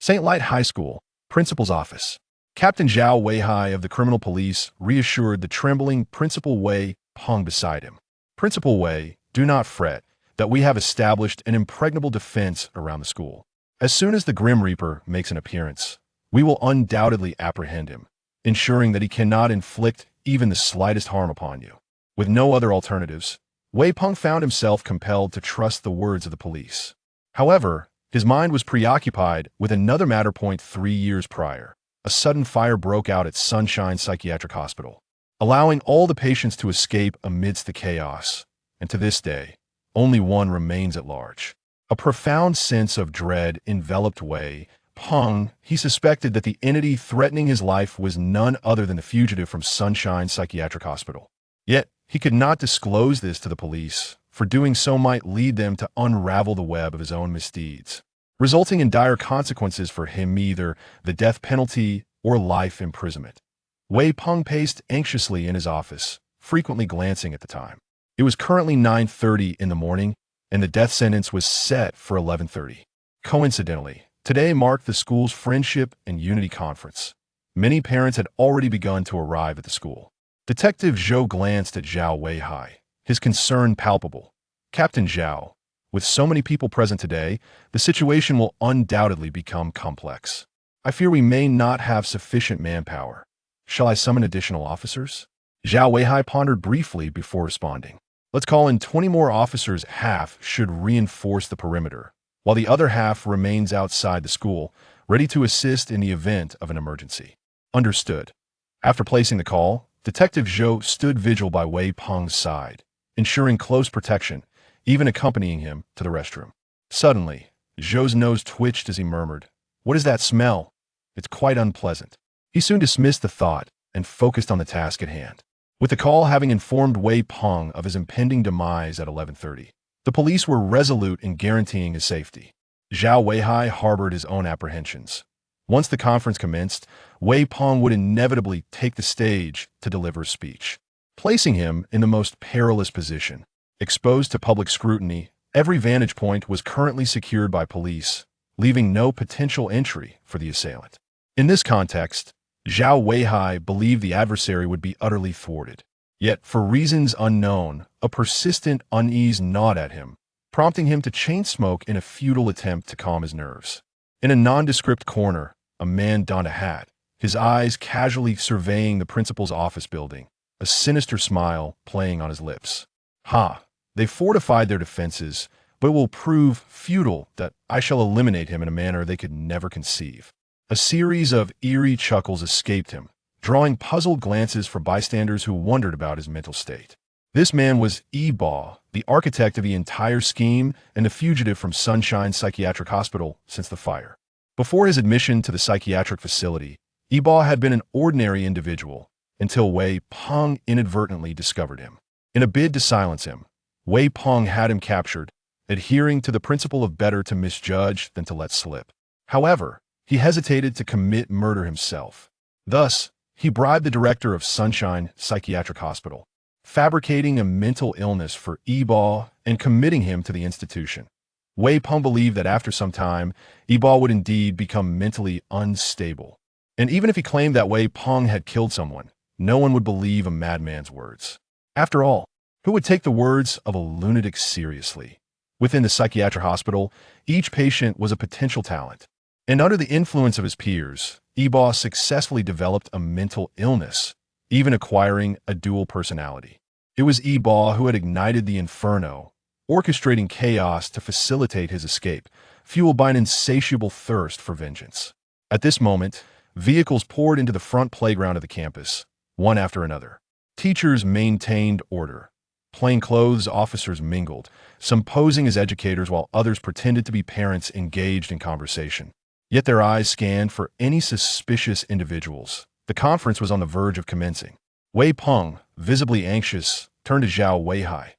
St. Light High School, Principal's Office. Captain Zhao Weihai of the Criminal Police reassured the trembling Principal Wei Peng beside him. Principal Wei, do not fret, that we have established an impregnable defense around the school. As soon as the Grim Reaper makes an appearance, we will undoubtedly apprehend him, ensuring that he cannot inflict even the slightest harm upon you. With no other alternatives, Wei Peng found himself compelled to trust the words of the police. However, his mind was preoccupied with another matter. 3 years prior, a sudden fire broke out at Sunshine Psychiatric Hospital, allowing all the patients to escape amidst the chaos. And to this day, only one remains at large. A profound sense of dread enveloped Wei Peng. He suspected that the entity threatening his life was none other than the fugitive from Sunshine Psychiatric Hospital. Yet, he could not disclose this to the police, for doing so might lead them to unravel the web of his own misdeeds, resulting in dire consequences for him, either the death penalty or life imprisonment. Wei Peng paced anxiously in his office, frequently glancing at the time. It was currently 9:30 in the morning, and the death sentence was set for 11:30. Coincidentally, today marked the school's Friendship and Unity Conference. Many parents had already begun to arrive at the school. Detective Zhou glanced at Zhao Weihai, his concern palpable. Captain Zhao, with so many people present today, the situation will undoubtedly become complex. I fear we may not have sufficient manpower. Shall I summon additional officers? Zhao Weihai pondered briefly before responding. Let's call in 20 more officers. Half should reinforce the perimeter, while the other half remains outside the school, ready to assist in the event of an emergency. Understood. After placing the call, Detective Zhou stood vigil by Wei Peng's side, ensuring close protection, even accompanying him to the restroom. Suddenly, Zhou's nose twitched as he murmured, "What is that smell? It's quite unpleasant." He soon dismissed the thought and focused on the task at hand. With the call having informed Wei Peng of his impending demise at 11:30, the police were resolute in guaranteeing his safety. Zhao Weihai harbored his own apprehensions. Once the conference commenced, Wei Peng would inevitably take the stage to deliver a speech, placing him in the most perilous position. Exposed to public scrutiny, every vantage point was currently secured by police, leaving no potential entry for the assailant. In this context, Zhao Weihai believed the adversary would be utterly thwarted. Yet, for reasons unknown, a persistent unease gnawed at him, prompting him to chain smoke in a futile attempt to calm his nerves. In a nondescript corner, a man donned a hat, his eyes casually surveying the principal's office building, a sinister smile playing on his lips. "Ha! They fortified their defenses, but it will prove futile that I shall eliminate him in a manner they could never conceive." A series of eerie chuckles escaped him, drawing puzzled glances for bystanders who wondered about his mental state. This man was Yi-Ba, the architect of the entire scheme and the fugitive from Sunshine Psychiatric Hospital since the fire. Before his admission to the psychiatric facility, Yi-Ba had been an ordinary individual, until Wei Peng inadvertently discovered him. In a bid to silence him, Wei Peng had him captured, adhering to the principle of better to misjudge than to let slip. However, he hesitated to commit murder himself. Thus, he bribed the director of Sunshine Psychiatric Hospital, fabricating a mental illness for Yi-Ba and committing him to the institution. Wei Peng believed that after some time, Yi-Ba would indeed become mentally unstable. And even if he claimed that Wei Peng had killed someone, no one would believe a madman's words. After all, who would take the words of a lunatic seriously? Within the psychiatric hospital, each patient was a potential talent. And under the influence of his peers, Yi-Ba successfully developed a mental illness, even acquiring a dual personality. It was Yi-Ba who had ignited the inferno, orchestrating chaos to facilitate his escape, fueled by an insatiable thirst for vengeance. At this moment, vehicles poured into the front playground of the campus, one after another. Teachers maintained order. Plainclothes officers mingled, some posing as educators while others pretended to be parents engaged in conversation. Yet their eyes scanned for any suspicious individuals. The conference was on the verge of commencing. Wei Peng, visibly anxious, turned to Zhao Weihai.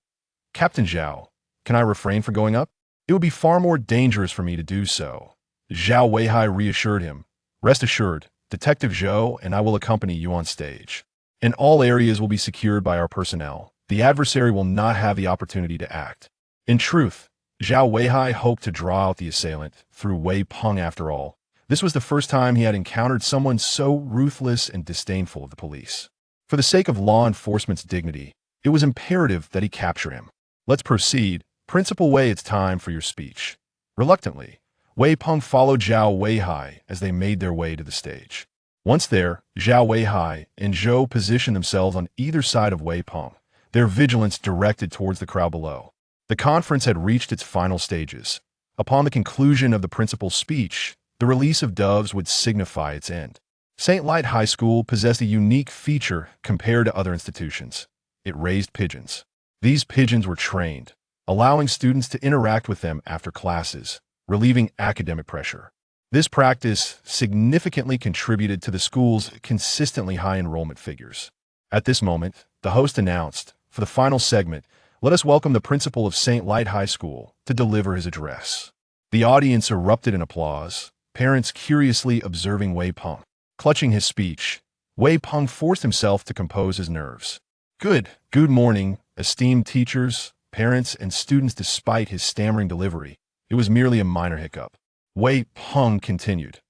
"Captain Zhao, can I refrain from going up? It would be far more dangerous for me to do so." Zhao Weihai reassured him. "Rest assured, Detective Zhou and I will accompany you on stage. And all areas will be secured by our personnel. The adversary will not have the opportunity to act." In truth, Zhao Weihai hoped to draw out the assailant through Wei Peng. After all, This was the first time he had encountered someone so ruthless and disdainful of the police. For the sake of law enforcement's dignity, it was imperative that he capture him. Let's proceed. Principal Wei, it's time for your speech. Reluctantly, Wei Peng followed Zhao Weihai as they made their way to the stage. Once there, Zhao Weihai and Zhou positioned themselves on either side of Wei Peng, their vigilance directed towards the crowd below. The conference had reached its final stages. Upon the conclusion of the principal's speech, the release of doves would signify its end. St. Light High School possessed a unique feature compared to other institutions. It raised pigeons. These pigeons were trained, allowing students to interact with them after classes, relieving academic pressure. This practice significantly contributed to the school's consistently high enrollment figures. At this moment, the host announced, for the final segment, let us welcome the principal of St. Light High School to deliver his address. The audience erupted in applause, parents curiously observing Wei Peng. Clutching his speech, Wei Peng forced himself to compose his nerves. Good morning, esteemed teachers, parents, and students. Despite his stammering delivery, it was merely a minor hiccup. Wei Peng continued.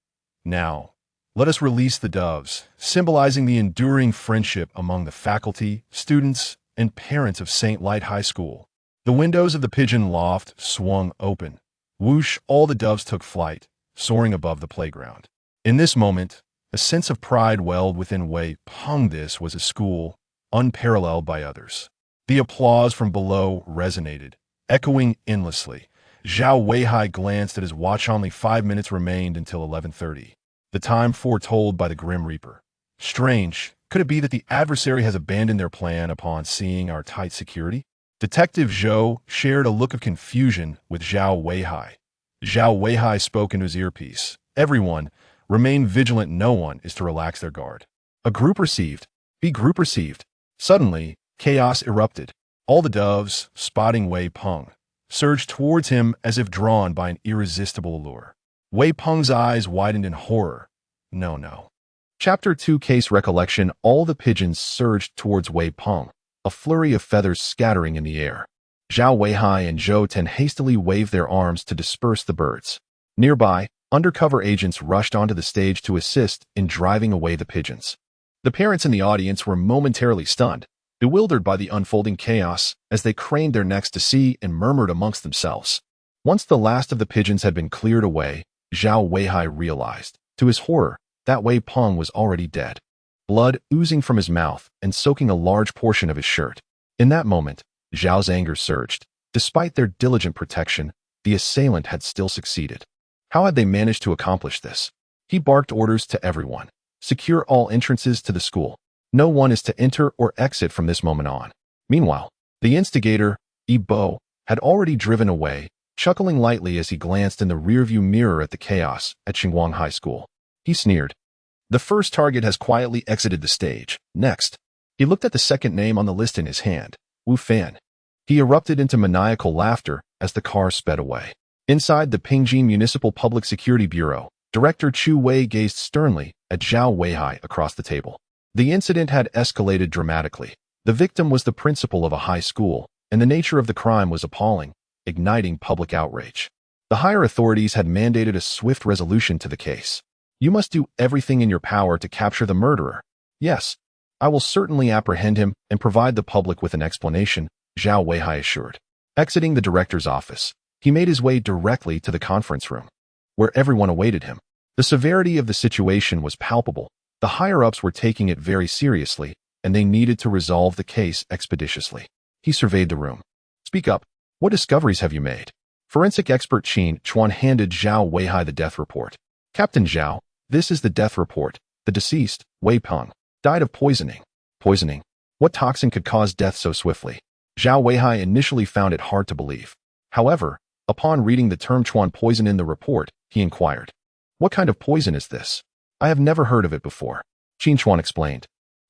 Now, let us release the doves, symbolizing the enduring friendship among the faculty, students, and parents of St. Light High School. The windows of the pigeon loft swung open. Whoosh, all the doves took flight, soaring above the playground. In this moment, a sense of pride welled within Wei Peng. This was a school unparalleled by others. The applause from below resonated, echoing endlessly. Zhao Weihai glanced at his watch. Only 5 minutes remained until 11:30. The time foretold by the Grim Reaper. Strange, could it be that the adversary has abandoned their plan upon seeing our tight security? Detective Zhou shared a look of confusion with Zhao Weihai. Zhao Weihai spoke into his earpiece. Everyone, remain vigilant. No one is to relax their guard. A group received. Be group received. Suddenly, chaos erupted. All the doves, spotting Wei Peng, surged towards him as if drawn by an irresistible allure. Wei Peng's eyes widened in horror. No. Chapter 2 Case Recollection. All the pigeons surged towards Wei Peng, a flurry of feathers scattering in the air. Zhao Weihai and Zhou Ten hastily waved their arms to disperse the birds. Nearby, undercover agents rushed onto the stage to assist in driving away the pigeons. The parents in the audience were momentarily stunned, bewildered by the unfolding chaos as they craned their necks to see and murmured amongst themselves. Once the last of the pigeons had been cleared away, Zhao Weihai realized, to his horror, that Wei Peng was already dead, blood oozing from his mouth and soaking a large portion of his shirt. In that moment, Zhao's anger surged. Despite their diligent protection, the assailant had still succeeded. How had they managed to accomplish this? He barked orders to everyone. Secure all entrances to the school. No one is to enter or exit from this moment on. Meanwhile, the instigator, Yi Bo, had already driven away, chuckling lightly as he glanced in the rearview mirror at the chaos at Xinguang High School. He sneered. The first target has quietly exited the stage. Next, he looked at the second name on the list in his hand, Wu Fan. He erupted into maniacal laughter as the car sped away. Inside the Pingjin Municipal Public Security Bureau, Director Chu Wei gazed sternly at Zhao Weihai across the table. The incident had escalated dramatically. The victim was the principal of a high school, and the nature of the crime was appalling, igniting public outrage. The higher authorities had mandated a swift resolution to the case. You must do everything in your power to capture the murderer. Yes, I will certainly apprehend him and provide the public with an explanation, Zhao Weihai assured. Exiting the director's office, he made his way directly to the conference room, where everyone awaited him. The severity of the situation was palpable. The higher-ups were taking it very seriously, and they needed to resolve the case expeditiously. He surveyed the room. Speak up. What discoveries have you made? Forensic expert Qin Chuan handed Zhao Weihai the death report. Captain Zhao, this is the death report. The deceased, Wei Peng, died of poisoning. Poisoning? What toxin could cause death so swiftly? Zhao Weihai initially found it hard to believe. However, upon reading the term Chuan poison in the report, he inquired, what kind of poison is this? I have never heard of it before. Qin Chuan explained.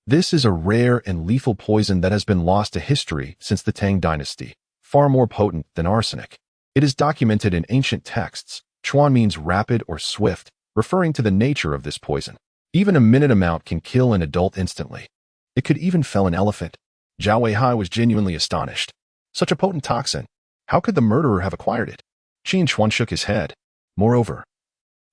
This is a rare and lethal poison that has been lost to history since the Tang dynasty, far more potent than arsenic. It is documented in ancient texts. Chuan means rapid or swift, referring to the nature of this poison. Even a minute amount can kill an adult instantly. It could even fell an elephant. Zhao Weihai was genuinely astonished. Such a potent toxin. How could the murderer have acquired it? Qin Chuan shook his head. Moreover,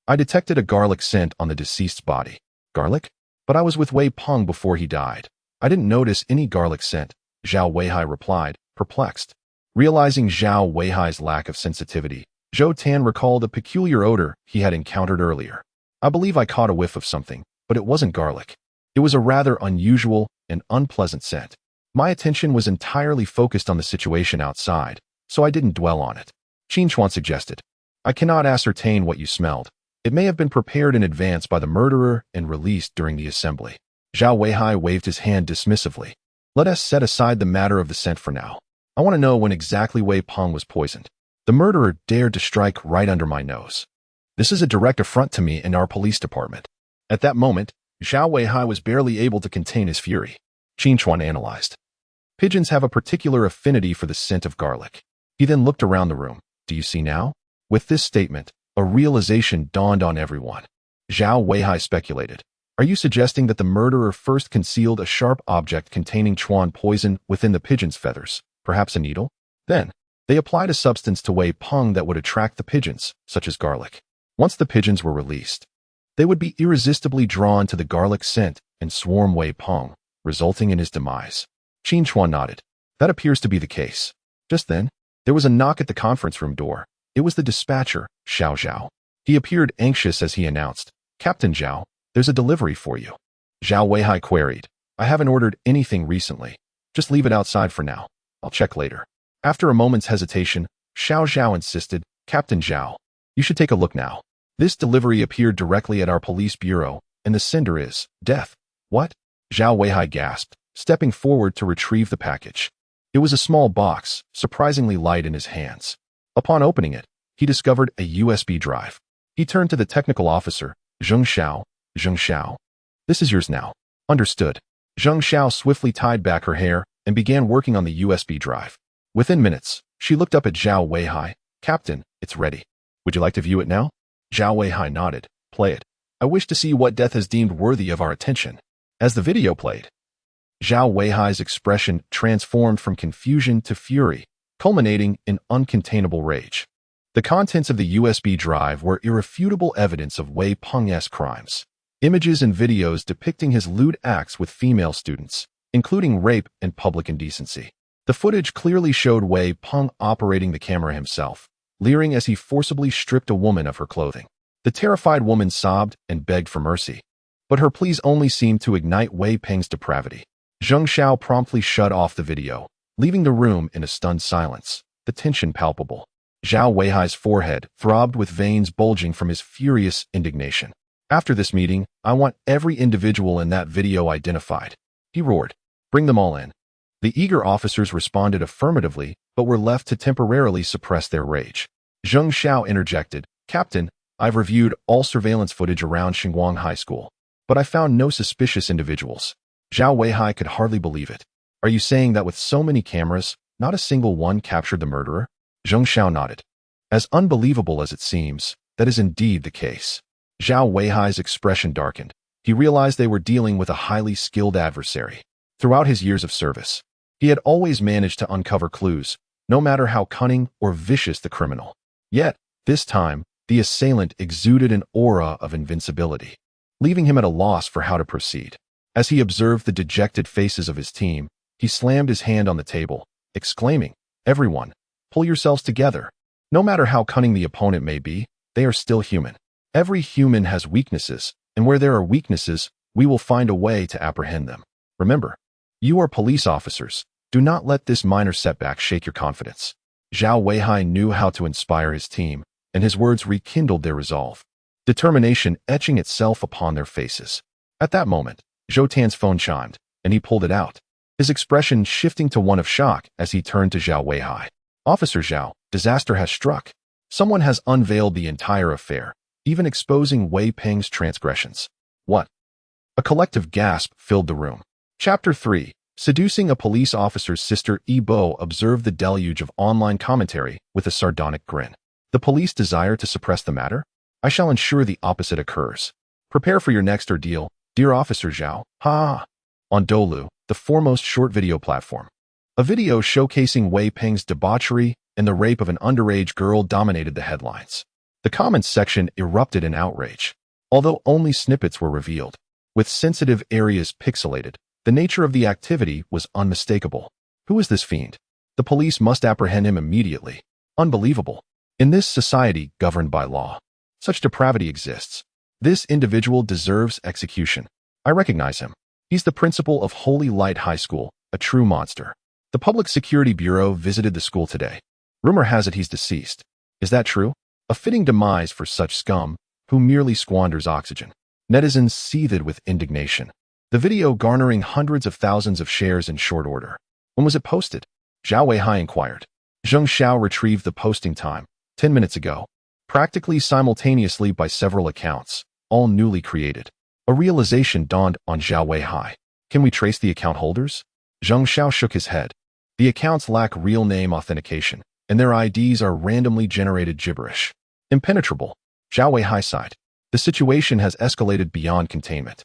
I detected a garlic scent on the deceased's body. Garlic? But I was with Wei Peng before he died. I didn't notice any garlic scent, Zhao Weihai replied, perplexed. Realizing Zhao Weihai's lack of sensitivity, Zhou Tan recalled a peculiar odor he had encountered earlier. I believe I caught a whiff of something, but it wasn't garlic. It was a rather unusual and unpleasant scent. My attention was entirely focused on the situation outside, so I didn't dwell on it. Qin Chuan suggested, I cannot ascertain what you smelled. It may have been prepared in advance by the murderer and released during the assembly. Zhao Weihai waved his hand dismissively. Let us set aside the matter of the scent for now. I want to know when exactly Wei Peng was poisoned. The murderer dared to strike right under my nose. This is a direct affront to me and our police department. At that moment, Zhao Weihai was barely able to contain his fury. Qin Chuan analyzed. Pigeons have a particular affinity for the scent of garlic. He then looked around the room. Do you see now? With this statement, a realization dawned on everyone. Zhao Weihai speculated. Are you suggesting that the murderer first concealed a sharp object containing Chuan poison within the pigeon's feathers, perhaps a needle? Then, they applied a substance to Wei Peng that would attract the pigeons, such as garlic. Once the pigeons were released, they would be irresistibly drawn to the garlic scent and swarm Wei Peng, resulting in his demise. Qin Chuan nodded. That appears to be the case. Just then, there was a knock at the conference room door. It was the dispatcher, Xiao Zhao. He appeared anxious as he announced, Captain Zhao, there's a delivery for you. Zhao Weihai queried, I haven't ordered anything recently. Just leave it outside for now. I'll check later. After a moment's hesitation, Xiao Zhao insisted, Captain Zhao, you should take a look now. This delivery appeared directly at our police bureau, and the sender is death. What? Zhao Weihai gasped, stepping forward to retrieve the package. It was a small box, surprisingly light in his hands. Upon opening it, he discovered a USB drive. He turned to the technical officer, Zheng Xiao. This is yours now. Understood. Zheng Xiao swiftly tied back her hair and began working on the USB drive. Within minutes, she looked up at Zhao Weihai. Captain, it's ready. Would you like to view it now? Zhao Weihai nodded. Play it. I wish to see what death has deemed worthy of our attention. As the video played, Zhao Weihai's expression transformed from confusion to fury, culminating in uncontainable rage. The contents of the USB drive were irrefutable evidence of Wei Peng's crimes. Images and videos depicting his lewd acts with female students, including rape and public indecency. The footage clearly showed Wei Peng operating the camera himself, leering as he forcibly stripped a woman of her clothing. The terrified woman sobbed and begged for mercy, but her pleas only seemed to ignite Wei Peng's depravity. Zheng Xiao promptly shut off the video, leaving the room in a stunned silence, the tension palpable. Zhao Weihai's forehead throbbed with veins bulging from his furious indignation. After this meeting, I want every individual in that video identified. He roared. Bring them all in. The eager officers responded affirmatively, but were left to temporarily suppress their rage. Zheng Xiao interjected, Captain, I've reviewed all surveillance footage around Xinguang High School, but I found no suspicious individuals. Zhao Weihai could hardly believe it. Are you saying that with so many cameras, not a single one captured the murderer? Zheng Xiao nodded. As unbelievable as it seems, that is indeed the case. Zhao Weihai's expression darkened. He realized they were dealing with a highly skilled adversary. Throughout his years of service, he had always managed to uncover clues, no matter how cunning or vicious the criminal. Yet, this time, the assailant exuded an aura of invincibility, leaving him at a loss for how to proceed. As he observed the dejected faces of his team, he slammed his hand on the table, exclaiming, Everyone, pull yourselves together. No matter how cunning the opponent may be, they are still human. Every human has weaknesses, and where there are weaknesses, we will find a way to apprehend them. Remember, you are police officers. Do not let this minor setback shake your confidence. Zhao Weihai knew how to inspire his team, and his words rekindled their resolve, determination etching itself upon their faces. At that moment, Zhou Tan's phone chimed, and he pulled it out, his expression shifting to one of shock as he turned to Zhao Weihai. Officer Zhao, disaster has struck. Someone has unveiled the entire affair, even exposing Wei Peng's transgressions. What? A collective gasp filled the room. Chapter 3. Seducing a police officer's sister. Yi Bo observed the deluge of online commentary with a sardonic grin. The police desire to suppress the matter? I shall ensure the opposite occurs. Prepare for your next ordeal, dear Officer Zhao. Ha! On Dolu, the foremost short video platform. A video showcasing Wei Peng's debauchery and the rape of an underage girl dominated the headlines. The comments section erupted in outrage. Although only snippets were revealed, with sensitive areas pixelated, the nature of the activity was unmistakable. Who is this fiend? The police must apprehend him immediately. Unbelievable. In this society governed by law, such depravity exists. This individual deserves execution. I recognize him. He's the principal of Holy Light High School, a true monster. The Public Security Bureau visited the school today. Rumor has it he's deceased. Is that true? A fitting demise for such scum, who merely squanders oxygen. Netizens seethed with indignation. The video garnering hundreds of thousands of shares in short order. When was it posted? Zhao Weihai inquired. Zheng Xiao retrieved the posting time, 10 minutes ago. Practically simultaneously by several accounts, all newly created. A realization dawned on Zhao Weihai. Can we trace the account holders? Zheng Xiao shook his head. The accounts lack real name authentication, and their IDs are randomly generated gibberish. Impenetrable. Zhao Weihai sighed. The situation has escalated beyond containment.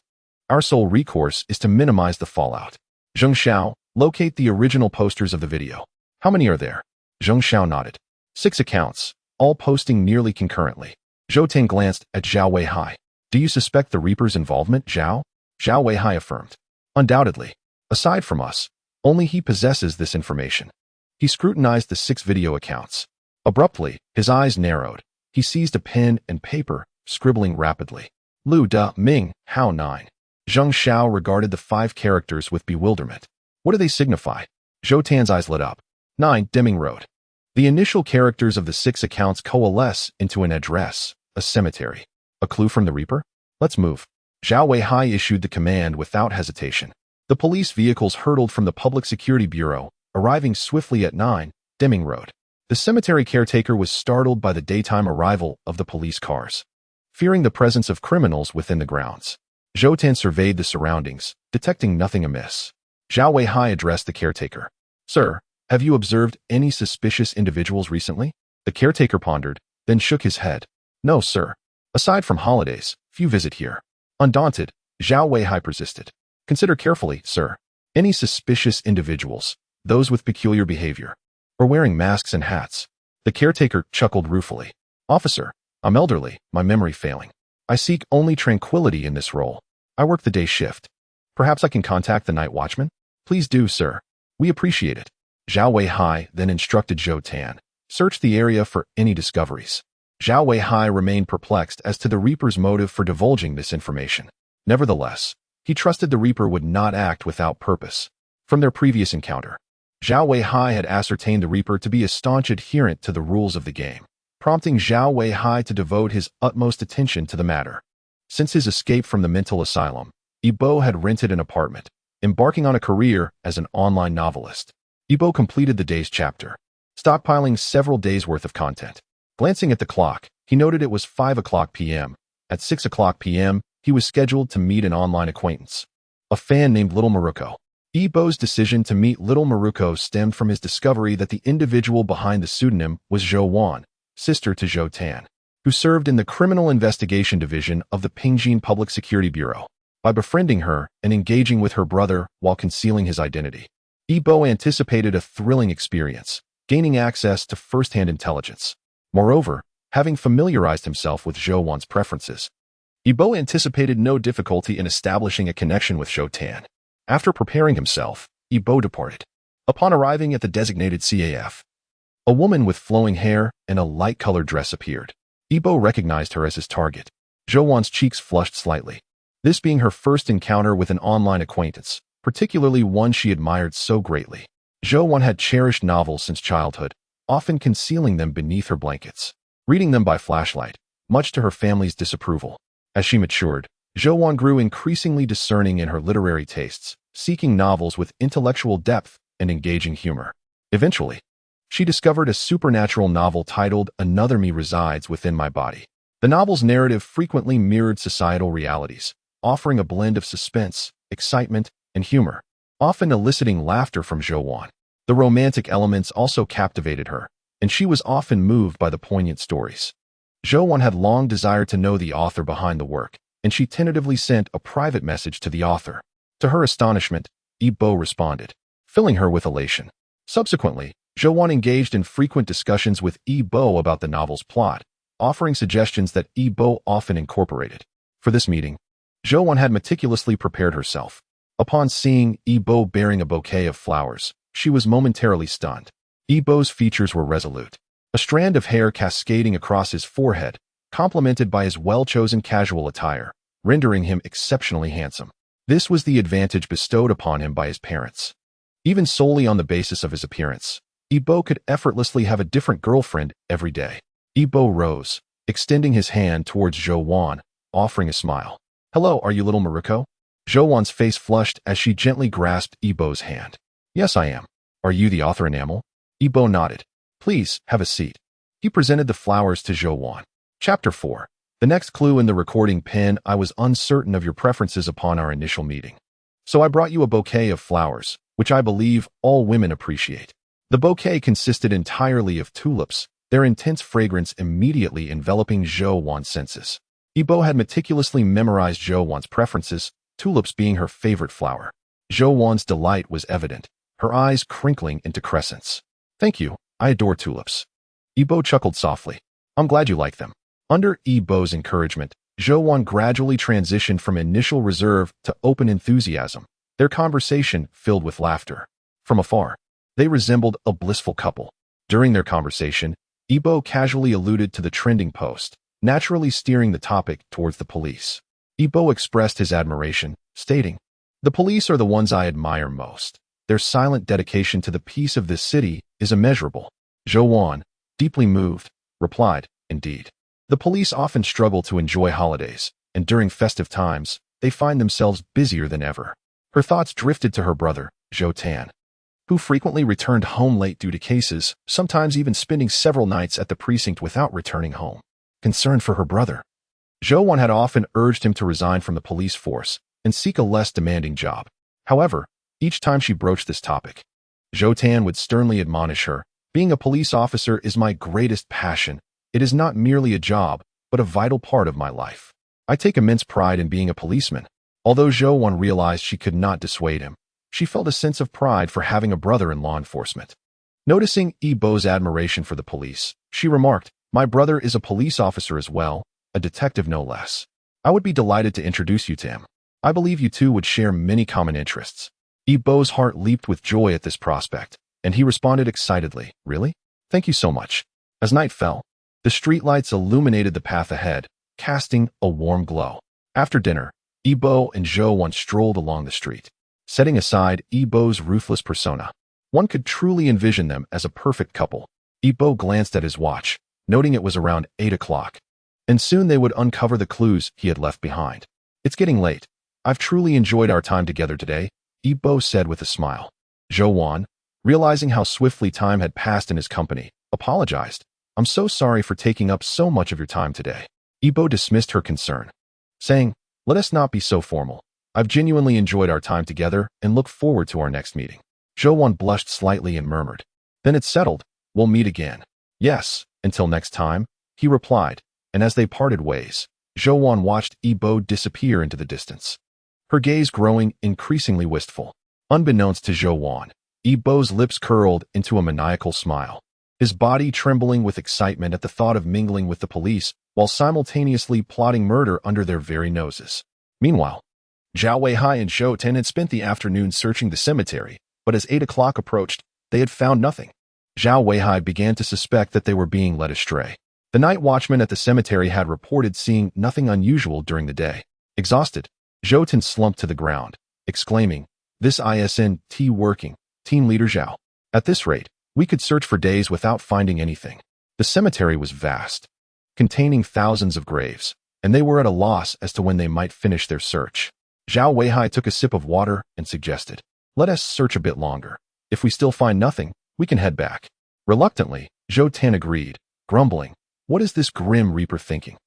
Our sole recourse is to minimize the fallout. Zheng Xiao, locate the original posters of the video. How many are there? Zheng Xiao nodded. 6 accounts, all posting nearly concurrently. Zhou Tang glanced at Zhao Weihai. Do you suspect the Reaper's involvement, Zhao? Zhao Weihai affirmed. Undoubtedly. Aside from us, only he possesses this information. He scrutinized the 6 video accounts. Abruptly, his eyes narrowed. He seized a pen and paper, scribbling rapidly. Lu Da Ming, Hao 9. Zheng Xiao regarded the 5 characters with bewilderment. What do they signify? Zhou Tan's eyes lit up. 9 Deming Road. The initial characters of the 6 accounts coalesce into an address, a cemetery. A clue from the Reaper? Let's move. Zhao Weihai issued the command without hesitation. The police vehicles hurtled from the Public Security Bureau, arriving swiftly at 9 Deming Road. The cemetery caretaker was startled by the daytime arrival of the police cars, fearing the presence of criminals within the grounds. Zhou Tan surveyed the surroundings, detecting nothing amiss. Zhao Weihai addressed the caretaker. Sir, have you observed any suspicious individuals recently? The caretaker pondered, then shook his head. No, sir. Aside from holidays, few visit here. Undaunted, Zhao Weihai persisted. Consider carefully, sir. Any suspicious individuals, those with peculiar behavior, or wearing masks and hats. The caretaker chuckled ruefully. Officer, I'm elderly, my memory failing. I seek only tranquility in this role. I work the day shift. Perhaps I can contact the night watchman? Please do, sir. We appreciate it. Zhao Weihai then instructed Zhou Tan. Search the area for any discoveries. Zhao Weihai remained perplexed as to the Reaper's motive for divulging this information. Nevertheless, he trusted the Reaper would not act without purpose. From their previous encounter, Zhao Weihai had ascertained the Reaper to be a staunch adherent to the rules of the game, prompting Zhao Weihai to devote his utmost attention to the matter. Since his escape from the mental asylum, Yibo had rented an apartment, embarking on a career as an online novelist. Yibo completed the day's chapter, stockpiling several days' worth of content. Glancing at the clock, he noted it was 5:00 p.m. At 6:00 p.m., he was scheduled to meet an online acquaintance, a fan named Little Maruko. Yibo's decision to meet Little Maruko stemmed from his discovery that the individual behind the pseudonym was Zhou Wan, sister to Zhou Tan, who served in the Criminal Investigation Division of the Pingjin Public Security Bureau. By befriending her and engaging with her brother while concealing his identity, Yibo anticipated a thrilling experience, gaining access to first-hand intelligence. Moreover, having familiarized himself with Zhou Wan's preferences, Yibo anticipated no difficulty in establishing a connection with Zhou Tan. After preparing himself, Yibo departed. Upon arriving at the designated CAF, a woman with flowing hair and a light-colored dress appeared. Yibo recognized her as his target. Zhou Wan's cheeks flushed slightly, this being her first encounter with an online acquaintance, particularly one she admired so greatly. Zhou Wan had cherished novels since childhood, often concealing them beneath her blankets, reading them by flashlight, much to her family's disapproval. As she matured, Zhou Wan grew increasingly discerning in her literary tastes, seeking novels with intellectual depth and engaging humor. Eventually, she discovered a supernatural novel titled Another Me Resides Within My Body. The novel's narrative frequently mirrored societal realities, offering a blend of suspense, excitement, and humor, often eliciting laughter from Zhou Wan. The romantic elements also captivated her, and she was often moved by the poignant stories. Zhou Wan had long desired to know the author behind the work, and she tentatively sent a private message to the author. To her astonishment, Yibo responded, filling her with elation. Subsequently, Zhou Wan engaged in frequent discussions with Yibo about the novel's plot, offering suggestions that Yi-Bo often incorporated. For this meeting, Zhou Wan had meticulously prepared herself. Upon seeing Yi-Bo bearing a bouquet of flowers, she was momentarily stunned. Yi-Bo's features were resolute. A strand of hair cascading across his forehead, complemented by his well-chosen casual attire, rendering him exceptionally handsome. This was the advantage bestowed upon him by his parents. Even solely on the basis of his appearance, Yi-Bo could effortlessly have a different girlfriend every day. Yi-Bo rose, extending his hand towards Zhou Wan, offering a smile. "Hello, are you little Maruko?" Zhou Wan's face flushed as she gently grasped Yi-Bo's hand. "Yes, I am. Are you the author enamel?" Yi-Bo nodded. "Please, have a seat." He presented the flowers to Zhou Wan. Chapter 4. The next clue in the recording pin. I was uncertain of your preferences upon our initial meeting. So I brought you a bouquet of flowers, which I believe all women appreciate. The bouquet consisted entirely of tulips, their intense fragrance immediately enveloping Zhou Wan's senses. Yi-Bo had meticulously memorized Zhou Wan's preferences, tulips being her favorite flower. Zhou Wan's delight was evident, her eyes crinkling into crescents. "Thank you, I adore tulips." Yi-Bo chuckled softly. "I'm glad you like them." Under Yi-Bo's encouragement, Zhou Wan gradually transitioned from initial reserve to open enthusiasm, their conversation filled with laughter. From afar, they resembled a blissful couple. During their conversation, Yi-Bo casually alluded to the trending post, naturally steering the topic towards the police. Yi-Bo expressed his admiration, stating, "The police are the ones I admire most. Their silent dedication to the peace of this city is immeasurable." Zhou Wan, deeply moved, replied, "Indeed. The police often struggle to enjoy holidays, and during festive times, they find themselves busier than ever." Her thoughts drifted to her brother, Zhou Tan, who frequently returned home late due to cases, sometimes even spending several nights at the precinct without returning home. Concerned for her brother, Zhou Wan had often urged him to resign from the police force and seek a less demanding job. However, each time she broached this topic, Zhou Tan would sternly admonish her, "Being a police officer is my greatest passion. It is not merely a job, but a vital part of my life. I take immense pride in being a policeman." Although Zhou Wan realized she could not dissuade him, she felt a sense of pride for having a brother in law enforcement. Noticing Yi-Bo's admiration for the police, she remarked, "My brother is a police officer as well, a detective no less. I would be delighted to introduce you to him. I believe you two would share many common interests." Yi-Bo's heart leaped with joy at this prospect, and he responded excitedly, "Really? Thank you so much." As night fell, the streetlights illuminated the path ahead, casting a warm glow. After dinner, Yi-Bo and Zhou Wan strolled along the street. Setting aside Yi-Bo's ruthless persona, one could truly envision them as a perfect couple. Yi-Bo glanced at his watch, noting it was around 8 o'clock, and soon they would uncover the clues he had left behind. "It's getting late. I've truly enjoyed our time together today," Yi-Bo said with a smile. Zhou Wan, realizing how swiftly time had passed in his company, apologized. "I'm so sorry for taking up so much of your time today." Yi-Bo dismissed her concern, saying, "Let us not be so formal. I've genuinely enjoyed our time together and look forward to our next meeting." Zhou Wan blushed slightly and murmured, "Then it's settled. We'll meet again." "Yes, until next time," he replied, and as they parted ways, Zhou Wan watched Yi-Bo disappear into the distance, her gaze growing increasingly wistful. Unbeknownst to Zhou Wan, Yi-Bo's lips curled into a maniacal smile, his body trembling with excitement at the thought of mingling with the police while simultaneously plotting murder under their very noses. Meanwhile, Zhao Weihai and Zhou Tan had spent the afternoon searching the cemetery, but as 8 o'clock approached, they had found nothing. Zhao Weihai began to suspect that they were being led astray. The night watchman at the cemetery had reported seeing nothing unusual during the day. Exhausted, Zhou Tan slumped to the ground, exclaiming, "This isn't working, team leader Zhao. At this rate, we could search for days without finding anything." The cemetery was vast, containing thousands of graves, and they were at a loss as to when they might finish their search. Zhao Weihai took a sip of water and suggested, "Let us search a bit longer. If we still find nothing, we can head back." Reluctantly, Zhou Tan agreed, grumbling, "What is this Grim Reaper thinking?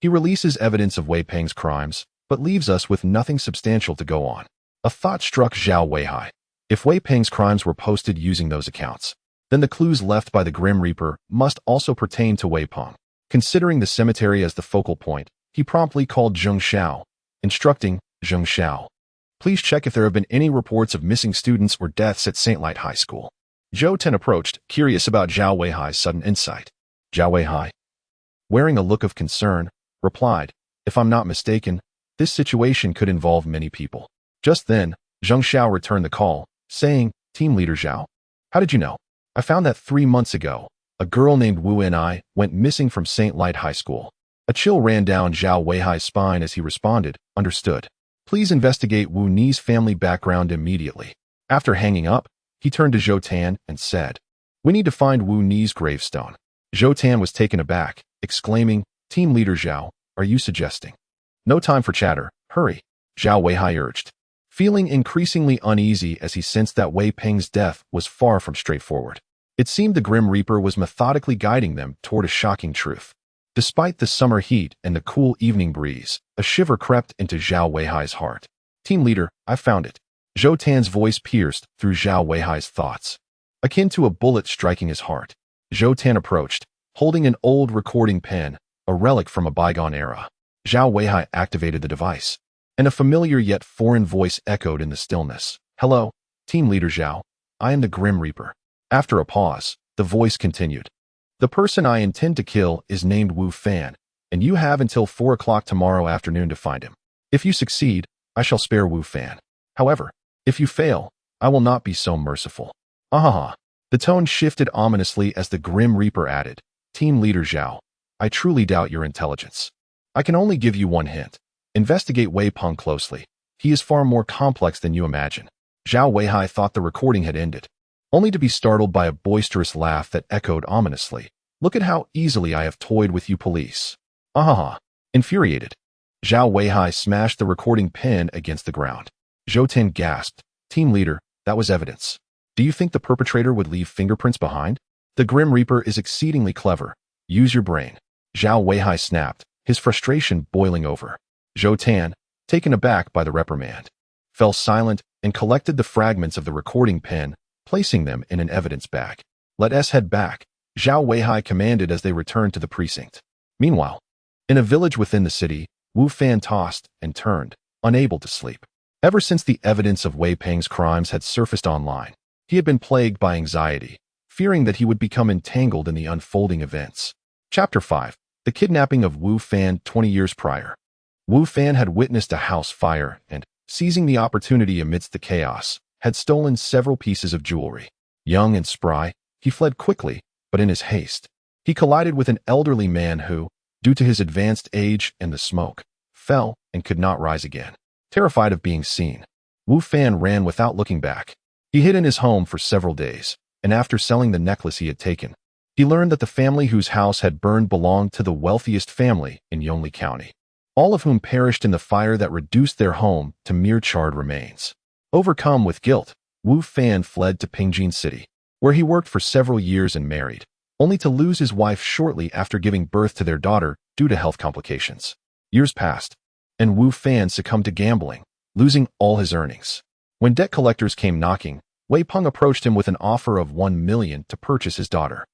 He releases evidence of Wei Peng's crimes, but leaves us with nothing substantial to go on." A thought struck Zhao Weihai. If Wei Peng's crimes were posted using those accounts, then the clues left by the Grim Reaper must also pertain to Wei Peng. Considering the cemetery as the focal point, he promptly called Zheng Xiao, instructing, "Zheng Xiao, please check if there have been any reports of missing students or deaths at St. Light High School." Zhou Tan approached, curious about Zhao Weihai's sudden insight. "Zhao Weihai, wearing a look of concern, replied, "If I'm not mistaken, this situation could involve many people." Just then, Zheng Xiao returned the call, saying, "Team Leader Zhao, how did you know? I found that 3 months ago, a girl named Wu Ni went missing from St. Light High School." A chill ran down Zhao Weihai's spine as he responded, "Understood. Please investigate Wu Ni's family background immediately." After hanging up, he turned to Zhou Tan and said, "We need to find Wu Ni's gravestone." Zhou Tan was taken aback, exclaiming, "Team Leader Zhao, are you suggesting?" "No time for chatter, hurry," Zhao Weihai urged, feeling increasingly uneasy as he sensed that Wei Peng's death was far from straightforward. It seemed the Grim Reaper was methodically guiding them toward a shocking truth. Despite the summer heat and the cool evening breeze, a shiver crept into Zhao Weihai's heart. "Team Leader, I found it." Zhou Tan's voice pierced through Zhao Weihai's thoughts. Akin to a bullet striking his heart, Zhou Tan approached, holding an old recording pen, a relic from a bygone era. Zhao Weihai activated the device, and a familiar yet foreign voice echoed in the stillness. "Hello, Team Leader Zhao. I am the Grim Reaper." After a pause, the voice continued. "The person I intend to kill is named Wu Fan, and you have until 4 o'clock tomorrow afternoon to find him. If you succeed, I shall spare Wu Fan. However, if you fail, I will not be so merciful." "Ahaha." The tone shifted ominously as the Grim Reaper added, "Team Leader Zhao, I truly doubt your intelligence. I can only give you one hint. Investigate Wei Peng closely. He is far more complex than you imagine." Zhao Weihai thought the recording had ended, only to be startled by a boisterous laugh that echoed ominously. "Look at how easily I have toyed with you police." "Ahaha." Infuriated, Zhao Weihai smashed the recording pen against the ground. Zhou Tan gasped, "Team Leader, that was evidence. Do you think the perpetrator would leave fingerprints behind?" "The Grim Reaper is exceedingly clever. Use your brain." Zhao Weihai snapped, his frustration boiling over. Zhou Tan, taken aback by the reprimand, fell silent and collected the fragments of the recording pen, placing them in an evidence bag. "Let us head back," Zhao Weihai commanded as they returned to the precinct. Meanwhile, in a village within the city, Wu Fan tossed and turned, unable to sleep. Ever since the evidence of Wei Peng's crimes had surfaced online, he had been plagued by anxiety, fearing that he would become entangled in the unfolding events. Chapter 5. The Kidnapping of Wu Fan 20 years prior. Wu Fan had witnessed a house fire and, seizing the opportunity amidst the chaos, had stolen several pieces of jewelry. Young and spry, he fled quickly, but in his haste, he collided with an elderly man who, due to his advanced age and the smoke, fell and could not rise again. Terrified of being seen, Wu Fan ran without looking back. He hid in his home for several days, and after selling the necklace he had taken, he learned that the family whose house had burned belonged to the wealthiest family in Yongle County, all of whom perished in the fire that reduced their home to mere charred remains. Overcome with guilt, Wu Fan fled to Pingjin City, where he worked for several years and married, only to lose his wife shortly after giving birth to their daughter due to health complications. Years passed, and Wu Fan succumbed to gambling, losing all his earnings. When debt collectors came knocking, Wei Peng approached him with an offer of 1 million to purchase his daughter.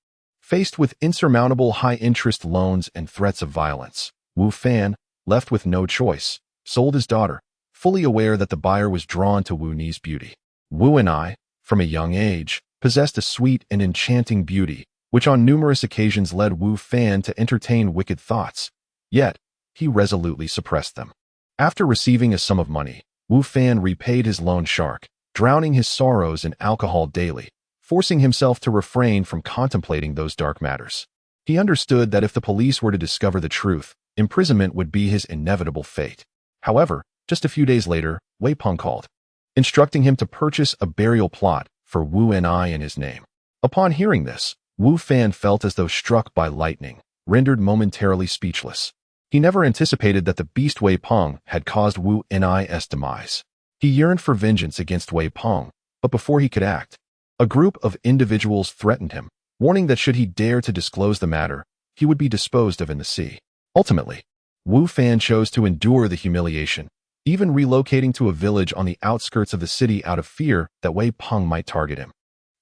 Faced with insurmountable high-interest loans and threats of violence, Wu Fan, left with no choice, sold his daughter, fully aware that the buyer was drawn to Wu Ni's beauty. Wu Ni, from a young age, possessed a sweet and enchanting beauty, which on numerous occasions led Wu Fan to entertain wicked thoughts. Yet, he resolutely suppressed them. After receiving a sum of money, Wu Fan repaid his loan shark, drowning his sorrows in alcohol daily, forcing himself to refrain from contemplating those dark matters. He understood that if the police were to discover the truth, imprisonment would be his inevitable fate. However, just a few days later, Wei Peng called, instructing him to purchase a burial plot for Wu Ni in his name. Upon hearing this, Wu Fan felt as though struck by lightning, rendered momentarily speechless. He never anticipated that the beast Wei Peng had caused Wu Ni's demise. He yearned for vengeance against Wei Peng, but before he could act, a group of individuals threatened him, warning that should he dare to disclose the matter, he would be disposed of in the sea. Ultimately, Wu Fan chose to endure the humiliation, even relocating to a village on the outskirts of the city out of fear that Wei Peng might target him.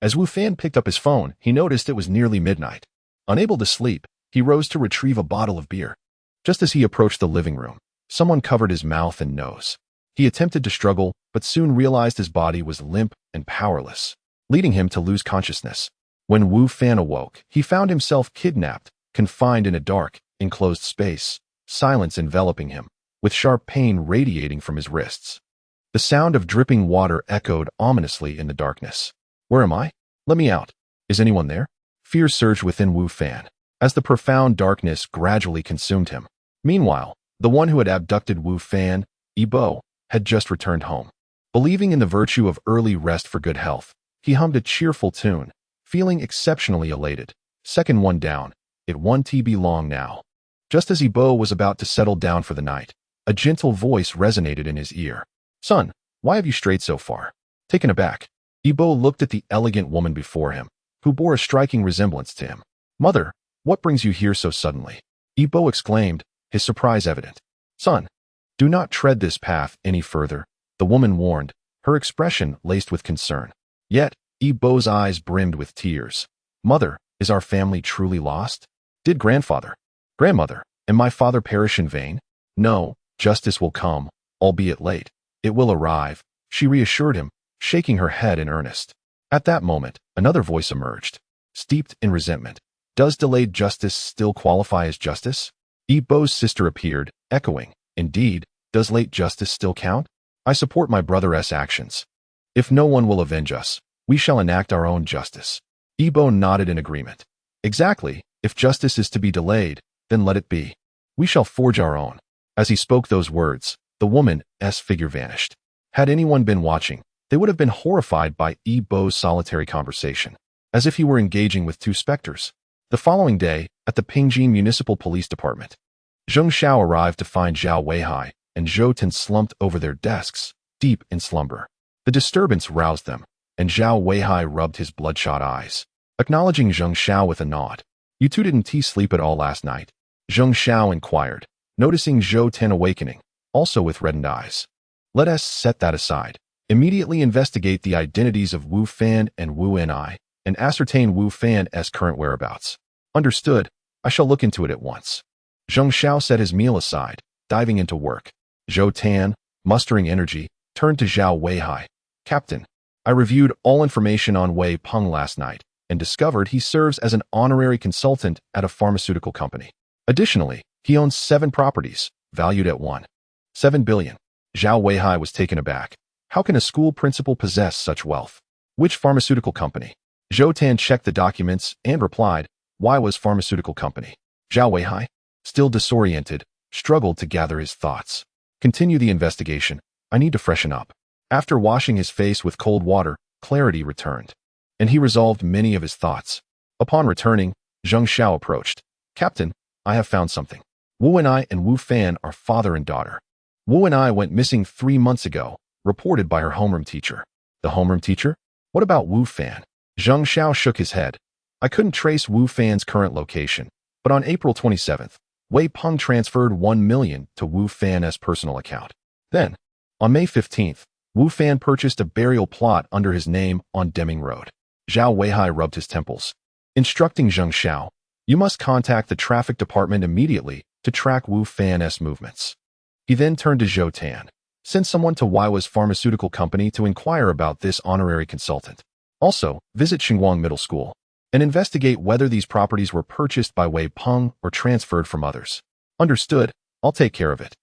As Wu Fan picked up his phone, he noticed it was nearly midnight. Unable to sleep, he rose to retrieve a bottle of beer. Just as he approached the living room, someone covered his mouth and nose. He attempted to struggle, but soon realized his body was limp and powerless, leading him to lose consciousness. When Wu Fan awoke, he found himself kidnapped, confined in a dark, enclosed space, silence enveloping him, with sharp pain radiating from his wrists. The sound of dripping water echoed ominously in the darkness. Where am I? Let me out. Is anyone there? Fear surged within Wu Fan, as the profound darkness gradually consumed him. Meanwhile, the one who had abducted Wu Fan, Yibo, had just returned home. Believing in the virtue of early rest for good health, he hummed a cheerful tune, feeling exceptionally elated. Second one down, it 1 TB long now. Just as Yibo was about to settle down for the night, a gentle voice resonated in his ear. Son, why have you strayed so far? Taken aback, Yibo looked at the elegant woman before him, who bore a striking resemblance to him. Mother, what brings you here so suddenly? Yibo exclaimed, his surprise evident. Son, do not tread this path any further, the woman warned, her expression laced with concern. Yet, Yibo's eyes brimmed with tears. Mother, is our family truly lost? Did grandfather, grandmother, and my father perish in vain? No, justice will come, albeit late. It will arrive, she reassured him, shaking her head in earnest. At that moment, another voice emerged, steeped in resentment. Does delayed justice still qualify as justice? Yibo's sister appeared, echoing, indeed, does late justice still count? I support my brother's actions. If no one will avenge us, we shall enact our own justice. Yibo nodded in agreement. Exactly, if justice is to be delayed, then let it be. We shall forge our own. As he spoke those words, the woman's figure vanished. Had anyone been watching, they would have been horrified by Yibo's solitary conversation, as if he were engaging with two specters. The following day, at the Pingjin Municipal Police Department, Zheng Xiao arrived to find Zhao Weihai and Zhou Tin slumped over their desks, deep in slumber. The disturbance roused them, and Zhao Weihai rubbed his bloodshot eyes, acknowledging Zheng Xiao with a nod. You two didn't sleep at all last night? Zheng Xiao inquired, noticing Zhou Tin awakening, also with reddened eyes. Let us set that aside. Immediately investigate the identities of Wu Fan and Wu Ni, and ascertain Wu Fan's current whereabouts. Understood, I shall look into it at once. Zheng Xiao set his meal aside, diving into work. Zhou Tan, mustering energy, turned to Zhao Weihai. Captain, I reviewed all information on Wei Peng last night and discovered he serves as an honorary consultant at a pharmaceutical company. Additionally, he owns 7 properties, valued at 1.7 billion. Zhao Weihai was taken aback. How can a school principal possess such wealth? Which pharmaceutical company? Zhou Tan checked the documents and replied, why was pharmaceutical company? Zhao Weihai, still disoriented, struggled to gather his thoughts. Continue the investigation. I need to freshen up. After washing his face with cold water, clarity returned, and he resolved many of his thoughts. Upon returning, Zheng Xiao approached. Captain, I have found something. Wu Ni and Wu Fan are father and daughter. Wu Ni went missing 3 months ago, reported by her homeroom teacher. The homeroom teacher? What about Wu Fan? Zheng Xiao shook his head. I couldn't trace Wu Fan's current location, but on April 27th, Wei Peng transferred 1 million to Wu Fan's personal account. Then, on May 15th, Wu Fan purchased a burial plot under his name on Deming Road. Zhao Weihai rubbed his temples, instructing Zheng Xiao, you must contact the traffic department immediately to track Wu Fan's movements. He then turned to Zhou Tan. Send someone to Waiwa's pharmaceutical company to inquire about this honorary consultant. Also, visit Xinguang Middle School and investigate whether these properties were purchased by Wei Peng or transferred from others. Understood, I'll take care of it.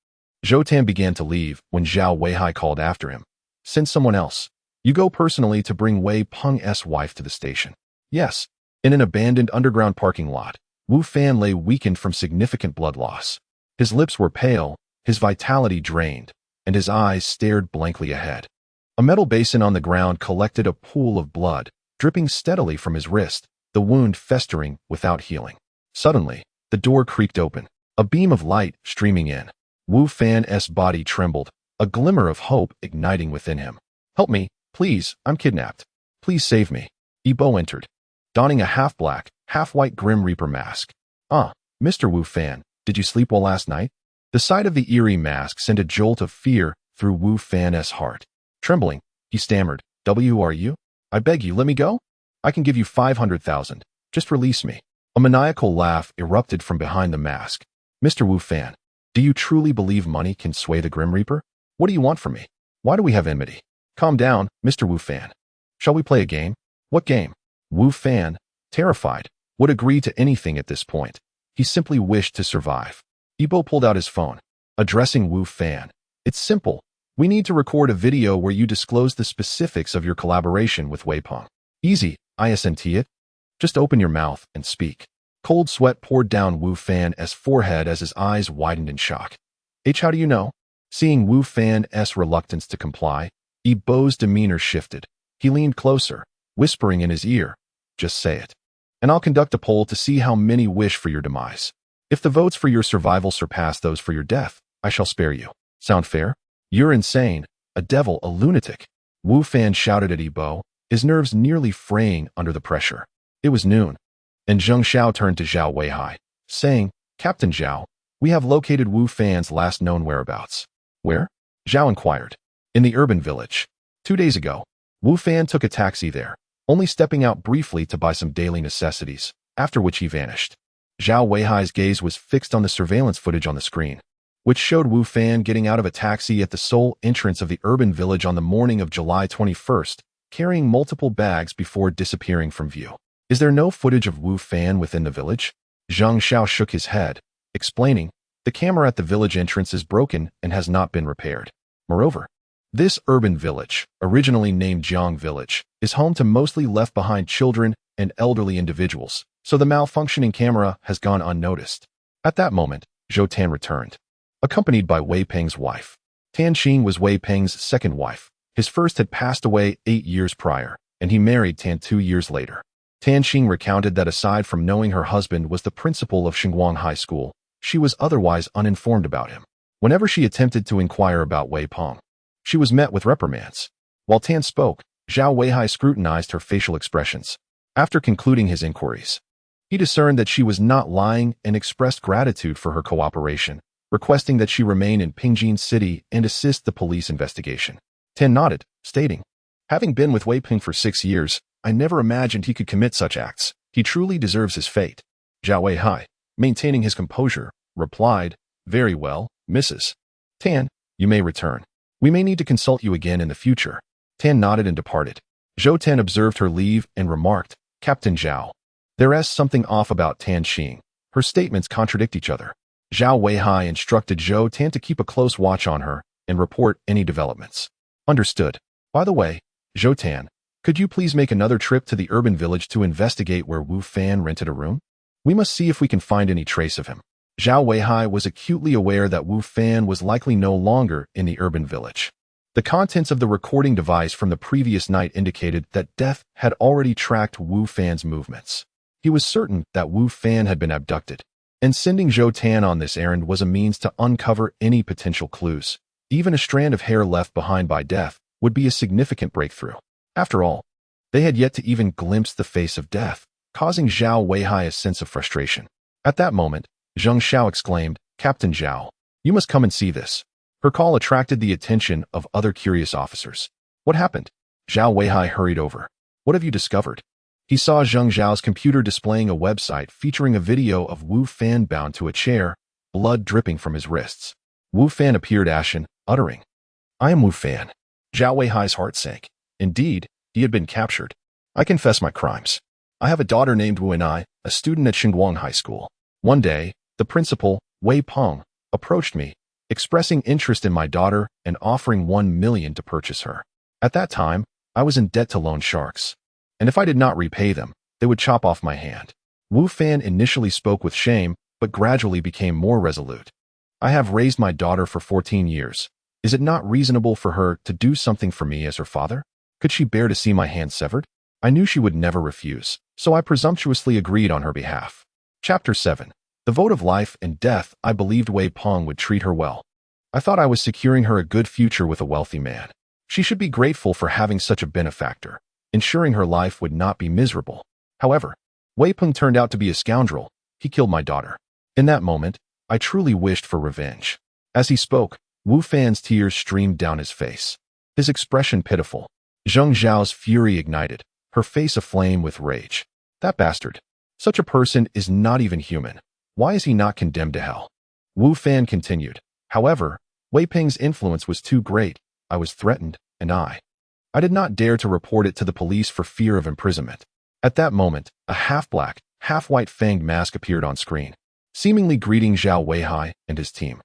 Zhou Tan began to leave when Zhao Weihai called after him. Send someone else. You go personally to bring Wei Peng's wife to the station. Yes. In an abandoned underground parking lot, Wu Fan lay weakened from significant blood loss. His lips were pale, his vitality drained, and his eyes stared blankly ahead. A metal basin on the ground collected a pool of blood, dripping steadily from his wrist, the wound festering without healing. Suddenly, the door creaked open, a beam of light streaming in. Wu Fan's body trembled, a glimmer of hope igniting within him. Help me, please, I'm kidnapped. Please save me. Yibo entered, donning a half-black, half-white Grim Reaper mask. Mr. Wu Fan, did you sleep well last night? The sight of the eerie mask sent a jolt of fear through Wu Fan's heart. Trembling, he stammered, W are you? I beg you, let me go? I can give you 500,000. Just release me. A maniacal laugh erupted from behind the mask. Mr. Wu Fan, do you truly believe money can sway the Grim Reaper? What do you want from me? Why do we have enmity? Calm down, Mr. Wu Fan. Shall we play a game? What game? Wu Fan, terrified, would agree to anything at this point. He simply wished to survive. Ibo pulled out his phone, addressing Wu Fan. It's simple. We need to record a video where you disclose the specifics of your collaboration with Wei Peng. Easy, isn't it? Just open your mouth and speak. Cold sweat poured down Wu Fan's forehead as his eyes widened in shock. How do you know? Seeing Wu Fan's reluctance to comply, Ibo's demeanor shifted. He leaned closer, whispering in his ear, just say it. And I'll conduct a poll to see how many wish for your demise. If the votes for your survival surpass those for your death, I shall spare you. Sound fair? You're insane, a devil, a lunatic. Wu Fan shouted at Ibo, his nerves nearly fraying under the pressure. It was noon, and Zheng Xiao turned to Zhao Weihai, saying, Captain Zhao, we have located Wu Fan's last known whereabouts. Where? Zhao inquired. In the urban village. 2 days ago, Wu Fan took a taxi there, only stepping out briefly to buy some daily necessities, after which he vanished. Zhao Weihai's gaze was fixed on the surveillance footage on the screen, which showed Wu Fan getting out of a taxi at the sole entrance of the urban village on the morning of July 21st, carrying multiple bags before disappearing from view. Is there no footage of Wu Fan within the village? Zheng Xiao shook his head, explaining, the camera at the village entrance is broken and has not been repaired. Moreover, this urban village, originally named Jiang Village, is home to mostly left-behind children and elderly individuals, so the malfunctioning camera has gone unnoticed. At that moment, Zhou Tan returned, accompanied by Wei Peng's wife. Tan Qing was Wei Peng's second wife. His first had passed away 8 years prior, and he married Tan 2 years later. Tan Qing recounted that aside from knowing her husband was the principal of Xinguang High School, she was otherwise uninformed about him. Whenever she attempted to inquire about Wei Peng, she was met with reprimands. While Tan spoke, Zhao Weihai scrutinized her facial expressions. After concluding his inquiries, he discerned that she was not lying and expressed gratitude for her cooperation, requesting that she remain in Pingjin City and assist the police investigation. Tan nodded, stating, having been with Wei Peng for 6 years, I never imagined he could commit such acts. He truly deserves his fate. Zhao Weihai, maintaining his composure, replied, very well, Mrs. Tan, you may return. We may need to consult you again in the future. Tan nodded and departed. Zhou Tan observed her leave and remarked, Captain Zhao. There's something off about Tan Qing. Her statements contradict each other. Zhao Weihai instructed Zhou Tan to keep a close watch on her and report any developments. Understood. By the way, Zhou Tan, could you please make another trip to the urban village to investigate where Wu Fan rented a room? We must see if we can find any trace of him. Zhao Weihai was acutely aware that Wu Fan was likely no longer in the urban village. The contents of the recording device from the previous night indicated that Death had already tracked Wu Fan's movements. He was certain that Wu Fan had been abducted, and sending Zhou Tan on this errand was a means to uncover any potential clues. Even a strand of hair left behind by Death would be a significant breakthrough. After all, they had yet to even glimpse the face of Death, causing Zhao Weihai a sense of frustration. At that moment, Zheng Xiao exclaimed, Captain Zhao, you must come and see this. Her call attracted the attention of other curious officers. What happened? Zhao Weihai hurried over. What have you discovered? He saw Zheng Zhao's computer displaying a website featuring a video of Wu Fan bound to a chair, blood dripping from his wrists. Wu Fan appeared ashen, uttering, I am Wu Fan. Zhao Weihai's heart sank. Indeed, he had been captured. I confess my crimes. I have a daughter named Wu Enai, a student at Xinguang High School. One day, the principal, Wei Peng, approached me, expressing interest in my daughter and offering 1 million to purchase her. At that time, I was in debt to loan sharks, and if I did not repay them, they would chop off my hand. Wu Fan initially spoke with shame, but gradually became more resolute. I have raised my daughter for 14 years. Is it not reasonable for her to do something for me as her father? Could she bear to see my hand severed? I knew she would never refuse, so I presumptuously agreed on her behalf. Chapter 7. The vote of life and death. I believed Wei Peng would treat her well. I thought I was securing her a good future with a wealthy man. She should be grateful for having such a benefactor, ensuring her life would not be miserable. However, Wei Peng turned out to be a scoundrel. He killed my daughter. In that moment, I truly wished for revenge. As he spoke, Wu Fan's tears streamed down his face, his expression pitiful. Zheng Zhao's fury ignited, her face aflame with rage. That bastard. Such a person is not even human. Why is he not condemned to hell? Wu Fan continued. However, Wei Peng's influence was too great. I was threatened, and I did not dare to report it to the police for fear of imprisonment. At that moment, a half-black, half-white fanged mask appeared on screen. seemingly greeting Zhao Weihai and his team.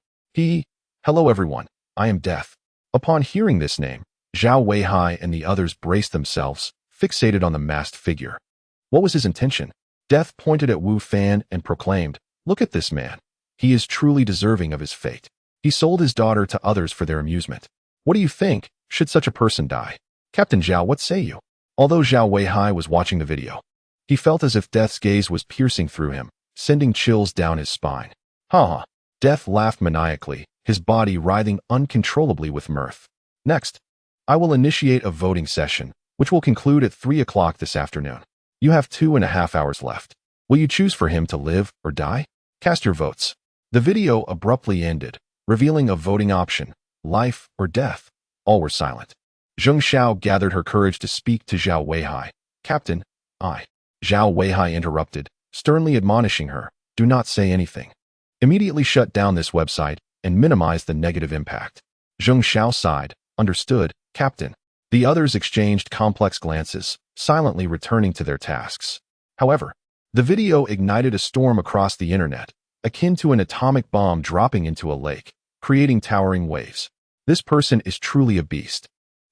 Hello everyone, I am Death. Upon hearing this name, Zhao Weihai and the others braced themselves, fixated on the masked figure. What was his intention? Death pointed at Wu Fan and proclaimed, "Look at this man. He is truly deserving of his fate. He sold his daughter to others for their amusement. What do you think? Should such a person die? Captain Zhao, what say you?" Although Zhao Weihai was watching the video, he felt as if Death's gaze was piercing through him, sending chills down his spine. Ha ha. Death laughed maniacally, his body writhing uncontrollably with mirth. Next, I will initiate a voting session, which will conclude at 3 o'clock this afternoon. You have 2.5 hours left. Will you choose for him to live or die? Cast your votes. The video abruptly ended, revealing a voting option, life or death. All were silent. Zheng Xiao gathered her courage to speak to Zhao Weihai. "Captain, I." Zhao Weihai interrupted, sternly admonishing her, "Do not say anything. Immediately shut down this website and minimize the negative impact." Zheng Xiao sighed, "Understood, Captain." The others exchanged complex glances, silently returning to their tasks. However, the video ignited a storm across the internet, akin to an atomic bomb dropping into a lake, creating towering waves. This person is truly a beast.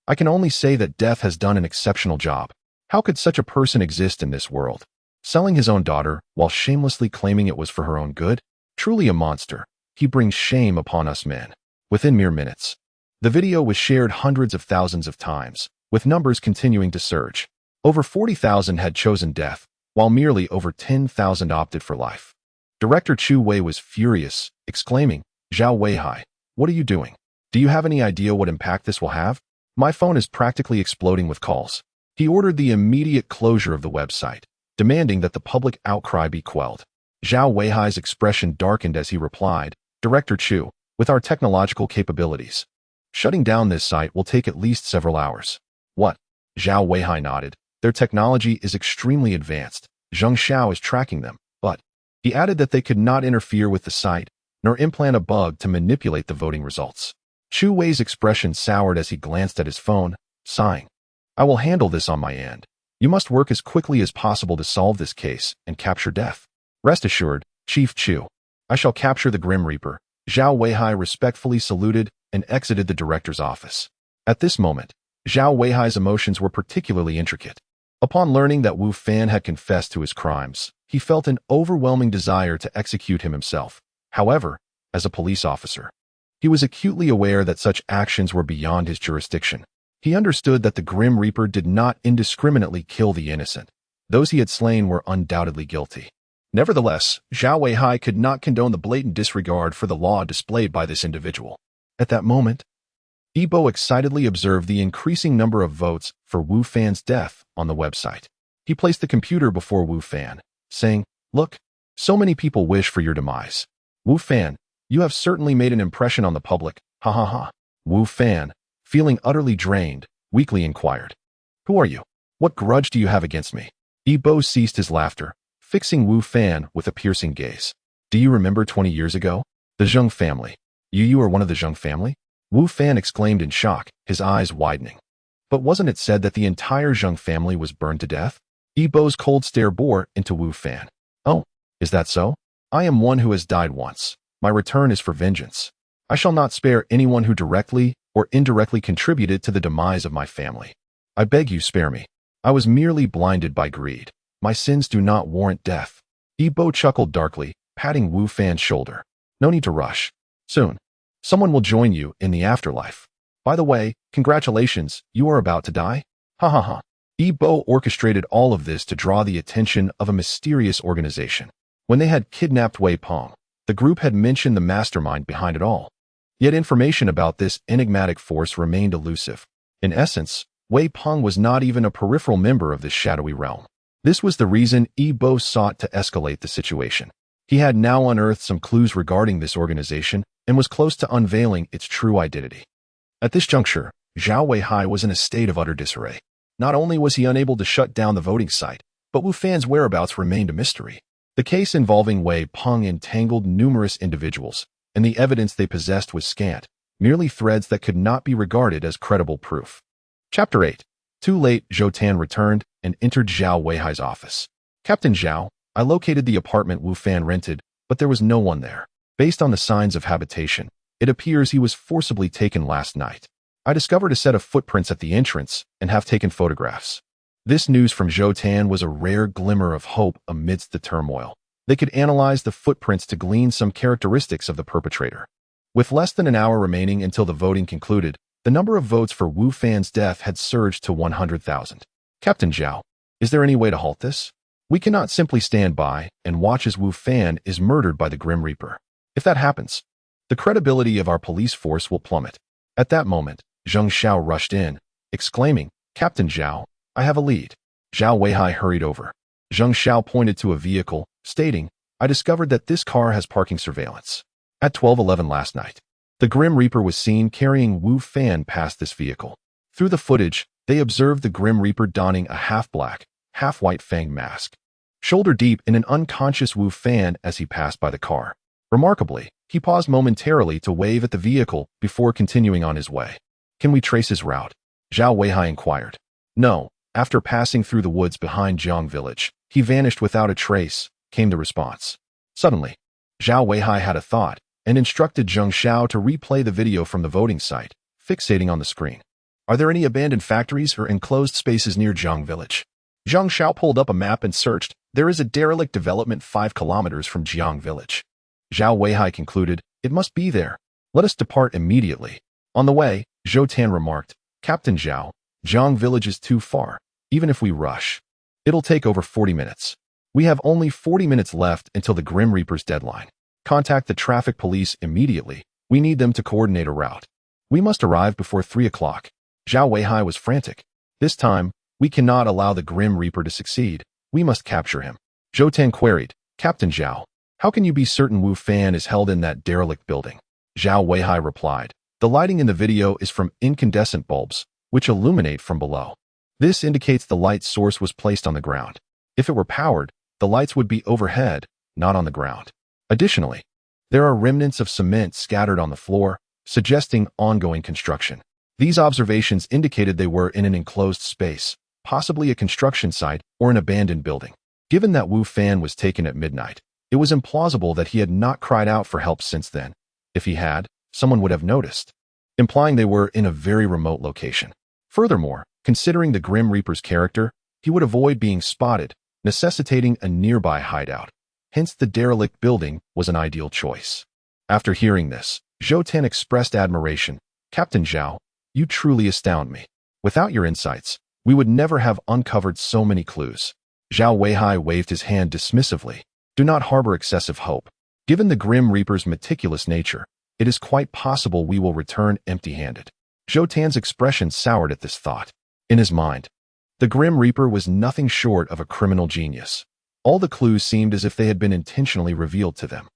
I can only say that Death has done an exceptional job. How could such a person exist in this world? Selling his own daughter while shamelessly claiming it was for her own good? Truly a monster. He brings shame upon us men. Within mere minutes, the video was shared hundreds of thousands of times, with numbers continuing to surge. Over 40,000 had chosen death, while merely over 10,000 opted for life. Director Chu Wei was furious, exclaiming, "Zhao Weihai, what are you doing? Do you have any idea what impact this will have? My phone is practically exploding with calls." He ordered the immediate closure of the website, demanding that the public outcry be quelled. Zhao Weihai's expression darkened as he replied, "Director Chu, with our technological capabilities, shutting down this site will take at least several hours." "What?" Zhao Weihai nodded. "Their technology is extremely advanced. Zheng Xiao is tracking them, but..." He added that they could not interfere with the site, nor implant a bug to manipulate the voting results. Chu Wei's expression soured as he glanced at his phone, sighing, "I will handle this on my end. You must work as quickly as possible to solve this case and capture Death. Rest assured, Chief Chu, I shall capture the Grim Reaper." Zhao Weihai respectfully saluted and exited the director's office. At this moment, Zhao Weihai's emotions were particularly intricate. Upon learning that Wu Fan had confessed to his crimes, he felt an overwhelming desire to execute him himself. However, as a police officer, he was acutely aware that such actions were beyond his jurisdiction. He understood that the Grim Reaper did not indiscriminately kill the innocent. Those he had slain were undoubtedly guilty. Nevertheless, Zhao Weihai could not condone the blatant disregard for the law displayed by this individual. At that moment, Yibo excitedly observed the increasing number of votes for Wu Fan's death on the website. He placed the computer before Wu Fan, saying, "Look, so many people wish for your demise. Wu Fan, you have certainly made an impression on the public, ha ha ha." Wu Fan, feeling utterly drained, weakly inquired, "Who are you? What grudge do you have against me?" Yibo ceased his laughter, fixing Wu Fan with a piercing gaze. "Do you remember 20 years ago? The Zheng family. You are one of the Zheng family?" Wu Fan exclaimed in shock, his eyes widening. "But wasn't it said that the entire Zheng family was burned to death?" Yibo's cold stare bore into Wu Fan. "Oh, is that so? I am one who has died once. My return is for vengeance. I shall not spare anyone who directly or indirectly contributed to the demise of my family. I beg you spare me. I was merely blinded by greed. My sins do not warrant death." Yibo chuckled darkly, patting Wu Fan's shoulder. "No need to rush. Soon, someone will join you in the afterlife. By the way, congratulations, you are about to die? Ha ha ha." Yibo orchestrated all of this to draw the attention of a mysterious organization. When they had kidnapped Wei Peng, the group had mentioned the mastermind behind it all. Yet information about this enigmatic force remained elusive. In essence, Wei Peng was not even a peripheral member of this shadowy realm. This was the reason Yibo sought to escalate the situation. He had now unearthed some clues regarding this organization and was close to unveiling its true identity. At this juncture, Zhao Weihai was in a state of utter disarray. Not only was he unable to shut down the voting site, but Wu Fan's whereabouts remained a mystery. The case involving Wei Peng entangled numerous individuals, and the evidence they possessed was scant, merely threads that could not be regarded as credible proof. Chapter 8. Too late, Zhou Tan returned and entered Zhao Weihai's office. "Captain Zhao, I located the apartment Wu Fan rented, but there was no one there. Based on the signs of habitation, it appears he was forcibly taken last night. I discovered a set of footprints at the entrance and have taken photographs. This news from Zhou Tan was a rare glimmer of hope amidst the turmoil. They could analyze the footprints to glean some characteristics of the perpetrator. With less than an hour remaining until the voting concluded, the number of votes for Wu Fan's death had surged to 100,000. Captain Zhao, is there any way to halt this? We cannot simply stand by and watch as Wu Fan is murdered by the Grim Reaper. If that happens, the credibility of our police force will plummet. At that moment, Zheng Xiao rushed in, exclaiming, Captain Zhao, I have a lead. Zhao Weihai hurried over. Zheng Xiao pointed to a vehicle, stating, I discovered that this car has parking surveillance. At 12:11 last night, the Grim Reaper was seen carrying Wu Fan past this vehicle. Through the footage, they observed the Grim Reaper donning a half-black, half-white fang mask, shoulder deep in an unconscious Wu Fan as he passed by the car. Remarkably, he paused momentarily to wave at the vehicle before continuing on his way. Can we trace his route? Zhao Weihai inquired. No, after passing through the woods behind Jiang village, he vanished without a trace, came the response. Suddenly, Zhao Weihai had a thought and instructed Zheng Xiao to replay the video from the voting site, fixating on the screen. Are there any abandoned factories or enclosed spaces near Jiang village? Zheng Xiao pulled up a map and searched. There is a derelict development 5 kilometers from Jiang village. Zhao Weihai concluded, it must be there. Let us depart immediately. On the way, Zhou Tan remarked, Captain Zhao, Jiang village is too far. Even if we rush, it'll take over 40 minutes. We have only 40 minutes left until the Grim Reaper's deadline. Contact the traffic police immediately. We need them to coordinate a route. We must arrive before 3 o'clock. Zhao Weihai was frantic. This time, we cannot allow the Grim Reaper to succeed. We must capture him. Zhou Tan queried, Captain Zhao, how can you be certain Wu Fan is held in that derelict building? Zhao Weihai replied, the lighting in the video is from incandescent bulbs, which illuminate from below. This indicates the light source was placed on the ground. If it were powered, the lights would be overhead, not on the ground. Additionally, there are remnants of cement scattered on the floor, suggesting ongoing construction. These observations indicated they were in an enclosed space, possibly a construction site or an abandoned building. Given that Wu Fan was taken at midnight, it was implausible that he had not cried out for help since then. If he had, someone would have noticed, implying they were in a very remote location. Furthermore, considering the Grim Reaper's character, he would avoid being spotted, necessitating a nearby hideout. Hence, the derelict building was an ideal choice. After hearing this, Zhou Tan expressed admiration. Captain Zhao, you truly astound me. Without your insights, we would never have uncovered so many clues. Zhao Weihai waved his hand dismissively. Do not harbor excessive hope. Given the Grim Reaper's meticulous nature, it is quite possible we will return empty-handed. Zhou Tan's expression soured at this thought. In his mind, the Grim Reaper was nothing short of a criminal genius. All the clues seemed as if they had been intentionally revealed to them.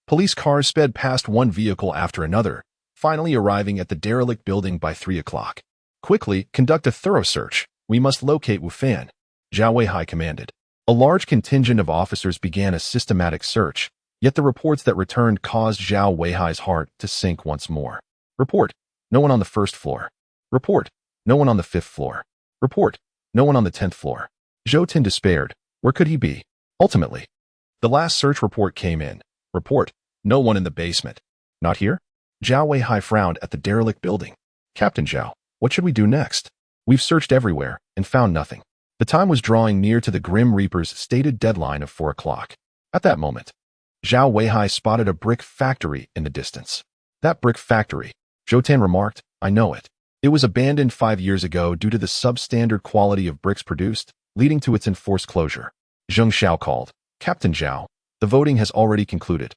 Police cars sped past one vehicle after another, finally arriving at the derelict building by 3 o'clock. Quickly, conduct a thorough search. We must locate Wu Fan, Zhao Weihai commanded. A large contingent of officers began a systematic search, yet the reports that returned caused Zhao Weihai's heart to sink once more. Report, no one on the 1st floor. Report, no one on the 5th floor. Report, no one on the 10th floor. Zhou Tan despaired. Where could he be? Ultimately, the last search report came in. Report, no one in the basement. Not here? Zhao Weihai frowned at the derelict building. Captain Zhao, what should we do next? We've searched everywhere and found nothing. The time was drawing near to the Grim Reaper's stated deadline of 4 o'clock. At that moment, Zhao Weihai spotted a brick factory in the distance. That brick factory, Zhou Tan remarked, I know it. It was abandoned 5 years ago due to the substandard quality of bricks produced, leading to its enforced closure. Zheng Xiao called, Captain Zhao, the voting has already concluded.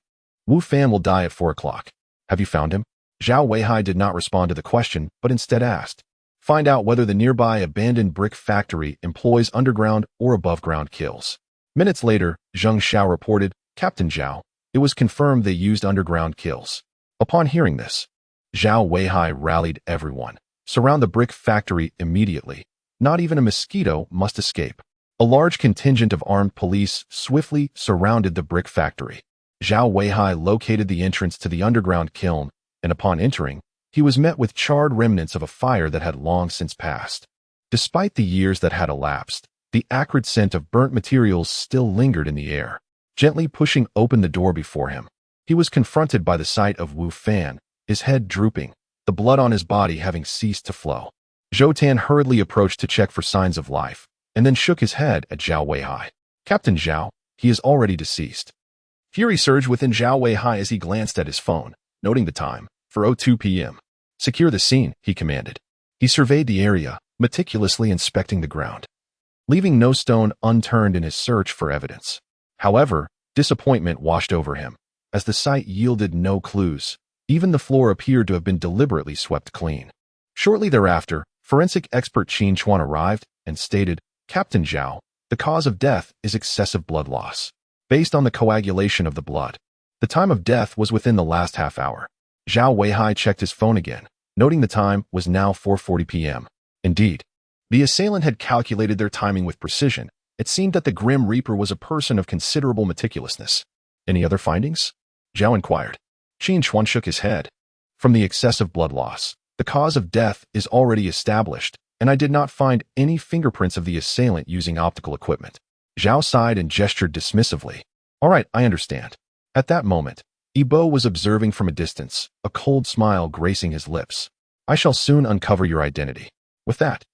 Wu Fan will die at 4 o'clock. Have you found him? Zhao Weihai did not respond to the question, but instead asked, find out whether the nearby abandoned brick factory employs underground or above-ground kilns. Minutes later, Zheng Xiao reported, Captain Zhao, it was confirmed they used underground kilns. Upon hearing this, Zhao Weihai rallied everyone. Surround the brick factory immediately. Not even a mosquito must escape. A large contingent of armed police swiftly surrounded the brick factory. Zhao Weihai located the entrance to the underground kiln, and upon entering, he was met with charred remnants of a fire that had long since passed. Despite the years that had elapsed, the acrid scent of burnt materials still lingered in the air. gently pushing open the door before him. He was confronted by the sight of Wu Fan, his head drooping, the blood on his body having ceased to flow. Zhou Tan hurriedly approached to check for signs of life, and then shook his head at Zhao Weihai. Captain Zhao, he is already deceased. Fury surged within Zhao Weihai as he glanced at his phone, noting the time, 4:02 p.m. Secure the scene, he commanded. He surveyed the area, meticulously inspecting the ground, leaving no stone unturned in his search for evidence. However, disappointment washed over him, as the site yielded no clues. Even the floor appeared to have been deliberately swept clean. Shortly thereafter, forensic expert Qin Chuan arrived and stated, Captain Zhao, the cause of death is excessive blood loss, based on the coagulation of the blood. The time of death was within the last half hour. Zhao Weihai checked his phone again, noting the time was now 4:40 p.m. Indeed, the assailant had calculated their timing with precision. It seemed that the Grim Reaper was a person of considerable meticulousness. Any other findings? Zhao inquired. Qin Chuan shook his head. From the excessive blood loss, the cause of death is already established, and I did not find any fingerprints of the assailant using optical equipment. Zhao sighed and gestured dismissively. All right, I understand. At that moment, Yibo was observing from a distance, a cold smile gracing his lips. I shall soon uncover your identity. With that,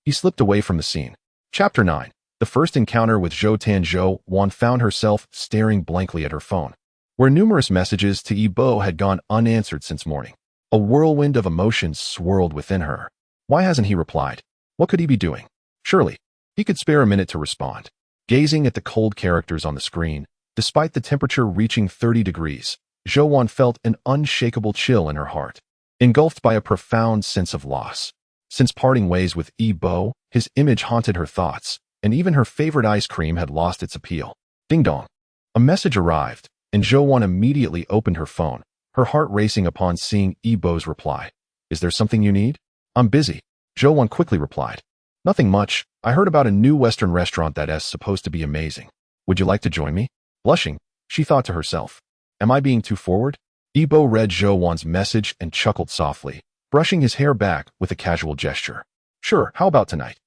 he slipped away from the scene. Chapter 9. The first encounter with Zhou Tan. Zhou Wan found herself staring blankly at her phone, where numerous messages to Yibo had gone unanswered since morning. A whirlwind of emotions swirled within her. Why hasn't he replied? What could he be doing? Surely, he could spare a minute to respond. Gazing at the cold characters on the screen, despite the temperature reaching 30 degrees, Zhou Wan felt an unshakable chill in her heart, engulfed by a profound sense of loss. Since parting ways with Yibo, his image haunted her thoughts, and even her favorite ice cream had lost its appeal. Ding dong. A message arrived, and Zhou Wan immediately opened her phone, her heart racing upon seeing Yibo's reply. Is there something you need? I'm busy. Zhou Wan quickly replied. Nothing much. I heard about a new Western restaurant that's supposed to be amazing. Would you like to join me? Blushing, she thought to herself. Am I being too forward? Yibo read Zhou Wan's message and chuckled softly, brushing his hair back with a casual gesture. Sure, how about tonight?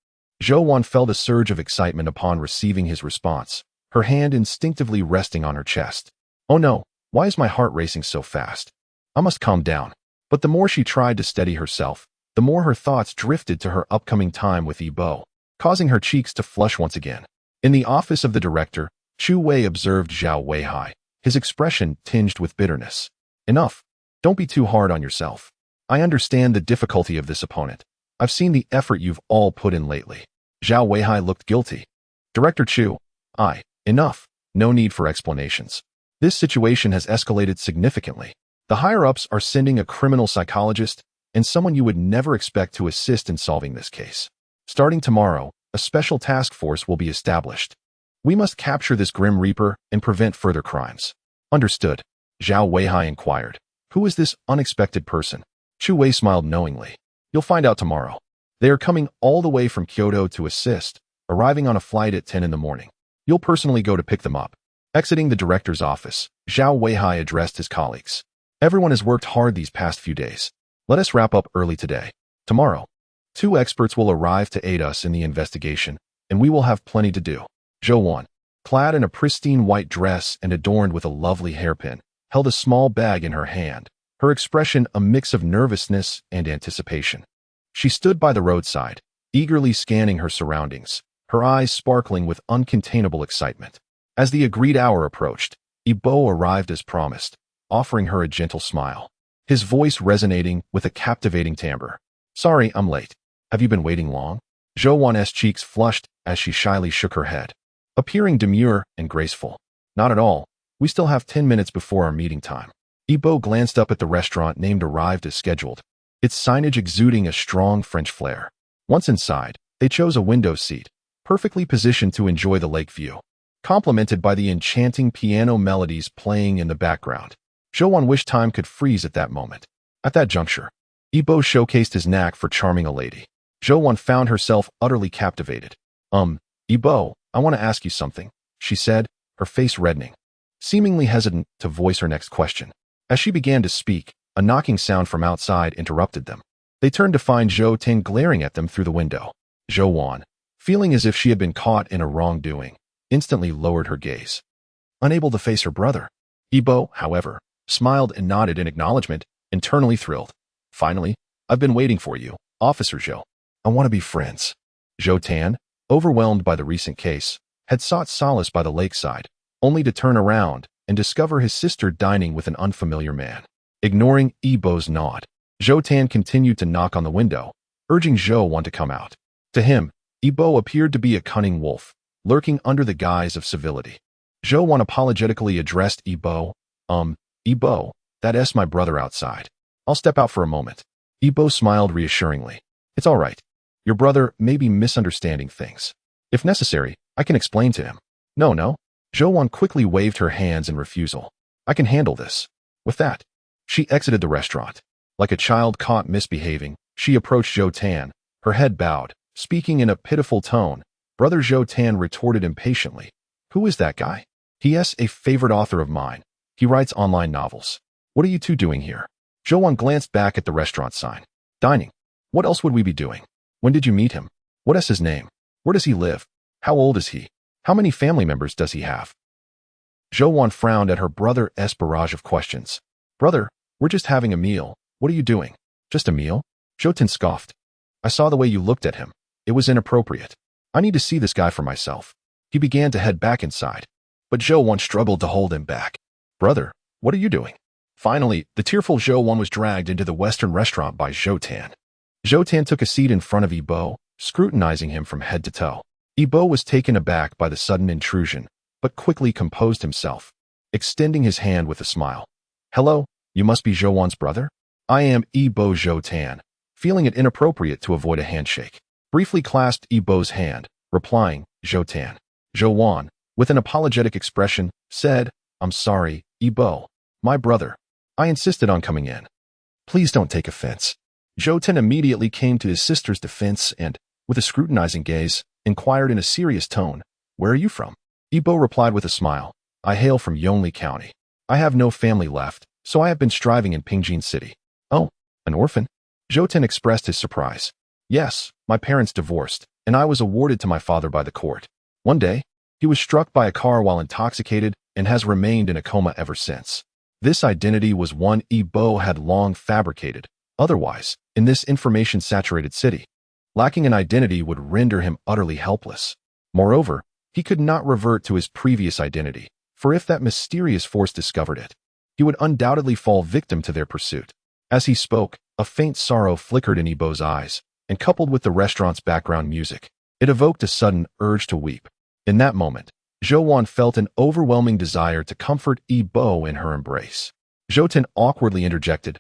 Zhou Wan felt a surge of excitement upon receiving his response, her hand instinctively resting on her chest. Oh no, why is my heart racing so fast? I must calm down. But the more she tried to steady herself, the more her thoughts drifted to her upcoming time with Yibo, causing her cheeks to flush once again. In the office of the director, Chu Wei observed Zhao Weihai, his expression tinged with bitterness. Enough. Don't be too hard on yourself. I understand the difficulty of this opponent. I've seen the effort you've all put in lately. Zhao Weihai looked guilty. Director Chu, enough. No need for explanations. This situation has escalated significantly. The higher-ups are sending a criminal psychologist and someone you would never expect to assist in solving this case. Starting tomorrow, a special task force will be established. We must capture this Grim Reaper and prevent further crimes. Understood. Zhao Weihai inquired. Who is this unexpected person? Chu Wei smiled knowingly. You'll find out tomorrow. They are coming all the way from Kyoto to assist, arriving on a flight at 10 in the morning. You'll personally go to pick them up. Exiting the director's office, Zhao Weihai addressed his colleagues. Everyone has worked hard these past few days. Let us wrap up early today. Tomorrow, 2 experts will arrive to aid us in the investigation, and we will have plenty to do. Zhou Wan, clad in a pristine white dress and adorned with a lovely hairpin, held a small bag in her hand, her expression a mix of nervousness and anticipation. She stood by the roadside, eagerly scanning her surroundings, her eyes sparkling with uncontainable excitement. As the agreed hour approached, Yibo arrived as promised, offering her a gentle smile, his voice resonating with a captivating timbre. Sorry, I'm late. Have you been waiting long? Zhou Wan's cheeks flushed as she shyly shook her head, appearing demure and graceful. Not at all. We still have 10 minutes before our meeting time. Yibo glanced up at the restaurant named arrived as scheduled, its signage exuding a strong French flair. Once inside, they chose a window seat, perfectly positioned to enjoy the lake view, complemented by the enchanting piano melodies playing in the background. Zhou Wan wished time could freeze at that moment. At that juncture, Yibo showcased his knack for charming a lady. Zhou Wan found herself utterly captivated. Yibo, I want to ask you something, she said, her face reddening, seemingly hesitant to voice her next question. As she began to speak, a knocking sound from outside interrupted them. They turned to find Zhou Tan glaring at them through the window. Zhou Wan, feeling as if she had been caught in a wrongdoing, instantly lowered her gaze. unable to face her brother. Ibo, however, smiled and nodded in acknowledgement, internally thrilled. Finally, I've been waiting for you, Officer Zhou. I want to be friends. Zhou Tan, overwhelmed by the recent case, had sought solace by the lakeside, only to turn around and discover his sister dining with an unfamiliar man. Ignoring Ibo's nod, Zhou Tan continued to knock on the window, urging Zhou Wan to come out. To him, Ibo appeared to be a cunning wolf, lurking under the guise of civility. Zhou Wan apologetically addressed Ibo. Ibo, that's my brother outside. I'll step out for a moment. Ibo smiled reassuringly. It's all right. Your brother may be misunderstanding things. If necessary, I can explain to him. No. Zhou Wan quickly waved her hands in refusal. I can handle this. With that, she exited the restaurant. Like a child caught misbehaving, she approached Zhou Tan, her head bowed, speaking in a pitiful tone. Brother Zhou Tan retorted impatiently. Who is that guy? He.S. a favorite author of mine. He writes online novels. What are you two doing here? Zhou Wan glanced back at the restaurant sign. Dining. What else would we be doing? When did you meet him? What is his name? Where does he live? How old is he? How many family members does he have? Zhou Wan frowned at her brother's barrage of questions. Brother, we're just having a meal. What are you doing? Just a meal? Zhou Tan scoffed. I saw the way you looked at him. It was inappropriate. I need to see this guy for myself. He began to head back inside, but Zhou Wan struggled to hold him back. Brother, what are you doing? Finally, the tearful Zhou Wan was dragged into the Western restaurant by Zhou Tan. Zhou Tan took a seat in front of Ibo, scrutinizing him from head to toe. Ibo was taken aback by the sudden intrusion, but quickly composed himself, extending his hand with a smile. Hello, you must be Zhou Wan's brother? I am Ibo Zhou Tan, feeling it inappropriate to avoid a handshake. Briefly clasped Ibo's hand, replying, Zhou Tan. Zhou Wan, with an apologetic expression, said, I'm sorry, Ibo, my brother. I insisted on coming in. Please don't take offense. Zhou Tan immediately came to his sister's defense and, with a scrutinizing gaze, inquired in a serious tone, Where are you from? Ibo replied with a smile, I hail from Yongle County. I have no family left, so I have been striving in Pingjin City. Oh, an orphan? Zhou Tan expressed his surprise. Yes, my parents divorced, and I was awarded to my father by the court. One day, he was struck by a car while intoxicated and has remained in a coma ever since. This identity was one Ibo had long fabricated. Otherwise, in this information-saturated city, lacking an identity would render him utterly helpless. Moreover, he could not revert to his previous identity, for if that mysterious force discovered it, he would undoubtedly fall victim to their pursuit. As he spoke, a faint sorrow flickered in Ibo's eyes, and coupled with the restaurant's background music, it evoked a sudden urge to weep. In that moment, Zhou Wan felt an overwhelming desire to comfort Ibo in her embrace. Zhou Tan awkwardly interjected,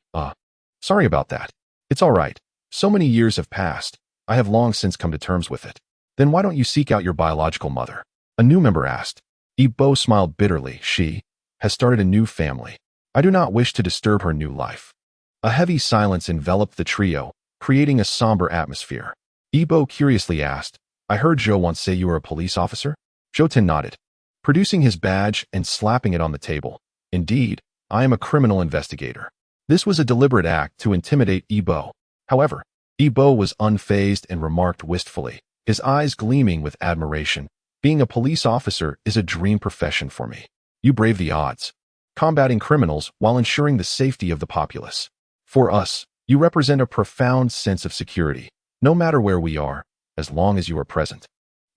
sorry about that. It's all right. So many years have passed. I have long since come to terms with it. Then why don't you seek out your biological mother? A new member asked. Ibo smiled bitterly. She has started a new family. I do not wish to disturb her new life. A heavy silence enveloped the trio, creating a somber atmosphere. Ibo curiously asked, I heard Zhou Wan say you were a police officer? Zhou Tan nodded, producing his badge and slapping it on the table. Indeed, I am a criminal investigator. This was a deliberate act to intimidate Ibo. However, Ibo was unfazed and remarked wistfully, his eyes gleaming with admiration. Being a police officer is a dream profession for me. You brave the odds, combating criminals while ensuring the safety of the populace. For us, you represent a profound sense of security, no matter where we are, as long as you are present.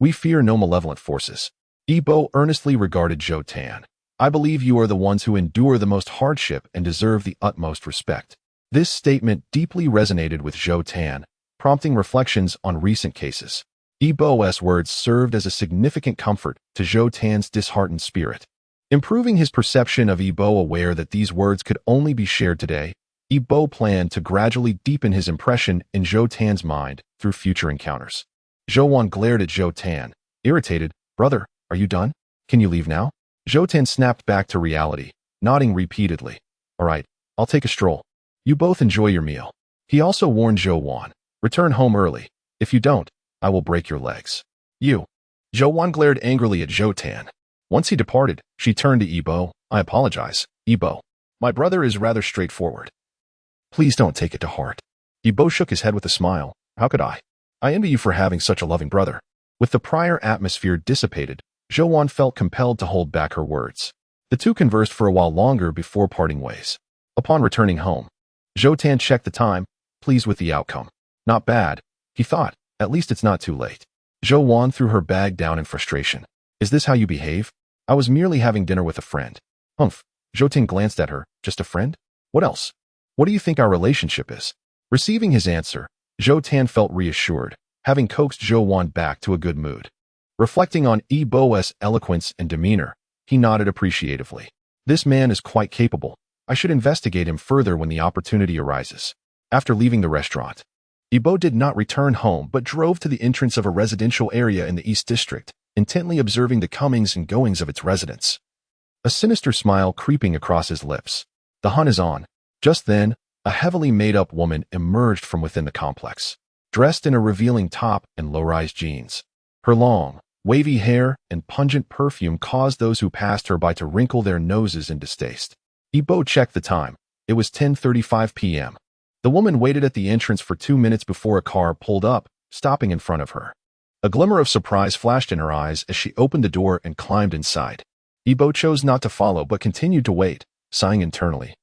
We fear no malevolent forces. Ibo earnestly regarded Zhou Tan. I believe you are the ones who endure the most hardship and deserve the utmost respect. This statement deeply resonated with Zhou Tan, prompting reflections on recent cases. Ibo's words served as a significant comfort to Zhou Tan's disheartened spirit. Improving his perception of Ibo, aware that these words could only be shared today, Ibo planned to gradually deepen his impression in Zhou Tan's mind through future encounters. Zhou Wan glared at Zhou Tan, irritated. Brother, are you done? Can you leave now? Zhou Tan snapped back to reality, nodding repeatedly. All right, I'll take a stroll. You both enjoy your meal. He also warned Zhou Wan, return home early. If you don't, I will break your legs. You. Zhou Wan glared angrily at Zhou Tan. Once he departed, she turned to Ibo. I apologize, Ibo. My brother is rather straightforward. Please don't take it to heart. Ibo shook his head with a smile. How could I? I envy you for having such a loving brother. With the prior atmosphere dissipated, Zhou Wan felt compelled to hold back her words. The two conversed for a while longer before parting ways. Upon returning home, Zhou Tan checked the time, pleased with the outcome. Not bad, he thought. At least it's not too late. Zhou Wan threw her bag down in frustration. Is this how you behave? I was merely having dinner with a friend. Humph. Zhou Tan glanced at her. Just a friend? What else? What do you think our relationship is? Receiving his answer, Zhou Tan felt reassured, having coaxed Zhou Wan back to a good mood. Reflecting on Yi Bo's eloquence and demeanor, he nodded appreciatively. This man is quite capable. I should investigate him further when the opportunity arises. After leaving the restaurant, Yi Bo did not return home but drove to the entrance of a residential area in the East District, intently observing the comings and goings of its residents. A sinister smile creeping across his lips. The hunt is on. Just then, a heavily made-up woman emerged from within the complex, dressed in a revealing top and low-rise jeans. Her long, wavy hair and pungent perfume caused those who passed her by to wrinkle their noses in distaste. Yi Bo checked the time. It was 10:35 p.m. The woman waited at the entrance for 2 minutes before a car pulled up, stopping in front of her. A glimmer of surprise flashed in her eyes as she opened the door and climbed inside. Yi Bo chose not to follow but continued to wait, sighing internally.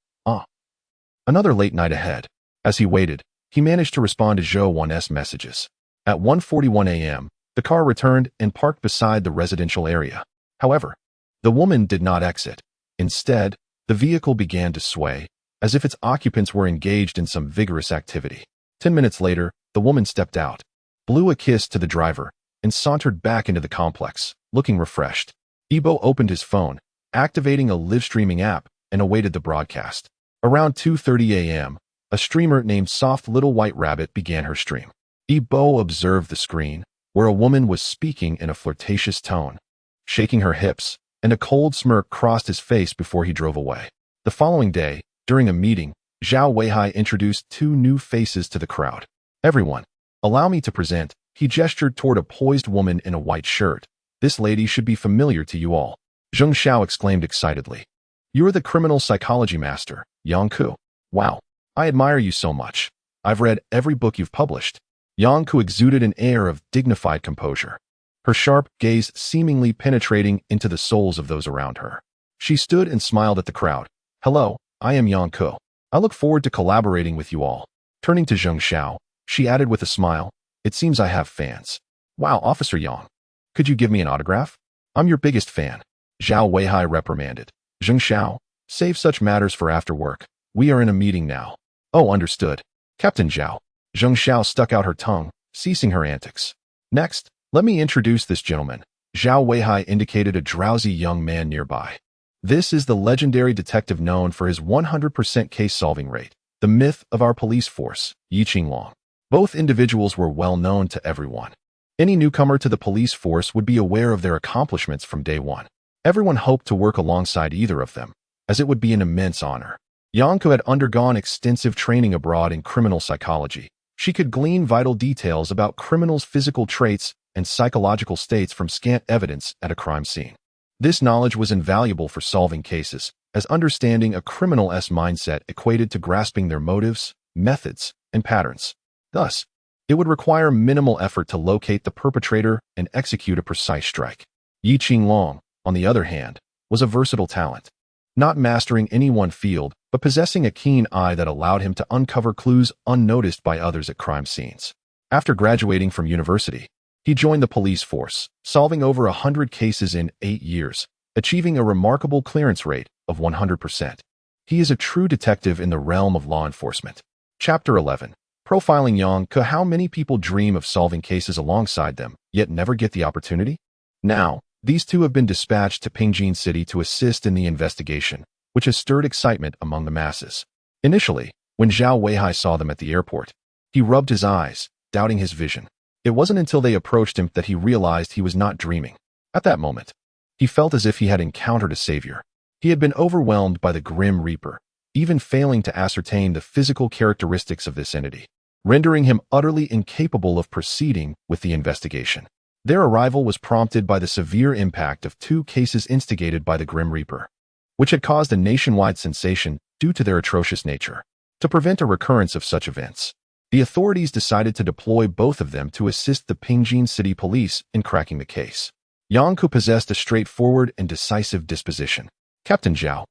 Another late night ahead. As he waited, he managed to respond to Zhou Wan's messages. At 1:41 a.m., the car returned and parked beside the residential area. However, the woman did not exit. Instead, the vehicle began to sway, as if its occupants were engaged in some vigorous activity. 10 minutes later, the woman stepped out, blew a kiss to the driver, and sauntered back into the complex, looking refreshed. Yi Bo opened his phone, activating a live streaming app, and awaited the broadcast. Around 2:30 a.m., a streamer named Soft Little White Rabbit began her stream. Yi Bo observed the screen, where a woman was speaking in a flirtatious tone, shaking her hips, and a cold smirk crossed his face before he drove away. The following day, during a meeting, Zhao Weihai introduced 2 new faces to the crowd. Everyone, allow me to present. He gestured toward a poised woman in a white shirt. This lady should be familiar to you all. Zheng Xiao exclaimed excitedly. You're the criminal psychology master, Yang Ku. Wow, I admire you so much. I've read every book you've published. Yang Ku exuded an air of dignified composure, her sharp gaze seemingly penetrating into the souls of those around her. She stood and smiled at the crowd. Hello, I am Yang Ku. I look forward to collaborating with you all. Turning to Zheng Xiao, she added with a smile, it seems I have fans. Wow, Officer Yang. Could you give me an autograph? I'm your biggest fan. Zhao Weihai reprimanded. Zheng Xiao, save such matters for after work. We are in a meeting now. Oh, understood. Captain Zhao. Zheng Xiao stuck out her tongue, ceasing her antics. Next, let me introduce this gentleman. Zhao Weihai indicated a drowsy young man nearby. This is the legendary detective known for his 100% case-solving rate, the myth of our police force, Yi Qinglong. Both individuals were well known to everyone. Any newcomer to the police force would be aware of their accomplishments from day one. Everyone hoped to work alongside either of them, as it would be an immense honor. Yang Ku had undergone extensive training abroad in criminal psychology. She could glean vital details about criminals' physical traits and psychological states from scant evidence at a crime scene. This knowledge was invaluable for solving cases, as understanding a criminal's mindset equated to grasping their motives, methods, and patterns. Thus, it would require minimal effort to locate the perpetrator and execute a precise strike. Yi Qinglong, on the other hand, was a versatile talent, not mastering any one field, but possessing a keen eye that allowed him to uncover clues unnoticed by others at crime scenes. After graduating from university, he joined the police force, solving over 100 cases in 8 years, achieving a remarkable clearance rate of 100%. He is a true detective in the realm of law enforcement. Chapter 11. Profiling Yang Ku. How many people dream of solving cases alongside them, yet never get the opportunity? Now, these two have been dispatched to Pingjin City to assist in the investigation, which has stirred excitement among the masses. Initially, when Zhao Weihai saw them at the airport, he rubbed his eyes, doubting his vision. It wasn't until they approached him that he realized he was not dreaming. At that moment, he felt as if he had encountered a savior. He had been overwhelmed by the Grim Reaper, even failing to ascertain the physical characteristics of this entity, rendering him utterly incapable of proceeding with the investigation. Their arrival was prompted by the severe impact of 2 cases instigated by the Grim Reaper, which had caused a nationwide sensation due to their atrocious nature. To prevent a recurrence of such events, the authorities decided to deploy both of them to assist the Pingjin City Police in cracking the case. Yang Ku possessed a straightforward and decisive disposition. Captain Zhao,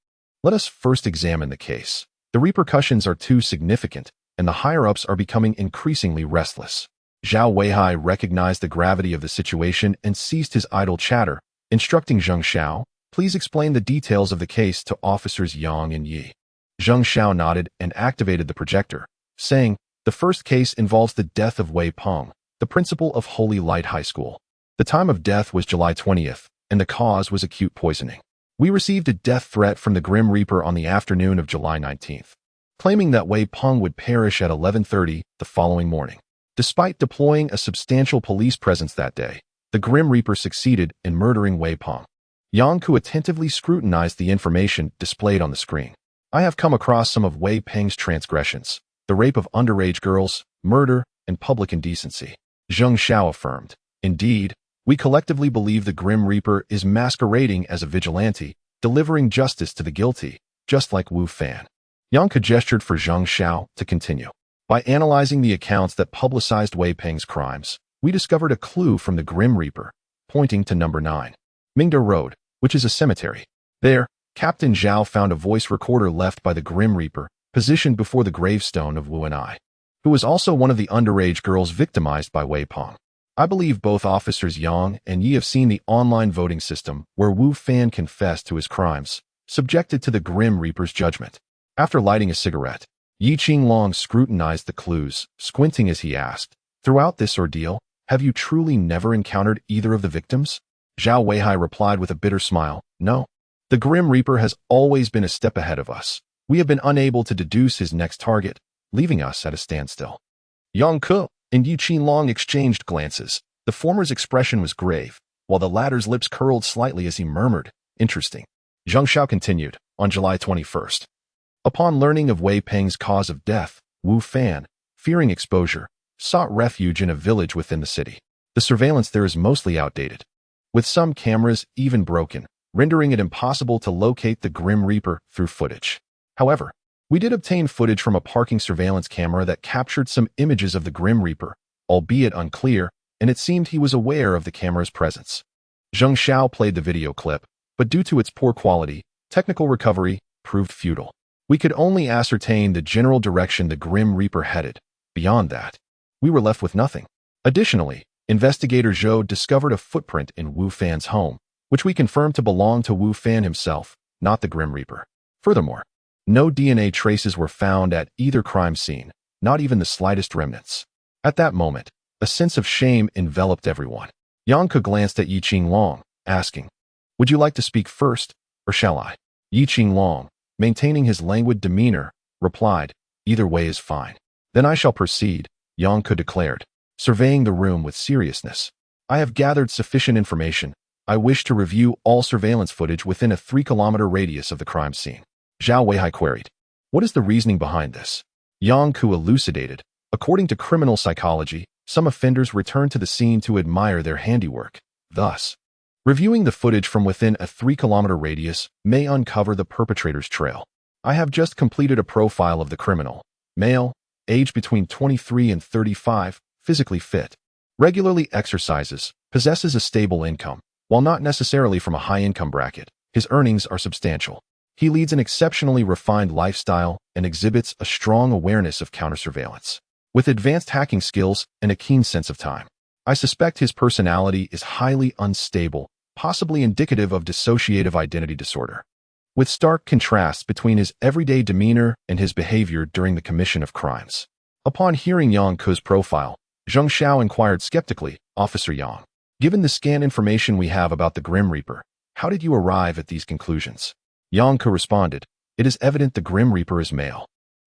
let us first examine the case. The repercussions are too significant, and the higher-ups are becoming increasingly restless. Zhao Weihai recognized the gravity of the situation and ceased his idle chatter, instructing Zheng Xiao, please explain the details of the case to Officers Yang and Yi. Zheng Xiao nodded and activated the projector, saying, the first case involves the death of Wei Peng, the principal of Holy Light High School. The time of death was July 20th, and the cause was acute poisoning. We received a death threat from the Grim Reaper on the afternoon of July 19th, claiming that Wei Peng would perish at 11:30 the following morning. Despite deploying a substantial police presence that day, the Grim Reaper succeeded in murdering Wei Peng. Yang Ku attentively scrutinized the information displayed on the screen. I have come across some of Wei Peng's transgressions, the rape of underage girls, murder, and public indecency. Zheng Xiao affirmed. Indeed, we collectively believe the Grim Reaper is masquerading as a vigilante, delivering justice to the guilty, just like Wu Fan. Yang Ku gestured for Zheng Xiao to continue. By analyzing the accounts that publicized Wei Peng's crimes, we discovered a clue from the Grim Reaper, pointing to number 9, Mingda Road, which is a cemetery. There, Captain Zhao found a voice recorder left by the Grim Reaper, positioned before the gravestone of Wu and I, who was also one of the underage girls victimized by Wei Peng. I believe both Officers Yang and Yi have seen the online voting system where Wu Fan confessed to his crimes, subjected to the Grim Reaper's judgment. After lighting a cigarette, Yi Qinglong scrutinized the clues, squinting as he asked, throughout this ordeal, have you truly never encountered either of the victims? Zhao Weihai replied with a bitter smile, no. The Grim Reaper has always been a step ahead of us. We have been unable to deduce his next target, leaving us at a standstill. Yang Ku and Yi Qinglong exchanged glances. The former's expression was grave, while the latter's lips curled slightly as he murmured, interesting. Zheng Xiao continued, on July 21st. Upon learning of Wei Peng's cause of death, Wu Fan, fearing exposure, sought refuge in a village within the city. The surveillance there is mostly outdated, with some cameras even broken, rendering it impossible to locate the Grim Reaper through footage. However, we did obtain footage from a parking surveillance camera that captured some images of the Grim Reaper, albeit unclear, and it seemed he was aware of the camera's presence. Zheng Xiao played the video clip, but due to its poor quality, technical recovery proved futile. We could only ascertain the general direction the Grim Reaper headed. Beyond that, we were left with nothing. Additionally, investigator Zhou discovered a footprint in Wu Fan's home, which we confirmed to belong to Wu Fan himself, not the Grim Reaper. Furthermore, no DNA traces were found at either crime scene, not even the slightest remnants. At that moment, a sense of shame enveloped everyone. Yang Ku glanced at Yi Qinglong, asking, would you like to speak first, or shall I? Yi Qinglong, maintaining his languid demeanor, replied, either way is fine. Then I shall proceed, Yang Ku declared, surveying the room with seriousness. I have gathered sufficient information. I wish to review all surveillance footage within a 3-kilometer radius of the crime scene. Zhao Weihai queried, what is the reasoning behind this? Yang Ku elucidated, according to criminal psychology, some offenders return to the scene to admire their handiwork. Thus, reviewing the footage from within a 3-kilometer radius may uncover the perpetrator's trail. I have just completed a profile of the criminal. Male, age between 23 and 35, physically fit, regularly exercises, possesses a stable income. While not necessarily from a high-income bracket, his earnings are substantial. He leads an exceptionally refined lifestyle and exhibits a strong awareness of counter-surveillance. With advanced hacking skills and a keen sense of time, I suspect his personality is highly unstable, possibly indicative of dissociative identity disorder. With stark contrasts between his everyday demeanor and his behavior during the commission of crimes. Upon hearing Yang Ku's profile, Zheng Xiao inquired skeptically, Officer Yang, given the scant information we have about the Grim Reaper, how did you arrive at these conclusions? Yang Ku responded, it is evident the Grim Reaper is male.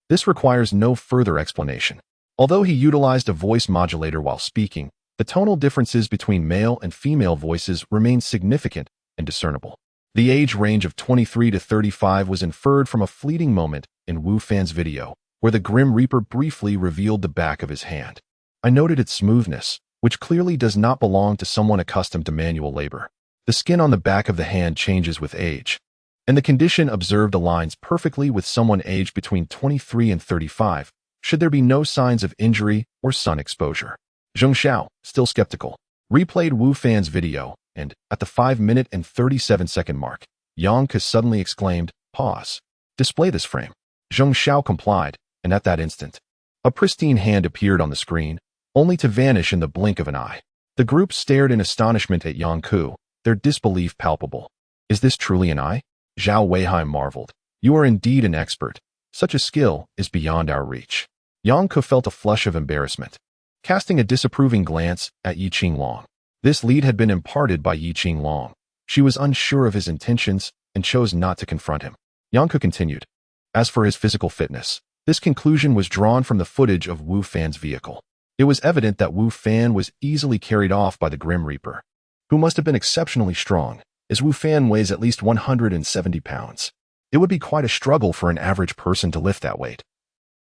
This requires no further explanation. Although he utilized a voice modulator while speaking, the tonal differences between male and female voices remained significant and discernible. The age range of 23 to 35 was inferred from a fleeting moment in Wu Fan's video, where the Grim Reaper briefly revealed the back of his hand. I noted its smoothness, which clearly does not belong to someone accustomed to manual labor. The skin on the back of the hand changes with age, and the condition observed aligns perfectly with someone aged between 23 and 35, should there be no signs of injury or sun exposure. Zheng Xiao, still skeptical, replayed Wu Fan's video, and, at the 5-minute and 37-second mark, Yang Ke suddenly exclaimed, "Pause. Display this frame." Zheng Xiao complied, and at that instant, a pristine hand appeared on the screen, only to vanish in the blink of an eye. The group stared in astonishment at Yang Ke, their disbelief palpable. "Is this truly an eye?" Zhao Weihai marveled. "You are indeed an expert. Such a skill is beyond our reach." Yang Ke felt a flush of embarrassment, casting a disapproving glance at Yi Qinglong. This lead had been imparted by Yi Qinglong. She was unsure of his intentions and chose not to confront him. Yang Ke continued. As for his physical fitness, this conclusion was drawn from the footage of Wu Fan's vehicle. It was evident that Wu Fan was easily carried off by the Grim Reaper, who must have been exceptionally strong, as Wu Fan weighs at least 170 pounds. It would be quite a struggle for an average person to lift that weight.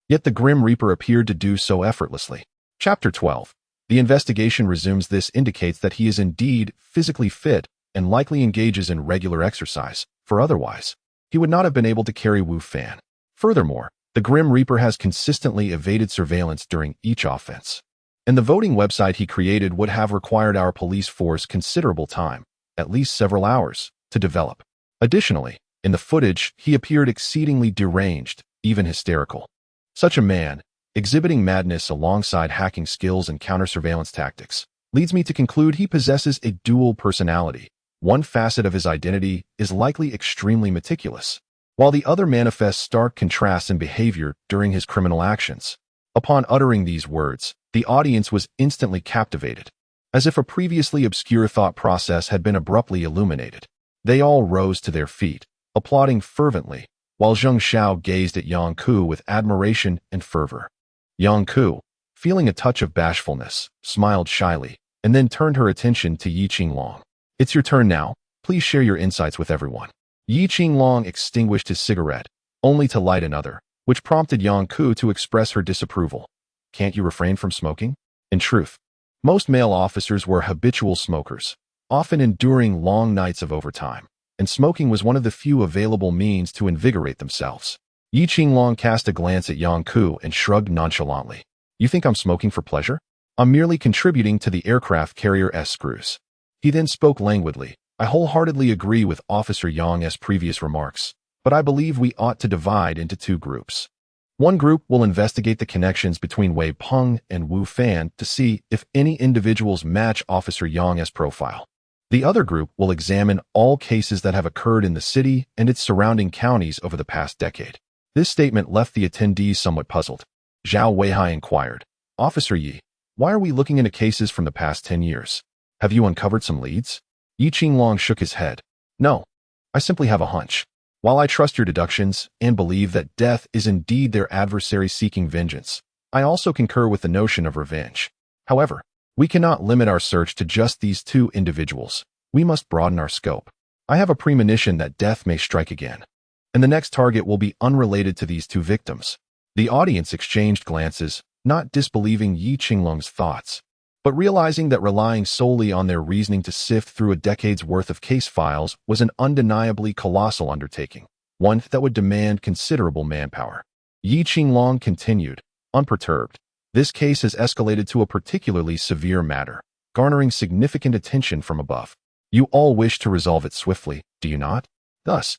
Yet the Grim Reaper appeared to do so effortlessly. Chapter 12. The investigation resumes. This indicates that he is indeed physically fit and likely engages in regular exercise, for otherwise, he would not have been able to carry Wu Fan. Furthermore, the Grim Reaper has consistently evaded surveillance during each offense, and the voting website he created would have required our police force considerable time, at least several hours, to develop. Additionally, in the footage, he appeared exceedingly deranged, even hysterical. Such a man, exhibiting madness alongside hacking skills and counter-surveillance tactics, leads me to conclude he possesses a dual personality. One facet of his identity is likely extremely meticulous, while the other manifests stark contrasts in behavior during his criminal actions. Upon uttering these words, the audience was instantly captivated, as if a previously obscure thought process had been abruptly illuminated. They all rose to their feet, applauding fervently, while Zheng Xiao gazed at Yang Ke with admiration and fervor. Yang Ke, feeling a touch of bashfulness, smiled shyly, and then turned her attention to Yi Qinglong. "It's your turn now. Please share your insights with everyone." Yi Qinglong extinguished his cigarette, only to light another, which prompted Yang Ke to express her disapproval. "Can't you refrain from smoking?" In truth, most male officers were habitual smokers, often enduring long nights of overtime, and smoking was one of the few available means to invigorate themselves. Yi Qinglong cast a glance at Yang Ke and shrugged nonchalantly. "You think I'm smoking for pleasure? I'm merely contributing to the aircraft carrier's screws." He then spoke languidly. "I wholeheartedly agree with Officer Yang's previous remarks, but I believe we ought to divide into two groups. One group will investigate the connections between Wei Peng and Wu Fan to see if any individuals match Officer Yang's profile. The other group will examine all cases that have occurred in the city and its surrounding counties over the past decade." This statement left the attendees somewhat puzzled. Zhao Weihai inquired, "Officer Yi, why are we looking into cases from the past 10 years? Have you uncovered some leads?" Yi Qinglong shook his head. "No, I simply have a hunch. While I trust your deductions and believe that death is indeed their adversary seeking vengeance, I also concur with the notion of revenge. However, we cannot limit our search to just these two individuals. We must broaden our scope. I have a premonition that death may strike again, and the next target will be unrelated to these two victims." The audience exchanged glances, not disbelieving Yi Qinglong's thoughts, but realizing that relying solely on their reasoning to sift through a decade's worth of case files was an undeniably colossal undertaking, one that would demand considerable manpower. Yi Qinglong continued, unperturbed. "This case has escalated to a particularly severe matter, garnering significant attention from above. You all wish to resolve it swiftly, do you not? Thus,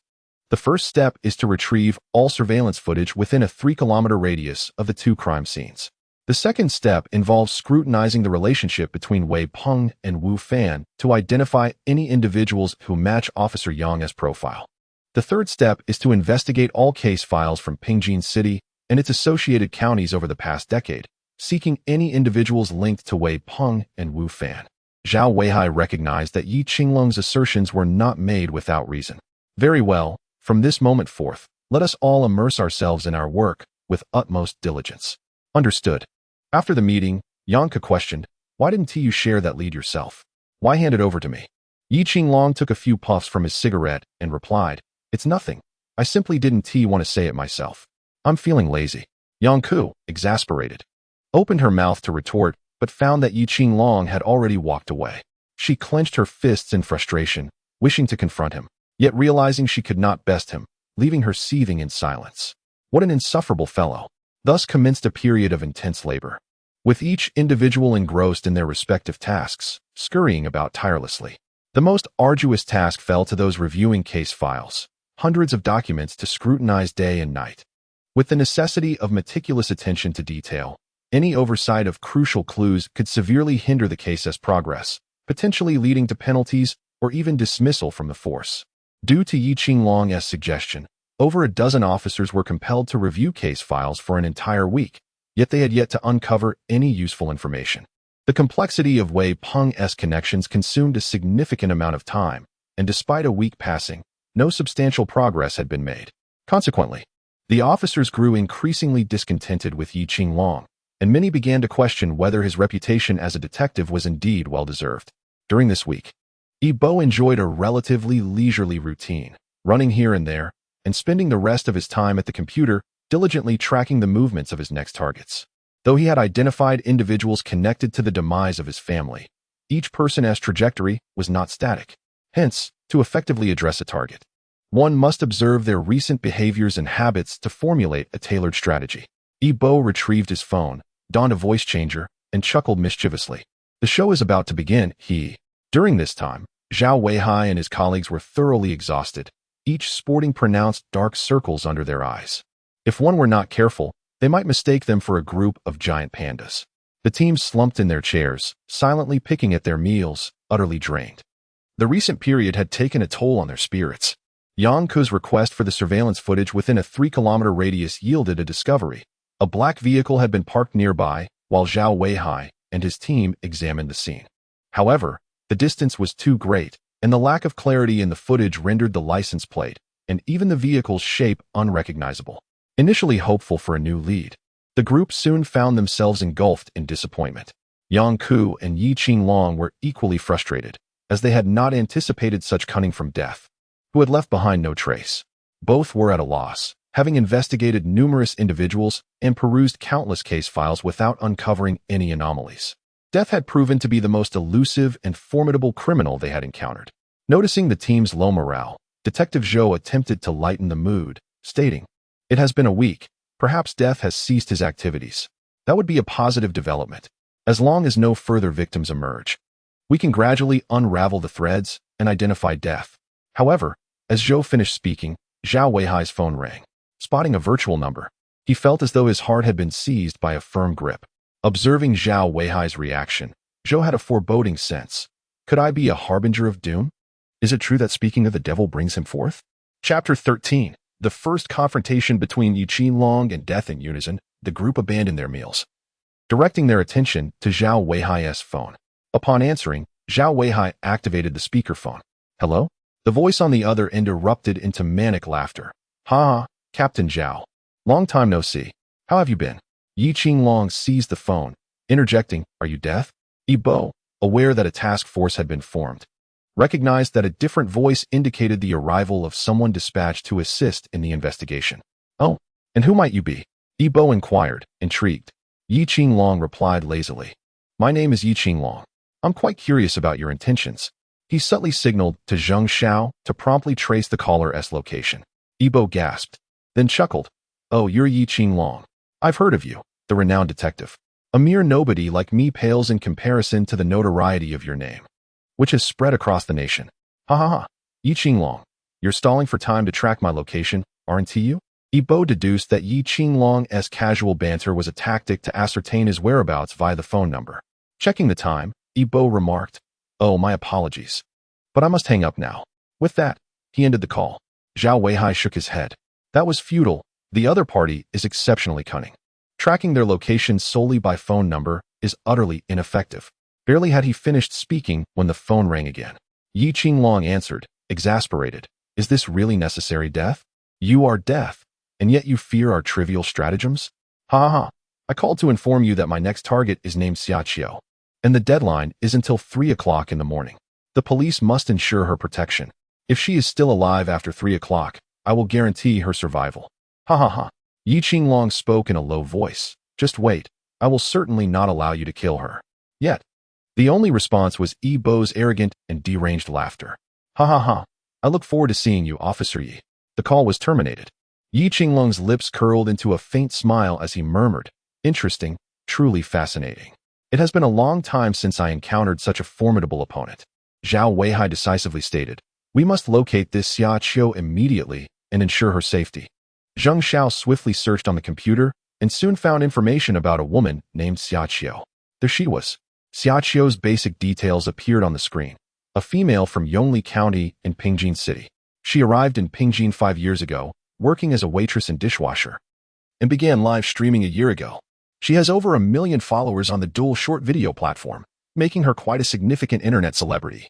the first step is to retrieve all surveillance footage within a 3-kilometer radius of the two crime scenes. The second step involves scrutinizing the relationship between Wei Peng and Wu Fan to identify any individuals who match Officer Yang's profile. The third step is to investigate all case files from Pingjin City and its associated counties over the past decade, seeking any individuals linked to Wei Peng and Wu Fan." Zhao Weihai recognized that Yi Qinglong's assertions were not made without reason. "Very well, from this moment forth, let us all immerse ourselves in our work with utmost diligence." "Understood." After the meeting, Yang Ke questioned, "Why didn't you share that lead yourself? Why hand it over to me?" Yi Qinglong took a few puffs from his cigarette and replied, "It's nothing. I simply didn't want to say it myself. I'm feeling lazy." Yang Ke, exasperated, opened her mouth to retort, but found that Yi Qinglong had already walked away. She clenched her fists in frustration, wishing to confront him, yet realizing she could not best him, leaving her seething in silence. What an insufferable fellow. Thus commenced a period of intense labor, with each individual engrossed in their respective tasks, scurrying about tirelessly. The most arduous task fell to those reviewing case files, hundreds of documents to scrutinize day and night. With the necessity of meticulous attention to detail, any oversight of crucial clues could severely hinder the case's progress, potentially leading to penalties or even dismissal from the force. Due to Yi-Ching Long's suggestion, over a dozen officers were compelled to review case files for an entire week, yet they had yet to uncover any useful information. The complexity of Wei Peng's connections consumed a significant amount of time, and despite a week passing, no substantial progress had been made. Consequently, the officers grew increasingly discontented with Yi-Ching Long, and many began to question whether his reputation as a detective was indeed well-deserved. During this week, Yi Bo enjoyed a relatively leisurely routine, running here and there, and spending the rest of his time at the computer diligently tracking the movements of his next targets. Though he had identified individuals connected to the demise of his family, each person's trajectory was not static. Hence, to effectively address a target, one must observe their recent behaviors and habits to formulate a tailored strategy. Yi Bo retrieved his phone, donned a voice changer, and chuckled mischievously. The show is about to begin, During this time, Zhao Weihai and his colleagues were thoroughly exhausted, each sporting pronounced dark circles under their eyes. If one were not careful, they might mistake them for a group of giant pandas. The team slumped in their chairs, silently picking at their meals, utterly drained. The recent period had taken a toll on their spirits. Yang Ku's request for the surveillance footage within a 3-kilometer radius yielded a discovery. A black vehicle had been parked nearby, while Zhao Weihai and his team examined the scene. However, the distance was too great, and the lack of clarity in the footage rendered the license plate and even the vehicle's shape unrecognizable. Initially hopeful for a new lead, the group soon found themselves engulfed in disappointment. Yang Ku and Yi-Ching Long were equally frustrated, as they had not anticipated such cunning from Death, who had left behind no trace. Both were at a loss, having investigated numerous individuals and perused countless case files without uncovering any anomalies. Death had proven to be the most elusive and formidable criminal they had encountered. Noticing the team's low morale, Detective Zhou attempted to lighten the mood, stating, "It has been a week. Perhaps Death has ceased his activities. That would be a positive development. As long as no further victims emerge, we can gradually unravel the threads and identify Death." However, as Zhou finished speaking, Zhao Weihai's phone rang. Spotting a virtual number, he felt as though his heart had been seized by a firm grip. Observing Zhao Weihai's reaction, Zhou had a foreboding sense. Could I be a harbinger of doom? Is it true that speaking of the devil brings him forth? Chapter 13. The first confrontation between Yi-Ching Long and Death in unison, the group abandoned their meals, directing their attention to Zhao Weihai's phone. Upon answering, Zhao Weihai activated the speakerphone. "Hello?" The voice on the other end erupted into manic laughter. "Ha, Captain Zhao. Long time no see. How have you been?" Yi-Ching Long seized the phone, interjecting, "Are you Death?" Yi Bo, aware that a task force had been formed, recognized that a different voice indicated the arrival of someone dispatched to assist in the investigation. "Oh, and who might you be?" Yi Bo inquired, intrigued. Yi-Ching Long replied lazily, "My name is Yi-Ching Long. I'm quite curious about your intentions." He subtly signaled to Zheng Xiao to promptly trace the caller's location. Yi Bo gasped, then chuckled. "Oh, you're Yi-Ching Long. I've heard of you, the renowned detective. A mere nobody like me pales in comparison to the notoriety of your name, which has spread across the nation. Ha ha ha. Yi-Ching Long, you're stalling for time to track my location, aren't you?" Yi Bo deduced that Yi-Ching Long's casual banter was a tactic to ascertain his whereabouts via the phone number. Checking the time, Yi Bo remarked, "Oh, my apologies, but I must hang up now." With that, he ended the call. Zhao Weihai shook his head. That was futile. The other party is exceptionally cunning. Tracking their location solely by phone number is utterly ineffective. Barely had he finished speaking when the phone rang again. Yi-Ching Long answered, exasperated. "Is this really necessary, Death? You are Death, and yet you fear our trivial stratagems? Ha ha ha. I called to inform you that my next target is named Xiaqiu, and the deadline is until 3 o'clock in the morning. The police must ensure her protection. If she is still alive after 3 o'clock, I will guarantee her survival." Ha ha ha. Yi-Ching Long spoke in a low voice. "Just wait. I will certainly not allow you to kill her." Yet, the only response was Yi Bo's arrogant and deranged laughter. Ha ha ha. "I look forward to seeing you, Officer Yi." The call was terminated. Yi-Ching Long's lips curled into a faint smile as he murmured, "Interesting, truly fascinating. It has been a long time since I encountered such a formidable opponent." Zhao Weihai decisively stated. We must locate this Xia Qiu immediately and ensure her safety. Zheng Xiao swiftly searched on the computer and soon found information about a woman named Xia Qiu. There she was. Xia Qiu's basic details appeared on the screen. A female from Yongli County in Pingjin City. She arrived in Pingjin 5 years ago, working as a waitress and dishwasher, and began live streaming a year ago. She has over 1 million followers on the dual short video platform, making her quite a significant internet celebrity.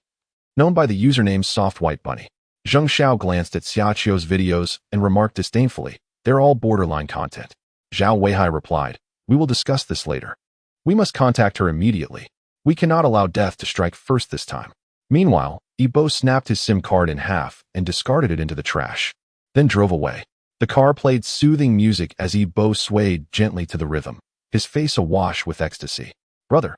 Known by the username Soft White Bunny, Zheng Xiao glanced at Xia Qiu's videos and remarked disdainfully, "They're all borderline content." Zhao Weihai replied, "We will discuss this later. We must contact her immediately. We cannot allow death to strike first this time." Meanwhile, Yibo snapped his SIM card in half and discarded it into the trash, then drove away. The car played soothing music as Yibo swayed gently to the rhythm, his face awash with ecstasy. "Brother,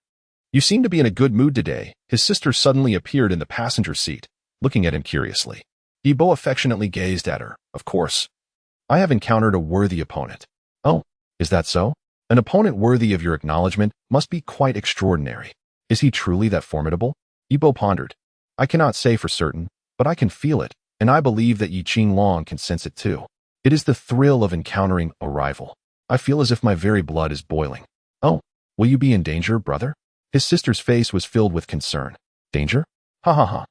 you seem to be in a good mood today." His sister suddenly appeared in the passenger seat, looking at him curiously. Yibo affectionately gazed at her. "Of course. I have encountered a worthy opponent." "Oh, is that so? An opponent worthy of your acknowledgement must be quite extraordinary. Is he truly that formidable?" Yibo pondered. "I cannot say for certain, but I can feel it, and I believe that Yi Qinglong can sense it too. It is the thrill of encountering a rival. I feel as if my very blood is boiling." "Oh, will you be in danger, brother?" His sister's face was filled with concern. "Danger? Ha ha ha."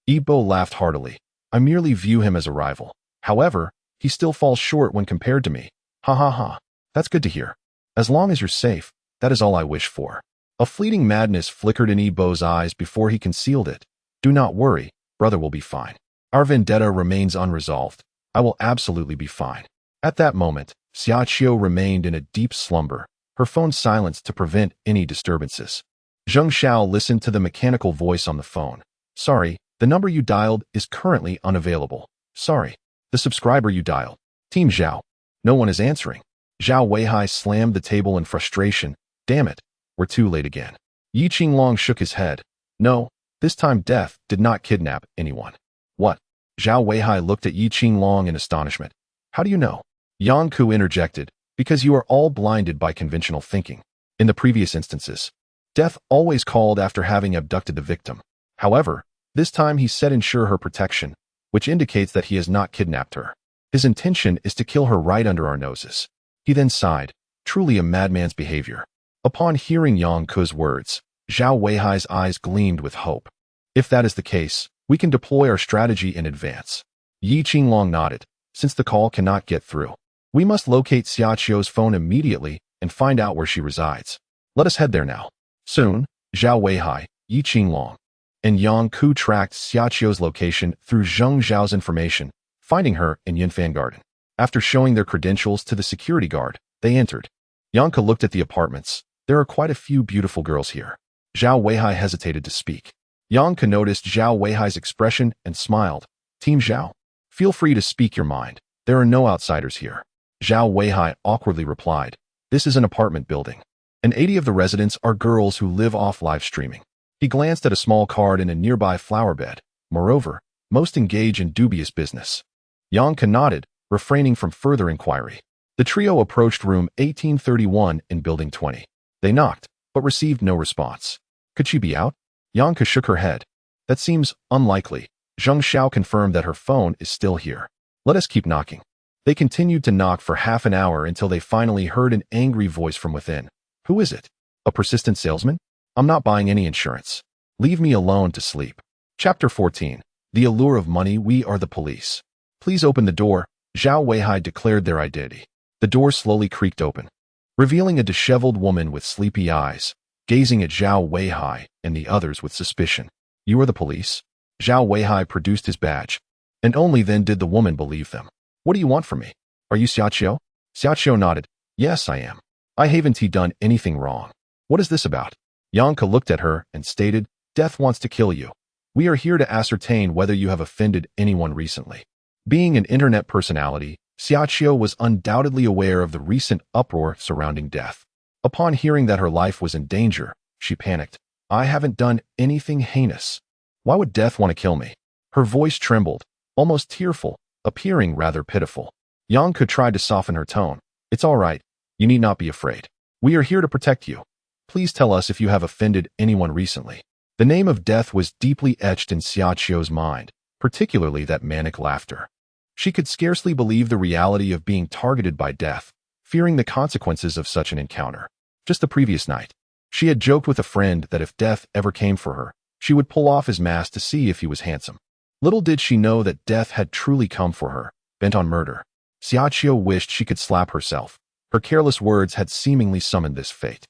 Yibo laughed heartily. "I merely view him as a rival. However, he still falls short when compared to me. Ha ha ha. That's good to hear. As long as you're safe, that is all I wish for." A fleeting madness flickered in Yibo's eyes before he concealed it. "Do not worry, brother will be fine. Our vendetta remains unresolved. I will absolutely be fine." At that moment, Xia Qiu remained in a deep slumber, her phone silenced to prevent any disturbances. Zheng Xiao listened to the mechanical voice on the phone. "Sorry, the number you dialed is currently unavailable. Sorry, the subscriber you dialed. Team Zhao. No one is answering." Zhao Weihai slammed the table in frustration. "Damn it, we're too late again." Yi Qinglong shook his head. "No, this time death did not kidnap anyone." "What?" Zhao Weihai looked at Yi Qinglong in astonishment. "How do you know?" Yang Ku interjected, "Because you are all blinded by conventional thinking. In the previous instances, death always called after having abducted the victim. However, this time he said ensure her protection, which indicates that he has not kidnapped her. His intention is to kill her right under our noses." He then sighed, truly a madman's behavior. Upon hearing Yang Ku's words, Zhao Weihai's eyes gleamed with hope. "If that is the case, we can deploy our strategy in advance." Yi Qinglong nodded. "Since the call cannot get through, we must locate Xia Qiu's phone immediately and find out where she resides. Let us head there now." Soon, Zhao Weihai, Yi Qinglong, and Yang Ku tracked Xia Qiu's location through Zheng Zhao's information, finding her in Yunfan Garden. After showing their credentials to the security guard, they entered. Yanka looked at the apartments. "There are quite a few beautiful girls here." Zhao Weihai hesitated to speak. Yanka noticed Zhao Weihai's expression and smiled. "Team Zhao, feel free to speak your mind. There are no outsiders here." Zhao Weihai awkwardly replied, "This is an apartment building, and 80 of the residents are girls who live off live streaming." He glanced at a small card in a nearby flower bed. "Moreover, most engage in dubious business." Yanka nodded, refraining from further inquiry. The trio approached room 1831 in building 20. They knocked, but received no response. Could she be out? Yanka shook her head. "That seems unlikely." Zheng Xiao confirmed that her phone is still here. "Let us keep knocking." They continued to knock for half an hour until they finally heard an angry voice from within. "Who is it? A persistent salesman? I'm not buying any insurance. Leave me alone to sleep." Chapter 14. The allure of money. "We are the police. Please open the door." Zhao Weihai declared their identity. The door slowly creaked open, revealing a disheveled woman with sleepy eyes, gazing at Zhao Weihai and the others with suspicion. "You are the police?" Zhao Weihai produced his badge, and only then did the woman believe them. "What do you want from me? Are you Xia Qiu?" Xia Qiu nodded. "Yes, I am. I haven't done anything wrong. What is this about?" Yanka looked at her and stated, "Death wants to kill you. We are here to ascertain whether you have offended anyone recently." Being an internet personality, Xia Qiu was undoubtedly aware of the recent uproar surrounding death. Upon hearing that her life was in danger, she panicked. "I haven't done anything heinous. Why would death want to kill me?" Her voice trembled, almost tearful, appearing rather pitiful. Yanka tried to soften her tone. "It's all right. You need not be afraid. We are here to protect you. Please tell us if you have offended anyone recently." The name of death was deeply etched in Xiaoqiu's mind, particularly that manic laughter. She could scarcely believe the reality of being targeted by death, fearing the consequences of such an encounter. Just the previous night, she had joked with a friend that if death ever came for her, she would pull off his mask to see if he was handsome. Little did she know that death had truly come for her, bent on murder. Xiaoqiu wished she could slap herself. Her careless words had seemingly summoned this fate.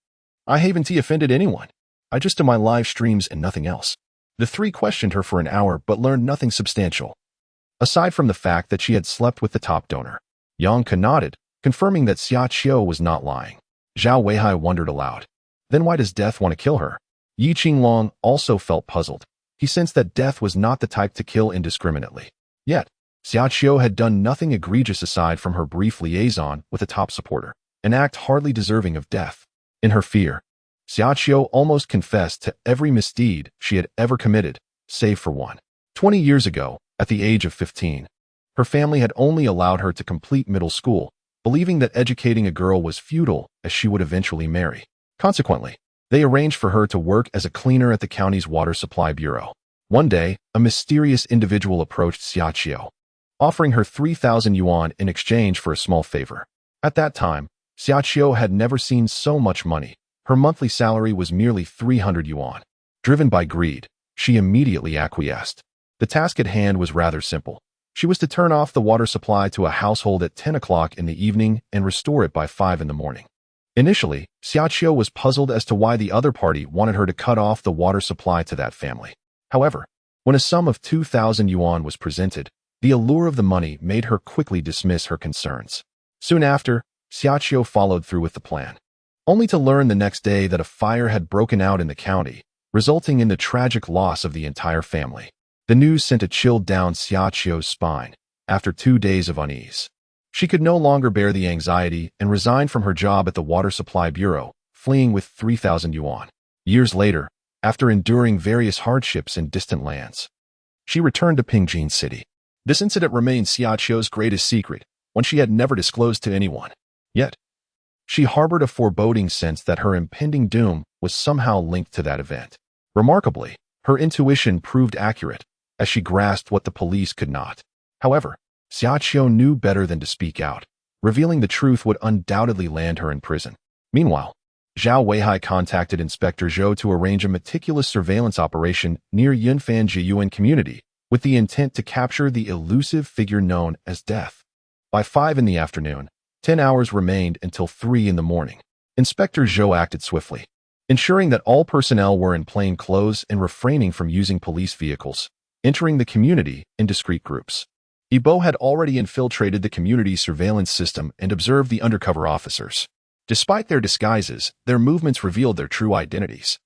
I haven't offended anyone. I just do my live streams and nothing else. The three questioned her for an hour but learned nothing substantial, aside from the fact that she had slept with the top donor. Yang Ke nodded, confirming that Xiaoqiu was not lying. Zhao Weihai wondered aloud. Then why does death want to kill her? Yi Qinglong also felt puzzled. He sensed that death was not the type to kill indiscriminately. Yet, Xiaoqiu had done nothing egregious aside from her brief liaison with a top supporter, an act hardly deserving of death. In her fear, Xiaoqiu almost confessed to every misdeed she had ever committed, save for one. 20 years ago, at the age of 15, her family had only allowed her to complete middle school, believing that educating a girl was futile as she would eventually marry. Consequently, they arranged for her to work as a cleaner at the county's water supply bureau. One day, a mysterious individual approached Xiaoqiu, offering her 3,000 yuan in exchange for a small favor. At that time, Xiaoqiu had never seen so much money. Her monthly salary was merely 300 yuan. Driven by greed, she immediately acquiesced. The task at hand was rather simple. She was to turn off the water supply to a household at 10 o'clock in the evening and restore it by 5 in the morning. Initially, Xiaoqiu was puzzled as to why the other party wanted her to cut off the water supply to that family. However, when a sum of 2,000 yuan was presented, the allure of the money made her quickly dismiss her concerns. Soon after, Xiaoqiu followed through with the plan, only to learn the next day that a fire had broken out in the county, resulting in the tragic loss of the entire family. The news sent a chill down Xiaoqiu's spine. After 2 days of unease, she could no longer bear the anxiety and resigned from her job at the Water Supply Bureau, fleeing with 3,000 yuan. Years later, after enduring various hardships in distant lands, she returned to Pingjin City. This incident remained Xiaoqiu's greatest secret, one she had never disclosed to anyone. Yet, she harbored a foreboding sense that her impending doom was somehow linked to that event. Remarkably, her intuition proved accurate, as she grasped what the police could not. However, Xiaoqiu knew better than to speak out. Revealing the truth would undoubtedly land her in prison. Meanwhile, Zhao Weihai contacted Inspector Zhou to arrange a meticulous surveillance operation near Yunfan Jiyuan community, with the intent to capture the elusive figure known as Death. By 5 in the afternoon, 10 hours remained until 3 in the morning. Inspector Zhou acted swiftly, ensuring that all personnel were in plain clothes and refraining from using police vehicles, entering the community in discreet groups. Yibo had already infiltrated the community's surveillance system and observed the undercover officers. Despite their disguises, their movements revealed their true identities.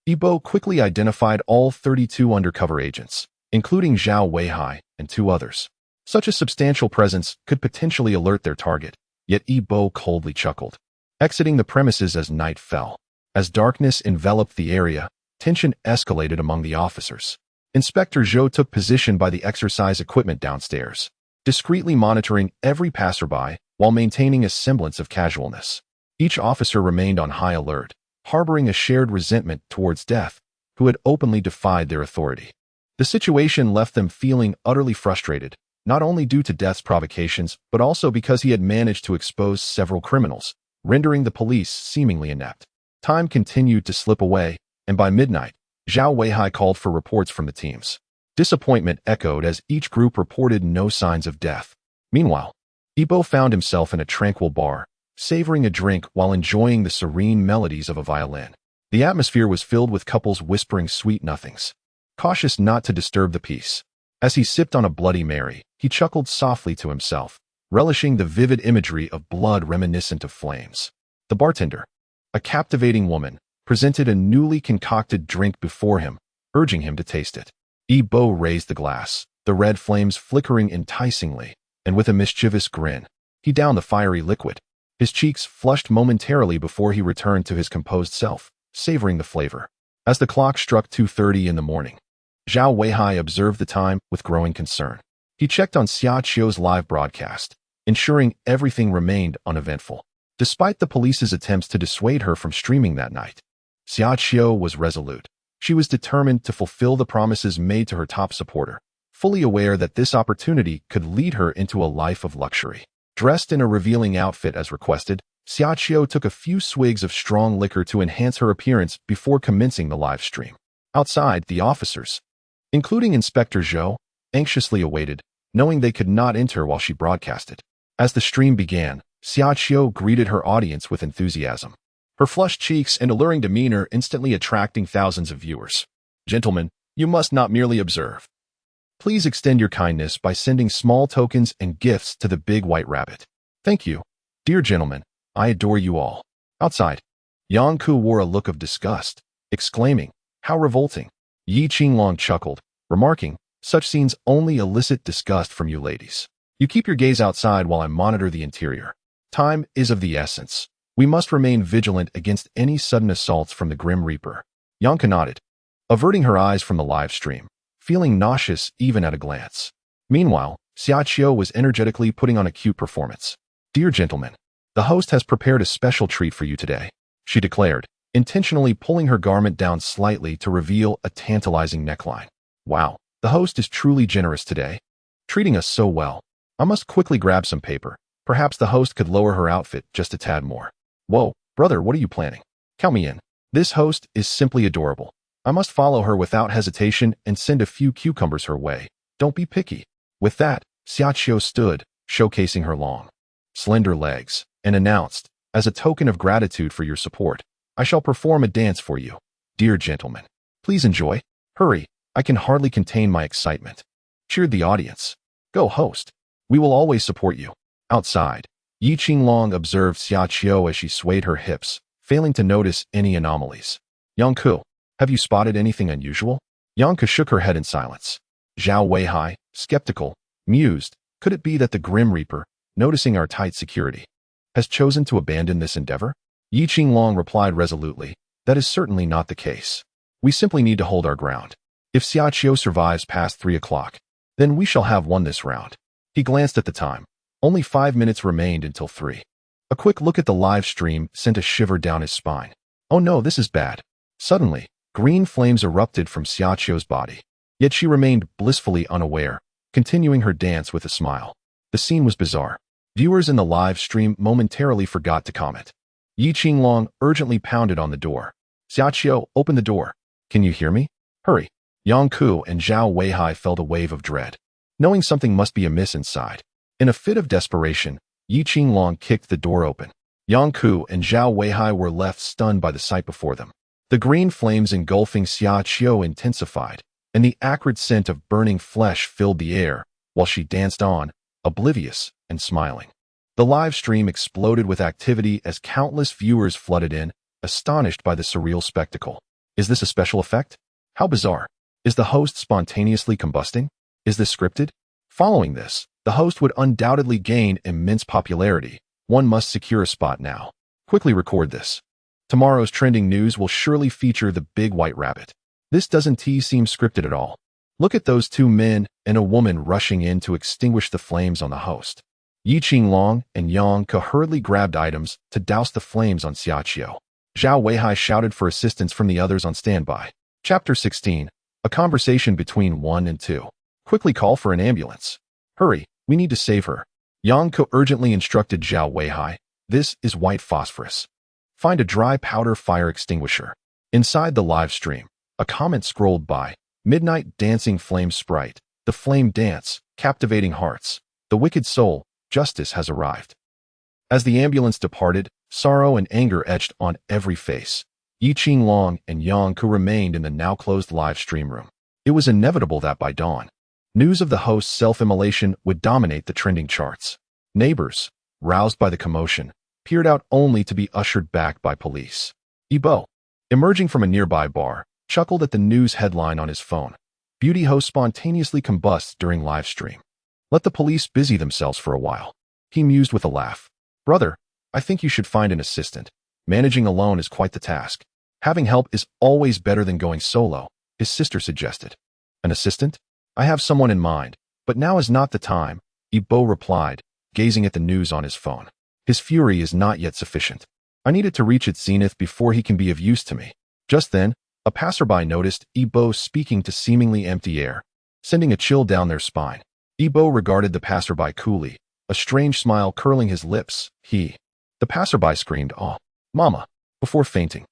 Yibo quickly identified all 32 undercover agents, including Zhao Weihai and 2 others. Such a substantial presence could potentially alert their target, yet Yibo coldly chuckled, exiting the premises as night fell. As darkness enveloped the area, tension escalated among the officers. Inspector Zhou took position by the exercise equipment downstairs, discreetly monitoring every passerby while maintaining a semblance of casualness. Each officer remained on high alert, harboring a shared resentment towards Death, who had openly defied their authority. The situation left them feeling utterly frustrated, not only due to Death's provocations, but also because he had managed to expose several criminals, rendering the police seemingly inept. Time continued to slip away, and by midnight, Zhao Weihai called for reports from the teams. Disappointment echoed as each group reported no signs of Death. Meanwhile, Yibo found himself in a tranquil bar, savoring a drink while enjoying the serene melodies of a violin. The atmosphere was filled with couples whispering sweet nothings, cautious not to disturb the peace. As he sipped on a Bloody Mary, he chuckled softly to himself, relishing the vivid imagery of blood reminiscent of flames. The bartender, a captivating woman, presented a newly concocted drink before him, urging him to taste it. Yibo raised the glass, the red flames flickering enticingly, and with a mischievous grin, he downed the fiery liquid. His cheeks flushed momentarily before he returned to his composed self, savoring the flavor. As the clock struck 2:30 in the morning, Zhao Weihai observed the time with growing concern. He checked on Xiaoqiu's live broadcast, ensuring everything remained uneventful. Despite the police's attempts to dissuade her from streaming that night, Xiaoqiu was resolute. She was determined to fulfill the promises made to her top supporter, fully aware that this opportunity could lead her into a life of luxury. Dressed in a revealing outfit as requested, Xiaoqiu took a few swigs of strong liquor to enhance her appearance before commencing the live stream. Outside, the officers, including Inspector Zhou, anxiously awaited, knowing they could not enter while she broadcasted. As the stream began, Xiaoqiu greeted her audience with enthusiasm, her flushed cheeks and alluring demeanor instantly attracting thousands of viewers. Gentlemen, you must not merely observe. Please extend your kindness by sending small tokens and gifts to the big white rabbit. Thank you. Dear gentlemen, I adore you all. Outside, Yang Ku wore a look of disgust, exclaiming, "How revolting." Yi Qinglong chuckled, remarking, "Such scenes only elicit disgust from you ladies. You keep your gaze outside while I monitor the interior. Time is of the essence. We must remain vigilant against any sudden assaults from the Grim Reaper." Yang Ku nodded, averting her eyes from the live stream, feeling nauseous even at a glance. Meanwhile, Xiaoqiu was energetically putting on a cute performance. "Dear gentlemen, the host has prepared a special treat for you today," she declared, intentionally pulling her garment down slightly to reveal a tantalizing neckline. "Wow, the host is truly generous today, treating us so well. I must quickly grab some paper. Perhaps the host could lower her outfit just a tad more." "Whoa, brother, what are you planning? Count me in. This host is simply adorable. I must follow her without hesitation and send a few cucumbers her way. Don't be picky." With that, Xiaoqiu stood, showcasing her long, slender legs, and announced, "As a token of gratitude for your support, I shall perform a dance for you. Dear gentlemen, please enjoy. Hurry, I can hardly contain my excitement," cheered the audience. "Go, host. We will always support you." Outside, Yi Qinglong observed Xiaoqiu as she swayed her hips, failing to notice any anomalies. "Yang Ku, have you spotted anything unusual?" Yang Ku shook her head in silence. Zhao Weihai, skeptical, mused, "Could it be that the Grim Reaper, noticing our tight security, has chosen to abandon this endeavor?" Yi Qinglong replied resolutely, "That is certainly not the case. We simply need to hold our ground. If Xiaoqiu survives past 3 o'clock, then we shall have won this round." He glanced at the time. Only 5 minutes remained until 3. A quick look at the live stream sent a shiver down his spine. "Oh no, this is bad." Suddenly, green flames erupted from Xiaoqiu's body, yet she remained blissfully unaware, continuing her dance with a smile. The scene was bizarre. Viewers in the live stream momentarily forgot to comment. Yi Qinglong urgently pounded on the door. "Xiaoqiu, open the door. Can you hear me? Hurry." Yang Ku and Zhao Weihai felt a wave of dread, knowing something must be amiss inside. In a fit of desperation, Yi Qinglong kicked the door open. Yang Ku and Zhao Weihai were left stunned by the sight before them. The green flames engulfing Xiaoqiu intensified, and the acrid scent of burning flesh filled the air, while she danced on, oblivious and smiling. The live stream exploded with activity as countless viewers flooded in, astonished by the surreal spectacle. Is this a special effect? How bizarre. Is the host spontaneously combusting? Is this scripted? Following this, the host would undoubtedly gain immense popularity. One must secure a spot now. Quickly record this. Tomorrow's trending news will surely feature the big white rabbit. This doesn't seem scripted at all. Look at those 2 men and a woman rushing in to extinguish the flames on the host. Yi Qinglong and Yang Ku hurriedly grabbed items to douse the flames on Xiaoqiu. Zhao Weihai shouted for assistance from the others on standby. Chapter 16. A conversation between 1 and 2. Quickly call for an ambulance. Hurry, we need to save her. Yang Ku urgently instructed Zhao Weihai. This is white phosphorus. Find a dry powder fire extinguisher. Inside the live stream, a comment scrolled by. Midnight dancing flame sprite. The flame dance, captivating hearts. The wicked soul, justice has arrived. As the ambulance departed, sorrow and anger etched on every face. Yi Qinglong and Yang Ku remained in the now closed live stream room. It was inevitable that by dawn, news of the host's self-immolation would dominate the trending charts. Neighbors, roused by the commotion, peered out only to be ushered back by police. Ibo, emerging from a nearby bar, chuckled at the news headline on his phone. Beauty host spontaneously combusts during live stream. Let the police busy themselves for a while. He mused with a laugh. Brother, I think you should find an assistant. Managing alone is quite the task. Having help is always better than going solo, his sister suggested. An assistant? I have someone in mind, but now is not the time, Ibo replied, gazing at the news on his phone. His fury is not yet sufficient. I need it to reach its zenith before he can be of use to me. Just then, A passerby noticed Ebo speaking to seemingly empty air, sending a chill down their spine. Ebo regarded the passerby coolly, a strange smile curling his lips. The passerby screamed, "Oh, Mama," before fainting.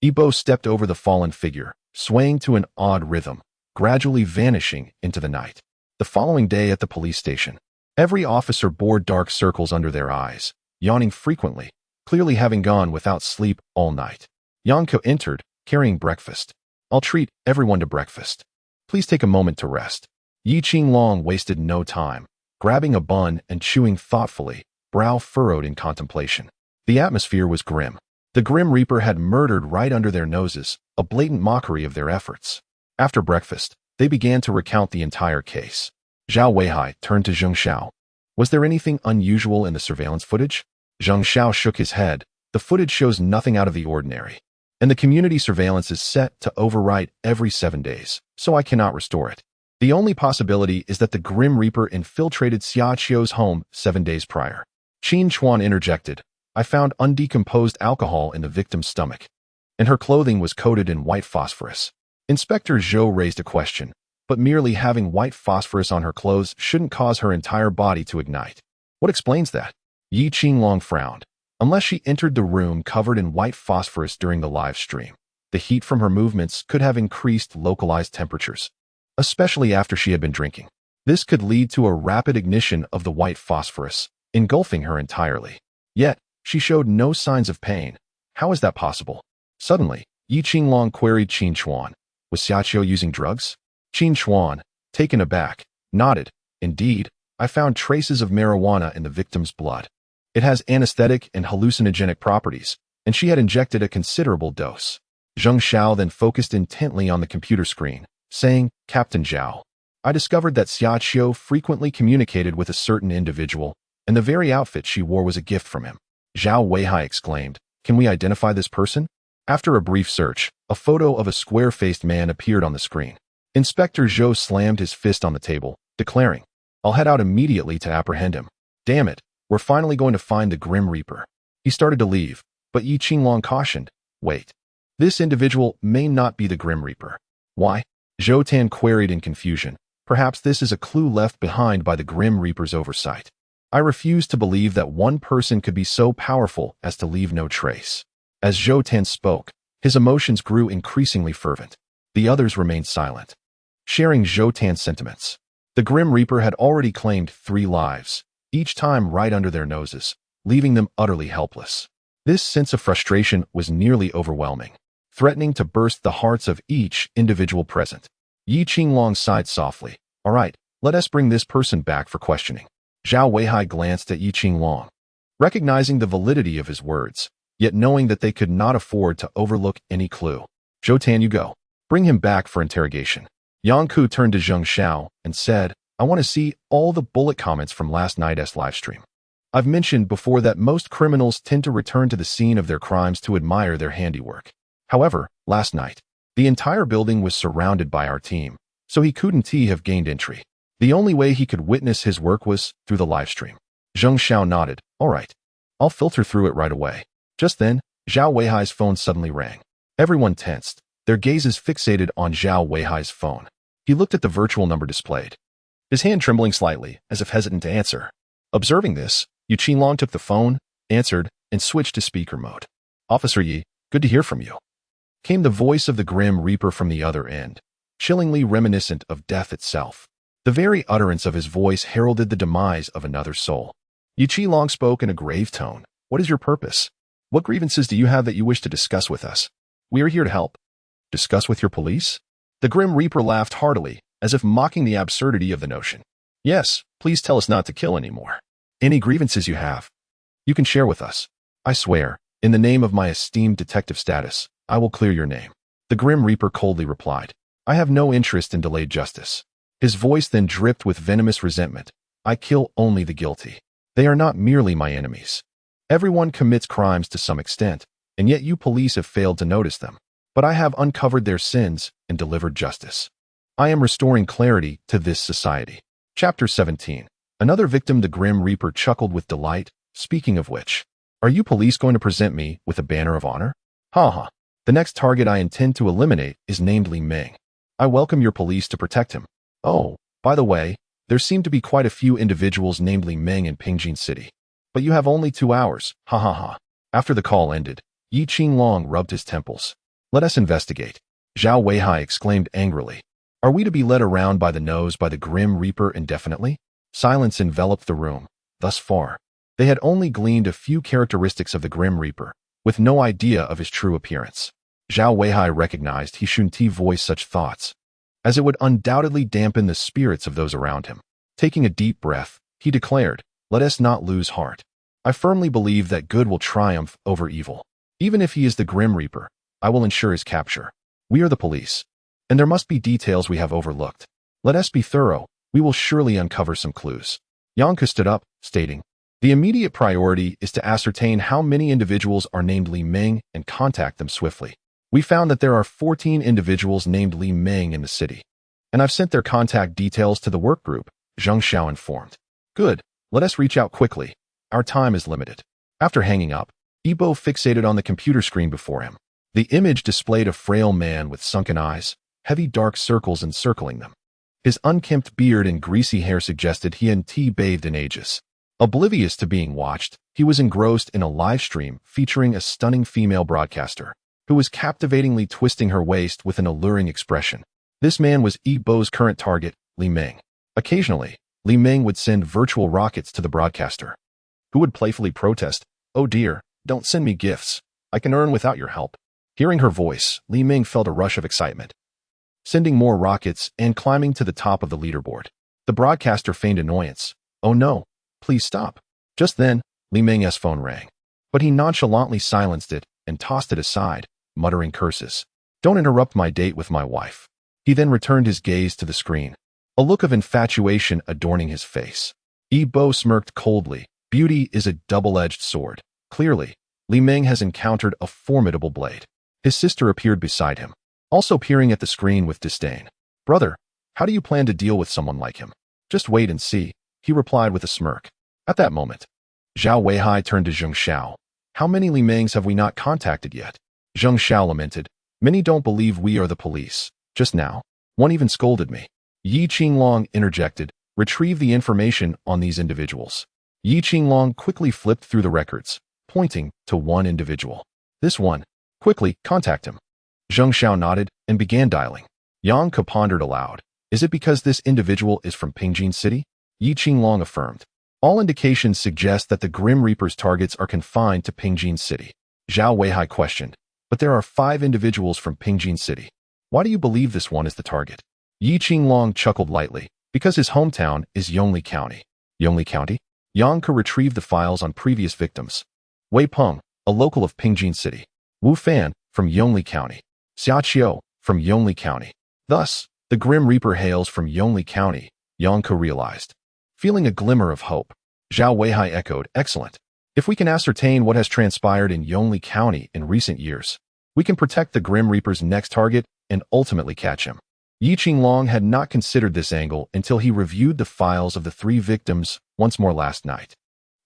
Ebo stepped over the fallen figure, swaying to an odd rhythm, gradually vanishing into the night. The following day at the police station, every officer bore dark circles under their eyes, yawning frequently, clearly having gone without sleep all night. Yanko entered, carrying breakfast. "I'll treat everyone to breakfast. Please take a moment to rest." Yi Qinglong wasted no time, grabbing a bun and chewing thoughtfully, brow furrowed in contemplation. The atmosphere was grim. The Grim Reaper had murdered right under their noses, a blatant mockery of their efforts. After breakfast, they began to recount the entire case. Zhao Weihai turned to Zheng Xiao. "Was there anything unusual in the surveillance footage?" Zheng Xiao shook his head. "The footage shows nothing out of the ordinary. And the community surveillance is set to overwrite every 7 days, so I cannot restore it. The only possibility is that the Grim Reaper infiltrated Xia Qiu's home 7 days prior." Qin Chuan interjected. "I found undecomposed alcohol in the victim's stomach, and her clothing was coated in white phosphorus." Inspector Zhou raised a question, but merely having white phosphorus on her clothes shouldn't cause her entire body to ignite. "What explains that?" Yi Qinglong frowned. "Unless she entered the room covered in white phosphorus during the live stream, the heat from her movements could have increased localized temperatures, especially after she had been drinking. This could lead to a rapid ignition of the white phosphorus, engulfing her entirely. Yet, she showed no signs of pain. How is that possible?" Suddenly, Yi Qinglong queried Qin Chuan. "Was Xiaqiu using drugs?" Qin Chuan, taken aback, nodded. "Indeed, I found traces of marijuana in the victim's blood. It has anesthetic and hallucinogenic properties, and she had injected a considerable dose." Zheng Xiao then focused intently on the computer screen, saying, "Captain Zhao, I discovered that Xiaqiu frequently communicated with a certain individual, and the very outfit she wore was a gift from him." Zhao Weihai exclaimed, "Can we identify this person?" After a brief search, a photo of a square-faced man appeared on the screen. Inspector Zhou slammed his fist on the table, declaring, "I'll head out immediately to apprehend him. Damn it, we're finally going to find the Grim Reaper." He started to leave, but Yi Qinglong cautioned, "Wait. This individual may not be the Grim Reaper." "Why?" Zhou Tan queried in confusion. "Perhaps this is a clue left behind by the Grim Reaper's oversight. I refuse to believe that one person could be so powerful as to leave no trace." As Zhou Tan spoke, his emotions grew increasingly fervent. The others remained silent, sharing Zhou Tan's sentiments. The Grim Reaper had already claimed 3 lives, each time right under their noses, leaving them utterly helpless. This sense of frustration was nearly overwhelming, threatening to burst the hearts of each individual present. Yi Qinglong sighed softly. "All right, let us bring this person back for questioning." Zhao Weihai glanced at Yi Qinglong, recognizing the validity of his words, yet knowing that they could not afford to overlook any clue. "Zhou Tan, you go. Bring him back for interrogation." Yang Ku turned to Zheng Xiao and said, "I want to see all the bullet comments from last night's livestream. I've mentioned before that most criminals tend to return to the scene of their crimes to admire their handiwork. However, last night, the entire building was surrounded by our team, so he couldn't have gained entry. The only way he could witness his work was through the livestream." Zheng Xiao nodded. "All right. I'll filter through it right away." Just then, Zhao Weihai's phone suddenly rang. Everyone tensed, their gazes fixated on Zhao Weihai's phone. He looked at the virtual number displayed, his hand trembling slightly, as if hesitant to answer. Observing this, Yi Qinglong took the phone, answered, and switched to speaker mode. "Officer Yi, good to hear from you," came the voice of the Grim Reaper from the other end, chillingly reminiscent of death itself. The very utterance of his voice heralded the demise of another soul. Yi Qinglong spoke in a grave tone. "What is your purpose? What grievances do you have that you wish to discuss with us? We are here to help." "Discuss with your police?" The Grim Reaper laughed heartily, as if mocking the absurdity of the notion. "Yes, please tell us not to kill anymore. Any grievances you have, you can share with us. I swear, in the name of my esteemed detective status, I will clear your name." The Grim Reaper coldly replied, "I have no interest in delayed justice." His voice then dripped with venomous resentment. "I kill only the guilty. They are not merely my enemies. Everyone commits crimes to some extent, and yet you police have failed to notice them. But I have uncovered their sins and delivered justice. I am restoring clarity to this society." Chapter 17. Another victim. The Grim Reaper chuckled with delight. "Speaking of which, are you police going to present me with a banner of honor?" "Ha ha. The next target I intend to eliminate is named Li Ming. I welcome your police to protect him. Oh, by the way, there seem to be quite a few individuals named Li Ming in Pingjin City. But you have only 2 hours, ha ha ha. After the call ended, Yi Qinglong rubbed his temples. Let us investigate. Zhao Weihai exclaimed angrily. Are we to be led around by the nose by the Grim Reaper indefinitely? Silence enveloped the room. Thus far, they had only gleaned a few characteristics of the Grim Reaper, with no idea of his true appearance. Zhao Weihai recognized he shouldn't voice such thoughts, as it would undoubtedly dampen the spirits of those around him. Taking a deep breath, he declared, let us not lose heart. I firmly believe that good will triumph over evil. Even if he is the Grim Reaper, I will ensure his capture. We are the police, and there must be details we have overlooked. Let us be thorough. We will surely uncover some clues. Yonka stood up, stating, the immediate priority is to ascertain how many individuals are named Li Ming and contact them swiftly. We found that there are 14 individuals named Li Ming in the city, and I've sent their contact details to the work group, Zheng Xiao informed. Good, let us reach out quickly. Our time is limited. After hanging up, Yibo fixated on the computer screen before him. The image displayed a frail man with sunken eyes, heavy dark circles encircling them. His unkempt beard and greasy hair suggested he hadn't bathed in ages. Oblivious to being watched, he was engrossed in a live stream featuring a stunning female broadcaster, who was captivatingly twisting her waist with an alluring expression. This man was Yibo's current target, Li Ming. Occasionally, Li Ming would send virtual rockets to the broadcaster, who would playfully protest, oh dear, don't send me gifts. I can earn without your help. Hearing her voice, Li Ming felt a rush of excitement, sending more rockets and climbing to the top of the leaderboard. The broadcaster feigned annoyance. Oh no, please stop. Just then, Li Ming's phone rang, but he nonchalantly silenced it and tossed it aside, muttering curses. Don't interrupt my date with my wife. He then returned his gaze to the screen, a look of infatuation adorning his face. Yibo smirked coldly. Beauty is a double-edged sword. Clearly, Li Ming has encountered a formidable blade. His sister appeared beside him, also peering at the screen with disdain. Brother, how do you plan to deal with someone like him? Just wait and see, he replied with a smirk. At that moment, Zhao Weihai turned to Zheng Xiao. How many Li Mings have we not contacted yet? Zheng Xiao lamented. Many don't believe we are the police. Just now, one even scolded me. Yi Qinglong interjected. Retrieve the information on these individuals. Yi Qinglong quickly flipped through the records, pointing to one individual. This one. Quickly, contact him. Zheng Xiao nodded and began dialing. Yang Ke pondered aloud. Is it because this individual is from Pingjin City? Yi Qinglong affirmed. All indications suggest that the Grim Reaper's targets are confined to Pingjin City. Zhao Weihai questioned. But there are 5 individuals from Pingjin City. Why do you believe this one is the target? Yi Qinglong chuckled lightly. Because his hometown is Yongli County. Yongli County? Yang Ke retrieved the files on previous victims. Wei Peng, a local of Pingjin City. Wu Fan, from Yongli County. Xia Qiu, from Yongli County. Thus, the Grim Reaper hails from Yongli County, Yang Ke realized. Feeling a glimmer of hope, Zhao Weihai echoed, excellent. If we can ascertain what has transpired in Yongli County in recent years, we can protect the Grim Reaper's next target and ultimately catch him. Yi Qinglong had not considered this angle until he reviewed the files of the 3 victims once more last night.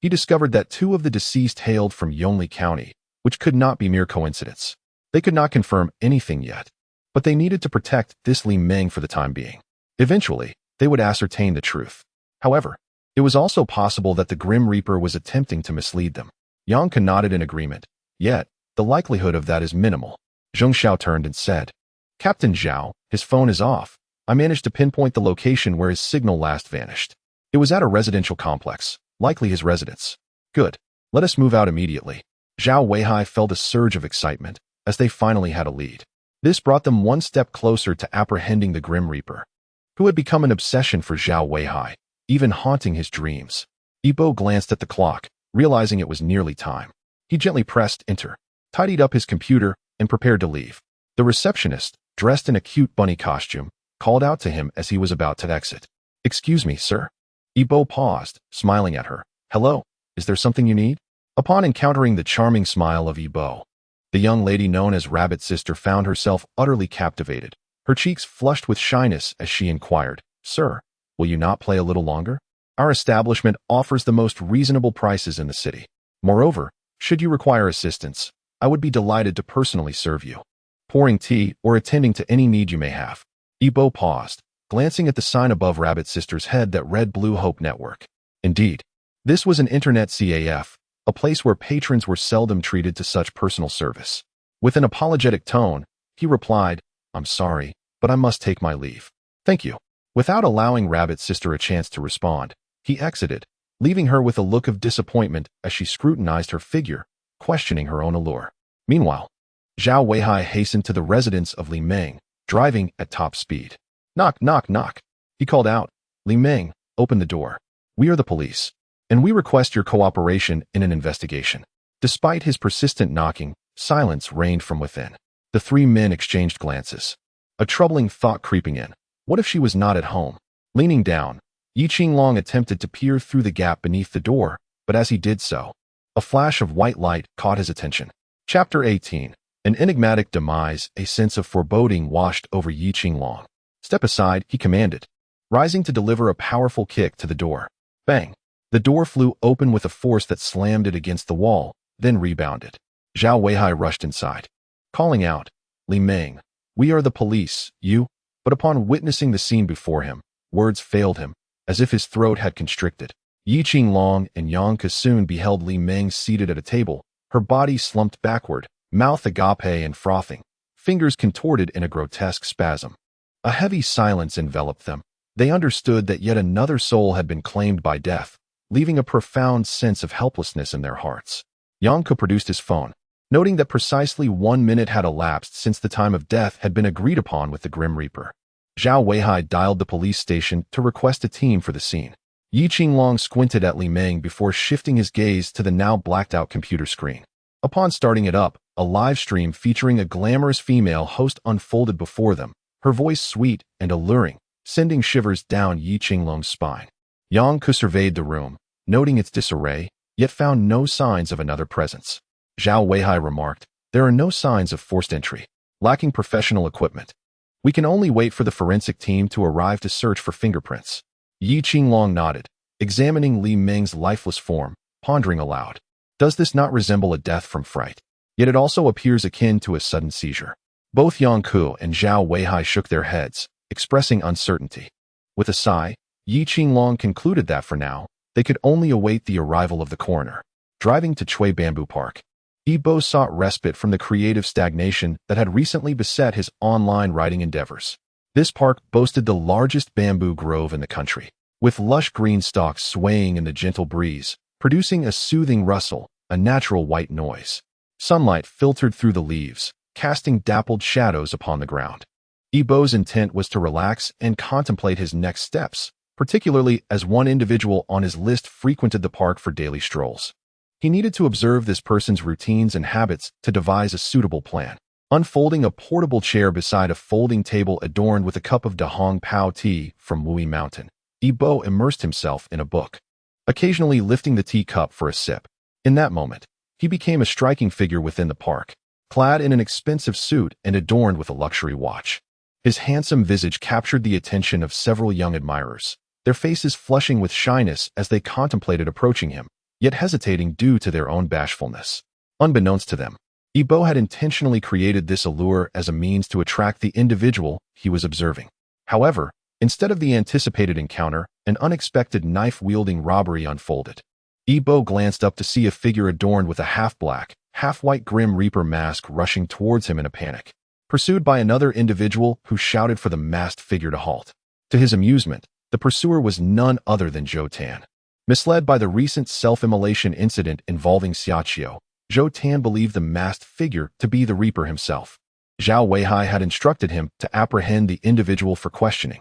He discovered that 2 of the deceased hailed from Yongli County, which could not be mere coincidence. They could not confirm anything yet, but they needed to protect this Li Ming for the time being. Eventually, they would ascertain the truth. However, it was also possible that the Grim Reaper was attempting to mislead them. Yang Ke nodded in agreement, yet the likelihood of that is minimal. Zheng Xiao turned and said, Captain Zhao, his phone is off. I managed to pinpoint the location where his signal last vanished. It was at a residential complex, likely his residence. Good. Let us move out immediately. Zhao Weihai felt a surge of excitement as they finally had a lead. This brought them one step closer to apprehending the Grim Reaper, who had become an obsession for Zhao Weihai, even haunting his dreams. Yibo glanced at the clock, realizing it was nearly time. He gently pressed enter, tidied up his computer, and prepared to leave. The receptionist, dressed in a cute bunny costume, called out to him as he was about to exit. Excuse me, sir. Yibo paused, smiling at her. Hello, is there something you need? Upon encountering the charming smile of Yibo, the young lady known as Rabbit Sister found herself utterly captivated. Her cheeks flushed with shyness as she inquired, Sir, will you not play a little longer? Our establishment offers the most reasonable prices in the city. Moreover, should you require assistance, I would be delighted to personally serve you, pouring tea or attending to any need you may have. Ibo paused, glancing at the sign above Rabbit Sister's head that read Blue Hope Network. Indeed, this was an internet CAF, a place where patrons were seldom treated to such personal service. With an apologetic tone, he replied, I'm sorry, but I must take my leave. Thank you. Without allowing Rabbit Sister a chance to respond, he exited, leaving her with a look of disappointment as she scrutinized her figure, questioning her own allure. Meanwhile, Zhao Weihai hastened to the residence of Li Meng, driving at top speed. Knock, knock, knock. He called out. Li Meng, open the door. We are the police, and we request your cooperation in an investigation. Despite his persistent knocking, silence reigned from within. The three men exchanged glances. A troubling thought creeping in. What if she was not at home? Leaning down, Yi Qinglong attempted to peer through the gap beneath the door, but as he did so, a flash of white light caught his attention. Chapter 18. An enigmatic demise, a sense of foreboding washed over Yi Qinglong. Step aside, he commanded, rising to deliver a powerful kick to the door. Bang! The door flew open with a force that slammed it against the wall, then rebounded. Zhao Weihai rushed inside, calling out, Li Meng, we are the police, you? But upon witnessing the scene before him, words failed him, as if his throat had constricted. Yi Qinglong and Yang Kasun beheld Li Meng seated at a table, her body slumped backward, mouth agape and frothing, fingers contorted in a grotesque spasm. A heavy silence enveloped them. They understood that yet another soul had been claimed by death, leaving a profound sense of helplessness in their hearts. Yang Ke produced his phone, noting that precisely 1 minute had elapsed since the time of death had been agreed upon with the Grim Reaper. Zhao Weihai dialed the police station to request a team for the scene. Yi Qinglong squinted at Li Meng before shifting his gaze to the now blacked-out computer screen. Upon starting it up, a live stream featuring a glamorous female host unfolded before them, her voice sweet and alluring, sending shivers down Yi Qinglong's spine. Yang Ke surveyed the room, noting its disarray, yet found no signs of another presence. Zhao Weihai remarked, there are no signs of forced entry. Lacking professional equipment, we can only wait for the forensic team to arrive to search for fingerprints. Yi Qinglong nodded, examining Li Meng's lifeless form, pondering aloud. Does this not resemble a death from fright? Yet it also appears akin to a sudden seizure. Both Yang Ke and Zhao Weihai shook their heads, expressing uncertainty. With a sigh, Yi Qinglong concluded that for now, they could only await the arrival of the coroner. Driving to Chui Bamboo Park, Ibo sought respite from the creative stagnation that had recently beset his online writing endeavors. This park boasted the largest bamboo grove in the country, with lush green stalks swaying in the gentle breeze, producing a soothing rustle, a natural white noise. Sunlight filtered through the leaves, casting dappled shadows upon the ground. Ibo's intent was to relax and contemplate his next steps, particularly as one individual on his list frequented the park for daily strolls. He needed to observe this person's routines and habits to devise a suitable plan. Unfolding a portable chair beside a folding table adorned with a cup of Dahong Pao tea from Wui Mountain, Ibo immersed himself in a book, occasionally lifting the teacup for a sip. In that moment, he became a striking figure within the park, clad in an expensive suit and adorned with a luxury watch. His handsome visage captured the attention of several young admirers, their faces flushing with shyness as they contemplated approaching him, yet hesitating due to their own bashfulness. Unbeknownst to them, Ibo had intentionally created this allure as a means to attract the individual he was observing. However, instead of the anticipated encounter, an unexpected knife-wielding robbery unfolded. Ibo glanced up to see a figure adorned with a half-black, half-white Grim Reaper mask rushing towards him in a panic, pursued by another individual who shouted for the masked figure to halt. To his amusement, the pursuer was none other than Zhou Tan. Misled by the recent self-immolation incident involving Xiaqiu, Zhou Tan believed the masked figure to be the Reaper himself. Zhao Weihai had instructed him to apprehend the individual for questioning.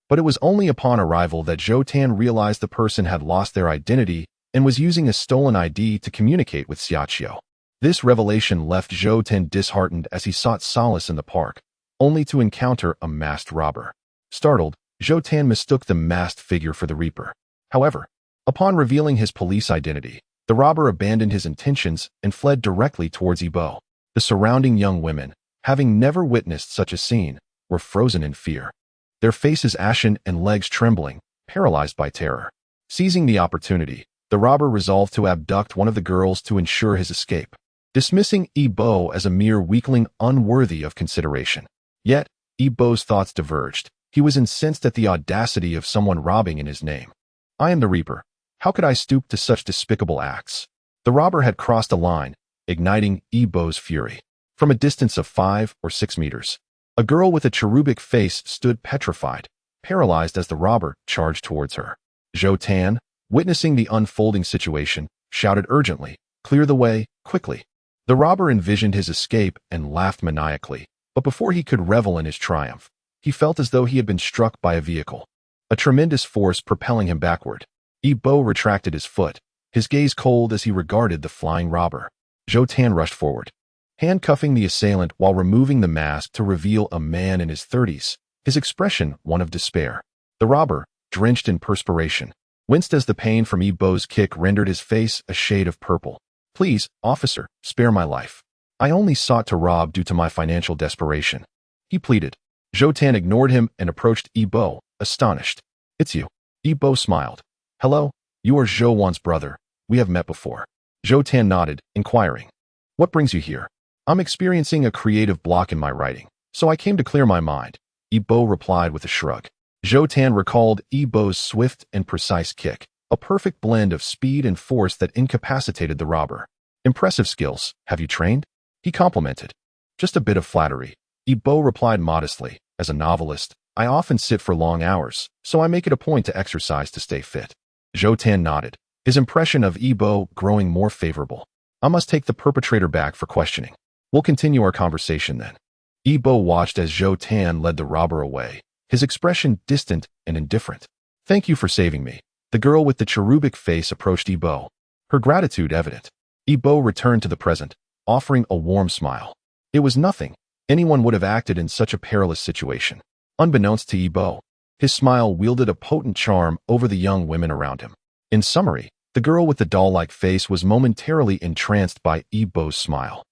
But it was only upon arrival that Zhou Tan realized the person had lost their identity and was using a stolen ID to communicate with Xiaqiu. This revelation left Zhou Tan disheartened as he sought solace in the park, only to encounter a masked robber. Startled, Zhou Tan mistook the masked figure for the Reaper. However, upon revealing his police identity, the robber abandoned his intentions and fled directly towards Ibo. The surrounding young women, having never witnessed such a scene, were frozen in fear, their faces ashen and legs trembling, paralyzed by terror. Seizing the opportunity, the robber resolved to abduct one of the girls to ensure his escape. dismissing Yi Bo as a mere weakling unworthy of consideration. Yet, Yi Bo's thoughts diverged. He was incensed at the audacity of someone robbing in his name. I am the Reaper. How could I stoop to such despicable acts? The robber had crossed a line, igniting Yi Bo's fury. From a distance of 5 or 6 meters, a girl with a cherubic face stood petrified, paralyzed as the robber charged towards her. Zhou Tan, witnessing the unfolding situation, shouted urgently, "Clear the way, quickly." The robber envisioned his escape and laughed maniacally, but before he could revel in his triumph, he felt as though he had been struck by a vehicle, a tremendous force propelling him backward. Yi Bo retracted his foot, his gaze cold as he regarded the flying robber. Zhou Tan rushed forward, handcuffing the assailant while removing the mask to reveal a man in his 30s, his expression one of despair. The robber, drenched in perspiration, winced as the pain from Yi Bo's kick rendered his face a shade of purple. "Please, officer, spare my life. I only sought to rob due to my financial desperation," he pleaded. Zhou Tan ignored him and approached Yi Bo, astonished. "It's you." Yi Bo smiled. "Hello, you are Zhou Wan's brother. We have met before." Zhou Tan nodded, inquiring, "What brings you here?" "I'm experiencing a creative block in my writing, so I came to clear my mind," Yi Bo replied with a shrug. Zhou Tan recalled Yi Bo's swift and precise kick, a perfect blend of speed and force that incapacitated the robber. "Impressive skills. Have you trained?" he complimented. "Just a bit of flattery," Yi Bo replied modestly. "As a novelist, I often sit for long hours, so I make it a point to exercise to stay fit." Zhou Tan nodded, his impression of Yi Bo growing more favorable. "I must take the perpetrator back for questioning. We'll continue our conversation then." Yi Bo watched as Zhou Tan led the robber away, his expression distant and indifferent. "Thank you for saving me." The girl with the cherubic face approached Yi Bo, her gratitude evident. Yi Bo returned to the present, offering a warm smile. It was nothing. Anyone would have acted in such a perilous situation. Unbeknownst to Yi Bo, his smile wielded a potent charm over the young women around him. In summary, the girl with the doll-like face was momentarily entranced by Yi Bo's smile,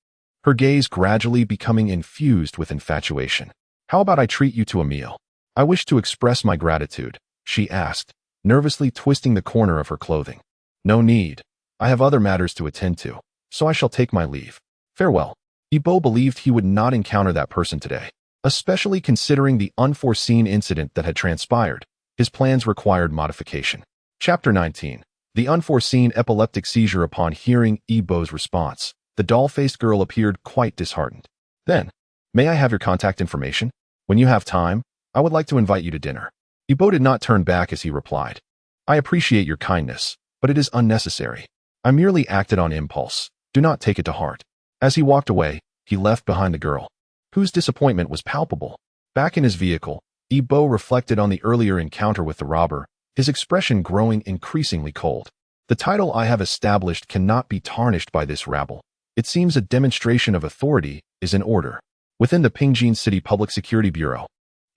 her gaze gradually becoming infused with infatuation. "How about I treat you to a meal? I wish to express my gratitude," she asked, nervously twisting the corner of her clothing. "No need. I have other matters to attend to, so I shall take my leave. Farewell." Yi Bo believed he would not encounter that person today. Especially considering the unforeseen incident that had transpired, his plans required modification. Chapter 19. The unforeseen epileptic seizure. Upon hearing Yi Bo's response, the doll-faced girl appeared quite disheartened. "Then, may I have your contact information? When you have time, I would like to invite you to dinner." Yi Bo did not turn back as he replied, "I appreciate your kindness, but it is unnecessary. I merely acted on impulse. Do not take it to heart." As he walked away, he left behind the girl, whose disappointment was palpable. Back in his vehicle, Yi Bo reflected on the earlier encounter with the robber, his expression growing increasingly cold. "The title I have established cannot be tarnished by this rabble. It seems a demonstration of authority is in order." Within the Pingjin City Public Security Bureau,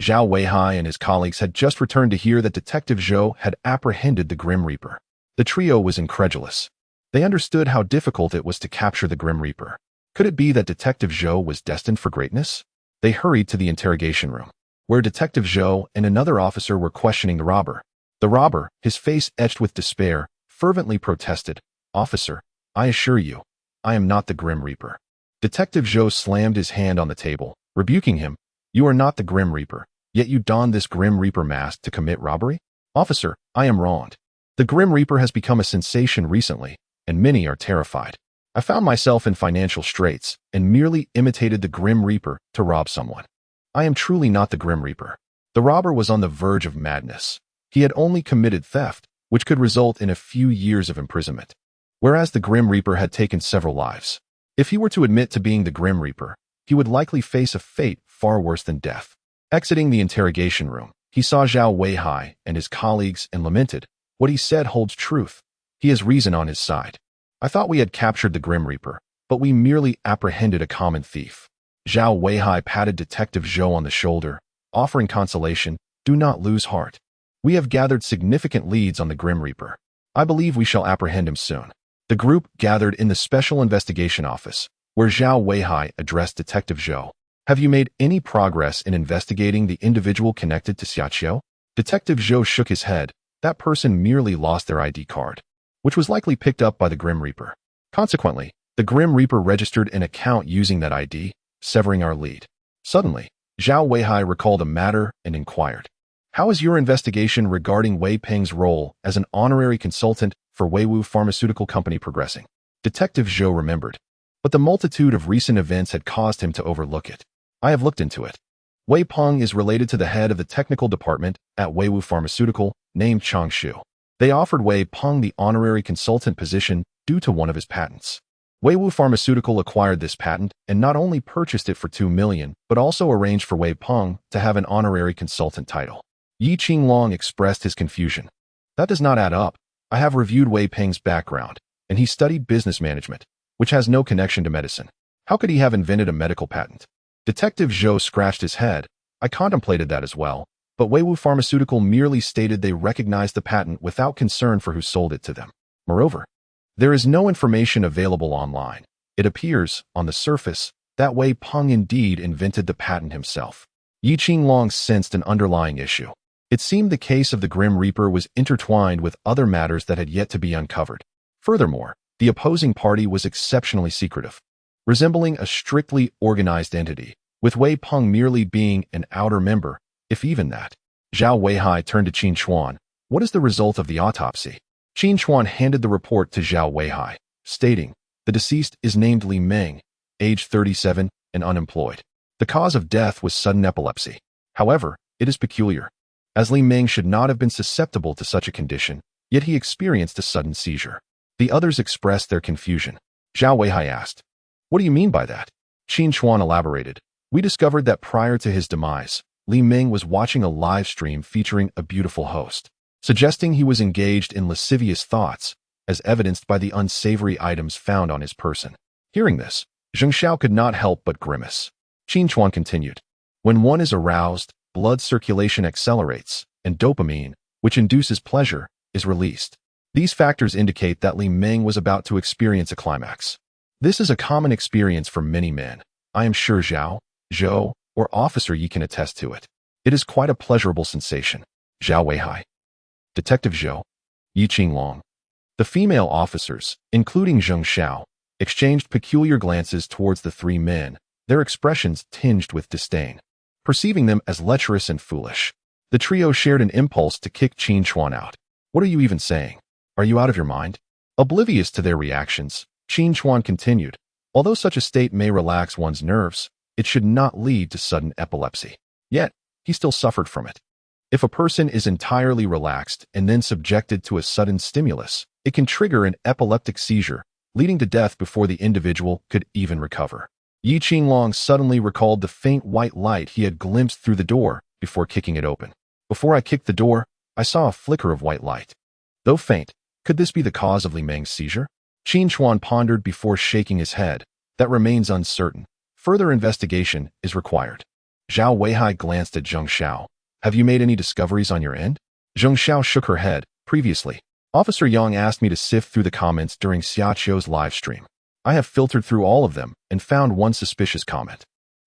Zhao Weihai and his colleagues had just returned to hear that Detective Zhou had apprehended the Grim Reaper. The trio was incredulous. They understood how difficult it was to capture the Grim Reaper. Could it be that Detective Zhou was destined for greatness? They hurried to the interrogation room, where Detective Zhou and another officer were questioning the robber. The robber, his face etched with despair, fervently protested, "Officer, I assure you, I am not the Grim Reaper." Detective Zhou slammed his hand on the table, rebuking him. "You are not the Grim Reaper, yet you donned this Grim Reaper mask to commit robbery?" "Officer, I am wronged. The Grim Reaper has become a sensation recently, and many are terrified. I found myself in financial straits and merely imitated the Grim Reaper to rob someone. I am truly not the Grim Reaper." The robber was on the verge of madness. He had only committed theft, which could result in a few years of imprisonment, whereas the Grim Reaper had taken several lives. If he were to admit to being the Grim Reaper, he would likely face a fate far worse than death. Exiting the interrogation room, he saw Zhao Weihai and his colleagues and lamented, "What he said holds truth. He has reason on his side. I thought we had captured the Grim Reaper, but we merely apprehended a common thief." Zhao Weihai patted Detective Zhou on the shoulder, offering consolation. "Do not lose heart. We have gathered significant leads on the Grim Reaper. I believe we shall apprehend him soon." The group gathered in the Special Investigation Office, where Zhao Weihai addressed Detective Zhou. "Have you made any progress in investigating the individual connected to Xiaqiu?" Detective Zhou shook his head. "That person merely lost their ID card, which was likely picked up by the Grim Reaper. Consequently, The Grim Reaper registered an account using that ID, severing our lead. Suddenly, Zhao Weihai recalled a matter and inquired, "How is your investigation regarding Wei Peng's role as an honorary consultant for Weiwu Pharmaceutical Company progressing?" Detective Zhou remembered, but the multitude of recent events had caused him to overlook it. "I have looked into it. Wei Peng is related to the head of the technical department at Weiwu Pharmaceutical, named Chang Shu. They offered Wei Peng the honorary consultant position due to one of his patents. Weiwu Pharmaceutical acquired this patent and not only purchased it for 2 million, but also arranged for Wei Peng to have an honorary consultant title." Yi Qinglong expressed his confusion. "That does not add up. I have reviewed Wei Peng's background, and he studied business management, which has no connection to medicine. How could he have invented a medical patent?" Detective Zhou scratched his head. "I contemplated that as well, but Weiwu Pharmaceutical merely stated they recognized the patent without concern for who sold it to them. Moreover, there is no information available online. It appears, on the surface, that Wei Peng indeed invented the patent himself." Yi Qinglong sensed an underlying issue. It seemed the case of the Grim Reaper was intertwined with other matters that had yet to be uncovered. Furthermore, the opposing party was exceptionally secretive, resembling a strictly organized entity, with Wei Peng merely being an outer member, if even that. Zhao Weihai turned to Qin Chuan. "What is the result of the autopsy?" Qin Chuan handed the report to Zhao Weihai, stating, "The deceased is named Li Meng, age 37, and unemployed. The cause of death was sudden epilepsy. However, it is peculiar, as Li Meng should not have been susceptible to such a condition, yet he experienced a sudden seizure." The others expressed their confusion. Zhao Weihai asked, "What do you mean by that?" Qin Chuan elaborated, "We discovered that prior to his demise, Li Meng was watching a live stream featuring a beautiful host, suggesting he was engaged in lascivious thoughts, as evidenced by the unsavory items found on his person." Hearing this, Zheng Xiao could not help but grimace. Qin Chuan continued, "When one is aroused, blood circulation accelerates, and dopamine, which induces pleasure, is released. These factors indicate that Li Meng was about to experience a climax. This is a common experience for many men. I am sure Zhao, Zhou, or Officer Yi can attest to it. It is quite a pleasurable sensation." Zhao Weihai. Detective Zhou. Yi Qinglong. The female officers, including Zheng Xiao, exchanged peculiar glances towards the three men, their expressions tinged with disdain. Perceiving them as lecherous and foolish, the trio shared an impulse to kick Qin Chuan out. "What are you even saying? Are you out of your mind?" Oblivious to their reactions, Qin Chuan continued, "Although such a state may relax one's nerves, it should not lead to sudden epilepsy. Yet, he still suffered from it. If a person is entirely relaxed and then subjected to a sudden stimulus, it can trigger an epileptic seizure, leading to death before the individual could even recover." Yi Qinglong suddenly recalled the faint white light he had glimpsed through the door before kicking it open. "Before I kicked the door, I saw a flicker of white light. Though faint, could this be the cause of Li Meng's seizure?" Qin Chuan pondered before shaking his head. "That remains uncertain. Further investigation is required." Zhao Weihai glanced at Zheng Xiao. "Have you made any discoveries on your end?" Zheng Xiao shook her head. "Previously, Officer Yang asked me to sift through the comments during Xiaqiu's live stream. I have filtered through all of them and found one suspicious comment."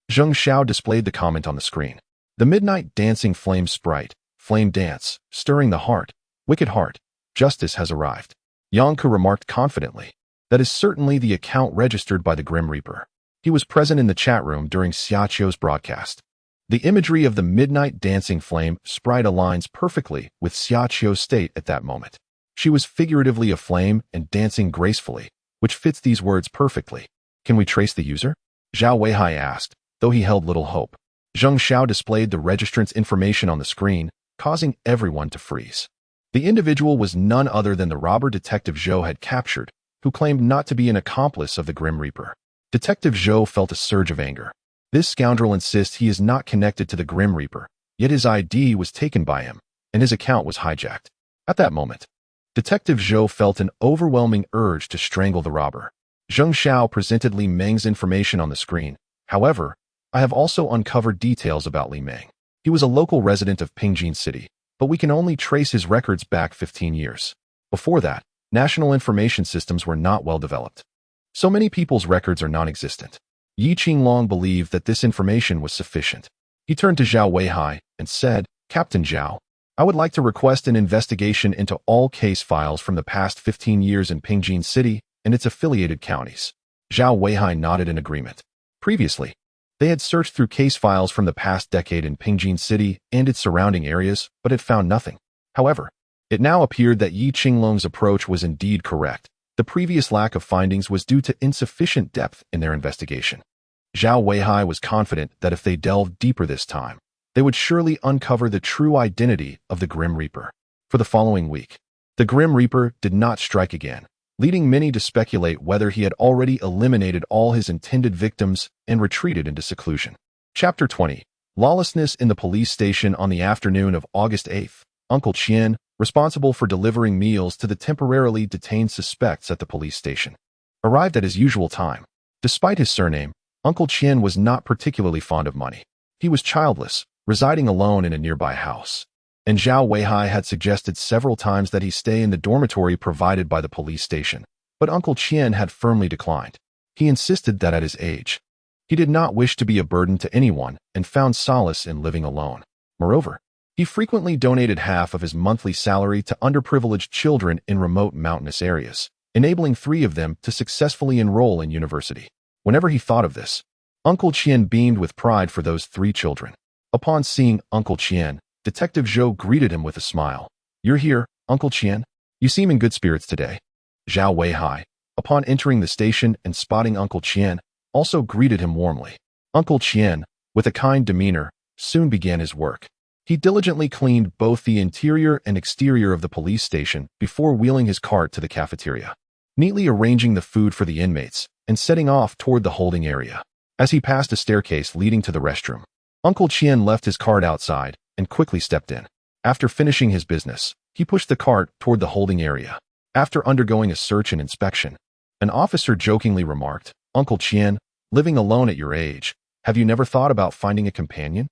Zheng Xiao displayed the comment on the screen. "The midnight dancing flame sprite, flame dance, stirring the heart, wicked heart, justice has arrived." Yang Ku remarked confidently, "That is certainly the account registered by the Grim Reaper. He was present in the chat room during Xiaqiu's broadcast." The imagery of the midnight dancing flame sprite aligns perfectly with Xiaqiu's state at that moment. She was figuratively aflame and dancing gracefully, which fits these words perfectly. "Can we trace the user?" Zhao Weihai asked, though he held little hope. Zheng Xiao displayed the registrant's information on the screen, causing everyone to freeze. The individual was none other than the robber Detective Zhou had captured, who claimed not to be an accomplice of the Grim Reaper. Detective Zhou felt a surge of anger. This scoundrel insists he is not connected to the Grim Reaper, yet his ID was taken by him, and his account was hijacked. At that moment, Detective Zhou felt an overwhelming urge to strangle the robber. Zheng Xiao presented Li Meng's information on the screen. "However, I have also uncovered details about Li Meng. He was a local resident of Pingjin City, but we can only trace his records back 15 years. Before that, national information systems were not well developed. So many people's records are non-existent." Yi Qinglong believed that this information was sufficient. He turned to Zhao Weihai and said, "Captain Zhao, I would like to request an investigation into all case files from the past 15 years in Pingjin City and its affiliated counties. Zhao Weihai nodded in agreement. Previously, they had searched through case files from the past decade in Pingjin City and its surrounding areas, but had found nothing. However, it now appeared that Yi Qinglong's approach was indeed correct. The previous lack of findings was due to insufficient depth in their investigation. Zhao Weihai was confident that if they delved deeper this time, they would surely uncover the true identity of the Grim Reaper. For the following week, the Grim Reaper did not strike again, leading many to speculate whether he had already eliminated all his intended victims and retreated into seclusion. Chapter 20. Lawlessness in the police station. On the afternoon of August 8th, Uncle Qian, responsible for delivering meals to the temporarily detained suspects at the police station, arrived at his usual time. Despite his surname, Uncle Qian was not particularly fond of money. He was childless, residing alone in a nearby house, and Zhao Weihai had suggested several times that he stay in the dormitory provided by the police station, but Uncle Qian had firmly declined. He insisted that at his age, he did not wish to be a burden to anyone and found solace in living alone. Moreover, he frequently donated half of his monthly salary to underprivileged children in remote mountainous areas, enabling 3 of them to successfully enroll in university. Whenever he thought of this, Uncle Qian beamed with pride for those 3 children. Upon seeing Uncle Qian, Detective Zhou greeted him with a smile. "You're here, Uncle Qian? You seem in good spirits today." Zhao Weihai, upon entering the station and spotting Uncle Qian, also greeted him warmly. Uncle Qian, with a kind demeanor, soon began his work. He diligently cleaned both the interior and exterior of the police station before wheeling his cart to the cafeteria, neatly arranging the food for the inmates and setting off toward the holding area. As he passed a staircase leading to the restroom, Uncle Qian left his cart outside and quickly stepped in. After finishing his business, he pushed the cart toward the holding area. After undergoing a search and inspection, an officer jokingly remarked, "Uncle Qian, living alone at your age, have you never thought about finding a companion?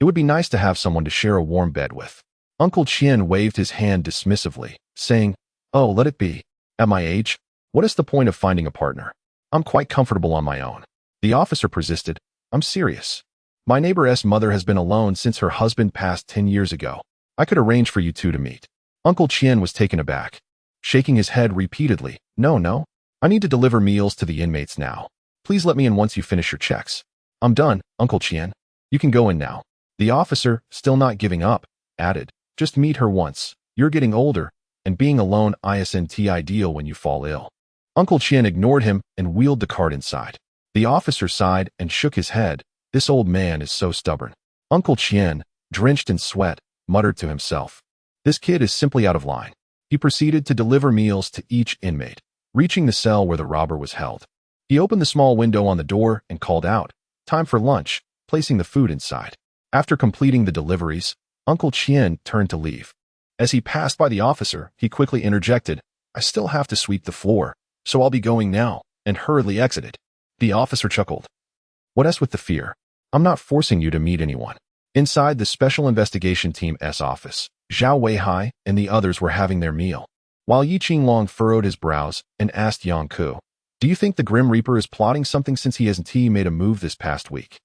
It would be nice to have someone to share a warm bed with." Uncle Qian waved his hand dismissively, saying, "Oh, let it be. At my age, what is the point of finding a partner? I'm quite comfortable on my own." The officer persisted, "I'm serious. My neighbor's mother has been alone since her husband passed 10 years ago. I could arrange for you 2 to meet." Uncle Qian was taken aback, shaking his head repeatedly. No, I need to deliver meals to the inmates now. Please let me in once you finish your checks." "I'm done, Uncle Qian. You can go in now." The officer, still not giving up, added, "Just meet her once. You're getting older, and being alone isn't ideal when you fall ill." Uncle Qian ignored him and wheeled the cart inside. The officer sighed and shook his head. "This old man is so stubborn." Uncle Qian, drenched in sweat, muttered to himself, "This kid is simply out of line." He proceeded to deliver meals to each inmate, reaching the cell where the robber was held. He opened the small window on the door and called out, "Time for lunch," placing the food inside. After completing the deliveries, Uncle Qian turned to leave. As he passed by the officer, he quickly interjected, "I still have to sweep the floor, so I'll be going now," and hurriedly exited. The officer chuckled. "What else with the fear? I'm not forcing you to meet anyone." Inside the Special Investigation Team's office, Zhao Weihai and the others were having their meal, while Yi Qinglong furrowed his brows and asked Yang Ku, "Do you think the Grim Reaper is plotting something since he hasn't made a move this past week?"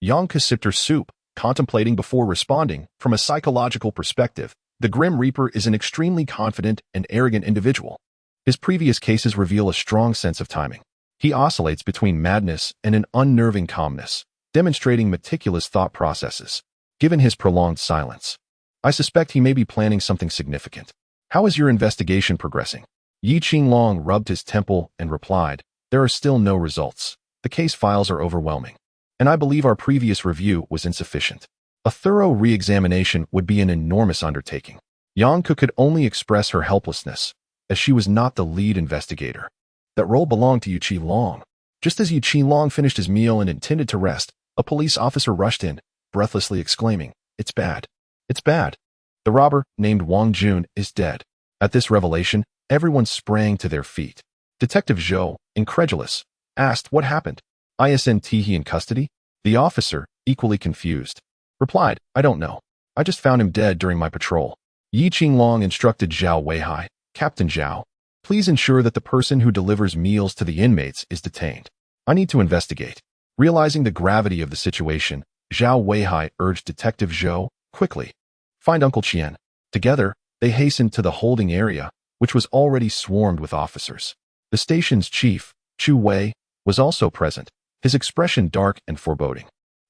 Yang Ku sipped her soup, contemplating before responding. From a psychological perspective, the Grim Reaper is an extremely confident and arrogant individual. His previous cases reveal a strong sense of timing. He oscillates between madness and an unnerving calmness, demonstrating meticulous thought processes. Given his prolonged silence, I suspect he may be planning something significant. "How is your investigation progressing?" Yi Qinglong rubbed his temple and replied, "There are still no results. The case files are overwhelming, and I believe our previous review was insufficient. A thorough re-examination would be an enormous undertaking." Yang Ku could only express her helplessness, as she was not the lead investigator. That role belonged to Yi Qinglong. Just as Yi Qinglong finished his meal and intended to rest, a police officer rushed in, breathlessly exclaiming, "It's bad. It's bad. The robber, named Wang Jun, is dead." At this revelation, everyone sprang to their feet. Detective Zhou, incredulous, asked what happened. "Isn't he in custody?" The officer, equally confused, replied, "I don't know. I just found him dead during my patrol." Yi Qinglong instructed Zhao Weihai, "Captain Zhao, please ensure that the person who delivers meals to the inmates is detained. I need to investigate." Realizing the gravity of the situation, Zhao Weihai urged Detective Zhou, "Quickly, find Uncle Qian." Together, they hastened to the holding area, which was already swarmed with officers. The station's chief, Chu Wei, was also present, his expression dark and foreboding.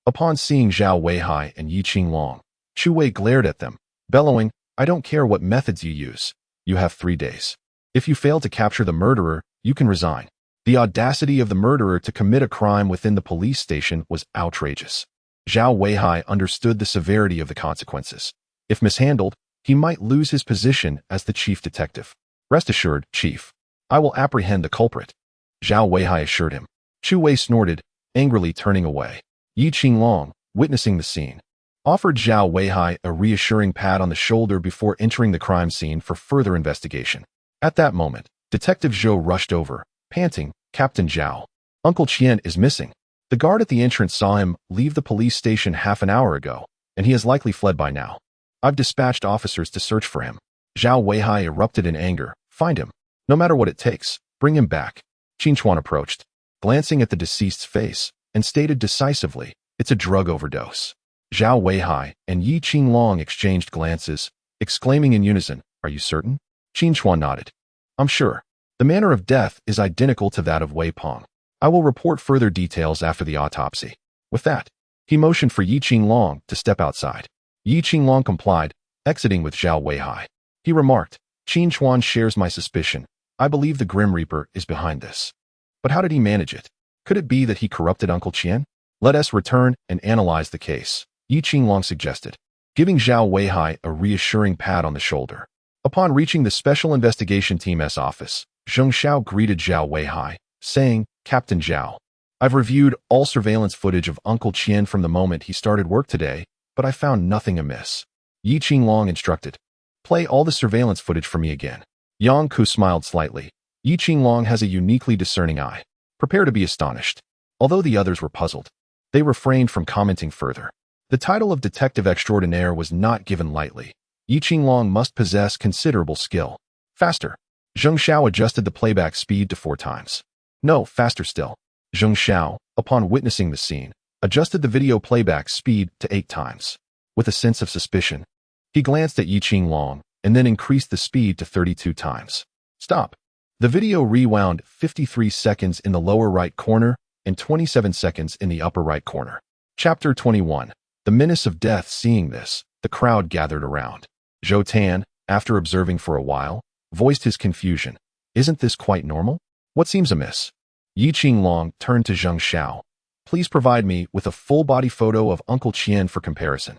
Upon seeing Zhao Weihai and Yi Qinglong, Chu Wei glared at them, bellowing, "I don't care what methods you use. You have 3 days. If you fail to capture the murderer, you can resign." The audacity of the murderer to commit a crime within the police station was outrageous. Zhao Weihai understood the severity of the consequences. If mishandled, he might lose his position as the chief detective. "Rest assured, Chief, I will apprehend the culprit," Zhao Weihai assured him. Chu Wei snorted, angrily turning away. Yi Qinglong, witnessing the scene, offered Zhao Weihai a reassuring pat on the shoulder before entering the crime scene for further investigation. At that moment, Detective Zhou rushed over, panting, "Captain Zhao, Uncle Qian is missing. The guard at the entrance saw him leave the police station half an hour ago, and he has likely fled by now. I've dispatched officers to search for him." Zhao Weihai erupted in anger. "Find him. No matter what it takes, bring him back." Qin Chuan approached, glancing at the deceased's face, and stated decisively, "It's a drug overdose." Zhao Weihai and Yi Qinglong exchanged glances, exclaiming in unison, "Are you certain?" Qin Chuan nodded. "I'm sure. The manner of death is identical to that of Wei Peng. I will report further details after the autopsy." With that, he motioned for Yi Qinglong to step outside. Yi Qinglong complied, exiting with Zhao Weihai. He remarked, "Qin Chuan shares my suspicion. I believe the Grim Reaper is behind this. But how did he manage it? Could it be that he corrupted Uncle Qian? Let us return and analyze the case," Yi Qinglong suggested, giving Zhao Weihai a reassuring pat on the shoulder. Upon reaching the Special Investigation Team's office, Zheng Xiao greeted Zhao Weihai, saying, "Captain Zhao, I've reviewed all surveillance footage of Uncle Qian from the moment he started work today, but I found nothing amiss." Yi Qinglong instructed, "Play all the surveillance footage for me again." Yang Ku smiled slightly. Yi Qinglong has a uniquely discerning eye. Prepare to be astonished. Although the others were puzzled, they refrained from commenting further. The title of Detective Extraordinaire was not given lightly. Yi Qinglong must possess considerable skill. "Faster." Zheng Xiao adjusted the playback speed to 4 times. "No, faster still." Zheng Xiao, upon witnessing the scene, adjusted the video playback speed to 8 times. With a sense of suspicion, he glanced at Yi Qinglong and then increased the speed to 32 times. "Stop." The video rewound 53 seconds in the lower right corner and 27 seconds in the upper right corner. Chapter 21. The Menace of Death. Seeing this, the crowd gathered around. Zhou Tan, after observing for a while, voiced his confusion. "Isn't this quite normal? What seems amiss?" Yi Qinglong turned to Zheng Xiao. "Please provide me with a full-body photo of Uncle Qian for comparison."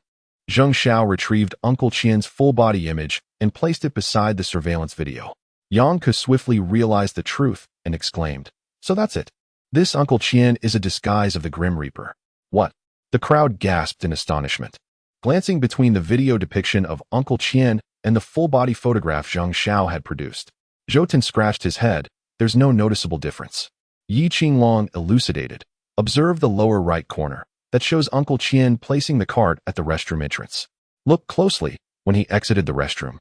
Zheng Xiao retrieved Uncle Qian's full-body image and placed it beside the surveillance video. Yang Ke swiftly realized the truth and exclaimed, "So that's it. This Uncle Qian is a disguise of the Grim Reaper." "What?" The crowd gasped in astonishment. Glancing between the video depiction of Uncle Qian and the full-body photograph Zheng Xiao had produced, Zhou Tan scratched his head. "There's no noticeable difference." Yi Qinglong elucidated. "Observe the lower right corner. That shows Uncle Qian placing the cart at the restroom entrance. Look closely when he exited the restroom.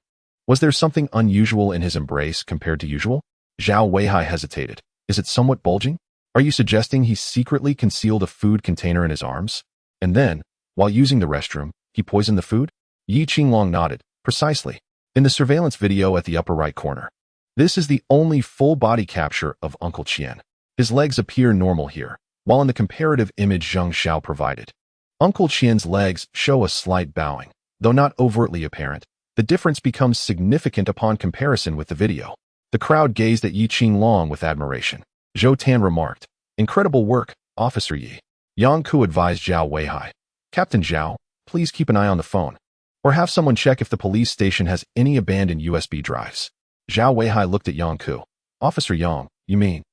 Was there something unusual in his embrace compared to usual?" Zhao Weihai hesitated. "Is it somewhat bulging? Are you suggesting he secretly concealed a food container in his arms? And then, while using the restroom, he poisoned the food?" Yi Qinglong nodded. "Precisely. In the surveillance video at the upper right corner. This is the only full body capture of Uncle Qian. His legs appear normal here, while in the comparative image Zheng Xiao provided, Uncle Qian's legs show a slight bowing. Though not overtly apparent, the difference becomes significant upon comparison with the video." The crowd gazed at Yi Qinglong with admiration. Zhou Tan remarked, "Incredible work, Officer Yi." Yang Ku advised Zhao Weihai, "Captain Zhao, please keep an eye on the phone, or have someone check if the police station has any abandoned USB drives." Zhao Weihai looked at Yang Ku. "Officer Yang, you mean?"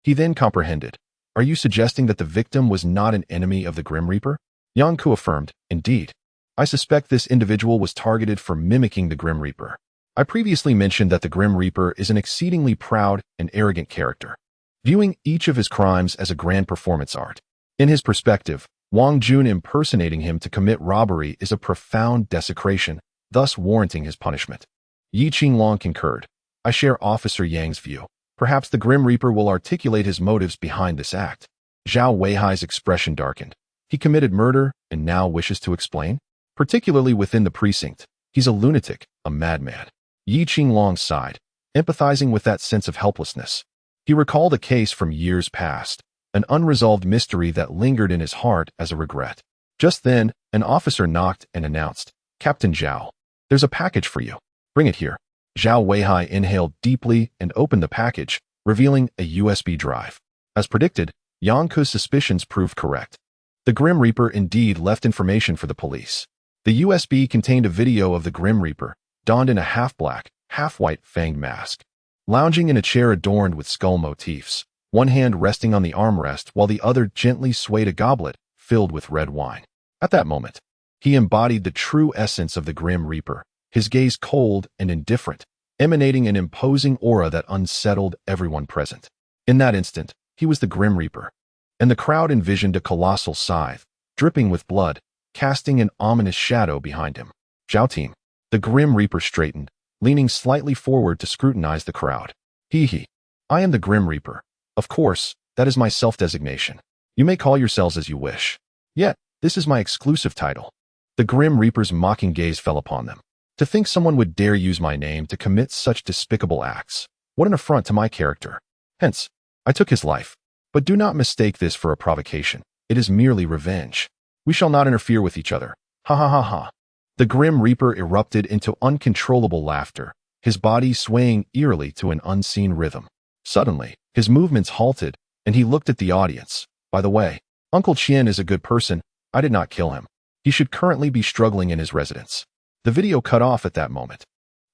He then comprehended. "Are you suggesting that the victim was not an enemy of the Grim Reaper?" Yang Ku affirmed, "Indeed. I suspect this individual was targeted for mimicking the Grim Reaper. I previously mentioned that the Grim Reaper is an exceedingly proud and arrogant character, viewing each of his crimes as a grand performance art. In his perspective, Wang Jun impersonating him to commit robbery is a profound desecration, thus warranting his punishment." Yi Qinglong concurred. "I share Officer Yang's view. Perhaps the Grim Reaper will articulate his motives behind this act." Zhao Weihai's expression darkened. "He committed murder and now wishes to explain? Particularly within the precinct. He's a lunatic, a madman." Yi Qinglong sighed, empathizing with that sense of helplessness. He recalled a case from years past, an unresolved mystery that lingered in his heart as a regret. Just then, an officer knocked and announced, "Captain Zhao, there's a package for you. Bring it here." Zhao Weihai inhaled deeply and opened the package, revealing a USB drive. As predicted, Yang Ke's suspicions proved correct. The Grim Reaper indeed left information for the police. The USB contained a video of the Grim Reaper, donned in a half-black, half-white fanged mask, lounging in a chair adorned with skull motifs, one hand resting on the armrest while the other gently swayed a goblet filled with red wine. At that moment, he embodied the true essence of the Grim Reaper, his gaze cold and indifferent, emanating an imposing aura that unsettled everyone present. In that instant, he was the Grim Reaper, and the crowd envisioned a colossal scythe, dripping with blood, casting an ominous shadow behind him. "Zhao team." The Grim Reaper straightened, leaning slightly forward to scrutinize the crowd. "He. I am the Grim Reaper. Of course, that is my self-designation. You may call yourselves as you wish. Yet, this is my exclusive title." The Grim Reaper's mocking gaze fell upon them. To think someone would dare use my name to commit such despicable acts. What an affront to my character. Hence, I took his life. But do not mistake this for a provocation. It is merely revenge. We shall not interfere with each other. Ha ha ha ha. The Grim Reaper erupted into uncontrollable laughter, his body swaying eerily to an unseen rhythm. Suddenly, his movements halted, and he looked at the audience. "By the way, Uncle Qian is a good person. I did not kill him. He should currently be struggling in his residence." The video cut off at that moment.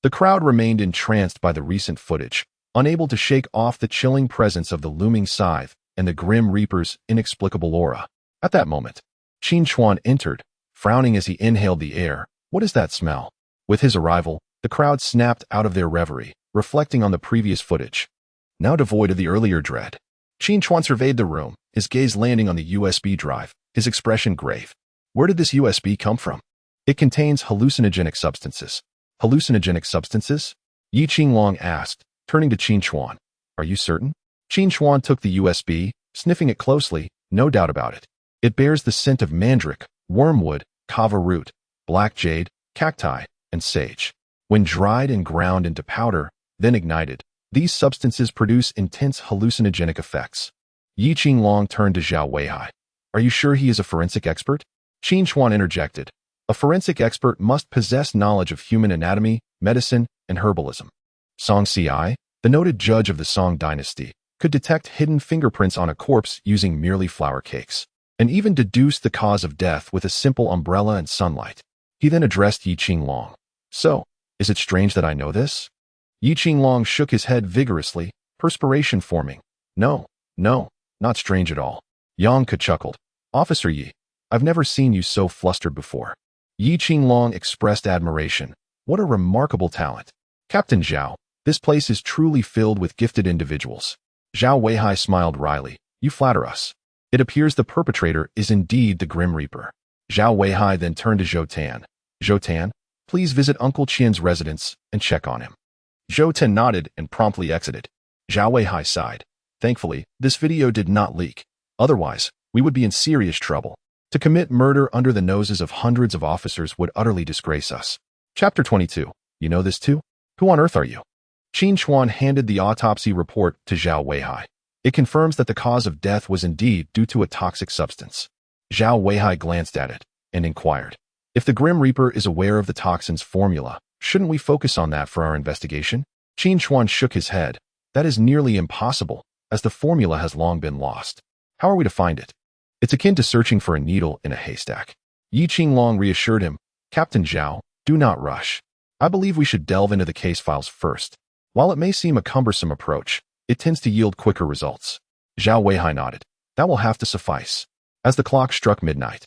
The crowd remained entranced by the recent footage, unable to shake off the chilling presence of the looming scythe and the Grim Reaper's inexplicable aura. At that moment, Qin Chuan entered, frowning as he inhaled the air. "What is that smell?" With his arrival, the crowd snapped out of their reverie, reflecting on the previous footage, now devoid of the earlier dread. Qin Chuan surveyed the room, his gaze landing on the USB drive, his expression grave. "Where did this USB come from?" "It contains hallucinogenic substances." "Hallucinogenic substances?" Yi Qinglong asked, turning to Qin Chuan. "Are you certain?" Qin Chuan took the USB, sniffing it closely. "No doubt about it. It bears the scent of mandrake, wormwood, kava root, black jade, cacti, and sage. When dried and ground into powder, then ignited, these substances produce intense hallucinogenic effects." Yi Qinglong turned to Zhao Weihai. "Are you sure he is a forensic expert?" Qin Chuan interjected. "A forensic expert must possess knowledge of human anatomy, medicine, and herbalism." Song Ci, the noted judge of the Song dynasty, could detect hidden fingerprints on a corpse using merely flour cakes, and even deduce the cause of death with a simple umbrella and sunlight. He then addressed Yi Qinglong. "So, is it strange that I know this?" Yi Qinglong shook his head vigorously, perspiration forming. No, not strange at all." Yang Ke chuckled. "Officer Yi, I've never seen you so flustered before." Yi Qinglong expressed admiration. "What a remarkable talent. Captain Zhao, this place is truly filled with gifted individuals." Zhao Weihai smiled wryly. "You flatter us. It appears the perpetrator is indeed the Grim Reaper." Zhao Weihai then turned to Zhou Tan. "Zhou Tan, please visit Uncle Qian's residence and check on him." Zhou Tan nodded and promptly exited. Zhao Weihai sighed. Thankfully, this video did not leak. Otherwise, we would be in serious trouble. To commit murder under the noses of hundreds of officers would utterly disgrace us. Chapter 22. You know this too? Who on earth are you? Qin Chuan handed the autopsy report to Zhao Weihai. It confirms that the cause of death was indeed due to a toxic substance. Zhao Weihai glanced at it and inquired, "If the Grim Reaper is aware of the toxin's formula, shouldn't we focus on that for our investigation?" Qin Chuan shook his head. "That is nearly impossible, as the formula has long been lost. How are we to find it? It's akin to searching for a needle in a haystack." Yi Qinglong reassured him. "Captain Zhao, do not rush. I believe we should delve into the case files first. While it may seem a cumbersome approach, it tends to yield quicker results." Zhao Weihai nodded. "That will have to suffice." As the clock struck midnight,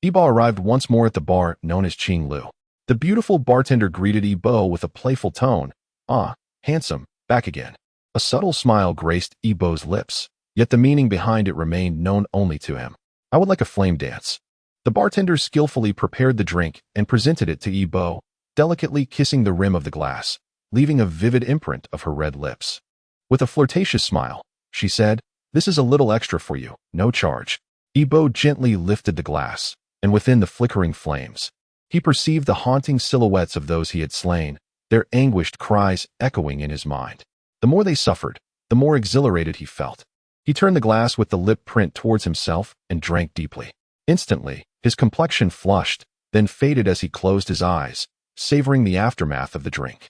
Yibo arrived once more at the bar known as Qing Lu. The beautiful bartender greeted Yibo with a playful tone. "Ah, handsome, back again." A subtle smile graced Yibo's lips, yet the meaning behind it remained known only to him. "I would like a flame dance." The bartender skillfully prepared the drink and presented it to Yibo, delicately kissing the rim of the glass, leaving a vivid imprint of her red lips. With a flirtatious smile, she said, "This is a little extra for you, no charge." Yibo gently lifted the glass, and within the flickering flames, he perceived the haunting silhouettes of those he had slain, their anguished cries echoing in his mind. The more they suffered, the more exhilarated he felt. He turned the glass with the lip print towards himself and drank deeply. Instantly, his complexion flushed, then faded as he closed his eyes, savoring the aftermath of the drink.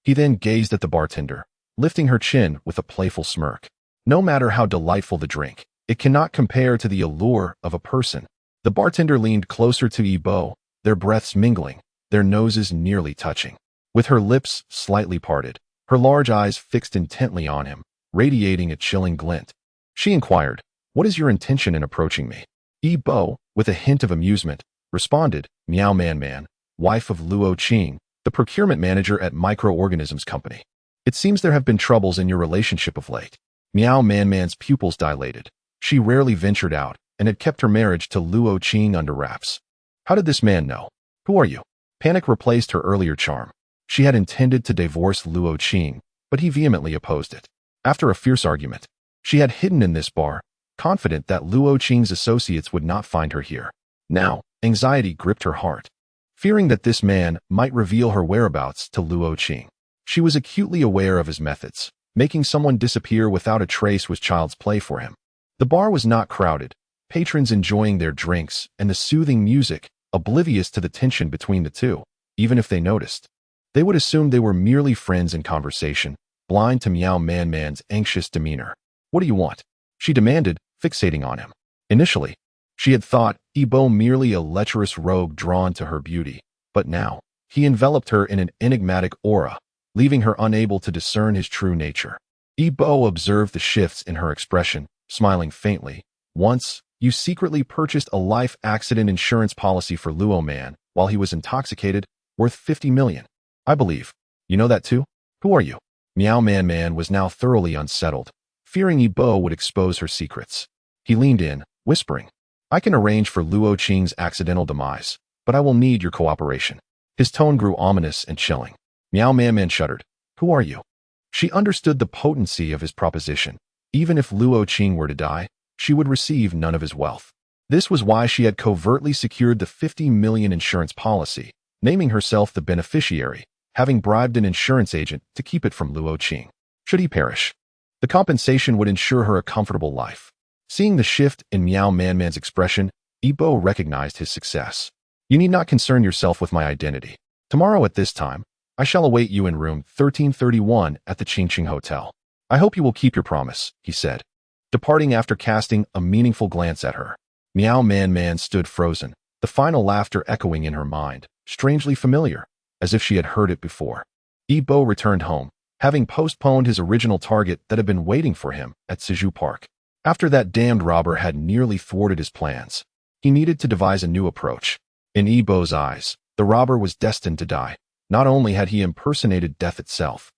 He then gazed at the bartender, lifting her chin with a playful smirk. No matter how delightful the drink, it cannot compare to the allure of a person. The bartender leaned closer to Ibo, their breaths mingling, their noses nearly touching. With her lips slightly parted, her large eyes fixed intently on him, radiating a chilling glint, she inquired, "What is your intention in approaching me?" Ibo, with a hint of amusement, responded, "Meow Man Man, wife of Luo Qing, the procurement manager at Microorganisms Company. It seems there have been troubles in your relationship of late." Meow Man Man's pupils dilated. She rarely ventured out and had kept her marriage to Luo Qing under wraps. How did this man know? "Who are you?" Panic replaced her earlier charm. She had intended to divorce Luo Qing, but he vehemently opposed it. After a fierce argument, she had hidden in this bar, confident that Luo Qing's associates would not find her here. Now, anxiety gripped her heart, fearing that this man might reveal her whereabouts to Luo Qing. She was acutely aware of his methods. Making someone disappear without a trace was child's play for him. The bar was not crowded, patrons enjoying their drinks and the soothing music, oblivious to the tension between the two. Even if they noticed, they would assume they were merely friends in conversation, blind to Meow Man Man's anxious demeanor. "What do you want?" she demanded, fixating on him. Initially, she had thought Ibo merely a lecherous rogue drawn to her beauty, but now, he enveloped her in an enigmatic aura, leaving her unable to discern his true nature. Ibo observed the shifts in her expression, smiling faintly. "Once, you secretly purchased a life accident insurance policy for Luo Man while he was intoxicated, worth 50 million. I believe. You know that too? Who are you?" Meow Man Man was now thoroughly unsettled, fearing Ibo would expose her secrets. He leaned in, whispering, "I can arrange for Luo Qing's accidental demise, but I will need your cooperation." His tone grew ominous and chilling. Meow Man Man shuddered. "Who are you?" She understood the potency of his proposition. Even if Luo Qing were to die, she would receive none of his wealth. This was why she had covertly secured the 50 million insurance policy, naming herself the beneficiary, having bribed an insurance agent to keep it from Luo Qing. Should he perish, the compensation would ensure her a comfortable life. Seeing the shift in Meow Man Man's expression, Ibo recognized his success. "You need not concern yourself with my identity. Tomorrow at this time, I shall await you in room 1331 at the Qingqing Hotel. I hope you will keep your promise," he said, departing after casting a meaningful glance at her. Meow Man Man stood frozen, the final laughter echoing in her mind, strangely familiar, as if she had heard it before. Ibo returned home, having postponed his original target that had been waiting for him at Siju Park. After that damned robber had nearly thwarted his plans, he needed to devise a new approach. In Ibo's eyes, the robber was destined to die. Not only had he impersonated death itself,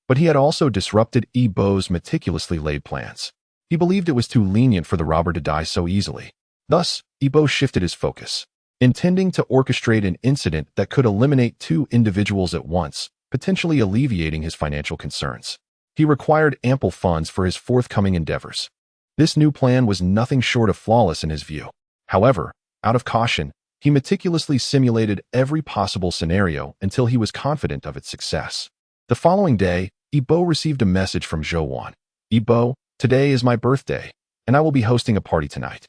but he had also disrupted Ibo's meticulously laid plans. He believed it was too lenient for the robber to die so easily. Thus, Ibo shifted his focus, intending to orchestrate an incident that could eliminate two individuals at once, potentially alleviating his financial concerns. He required ample funds for his forthcoming endeavors. This new plan was nothing short of flawless in his view. However, out of caution, he meticulously simulated every possible scenario until he was confident of its success. The following day, Ibo received a message from Zhou Wan. "Ibo, today is my birthday, and I will be hosting a party tonight.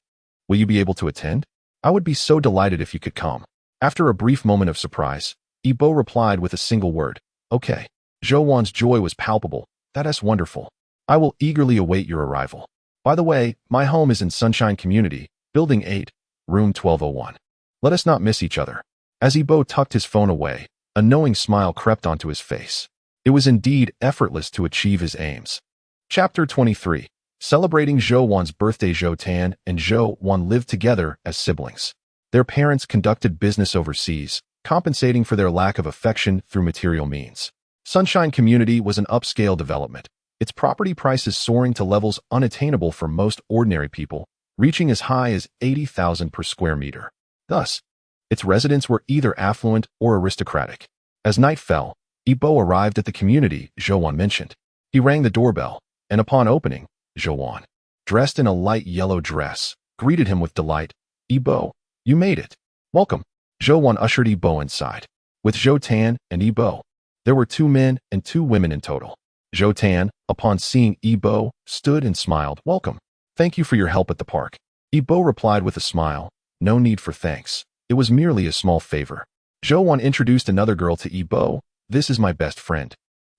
Will you be able to attend? I would be so delighted if you could come." After a brief moment of surprise, Ibo replied with a single word, "Okay." Zhou Wan's joy was palpable. "That's wonderful. I will eagerly await your arrival. By the way, my home is in Sunshine Community, Building 8, Room 1201. Let us not miss each other." As Ibo tucked his phone away, a knowing smile crept onto his face. It was indeed effortless to achieve his aims. Chapter 23. Celebrating Zhou Wan's birthday. Zhou Tan and Zhou Wan lived together as siblings. Their parents conducted business overseas, compensating for their lack of affection through material means. Sunshine Community was an upscale development, its property prices soaring to levels unattainable for most ordinary people, reaching as high as 80,000 per square meter. Thus, its residents were either affluent or aristocratic. As night fell, Ibo arrived at the community Zhou Wan mentioned. He rang the doorbell, and upon opening, Zhou Wan, dressed in a light yellow dress, greeted him with delight. "Ibo, you made it. Welcome." Zhou Wan ushered Ibo inside. With Zhou Tan and Ibo, there were 2 men and 2 women in total. Zhou Tan, upon seeing Ibo, stood and smiled. "Welcome." Thank you for your help at the park. Ibo replied with a smile. No need for thanks. It was merely a small favor. Zhou introduced another girl to Ibo. This is my best friend.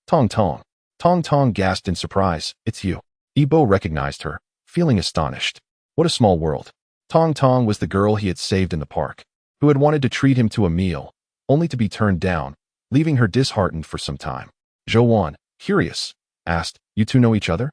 Tong Tong. Tong Tong gasped in surprise. It's you. Ibo recognized her, feeling astonished. What a small world. Tong Tong was the girl he had saved in the park, who had wanted to treat him to a meal, only to be turned down, leaving her disheartened for some time. Zhou, curious, asked, You two know each other?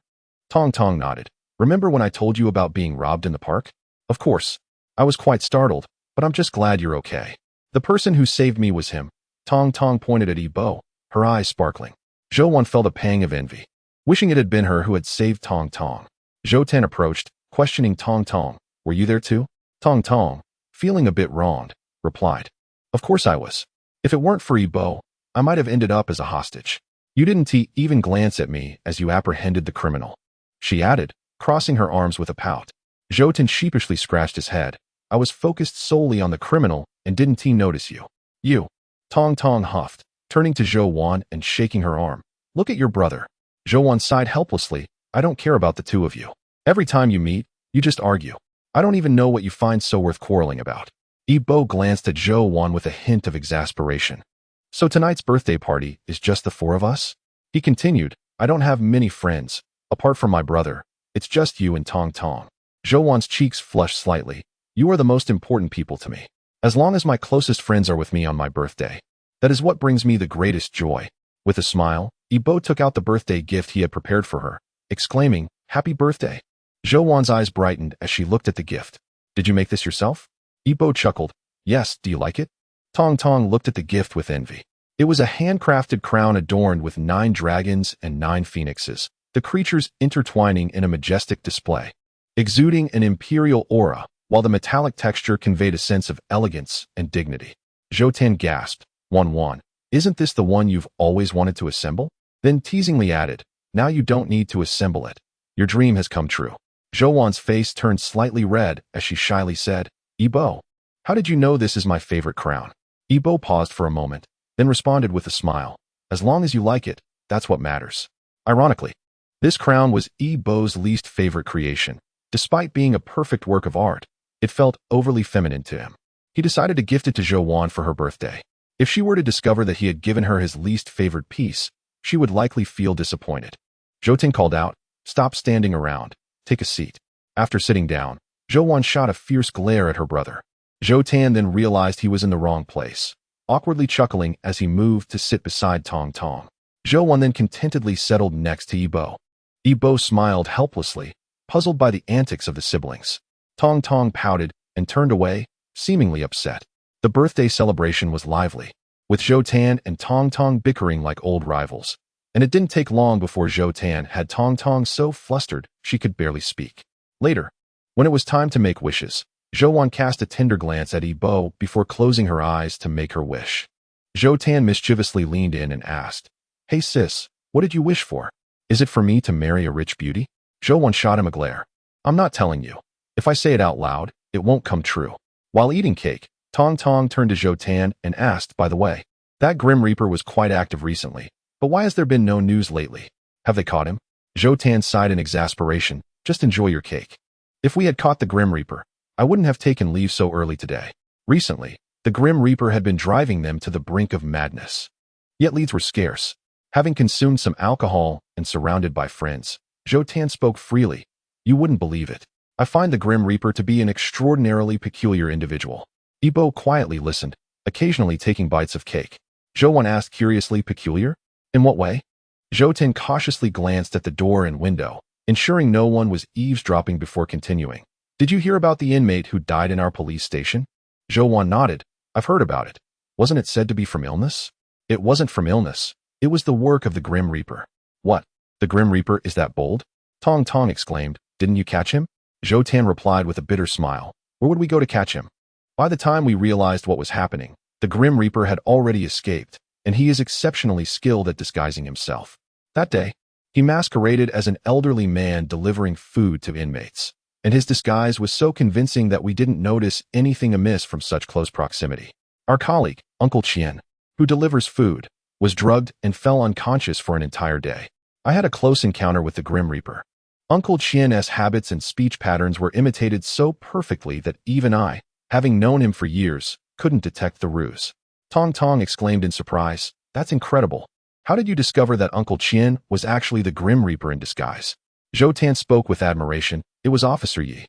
Tong Tong nodded. Remember when I told you about being robbed in the park? Of course. I was quite startled, but I'm just glad you're okay. The person who saved me was him. Tong Tong pointed at Ibo, her eyes sparkling. Zhou felt a pang of envy, wishing it had been her who had saved Tong Tong. Zhou Tan approached, questioning Tong Tong. Were you there too? Tong Tong, feeling a bit wronged, replied. Of course I was. If it weren't for Ibo, I might have ended up as a hostage. You didn't even glance at me as you apprehended the criminal. She added, crossing her arms with a pout. Zhou Tan sheepishly scratched his head. I was focused solely on the criminal and didn't notice you. You. Tong Tong huffed, turning to Zhou and shaking her arm. Look at your brother. Zhou sighed helplessly. I don't care about the two of you. Every time you meet, you just argue. I don't even know what you find so worth quarreling about. Ibo glanced at Zhou with a hint of exasperation. So tonight's birthday party is just the four of us? He continued, I don't have many friends. Apart from my brother, it's just you and Tong Tong. Zhou cheeks flushed slightly. You are the most important people to me. As long as my closest friends are with me on my birthday, that is what brings me the greatest joy. With a smile, Ibo took out the birthday gift he had prepared for her, exclaiming, Happy birthday. Zhou eyes brightened as she looked at the gift. Did you make this yourself? Ibo chuckled. Yes, do you like it? Tong Tong looked at the gift with envy. It was a handcrafted crown adorned with 9 dragons and 9 phoenixes, the creatures intertwining in a majestic display, exuding an imperial aura, while the metallic texture conveyed a sense of elegance and dignity. Zhou Tan gasped. Wan, isn't this the one you've always wanted to assemble? Then teasingly added, now you don't need to assemble it. Your dream has come true. Zhou face turned slightly red as she shyly said, Ibo, how did you know this is my favorite crown? Ibo paused for a moment, then responded with a smile. As long as you like it, that's what matters. Ironically, this crown was Ibo's least favorite creation. Despite being a perfect work of art, it felt overly feminine to him. He decided to gift it to Zhou for her birthday. If she were to discover that he had given her his least favorite piece, she would likely feel disappointed. Zhou Tan called out, Stop standing around. Take a seat. After sitting down, Zhou shot a fierce glare at her brother. Zhou Tan then realized he was in the wrong place, awkwardly chuckling as he moved to sit beside Tong Tong. Zhou then contentedly settled next to Ibo. Ibo smiled helplessly, puzzled by the antics of the siblings. Tong Tong pouted and turned away, seemingly upset. The birthday celebration was lively, with Zhou Tan and Tong Tong bickering like old rivals, and it didn't take long before Zhou Tan had Tong Tong so flustered she could barely speak. Later, when it was time to make wishes, Zhou cast a tender glance at Ibo before closing her eyes to make her wish. Zhou Tan mischievously leaned in and asked, Hey sis, what did you wish for? Is it for me to marry a rich beauty? Zhou shot him a glare. I'm not telling you. If I say it out loud, it won't come true. While eating cake, Tong Tong turned to Zhou Tan and asked, By the way, that Grim Reaper was quite active recently, but why has there been no news lately? Have they caught him? Zhou Tan sighed in exasperation. Just enjoy your cake. If we had caught the Grim Reaper, I wouldn't have taken leave so early today. Recently, the Grim Reaper had been driving them to the brink of madness. Yet leads were scarce. Having consumed some alcohol and surrounded by friends, Zhou Tan spoke freely. You wouldn't believe it. I find the Grim Reaper to be an extraordinarily peculiar individual. Ibo quietly listened, occasionally taking bites of cake. Zhou asked curiously, Peculiar? In what way? Zhou Tan cautiously glanced at the door and window, ensuring no one was eavesdropping before continuing. Did you hear about the inmate who died in our police station? Zhou nodded. I've heard about it. Wasn't it said to be from illness? It wasn't from illness. It was the work of the Grim Reaper. What? The Grim Reaper is that bold? Tong Tong exclaimed. Didn't you catch him? Zhou Tan replied with a bitter smile. Where would we go to catch him? By the time we realized what was happening, the Grim Reaper had already escaped, and he is exceptionally skilled at disguising himself. That day, he masqueraded as an elderly man delivering food to inmates, and his disguise was so convincing that we didn't notice anything amiss from such close proximity. Our colleague, Uncle Chien, who delivers food, was drugged and fell unconscious for an entire day. I had a close encounter with the Grim Reaper. Uncle Qian's habits and speech patterns were imitated so perfectly that even I, having known him for years, couldn't detect the ruse. Tong Tong exclaimed in surprise, "That's incredible. How did you discover that Uncle Qian was actually the Grim Reaper in disguise?" Zhou Tan spoke with admiration. "It was Officer Yi,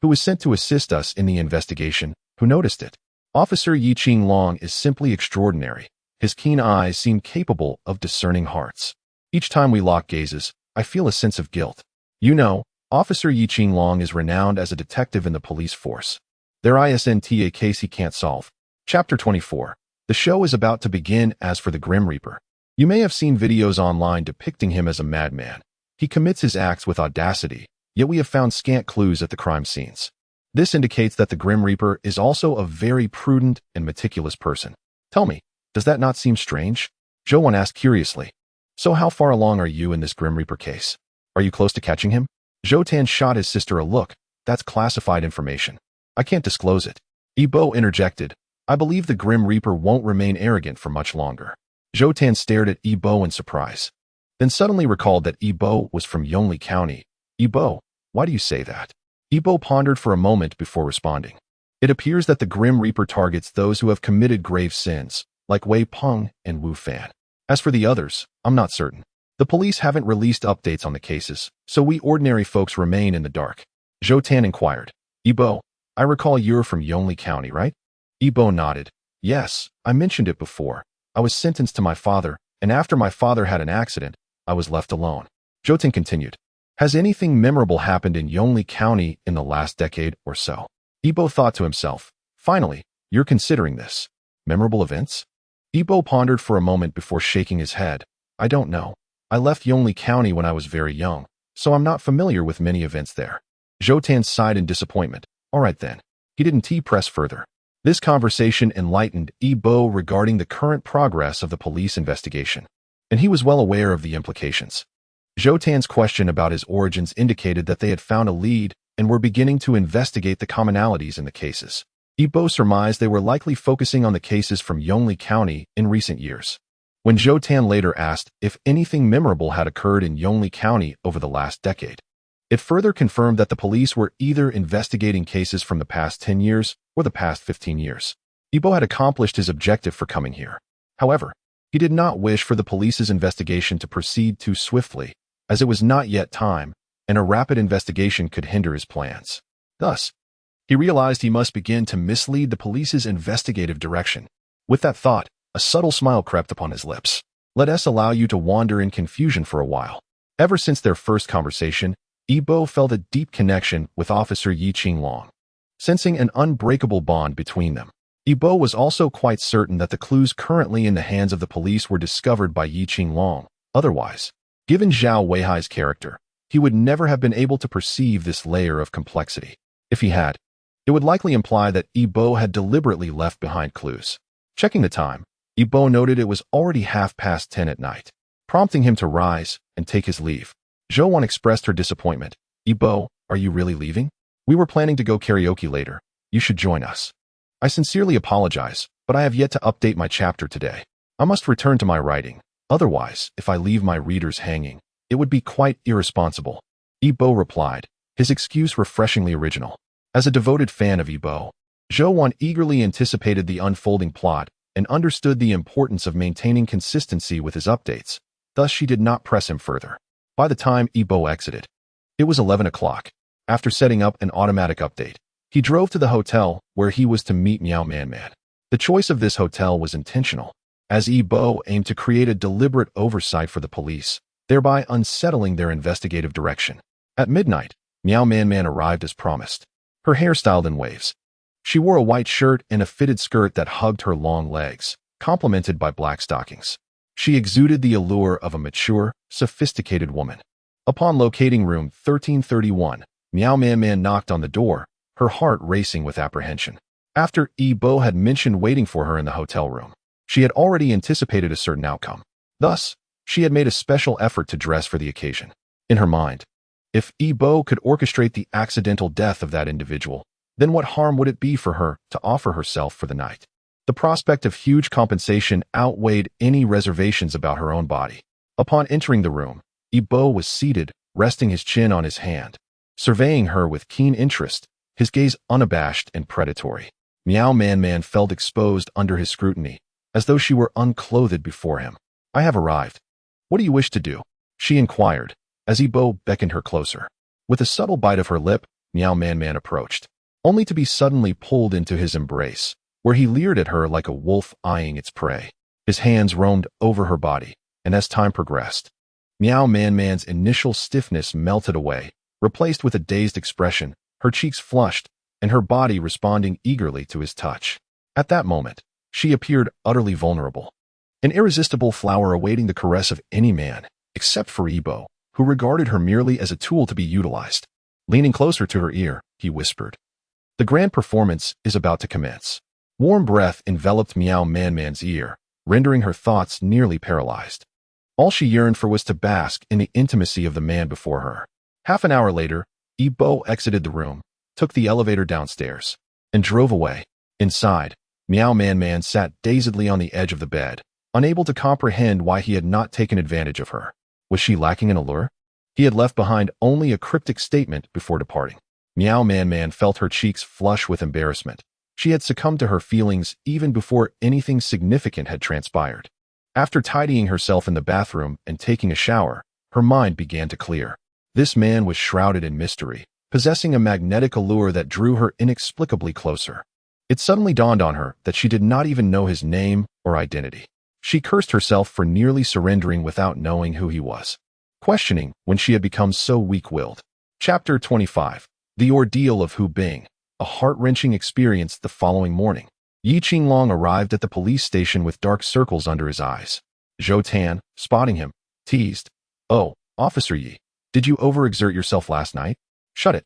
who was sent to assist us in the investigation, who noticed it. Officer Yi Qinglong is simply extraordinary. His keen eyes seem capable of discerning hearts. Each time we lock gazes, I feel a sense of guilt. You know, Officer Yi Qinglong is renowned as a detective in the police force. There isn't a case he can't solve." Chapter 24. The show is about to begin. As for the Grim Reaper, you may have seen videos online depicting him as a madman. He commits his acts with audacity, yet we have found scant clues at the crime scenes. This indicates that the Grim Reaper is also a very prudent and meticulous person. Tell me, does that not seem strange? Zhou asked curiously. So how far along are you in this Grim Reaper case? Are you close to catching him? Zhou Tan shot his sister a look. That's classified information. I can't disclose it. Yibo interjected. I believe the Grim Reaper won't remain arrogant for much longer. Zhou Tan stared at Yibo in surprise, then suddenly recalled that Yibo was from Yongli County. Yibo, why do you say that? Yibo pondered for a moment before responding. It appears that the Grim Reaper targets those who have committed grave sins, like Wei Peng and Wu Fan. As for the others, I'm not certain. The police haven't released updates on the cases, so we ordinary folks remain in the dark. Zhou Tan inquired. Yibo, I recall you're from Yongli County, right? Yibo nodded. Yes, I mentioned it before. I was sentenced to my father, and after my father had an accident, I was left alone. Zhou Tan continued. Has anything memorable happened in Yongli County in the last decade or so? Yibo thought to himself. Finally, you're considering this. Memorable events? Yibo pondered for a moment before shaking his head. I don't know. I left Yongli County when I was very young, so I'm not familiar with many events there. Zhou Tan sighed in disappointment. All right then. He didn't press further. This conversation enlightened Yibo regarding the current progress of the police investigation, and he was well aware of the implications. Zhou Tan's question about his origins indicated that they had found a lead and were beginning to investigate the commonalities in the cases. Yibo surmised they were likely focusing on the cases from Yongli County in recent years. When Zhou Tan later asked if anything memorable had occurred in Yongli County over the last decade, it further confirmed that the police were either investigating cases from the past 10 years or the past 15 years. Yibo had accomplished his objective for coming here. However, he did not wish for the police's investigation to proceed too swiftly, as it was not yet time, and a rapid investigation could hinder his plans. Thus, he realized he must begin to mislead the police's investigative direction. With that thought, a subtle smile crept upon his lips. Let us allow you to wander in confusion for a while. Ever since their first conversation, Yibo felt a deep connection with Officer Yi Qinglong, sensing an unbreakable bond between them. Yibo was also quite certain that the clues currently in the hands of the police were discovered by Yi Qinglong. Otherwise, given Zhao Weihai's character, he would never have been able to perceive this layer of complexity. If he had, it would likely imply that Yibo had deliberately left behind clues. Checking the time, Yibo noted it was already 10:30 at night, prompting him to rise and take his leave. Zhou expressed her disappointment. Yibo, are you really leaving? We were planning to go karaoke later. You should join us. I sincerely apologize, but I have yet to update my chapter today. I must return to my writing. Otherwise, if I leave my readers hanging, it would be quite irresponsible. Yibo replied, his excuse refreshingly original. As a devoted fan of Yibo, Zhou eagerly anticipated the unfolding plot and understood the importance of maintaining consistency with his updates. Thus, she did not press him further. By the time Yibo exited, it was 11 o'clock. After setting up an automatic update, he drove to the hotel where he was to meet Meow Man Man. The choice of this hotel was intentional, as Yibo aimed to create a deliberate oversight for the police, thereby unsettling their investigative direction. At midnight, Meow Man Man arrived as promised, her hair styled in waves. She wore a white shirt and a fitted skirt that hugged her long legs, complemented by black stockings. She exuded the allure of a mature, sophisticated woman. Upon locating room 1331, Meow Man Man knocked on the door, her heart racing with apprehension. After Yibo had mentioned waiting for her in the hotel room, she had already anticipated a certain outcome. Thus, she had made a special effort to dress for the occasion. In her mind, if Yibo could orchestrate the accidental death of that individual, then what harm would it be for her to offer herself for the night? The prospect of huge compensation outweighed any reservations about her own body. Upon entering the room, Yibo was seated, resting his chin on his hand, surveying her with keen interest, his gaze unabashed and predatory. Meow Man Man felt exposed under his scrutiny, as though she were unclothed before him. "I have arrived. What do you wish to do?" she inquired, as Ibo beckoned her closer. With a subtle bite of her lip, Meow Man Man approached, only to be suddenly pulled into his embrace, where he leered at her like a wolf eyeing its prey. His hands roamed over her body, and as time progressed, Meow Man Man's initial stiffness melted away, replaced with a dazed expression, her cheeks flushed, and her body responding eagerly to his touch. At that moment, she appeared utterly vulnerable, an irresistible flower awaiting the caress of any man, except for Ibo, who regarded her merely as a tool to be utilized. Leaning closer to her ear, he whispered, "The grand performance is about to commence." Warm breath enveloped Meow Man Man's ear, rendering her thoughts nearly paralyzed. All she yearned for was to bask in the intimacy of the man before her. Half an hour later, Ibo exited the room, took the elevator downstairs, and drove away. Inside, Meow Man Man sat dazedly on the edge of the bed, unable to comprehend why he had not taken advantage of her. Was she lacking an allure? He had left behind only a cryptic statement before departing. Meow Man Man felt her cheeks flush with embarrassment. She had succumbed to her feelings even before anything significant had transpired. After tidying herself in the bathroom and taking a shower, her mind began to clear. This man was shrouded in mystery, possessing a magnetic allure that drew her inexplicably closer. It suddenly dawned on her that she did not even know his name or identity. She cursed herself for nearly surrendering without knowing who he was, questioning when she had become so weak-willed. Chapter 25. The Ordeal of Hu Bing. A heart-wrenching experience the following morning. Yi Qinglong arrived at the police station with dark circles under his eyes. Zhou Tan, spotting him, teased, "Oh, Officer Yi, did you overexert yourself last night? Shut it."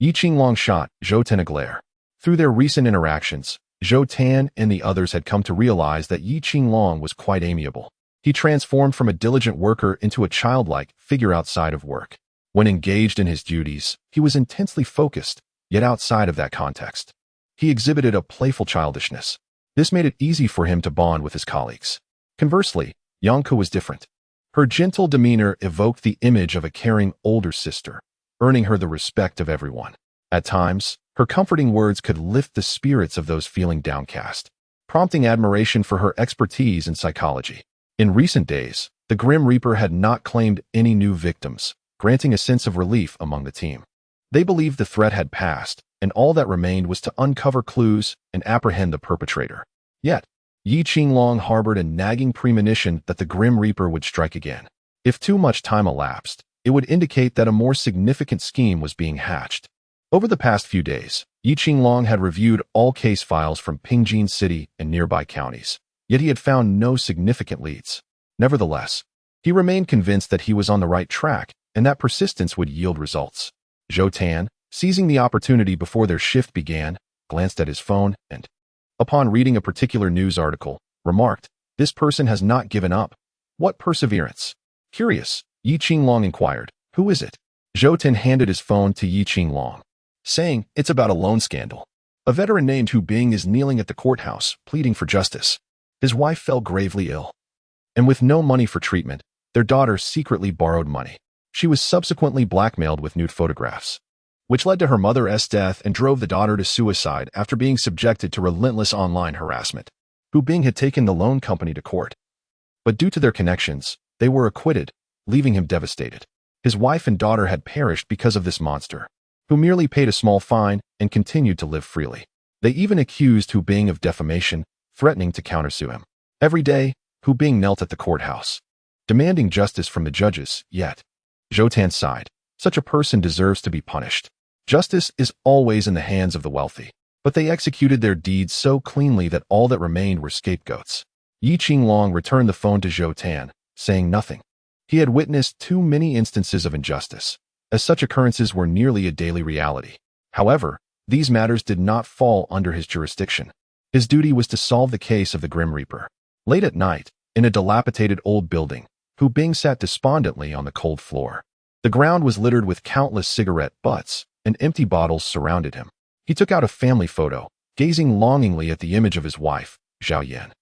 Yi Qinglong shot Zhou Tan a glare. Through their recent interactions, Zhou Tan and the others had come to realize that Yi Qinglong was quite amiable. He transformed from a diligent worker into a childlike figure outside of work. When engaged in his duties, he was intensely focused, yet outside of that context, he exhibited a playful childishness. This made it easy for him to bond with his colleagues. Conversely, Yangke was different. Her gentle demeanor evoked the image of a caring older sister, earning her the respect of everyone. At times, her comforting words could lift the spirits of those feeling downcast, prompting admiration for her expertise in psychology. In recent days, the Grim Reaper had not claimed any new victims, granting a sense of relief among the team. They believed the threat had passed, and all that remained was to uncover clues and apprehend the perpetrator. Yet, Yi Qinglong harbored a nagging premonition that the Grim Reaper would strike again. If too much time elapsed, it would indicate that a more significant scheme was being hatched. Over the past few days, Yi Qinglong had reviewed all case files from Pingjin City and nearby counties, yet he had found no significant leads. Nevertheless, he remained convinced that he was on the right track and that persistence would yield results. Zhou Tan, seizing the opportunity before their shift began, glanced at his phone and, upon reading a particular news article, remarked, "This person has not given up. What perseverance?" Curious, Yi Qinglong inquired, "Who is it?" Zhou Tan handed his phone to Yi Qinglong, saying, "It's about a loan scandal. A veteran named Hu Bing is kneeling at the courthouse, pleading for justice. His wife fell gravely ill, and with no money for treatment, their daughter secretly borrowed money. She was subsequently blackmailed with nude photographs, which led to her mother's death and drove the daughter to suicide after being subjected to relentless online harassment. Hu Bing had taken the loan company to court, but due to their connections, they were acquitted, leaving him devastated. His wife and daughter had perished because of this monster, who merely paid a small fine and continued to live freely. They even accused Hu Bing of defamation, threatening to countersue him. Every day, Hu Bing knelt at the courthouse, demanding justice from the judges, yet Zhou Tan sighed. Such a person deserves to be punished. Justice is always in the hands of the wealthy, but they executed their deeds so cleanly that all that remained were scapegoats. Yi Qinglong returned the phone to Zhou Tan, saying nothing. He had witnessed too many instances of injustice, as such occurrences were nearly a daily reality. However, these matters did not fall under his jurisdiction. His duty was to solve the case of the Grim Reaper. Late at night, in a dilapidated old building, Hu Bing sat despondently on the cold floor. The ground was littered with countless cigarette butts, and empty bottles surrounded him. He took out a family photo, gazing longingly at the image of his wife, Zhao Yan,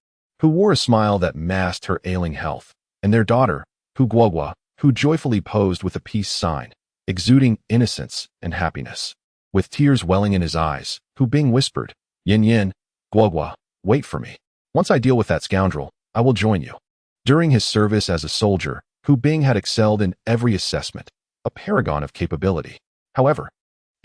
who wore a smile that masked her ailing health, and their daughter, Hu Guogua, who joyfully posed with a peace sign, exuding innocence and happiness. With tears welling in his eyes, Hu Bing whispered, "Yin Yin, Guogua, wait for me. Once I deal with that scoundrel, I will join you." During his service as a soldier, Hu Bing had excelled in every assessment, a paragon of capability. However,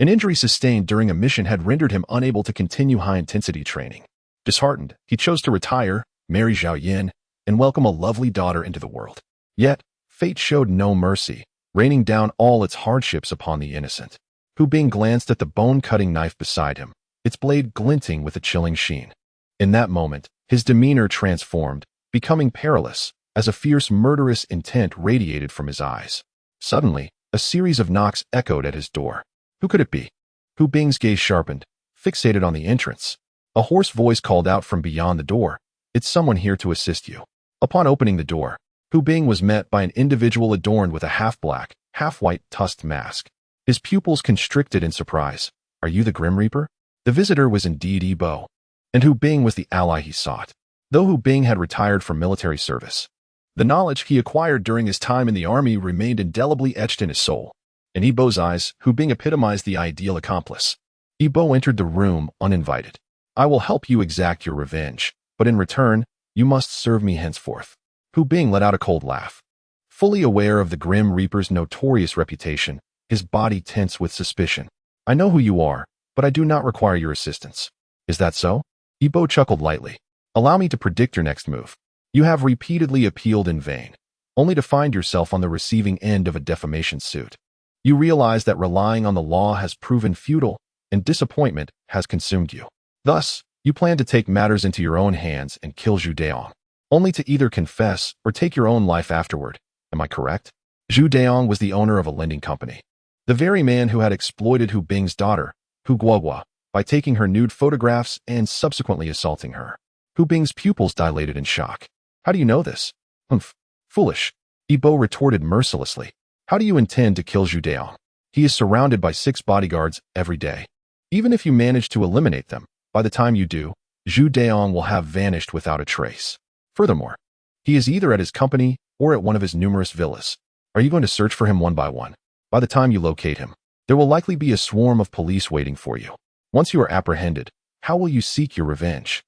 an injury sustained during a mission had rendered him unable to continue high-intensity training. Disheartened, he chose to retire, marry Zhao Yin, and welcome a lovely daughter into the world. Yet, fate showed no mercy, raining down all its hardships upon the innocent. Hu Bing glanced at the bone-cutting knife beside him, its blade glinting with a chilling sheen. In that moment, his demeanor transformed, becoming perilous, as a fierce murderous intent radiated from his eyes. Suddenly, a series of knocks echoed at his door. Who could it be? Hu Bing's gaze sharpened, fixated on the entrance. A hoarse voice called out from beyond the door, "It's someone here to assist you." Upon opening the door, Hu Bing was met by an individual adorned with a half-black, half-white tusked mask. His pupils constricted in surprise. "Are you the Grim Reaper?" The visitor was indeed Yi Bo, and Hu Bing was the ally he sought. Though Hu Bing had retired from military service, the knowledge he acquired during his time in the army remained indelibly etched in his soul. In Yi Bo's eyes, Hu Bing epitomized the ideal accomplice. Yi Bo entered the room uninvited. "I will help you exact your revenge, but in return, you must serve me henceforth." Hu Bing let out a cold laugh. Fully aware of the Grim Reaper's notorious reputation, his body tense with suspicion. "I know who you are, but I do not require your assistance." "Is that so?" Yi Bo chuckled lightly. "Allow me to predict your next move. You have repeatedly appealed in vain, only to find yourself on the receiving end of a defamation suit. You realize that relying on the law has proven futile, and disappointment has consumed you. Thus, you plan to take matters into your own hands and kill Zhu Deong, only to either confess or take your own life afterward. Am I correct?" Zhu Deong was the owner of a lending company. The very man who had exploited Hu Bing's daughter, Hu Guogua, by taking her nude photographs and subsequently assaulting her. Hu Bing's pupils dilated in shock. "How do you know this?" "Humph. Foolish." Yi Bo retorted mercilessly. "How do you intend to kill Zhu Deong? He is surrounded by 6 bodyguards every day. Even if you manage to eliminate them, by the time you do, Zhu Deong will have vanished without a trace. Furthermore, he is either at his company or at one of his numerous villas. Are you going to search for him one by one? By the time you locate him, there will likely be a swarm of police waiting for you. Once you are apprehended, how will you seek your revenge?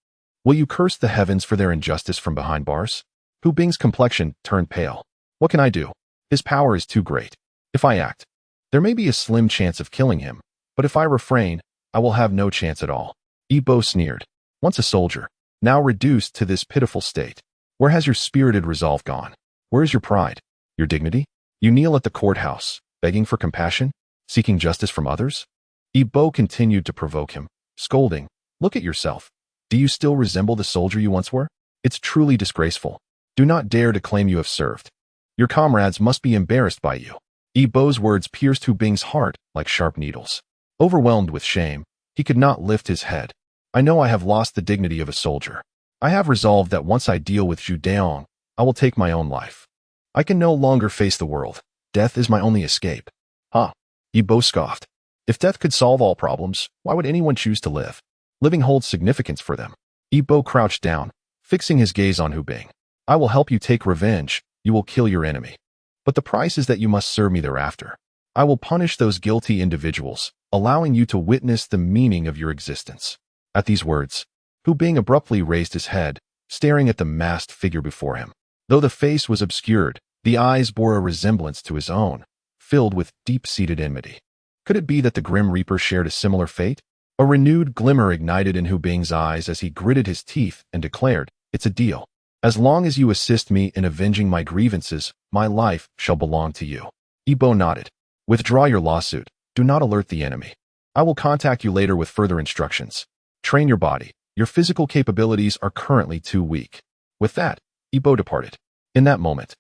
Will you curse the heavens for their injustice from behind bars?" Hu Bing's complexion turned pale. "What can I do? His power is too great. If I act, there may be a slim chance of killing him, but if I refrain, I will have no chance at all." Yi Bo sneered. "Once a soldier, now reduced to this pitiful state. Where has your spirited resolve gone? Where is your pride? Your dignity? You kneel at the courthouse, begging for compassion, seeking justice from others?" Yi Bo continued to provoke him, scolding, "Look at yourself. Do you still resemble the soldier you once were? It's truly disgraceful. Do not dare to claim you have served. Your comrades must be embarrassed by you." Yi Bo's words pierced Hu Bing's heart like sharp needles. Overwhelmed with shame, he could not lift his head. "I know I have lost the dignity of a soldier. I have resolved that once I deal with Zhu Deong, I will take my own life. I can no longer face the world. Death is my only escape." "Ha!" Yi Bo scoffed. "If death could solve all problems, why would anyone choose to live? Living holds significance for them." Yi Bo crouched down, fixing his gaze on Hu Bing. "I will help you take revenge. You will kill your enemy. But the price is that you must serve me thereafter. I will punish those guilty individuals, allowing you to witness the meaning of your existence." At these words, Hu Bing abruptly raised his head, staring at the masked figure before him. Though the face was obscured, the eyes bore a resemblance to his own, filled with deep-seated enmity. Could it be that the Grim Reaper shared a similar fate? A renewed glimmer ignited in Hu Bing's eyes as he gritted his teeth and declared, "It's a deal. As long as you assist me in avenging my grievances, my life shall belong to you." Yi Bo nodded. "Withdraw your lawsuit. Do not alert the enemy. I will contact you later with further instructions. Train your body. Your physical capabilities are currently too weak." With that, Yi Bo departed. In that moment,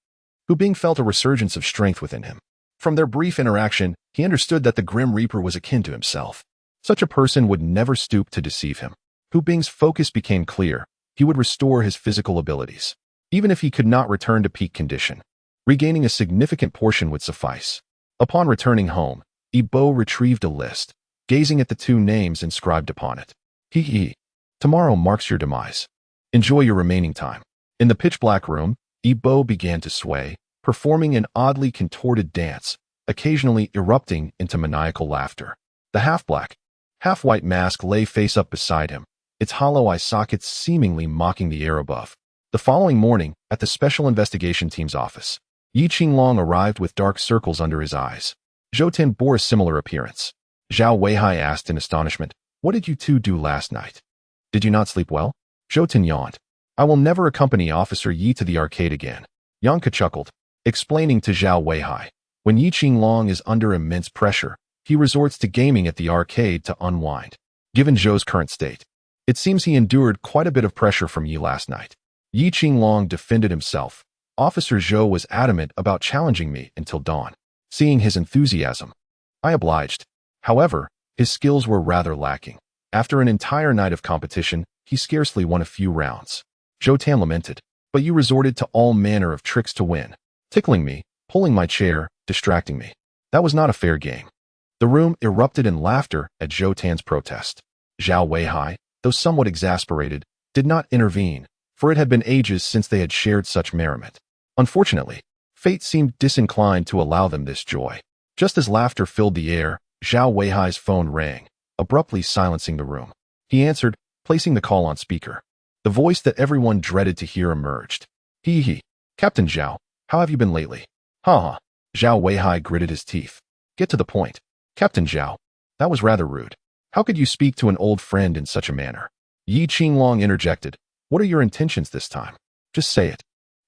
Hu Bing felt a resurgence of strength within him. From their brief interaction, he understood that the Grim Reaper was akin to himself. Such a person would never stoop to deceive him. Hu Bing's focus became clear. He would restore his physical abilities. Even if he could not return to peak condition, regaining a significant portion would suffice. Upon returning home, Yi Bo retrieved a list, gazing at the 2 names inscribed upon it. "Hee. Tomorrow marks your demise. Enjoy your remaining time." In the pitch-black room, Yi Bo began to sway, performing an oddly contorted dance, occasionally erupting into maniacal laughter. The half-black, half-white mask lay face up beside him, its hollow eye sockets seemingly mocking the air above. The following morning, at the Special Investigation Team's office, Yi Qinglong arrived with dark circles under his eyes. Zhou Tin bore a similar appearance. Zhao Weihai asked in astonishment, "What did you two do last night? Did you not sleep well?" Zhou Tin yawned. "I will never accompany Officer Yi to the arcade again." Yanka chuckled, explaining to Zhao Weihai, "When Yi Qinglong is under immense pressure, he resorts to gaming at the arcade to unwind. Given Zhou's current state, it seems he endured quite a bit of pressure from Yi last night." Yi Qinglong defended himself. "Officer Zhou was adamant about challenging me until dawn." Seeing his enthusiasm, I obliged. However, his skills were rather lacking. After an entire night of competition, he scarcely won a few rounds. Zhou Tan lamented, "But you resorted to all manner of tricks to win, tickling me, pulling my chair, distracting me. That was not a fair game." The room erupted in laughter at Zhou Tan's protest. Zhao Weihai, though somewhat exasperated, did not intervene, for it had been ages since they had shared such merriment. Unfortunately, fate seemed disinclined to allow them this joy. Just as laughter filled the air, Zhao Weihai's phone rang, abruptly silencing the room. He answered, placing the call on speaker. The voice that everyone dreaded to hear emerged. "Hee. Captain Zhao, how have you been lately?" "Ha. Zhao Weihai gritted his teeth. "Get to the point." "Captain Zhao, that was rather rude. How could you speak to an old friend in such a manner?" Yi Qinglong interjected. "What are your intentions this time? Just say it."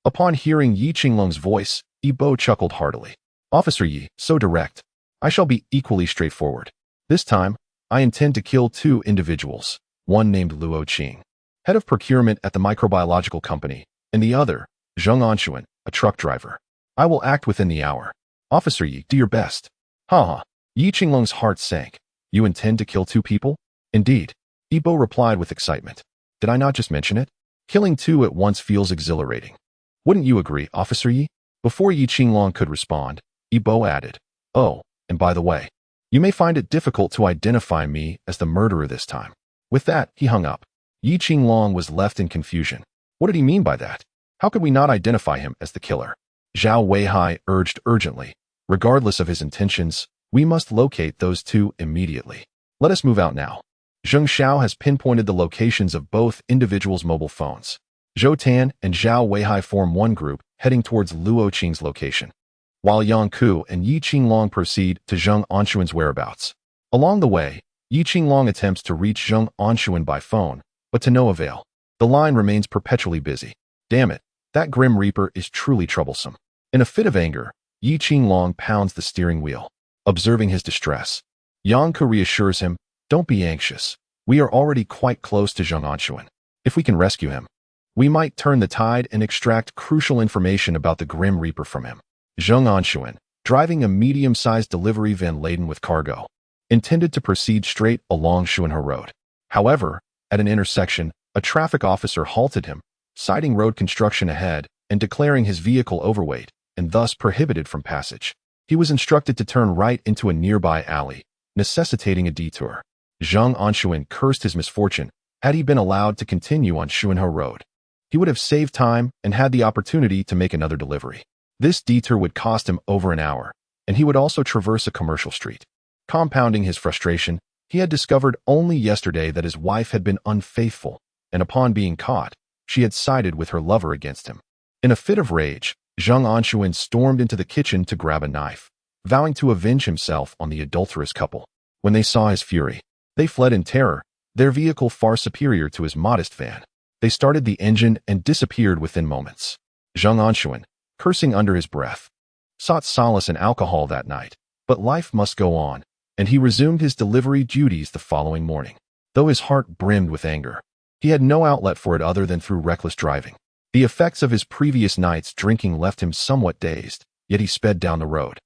Upon hearing Yi Qinglong's voice, Yi Bo chuckled heartily. "Officer Yi, so direct. I shall be equally straightforward. This time, I intend to kill two individuals, one named Luo Qing, head of procurement at the microbiological company, and the other, Zheng Anshuan, a truck driver. I will act within the hour. Officer Yi, do your best." "Ha. Yi Qinglong's heart sank. "You intend to kill two people?" "Indeed." Yi Bo replied with excitement. "Did I not just mention it? Killing two at once feels exhilarating. Wouldn't you agree, Officer Yi?" Before Yi Qinglong could respond, Yi Bo added, "Oh, and by the way, you may find it difficult to identify me as the murderer this time." With that, he hung up. Yi Qinglong was left in confusion. What did he mean by that? How could we not identify him as the killer? Zhao Weihai urged urgently, "Regardless of his intentions, we must locate those two immediately. Let us move out now." Zheng Xiao has pinpointed the locations of both individuals' mobile phones. Zhou Tan and Zhao Weihai form one group, heading towards Luo Qing's location, while Yang Ku and Yi Qinglong proceed to Zheng Anshuan's whereabouts. Along the way, Yi Qinglong attempts to reach Zheng Anshuan by phone, but to no avail. The line remains perpetually busy. Damn it, that Grim Reaper is truly troublesome. In a fit of anger, Yi Qinglong pounds the steering wheel. Observing his distress, Yang Ku reassures him, "Don't be anxious. We are already quite close to Zheng Anshuan. If we can rescue him, we might turn the tide and extract crucial information about the Grim Reaper from him." Zheng Anshuan, driving a medium-sized delivery van laden with cargo, intended to proceed straight along Xuanhe Road. However, at an intersection, a traffic officer halted him, citing road construction ahead and declaring his vehicle overweight and thus prohibited from passage. He was instructed to turn right into a nearby alley, necessitating a detour. Zheng Anshuan cursed his misfortune. Had he been allowed to continue on Xuanhe Road, he would have saved time and had the opportunity to make another delivery. This detour would cost him over an hour, and he would also traverse a commercial street. Compounding his frustration, he had discovered only yesterday that his wife had been unfaithful, and upon being caught, she had sided with her lover against him. In a fit of rage, Zheng Anshuan stormed into the kitchen to grab a knife, vowing to avenge himself on the adulterous couple. When they saw his fury, they fled in terror, their vehicle far superior to his modest van. They started the engine and disappeared within moments. Zheng Anshuan, cursing under his breath, sought solace in alcohol that night, but life must go on, and he resumed his delivery duties the following morning. Though his heart brimmed with anger, he had no outlet for it other than through reckless driving. The effects of his previous night's drinking left him somewhat dazed, yet he sped down the road,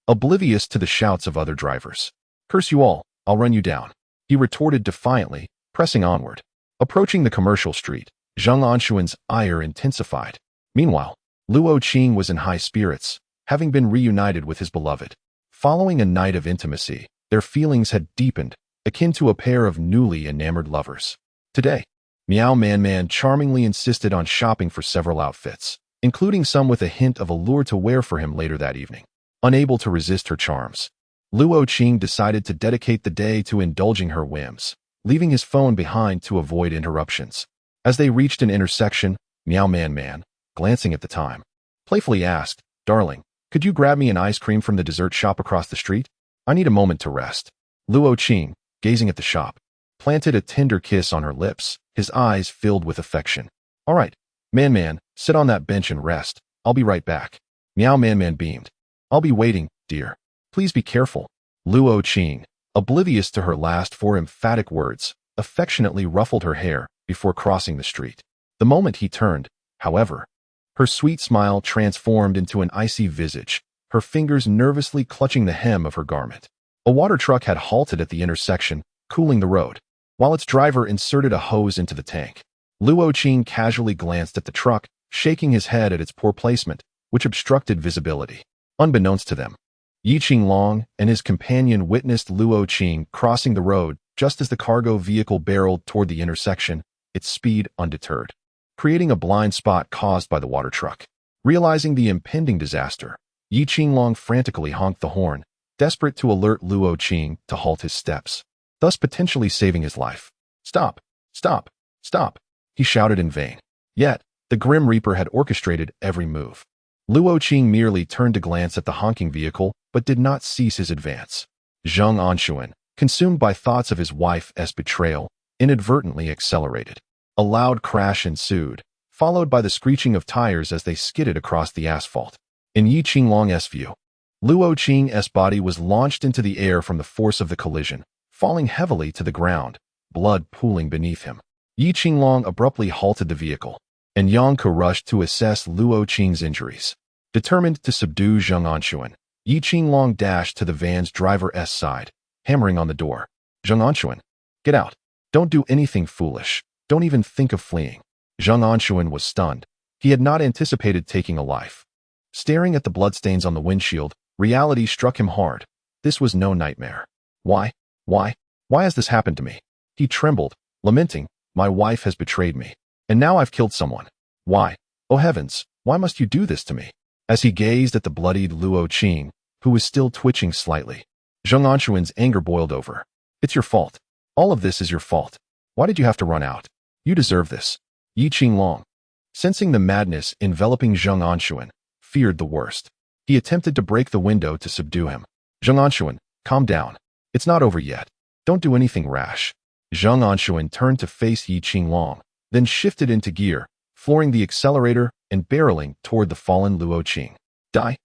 oblivious to the shouts of other drivers. "Curse you all, I'll run you down," he retorted defiantly, pressing onward. Approaching the commercial street, Zheng Anshuan's ire intensified. Meanwhile, Luo Qing was in high spirits, having been reunited with his beloved. Following a night of intimacy, their feelings had deepened, akin to a pair of newly enamored lovers. Today, Meow Man Man charmingly insisted on shopping for several outfits, including some with a hint of allure to wear for him later that evening. Unable to resist her charms, Luo Qing decided to dedicate the day to indulging her whims, leaving his phone behind to avoid interruptions. As they reached an intersection, Meow Man, glancing at the time, playfully asked, "Darling, could you grab me an ice cream from the dessert shop across the street? I need a moment to rest." Luo Qing, gazing at the shop, planted a tender kiss on her lips, his eyes filled with affection. "All right, Man, sit on that bench and rest. I'll be right back." Meow Man beamed. "I'll be waiting, dear. Please be careful." Luo Qing, oblivious to her last four emphatic words, affectionately ruffled her hair before crossing the street. The moment he turned, however, her sweet smile transformed into an icy visage, her fingers nervously clutching the hem of her garment. A water truck had halted at the intersection, cooling the road, while its driver inserted a hose into the tank. Luo Qing casually glanced at the truck, shaking his head at its poor placement, which obstructed visibility. Unbeknownst to them, Yi Qinglong and his companion witnessed Luo Qing crossing the road just as the cargo vehicle barreled toward the intersection, its speed undeterred, creating a blind spot caused by the water truck. Realizing the impending disaster, Yi Qinglong frantically honked the horn, desperate to alert Luo Qing to halt his steps, thus potentially saving his life. "Stop! Stop! Stop!" he shouted in vain. Yet, the Grim Reaper had orchestrated every move. Luo Qing merely turned to glance at the honking vehicle, but did not cease his advance. Zheng Anshuan, consumed by thoughts of his wife's betrayal, inadvertently accelerated. A loud crash ensued, followed by the screeching of tires as they skidded across the asphalt. In Yi Qinglong's view, Luo Qing's body was launched into the air from the force of the collision, falling heavily to the ground, blood pooling beneath him. Yi Qinglong abruptly halted the vehicle, and Yang Ke rushed to assess Luo Qing's injuries. Determined to subdue Zheng Anshuan, Yi Qinglong dashed to the van's driver's side, hammering on the door. "Zheng Anshuan, get out. Don't do anything foolish. Don't even think of fleeing." Zheng Anshuan was stunned. He had not anticipated taking a life. Staring at the bloodstains on the windshield, reality struck him hard. This was no nightmare. Why has this happened to me? He trembled, lamenting, "My wife has betrayed me. And now I've killed someone. Why? Oh heavens, why must you do this to me?" As he gazed at the bloodied Luo Qing, who was still twitching slightly, Zheng Anshuan's anger boiled over. "It's your fault. All of this is your fault. Why did you have to run out? You deserve this." Yi Qinglong, sensing the madness enveloping Zheng Anshuan, feared the worst. He attempted to break the window to subdue him. "Zheng Anshuan, calm down. It's not over yet. Don't do anything rash." Zheng Anshuan turned to face Yi Qinglong, then shifted into gear, flooring the accelerator and barreling toward the fallen Luo Qing. Die!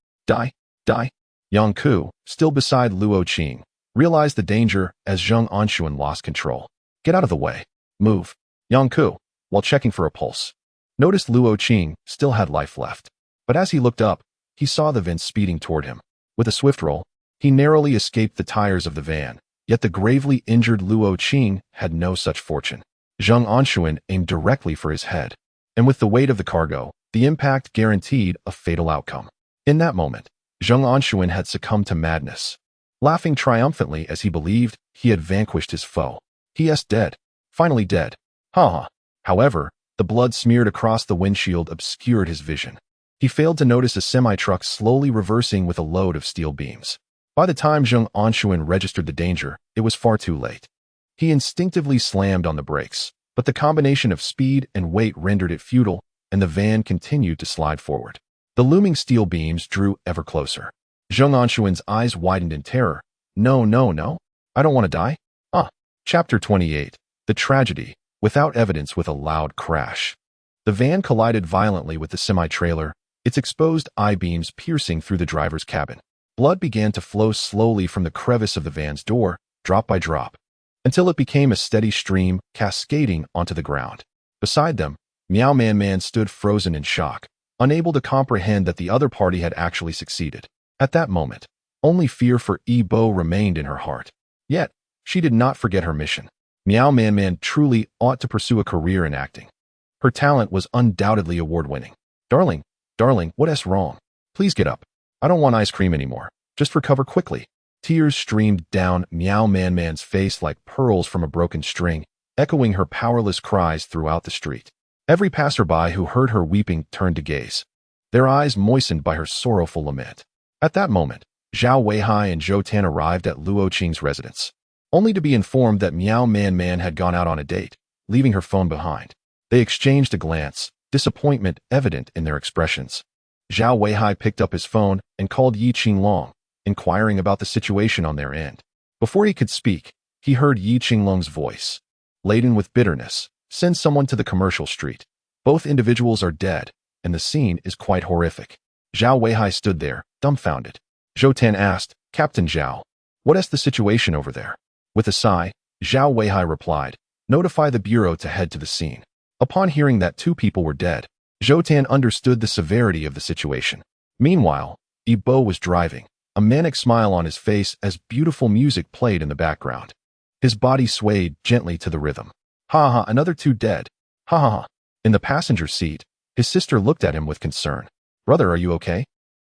Yang Ke, still beside Luo Qing, realized the danger as Zheng Anshuan lost control. "Get out of the way. Move." Yang Ke, while checking for a pulse, noticed Luo Qing still had life left. But as he looked up, he saw the van speeding toward him. With a swift roll, he narrowly escaped the tires of the van, yet the gravely injured Luo Qing had no such fortune. Zheng Anshuan aimed directly for his head, and with the weight of the cargo, the impact guaranteed a fatal outcome. In that moment, Zheng Anshuan had succumbed to madness, laughing triumphantly as he believed he had vanquished his foe. He is dead. Finally dead. Ha. However, the blood smeared across the windshield obscured his vision. He failed to notice a semi-truck slowly reversing with a load of steel beams. By the time Zheng Anshuan registered the danger, it was far too late. He instinctively slammed on the brakes, but the combination of speed and weight rendered it futile, and the van continued to slide forward. The looming steel beams drew ever closer. Zheng Anshuan's eyes widened in terror. No. I don't want to die. Chapter 28. The Tragedy. Without evidence with a loud crash. The van collided violently with the semi-trailer, its exposed I-beams piercing through the driver's cabin. Blood began to flow slowly from the crevice of the van's door, drop by drop, until it became a steady stream cascading onto the ground. Beside them, Meow Man stood frozen in shock, unable to comprehend that the other party had actually succeeded. At that moment, only fear for Yi Bo remained in her heart. Yet, she did not forget her mission. Meow Man truly ought to pursue a career in acting. Her talent was undoubtedly award-winning. Darling, what's wrong? Please get up. I don't want ice cream anymore. Just recover quickly." Tears streamed down Meow Man's face like pearls from a broken string, echoing her powerless cries throughout the street. Every passerby who heard her weeping turned to gaze. their eyes moistened by her sorrowful lament. At that moment, Zhao Weihai and Zhou Tan arrived at Luo Qing's residence, only to be informed that Miao Man Man had gone out on a date, leaving her phone behind. They exchanged a glance, disappointment evident in their expressions. Zhao Weihai picked up his phone and called Yi Qinglong, inquiring about the situation on their end. Before he could speak, he heard Yi Qinglong's voice. Laden with bitterness, send someone to the commercial street. Both individuals are dead, and the scene is quite horrific. Zhao Weihai stood there, dumbfounded. Zhou Tan asked, Captain Zhao, what is the situation over there? With a sigh, Zhao Weihai replied, notify the bureau to head to the scene. Upon hearing that 2 people were dead, Zhou Tan understood the severity of the situation. Meanwhile, Yi Bo was driving, a manic smile on his face as beautiful music played in the background. His body swayed gently to the rhythm. Ha ha, another 2 dead. Ha ha ha. In the passenger seat, his sister looked at him with concern. Brother, are you okay?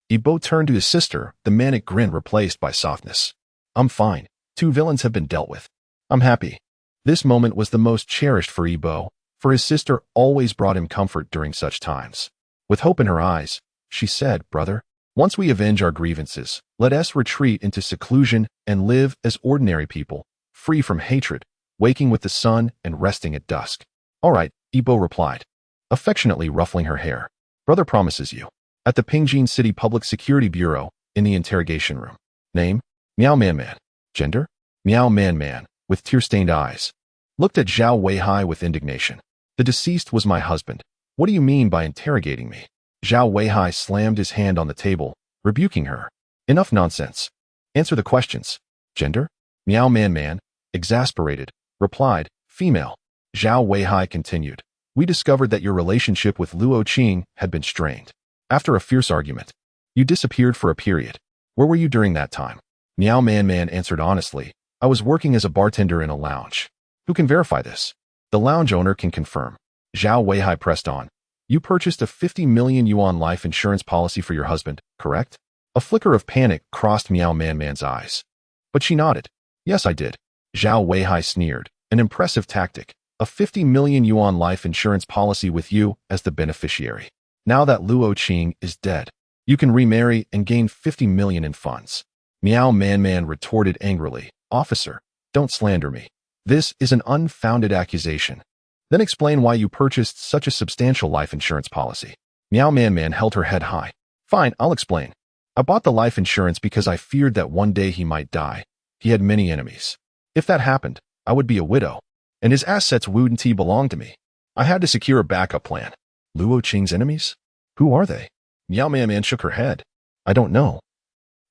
Yi Bo turned to his sister, the manic grin replaced by softness. I'm fine. 2 villains have been dealt with. I'm happy. This moment was the most cherished for Yi Bo, for his sister always brought him comfort during such times. With hope in her eyes, she said, Brother, once we avenge our grievances, let us retreat into seclusion and live as ordinary people, free from hatred, waking with the sun and resting at dusk. All right, Yi Bo replied, affectionately ruffling her hair. Brother promises you. At the Pingjin City Public Security Bureau, in the interrogation room. Name? Miao Man Man. Gender? Miao Man Man, with tear-stained eyes. Looked at Zhao Weihai with indignation. The deceased was my husband. What do you mean by interrogating me? Zhao Weihai slammed his hand on the table, rebuking her. Enough nonsense. Answer the questions. Gender? Miao Man Man, exasperated, replied, female. Zhao Weihai continued. We discovered that your relationship with Luo Qing had been strained. After a fierce argument, you disappeared for a period. Where were you during that time? Miao Man Man answered honestly, I was working as a bartender in a lounge. Who can verify this? The lounge owner can confirm. Zhao Weihai pressed on. You purchased a 50 million yuan life insurance policy for your husband, correct? A flicker of panic crossed Miao Man Man's eyes. But she nodded. Yes, I did. Zhao Weihai sneered. An impressive tactic. A 50 million yuan life insurance policy with you as the beneficiary. Now that Luo Qing is dead, you can remarry and gain 50 million in funds. Miao Man Man retorted angrily. Officer, don't slander me. This is an unfounded accusation. Then explain why you purchased such a substantial life insurance policy. Miao Man Man held her head high. Fine, I'll explain. I bought the life insurance because I feared that one day he might die. He had many enemies. If that happened, I would be a widow, and his assets wouldn't belong to me. I had to secure a backup plan. Luo Qing's enemies? Who are they? Miao Man Man shook her head. I don't know.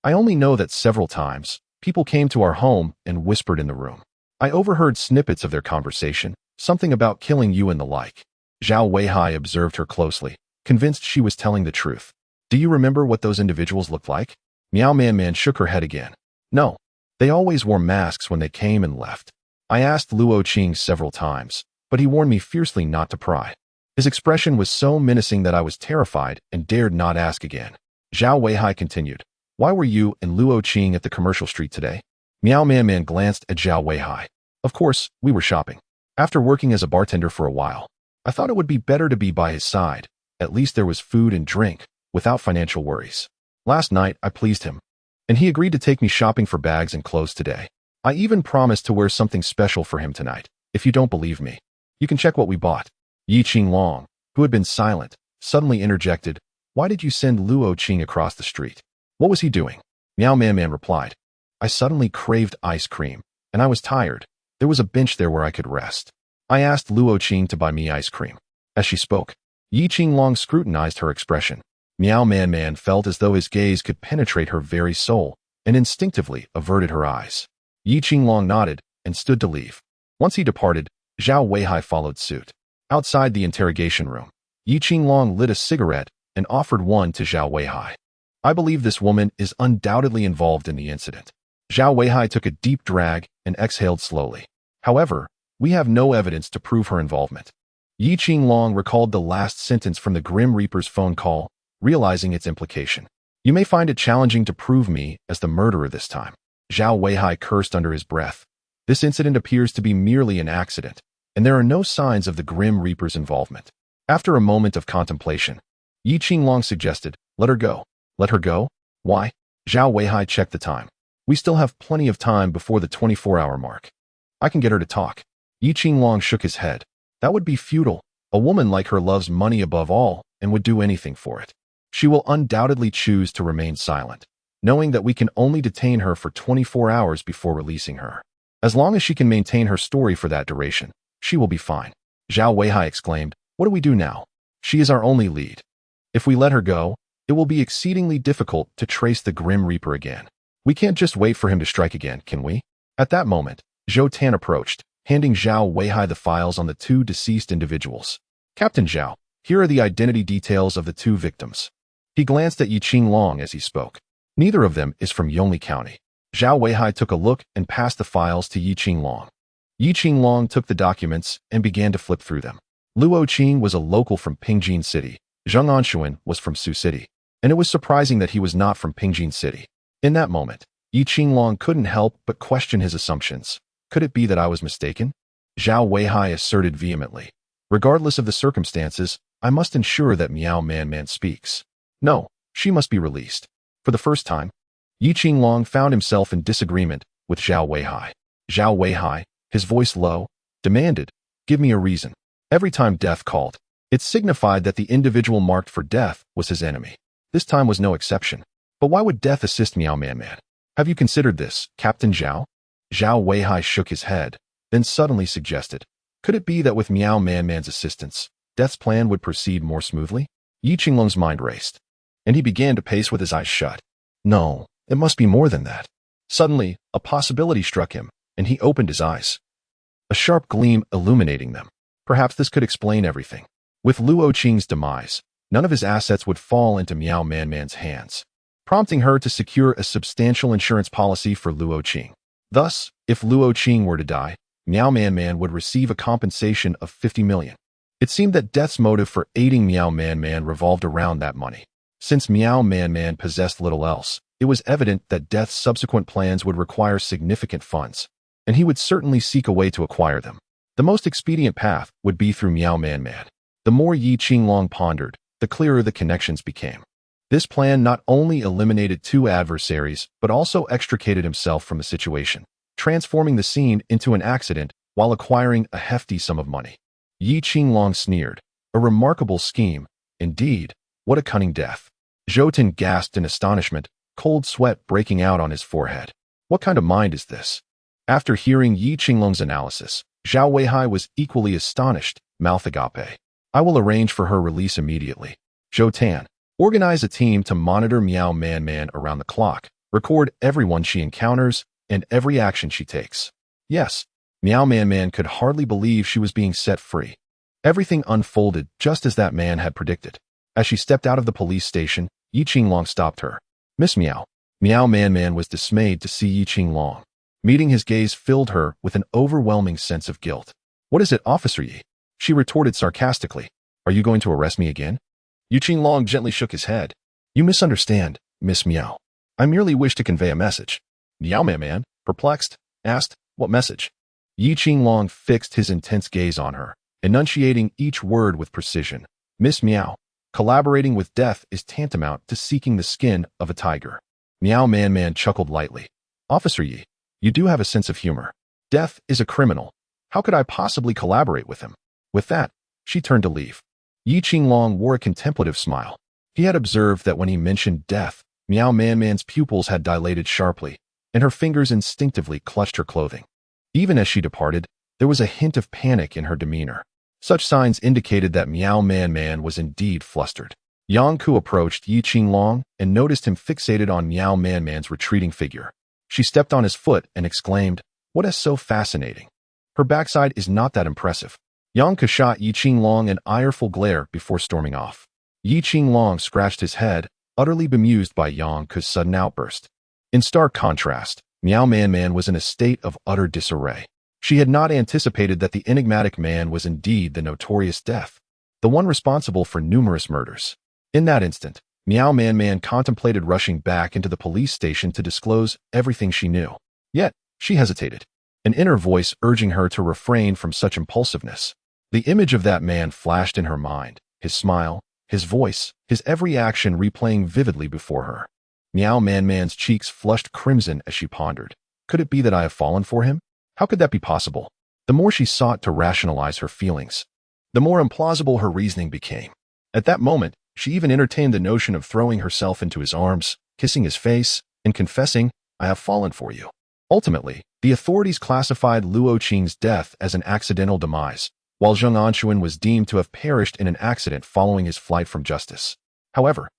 I only know that several times, people came to our home and whispered in the room. I overheard snippets of their conversation, something about killing you and the like. Zhao Weihai observed her closely, convinced she was telling the truth. Do you remember what those individuals looked like? Miao Man Man shook her head again. No. They always wore masks when they came and left. I asked Luo Qing several times, but he warned me fiercely not to pry. His expression was so menacing that I was terrified and dared not ask again. Zhao Weihai continued. Why were you and Luo Qing at the commercial street today? Miao Man Man glanced at Zhao Weihai. Of course, we were shopping. After working as a bartender for a while, I thought it would be better to be by his side. At least there was food and drink, without financial worries. Last night, I pleased him, and he agreed to take me shopping for bags and clothes today. I even promised to wear something special for him tonight. If you don't believe me, you can check what we bought. Yi Qinglong, who had been silent, suddenly interjected, Why did you send Luo Qing across the street? What was he doing? Miao Man Man replied, I suddenly craved ice cream, and I was tired. There was a bench there where I could rest. I asked Luo Qing to buy me ice cream. As she spoke, Yi Qinglong scrutinized her expression. Miao Man Man felt as though his gaze could penetrate her very soul, and instinctively averted her eyes. Yi Qinglong nodded and stood to leave. Once he departed, Zhao Weihai followed suit. Outside the interrogation room, Yi Qinglong lit a cigarette and offered one to Zhao Weihai. I believe this woman is undoubtedly involved in the incident. Zhao Weihai took a deep drag and exhaled slowly. However, we have no evidence to prove her involvement. Yi Qinglong recalled the last sentence from the Grim Reaper's phone call, realizing its implication. You may find it challenging to prove me as the murderer this time. Zhao Weihai cursed under his breath. This incident appears to be merely an accident, and there are no signs of the Grim Reaper's involvement. After a moment of contemplation, Yi Qinglong suggested. Let her go. Let her go? Why? Zhao Weihai checked the time. We still have plenty of time before the 24-hour mark. I can get her to talk. Yi Qinglong shook his head. That would be futile. A woman like her loves money above all and would do anything for it. She will undoubtedly choose to remain silent, knowing that we can only detain her for 24 hours before releasing her. As long as she can maintain her story for that duration, she will be fine. Zhao Weihai exclaimed, what do we do now? She is our only lead. If we let her go, it will be exceedingly difficult to trace the Grim Reaper again. We can't just wait for him to strike again, can we? At that moment, Zhou Tan approached, handing Zhao Weihai the files on the two deceased individuals. Captain Zhao, here are the identity details of the two victims. He glanced at Yi Qinglong as he spoke. Neither of them is from Yongli County. Zhao Weihai took a look and passed the files to Yi Qinglong. Yi Qinglong took the documents and began to flip through them. Luo Qing was a local from Pingjin City. Zheng Anshuan was from Sioux City. And it was surprising that he was not from Pingjin City. In that moment, Yi Qinglong couldn't help but question his assumptions. Could it be that I was mistaken? Zhao Weihai asserted vehemently. Regardless of the circumstances, I must ensure that Miao Man speaks. No, she must be released. For the first time, Yi Qinglong found himself in disagreement with Zhao Weihai. Zhao Weihai, his voice low, demanded, give me a reason. Every time death called, it signified that the individual marked for death was his enemy. This time was no exception. But why would death assist Miao Man? Have you considered this, Captain Zhao? Zhao Weihai shook his head, then suddenly suggested, could it be that with Miao Man's assistance, death's plan would proceed more smoothly? Yi Qinglong's mind raced, and he began to pace with his eyes shut. No, it must be more than that. Suddenly, a possibility struck him, and he opened his eyes, a sharp gleam illuminating them. Perhaps this could explain everything. With Luo Qing's demise, none of his assets would fall into Miao Man's hands, prompting her to secure a substantial insurance policy for Luo Qing. Thus, if Luo Qing were to die, Miao Man would receive a compensation of 50 million. It seemed that death's motive for aiding Miao Man revolved around that money. Since Miao Man possessed little else, it was evident that death's subsequent plans would require significant funds, and he would certainly seek a way to acquire them. The most expedient path would be through Miao Man. The more Yi Qinglong pondered, the clearer the connections became. This plan not only eliminated two adversaries, but also extricated himself from the situation, transforming the scene into an accident while acquiring a hefty sum of money. Yi Qinglong sneered. A remarkable scheme. Indeed, what a cunning death. Zhou gasped in astonishment, cold sweat breaking out on his forehead. What kind of mind is this? After hearing Yi Qinglong's analysis, Zhao Weihai was equally astonished, mouth agape. I will arrange for her release immediately. Zhou Tan, organize a team to monitor Miao Man around the clock, record everyone she encounters, and every action she takes. Yes, Miao Man could hardly believe she was being set free. Everything unfolded just as that man had predicted. As she stepped out of the police station, Yi Qinglong stopped her. Miss Miao. Miao Man was dismayed to see Yi Qinglong. Meeting his gaze filled her with an overwhelming sense of guilt. What is it, Officer Yi? She retorted sarcastically. Are you going to arrest me again? Yi Qinglong gently shook his head. You misunderstand, Miss Miao. I merely wish to convey a message. Miao Man, perplexed, asked, what message? Yi Qinglong fixed his intense gaze on her, enunciating each word with precision. Miss Miao, collaborating with death is tantamount to seeking the skin of a tiger. Miao Man chuckled lightly. Officer Yi, you do have a sense of humor. Death is a criminal. How could I possibly collaborate with him? With that, she turned to leave. Yi Qinglong wore a contemplative smile. He had observed that when he mentioned death, Miao Man's pupils had dilated sharply, and her fingers instinctively clutched her clothing. Even as she departed, there was a hint of panic in her demeanor. Such signs indicated that Miao Man was indeed flustered. Yang Ku approached Yi Qinglong and noticed him fixated on Miao Man's retreating figure. She stepped on his foot and exclaimed, what is so fascinating? Her backside is not that impressive. Yang Ku shot Yi Qinglong an ireful glare before storming off. Yi Qinglong scratched his head, utterly bemused by Yang Ku's sudden outburst. In stark contrast, Miao Man was in a state of utter disarray. She had not anticipated that the enigmatic man was indeed the notorious Death, the one responsible for numerous murders. In that instant, Miao Man contemplated rushing back into the police station to disclose everything she knew. Yet, she hesitated, an inner voice urging her to refrain from such impulsiveness. The image of that man flashed in her mind, his smile, his voice, his every action replaying vividly before her. Meow Man's cheeks flushed crimson as she pondered. Could it be that I have fallen for him? How could that be possible? The more she sought to rationalize her feelings, the more implausible her reasoning became. At that moment, she even entertained the notion of throwing herself into his arms, kissing his face, and confessing, "I have fallen for you." Ultimately, the authorities classified Luo Qing's death as an accidental demise, while Zheng Anxuan was deemed to have perished in an accident following his flight from justice. However,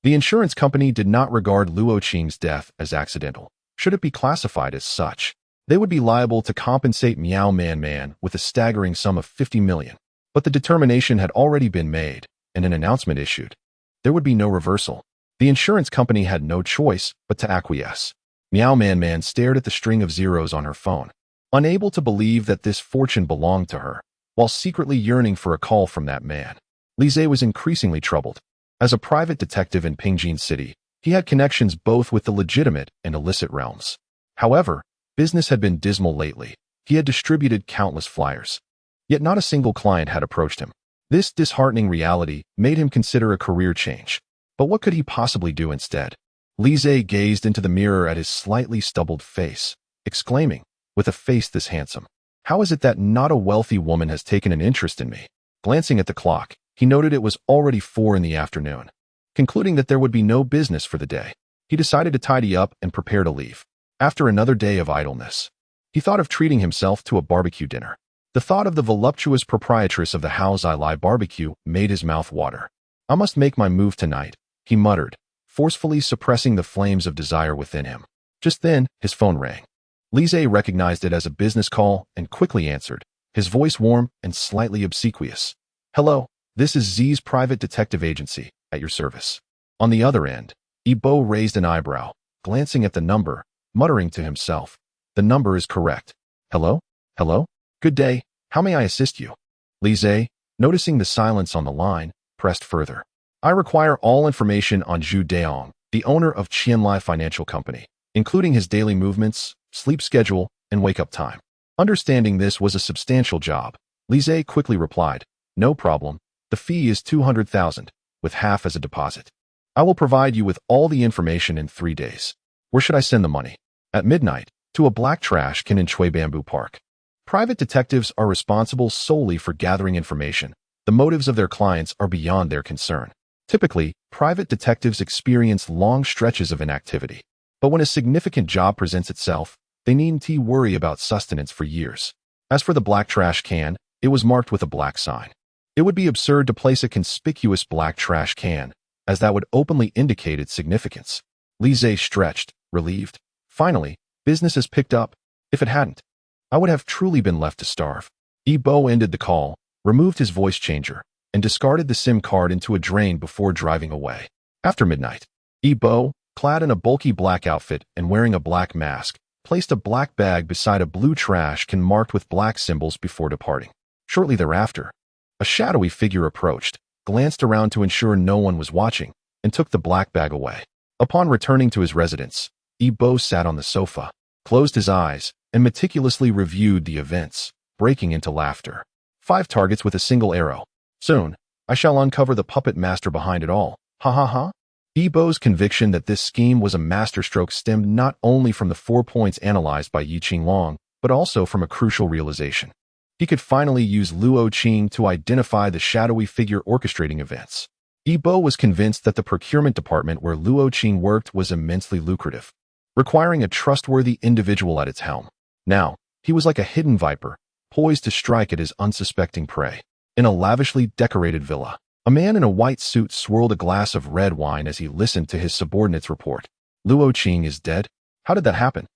the insurance company did not regard Luo Qing's death as accidental. Should it be classified as such, they would be liable to compensate Meow Man with a staggering sum of 50 million. But the determination had already been made, and an announcement issued. There would be no reversal. The insurance company had no choice but to acquiesce. Meow Man stared at the string of zeros on her phone, unable to believe that this fortune belonged to her, while secretly yearning for a call from that man. Lise was increasingly troubled. As a private detective in Pingjin City, he had connections both with the legitimate and illicit realms. However, business had been dismal lately. He had distributed countless flyers, yet not a single client had approached him. This disheartening reality made him consider a career change. But what could he possibly do instead? Lise gazed into the mirror at his slightly stubbled face, exclaiming, "With a face this handsome, how is it that not a wealthy woman has taken an interest in me?" Glancing at the clock, he noted it was already 4 in the afternoon. Concluding that there would be no business for the day, he decided to tidy up and prepare to leave. After another day of idleness, he thought of treating himself to a barbecue dinner. The thought of the voluptuous proprietress of the Hao Zai Lai barbecue made his mouth water. "I must make my move tonight," he muttered, forcefully suppressing the flames of desire within him. Just then, his phone rang. Lise recognized it as a business call and quickly answered, his voice warm and slightly obsequious. "Hello, this is Z's private detective agency, at your service." On the other end, Yibo raised an eyebrow, glancing at the number, muttering to himself, "The number is correct. Hello? Hello? Good day, how may I assist you?" Lise, noticing the silence on the line, pressed further. "I require all information on Zhu Daong, the owner of Qianlai Financial Company, including his daily movements, sleep schedule, and wake-up time." Understanding this was a substantial job, Lise quickly replied, "No problem. The fee is 200,000, with half as a deposit. I will provide you with all the information in 3 days. Where should I send the money?" "At midnight, to a black trash can in Chui Bamboo Park." Private detectives are responsible solely for gathering information. The motives of their clients are beyond their concern. Typically, private detectives experience long stretches of inactivity. But when a significant job presents itself, they needn't worry about sustenance for years. As for the black trash can, it was marked with a black sign. It would be absurd to place a conspicuous black trash can, as that would openly indicate its significance. Lise stretched, relieved. Finally, business has picked up. If it hadn't, I would have truly been left to starve. Yibo ended the call, removed his voice changer, and discarded the SIM card into a drain before driving away. After midnight, Yibo, clad in a bulky black outfit and wearing a black mask, placed a black bag beside a blue trash can marked with black symbols before departing. Shortly thereafter, a shadowy figure approached, glanced around to ensure no one was watching, and took the black bag away. Upon returning to his residence, Yibo sat on the sofa, closed his eyes, and meticulously reviewed the events, breaking into laughter. 5 targets with a single arrow. Soon, I shall uncover the puppet master behind it all. Ha ha ha. Yibo's conviction that this scheme was a masterstroke stemmed not only from the 4 points analyzed by Yi Qinglong, but also from a crucial realization. He could finally use Luo Qing to identify the shadowy figure orchestrating events. Yibo was convinced that the procurement department where Luo Qing worked was immensely lucrative, requiring a trustworthy individual at its helm. Now, he was like a hidden viper, poised to strike at his unsuspecting prey. In a lavishly decorated villa, a man in a white suit swirled a glass of red wine as he listened to his subordinate's report. "Luo Qing is dead? How did that happen?"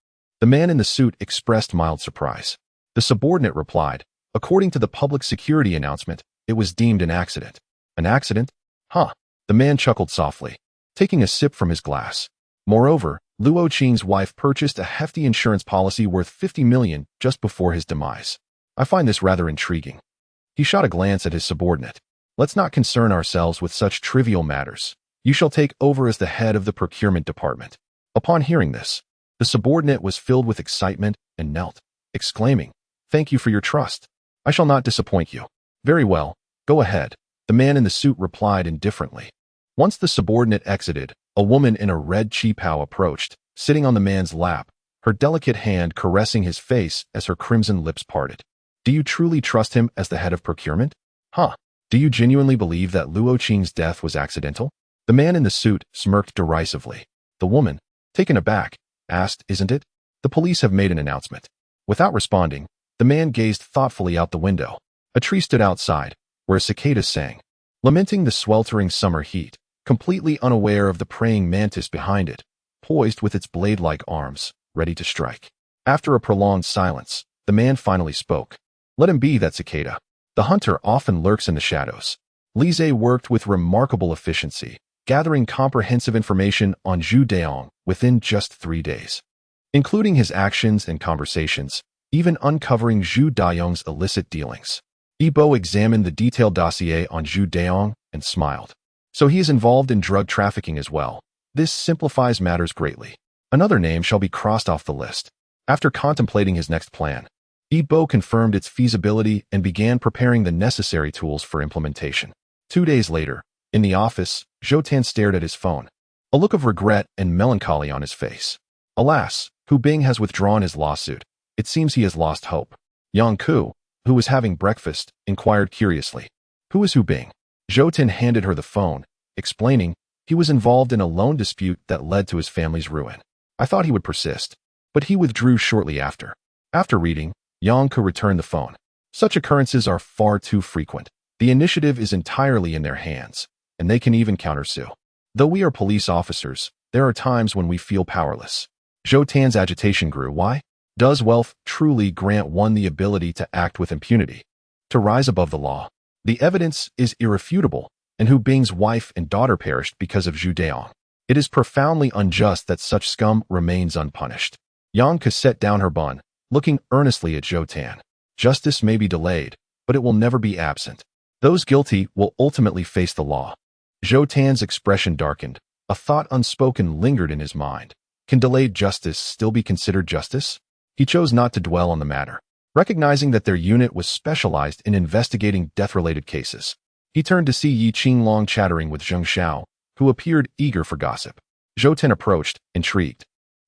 The man in the suit expressed mild surprise. The subordinate replied, "According to the public security announcement, it was deemed an accident." "An accident? Huh." The man chuckled softly, taking a sip from his glass. Moreover, Luo Qing's wife purchased a hefty insurance policy worth 50 million just before his demise. "I find this rather intriguing." He shot a glance at his subordinate. "Let's not concern ourselves with such trivial matters. You shall take over as the head of the procurement department." Upon hearing this, the subordinate was filled with excitement and knelt, exclaiming, "Thank you for your trust. I shall not disappoint you." "Very well, go ahead. The man in the suit replied indifferently. Once the subordinate exited, a woman in a red cheapao approached, sitting on the man's lap, her delicate hand caressing his face as her crimson lips parted. Do you truly trust him as the head of procurement? Huh? Do you genuinely believe that Luo Qing's death was accidental? The man in the suit smirked derisively. The woman, taken aback, asked, Isn't it? The police have made an announcement. Without responding, the man gazed thoughtfully out the window. A tree stood outside, where a cicada sang, lamenting the sweltering summer heat, completely unaware of the praying mantis behind it, poised with its blade-like arms, ready to strike. After a prolonged silence, the man finally spoke. Let him be, that cicada. The hunter often lurks in the shadows. Lise worked with remarkable efficiency, gathering comprehensive information on Zhu Daong within just 3 days, including his actions and conversations, even uncovering Zhu Daong's illicit dealings. Yibo examined the detailed dossier on Zhu Daong and smiled. So he is involved in drug trafficking as well. This simplifies matters greatly. Another name shall be crossed off the list. After contemplating his next plan, Yibo confirmed its feasibility and began preparing the necessary tools for implementation. 2 days later, in the office, Zhou Tan stared at his phone, a look of regret and melancholy on his face. Alas, Hu Bing has withdrawn his lawsuit. It seems he has lost hope. Yang Ku, who was having breakfast, inquired curiously. Who is Hu Bing? Zhou Tan handed her the phone, explaining he was involved in a loan dispute that led to his family's ruin. I thought he would persist, but he withdrew shortly after. After reading, Yang Ku returned the phone. Such occurrences are far too frequent. The initiative is entirely in their hands, and they can even countersue. Though we are police officers, there are times when we feel powerless. Zhou Tan's agitation grew. Why? Does wealth truly grant one the ability to act with impunity, to rise above the law? The evidence is irrefutable, and Hu Bing's wife and daughter perished because of Zhu Daong. It is profoundly unjust that such scum remains unpunished. Yang Ke set down her bun, looking earnestly at Zhou Tan. Justice may be delayed, but it will never be absent. Those guilty will ultimately face the law. Zhou Tan's expression darkened. A thought unspoken lingered in his mind. Can delayed justice still be considered justice? He chose not to dwell on the matter, recognizing that their unit was specialized in investigating death-related cases. He turned to see Yi Qinglong chattering with Zheng Xiao, who appeared eager for gossip. Zhou Tan approached, intrigued.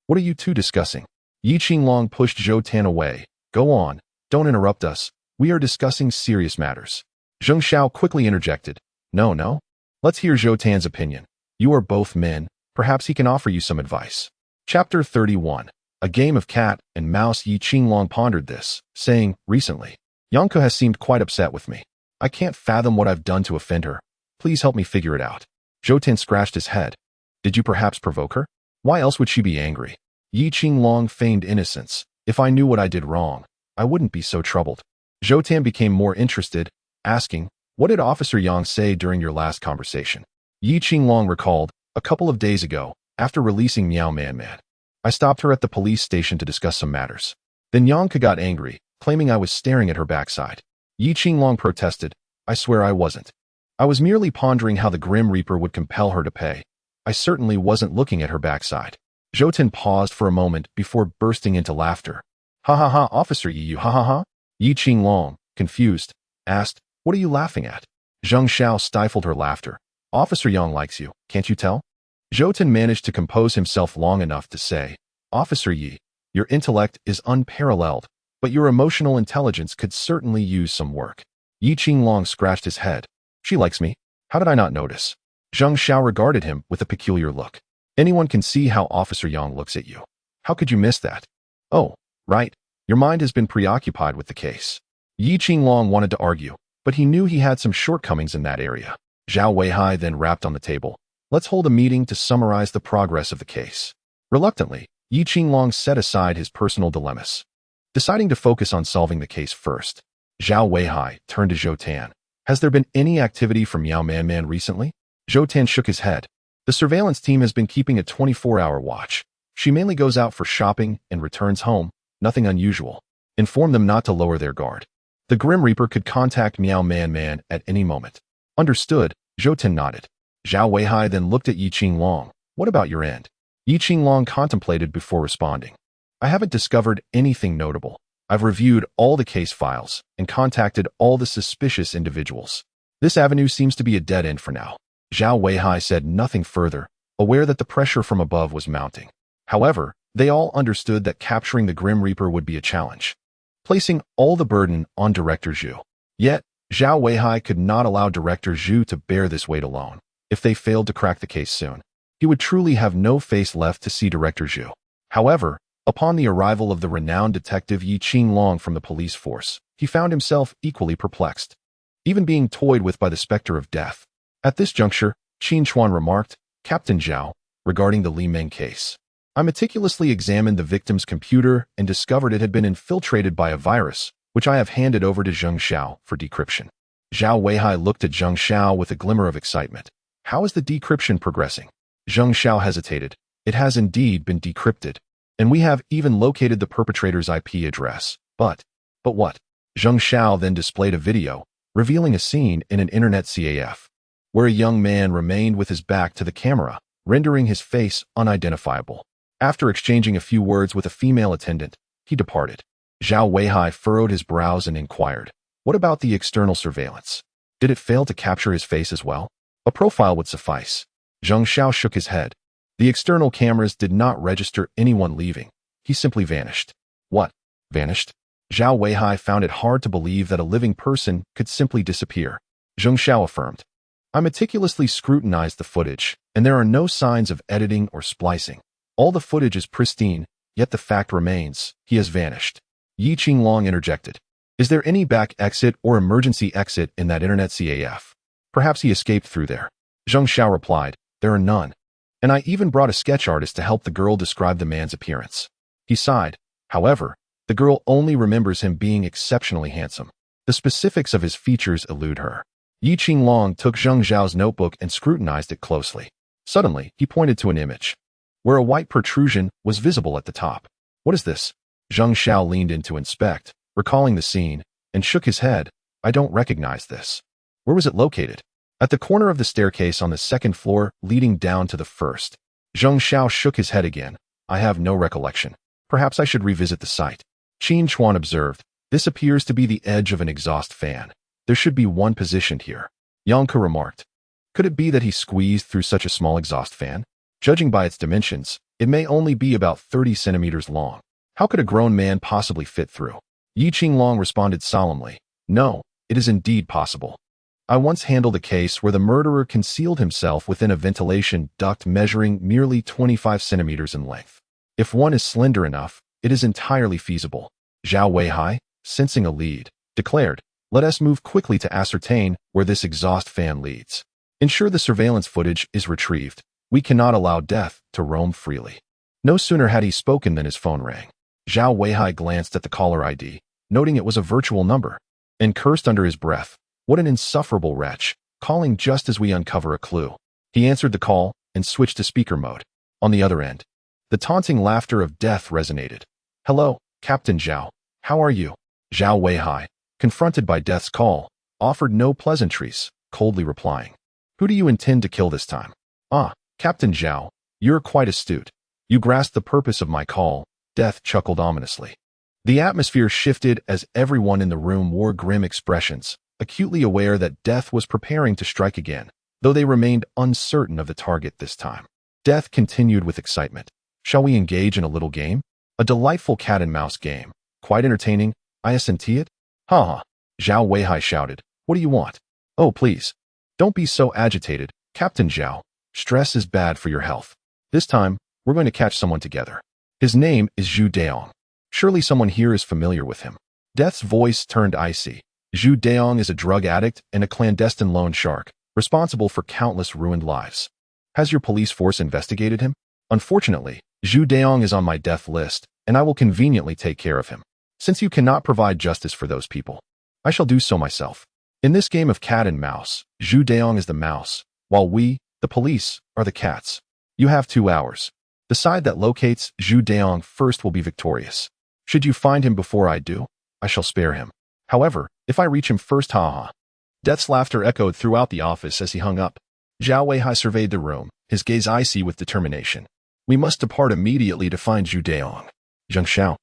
What are you two discussing? Yi Qinglong pushed Zhou Tan away. Go on, don't interrupt us. We are discussing serious matters. Zheng Xiao quickly interjected. No. Let's hear Zhou Tan's opinion. You are both men. Perhaps he can offer you some advice. Chapter 31. A game of cat and mouse. Yi Qinglong pondered this, saying, recently, Yang Ke has seemed quite upset with me. I can't fathom what I've done to offend her. Please help me figure it out. Zhou Tan scratched his head. Did you perhaps provoke her? Why else would she be angry? Yi Qinglong feigned innocence. If I knew what I did wrong, I wouldn't be so troubled. Zhou Tan became more interested, asking, what did Officer Yang say during your last conversation? Yi Qinglong recalled, a couple of days ago, after releasing Miao Man. I stopped her at the police station to discuss some matters. Then Yang Ke got angry, claiming I was staring at her backside. Yi Qinglong protested, I swear I wasn't. I was merely pondering how the Grim Reaper would compel her to pay. I certainly wasn't looking at her backside. Zhou Tan paused for a moment before bursting into laughter. Ha ha ha, Officer Yi, you ha ha ha? Yi Qinglong, confused, asked, what are you laughing at? Zheng Xiao stifled her laughter. Officer Yang likes you, can't you tell? Zhou Tan managed to compose himself long enough to say, Officer Yi, your intellect is unparalleled, but your emotional intelligence could certainly use some work. Yi Qinglong scratched his head. She likes me? How did I not notice? Zheng Xiao regarded him with a peculiar look. Anyone can see how Officer Yang looks at you. How could you miss that? Oh, right. Your mind has been preoccupied with the case. Yi Qinglong wanted to argue, but he knew he had some shortcomings in that area. Zhao Weihai then rapped on the table. Let's hold a meeting to summarize the progress of the case. Reluctantly, Yi Qinglong set aside his personal dilemmas, deciding to focus on solving the case first. Zhao Weihai turned to Zhou Tan. Has there been any activity from Miao Man recently? Zhou Tan shook his head. The surveillance team has been keeping a 24-hour watch. She mainly goes out for shopping and returns home. Nothing unusual. Inform them not to lower their guard. The Grim Reaper could contact Miao Man at any moment. Understood, Zhou Tan nodded. Zhao Weihai then looked at Yi Qinglong. What about your end? Yi Qinglong contemplated before responding. I haven't discovered anything notable. I've reviewed all the case files and contacted all the suspicious individuals. This avenue seems to be a dead end for now. Zhao Weihai said nothing further, aware that the pressure from above was mounting. However, they all understood that capturing the Grim Reaper would be a challenge, placing all the burden on Director Zhu. Yet, Zhao Weihai could not allow Director Zhu to bear this weight alone. If they failed to crack the case soon, he would truly have no face left to see Director Zhu. However, upon the arrival of the renowned detective Yi Qinglong from the police force, he found himself equally perplexed, even being toyed with by the specter of death. At this juncture, Qin Chuan remarked, "Captain Zhao, regarding the Li Meng case, I meticulously examined the victim's computer and discovered it had been infiltrated by a virus, which I have handed over to Zheng Xiao for decryption." Zhao Weihai looked at Zheng Xiao with a glimmer of excitement. "How is the decryption progressing?" Zheng Xiao hesitated. "It has indeed been decrypted, and we have even located the perpetrator's IP address. But what?" Zheng Xiao then displayed a video, revealing a scene in an internet CAF, where a young man remained with his back to the camera, rendering his face unidentifiable. After exchanging a few words with a female attendant, he departed. Zhao Weihai furrowed his brows and inquired, "What about the external surveillance? Did it fail to capture his face as well? A profile would suffice." Zheng Xiao shook his head. The external cameras did not register anyone leaving. He simply vanished. What? Vanished? Zhao Weihai found it hard to believe that a living person could simply disappear. Zheng Xiao affirmed, "I meticulously scrutinized the footage, and there are no signs of editing or splicing. All the footage is pristine, yet the fact remains, he has vanished." Yi Qinglong interjected, "Is there any back exit or emergency exit in that internet CAF? Perhaps he escaped through there." Zheng Xiao replied, "There are none. And I even brought a sketch artist to help the girl describe the man's appearance." He sighed. However, the girl only remembers him being exceptionally handsome. The specifics of his features elude her. Yi Qinglong took Zheng Xiao's notebook and scrutinized it closely. Suddenly, he pointed to an image, where a white protrusion was visible at the top. "What is this?" Zheng Xiao leaned in to inspect, recalling the scene, and shook his head. "I don't recognize this. Where was it located?" "At the corner of the staircase on the second floor, leading down to the first." Zheng Xiao shook his head again. "I have no recollection. Perhaps I should revisit the site." Qin Chuan observed, "This appears to be the edge of an exhaust fan. There should be one positioned here." Yang Ke remarked, "Could it be that he squeezed through such a small exhaust fan? Judging by its dimensions, it may only be about 30 centimeters long. How could a grown man possibly fit through?" Yi Qinglong responded solemnly, "No, it is indeed possible. I once handled a case where the murderer concealed himself within a ventilation duct measuring merely 25 centimeters in length. If one is slender enough, it is entirely feasible." Zhao Weihai, sensing a lead, declared, "Let us move quickly to ascertain where this exhaust fan leads. Ensure the surveillance footage is retrieved. We cannot allow death to roam freely." No sooner had he spoken than his phone rang. Zhao Weihai glanced at the caller ID, noting it was a virtual number, and cursed under his breath. What an insufferable wretch, calling just as we uncover a clue. He answered the call and switched to speaker mode. On the other end, the taunting laughter of death resonated. "Hello, Captain Zhao. How are you?" Zhao Weihai, confronted by death's call, offered no pleasantries, coldly replying, "Who do you intend to kill this time?" "Ah, Captain Zhao, you're quite astute. You grasp the purpose of my call." Death chuckled ominously. The atmosphere shifted as everyone in the room wore grim expressions, acutely aware that Death was preparing to strike again, though they remained uncertain of the target this time. Death continued with excitement. "Shall we engage in a little game? A delightful cat-and-mouse game. Quite entertaining, I assent it." "Ha ha!" Zhao Weihai shouted. "What do you want?" "Oh, please. Don't be so agitated, Captain Zhao. Stress is bad for your health. This time, we're going to catch someone together. His name is Zhu Daong. Surely someone here is familiar with him." Death's voice turned icy. Zhu Daong is a drug addict and a clandestine loan shark, responsible for countless ruined lives. "Has your police force investigated him?" "Unfortunately, Zhu Daong is on my death list, and I will conveniently take care of him. Since you cannot provide justice for those people, I shall do so myself." In this game of cat and mouse, Zhu Daong is the mouse, while we, the police, are the cats. You have 2 hours. The side that locates Zhu Daong first will be victorious. Should you find him before I do, I shall spare him. However, if I reach him first, ha. Death's laughter echoed throughout the office as he hung up. Zhao Weihai surveyed the room, his gaze icy with determination. "We must depart immediately to find Zhu Daong." Zheng Xiao,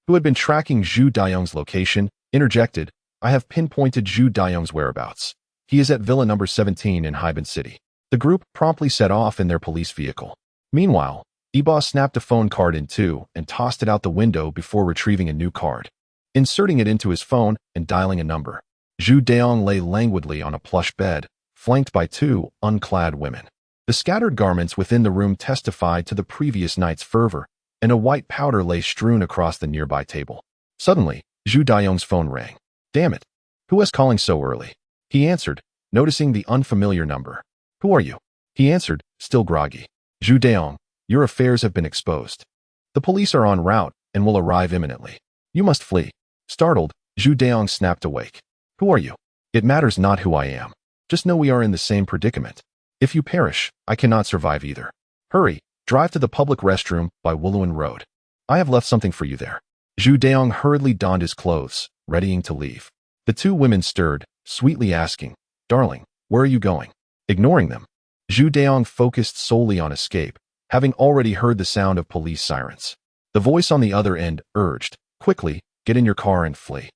who had been tracking Zhu Daong's location, interjected, "I have pinpointed Zhu Daong's whereabouts. He is at Villa number 17 in Hyben City. The group promptly set off in their police vehicle. Meanwhile, Eba snapped a phone card in two and tossed it out the window before retrieving a new card. Inserting it into his phone and dialing a number. Zhu Daong lay languidly on a plush bed, flanked by two unclad women. The scattered garments within the room testified to the previous night's fervor, and a white powder lay strewn across the nearby table. Suddenly, Zhu Daong's phone rang. Damn it! Who was calling so early? He answered, noticing the unfamiliar number. Who are you? He answered, still groggy. Zhu Daong, your affairs have been exposed. The police are en route and will arrive imminently. You must flee. Startled, Zhu Daong snapped awake. Who are you? It matters not who I am. Just know we are in the same predicament. If you perish, I cannot survive either. Hurry, drive to the public restroom by Wuluan Road. I have left something for you there. Zhu Daong hurriedly donned his clothes, readying to leave. The two women stirred, sweetly asking, Darling, where are you going? Ignoring them, Zhu Daong focused solely on escape, having already heard the sound of police sirens. The voice on the other end urged, Quickly, get in your car and flee.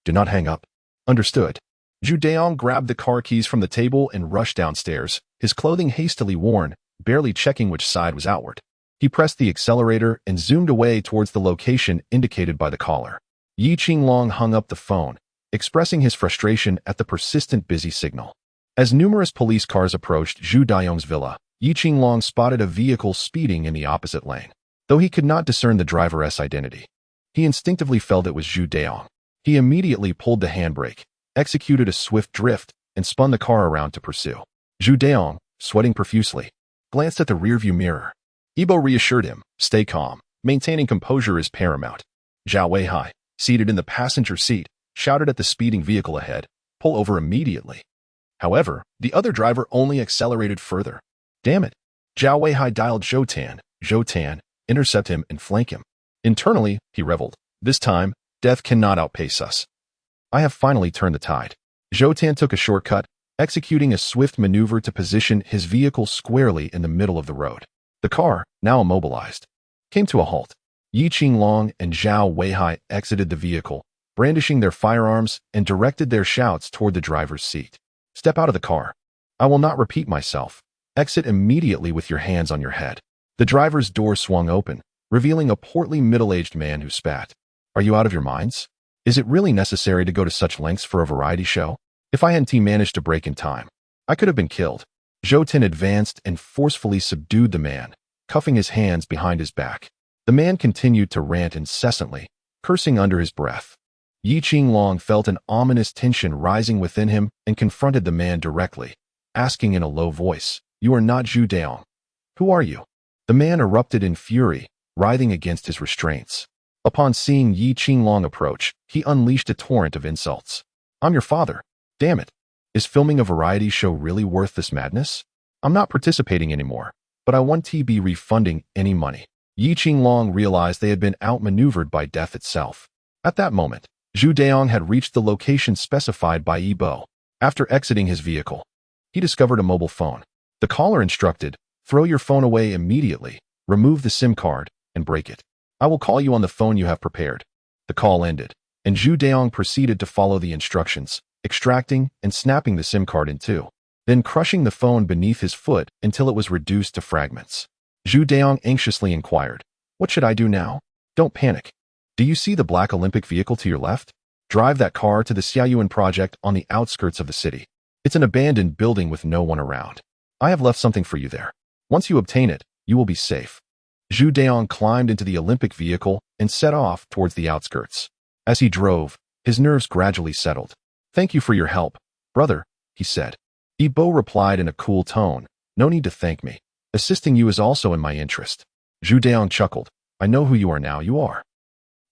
Do not hang up. Understood. Zhu Daong grabbed the car keys from the table and rushed downstairs, his clothing hastily worn, barely checking which side was outward. He pressed the accelerator and zoomed away towards the location indicated by the caller. Yi Qinglong hung up the phone, expressing his frustration at the persistent busy signal. As numerous police cars approached Zhu Daong's villa, Yi Qinglong spotted a vehicle speeding in the opposite lane. Though he could not discern the driver's identity, he instinctively felt it was Zhu Daong. He immediately pulled the handbrake, executed a swift drift, and spun the car around to pursue. Zhu Daong, sweating profusely, glanced at the rearview mirror. Ebo reassured him, Stay calm. Maintaining composure is paramount. Zhao Weihai, seated in the passenger seat, shouted at the speeding vehicle ahead, Pull over immediately. However, the other driver only accelerated further. Damn it. Zhao Weihai dialed Zhou Tan, intercept him and flank him. Internally, he reveled. This time, death cannot outpace us. I have finally turned the tide. Zhou Tan took a shortcut, executing a swift maneuver to position his vehicle squarely in the middle of the road. The car, now immobilized, came to a halt. Yi Qinglong and Zhao Weihai exited the vehicle, brandishing their firearms and directed their shouts toward the driver's seat. Step out of the car. I will not repeat myself. Exit immediately with your hands on your head. The driver's door swung open, revealing a portly middle-aged man who spat. Are you out of your minds? Is it really necessary to go to such lengths for a variety show? If I hadn't managed to break in time, I could have been killed. Zhou Tan advanced and forcefully subdued the man, cuffing his hands behind his back. The man continued to rant incessantly, cursing under his breath. Yi Qinglong felt an ominous tension rising within him and confronted the man directly, asking in a low voice, You are not Zhu Daong. Who are you? The man erupted in fury, writhing against his restraints. Upon seeing Yi Qinglong approach, he unleashed a torrent of insults. I'm your father. Damn it. Is filming a variety show really worth this madness? I'm not participating anymore, but I won't be refunding any money. Yi Qinglong realized they had been outmaneuvered by death itself. At that moment, Zhu Daong had reached the location specified by Ebo. After exiting his vehicle, he discovered a mobile phone. The caller instructed, Throw your phone away immediately, remove the SIM card, and break it. I will call you on the phone you have prepared. The call ended, and Zhu Daong proceeded to follow the instructions, extracting and snapping the SIM card in two, then crushing the phone beneath his foot until it was reduced to fragments. Zhu Daong anxiously inquired, What should I do now? Don't panic. Do you see the black Olympic vehicle to your left? Drive that car to the Xiaoyuan project on the outskirts of the city. It's an abandoned building with no one around. I have left something for you there. Once you obtain it, you will be safe. Zhu Daong climbed into the Olympic vehicle and set off towards the outskirts. As he drove, his nerves gradually settled. Thank you for your help, brother, he said. Ebo replied in a cool tone, No need to thank me. Assisting you is also in my interest. Zhu Daong chuckled. I know who you are now, you are.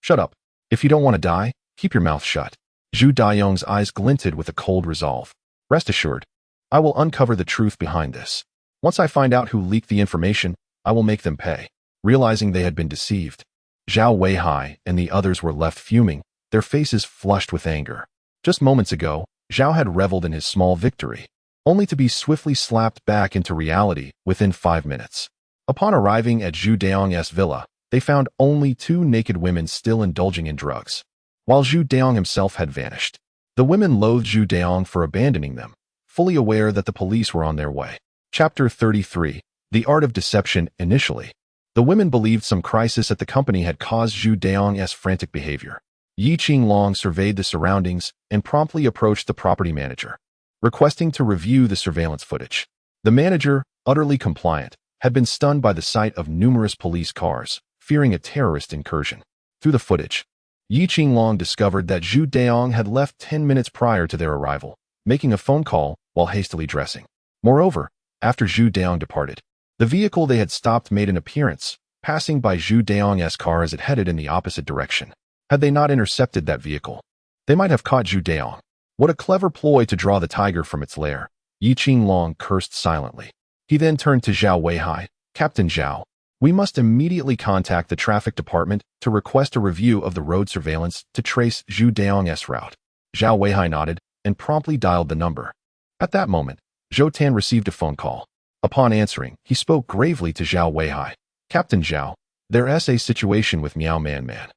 Shut up. If you don't want to die, keep your mouth shut. Zhu Daong's eyes glinted with a cold resolve. Rest assured, I will uncover the truth behind this. Once I find out who leaked the information, I will make them pay. Realizing they had been deceived, Zhao Weihai and the others were left fuming, their faces flushed with anger. Just moments ago, Zhao had reveled in his small victory, only to be swiftly slapped back into reality within 5 minutes. Upon arriving at Zhu Daong's villa, they found only 2 naked women still indulging in drugs, while Zhu Daong himself had vanished. The women loathed Zhu Daong for abandoning them, fully aware that the police were on their way. Chapter 33. The Art of Deception. Initially, the women believed some crisis at the company had caused Zhu Daong's frantic behavior. Yi Qinglong surveyed the surroundings and promptly approached the property manager, requesting to review the surveillance footage. The manager, utterly compliant, had been stunned by the sight of numerous police cars, fearing a terrorist incursion. Through the footage, Yi Qinglong discovered that Zhu Daong had left 10 minutes prior to their arrival, making a phone call while hastily dressing. Moreover, after Zhu Daong departed, the vehicle they had stopped made an appearance, passing by Zhu Daong's car as it headed in the opposite direction. Had they not intercepted that vehicle, they might have caught Zhu Daong. What a clever ploy to draw the tiger from its lair. Yi Qinglong cursed silently. He then turned to Zhao Weihai. Captain Zhao, we must immediately contact the traffic department to request a review of the road surveillance to trace Zhu Daong's route. Zhao Weihai nodded and promptly dialed the number. At that moment, Zhou Tan received a phone call. Upon answering, he spoke gravely to Zhao Weihai. Captain Zhao, there's a situation with Meow Man Man.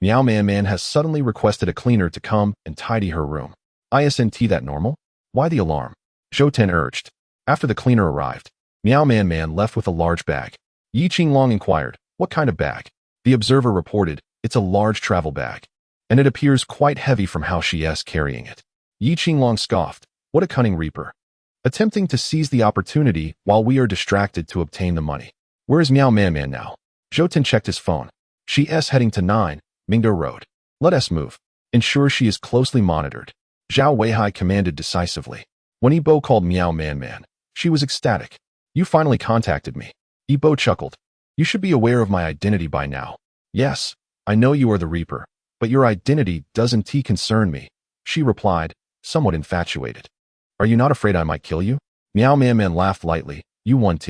Meow Man Man has suddenly requested a cleaner to come and tidy her room. Isn't that normal? Why the alarm? Zhou Tan urged. After the cleaner arrived, Meow Man Man left with a large bag. Yi Qinglong inquired, what kind of bag? The observer reported, it's a large travel bag, and it appears quite heavy from how she's carrying it. Yi Qinglong scoffed, what a cunning reaper. Attempting to seize the opportunity while we are distracted to obtain the money. Where is Meow Man Man now? Zhou Tan checked his phone. She's heading to 9, Mingdo Road. Let us move. Ensure she is closely monitored. Zhao Weihai commanded decisively. When Yibo called Meow Man Man, she was ecstatic. You finally contacted me. Yibo chuckled. You should be aware of my identity by now. Yes, I know you are the Reaper, but your identity doesn't concern me, she replied, somewhat infatuated. Are you not afraid I might kill you? Meow Man Man laughed lightly. You won't.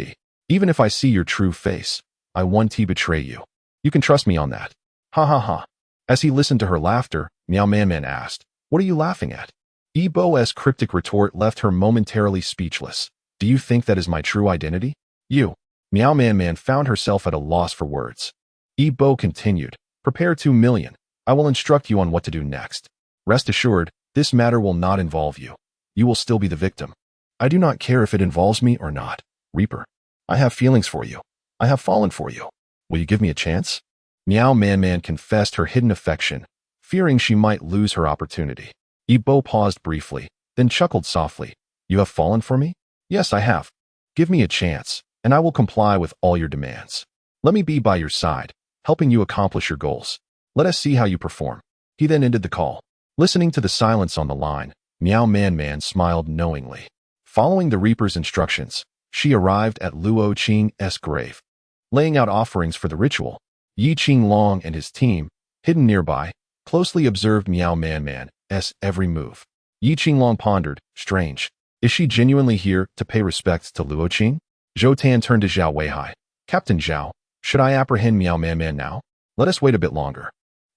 Even if I see your true face, I won't betray you. You can trust me on that. Ha ha ha. As he listened to her laughter, Meow Man Man asked, what are you laughing at? Yibo's cryptic retort left her momentarily speechless. Do you think that is my true identity? You. Meow Man Man found herself at a loss for words. Yibo continued, prepare 2 million. I will instruct you on what to do next. Rest assured, this matter will not involve you. You will still be the victim. I do not care if it involves me or not, Reaper. I have feelings for you. I have fallen for you. Will you give me a chance? Meow Man Man confessed her hidden affection, fearing she might lose her opportunity. Yibo paused briefly, then chuckled softly. You have fallen for me? Yes, I have. Give me a chance, and I will comply with all your demands. Let me be by your side, helping you accomplish your goals. Let us see how you perform. He then ended the call. Listening to the silence on the line, Meow Man Man smiled knowingly. Following the Reaper's instructions, she arrived at Luo Qing's grave. Laying out offerings for the ritual, Yi Qinglong and his team, hidden nearby, closely observed Meow Man Man's every move. Yi Qinglong pondered, strange. Is she genuinely here to pay respects to Luo Qing? Zhou Tan turned to Zhao Weihai. Captain Zhao, should I apprehend Meow Man Man now? Let us wait a bit longer.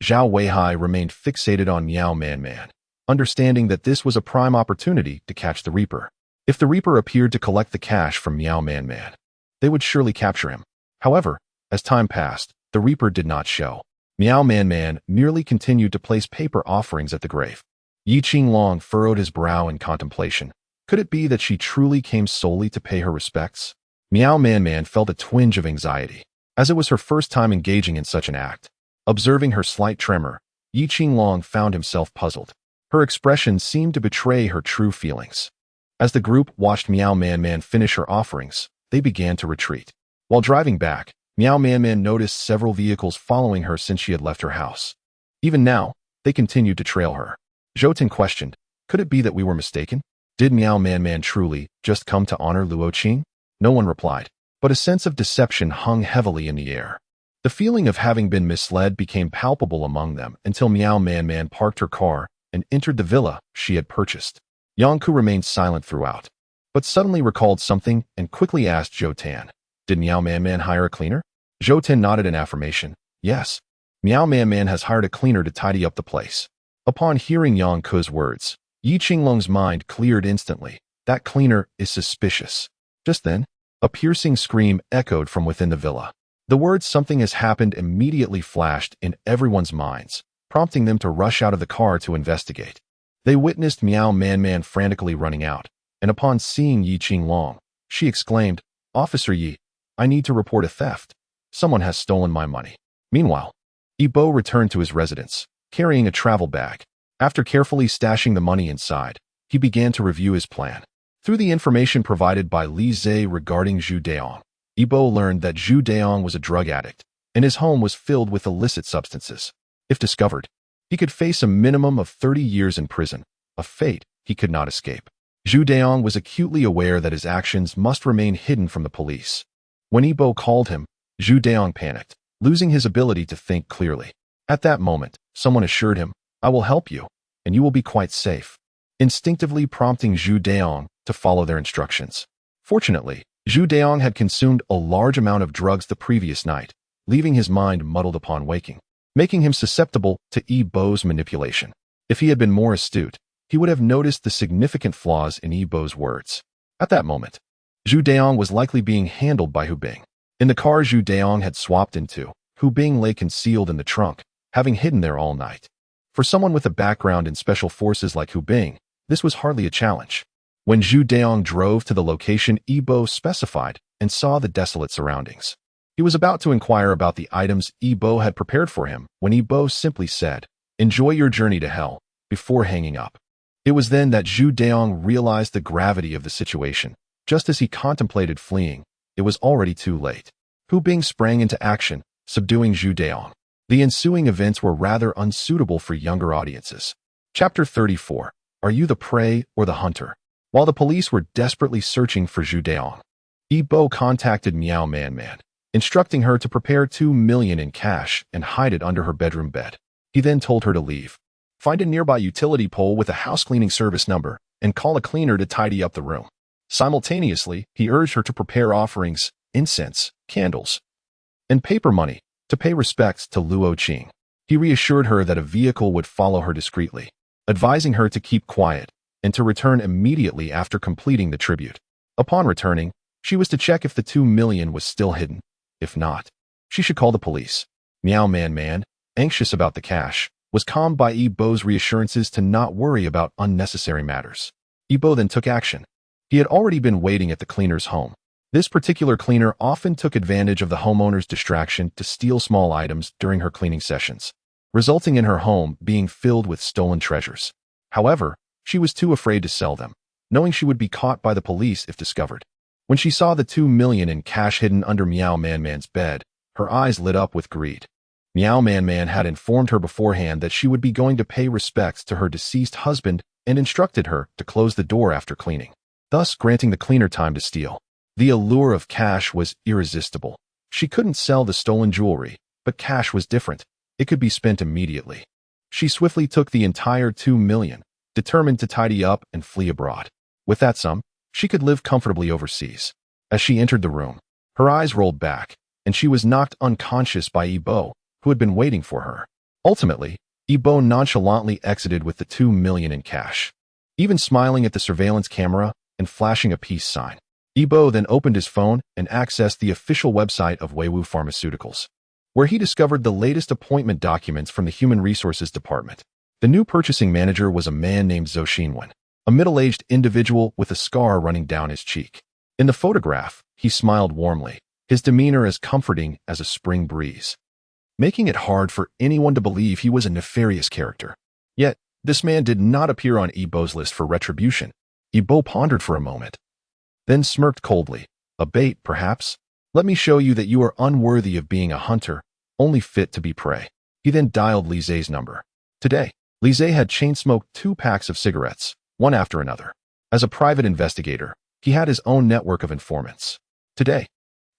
Zhao Weihai remained fixated on Meow Man Man, understanding that this was a prime opportunity to catch the Reaper. If the Reaper appeared to collect the cash from Meow Man Man, they would surely capture him. However, as time passed, the Reaper did not show. Meow Man Man merely continued to place paper offerings at the grave. Yi Qinglong furrowed his brow in contemplation. Could it be that she truly came solely to pay her respects? Meow Man Man felt a twinge of anxiety, as it was her first time engaging in such an act. Observing her slight tremor, Yi Qinglong found himself puzzled. Her expression seemed to betray her true feelings. As the group watched Meow Man Man finish her offerings, they began to retreat. While driving back, Meow Man Man noticed several vehicles following her since she had left her house. Even now, they continued to trail her. Zhou Tan questioned, could it be that we were mistaken? Did Meow Man Man truly just come to honor Luo Qing? No one replied, but a sense of deception hung heavily in the air. The feeling of having been misled became palpable among them until Meow Man Man parked her car and entered the villa she had purchased. Yangku remained silent throughout, but suddenly recalled something and quickly asked Zhou Tan, did Meow Man Man hire a cleaner? Zhou Tan nodded in affirmation. Yes. Meow Man Man has hired a cleaner to tidy up the place. Upon hearing Yangku's words, Yi Qinglong's mind cleared instantly. That cleaner is suspicious. Just then, a piercing scream echoed from within the villa. The words something has happened immediately flashed in everyone's minds, prompting them to rush out of the car to investigate. They witnessed Meow Man Man frantically running out, and upon seeing Yi Qinglong, she exclaimed, "Officer Yi, I need to report a theft. Someone has stolen my money." Meanwhile, Yi Bo returned to his residence, carrying a travel bag. After carefully stashing the money inside, he began to review his plan. Through the information provided by Li Zhe regarding Zhu Daong, Yi Bo learned that Zhu Daong was a drug addict, and his home was filled with illicit substances. If discovered, he could face a minimum of 30 years in prison, a fate he could not escape. Zhu Daong was acutely aware that his actions must remain hidden from the police. When Yi Bo called him, Zhu Daong panicked, losing his ability to think clearly. At that moment, someone assured him, "I will help you, and you will be quite safe," instinctively prompting Zhu Daong to follow their instructions. Fortunately, Zhu Daong had consumed a large amount of drugs the previous night, leaving his mind muddled upon waking, making him susceptible to Yi Bo's manipulation. If he had been more astute, he would have noticed the significant flaws in Yi Bo's words. At that moment, Zhu Daong was likely being handled by Hu Bing. In the car Zhu Daong had swapped into, Hu Bing lay concealed in the trunk, having hidden there all night. For someone with a background in special forces like Hu Bing, this was hardly a challenge. When Zhu Daong drove to the location Yi Bo specified and saw the desolate surroundings, he was about to inquire about the items Yi Bo had prepared for him when Yi Bo simply said, "Enjoy your journey to hell," before hanging up. It was then that Zhu Daong realized the gravity of the situation. Just as he contemplated fleeing, it was already too late. Hu Bing sprang into action, subduing Zhu Daong. The ensuing events were rather unsuitable for younger audiences. Chapter 34. Are you the prey or the hunter? While the police were desperately searching for Zhu Daong, Yi Bo contacted Miao Man, instructing her to prepare 2 million in cash and hide it under her bedroom bed. He then told her to leave. Find a nearby utility pole with a house cleaning service number and call a cleaner to tidy up the room. Simultaneously, he urged her to prepare offerings, incense, candles, and paper money to pay respects to Luo Qing. He reassured her that a vehicle would follow her discreetly, advising her to keep quiet and to return immediately after completing the tribute. Upon returning, she was to check if the 2 million was still hidden. If not, she should call the police. Miao Man, anxious about the cash, was calmed by Yi Bo's reassurances to not worry about unnecessary matters. Yi Bo then took action. He had already been waiting at the cleaner's home. This particular cleaner often took advantage of the homeowner's distraction to steal small items during her cleaning sessions, resulting in her home being filled with stolen treasures. However, she was too afraid to sell them, knowing she would be caught by the police if discovered. When she saw the 2 million in cash hidden under Miao Man's bed, her eyes lit up with greed. Miao Man had informed her beforehand that she would be going to pay respects to her deceased husband and instructed her to close the door after cleaning, thus granting the cleaner time to steal. The allure of cash was irresistible. She couldn't sell the stolen jewelry, but cash was different. It could be spent immediately. She swiftly took the entire 2 million, determined to tidy up and flee abroad. With that sum, she could live comfortably overseas. As she entered the room, her eyes rolled back, and she was knocked unconscious by Yi Bo, who had been waiting for her. Ultimately, Yi Bo nonchalantly exited with the 2 million in cash, even smiling at the surveillance camera and flashing a peace sign. Yi Bo then opened his phone and accessed the official website of Weiwu Pharmaceuticals, where he discovered the latest appointment documents from the Human Resources Department. The new purchasing manager was a man named Zhou Xinwen, a middle-aged individual with a scar running down his cheek. In the photograph, he smiled warmly, his demeanor as comforting as a spring breeze, making it hard for anyone to believe he was a nefarious character. Yet, this man did not appear on Yi Bo's list for retribution. Yi Bo pondered for a moment, then smirked coldly. A bait, perhaps? Let me show you that you are unworthy of being a hunter, only fit to be prey. He then dialed Li Zhe's number. Today, Li Zhe had chain-smoked 2 packs of cigarettes, one after another. As a private investigator, he had his own network of informants. Today,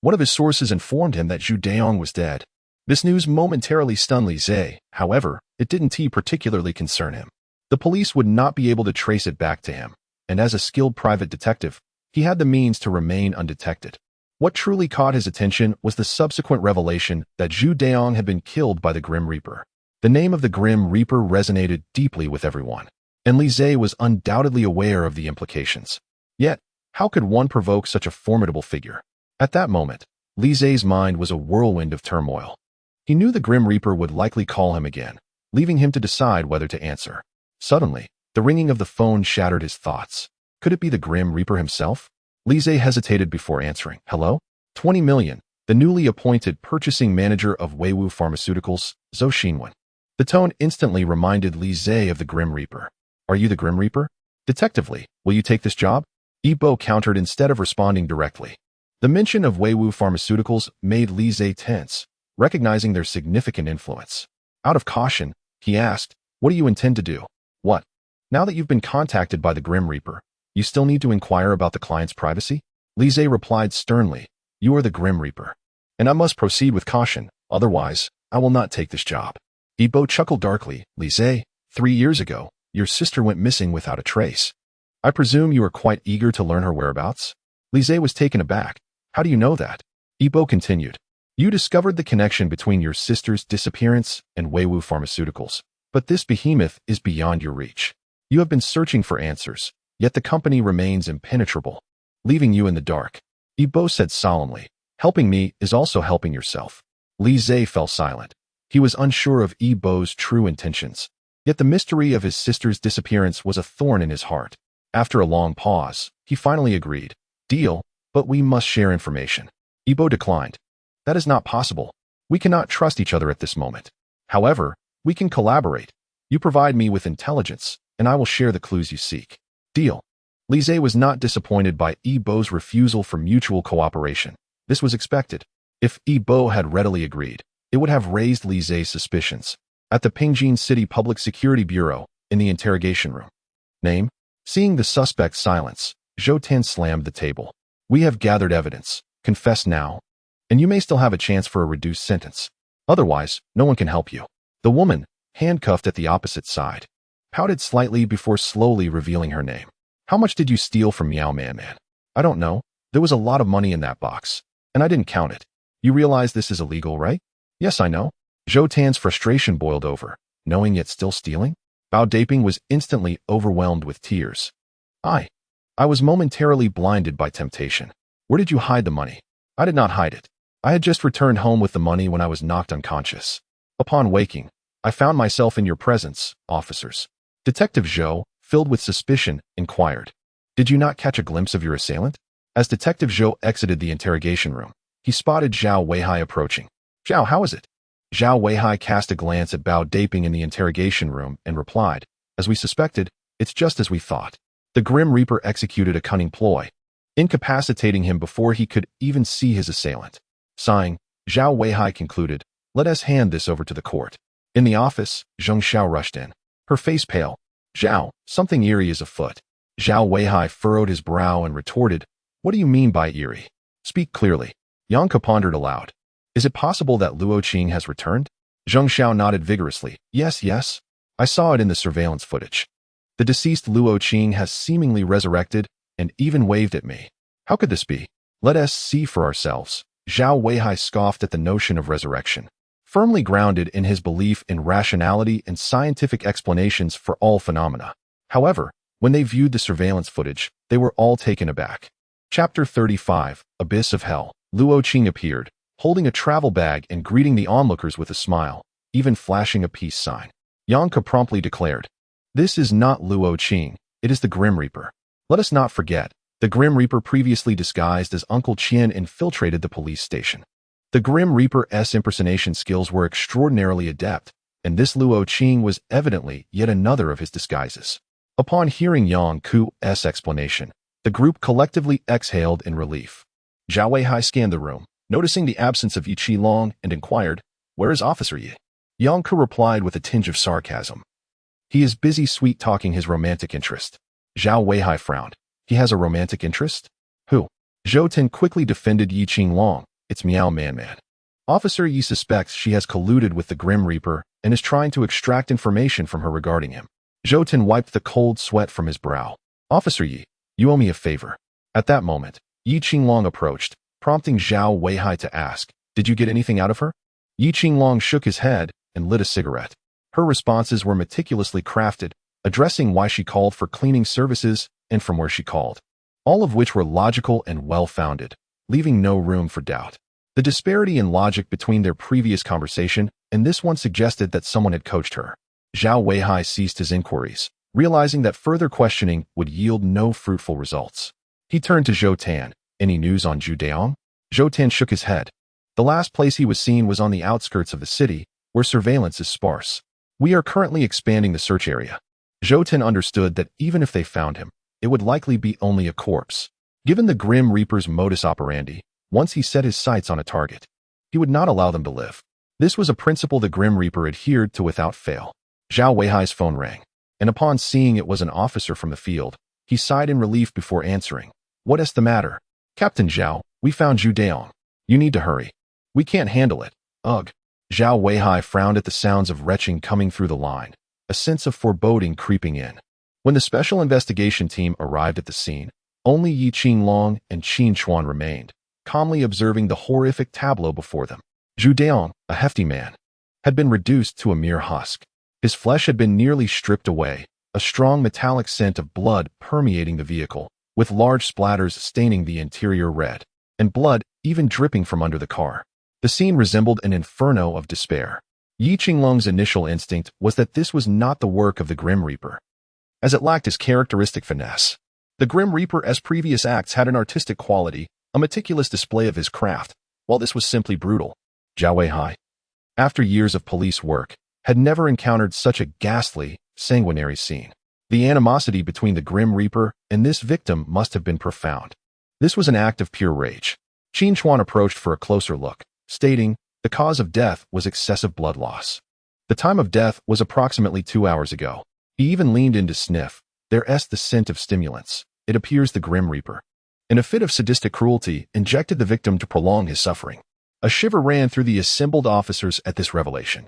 one of his sources informed him that Zhu Daong was dead. This news momentarily stunned Li Zhe. However, it didn't particularly concern him. The police would not be able to trace it back to him, and as a skilled private detective, he had the means to remain undetected. What truly caught his attention was the subsequent revelation that Zhu Daong had been killed by the Grim Reaper. The name of the Grim Reaper resonated deeply with everyone, and Li Zhe was undoubtedly aware of the implications. Yet, how could one provoke such a formidable figure? At that moment, Li Zhe's mind was a whirlwind of turmoil. He knew the Grim Reaper would likely call him again, leaving him to decide whether to answer. Suddenly, the ringing of the phone shattered his thoughts. Could it be the Grim Reaper himself? Lise hesitated before answering. Hello? 20 million. The newly appointed purchasing manager of Weiwu Pharmaceuticals, Zhou Xinwen. The tone instantly reminded Lise of the Grim Reaper. Are you the Grim Reaper? Detectively, will you take this job? Yibo countered instead of responding directly. The mention of Weiwu Pharmaceuticals made Lise tense, recognizing their significant influence. Out of caution, he asked, what do you intend to do? What? Now that you've been contacted by the Grim Reaper, you still need to inquire about the client's privacy? Lise replied sternly, you are the Grim Reaper, and I must proceed with caution, otherwise, I will not take this job. Yibo chuckled darkly. Lise, 3 years ago, your sister went missing without a trace. I presume you are quite eager to learn her whereabouts? Lise was taken aback. How do you know that? Yibo continued. You discovered the connection between your sister's disappearance and Weiwu Pharmaceuticals, but this behemoth is beyond your reach. You have been searching for answers, yet the company remains impenetrable, leaving you in the dark. Yibo said solemnly, helping me is also helping yourself. Lise fell silent. He was unsure of Yibo's true intentions, yet the mystery of his sister's disappearance was a thorn in his heart. After a long pause, he finally agreed. Deal, but we must share information. Yibo declined. That is not possible. We cannot trust each other at this moment. However, we can collaborate. You provide me with intelligence, and I will share the clues you seek. Deal. Lise was not disappointed by Yibo's refusal for mutual cooperation. This was expected. If Yibo had readily agreed, it would have raised Lise's suspicions. At the Pingjin City Public Security Bureau, in the interrogation room. Name? Seeing the suspect's silence, Zhou Tan slammed the table. We have gathered evidence. Confess now, and you may still have a chance for a reduced sentence. Otherwise, no one can help you. The woman, handcuffed at the opposite side, pouted slightly before slowly revealing her name. How much did you steal from Meow Man Man? I don't know. There was a lot of money in that box, and I didn't count it. You realize this is illegal, right? Yes, I know. Zhou Tan's frustration boiled over, knowing yet still stealing. Bao Daping was instantly overwhelmed with tears. I was momentarily blinded by temptation. Where did you hide the money? I did not hide it. I had just returned home with the money when I was knocked unconscious. Upon waking, I found myself in your presence, officers. Detective Zhou, filled with suspicion, inquired. Did you not catch a glimpse of your assailant? As Detective Zhou exited the interrogation room, he spotted Zhao Weihai approaching. Zhao, how is it? Zhao Weihai cast a glance at Bao Daping in the interrogation room and replied, as we suspected, it's just as we thought. The Grim Reaper executed a cunning ploy, incapacitating him before he could even see his assailant. Sighing, Zhao Weihai concluded, let us hand this over to the court. In the office, Zheng Xiao rushed in, her face pale. Zhao, something eerie is afoot. Zhao Weihai furrowed his brow and retorted, what do you mean by eerie? Speak clearly. Yang pondered aloud. Is it possible that Luo Qing has returned? Zheng Xiao nodded vigorously. Yes. I saw it in the surveillance footage. The deceased Luo Qing has seemingly resurrected and even waved at me. How could this be? Let us see for ourselves. Zhao Weihai scoffed at the notion of resurrection, firmly grounded in his belief in rationality and scientific explanations for all phenomena. However, when they viewed the surveillance footage, they were all taken aback. Chapter 35, Abyss of Hell. Luo Qing appeared, holding a travel bag and greeting the onlookers with a smile, even flashing a peace sign. Yanka promptly declared, this is not Luo Qing, it is the Grim Reaper. Let us not forget, the Grim Reaper previously disguised as Uncle Qian infiltrated the police station. The Grim Reaper's impersonation skills were extraordinarily adept, and this Luo Qing was evidently yet another of his disguises. Upon hearing Yang Ku's explanation, the group collectively exhaled in relief. Zhao Weihai scanned the room, noticing the absence of Yi Qilong, and inquired, where is Officer Yi? Yang Ku replied with a tinge of sarcasm. He is busy sweet-talking his romantic interest. Zhao Weihai frowned. He has a romantic interest? Who? Zhou Ten quickly defended Yi Qinglong. It's Meow Man Man. Officer Yi suspects she has colluded with the Grim Reaper and is trying to extract information from her regarding him. Zhou Ten wiped the cold sweat from his brow. Officer Yi, you owe me a favor. At that moment, Yi Qinglong approached, prompting Zhao Weihai to ask, did you get anything out of her? Yi Qinglong shook his head and lit a cigarette. Her responses were meticulously crafted, addressing why she called for cleaning services and from where she called, all of which were logical and well-founded, leaving no room for doubt. The disparity in logic between their previous conversation and this one suggested that someone had coached her. Zhao Weihai ceased his inquiries, realizing that further questioning would yield no fruitful results. He turned to Zhou Tan. Any news on Zhu Daong? Zhou Tan shook his head. The last place he was seen was on the outskirts of the city, where surveillance is sparse. We are currently expanding the search area. Zhou Tan understood that even if they found him, it would likely be only a corpse. Given the Grim Reaper's modus operandi, once he set his sights on a target, he would not allow them to live. This was a principle the Grim Reaper adhered to without fail. Zhao Weihai's phone rang, and upon seeing it was an officer from the field, he sighed in relief before answering. What is the matter? Captain Zhao, we found Zhu Daong. You need to hurry. We can't handle it. Ugh. Zhao Weihai frowned at the sounds of retching coming through the line, a sense of foreboding creeping in. When the special investigation team arrived at the scene, only Yi Qinglong and Qin Chuan remained, calmly observing the horrific tableau before them. Zhu Daong, a hefty man, had been reduced to a mere husk. His flesh had been nearly stripped away, a strong metallic scent of blood permeating the vehicle, with large splatters staining the interior red, and blood even dripping from under the car. The scene resembled an inferno of despair. Yi Qinglong's initial instinct was that this was not the work of the Grim Reaper, as it lacked his characteristic finesse. The Grim Reaper's previous acts had an artistic quality, a meticulous display of his craft, while this was simply brutal. Zhao Weihai, after years of police work, had never encountered such a ghastly, sanguinary scene. The animosity between the Grim Reaper and this victim must have been profound. This was an act of pure rage. Qin Chuan approached for a closer look, stating, the cause of death was excessive blood loss. The time of death was approximately 2 hours ago. He even leaned in to sniff. There's the scent of stimulants. It appears the Grim Reaper, in a fit of sadistic cruelty, injected the victim to prolong his suffering. A shiver ran through the assembled officers at this revelation.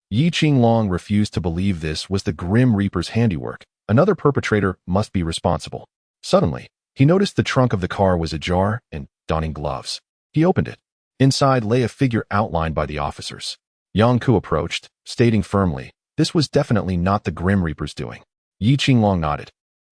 Yi Qinglong refused to believe this was the Grim Reaper's handiwork. Another perpetrator must be responsible. Suddenly, he noticed the trunk of the car was ajar and, donning gloves, he opened it. Inside lay a figure outlined by the officers. Yang Ku approached, stating firmly, this was definitely not the Grim Reaper's doing. Yi Qinglong nodded.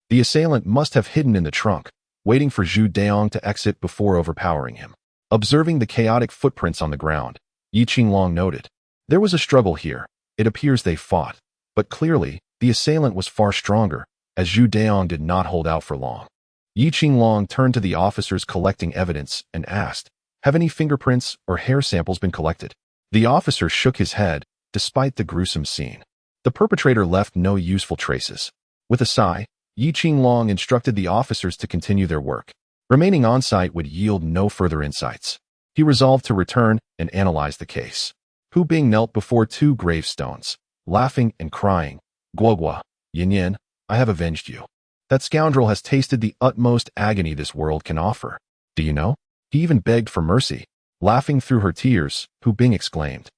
The assailant must have hidden in the trunk, waiting for Zhu Daong to exit before overpowering him. Observing the chaotic footprints on the ground, Yi Qinglong noted, there was a struggle here. It appears they fought, but clearly, the assailant was far stronger, as Zhu Daong did not hold out for long. Yi Qinglong turned to the officers collecting evidence and asked, have any fingerprints or hair samples been collected? The officer shook his head, despite the gruesome scene. The perpetrator left no useful traces. With a sigh, Yi Qinglong instructed the officers to continue their work. Remaining on site would yield no further insights. He resolved to return and analyze the case. Hu Bing knelt before 2 gravestones, laughing and crying. Guogua, Yin Yin, I have avenged you. That scoundrel has tasted the utmost agony this world can offer. Do you know? He even begged for mercy. Laughing through her tears, Hu Bing exclaimed,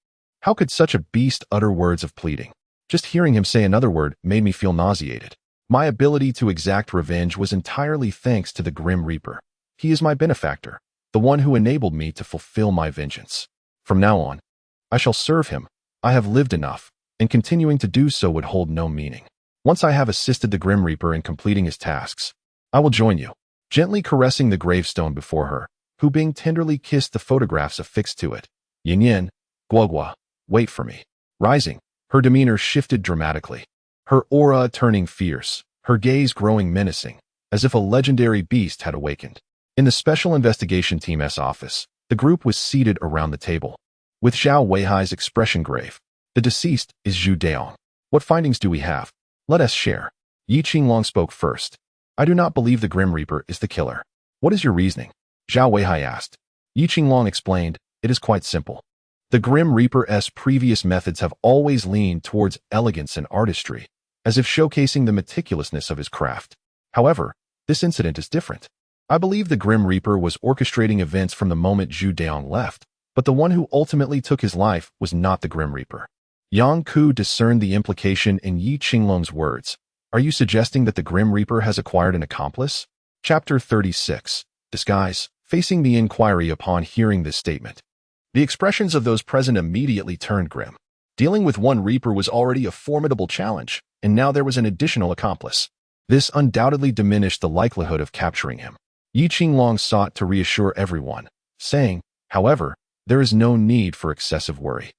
how could such a beast utter words of pleading? Just hearing him say another word made me feel nauseated. My ability to exact revenge was entirely thanks to the Grim Reaper. He is my benefactor, the one who enabled me to fulfill my vengeance. From now on, I shall serve him. I have lived enough, and continuing to do so would hold no meaning. Once I have assisted the Grim Reaper in completing his tasks, I will join you. Gently caressing the gravestone before her, Hu Bing tenderly kissed the photographs affixed to it. Yin Yin, Guogua, wait for me. Rising, her demeanor shifted dramatically. Her aura turning fierce, her gaze growing menacing, as if a legendary beast had awakened. In the Special Investigation Team's office, the group was seated around the table, with Zhao Weihai's expression grave. The deceased is Zhu Daong. What findings do we have? Let us share. Yi Qinglong spoke first. I do not believe the Grim Reaper is the killer. What is your reasoning? Zhao Weihai asked. Yi Qinglong explained, it is quite simple. The Grim Reaper's previous methods have always leaned towards elegance and artistry, as if showcasing the meticulousness of his craft. However, this incident is different. I believe the Grim Reaper was orchestrating events from the moment Zhu Daong left, but the one who ultimately took his life was not the Grim Reaper. Yang Ku discerned the implication in Yi Qinglong's words. Are you suggesting that the Grim Reaper has acquired an accomplice? Chapter 36. Disguise. Facing the inquiry upon hearing this statement, the expressions of those present immediately turned grim. Dealing with one Reaper was already a formidable challenge, and now there was an additional accomplice. This undoubtedly diminished the likelihood of capturing him. Yi Qinglong sought to reassure everyone, saying, however, there is no need for excessive worry.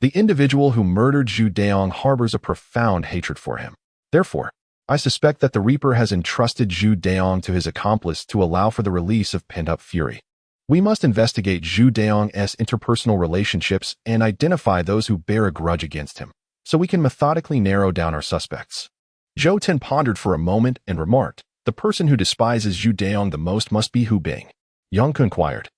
The individual who murdered Zhu Daong harbors a profound hatred for him. Therefore, I suspect that the Reaper has entrusted Zhu Daong to his accomplice to allow for the release of pent-up fury. We must investigate Zhu Daong's interpersonal relationships and identify those who bear a grudge against him, so we can methodically narrow down our suspects. Zhou Ten pondered for a moment and remarked, "The person who despises Zhu Daong the most must be Hu Bing." Yang Ke inquired,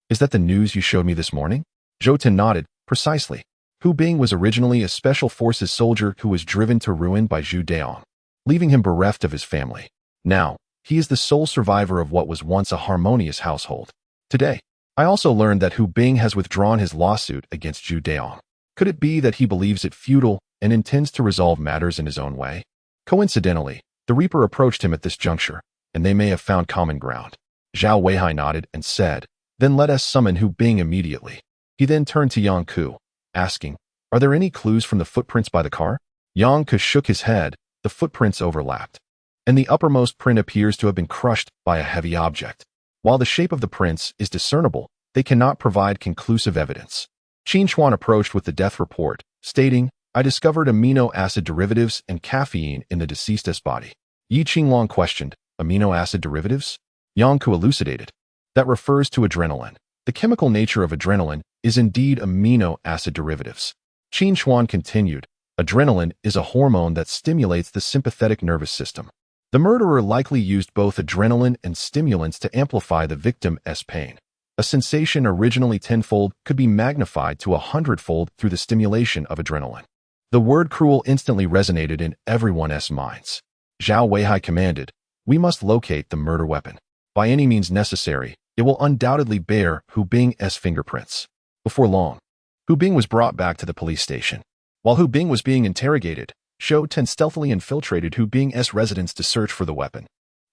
"Is that the news you showed me this morning?" Zhou Ten nodded, "Precisely. Hu Bing was originally a special forces soldier who was driven to ruin by Zhu Daong, leaving him bereft of his family. Now, he is the sole survivor of what was once a harmonious household. Today, I also learned that Hu Bing has withdrawn his lawsuit against Zhu Daong. Could it be that he believes it futile and intends to resolve matters in his own way? Coincidentally, the Reaper approached him at this juncture, and they may have found common ground." Zhao Weihai nodded and said, "Then let us summon Hu Bing immediately." He then turned to Yang Ke, asking, "Are there any clues from the footprints by the car?" Yang Ke shook his head. The footprints overlapped, and the uppermost print appears to have been crushed by a heavy object. While the shape of the prints is discernible, they cannot provide conclusive evidence. Qin Xuan approached with the death report, stating, "I discovered amino acid derivatives and caffeine in the deceased's body." Yi Qinglong questioned, "Amino acid derivatives?" Yang Ke elucidated, "That refers to adrenaline. The chemical nature of adrenaline is indeed amino acid derivatives." Qin Xuan continued, "Adrenaline is a hormone that stimulates the sympathetic nervous system. The murderer likely used both adrenaline and stimulants to amplify the victim's pain. A sensation originally tenfold could be magnified to 100-fold through the stimulation of adrenaline." The word cruel instantly resonated in everyone's minds. Zhao Weihai commanded, "We must locate the murder weapon. By any means necessary, it will undoubtedly bear Hu Bing's fingerprints." Before long, Hu Bing was brought back to the police station. While Hu Bing was being interrogated, Zhou Ten stealthily infiltrated Hu Bing's residence to search for the weapon.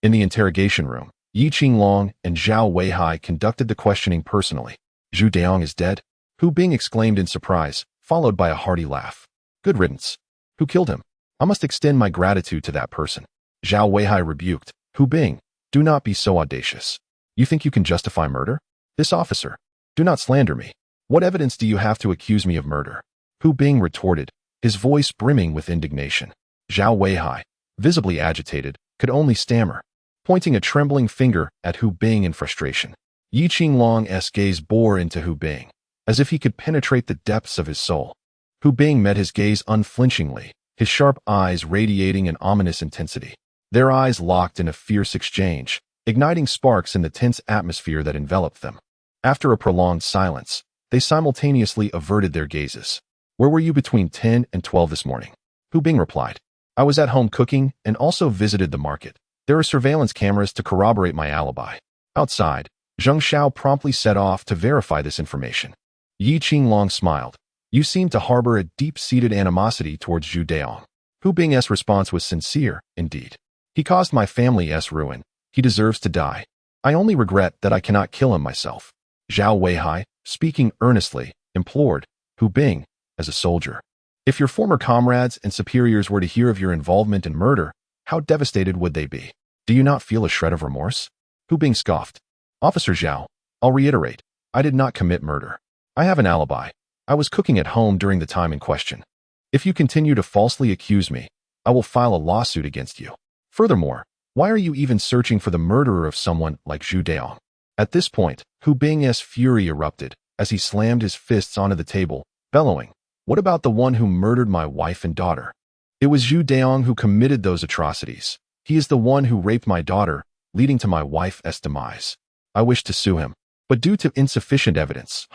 In the interrogation room, Yi Qinglong and Zhao Weihai conducted the questioning personally. "Zhu Daong is dead?" Hu Bing exclaimed in surprise, followed by a hearty laugh. "Good riddance. Who killed him? I must extend my gratitude to that person." Zhao Weihai rebuked, "Hu Bing, do not be so audacious. You think you can justify murder? This officer. Do not slander me. What evidence do you have to accuse me of murder?" Hu Bing retorted, his voice brimming with indignation. Zhao Weihai, visibly agitated, could only stammer, pointing a trembling finger at Hu Bing in frustration. Yi Qinglong's gaze bore into Hu Bing, as if he could penetrate the depths of his soul. Hu Bing met his gaze unflinchingly, his sharp eyes radiating an ominous intensity. Their eyes locked in a fierce exchange, igniting sparks in the tense atmosphere that enveloped them. After a prolonged silence, they simultaneously averted their gazes. "Where were you between 10 and 12 this morning?" Hu Bing replied, "I was at home cooking and also visited the market. There are surveillance cameras to corroborate my alibi." Outside, Zheng Xiao promptly set off to verify this information. Yi Qinglong smiled. "You seem to harbor a deep-seated animosity towards Zhu Daong." Hu Bing's response was sincere, indeed. "He caused my family's ruin. He deserves to die. I only regret that I cannot kill him myself." Zhao Weihai, speaking earnestly, implored, "Hu Bing, as a soldier, if your former comrades and superiors were to hear of your involvement in murder, how devastated would they be? Do you not feel a shred of remorse?" Hu Bing scoffed. "Officer Zhao, I'll reiterate, I did not commit murder. I have an alibi. I was cooking at home during the time in question. If you continue to falsely accuse me, I will file a lawsuit against you. Furthermore, why are you even searching for the murderer of someone like Zhu Daong?" At this point, Hu Bing's fury erupted as he slammed his fists onto the table, bellowing, "What about the one who murdered my wife and daughter? It was Zhu Daong who committed those atrocities. He is the one who raped my daughter, leading to my wife's demise. I wish to sue him, but due to insufficient evidence."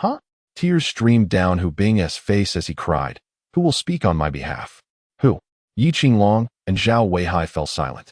Tears streamed down Hu Bing's face as he cried, "Who will speak on my behalf?" "Who?" Yi Qinglong and Zhao Weihai fell silent.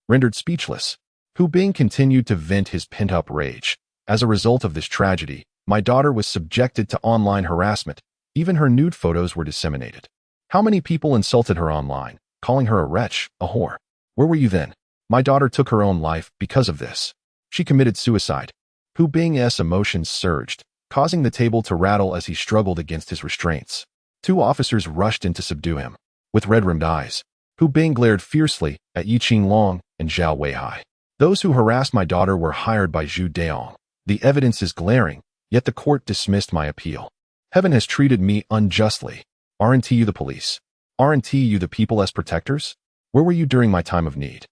Rendered speechless, Hu Bing continued to vent his pent-up rage. "As a result of this tragedy, my daughter was subjected to online harassment. Even her nude photos were disseminated. How many people insulted her online, calling her a wretch, a whore? Where were you then? My daughter took her own life because of this. She committed suicide." Hu Bing's emotions surged, causing the table to rattle as he struggled against his restraints. Two officers rushed in to subdue him. With red-rimmed eyes, Hu Bing glared fiercely at Yi Qinglong and Zhao Weihai. "Those who harassed my daughter were hired by Zhu Daong. The evidence is glaring, yet the court dismissed my appeal. Heaven has treated me unjustly. Aren't you the police? Aren't you the people as protectors? Where were you during my time of need?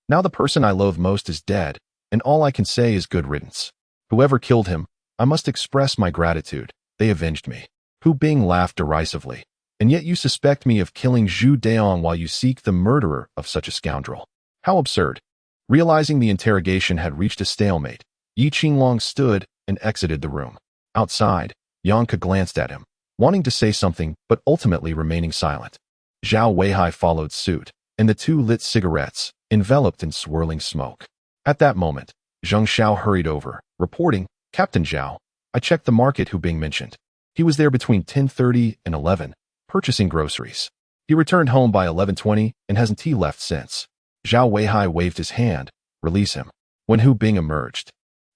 Now the person I loathe most is dead, and all I can say is good riddance. Whoever killed him, I must express my gratitude. They avenged me. Hu Bing laughed derisively. And yet you suspect me of killing Zhu Daong while you seek the murderer of such a scoundrel. How absurd. Realizing the interrogation had reached a stalemate, Yi Qinglong stood and exited the room. Outside, Yang Ke glanced at him, wanting to say something but ultimately remaining silent. Zhao Weihai followed suit, and the two lit cigarettes, enveloped in swirling smoke. At that moment, Zheng Xiao hurried over, reporting, Captain Zhao, I checked the market Hu Bing mentioned. He was there between 10:30 and 11, purchasing groceries. He returned home by 11:20 and hasn't left since. Zhao Weihai waved his hand, release him. When Hu Bing emerged,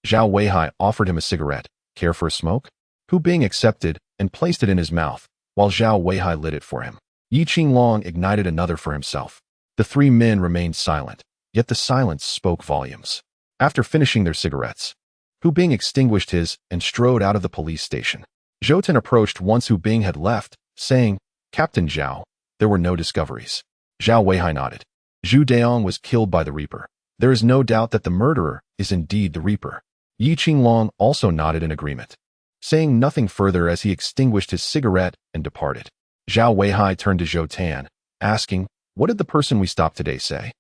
Zhao Weihai offered him a cigarette. Care for a smoke? Hu Bing accepted and placed it in his mouth, while Zhao Weihai lit it for him. Yi Qinglong ignited another for himself. The three men remained silent, yet the silence spoke volumes. After finishing their cigarettes, Hu Bing extinguished his and strode out of the police station. Zhou Tan approached once Hu Bing had left, saying, Captain Zhao, there were no discoveries. Zhao Weihai nodded. Zhu Daong was killed by the Reaper. There is no doubt that the murderer is indeed the Reaper. Yi Qinglong also nodded in agreement, saying nothing further as he extinguished his cigarette and departed. Zhao Weihai turned to Zhou Tan, asking, what did the person we stopped today say?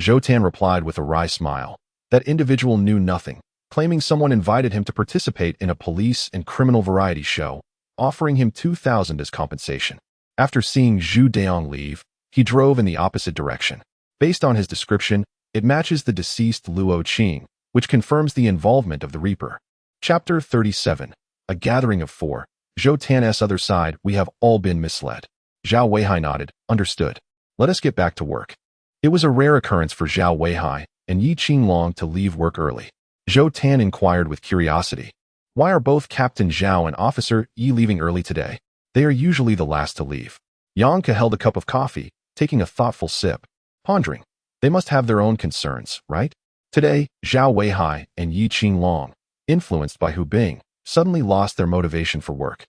Zhou Tan replied with a wry smile. That individual knew nothing, claiming someone invited him to participate in a police and criminal variety show, offering him 2,000 as compensation. After seeing Zhu Daong leave, he drove in the opposite direction. Based on his description, it matches the deceased Luo Qing, which confirms the involvement of the Reaper. Chapter 37. A gathering of four. Zhou Tan's other side, we have all been misled. Zhao Weihai nodded, understood. Let us get back to work. It was a rare occurrence for Zhao Weihai and Yi Qinglong to leave work early. Zhou Tan inquired with curiosity. Why are both Captain Zhao and Officer Yi leaving early today? They are usually the last to leave. Yang Ke held a cup of coffee, taking a thoughtful sip, pondering. They must have their own concerns, right? Today, Zhao Weihai and Yi Qinglong, influenced by Hu Bing, suddenly lost their motivation for work.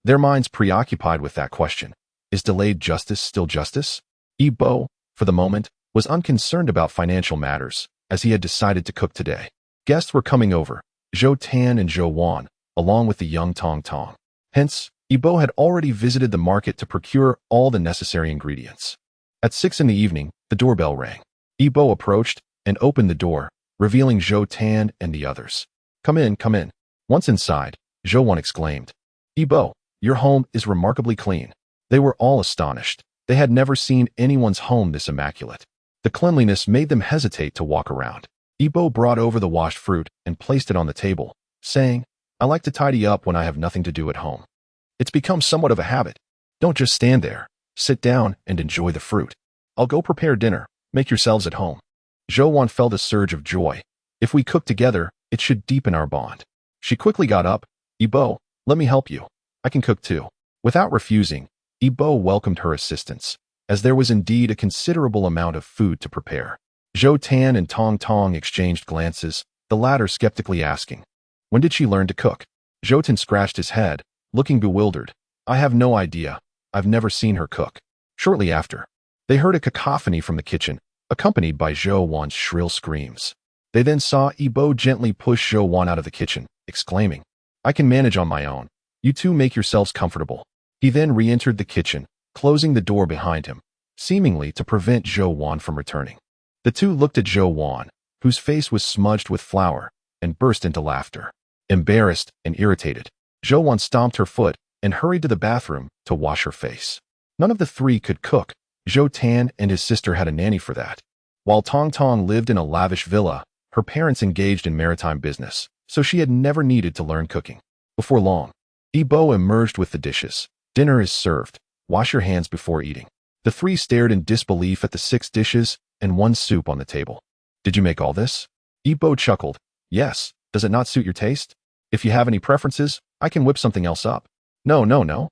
Their minds preoccupied with that question. Is delayed justice still justice? Yi Bo, for the moment, was unconcerned about financial matters, as he had decided to cook today. Guests were coming over, Zhou Tan and Zhou Wan, along with the young Tong Tong. Hence, Yi Bo had already visited the market to procure all the necessary ingredients. At 6 in the evening, the doorbell rang. Yi Bo approached and opened the door, revealing Zhou Tan and the others. Come in, come in. Once inside, Zhou Wan exclaimed, Yi Bo, your home is remarkably clean. They were all astonished. They had never seen anyone's home this immaculate. The cleanliness made them hesitate to walk around. Yi Bo brought over the washed fruit and placed it on the table, saying, I like to tidy up when I have nothing to do at home. It's become somewhat of a habit. Don't just stand there. Sit down and enjoy the fruit. I'll go prepare dinner. Make yourselves at home. Zhou Wan felt a surge of joy. If we cook together, it should deepen our bond. She quickly got up. Yi Bo, let me help you. I can cook too. Without refusing, Yi Bo welcomed her assistance, as there was indeed a considerable amount of food to prepare. Zhou Tan and Tong Tong exchanged glances, the latter skeptically asking, when did she learn to cook? Zhou Tan scratched his head, looking bewildered. I have no idea. I've never seen her cook. Shortly after, they heard a cacophony from the kitchen, accompanied by Zhou Wan's shrill screams. They then saw Yi Bo gently push Zhou Wan out of the kitchen, exclaiming, I can manage on my own. You two make yourselves comfortable. He then re-entered the kitchen, closing the door behind him, seemingly to prevent Zhou Wan from returning. The two looked at Zhou Wan, whose face was smudged with flour, and burst into laughter. Embarrassed and irritated, Zhou Wan stomped her foot and hurried to the bathroom to wash her face. None of the three could cook. Zhou Tan and his sister had a nanny for that. While Tong Tong lived in a lavish villa, her parents engaged in maritime business, so she had never needed to learn cooking. Before long, Yi Bo emerged with the dishes. Dinner is served. Wash your hands before eating. The three stared in disbelief at the 6 dishes and 1 soup on the table. Did you make all this? Yi Bo chuckled. Yes. Does it not suit your taste? If you have any preferences, I can whip something else up. No.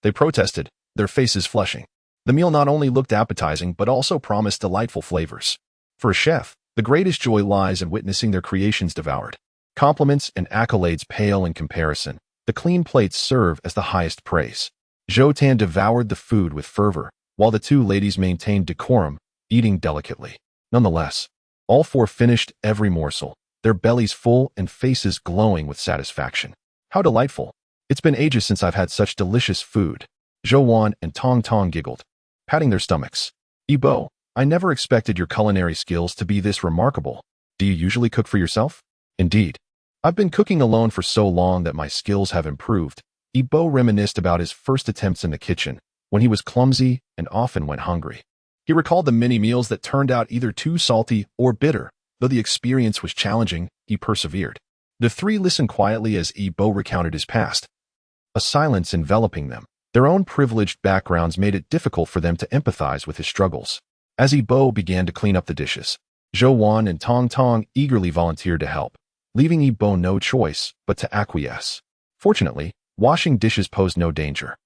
They protested, their faces flushing. The meal not only looked appetizing but also promised delightful flavors. For a chef, the greatest joy lies in witnessing their creations devoured. Compliments and accolades pale in comparison. The clean plates serve as the highest praise. Zhou Tan devoured the food with fervor, while the two ladies maintained decorum, eating delicately. Nonetheless, all four finished every morsel, their bellies full and faces glowing with satisfaction. How delightful! It's been ages since I've had such delicious food. Zhou and Tong Tong giggled, patting their stomachs. Yibo, I never expected your culinary skills to be this remarkable. Do you usually cook for yourself? Indeed. I've been cooking alone for so long that my skills have improved. Yibo reminisced about his first attempts in the kitchen, when he was clumsy and often went hungry. He recalled the many meals that turned out either too salty or bitter. Though the experience was challenging, he persevered. The three listened quietly as Yibo recounted his past, a silence enveloping them. Their own privileged backgrounds made it difficult for them to empathize with his struggles. As Yibo began to clean up the dishes, Zhou and Tong Tong eagerly volunteered to help, leaving Yibo no choice but to acquiesce. Fortunately, washing dishes posed no danger,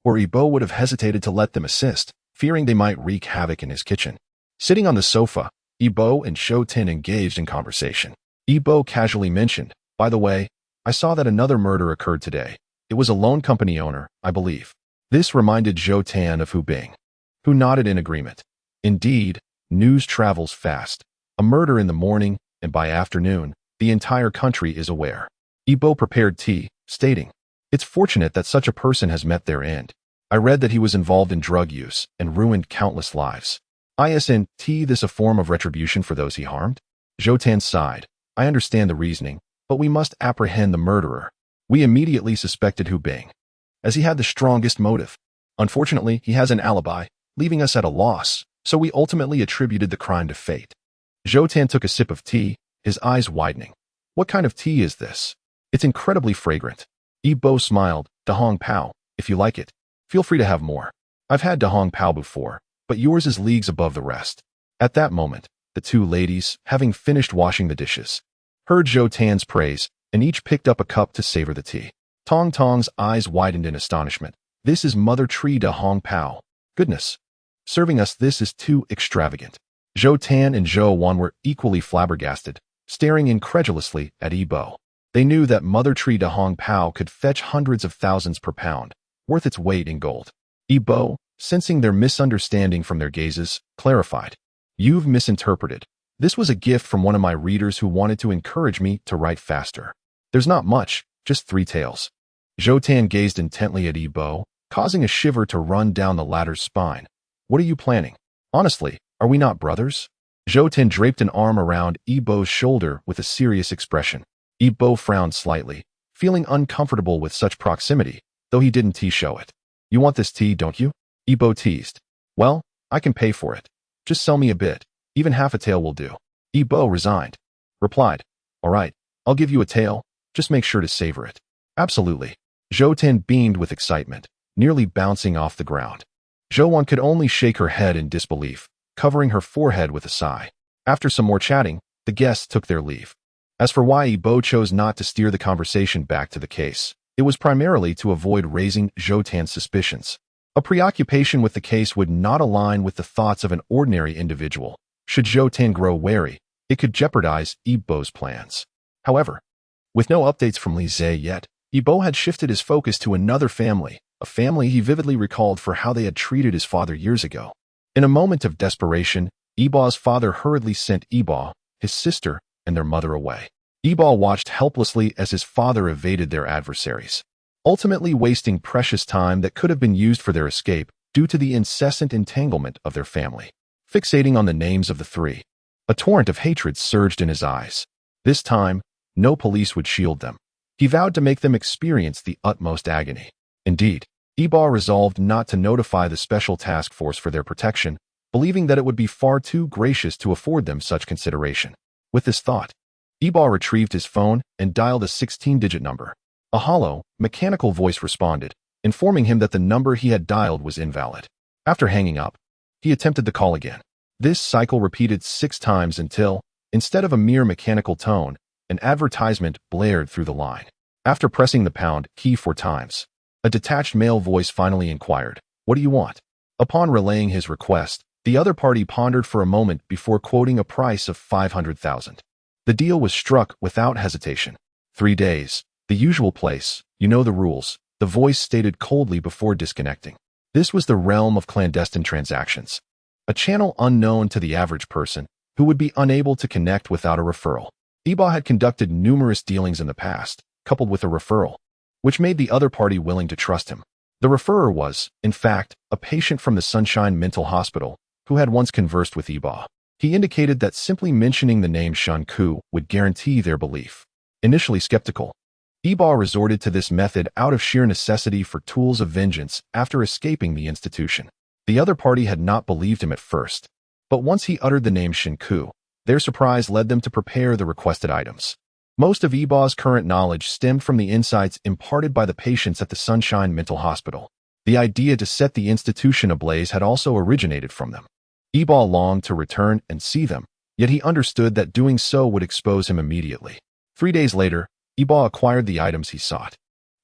or Yibo would have hesitated to let them assist, fearing they might wreak havoc in his kitchen. Sitting on the sofa, Yibo and Shou-Tin engaged in conversation. Yibo casually mentioned, "By the way, I saw that another murder occurred today. It was a loan company owner, I believe." This reminded Zhou-Tin of Hu Bing, who nodded in agreement. Indeed, news travels fast. A murder in the morning, and by afternoon, the entire country is aware. Yibo prepared tea, stating, "It's fortunate that such a person has met their end. I read that he was involved in drug use and ruined countless lives. Isn't this a form of retribution for those he harmed?" Zhou-Tin sighed. "I understand the reasoning, but we must apprehend the murderer." We immediately suspected Hu Bing, as he had the strongest motive. Unfortunately, he has an alibi, leaving us at a loss, so we ultimately attributed the crime to fate. Zhou-Tin took a sip of tea, his eyes widening. "What kind of tea is this? It's incredibly fragrant." Yibo smiled. "Dahong Pao, if you like it. Feel free to have more. I've had Dahong Pao before, but yours is leagues above the rest." At that moment, the two ladies, having finished washing the dishes, heard Zhou-Tin's praise, and each picked up a cup to savor the tea. Tong Tong's eyes widened in astonishment. "This is Mother Tree Dahong Pao. Goodness. Serving us this is too extravagant." Zhou-Tin and Zhou were equally flabbergasted, staring incredulously at Yibo. They knew that Mother Tree Dahong Pao could fetch hundreds of thousands per pound, worth its weight in gold. Yibo, sensing their misunderstanding from their gazes, clarified, "You've misinterpreted. This was a gift from one of my readers who wanted to encourage me to write faster. There's not much, just 3 tales." Zhou-Tin gazed intently at Yibo, causing a shiver to run down the latter's spine. "What are you planning? Honestly, are we not brothers?" Zhou-Tin draped an arm around Yibo's shoulder with a serious expression. Yibo frowned slightly, feeling uncomfortable with such proximity, though he didn't show it. "You want this tea, don't you?" Yibo teased. "Well, I can pay for it. Just sell me a bit. Even half a tael will do." Yibo resigned, replied, "All right, I'll give you a tael. Just make sure to savor it." "Absolutely." Zhou-Tin beamed with excitement, nearly bouncing off the ground. Zhou could only shake her head in disbelief, covering her forehead with a sigh. After some more chatting, the guests took their leave. As for why Yibo chose not to steer the conversation back to the case, it was primarily to avoid raising Zhou-Tin's suspicions. A preoccupation with the case would not align with the thoughts of an ordinary individual. Should Zhou-Tin grow wary, it could jeopardize Yibo's plans. However, with no updates from Li Zhe yet, Yibo had shifted his focus to another family, a family he vividly recalled for how they had treated his father years ago. In a moment of desperation, Yibo's father hurriedly sent Yibo, his sister, and their mother away. Yibo watched helplessly as his father evaded their adversaries, ultimately wasting precious time that could have been used for their escape due to the incessant entanglement of their family. Fixating on the names of the three, a torrent of hatred surged in his eyes. This time, no police would shield them. He vowed to make them experience the utmost agony. Indeed, Yibo resolved not to notify the special task force for their protection, believing that it would be far too gracious to afford them such consideration. With this thought, Yibo retrieved his phone and dialed a 16-digit number. A hollow, mechanical voice responded, informing him that the number he had dialed was invalid. After hanging up, he attempted the call again. This cycle repeated 6 times until, instead of a mere mechanical tone, an advertisement blared through the line. After pressing the pound key 4 times, a detached male voice finally inquired, "What do you want?" Upon relaying his request, the other party pondered for a moment before quoting a price of 500,000. The deal was struck without hesitation. 3 days, the usual place, you know the rules, the voice stated coldly before disconnecting. This was the realm of clandestine transactions. a channel unknown to the average person who would be unable to connect without a referral. Iba had conducted numerous dealings in the past, coupled with a referral, which made the other party willing to trust him. The referrer was, in fact, a patient from the Sunshine Mental Hospital who had once conversed with Iba. He indicated that simply mentioning the name Shanku would guarantee their belief. Initially skeptical, Iba resorted to this method out of sheer necessity for tools of vengeance after escaping the institution. The other party had not believed him at first, but once he uttered the name Shinku, their surprise led them to prepare the requested items. Most of Iba's current knowledge stemmed from the insights imparted by the patients at the Sunshine Mental Hospital. The idea to set the institution ablaze had also originated from them. Iba longed to return and see them, yet he understood that doing so would expose him immediately. 3 days later, Iba acquired the items he sought.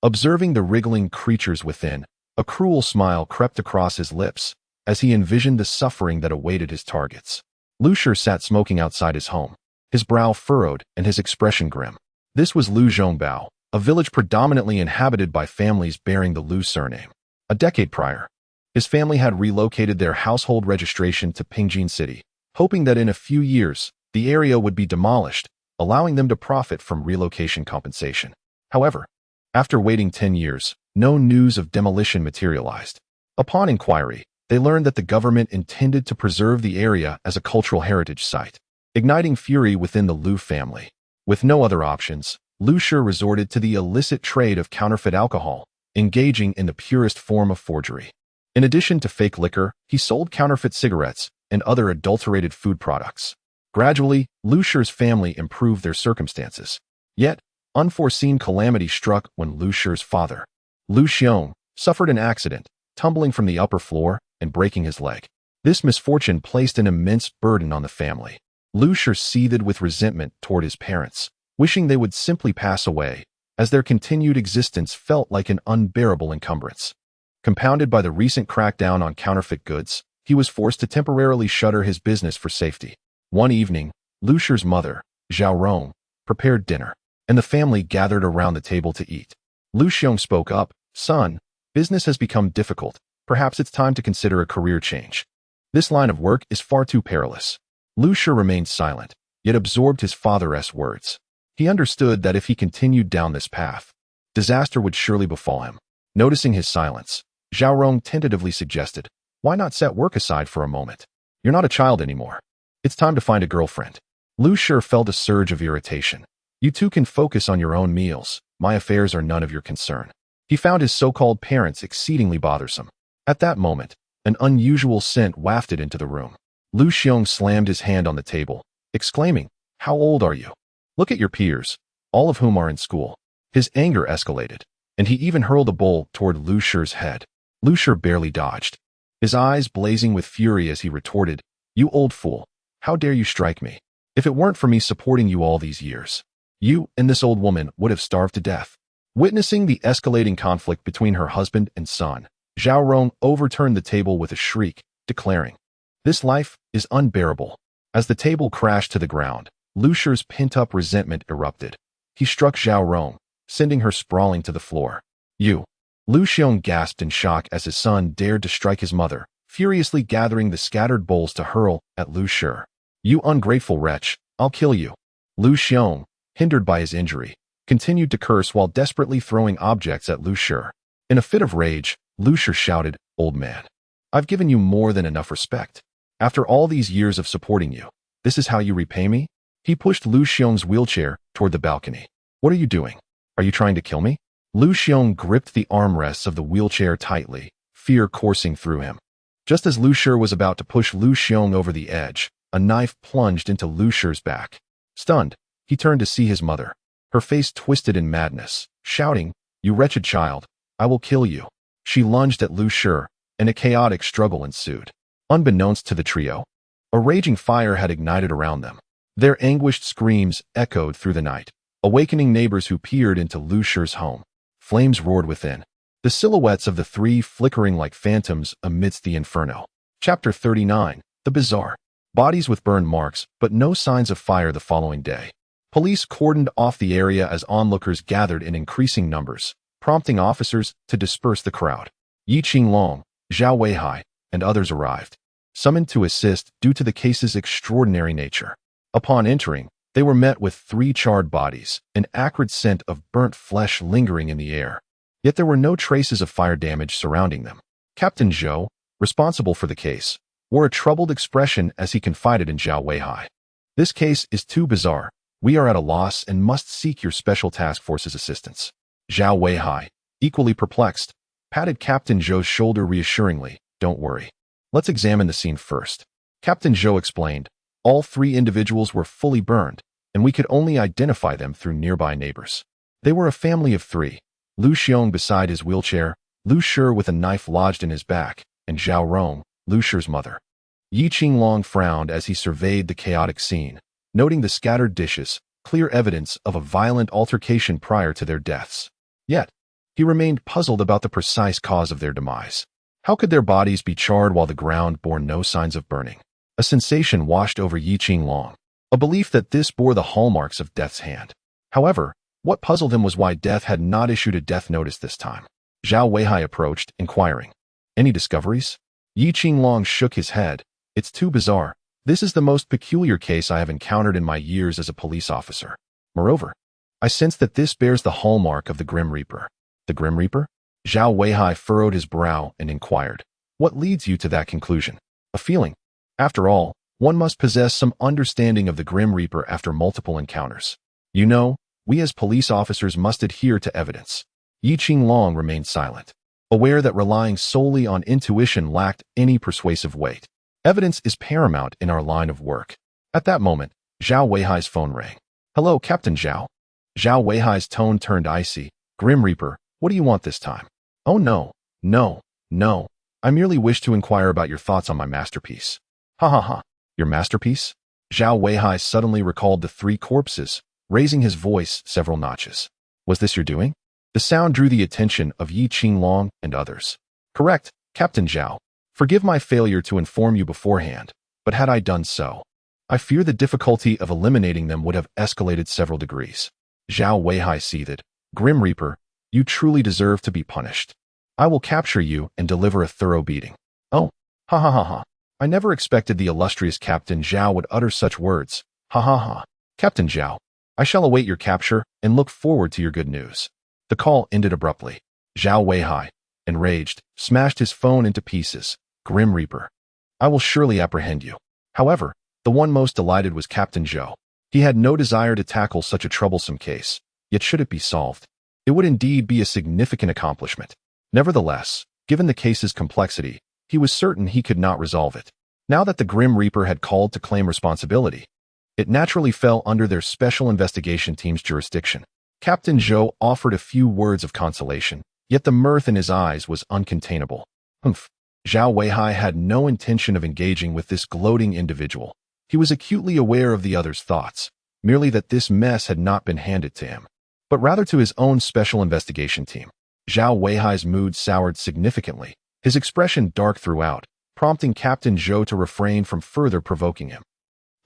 Observing the wriggling creatures within, a cruel smile crept across his lips as he envisioned the suffering that awaited his targets. Lucier sat smoking outside his home, his brow furrowed and his expression grim. This was Lu Zhongbao, a village predominantly inhabited by families bearing the Lu surname. A decade prior, his family had relocated their household registration to Pingjin City, hoping that in a few years, the area would be demolished, allowing them to profit from relocation compensation. However, after waiting 10 years, no news of demolition materialized. Upon inquiry, they learned that the government intended to preserve the area as a cultural heritage site, igniting fury within the Lu family. With no other options, Lucier resorted to the illicit trade of counterfeit alcohol, engaging in the purest form of forgery. In addition to fake liquor, he sold counterfeit cigarettes and other adulterated food products. Gradually, Lucier's family improved their circumstances. Yet, unforeseen calamity struck when Lucier's father, Lu Xiong, suffered an accident, tumbling from the upper floor and breaking his leg. This misfortune placed an immense burden on the family. Lucier seethed with resentment toward his parents, wishing they would simply pass away, as their continued existence felt like an unbearable encumbrance. Compounded by the recent crackdown on counterfeit goods, he was forced to temporarily shutter his business for safety. One evening, Lucier's mother, Zhao Rong, prepared dinner, and the family gathered around the table to eat. Lu Xiong spoke up, "Son, business has become difficult. Perhaps it's time to consider a career change. This line of work is far too perilous." Lucier remained silent, yet absorbed his father's words. He understood that if he continued down this path, disaster would surely befall him. Noticing his silence, Zhao Rong tentatively suggested, "Why not set work aside for a moment? You're not a child anymore. It's time to find a girlfriend." Lucier felt a surge of irritation. "You two can focus on your own meals. My affairs are none of your concern." He found his so-called parents exceedingly bothersome. At that moment, an unusual scent wafted into the room. Lu Xiong slammed his hand on the table, exclaiming, "How old are you? Look at your peers, all of whom are in school." His anger escalated, and he even hurled a bowl toward Lucier's head. Lucier barely dodged, his eyes blazing with fury as he retorted, "You old fool, how dare you strike me? If it weren't for me supporting you all these years, you and this old woman would have starved to death." Witnessing the escalating conflict between her husband and son, Zhao Rong overturned the table with a shriek, declaring, "This life is unbearable." As the table crashed to the ground, Lucier's pent-up resentment erupted. He struck Zhao Rong, sending her sprawling to the floor. "You!" Lu Xiong gasped in shock as his son dared to strike his mother, furiously gathering the scattered bowls to hurl at Lucier. "You ungrateful wretch, I'll kill you." Lu Xiong, hindered by his injury, continued to curse while desperately throwing objects at Lucier. In a fit of rage, Lucier shouted, "Old man, I've given you more than enough respect. After all these years of supporting you, this is how you repay me?" He pushed Lu Xiong's wheelchair toward the balcony. "What are you doing? Are you trying to kill me?" Lu Xiong gripped the armrests of the wheelchair tightly, fear coursing through him. Just as Lucier was about to push Lu Xiong over the edge, a knife plunged into Lucier's back. Stunned, he turned to see his mother, her face twisted in madness, shouting, "You wretched child, I will kill you." She lunged at Lucier, and a chaotic struggle ensued. Unbeknownst to the trio, a raging fire had ignited around them. Their anguished screams echoed through the night, awakening neighbors who peered into Lucier's home. Flames roared within, the silhouettes of the three flickering like phantoms amidst the inferno. Chapter 39, The Bizarre. Bodies with burn marks, but no signs of fire the following day. Police cordoned off the area as onlookers gathered in increasing numbers, prompting officers to disperse the crowd. Yi Qinglong, Zhao Weihai, and others arrived. summoned to assist due to the case's extraordinary nature. Upon entering, they were met with 3 charred bodies, an acrid scent of burnt flesh lingering in the air. Yet there were no traces of fire damage surrounding them. Captain Zhou, responsible for the case, wore a troubled expression as he confided in Zhao Weihai. "This case is too bizarre. We are at a loss and must seek your special task force's assistance." Zhao Weihai, equally perplexed, patted Captain Zhou's shoulder reassuringly. "Don't worry. Let's examine the scene first." Captain Zhou explained, "All 3 individuals were fully burned, and we could only identify them through nearby neighbors. They were a family of 3. Lu Xiong beside his wheelchair, Lu Shi with a knife lodged in his back, and Zhao Rong, Lu Shi's mother." Yi Qinglong frowned as he surveyed the chaotic scene, noting the scattered dishes, clear evidence of a violent altercation prior to their deaths. Yet, he remained puzzled about the precise cause of their demise. How could their bodies be charred while the ground bore no signs of burning? A sensation washed over Yi Qinglong, a belief that this bore the hallmarks of death's hand. However, what puzzled him was why death had not issued a death notice this time. Zhao Weihai approached, inquiring, "Any discoveries?" Yi Qinglong shook his head. "It's too bizarre. This is the most peculiar case I have encountered in my years as a police officer. Moreover, I sense that this bears the hallmark of the Grim Reaper." "The Grim Reaper?" Zhao Weihai furrowed his brow and inquired, "What leads you to that conclusion?" "A feeling. After all, one must possess some understanding of the Grim Reaper after multiple encounters. You know, we as police officers must adhere to evidence." Yi Qinglong remained silent, aware that relying solely on intuition lacked any persuasive weight. Evidence is paramount in our line of work. At that moment, Zhao Weihai's phone rang. "Hello, Captain Zhao." Zhao Weihai's tone turned icy. "Grim Reaper, what do you want this time?" "Oh no. I merely wish to inquire about your thoughts on my masterpiece." "Ha ha ha. Your masterpiece?" Zhao Weihai suddenly recalled the 3 corpses, raising his voice several notches. "Was this your doing?" The sound drew the attention of Yi Qinglong and others. "Correct, Captain Zhao. Forgive my failure to inform you beforehand, but had I done so, I fear the difficulty of eliminating them would have escalated several degrees." Zhao Weihai seethed. "Grim Reaper, you truly deserve to be punished. I will capture you and deliver a thorough beating." "Oh, ha ha ha ha. I never expected the illustrious Captain Zhao would utter such words. Ha ha ha. Captain Zhao, I shall await your capture and look forward to your good news." The call ended abruptly. Zhao Weihai, enraged, smashed his phone into pieces. "Grim Reaper, I will surely apprehend you." However, the one most delighted was Captain Zhou. He had no desire to tackle such a troublesome case, yet should it be solved, it would indeed be a significant accomplishment. Nevertheless, given the case's complexity, he was certain he could not resolve it. Now that the Grim Reaper had called to claim responsibility, it naturally fell under their special investigation team's jurisdiction. Captain Zhou offered a few words of consolation, yet the mirth in his eyes was uncontainable. Humph. Zhao Weihai had no intention of engaging with this gloating individual. He was acutely aware of the other's thoughts, merely that this mess had not been handed to him, but rather to his own special investigation team. Zhao Weihai's mood soured significantly, his expression dark throughout, prompting Captain Zhou to refrain from further provoking him.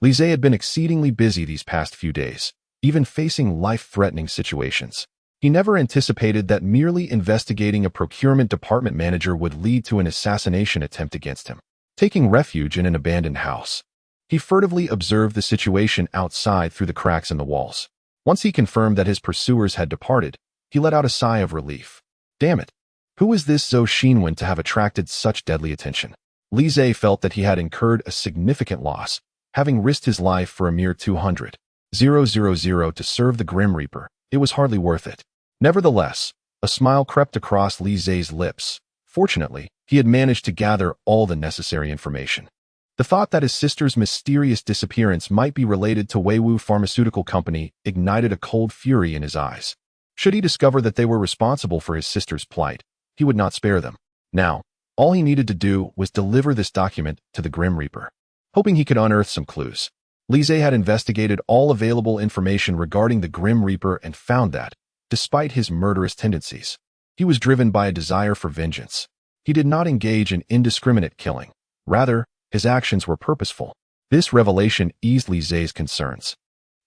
Li Zhe had been exceedingly busy these past few days, even facing life-threatening situations. He never anticipated that merely investigating a procurement department manager would lead to an assassination attempt against him. Taking refuge in an abandoned house, he furtively observed the situation outside through the cracks in the walls. Once he confirmed that his pursuers had departed, he let out a sigh of relief. Damn it! Who is this Zhou Xinwen to have attracted such deadly attention? Li Zhe felt that he had incurred a significant loss, having risked his life for a mere 200,000 to serve the Grim Reaper. It was hardly worth it. Nevertheless, a smile crept across Li Zhe's lips. Fortunately, he had managed to gather all the necessary information. The thought that his sister's mysterious disappearance might be related to Weiwu Pharmaceutical Company ignited a cold fury in his eyes. Should he discover that they were responsible for his sister's plight, he would not spare them. Now, all he needed to do was deliver this document to the Grim Reaper. Hoping he could unearth some clues, Li Zhe had investigated all available information regarding the Grim Reaper and found that, despite his murderous tendencies, he was driven by a desire for vengeance. He did not engage in indiscriminate killing. Rather, his actions were purposeful. This revelation eased Li Zhe's concerns.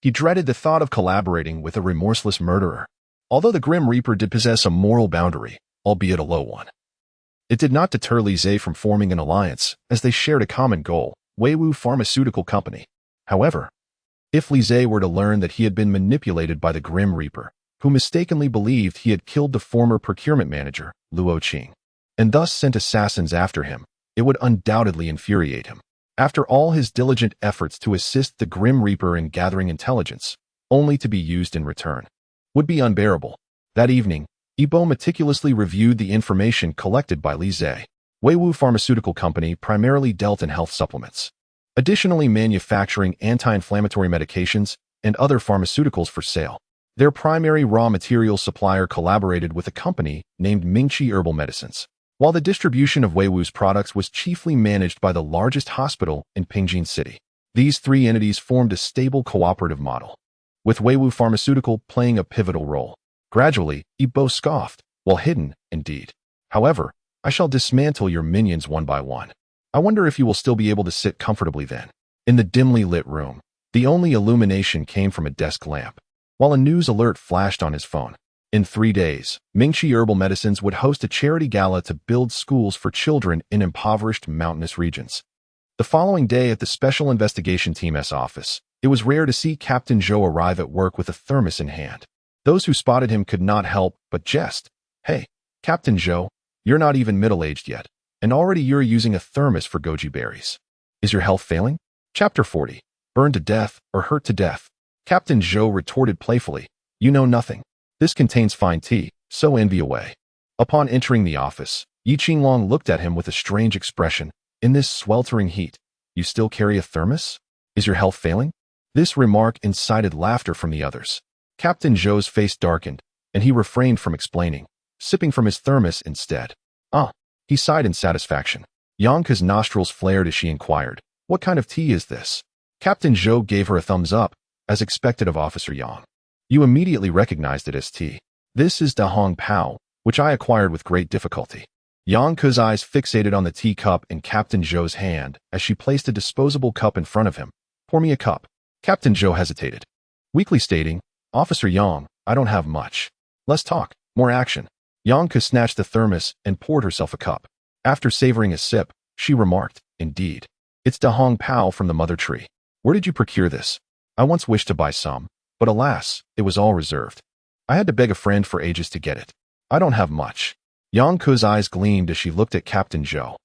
He dreaded the thought of collaborating with a remorseless murderer. Although the Grim Reaper did possess a moral boundary, albeit a low one, It did not deter Li Zhe from forming an alliance, as they shared a common goal, Weiwu Pharmaceutical Company. However, if Li Zhe were to learn that he had been manipulated by the Grim Reaper, who mistakenly believed he had killed the former procurement manager, Luo Qing, and thus sent assassins after him, it would undoubtedly infuriate him. After all his diligent efforts to assist the Grim Reaper in gathering intelligence, only to be used in return, would be unbearable. That evening, Yibo meticulously reviewed the information collected by Li Zhe. Weiwu Pharmaceutical Company primarily dealt in health supplements, additionally manufacturing anti-inflammatory medications and other pharmaceuticals for sale. Their primary raw material supplier collaborated with a company named Mingqi Herbal Medicines, while the distribution of Weiwu's products was chiefly managed by the largest hospital in Pingjin City. These three entities formed a stable cooperative model, with Weiwu Pharmaceutical playing a pivotal role. Gradually, Yibo scoffed, while hidden, indeed. However, I shall dismantle your minions one by one. I wonder if you will still be able to sit comfortably then. In the dimly lit room, the only illumination came from a desk lamp, while a news alert flashed on his phone. In 3 days, Mingqi Herbal Medicines would host a charity gala to build schools for children in impoverished mountainous regions. The following day at the Special Investigation Team's office, it was rare to see Captain Zhou arrive at work with a thermos in hand. Those who spotted him could not help but jest. Hey, Captain Zhou, you're not even middle-aged yet, and already you're using a thermos for goji berries. Is your health failing? Chapter 40. Burned to death or hurt to death. Captain Zhou retorted playfully, you know nothing. This contains fine tea, so envy away. Upon entering the office, Yi Qinglong looked at him with a strange expression. In this sweltering heat, you still carry a thermos? Is your health failing? This remark incited laughter from the others. Captain Zhou's face darkened, and he refrained from explaining, sipping from his thermos instead. He sighed in satisfaction. Yangke's nostrils flared as she inquired, what kind of tea is this? Captain Zhou gave her a thumbs up, as expected of Officer Yang. You immediately recognized it as tea. This is Da Hong Pao, which I acquired with great difficulty. Yangke's eyes fixated on the teacup in Captain Zhou's hand as she placed a disposable cup in front of him. Pour me a cup. Captain Zhou hesitated, weakly stating, Officer Yang, I don't have much. Less talk, more action. Yangke snatched the thermos and poured herself a cup. After savoring a sip, she remarked, indeed. It's Da Hong Pao from the mother tree. Where did you procure this? I once wished to buy some, but alas, it was all reserved. I had to beg a friend for ages to get it. I don't have much. Yangke's eyes gleamed as she looked at Captain Zhou.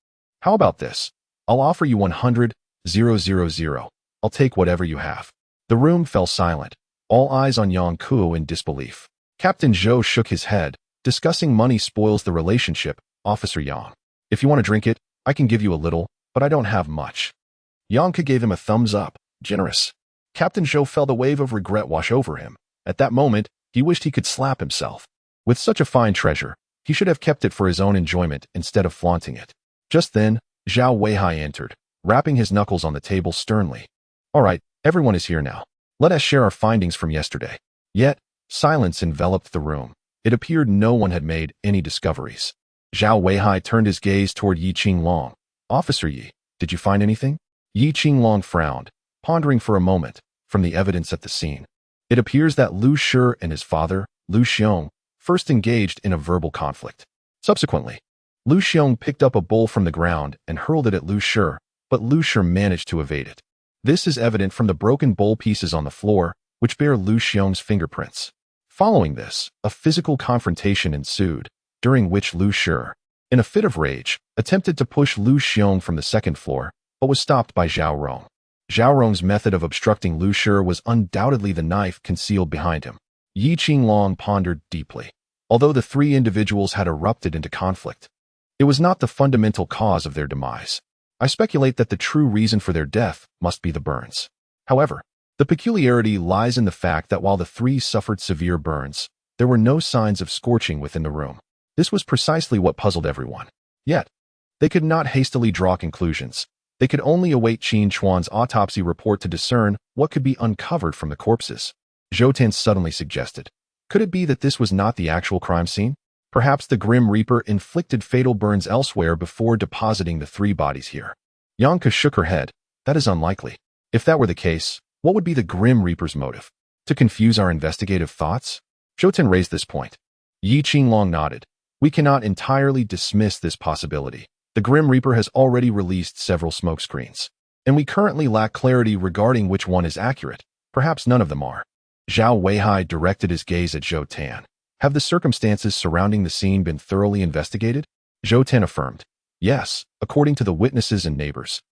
How about this? I'll offer you 100,000. I'll take whatever you have. The room fell silent, all eyes on Yangke in disbelief. Captain Zhou shook his head. Discussing money spoils the relationship, Officer Yang. If you want to drink it, I can give you a little, but I don't have much. Yangke gave him a thumbs up, generous. Captain Zhou felt a wave of regret wash over him. At that moment, he wished he could slap himself. With such a fine treasure, he should have kept it for his own enjoyment instead of flaunting it. Just then, Zhao Weihai entered, rapping his knuckles on the table sternly. All right, everyone is here now. Let us share our findings from yesterday. Yet, silence enveloped the room. It appeared no one had made any discoveries. Zhao Weihai turned his gaze toward Yi Qinglong. Officer Yi, did you find anything? Yi Qinglong frowned, pondering for a moment, from the evidence at the scene. It appears that Lu Shi and his father, Lu Xiong, first engaged in a verbal conflict. Subsequently, Lu Xiong picked up a bowl from the ground and hurled it at Lu Shi, but Lu Shi managed to evade it. This is evident from the broken bowl pieces on the floor, which bear Lu Xiong's fingerprints. Following this, a physical confrontation ensued, during which Lu Shi, in a fit of rage, attempted to push Lu Xiong from the second floor, but was stopped by Zhao Rong. Zhao Rong's method of obstructing Lu Shi was undoubtedly the knife concealed behind him. Yi Qinglong pondered deeply. Although the three individuals had erupted into conflict, it was not the fundamental cause of their demise. I speculate that the true reason for their death must be the burns. However, the peculiarity lies in the fact that while the three suffered severe burns, there were no signs of scorching within the room. This was precisely what puzzled everyone. Yet, they could not hastily draw conclusions. They could only await Qin Chuan's autopsy report to discern what could be uncovered from the corpses. Zhou Tan suddenly suggested, could it be that this was not the actual crime scene? Perhaps the Grim Reaper inflicted fatal burns elsewhere before depositing the three bodies here. Yangke shook her head. That is unlikely. If that were the case, what would be the Grim Reaper's motive? To confuse our investigative thoughts? Zhou Tan raised this point. Yi Qinglong nodded. We cannot entirely dismiss this possibility. The Grim Reaper has already released several smokescreens, and we currently lack clarity regarding which one is accurate. Perhaps none of them are. Zhao Weihai directed his gaze at Zhou Tan. Have the circumstances surrounding the scene been thoroughly investigated? Zhou Tan affirmed. Yes, according to the witnesses and neighbors.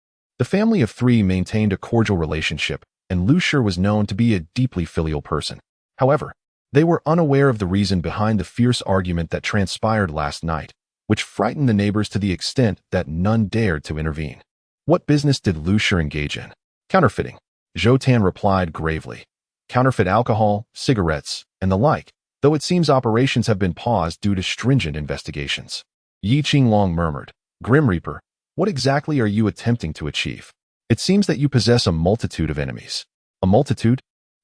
The family of three maintained a cordial relationship, and Lu Shi was known to be a deeply filial person. However, they were unaware of the reason behind the fierce argument that transpired last night, which frightened the neighbors to the extent that none dared to intervene. What business did Lu Shi engage in? Counterfeiting. Zhou Tan replied gravely. Counterfeit alcohol, cigarettes, and the like, though it seems operations have been paused due to stringent investigations. Yi Qinglong murmured. Grim Reaper, what exactly are you attempting to achieve? It seems that you possess a multitude of enemies. A multitude?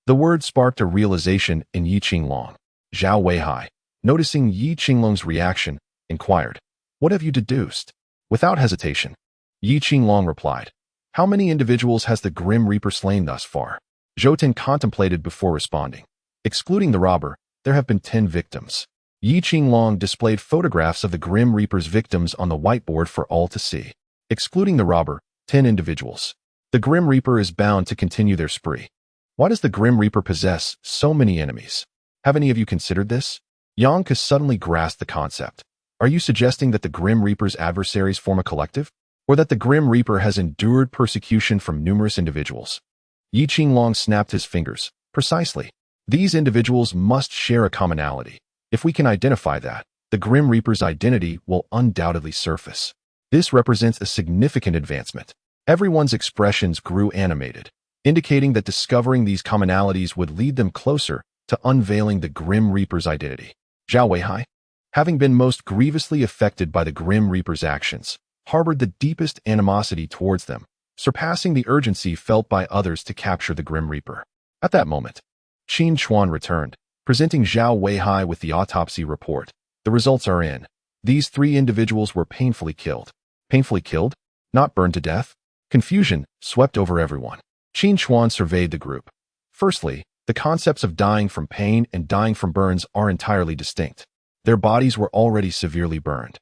The word sparked a realization in Yi Qinglong. Zhao Weihai, noticing Yi Qinglong's reaction, inquired, what have you deduced? Without hesitation, Yi Qinglong replied, how many individuals has the Grim Reaper slain thus far? Zhou Tan contemplated before responding. Excluding the robber, there have been 10 victims. Yi Qinglong displayed photographs of the Grim Reaper's victims on the whiteboard for all to see. Excluding the robber, 10 individuals. The Grim Reaper is bound to continue their spree. Why does the Grim Reaper possess so many enemies? Have any of you considered this? Yang Ke suddenly grasped the concept. Are you suggesting that the Grim Reaper's adversaries form a collective? Or that the Grim Reaper has endured persecution from numerous individuals? Yi Qinglong snapped his fingers. Precisely. These individuals must share a commonality. If we can identify that, the Grim Reaper's identity will undoubtedly surface. This represents a significant advancement. Everyone's expressions grew animated, indicating that discovering these commonalities would lead them closer to unveiling the Grim Reaper's identity. Zhao Weihai, having been most grievously affected by the Grim Reaper's actions, harbored the deepest animosity towards them, surpassing the urgency felt by others to capture the Grim Reaper. At that moment, Qin Chuan returned, presenting Zhao Weihai with the autopsy report. The results are in. These 3 individuals were painfully killed. Painfully killed? Not burned to death? Confusion swept over everyone. Qin Chuan surveyed the group. Firstly, the concepts of dying from pain and dying from burns are entirely distinct. Their bodies were already severely burned,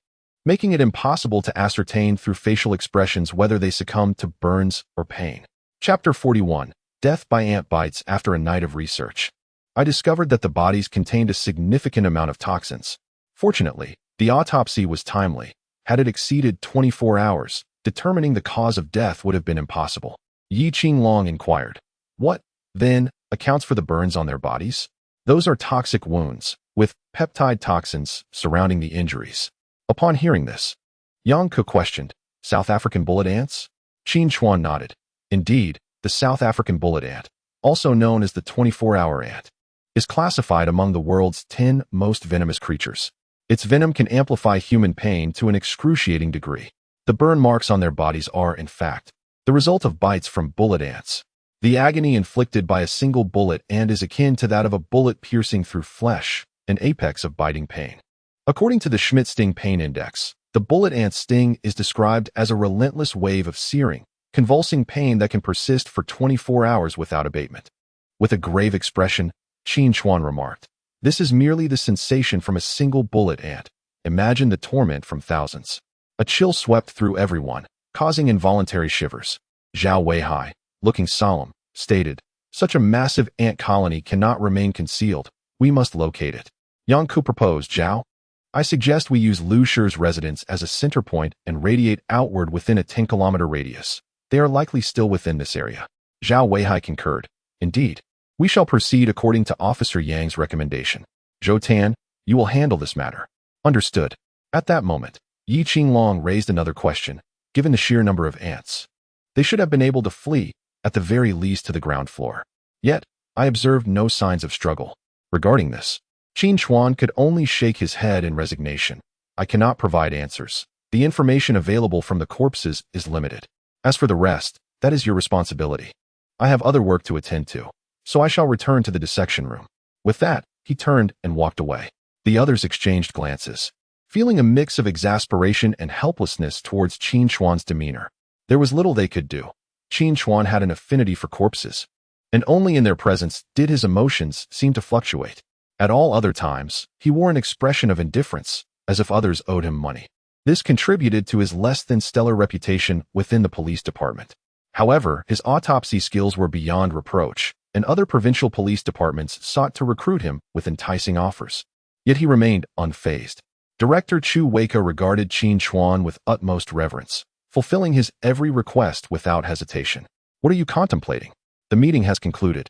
making it impossible to ascertain through facial expressions whether they succumbed to burns or pain. Chapter 41. Death by ant bites. After a night of research, I discovered that the bodies contained a significant amount of toxins. Fortunately, the autopsy was timely. Had it exceeded 24 hours, determining the cause of death would have been impossible. Yi Qinglong inquired, what, then, accounts for the burns on their bodies? Those are toxic wounds, with peptide toxins surrounding the injuries. Upon hearing this, Yang Ke questioned, South African bullet ants? Qin Chuan nodded. Indeed, the South African bullet ant, also known as the 24-hour ant, is classified among the world's 10 most venomous creatures. Its venom can amplify human pain to an excruciating degree. The burn marks on their bodies are, in fact, the result of bites from bullet ants. The agony inflicted by a single bullet ant is akin to that of a bullet piercing through flesh, an apex of biting pain. According to the Schmidt Sting Pain Index, the bullet ant sting is described as a relentless wave of searing, convulsing pain that can persist for 24 hours without abatement. With a grave expression, Qin Chuan remarked, this is merely the sensation from a single bullet ant. Imagine the torment from thousands. A chill swept through everyone, causing involuntary shivers. Zhao Weihai, looking solemn, stated, such a massive ant colony cannot remain concealed. We must locate it. Yang Ke proposed, Zhao, I suggest we use Lu Shi's residence as a center point and radiate outward within a 10-kilometer radius. They are likely still within this area. Zhao Weihai concurred. Indeed. We shall proceed according to Officer Yang's recommendation. Zhou Tan, you will handle this matter. Understood. At that moment, Yi Qinglong raised another question. Given the sheer number of ants, they should have been able to flee, at the very least to the ground floor. Yet, I observed no signs of struggle. Regarding this, Qin Chuan could only shake his head in resignation. I cannot provide answers. The information available from the corpses is limited. As for the rest, that is your responsibility. I have other work to attend to, so I shall return to the dissection room. With that, he turned and walked away. The others exchanged glances, feeling a mix of exasperation and helplessness towards Qin Chuan's demeanor. There was little they could do. Qin Chuan had an affinity for corpses, and only in their presence did his emotions seem to fluctuate. At all other times, he wore an expression of indifference, as if others owed him money. This contributed to his less than stellar reputation within the police department. However, his autopsy skills were beyond reproach, and other provincial police departments sought to recruit him with enticing offers. Yet he remained unfazed. Director Chu Weika regarded Qin Chuan with utmost reverence, fulfilling his every request without hesitation. What are you contemplating? The meeting has concluded.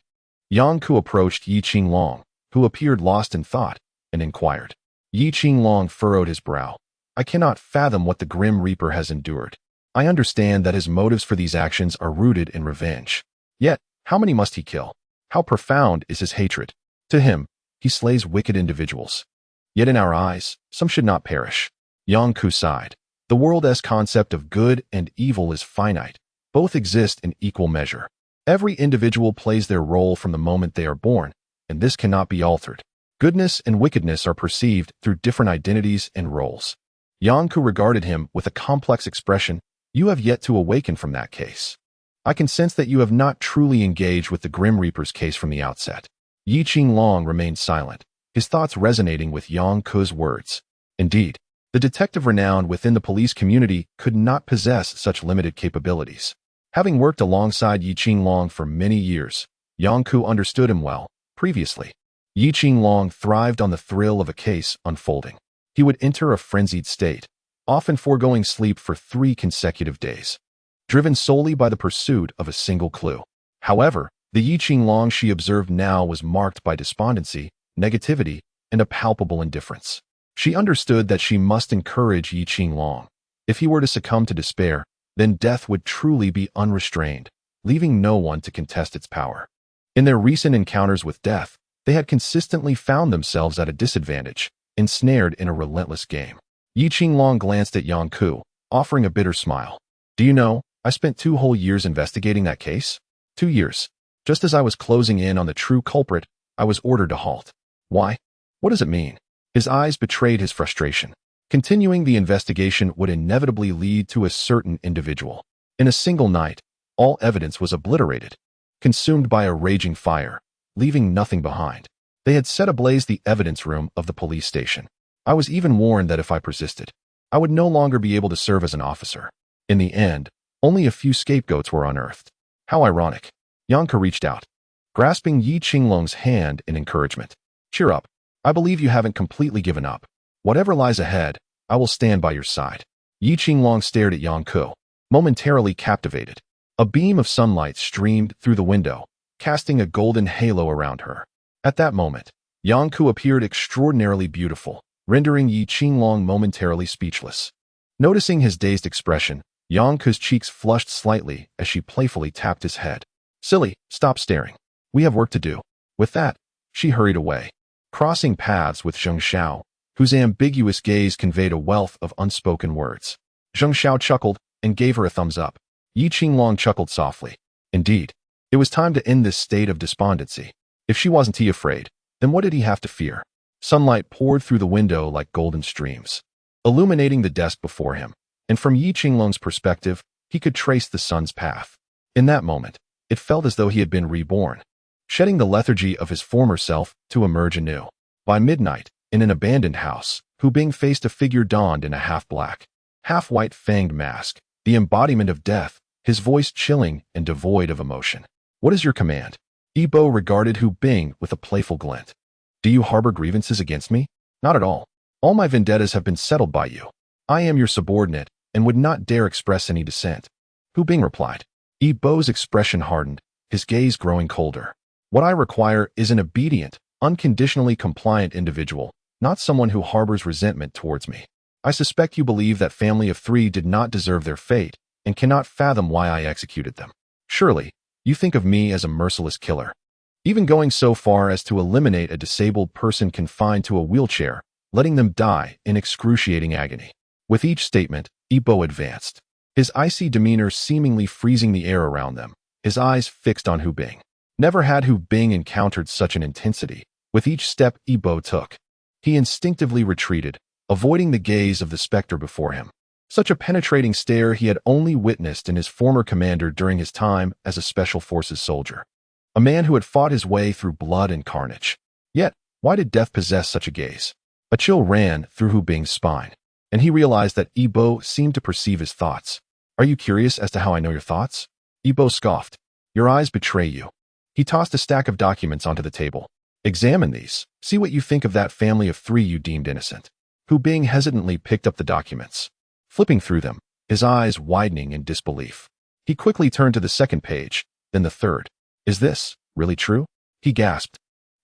Yang Ku approached Yi Qinglong, who appeared lost in thought, and inquired. Yi Qinglong furrowed his brow. I cannot fathom what the Grim Reaper has endured. I understand that his motives for these actions are rooted in revenge. Yet, how many must he kill? How profound is his hatred? To him, he slays wicked individuals. Yet in our eyes, some should not perish. Yang Ku sighed. The world's concept of good and evil is finite. Both exist in equal measure. Every individual plays their role from the moment they are born, and this cannot be altered. Goodness and wickedness are perceived through different identities and roles. Yang Ku regarded him with a complex expression. You have yet to awaken from that case. I can sense that you have not truly engaged with the Grim Reaper's case from the outset. Yi Qinglong remained silent, his thoughts resonating with Yang Ku's words. Indeed, the detective renowned within the police community could not possess such limited capabilities. Having worked alongside Yi Qinglong for many years, Yang Ku understood him well. Previously, Yi Qinglong thrived on the thrill of a case unfolding. He would enter a frenzied state, often foregoing sleep for 3 consecutive days, driven solely by the pursuit of a single clue. However, the Yi Qinglong she observed now was marked by despondency, negativity, and a palpable indifference. She understood that she must encourage Yi Qinglong. If he were to succumb to despair, then death would truly be unrestrained, leaving no one to contest its power. In their recent encounters with death, they had consistently found themselves at a disadvantage, ensnared in a relentless game. Yi Qinglong glanced at Yang Ku, offering a bitter smile. Do you know, I spent 2 whole years investigating that case? 2 years. Just as I was closing in on the true culprit, I was ordered to halt. Why? What does it mean? His eyes betrayed his frustration. Continuing the investigation would inevitably lead to a certain individual. In a single night, all evidence was obliterated, consumed by a raging fire, leaving nothing behind. They had set ablaze the evidence room of the police station. I was even warned that if I persisted, I would no longer be able to serve as an officer. In the end, only a few scapegoats were unearthed. How ironic. Yang Ku reached out, grasping Yi Qinglong's hand in encouragement. Cheer up. I believe you haven't completely given up. Whatever lies ahead, I will stand by your side. Yi Qinglong stared at Yang Ku, momentarily captivated. A beam of sunlight streamed through the window, casting a golden halo around her. At that moment, Yang Ku appeared extraordinarily beautiful, rendering Yi Qinglong momentarily speechless. Noticing his dazed expression, Yang Ku's cheeks flushed slightly as she playfully tapped his head. Silly, stop staring. We have work to do. With that, she hurried away, crossing paths with Zheng Xiao, whose ambiguous gaze conveyed a wealth of unspoken words. Zheng Xiao chuckled and gave her a thumbs up. Yi Qinglong chuckled softly. Indeed, it was time to end this state of despondency. If she wasn't he afraid, then what did he have to fear? Sunlight poured through the window like golden streams, illuminating the desk before him, and from Yi Qinglong's perspective, he could trace the sun's path. In that moment, it felt as though he had been reborn, shedding the lethargy of his former self to emerge anew. By midnight, in an abandoned house, Hu Bing faced a figure donned in a half-black, half-white fanged mask, the embodiment of death, his voice chilling and devoid of emotion. What is your command? Yi Bo regarded Hu Bing with a playful glint. Do you harbor grievances against me? Not at all. All my vendettas have been settled by you. I am your subordinate and would not dare express any dissent. Hu Bing replied. Yi Bo's expression hardened, his gaze growing colder. What I require is an obedient, unconditionally compliant individual, not someone who harbors resentment towards me. I suspect you believe that family of 3 did not deserve their fate and cannot fathom why I executed them. Surely, you think of me as a merciless killer, even going so far as to eliminate a disabled person confined to a wheelchair, letting them die in excruciating agony. With each statement, Yi Bo advanced, his icy demeanor seemingly freezing the air around them, his eyes fixed on Hu Bing. Never had Hu Bing encountered such an intensity. With each step Yi Bo took, he instinctively retreated, avoiding the gaze of the specter before him. Such a penetrating stare he had only witnessed in his former commander during his time as a Special Forces soldier. A man who had fought his way through blood and carnage. Yet, why did death possess such a gaze? A chill ran through Hu Bing's spine, and he realized that Yi Bo seemed to perceive his thoughts. Are you curious as to how I know your thoughts? Yi Bo scoffed. Your eyes betray you. He tossed a stack of documents onto the table. Examine these. See what you think of that family of 3 you deemed innocent. Hu Bing hesitantly picked up the documents. Flipping through them, his eyes widening in disbelief. He quickly turned to the second page, then the third. Is this really true? He gasped.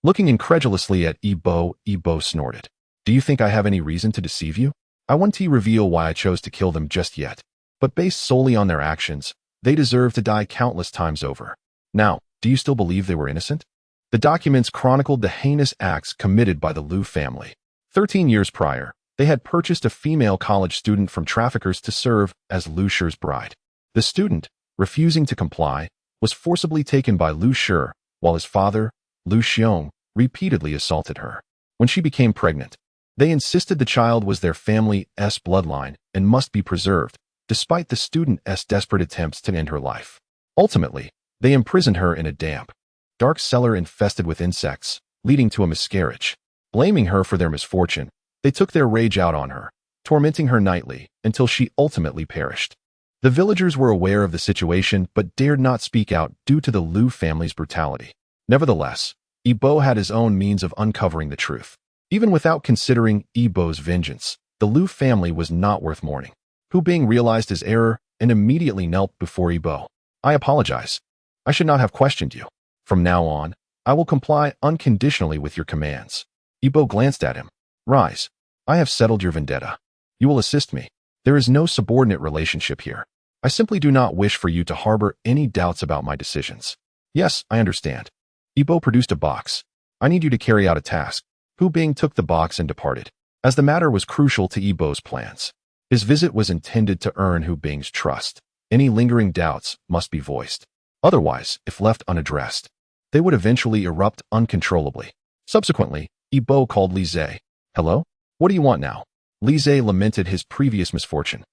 Looking incredulously at Yi Bo snorted. Do you think I have any reason to deceive you? I won't reveal why I chose to kill them just yet. But based solely on their actions, they deserve to die countless times over. Now, do you still believe they were innocent? The documents chronicled the heinous acts committed by the Liu family. 13 years prior, they had purchased a female college student from traffickers to serve as Liu Shi's bride. The student, refusing to comply, was forcibly taken by Liu Shi, while his father, Liu Xiong, repeatedly assaulted her. When she became pregnant, they insisted the child was their family's bloodline and must be preserved, despite the student's desperate attempts to end her life. Ultimately, they imprisoned her in a damp, dark cellar infested with insects, leading to a miscarriage. Blaming her for their misfortune, they took their rage out on her, tormenting her nightly until she ultimately perished. The villagers were aware of the situation but dared not speak out due to the Liu family's brutality. Nevertheless, Yi Bo had his own means of uncovering the truth. Even without considering Yi Bo's vengeance, the Liu family was not worth mourning. Hu Bing realized his error and immediately knelt before Yi Bo. I apologize. I should not have questioned you. From now on, I will comply unconditionally with your commands. Yi Bo glanced at him. Rise. I have settled your vendetta. You will assist me. There is no subordinate relationship here. I simply do not wish for you to harbor any doubts about my decisions. Yes, I understand. Yi Bo produced a box. I need you to carry out a task. Hu Bing took the box and departed. As the matter was crucial to Yi Bo's plans, his visit was intended to earn Hu Bing's trust. Any lingering doubts must be voiced. Otherwise, if left unaddressed, they would eventually erupt uncontrollably. Subsequently, Yi Bo called Li Zhe. Hello? What do you want now? Li Zhe lamented his previous misfortune.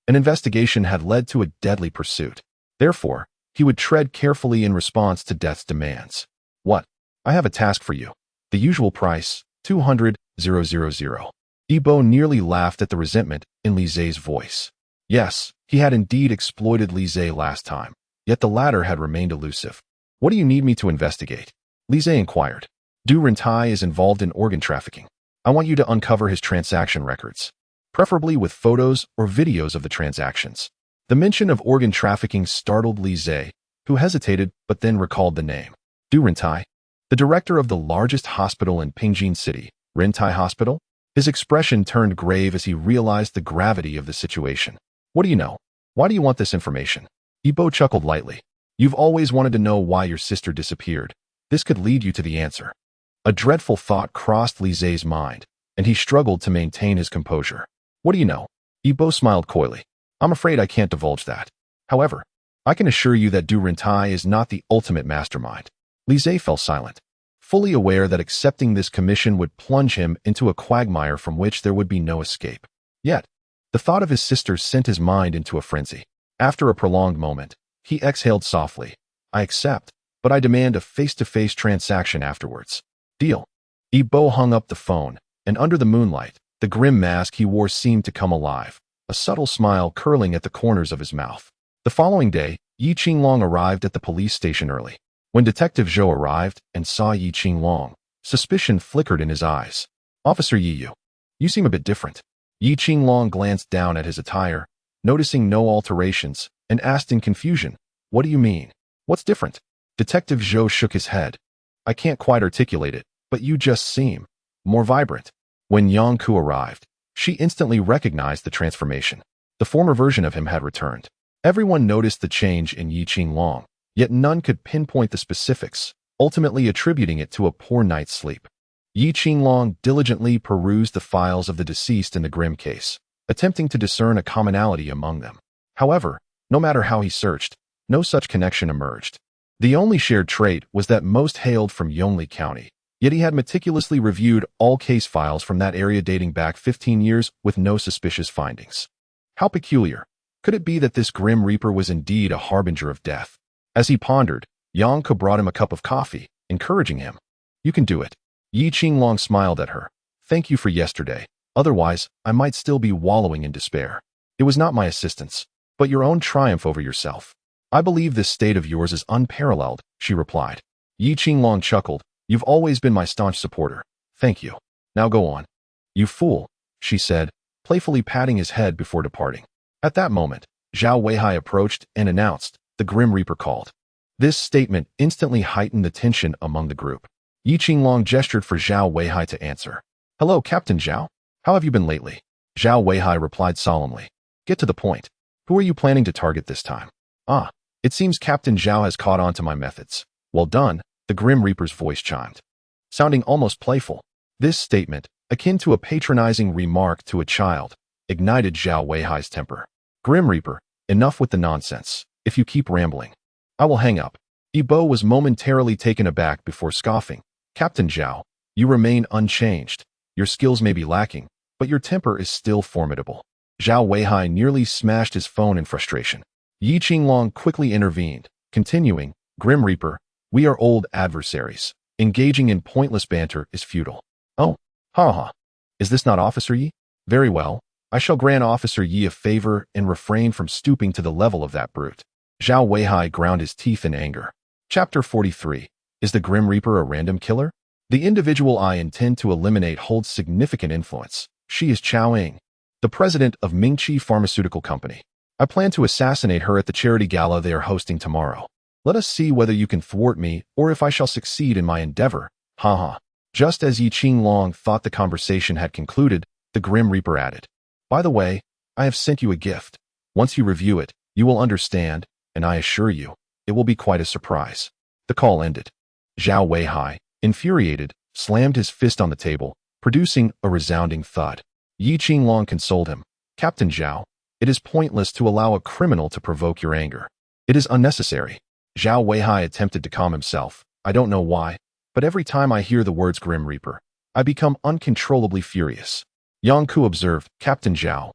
An investigation had led to a deadly pursuit. Therefore, he would tread carefully in response to death's demands. What? I have a task for you. The usual price, 200,000. Yi Bo nearly laughed at the resentment in Li Zhe's voice. Yes, he had indeed exploited Li Zhe last time, yet the latter had remained elusive. What do you need me to investigate? Li Zhe inquired. Du Rentai is involved in organ trafficking. I want you to uncover his transaction records, preferably with photos or videos of the transactions. The mention of organ trafficking startled Li Zhe, who hesitated but then recalled the name. Du Rentai, the director of the largest hospital in Pingjin City, Rentai Hospital? His expression turned grave as he realized the gravity of the situation. What do you know? Why do you want this information? Yi Bo chuckled lightly. You've always wanted to know why your sister disappeared. This could lead you to the answer. A dreadful thought crossed Li Zhe's mind, and he struggled to maintain his composure. What do you know? Yi Bo smiled coyly. I'm afraid I can't divulge that. However, I can assure you that Du Rentai is not the ultimate mastermind. Li Zhe fell silent, fully aware that accepting this commission would plunge him into a quagmire from which there would be no escape. Yet, the thought of his sister sent his mind into a frenzy. After a prolonged moment, he exhaled softly. I accept, but I demand a face-to-face transaction afterwards. Deal. Yi Bo hung up the phone, and under the moonlight, the grim mask he wore seemed to come alive, a subtle smile curling at the corners of his mouth. The following day, Yi Qinglong arrived at the police station early. When Detective Zhou arrived and saw Yi Qinglong, suspicion flickered in his eyes. Officer Yi, you seem a bit different. Yi Qinglong glanced down at his attire, noticing no alterations, and asked in confusion, What do you mean? What's different? Detective Zhou shook his head. I can't quite articulate it, but you just seem more vibrant. When Yang Ku arrived, she instantly recognized the transformation. The former version of him had returned. Everyone noticed the change in Yi Qinglong, yet none could pinpoint the specifics, ultimately attributing it to a poor night's sleep. Yi Qinglong diligently perused the files of the deceased in the Grim case, attempting to discern a commonality among them. However, no matter how he searched, no such connection emerged. The only shared trait was that most hailed from Yongli County, yet he had meticulously reviewed all case files from that area dating back 15 years with no suspicious findings. How peculiar. Could it be that this Grim Reaper was indeed a harbinger of death? As he pondered, Yang brought him a cup of coffee, encouraging him. You can do it. Yi Qinglong smiled at her. Thank thank you for yesterday. Otherwise, I might still be wallowing in despair. It was not my assistance, but your own triumph over yourself. I believe this state of yours is unparalleled, she replied. Yi Qinglong chuckled. You've always been my staunch supporter. Thank you. Now go on. You fool, she said, playfully patting his head before departing. At that moment, Zhao Weihai approached and announced, the Grim Reaper called. This statement instantly heightened the tension among the group. Yi Qinglong gestured for Zhao Weihai to answer. Hello, Captain Zhao. How have you been lately? Zhao Weihai replied solemnly. Get to the point. Who are you planning to target this time? Ah, it seems Captain Zhao has caught on to my methods. Well done, the Grim Reaper's voice chimed. Sounding almost playful, this statement, akin to a patronizing remark to a child, ignited Zhao Weihai's temper. Grim Reaper, enough with the nonsense. If you keep rambling, I will hang up. Yibo was momentarily taken aback before scoffing. Captain Zhao, you remain unchanged. Your skills may be lacking, but your temper is still formidable. Zhao Weihai nearly smashed his phone in frustration. Yi Qinglong quickly intervened, continuing, Grim Reaper, we are old adversaries. Engaging in pointless banter is futile. Oh, ha. Is this not Officer Yi? Very well. I shall grant Officer Yi a favor and refrain from stooping to the level of that brute. Zhao Weihai ground his teeth in anger. Chapter 43. Is the Grim Reaper a random killer? The individual I intend to eliminate holds significant influence. She is Chao Ying, the president of Mingqi Pharmaceutical Company. I plan to assassinate her at the charity gala they are hosting tomorrow. Let us see whether you can thwart me or if I shall succeed in my endeavor. Ha. Just as Yi Qinglong thought the conversation had concluded, the Grim Reaper added, by the way, I have sent you a gift. Once you review it, you will understand, and I assure you, it will be quite a surprise. The call ended. Zhao Weihai, infuriated, slammed his fist on the table, producing a resounding thud. Yi Qinglong consoled him. Captain Zhao, it is pointless to allow a criminal to provoke your anger. It is unnecessary. Zhao Weihai attempted to calm himself. I don't know why, but every time I hear the words Grim Reaper, I become uncontrollably furious. Yang Ku observed, Captain Zhao,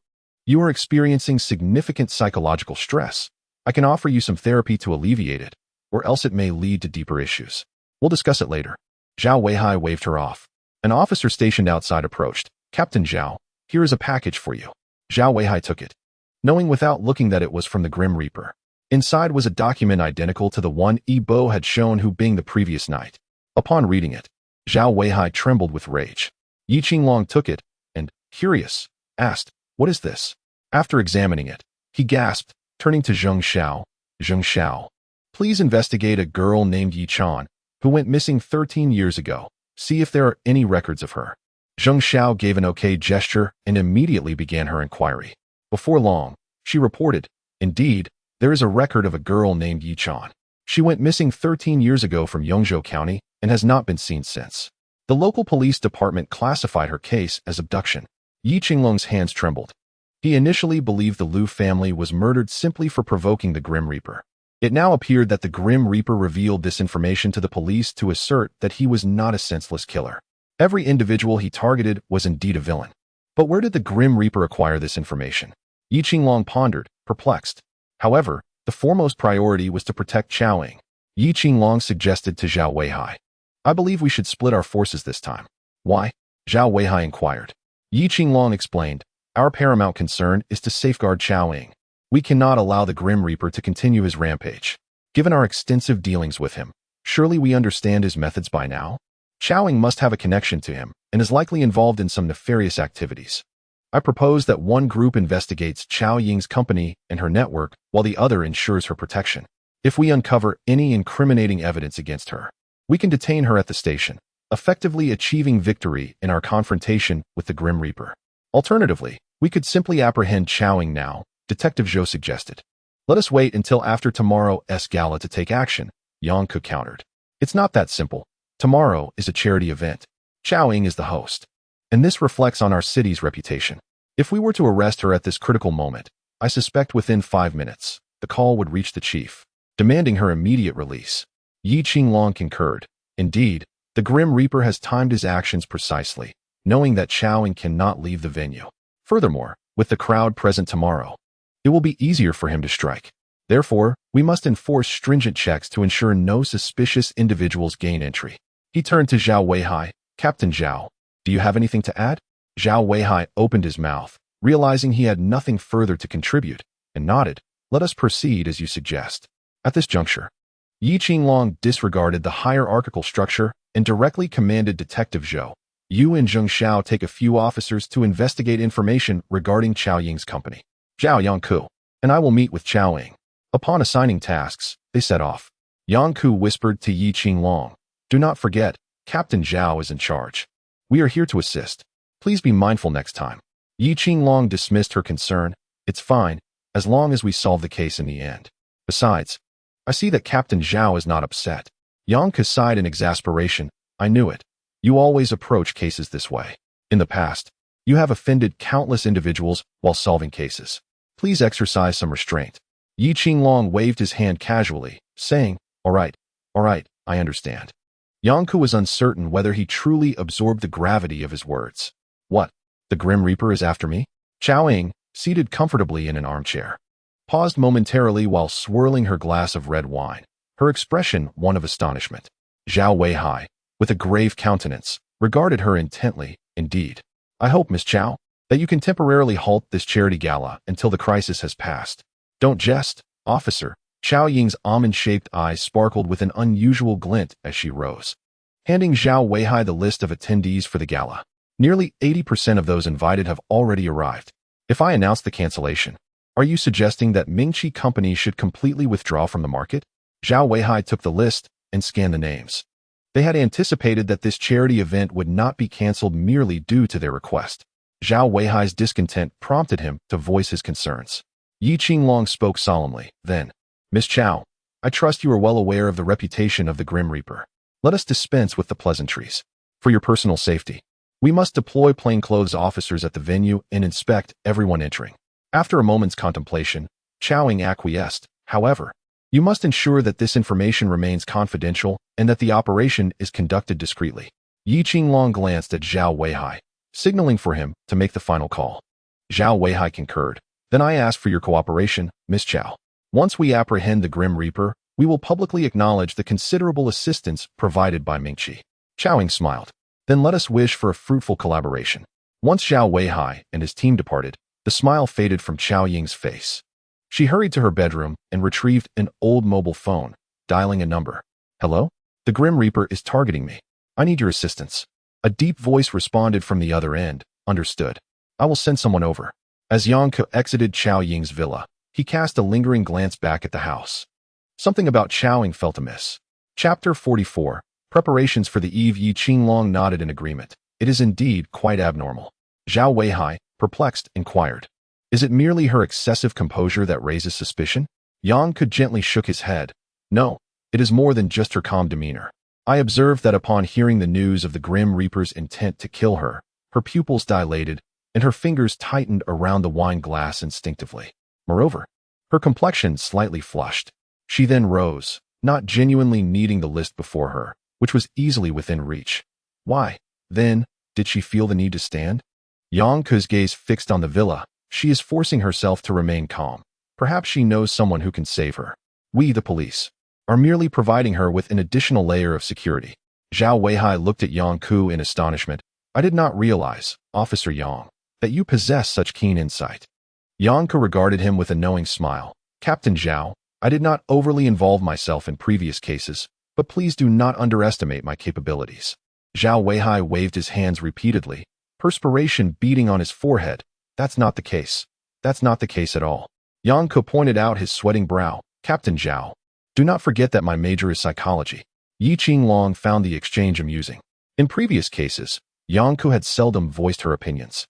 you are experiencing significant psychological stress. I can offer you some therapy to alleviate it, or else it may lead to deeper issues. We'll discuss it later. Zhao Weihai waved her off. An officer stationed outside approached. Captain Zhao, here is a package for you. Zhao Weihai took it, knowing without looking that it was from the Grim Reaper. Inside was a document identical to the one Yibo had shown Hu Bing the previous night. Upon reading it, Zhao Weihai trembled with rage. Yi Qinglong took it and, curious, asked, what is this? After examining it, he gasped, turning to Zheng Xiao. Zheng Xiao, please investigate a girl named Yi Chan, who went missing 13 years ago. See if there are any records of her. Zheng Xiao gave an okay gesture and immediately began her inquiry. Before long, she reported, indeed, there is a record of a girl named Yi Chan. She went missing 13 years ago from Yongzhou County and has not been seen since. The local police department classified her case as abduction. Yi Qinglong's hands trembled. He initially believed the Liu family was murdered simply for provoking the Grim Reaper. It now appeared that the Grim Reaper revealed this information to the police to assert that he was not a senseless killer. Every individual he targeted was indeed a villain. But where did the Grim Reaper acquire this information? Yi Qinglong pondered, perplexed. However, the foremost priority was to protect Chao Ying. Yi Qinglong suggested to Zhao Weihai, I believe we should split our forces this time. Why? Zhao Weihai inquired. Yi Qinglong explained, our paramount concern is to safeguard Chao Ying. We cannot allow the Grim Reaper to continue his rampage. Given our extensive dealings with him, surely we understand his methods by now? Chao Ying must have a connection to him and is likely involved in some nefarious activities. I propose that one group investigates Chao Ying's company and her network while the other ensures her protection. If we uncover any incriminating evidence against her, we can detain her at the station, effectively achieving victory in our confrontation with the Grim Reaper. Alternatively, we could simply apprehend Chao Ying now, Detective Zhou suggested. Let us wait until after tomorrow's gala to take action, Yang Ku countered. It's not that simple. Tomorrow is a charity event. Chao Ying is the host, and this reflects on our city's reputation. If we were to arrest her at this critical moment, I suspect within 5 minutes, the call would reach the chief, demanding her immediate release. Yi Qinglong concurred. Indeed, the Grim Reaper has timed his actions precisely, knowing that Chao Ying cannot leave the venue. Furthermore, with the crowd present tomorrow, it will be easier for him to strike. Therefore, we must enforce stringent checks to ensure no suspicious individuals gain entry. He turned to Zhao Weihai. Captain Zhao, Do you have anything to add? Zhao Weihai opened his mouth, realizing he had nothing further to contribute, and nodded. Let us proceed as you suggest. At this juncture, Yi Qinglong disregarded the hierarchical structure and directly commanded Detective Zhou, "You and Zheng Xiao take a few officers to investigate information regarding Chao Ying's company. Zhao Yangku, and I will meet with Chao Ying." Upon assigning tasks, they set off. Yangku whispered to Yi Qinglong, "Do not forget, Captain Zhao is in charge. We are here to assist. Please be mindful next time." Yi Qinglong dismissed her concern. "It's fine, as long as we solve the case in the end. Besides, I see that Captain Zhao is not upset." Yangku sighed in exasperation. "I knew it. You always approach cases this way. In the past, you have offended countless individuals while solving cases. Please exercise some restraint." Yi Qinglong waved his hand casually, saying, all right, I understand." Yangku was uncertain whether he truly absorbed the gravity of his words. "What? The Grim Reaper is after me?" Chao Ying, seated comfortably in an armchair, paused momentarily while swirling her glass of red wine, her expression one of astonishment. Zhao Weihai, with a grave countenance, regarded her intently. "Indeed. I hope, Miss Chao, that you can temporarily halt this charity gala until the crisis has passed." "Don't jest, officer." Chao Ying's almond-shaped eyes sparkled with an unusual glint as she rose, handing Zhao Weihai the list of attendees for the gala. "Nearly 80% of those invited have already arrived. If I announce the cancellation, are you suggesting that Mingqi Company should completely withdraw from the market?" Zhao Weihai took the list and scanned the names. They had anticipated that this charity event would not be cancelled merely due to their request. Zhao Weihai's discontent prompted him to voice his concerns. Yi Qinglong spoke solemnly. Then, "Miss Chao, I trust you are well aware of the reputation of the Grim Reaper. Let us dispense with the pleasantries. For your personal safety, we must deploy plainclothes officers at the venue and inspect everyone entering." After a moment's contemplation, Chao Ying acquiesced. "However, you must ensure that this information remains confidential and that the operation is conducted discreetly." Yi Qinglong glanced at Zhao Weihai, signaling for him to make the final call. Zhao Weihai concurred. "Then I ask for your cooperation, Miss Chao. Once we apprehend the Grim Reaper, we will publicly acknowledge the considerable assistance provided by Mingqi." Chao Ying smiled. "Then let us wish for a fruitful collaboration." Once Zhao Weihai and his team departed, the smile faded from Chao Ying's face. She hurried to her bedroom and retrieved an old mobile phone, dialing a number. "Hello? The Grim Reaper is targeting me. I need your assistance." A deep voice responded from the other end. "Understood. I will send someone over." As Yangku exited Chao Ying's villa, he cast a lingering glance back at the house. Something about Chao Ying felt amiss. Chapter 44. Preparations for the eve. Yi Qinglong nodded in agreement. "It is indeed quite abnormal." Zhao Weihai, perplexed, inquired, "Is it merely her excessive composure that raises suspicion?" Yangku gently shook his head. "No, it is more than just her calm demeanor. I observed that upon hearing the news of the Grim Reaper's intent to kill her, her pupils dilated, and her fingers tightened around the wine glass instinctively. Moreover, her complexion slightly flushed. She then rose, not genuinely needing the list before her, which was easily within reach. Why, then, did she feel the need to stand?" Yangku's gaze fixed on the villa. "She is forcing herself to remain calm. Perhaps she knows someone who can save her. We, the police, are merely providing her with an additional layer of security." Zhao Weihai looked at Yangku in astonishment. "I did not realize, Officer Yang, that you possess such keen insight." Yangku regarded him with a knowing smile. "Captain Zhao, I did not overly involve myself in previous cases, but please do not underestimate my capabilities." Zhao Weihai waved his hands repeatedly, perspiration beading on his forehead. "That's not the case. That's not the case at all." Yangku pointed out his sweating brow. "Captain Zhao, do not forget that my major is psychology." Yi Qinglong found the exchange amusing. In previous cases, Yangku had seldom voiced her opinions.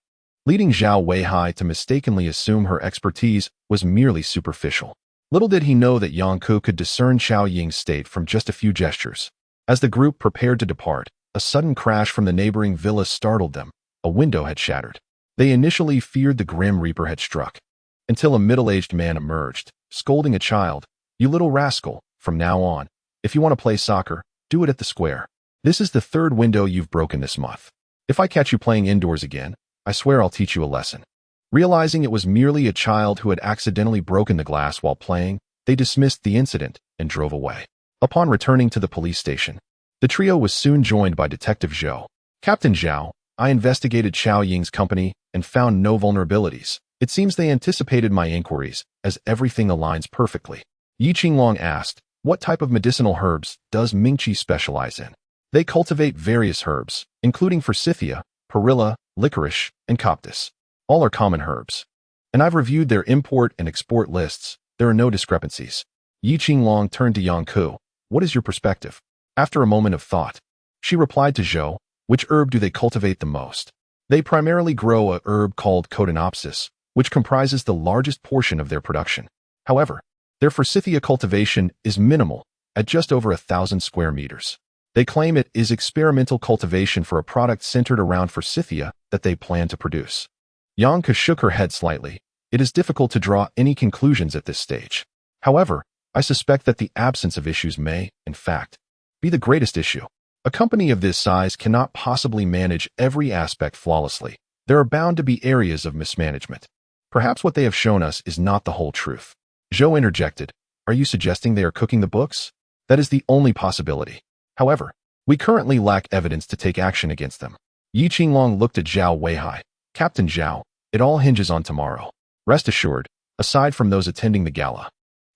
Leading Zhao Weihai to mistakenly assume her expertise was merely superficial. Little did he know that Yangku could discern Chao Ying's state from just a few gestures. As the group prepared to depart, a sudden crash from the neighboring villa startled them. A window had shattered. They initially feared the Grim Reaper had struck, until a middle-aged man emerged, scolding a child. "You little rascal, from now on, if you want to play soccer, do it at the square. This is the third window you've broken this month. If I catch you playing indoors again, I swear I'll teach you a lesson." Realizing it was merely a child who had accidentally broken the glass while playing, they dismissed the incident and drove away. Upon returning to the police station, the trio was soon joined by Detective Zhou. "Captain Zhao, I investigated Chao Ying's company and found no vulnerabilities. It seems they anticipated my inquiries, as everything aligns perfectly. Yi Qinglong asked, what type of medicinal herbs does Mingqi specialize in? They cultivate various herbs, including forsythia, perilla, licorice, and coptis. All are common herbs. And I've reviewed their import and export lists. There are no discrepancies. Yi Qinglong turned to Yang Ku. What is your perspective? After a moment of thought, she replied to Zhou, which herb do they cultivate the most? They primarily grow a herb called Cotinopsis, which comprises the largest portion of their production. However, their forsythia cultivation is minimal, at just over 1,000 square meters. They claim it is experimental cultivation for a product centered around forsythia that they plan to produce. Yang Ku shook her head slightly. It is difficult to draw any conclusions at this stage. However, I suspect that the absence of issues may, in fact, be the greatest issue. A company of this size cannot possibly manage every aspect flawlessly. There are bound to be areas of mismanagement. Perhaps what they have shown us is not the whole truth. Zhou interjected, are you suggesting they are cooking the books? That is the only possibility. However, we currently lack evidence to take action against them. Yi Qinglong looked at Zhao Weihai. Captain Zhao, it all hinges on tomorrow. Rest assured, aside from those attending the gala,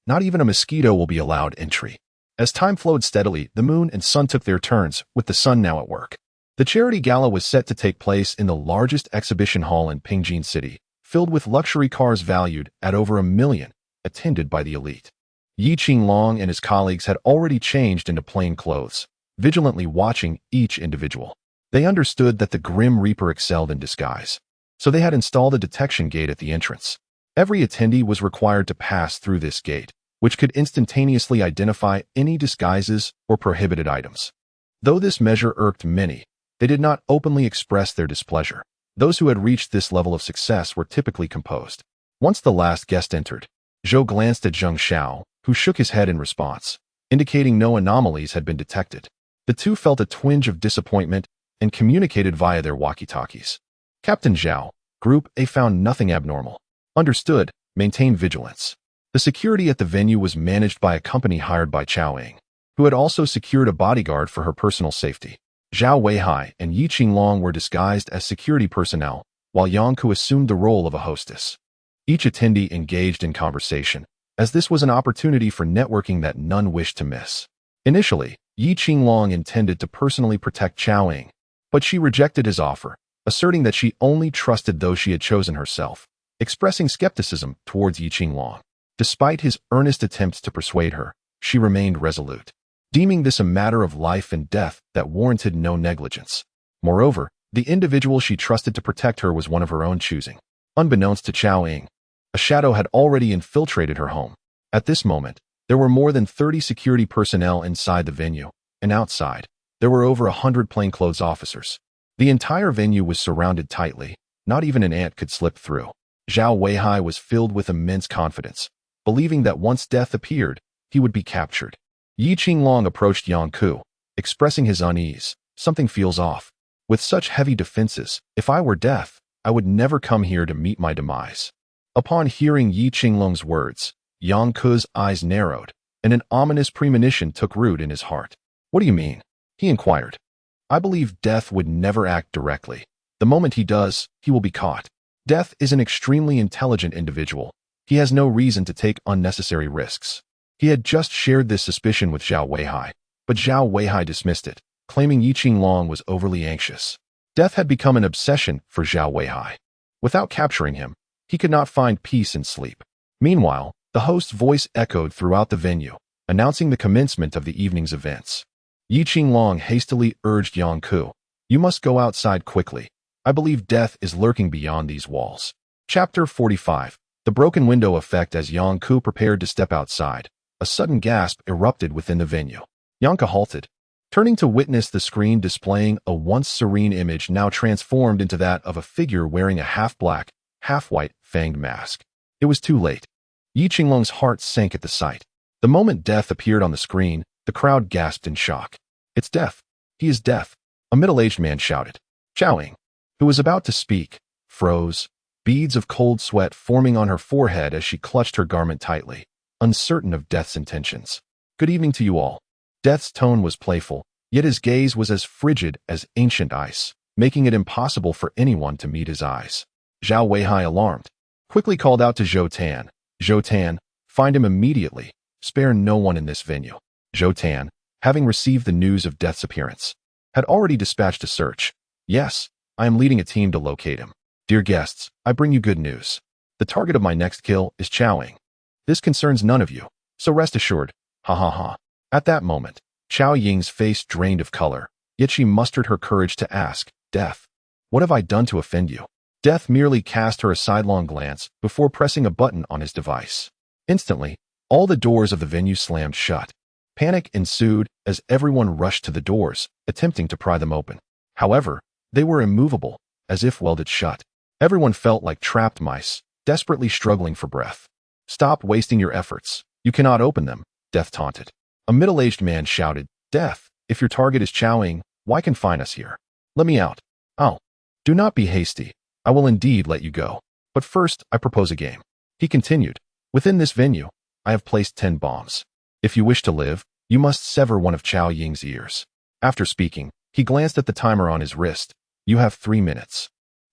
not even a mosquito will be allowed entry. As time flowed steadily, the moon and sun took their turns, with the sun now at work. The charity gala was set to take place in the largest exhibition hall in Pingjin City, filled with luxury cars valued at over $1 million, attended by the elite. Yi Qinglong and his colleagues had already changed into plain clothes, vigilantly watching each individual. They understood that the Grim Reaper excelled in disguise, so they had installed a detection gate at the entrance. Every attendee was required to pass through this gate, which could instantaneously identify any disguises or prohibited items. Though this measure irked many, they did not openly express their displeasure. Those who had reached this level of success were typically composed. Once the last guest entered, Zhou glanced at Zheng Xiao, who shook his head in response, indicating no anomalies had been detected. The two felt a twinge of disappointment and communicated via their walkie-talkies. Captain Zhao, Group A found nothing abnormal. Understood, maintain vigilance. The security at the venue was managed by a company hired by Chao Ying, who had also secured a bodyguard for her personal safety. Zhao Weihai and Yi Qinglong were disguised as security personnel, while Yang Ku assumed the role of a hostess. Each attendee engaged in conversation, as this was an opportunity for networking that none wished to miss. Initially, Yi Qinglong intended to personally protect Chao Ying, but she rejected his offer, asserting that she only trusted those she had chosen herself, expressing skepticism towards Yi Qinglong. Despite his earnest attempts to persuade her, she remained resolute, deeming this a matter of life and death that warranted no negligence. Moreover, the individual she trusted to protect her was one of her own choosing. Unbeknownst to Chao Ying, a shadow had already infiltrated her home. At this moment, there were more than 30 security personnel inside the venue, and outside, there were over 100 plainclothes officers. The entire venue was surrounded tightly. Not even an ant could slip through. Zhao Weihai was filled with immense confidence, believing that once death appeared, he would be captured. Yi Qinglong approached Yang Ku, expressing his unease. Something feels off. With such heavy defenses, if I were death, I would never come here to meet my demise. Upon hearing Yi Qinglong's words, Yang Ku's eyes narrowed, and an ominous premonition took root in his heart. What do you mean? He inquired. I believe death would never act directly. The moment he does, he will be caught. Death is an extremely intelligent individual. He has no reason to take unnecessary risks. He had just shared this suspicion with Zhao Weihai, but Zhao Weihai dismissed it, claiming Yi Qinglong was overly anxious. Death had become an obsession for Zhao Weihai. Without capturing him, he could not find peace and sleep. Meanwhile, the host's voice echoed throughout the venue, announcing the commencement of the evening's events. Yi Qinglong hastily urged Yang Ku, you must go outside quickly. I believe death is lurking beyond these walls. Chapter 45. The broken window effect. As Yang Ku prepared to step outside, a sudden gasp erupted within the venue. Yang Ku halted, turning to witness the screen displaying a once serene image now transformed into that of a figure wearing a half-black, half-white, fanged mask. It was too late. Yi Qinglong's heart sank at the sight. The moment death appeared on the screen, the crowd gasped in shock. It's death. He is death. A middle-aged man shouted. Chao Ying, who was about to speak, froze, beads of cold sweat forming on her forehead as she clutched her garment tightly, uncertain of Death's intentions. Good evening to you all. Death's tone was playful, yet his gaze was as frigid as ancient ice. making it impossible for anyone to meet his eyes. Zhao Weihai, alarmed, quickly called out to Zhou Tan. Zhou Tan, find him immediately. Spare no one in this venue. Zhou Tan, having received the news of Death's appearance, had already dispatched a search. Yes, I am leading a team to locate him. Dear guests, I bring you good news. The target of my next kill is Chowing. This concerns none of you, so rest assured. Ha ha ha. At that moment, Chao Ying's face drained of color, yet she mustered her courage to ask, Death, what have I done to offend you? Death merely cast her a sidelong glance before pressing a button on his device. Instantly, all the doors of the venue slammed shut. Panic ensued as everyone rushed to the doors, attempting to pry them open. However, they were immovable, as if welded shut. Everyone felt like trapped mice, desperately struggling for breath. Stop wasting your efforts. You cannot open them, Death taunted. A middle-aged man shouted, Death, if your target is Chowing, why confine us here? Let me out. Oh, do not be hasty. I will indeed let you go. But first, I propose a game. He continued, within this venue, I have placed 10 bombs. If you wish to live, you must sever one of Chao Ying's ears. After speaking, he glanced at the timer on his wrist. You have 3 minutes.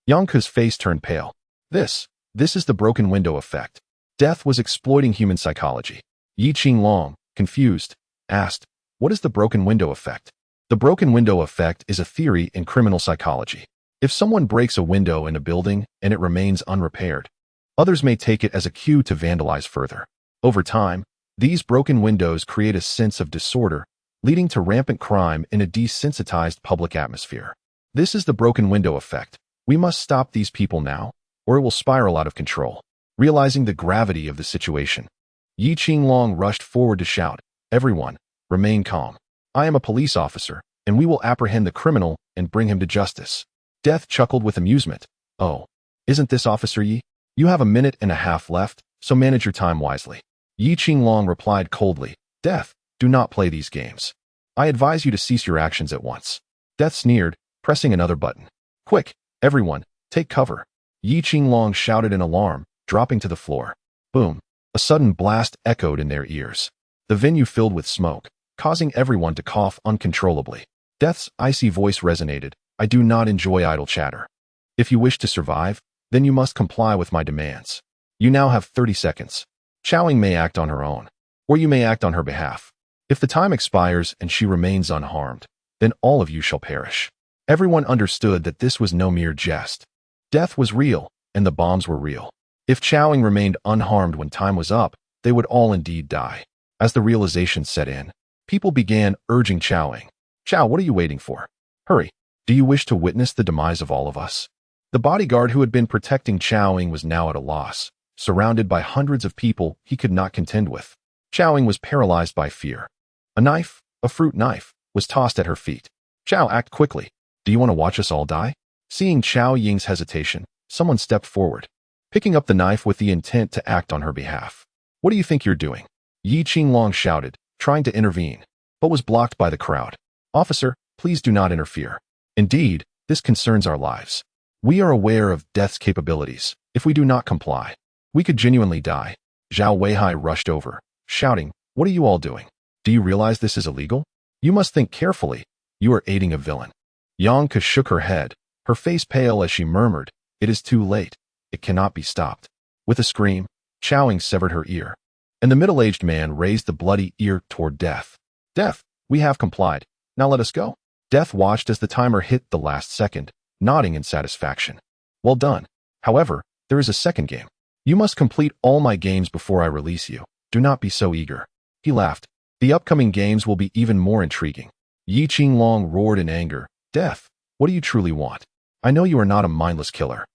Yang Ke's face turned pale. This is the broken window effect. Death was exploiting human psychology. Yi Qinglong, confused, asked, what is the broken window effect? The broken window effect is a theory in criminal psychology. If someone breaks a window in a building and it remains unrepaired, others may take it as a cue to vandalize further. Over time, these broken windows create a sense of disorder, leading to rampant crime in a desensitized public atmosphere. This is the broken window effect. We must stop these people now, or it will spiral out of control. Realizing the gravity of the situation, Yi Qinglong rushed forward to shout, Everyone, remain calm. I am a police officer, and we will apprehend the criminal and bring him to justice. Death chuckled with amusement. Oh, isn't this Officer Yi? You have a minute and a half left, so manage your time wisely. Yi Qinglong replied coldly, Death, do not play these games. I advise you to cease your actions at once. Death sneered, pressing another button. Quick, everyone, take cover. Yi Qinglong shouted in alarm, dropping to the floor. Boom. A sudden blast echoed in their ears. The venue filled with smoke, causing everyone to cough uncontrollably. Death's icy voice resonated. I do not enjoy idle chatter. If you wish to survive, then you must comply with my demands. You now have 30 seconds. Chowing may act on her own, or you may act on her behalf. If the time expires and she remains unharmed, then all of you shall perish. Everyone understood that this was no mere jest. Death was real, and the bombs were real. If Chowing remained unharmed when time was up, they would all indeed die. As the realization set in, people began urging Chowing. Chow, what are you waiting for? Hurry. Do you wish to witness the demise of all of us? The bodyguard who had been protecting Chowing was now at a loss, surrounded by hundreds of people he could not contend with. Chowing was paralyzed by fear. A knife, a fruit knife, was tossed at her feet. Chow, act quickly. Do you want to watch us all die? Seeing Chao Ying's hesitation, someone stepped forward, picking up the knife with the intent to act on her behalf. What do you think you're doing? Yi Qinglong shouted, trying to intervene, but was blocked by the crowd. Officer, please do not interfere. Indeed, this concerns our lives. We are aware of Death's capabilities. If we do not comply, we could genuinely die. Zhao Weihai rushed over, shouting, what are you all doing? Do you realize this is illegal? You must think carefully. You are aiding a villain. Yang Ke shook her head, her face pale as she murmured, it is too late. It cannot be stopped. With a scream, Chowing severed her ear, and the middle-aged man raised the bloody ear toward Death. Death, we have complied. Now let us go. Death watched as the timer hit the last second, nodding in satisfaction. Well done. However, there is a second game. You must complete all my games before I release you. Do not be so eager. He laughed. The upcoming games will be even more intriguing. Yi Qinglong roared in anger. Death, what do you truly want? I know you are not a mindless killer.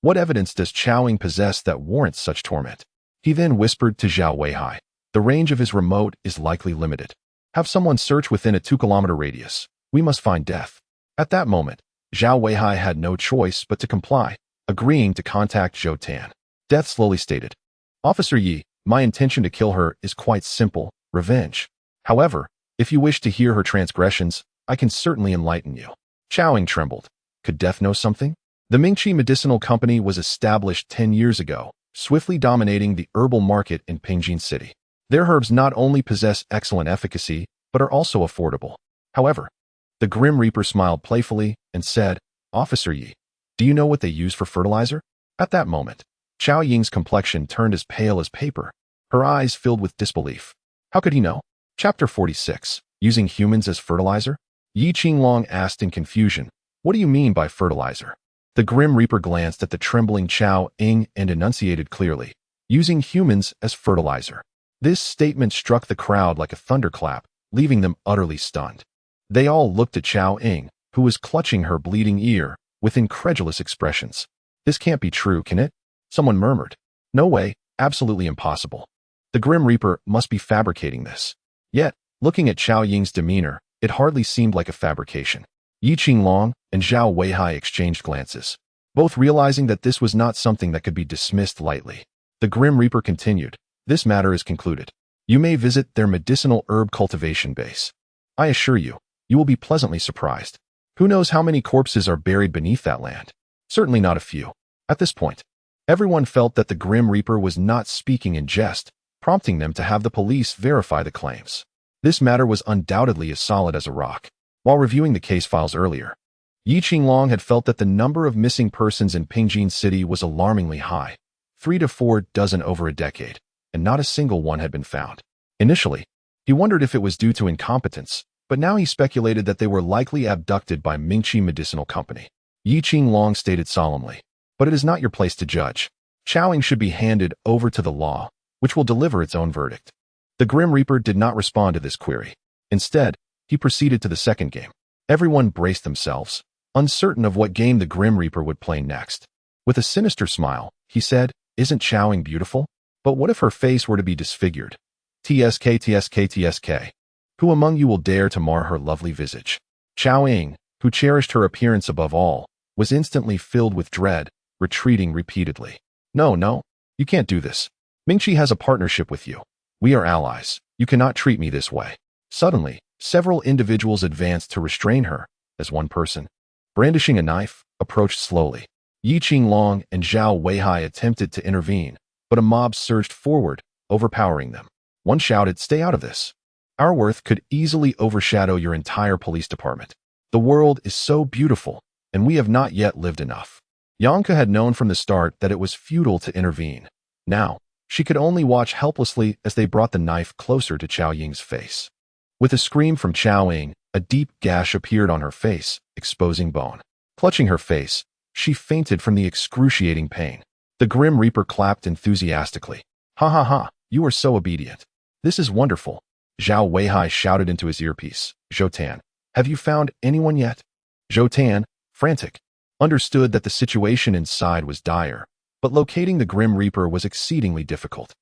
What evidence does Chowing possess that warrants such torment? He then whispered to Zhao Weihai. The range of his remote is likely limited. Have someone search within a 2-kilometer radius. We must find Death. At that moment, Zhao Weihai had no choice but to comply, agreeing to contact Zhou Tan. Death slowly stated, Officer Yi, my intention to kill her is quite simple, revenge. However, if you wish to hear her transgressions, I can certainly enlighten you. Chowing trembled. Could Death know something? The Mingqi Medicinal Company was established 10 years ago, swiftly dominating the herbal market in Pengjin City. Their herbs not only possess excellent efficacy, but are also affordable. However, the Grim Reaper smiled playfully and said, Officer Yi, do you know what they use for fertilizer? At that moment, Chao Ying's complexion turned as pale as paper. Her eyes filled with disbelief. How could he know? Chapter 46. Using humans as fertilizer? Yi Qinglong asked in confusion. What do you mean by fertilizer? The Grim Reaper glanced at the trembling Chao Ying and enunciated clearly. Using humans as fertilizer. This statement struck the crowd like a thunderclap, leaving them utterly stunned. They all looked at Chao Ying, who was clutching her bleeding ear, with incredulous expressions. This can't be true, can it? Someone murmured. No way, absolutely impossible. The Grim Reaper must be fabricating this. Yet, looking at Chao Ying's demeanor, it hardly seemed like a fabrication. Yi Qinglong and Zhao Weihai exchanged glances, both realizing that this was not something that could be dismissed lightly. The Grim Reaper continued. This matter is concluded. You may visit their medicinal herb cultivation base. I assure you, you will be pleasantly surprised. Who knows how many corpses are buried beneath that land? Certainly not a few. At this point, everyone felt that the Grim Reaper was not speaking in jest, prompting them to have the police verify the claims. This matter was undoubtedly as solid as a rock. While reviewing the case files earlier, Yi Qinglong had felt that the number of missing persons in Pingjin City was alarmingly high, 3 to 4 dozen over a decade, and not a single one had been found. Initially, he wondered if it was due to incompetence, but now he speculated that they were likely abducted by Mingqi Medicinal Company. Yi Qinglong stated solemnly, but it is not your place to judge. Chowing should be handed over to the law, which will deliver its own verdict. The Grim Reaper did not respond to this query. Instead, he proceeded to the second game. Everyone braced themselves, uncertain of what game the Grim Reaper would play next. With a sinister smile, he said, Isn't Chowing beautiful? But what if her face were to be disfigured? TSK, TSK, TSK. Who among you will dare to mar her lovely visage? Chao Ying, who cherished her appearance above all, was instantly filled with dread, retreating repeatedly. No, you can't do this. Mingqi has a partnership with you. We are allies. You cannot treat me this way. Suddenly, several individuals advanced to restrain her, as one person, brandishing a knife, approached slowly. Yi Qinglong and Zhao Weihai attempted to intervene, but a mob surged forward, overpowering them. One shouted, Stay out of this. Our worth could easily overshadow your entire police department. The world is so beautiful, and we have not yet lived enough. Yanka had known from the start that it was futile to intervene. Now, she could only watch helplessly as they brought the knife closer to Chao Ying's face. With a scream from Chao Ying, a deep gash appeared on her face, exposing bone. Clutching her face, she fainted from the excruciating pain. The Grim Reaper clapped enthusiastically. Ha ha ha, you are so obedient. This is wonderful. Zhao Weihai shouted into his earpiece. Zhou, have you found anyone yet? Zhou, frantic, understood that the situation inside was dire, but locating the Grim Reaper was exceedingly difficult.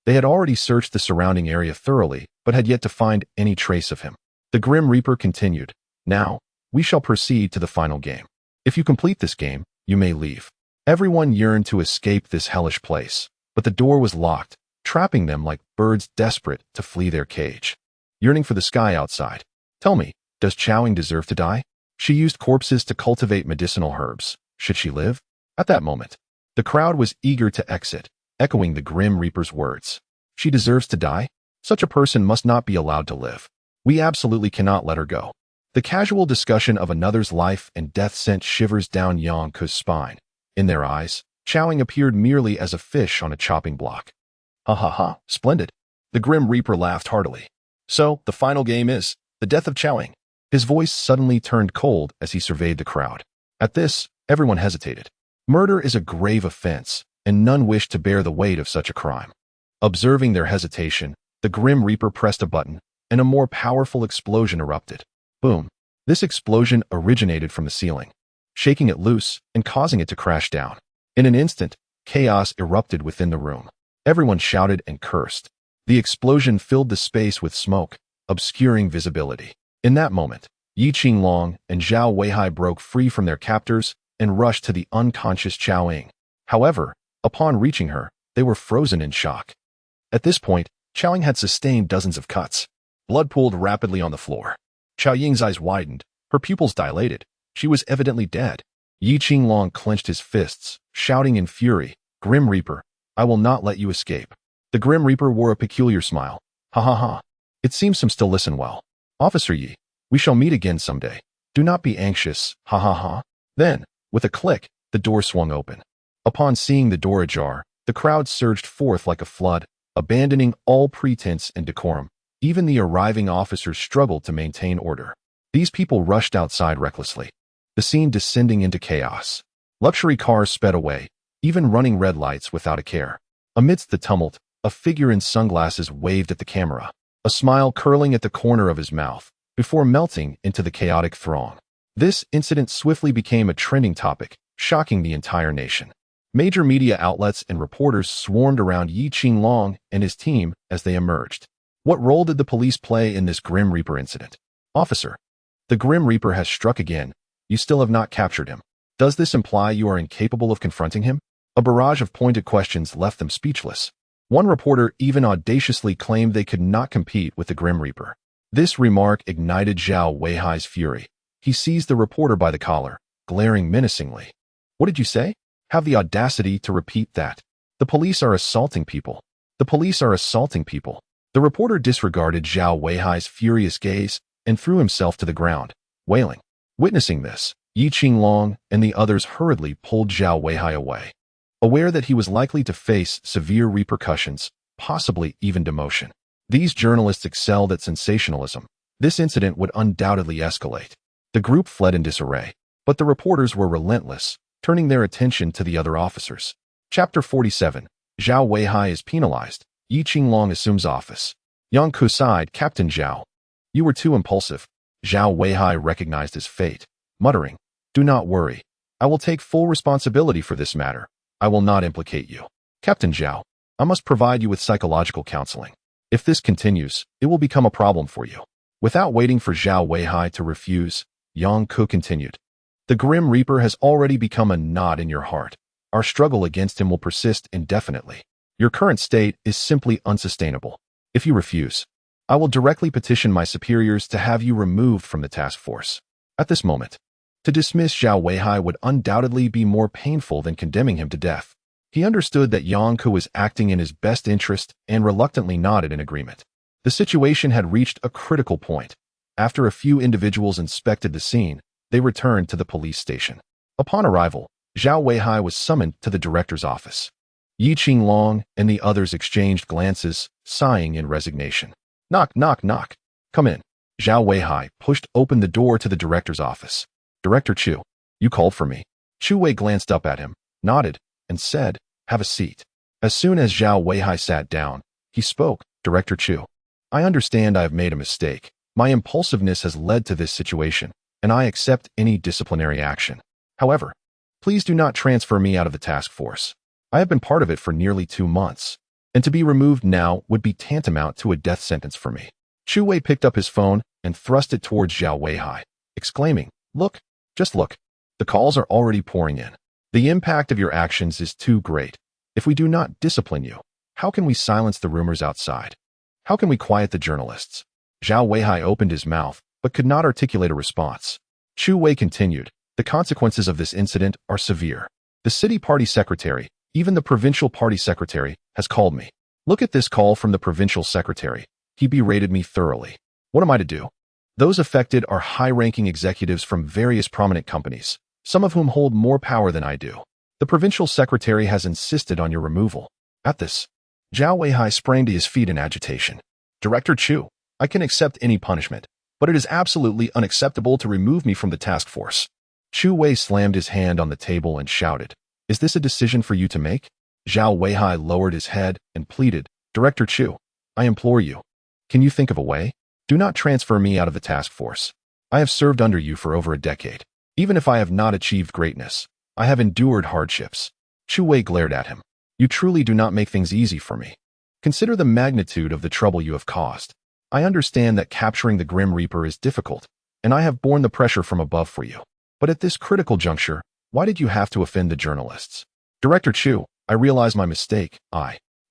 They had already searched the surrounding area thoroughly, but had yet to find any trace of him. The Grim Reaper continued. Now, we shall proceed to the final game. If you complete this game, you may leave. Everyone yearned to escape this hellish place, but the door was locked, trapping them like birds desperate to flee their cage. Yearning for the sky outside. Tell me, does Chowing deserve to die? She used corpses to cultivate medicinal herbs. Should she live? At that moment, the crowd was eager to exit, echoing the Grim Reaper's words. She deserves to die? Such a person must not be allowed to live. We absolutely cannot let her go. The casual discussion of another's life and death sent shivers down Yangke's spine. In their eyes, Chowing appeared merely as a fish on a chopping block. Ha ha ha, splendid. The Grim Reaper laughed heartily. So, the final game is the death of Chowing. His voice suddenly turned cold as he surveyed the crowd. At this, everyone hesitated. Murder is a grave offense, and none wished to bear the weight of such a crime. Observing their hesitation, the Grim Reaper pressed a button, and a more powerful explosion erupted. Boom. This explosion originated from the ceiling, shaking it loose and causing it to crash down. In an instant, chaos erupted within the room. Everyone shouted and cursed. The explosion filled the space with smoke, obscuring visibility. In that moment, Yi Qinglong and Zhao Weihai broke free from their captors and rushed to the unconscious Chao Ying. However, upon reaching her, they were frozen in shock. At this point, Chao Ying had sustained dozens of cuts. Blood pooled rapidly on the floor. Chao Ying's eyes widened, her pupils dilated. She was evidently dead. Yi Qinglong clenched his fists, shouting in fury, Grim Reaper, I will not let you escape. The Grim Reaper wore a peculiar smile. Ha ha ha. It seems some still listen well. Officer Yi, we shall meet again someday. Do not be anxious, ha ha ha. Then, with a click, the door swung open. Upon seeing the door ajar, the crowd surged forth like a flood, abandoning all pretense and decorum. Even the arriving officers struggled to maintain order. These people rushed outside recklessly, the scene descending into chaos. Luxury cars sped away, even running red lights without a care. Amidst the tumult, a figure in sunglasses waved at the camera, a smile curling at the corner of his mouth, before melting into the chaotic throng. This incident swiftly became a trending topic, shocking the entire nation. Major media outlets and reporters swarmed around Yi Qinglong and his team as they emerged. What role did the police play in this Grim Reaper incident? Officer, the Grim Reaper has struck again. You still have not captured him. Does this imply you are incapable of confronting him? A barrage of pointed questions left them speechless. One reporter even audaciously claimed they could not compete with the Grim Reaper. This remark ignited Zhao Weihai's fury. He seized the reporter by the collar, glaring menacingly. What did you say? Have the audacity to repeat that. The police are assaulting people. The police are assaulting people. The reporter disregarded Zhao Weihai's furious gaze and threw himself to the ground, wailing. Witnessing this, Yi Qinglong and the others hurriedly pulled Zhao Weihai away, aware that he was likely to face severe repercussions, possibly even demotion. These journalists excelled at sensationalism. This incident would undoubtedly escalate. The group fled in disarray, but the reporters were relentless, turning their attention to the other officers. Chapter 47. Zhao Weihai is penalized. Yi Qinglong assumes office. Yang Ku sighed, Captain Zhao. You were too impulsive. Zhao Weihai recognized his fate, muttering, Do not worry. I will take full responsibility for this matter. I will not implicate you. Captain Zhao, I must provide you with psychological counseling. If this continues, it will become a problem for you. Without waiting for Zhao Weihai to refuse, Yang Ku continued. The Grim Reaper has already become a knot in your heart. Our struggle against him will persist indefinitely. Your current state is simply unsustainable. If you refuse, I will directly petition my superiors to have you removed from the task force. At this moment, to dismiss Zhao Weihai would undoubtedly be more painful than condemning him to death. He understood that Yang Ku was acting in his best interest and reluctantly nodded in agreement. The situation had reached a critical point. After a few individuals inspected the scene, they returned to the police station. Upon arrival, Zhao Weihai was summoned to the director's office. Yi Qinglong and the others exchanged glances, sighing in resignation. Knock, knock, knock. Come in. Zhao Weihai pushed open the door to the director's office. Director Chu, you called for me. Chu Wei glanced up at him, nodded, and said, Have a seat. As soon as Zhao Weihai sat down, he spoke, Director Chu. I understand I have made a mistake. My impulsiveness has led to this situation, and I accept any disciplinary action. However, please do not transfer me out of the task force. I have been part of it for nearly 2 months, and to be removed now would be tantamount to a death sentence for me. Chu Wei picked up his phone and thrust it towards Zhao Weihai, exclaiming, Look, just look. The calls are already pouring in. The impact of your actions is too great. If we do not discipline you, how can we silence the rumors outside? How can we quiet the journalists? Zhao Weihai opened his mouth, but could not articulate a response. Chu Wei continued, The consequences of this incident are severe. The city party secretary, even the provincial party secretary, has called me. Look at this call from the provincial secretary. He berated me thoroughly. What am I to do? Those affected are high-ranking executives from various prominent companies, some of whom hold more power than I do. The provincial secretary has insisted on your removal. At this, Zhao Weihai sprang to his feet in agitation. Director Chu, I can accept any punishment, but it is absolutely unacceptable to remove me from the task force. Chu Wei slammed his hand on the table and shouted, Is this a decision for you to make? Zhao Weihai lowered his head and pleaded, Director Chu, I implore you. Can you think of a way? Do not transfer me out of the task force. I have served under you for over a decade. Even if I have not achieved greatness, I have endured hardships. Chu Wei glared at him. You truly do not make things easy for me. Consider the magnitude of the trouble you have caused. I understand that capturing the Grim Reaper is difficult, and I have borne the pressure from above for you. But at this critical juncture, why did you have to offend the journalists? Director Chu, I realize my mistake.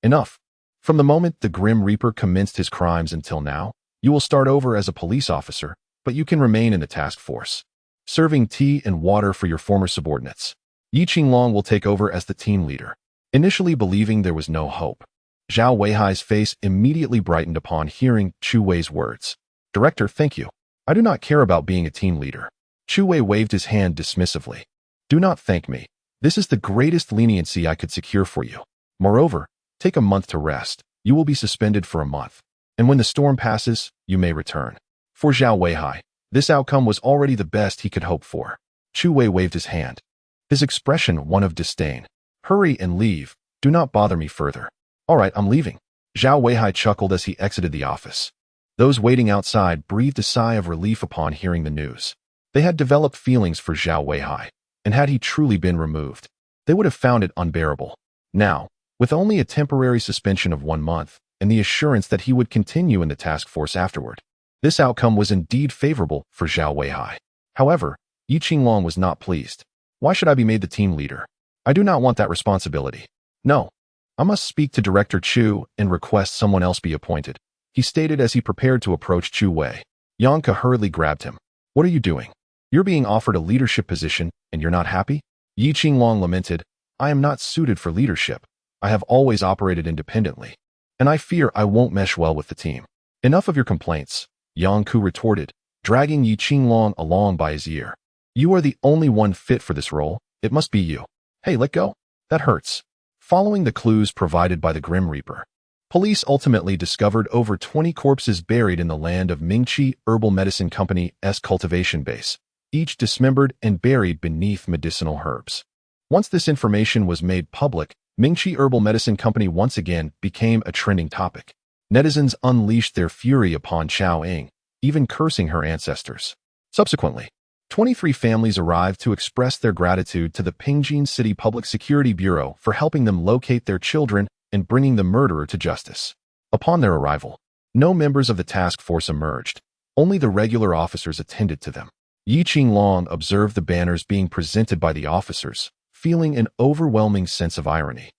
Enough. From the moment the Grim Reaper commenced his crimes until now, you will start over as a police officer, but you can remain in the task force, serving tea and water for your former subordinates. Yi Qinglong will take over as the team leader. Initially believing there was no hope, Zhao Weihai's face immediately brightened upon hearing Chu Wei's words. Director, thank you. I do not care about being a team leader. Chu Wei waved his hand dismissively. Do not thank me. This is the greatest leniency I could secure for you. Moreover, take a month to rest. You will be suspended for a month. And when the storm passes, you may return. For Zhao Weihai, this outcome was already the best he could hope for. Chu Wei waved his hand, his expression one of disdain. Hurry and leave. Do not bother me further. All right, I'm leaving. Zhao Weihai chuckled as he exited the office. Those waiting outside breathed a sigh of relief upon hearing the news. They had developed feelings for Zhao Weihai, and had he truly been removed, they would have found it unbearable. Now, with only a temporary suspension of 1 month, and the assurance that he would continue in the task force afterward, this outcome was indeed favorable for Zhao Weihai. However, Yi Qinglong was not pleased. Why should I be made the team leader? I do not want that responsibility. No. I must speak to Director Chu and request someone else be appointed, he stated as he prepared to approach Chu Wei. Yang Ke hurriedly grabbed him. What are you doing? You're being offered a leadership position, and you're not happy? Yi Qinglong lamented. I am not suited for leadership. I have always operated independently, and I fear I won't mesh well with the team. Enough of your complaints, Yang Ke retorted, dragging Yi Qinglong along by his ear. You are the only one fit for this role. It must be you. Hey, let go. That hurts. Following the clues provided by the Grim Reaper, police ultimately discovered over 20 corpses buried in the land of Mingqi Herbal Medicine Company's cultivation base, each dismembered and buried beneath medicinal herbs. Once this information was made public, Mingqi Herbal Medicine Company once again became a trending topic. Netizens unleashed their fury upon Chao Ying, even cursing her ancestors. Subsequently, 23 families arrived to express their gratitude to the Pingjin City Public Security Bureau for helping them locate their children and bringing the murderer to justice. Upon their arrival, no members of the task force emerged. Only the regular officers attended to them. Yi Qinglong observed the banners being presented by the officers, feeling an overwhelming sense of irony,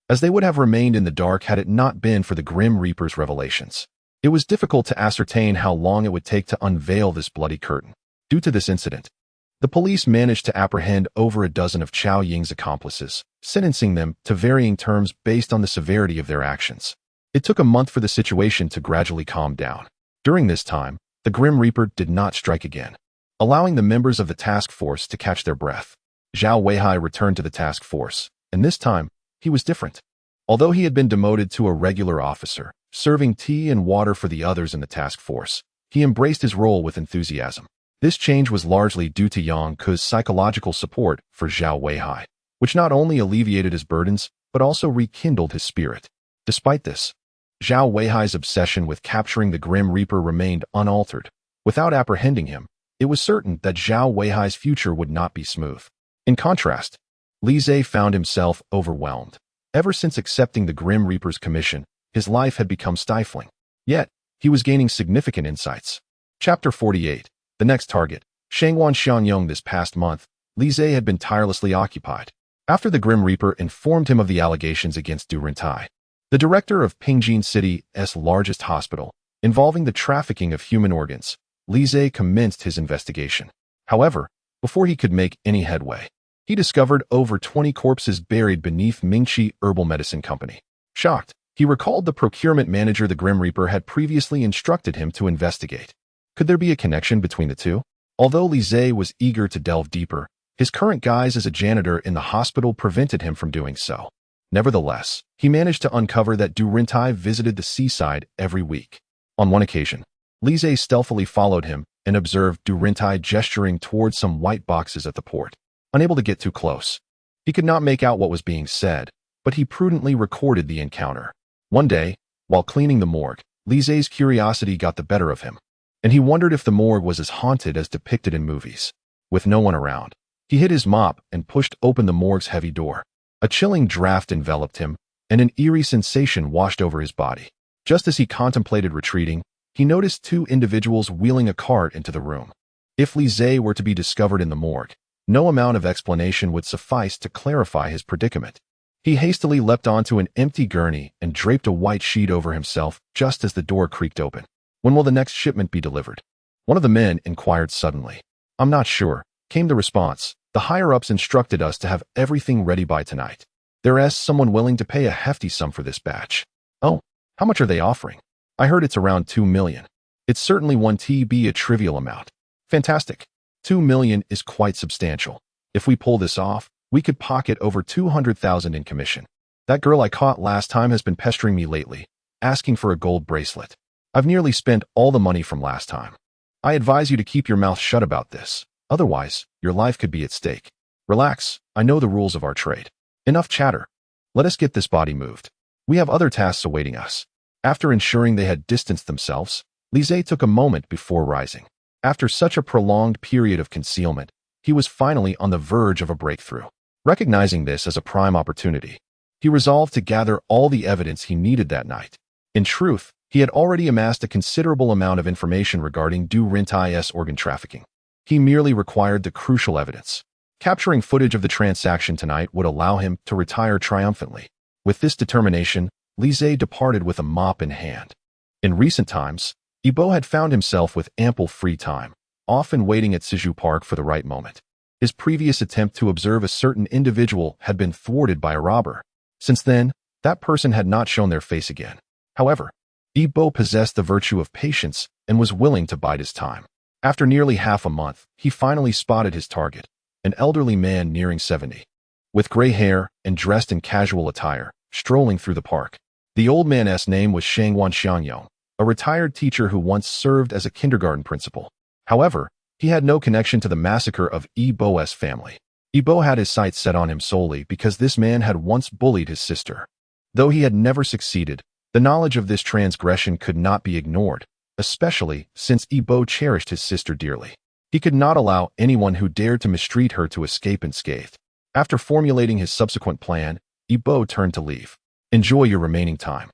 as they would have remained in the dark had it not been for the Grim Reaper's revelations. It was difficult to ascertain how long it would take to unveil this bloody curtain. Due to this incident, the police managed to apprehend over a dozen of Chao Ying's accomplices, sentencing them to varying terms based on the severity of their actions. It took a month for the situation to gradually calm down. During this time, the Grim Reaper did not strike again, allowing the members of the task force to catch their breath. Zhao Weihai returned to the task force, and this time, he was different. Although he had been demoted to a regular officer, serving tea and water for the others in the task force, he embraced his role with enthusiasm. This change was largely due to Yang Ke's psychological support for Zhao Weihai, which not only alleviated his burdens, but also rekindled his spirit. Despite this, Zhao Weihai's obsession with capturing the Grim Reaper remained unaltered. Without apprehending him, it was certain that Zhao Weihai's future would not be smooth. In contrast, Li Zhe found himself overwhelmed. Ever since accepting the Grim Reaper's commission, his life had become stifling. Yet, he was gaining significant insights. Chapter 48. The next target, Shangwan Xianyong. This past month, Li Zhe had been tirelessly occupied. After the Grim Reaper informed him of the allegations against Du Rentai, the director of Pingjin City's largest hospital, involving the trafficking of human organs, Li Zhe commenced his investigation. However, before he could make any headway, he discovered over 20 corpses buried beneath Mingqi Herbal Medicine Company. Shocked, he recalled the procurement manager the Grim Reaper had previously instructed him to investigate. Could there be a connection between the two? Although Li Zhe was eager to delve deeper, his current guise as a janitor in the hospital prevented him from doing so. Nevertheless, he managed to uncover that Du Rentai visited the seaside every week. On one occasion, Li Zhe stealthily followed him and observed Du Rentai gesturing towards some white boxes at the port. Unable to get too close, he could not make out what was being said, but he prudently recorded the encounter. One day, while cleaning the morgue, Li Zhe's curiosity got the better of him, and he wondered if the morgue was as haunted as depicted in movies. With no one around, he hit his mop and pushed open the morgue's heavy door. A chilling draft enveloped him, and an eerie sensation washed over his body. Just as he contemplated retreating, he noticed two individuals wheeling a cart into the room. If Li Zhe were to be discovered in the morgue, no amount of explanation would suffice to clarify his predicament. He hastily leapt onto an empty gurney and draped a white sheet over himself just as the door creaked open. When will the next shipment be delivered? One of the men inquired suddenly. I'm not sure, came the response. The higher-ups instructed us to have everything ready by tonight. There's someone willing to pay a hefty sum for this batch. Oh, how much are they offering? I heard it's around 2 million. It's certainly 1 TB, a trivial amount. Fantastic. 2 million is quite substantial. If we pull this off, we could pocket over 200,000 in commission. That girl I caught last time has been pestering me lately, asking for a gold bracelet. I've nearly spent all the money from last time. I advise you to keep your mouth shut about this. Otherwise, your life could be at stake. Relax, I know the rules of our trade. Enough chatter. Let us get this body moved. We have other tasks awaiting us. After ensuring they had distanced themselves, Lise took a moment before rising. After such a prolonged period of concealment, he was finally on the verge of a breakthrough. Recognizing this as a prime opportunity, he resolved to gather all the evidence he needed that night. In truth, he had already amassed a considerable amount of information regarding Du Rintai organ trafficking. He merely required the crucial evidence. Capturing footage of the transaction tonight would allow him to retire triumphantly. With this determination, Lise departed with a mop in hand. In recent times, Ibo had found himself with ample free time, often waiting at Siju Park for the right moment. His previous attempt to observe a certain individual had been thwarted by a robber. Since then, that person had not shown their face again. However, Ibo possessed the virtue of patience and was willing to bide his time. After nearly half a month, he finally spotted his target, an elderly man nearing 70. With gray hair and dressed in casual attire, strolling through the park. The old man's name was Shangwan Xiangyong, a retired teacher who once served as a kindergarten principal. However, he had no connection to the massacre of Ibo's family. Ibo had his sights set on him solely because this man had once bullied his sister. Though he had never succeeded, the knowledge of this transgression could not be ignored, especially since Ibo cherished his sister dearly. He could not allow anyone who dared to mistreat her to escape unscathed. After formulating his subsequent plan, Ibo turned to leave. Enjoy your remaining time.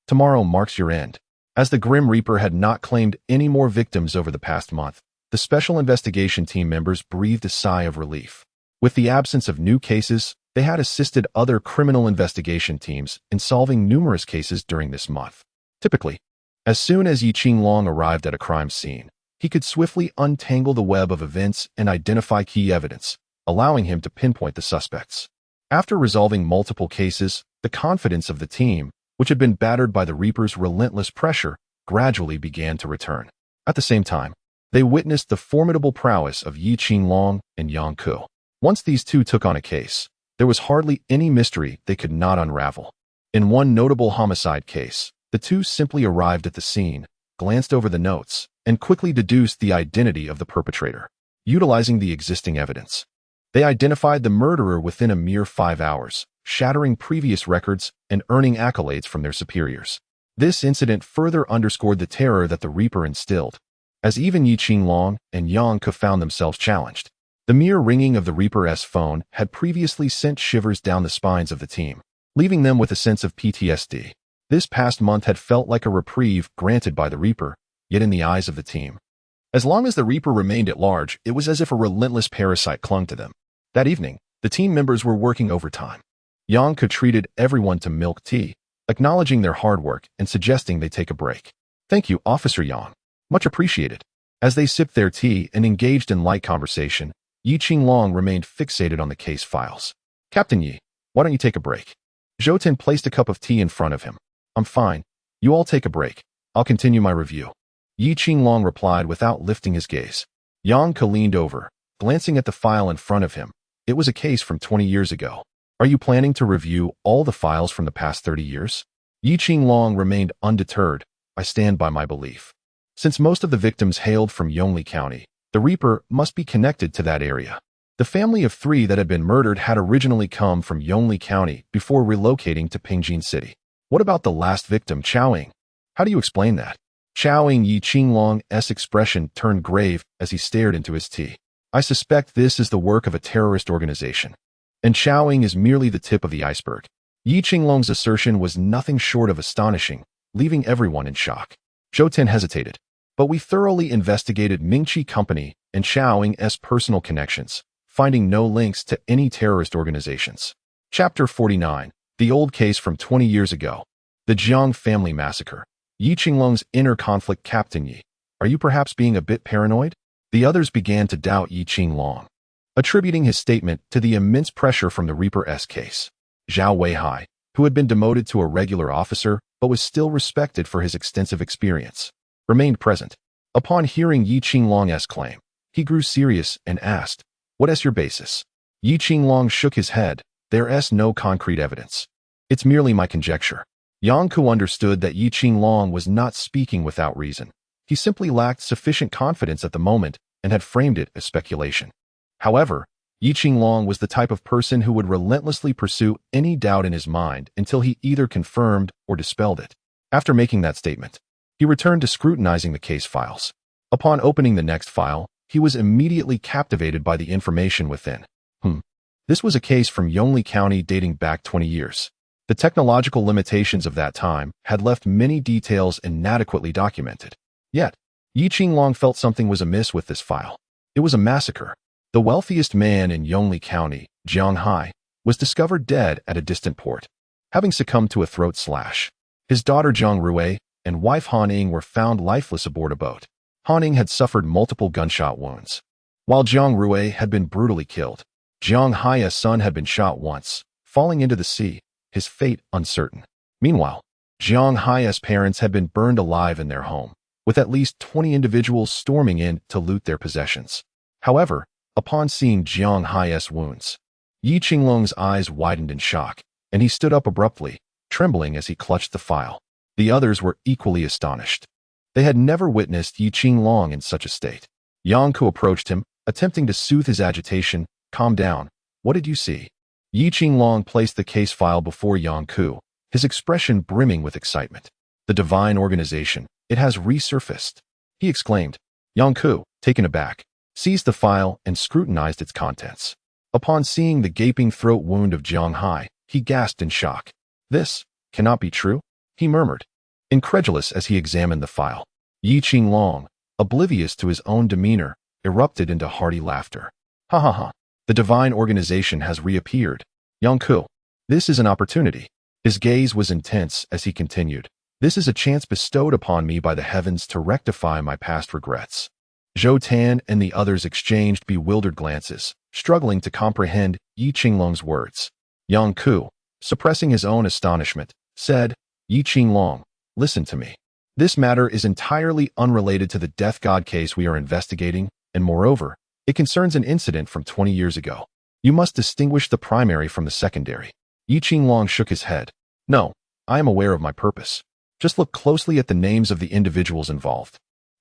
Tomorrow marks your end. As the Grim Reaper had not claimed any more victims over the past month, the special investigation team members breathed a sigh of relief. With the absence of new cases, they had assisted other criminal investigation teams in solving numerous cases during this month. Typically, as soon as Yi Qinglong arrived at a crime scene, he could swiftly untangle the web of events and identify key evidence, allowing him to pinpoint the suspects. After resolving multiple cases, the confidence of the team, which had been battered by the Reaper's relentless pressure, gradually began to return. At the same time, they witnessed the formidable prowess of Yi Qinglong and Yang Ku. Once these two took on a case, there was hardly any mystery they could not unravel. In one notable homicide case, the two simply arrived at the scene, glanced over the notes, and quickly deduced the identity of the perpetrator. Utilizing the existing evidence, they identified the murderer within a mere 5 hours, shattering previous records and earning accolades from their superiors. This incident further underscored the terror that the Reaper instilled, as even Yi Qinglong and Yang Ke found themselves challenged. The mere ringing of the Reaper's phone had previously sent shivers down the spines of the team, leaving them with a sense of PTSD. This past month had felt like a reprieve granted by the Reaper, yet in the eyes of the team, as long as the Reaper remained at large, it was as if a relentless parasite clung to them. That evening, the team members were working overtime. Yang Ke treated everyone to milk tea, acknowledging their hard work and suggesting they take a break. Thank you, Officer Yang. Much appreciated. As they sipped their tea and engaged in light conversation, Yi Qinglong remained fixated on the case files. Captain Yi, why don't you take a break? Zhou placed a cup of tea in front of him. I'm fine. You all take a break. I'll continue my review. Yi Qinglong replied without lifting his gaze. Yang Ke leaned over, glancing at the file in front of him. It was a case from 20 years ago. Are you planning to review all the files from the past 30 years? Yi Qinglong remained undeterred. I stand by my belief. Since most of the victims hailed from Yongli County, the Reaper must be connected to that area. The family of 3 that had been murdered had originally come from Yongli County before relocating to Pingjin City. What about the last victim, Chaoying? How do you explain that? Chaoying Yi Qinglong's expression turned grave as he stared into his tea. I suspect this is the work of a terrorist organization. And Chaoying is merely the tip of the iceberg. Yi Qinglong's assertion was nothing short of astonishing, leaving everyone in shock. Zhou hesitated. But we thoroughly investigated Mingqi Company and Chaoying's personal connections, finding no links to any terrorist organizations. Chapter 49. The old case from 20 years ago. The Jiang family massacre. Yi Qinglong's inner conflict. Captain Yi, are you perhaps being a bit paranoid? The others began to doubt Yi Qinglong, attributing his statement to the immense pressure from the Reaper's case. Zhao Weihai, who had been demoted to a regular officer but was still respected for his extensive experience, remained present. Upon hearing Yi Qinglong's claim, he grew serious and asked, "What is your basis?" Yi Qinglong shook his head. There's no concrete evidence. It's merely my conjecture. Yang Ku understood that Yi Qinglong was not speaking without reason. He simply lacked sufficient confidence at the moment and had framed it as speculation. However, Yi Qinglong was the type of person who would relentlessly pursue any doubt in his mind until he either confirmed or dispelled it. After making that statement, he returned to scrutinizing the case files. Upon opening the next file, he was immediately captivated by the information within. This was a case from Yongle County dating back 20 years. The technological limitations of that time had left many details inadequately documented. Yet, Yi Qinglong felt something was amiss with this file. It was a massacre. The wealthiest man in Yongle County, Jiang Hai, was discovered dead at a distant port, having succumbed to a throat slash. His daughter Jiang Rui and wife Han Ying were found lifeless aboard a boat. Han Ying had suffered multiple gunshot wounds, while Jiang Rui had been brutally killed. Jiang Hai's son had been shot once, falling into the sea, his fate uncertain. Meanwhile, Jiang Hai's parents had been burned alive in their home, with at least 20 individuals storming in to loot their possessions. However, upon seeing Jiang Hai's wounds, Yi Qinglong's eyes widened in shock, and he stood up abruptly, trembling as he clutched the file. The others were equally astonished. They had never witnessed Yi Qinglong in such a state. Yang Ku approached him, attempting to soothe his agitation. Calm down. What did you see? Yi Qinglong placed the case file before Yang Ku, his expression brimming with excitement. The divine organization, it has resurfaced, he exclaimed. Yang Ku, taken aback, seized the file and scrutinized its contents. Upon seeing the gaping throat wound of Jiang Hai, he gasped in shock. This cannot be true, he murmured, incredulous as he examined the file. Yi Qinglong, oblivious to his own demeanor, erupted into hearty laughter. Ha ha ha. The divine organization has reappeared. Yang Ku, this is an opportunity. His gaze was intense as he continued. This is a chance bestowed upon me by the heavens to rectify my past regrets. Zhou Tan and the others exchanged bewildered glances, struggling to comprehend Yi Qinglong's words. Yang Ku, suppressing his own astonishment, said, Yi Qinglong, listen to me. This matter is entirely unrelated to the death god case we are investigating, and moreover, it concerns an incident from 20 years ago. You must distinguish the primary from the secondary. Yi Qinglong shook his head. No, I am aware of my purpose. Just look closely at the names of the individuals involved.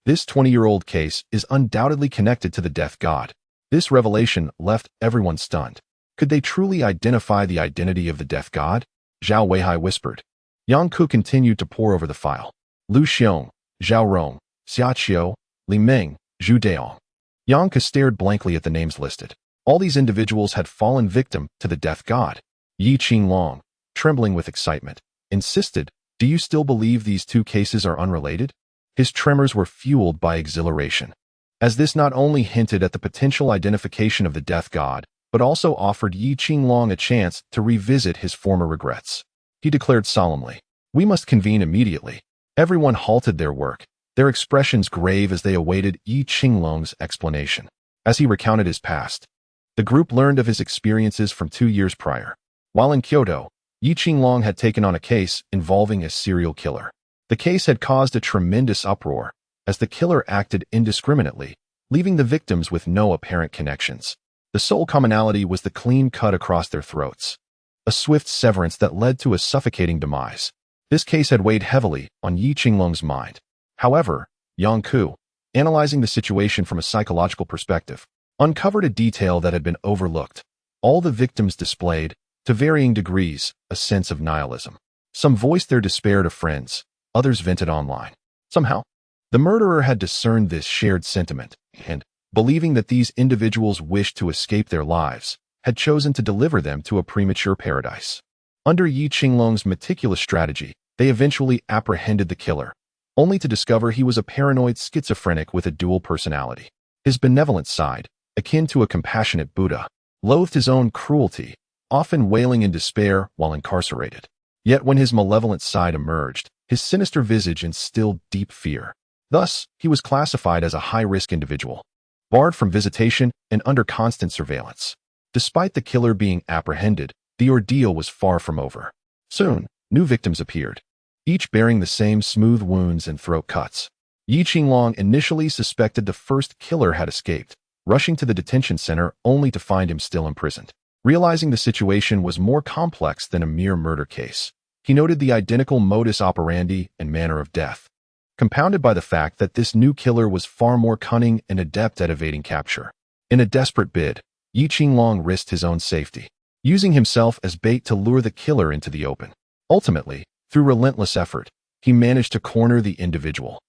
This 20-year-old case is undoubtedly connected to the death god. This revelation left everyone stunned. Could they truly identify the identity of the death god? Zhao Weihai whispered. Yang Ku continued to pore over the file. Lu Xiong, Zhao Rong, Xia Qiu, Li Meng, Zhu Deong. Yang Ku stared blankly at the names listed. All these individuals had fallen victim to the death god. Yi Qinglong, trembling with excitement, insisted, do you still believe these two cases are unrelated? His tremors were fueled by exhilaration, as this not only hinted at the potential identification of the death god, but also offered Yi Qinglong a chance to revisit his former regrets. He declared solemnly, we must convene immediately. Everyone halted their work, their expressions grave as they awaited Yi Qinglong's explanation. As he recounted his past, the group learned of his experiences from 2 years prior. While in Kyoto, Yi Qinglong had taken on a case involving a serial killer. The case had caused a tremendous uproar, as the killer acted indiscriminately, leaving the victims with no apparent connections. The sole commonality was the clean cut across their throats, a swift severance that led to a suffocating demise. This case had weighed heavily on Yi Qinglong's mind. However, Yang Ku, analyzing the situation from a psychological perspective, uncovered a detail that had been overlooked. All the victims displayed, to varying degrees, a sense of nihilism. Some voiced their despair to friends, others vented online. Somehow, the murderer had discerned this shared sentiment, and, believing that these individuals wished to escape their lives, had chosen to deliver them to a premature paradise. Under Yi Qinglong's meticulous strategy, they eventually apprehended the killer, only to discover he was a paranoid schizophrenic with a dual personality. His benevolent side, akin to a compassionate Buddha, loathed his own cruelty, often wailing in despair while incarcerated. Yet when his malevolent side emerged, his sinister visage instilled deep fear. Thus, he was classified as a high-risk individual, barred from visitation and under constant surveillance. Despite the killer being apprehended, the ordeal was far from over. Soon, new victims appeared, each bearing the same smooth wounds and throat cuts. Yi Qinglong initially suspected the first killer had escaped, rushing to the detention center only to find him still imprisoned. Realizing the situation was more complex than a mere murder case, he noted the identical modus operandi and manner of death, compounded by the fact that this new killer was far more cunning and adept at evading capture. In a desperate bid, Yi Qinglong risked his own safety, using himself as bait to lure the killer into the open. Ultimately, through relentless effort, he managed to corner the individual,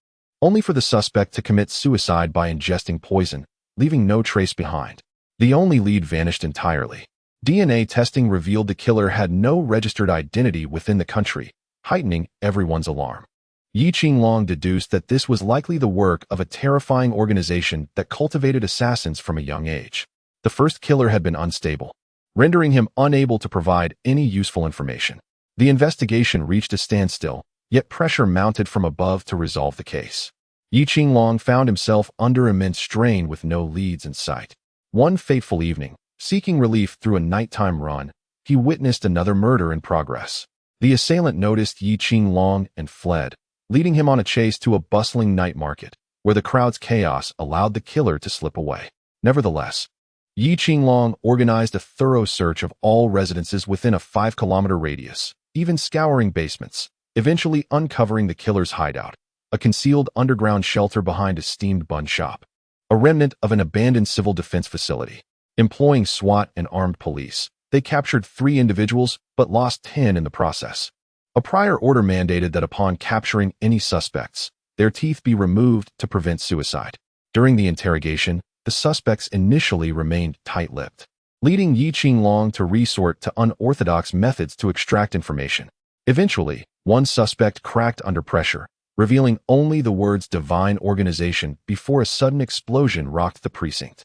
only for the suspect to commit suicide by ingesting poison, leaving no trace behind. The only lead vanished entirely. DNA testing revealed the killer had no registered identity within the country, heightening everyone's alarm. Yi Qinglong deduced that this was likely the work of a terrifying organization that cultivated assassins from a young age. The first killer had been unstable, rendering him unable to provide any useful information. The investigation reached a standstill, yet pressure mounted from above to resolve the case. Yi Qinglong found himself under immense strain with no leads in sight. One fateful evening, seeking relief through a nighttime run, he witnessed another murder in progress. The assailant noticed Yi Qinglong and fled, leading him on a chase to a bustling night market, where the crowd's chaos allowed the killer to slip away. Nevertheless, Yi Qinglong organized a thorough search of all residences within a 5-kilometer radius, even scouring basements, eventually uncovering the killer's hideout, a concealed underground shelter behind a steamed bun shop, a remnant of an abandoned civil defense facility. Employing SWAT and armed police, they captured 3 individuals but lost 10 in the process. A prior order mandated that upon capturing any suspects, their teeth be removed to prevent suicide. During the interrogation, the suspects initially remained tight-lipped, leading Yi Qinglong to resort to unorthodox methods to extract information. Eventually, one suspect cracked under pressure, revealing only the words "divine organization" before a sudden explosion rocked the precinct.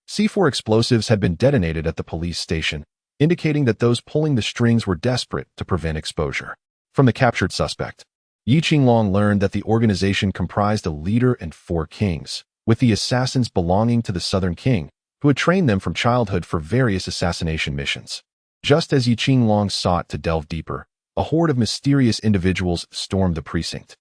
C4 explosives had been detonated at the police station, indicating that those pulling the strings were desperate to prevent exposure. From the captured suspect, Yi Qinglong learned that the organization comprised a leader and 4 kings, with the assassins belonging to the Southern King, who had trained them from childhood for various assassination missions. Just as Yi Qinglong sought to delve deeper, a horde of mysterious individuals stormed the precinct,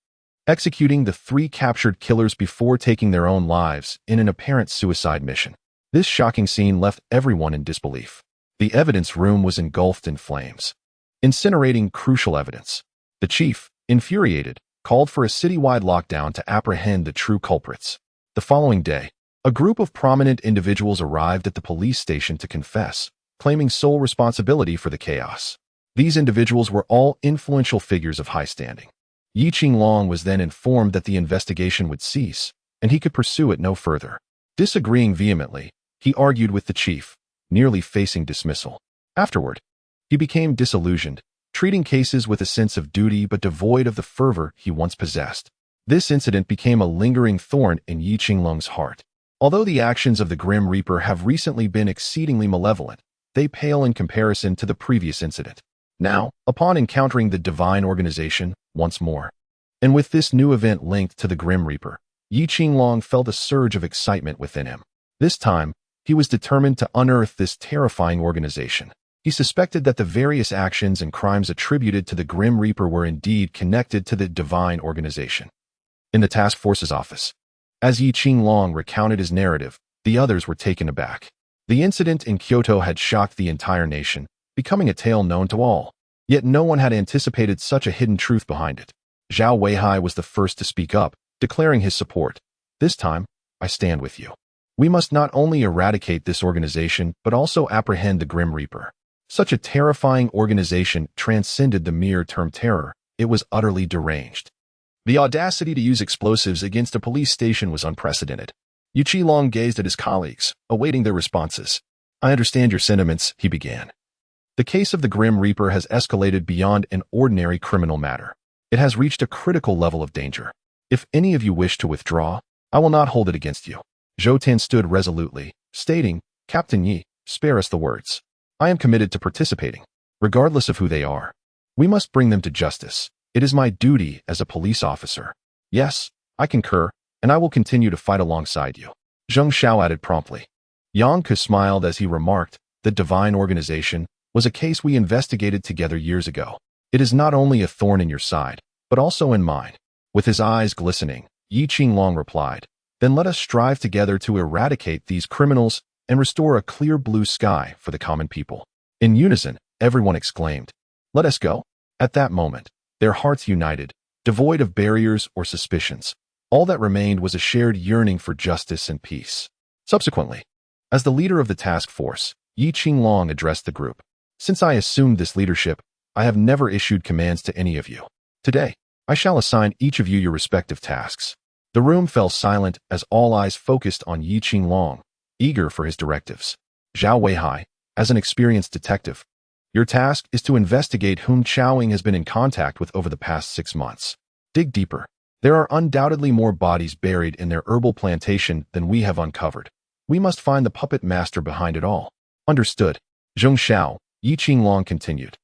executing the 3 captured killers before taking their own lives in an apparent suicide mission. This shocking scene left everyone in disbelief. The evidence room was engulfed in flames, incinerating crucial evidence. The chief, infuriated, called for a citywide lockdown to apprehend the true culprits. The following day, a group of prominent individuals arrived at the police station to confess, claiming sole responsibility for the chaos. These individuals were all influential figures of high standing. Yi Qinglong was then informed that the investigation would cease, and he could pursue it no further. Disagreeing vehemently, he argued with the chief, nearly facing dismissal. Afterward, he became disillusioned, treating cases with a sense of duty but devoid of the fervor he once possessed. This incident became a lingering thorn in Yi Qinglong's heart. Although the actions of the Grim Reaper have recently been exceedingly malevolent, they pale in comparison to the previous incident. Now, upon encountering the divine organization once more, and with this new event linked to the Grim Reaper, Yi Qinglong felt a surge of excitement within him. This time, he was determined to unearth this terrifying organization. He suspected that the various actions and crimes attributed to the Grim Reaper were indeed connected to the divine organization. In the task force's office, as Yi Qinglong recounted his narrative, the others were taken aback. The incident in Kyoto had shocked the entire nation, becoming a tale known to all. Yet no one had anticipated such a hidden truth behind it. Zhao Weihai was the first to speak up, declaring his support. "This time, I stand with you. We must not only eradicate this organization, but also apprehend the Grim Reaper." Such a terrifying organization transcended the mere term terror. It was utterly deranged. The audacity to use explosives against a police station was unprecedented. Yi Qinglong gazed at his colleagues, awaiting their responses. "I understand your sentiments," he began. "The case of the Grim Reaper has escalated beyond an ordinary criminal matter. It has reached a critical level of danger. If any of you wish to withdraw, I will not hold it against you." Zhou Tan stood resolutely, stating, "Captain Yi, spare us the words. I am committed to participating, regardless of who they are. We must bring them to justice. It is my duty as a police officer." "Yes, I concur, and I will continue to fight alongside you," Zheng Xiao added promptly. Yang Ke smiled as he remarked, "The divine organization was a case we investigated together years ago. It is not only a thorn in your side, but also in mine." With his eyes glistening, Yi Qinglong replied, Then let us strive together to eradicate these criminals and restore a clear blue sky for the common people." In unison, everyone exclaimed, "Let us go." At that moment, their hearts united, devoid of barriers or suspicions. All that remained was a shared yearning for justice and peace. Subsequently, as the leader of the task force, Yi Qinglong addressed the group. "Since I assumed this leadership, I have never issued commands to any of you. Today, I shall assign each of you your respective tasks." The room fell silent as all eyes focused on Yi Qinglong, eager for his directives. Zhao Weihai, as an experienced detective, your task is to investigate whom Chaoing has been in contact with over the past 6 months. Dig deeper. There are undoubtedly more bodies buried in their herbal plantation than we have uncovered. We must find the puppet master behind it all. Understood. Zheng Xiao, Yi Qinglong continued.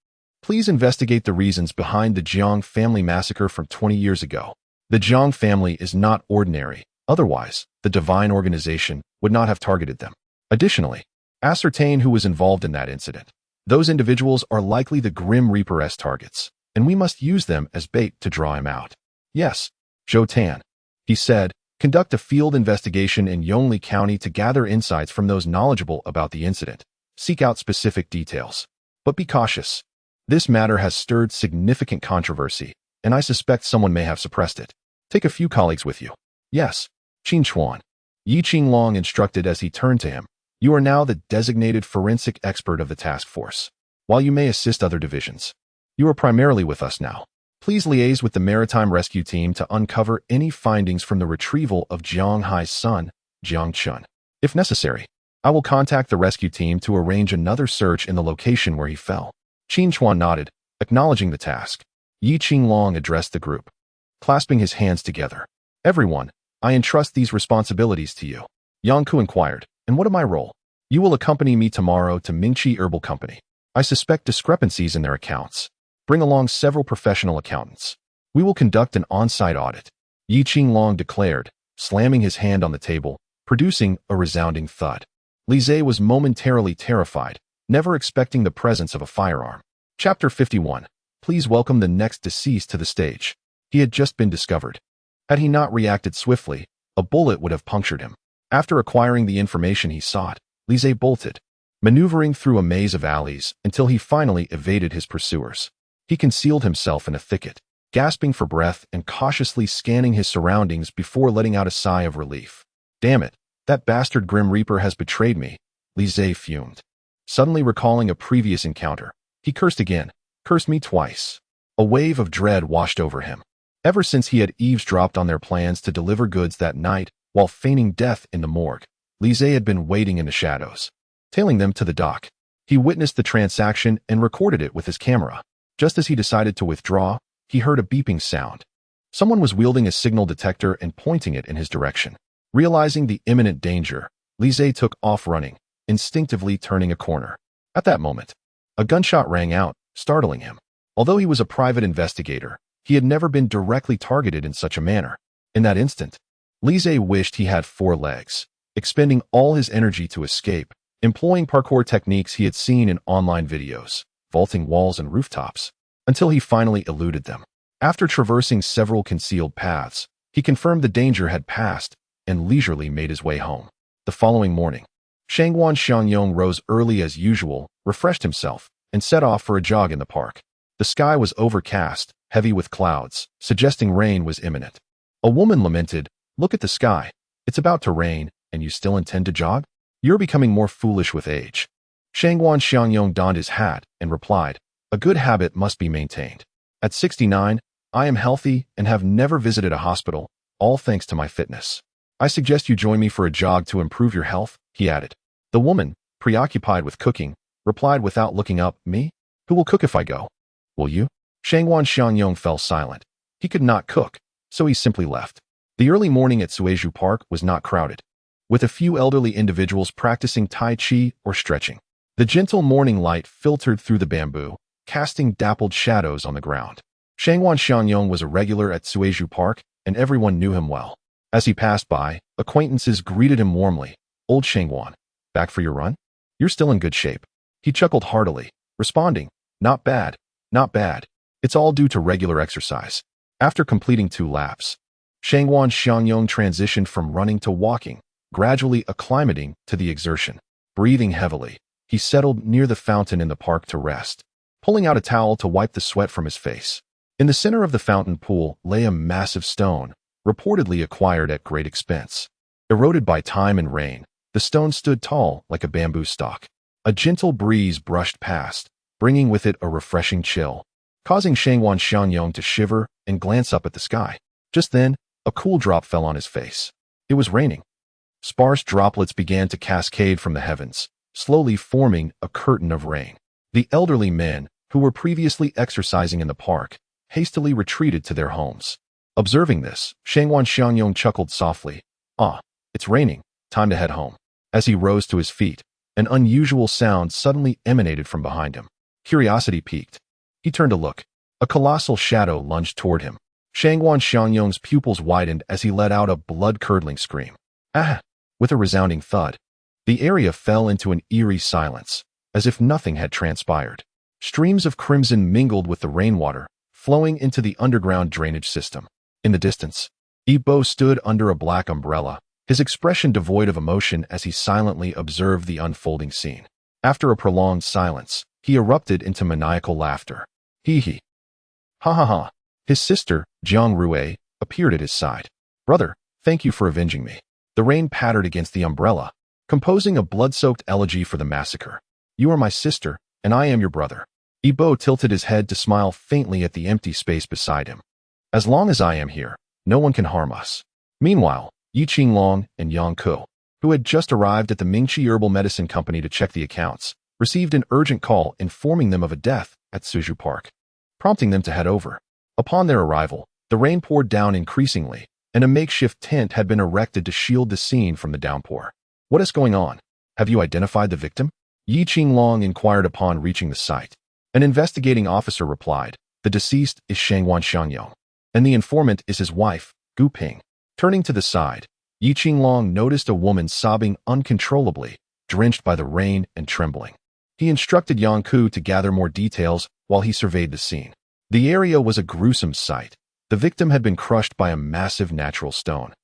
Please investigate the reasons behind the Jiang family massacre from 20 years ago. The Jiang family is not ordinary. Otherwise, the divine organization would not have targeted them. Additionally, ascertain who was involved in that incident. Those individuals are likely the Grim Reaper-esque targets, and we must use them as bait to draw him out. Yes, Zhou Tan, he said, conduct a field investigation in Yongli County to gather insights from those knowledgeable about the incident. Seek out specific details. But be cautious. This matter has stirred significant controversy, and I suspect someone may have suppressed it. Take a few colleagues with you. Yes, Qin Chuan. Yi Qinglong instructed as he turned to him. You are now the designated forensic expert of the task force. While you may assist other divisions, you are primarily with us now. Please liaise with the maritime rescue team to uncover any findings from the retrieval of Jiang Hai's son, Jiang Chun. If necessary, I will contact the rescue team to arrange another search in the location where he fell. Qin Chuan nodded, acknowledging the task. Yi Qinglong addressed the group, clasping his hands together. Everyone, I entrust these responsibilities to you. Yang Ku inquired, and what of my role? You will accompany me tomorrow to Mingqi Herbal Company. I suspect discrepancies in their accounts. Bring along several professional accountants. We will conduct an on-site audit. Yi Qinglong declared, slamming his hand on the table, producing a resounding thud. Li Zhe was momentarily terrified, never expecting the presence of a firearm. Chapter 51. Please welcome the next deceased to the stage. He had just been discovered. Had he not reacted swiftly, a bullet would have punctured him. After acquiring the information he sought, Li Zhe bolted, maneuvering through a maze of alleys until he finally evaded his pursuers. He concealed himself in a thicket, gasping for breath and cautiously scanning his surroundings before letting out a sigh of relief. Damn it, that bastard Grim Reaper has betrayed me, Li Zhe fumed. Suddenly recalling a previous encounter, he cursed again, cursed me twice. A wave of dread washed over him. Ever since he had eavesdropped on their plans to deliver goods that night while feigning death in the morgue, Li Zhe had been waiting in the shadows, tailing them to the dock. He witnessed the transaction and recorded it with his camera. Just as he decided to withdraw, he heard a beeping sound. Someone was wielding a signal detector and pointing it in his direction. Realizing the imminent danger, Li Zhe took off running, instinctively turning a corner. At that moment, a gunshot rang out, startling him. Although he was a private investigator, he had never been directly targeted in such a manner. In that instant, Li Zhe wished he had 4 legs, expending all his energy to escape, employing parkour techniques he had seen in online videos, vaulting walls and rooftops, until he finally eluded them. After traversing several concealed paths, he confirmed the danger had passed and leisurely made his way home. The following morning, Shangguan Xiangyong rose early as usual, refreshed himself, and set off for a jog in the park. The sky was overcast, heavy with clouds, suggesting rain was imminent. A woman lamented, "Look at the sky. It's about to rain, and you still intend to jog? You're becoming more foolish with age." Shangguan Xiangyong donned his hat and replied, "A good habit must be maintained. At 69, I am healthy and have never visited a hospital, all thanks to my fitness. I suggest you join me for a jog to improve your health," he added. The woman, preoccupied with cooking, replied without looking up, "Me? Who will cook if I go? Will you?" Shangguan Xiangyong fell silent. He could not cook, so he simply left. The early morning at Suizhu Park was not crowded, with a few elderly individuals practicing Tai Chi or stretching. The gentle morning light filtered through the bamboo, casting dappled shadows on the ground. Shangguan Xiangyong was a regular at Suizhu Park, and everyone knew him well. As he passed by, acquaintances greeted him warmly. "Old Shangguan, back for your run? You're still in good shape." He chuckled heartily, responding, "Not bad, not bad. It's all due to regular exercise." After completing 2 laps, Shangwan Xiangyong transitioned from running to walking, gradually acclimating to the exertion. Breathing heavily, he settled near the fountain in the park to rest, pulling out a towel to wipe the sweat from his face. In the center of the fountain pool lay a massive stone, reportedly acquired at great expense. Eroded by time and rain, the stone stood tall like a bamboo stalk. A gentle breeze brushed past, bringing with it a refreshing chill, causing Shangwan Xiangyong to shiver and glance up at the sky. Just then, a cool drop fell on his face. It was raining. Sparse droplets began to cascade from the heavens, slowly forming a curtain of rain. The elderly men, who were previously exercising in the park, hastily retreated to their homes. Observing this, Shangwan Xiangyong chuckled softly. "Ah, it's raining. Time to head home." As he rose to his feet, an unusual sound suddenly emanated from behind him. Curiosity piqued. He turned to look. A colossal shadow lunged toward him. Shangwan Xiangyong's pupils widened as he let out a blood-curdling scream. "Ah!" With a resounding thud, the area fell into an eerie silence, as if nothing had transpired. Streams of crimson mingled with the rainwater, flowing into the underground drainage system. In the distance, Ibo stood under a black umbrella, his expression devoid of emotion as he silently observed the unfolding scene. After a prolonged silence, he erupted into maniacal laughter. Hee hee. Ha ha ha. His sister, Jiang Rue, appeared at his side. "Brother, thank you for avenging me." The rain pattered against the umbrella, composing a blood-soaked elegy for the massacre. "You are my sister, and I am your brother." Ibo tilted his head to smile faintly at the empty space beside him. "As long as I am here, no one can harm us." Meanwhile, Yi Qinglong and Yang Ku, who had just arrived at the Mingqi Herbal Medicine Company to check the accounts, received an urgent call informing them of a death at Suzhou Park, prompting them to head over. Upon their arrival, the rain poured down increasingly, and a makeshift tent had been erected to shield the scene from the downpour. "What is going on? Have you identified the victim?" Yi Qinglong inquired upon reaching the site. An investigating officer replied, "The deceased is Shangwan Xiangyong, and the informant is his wife, Gu Ping." Turning to the side, Yi Qinglong noticed a woman sobbing uncontrollably, drenched by the rain and trembling. He instructed Yang Ku to gather more details while he surveyed the scene. The area was a gruesome sight. The victim had been crushed by a massive natural stone,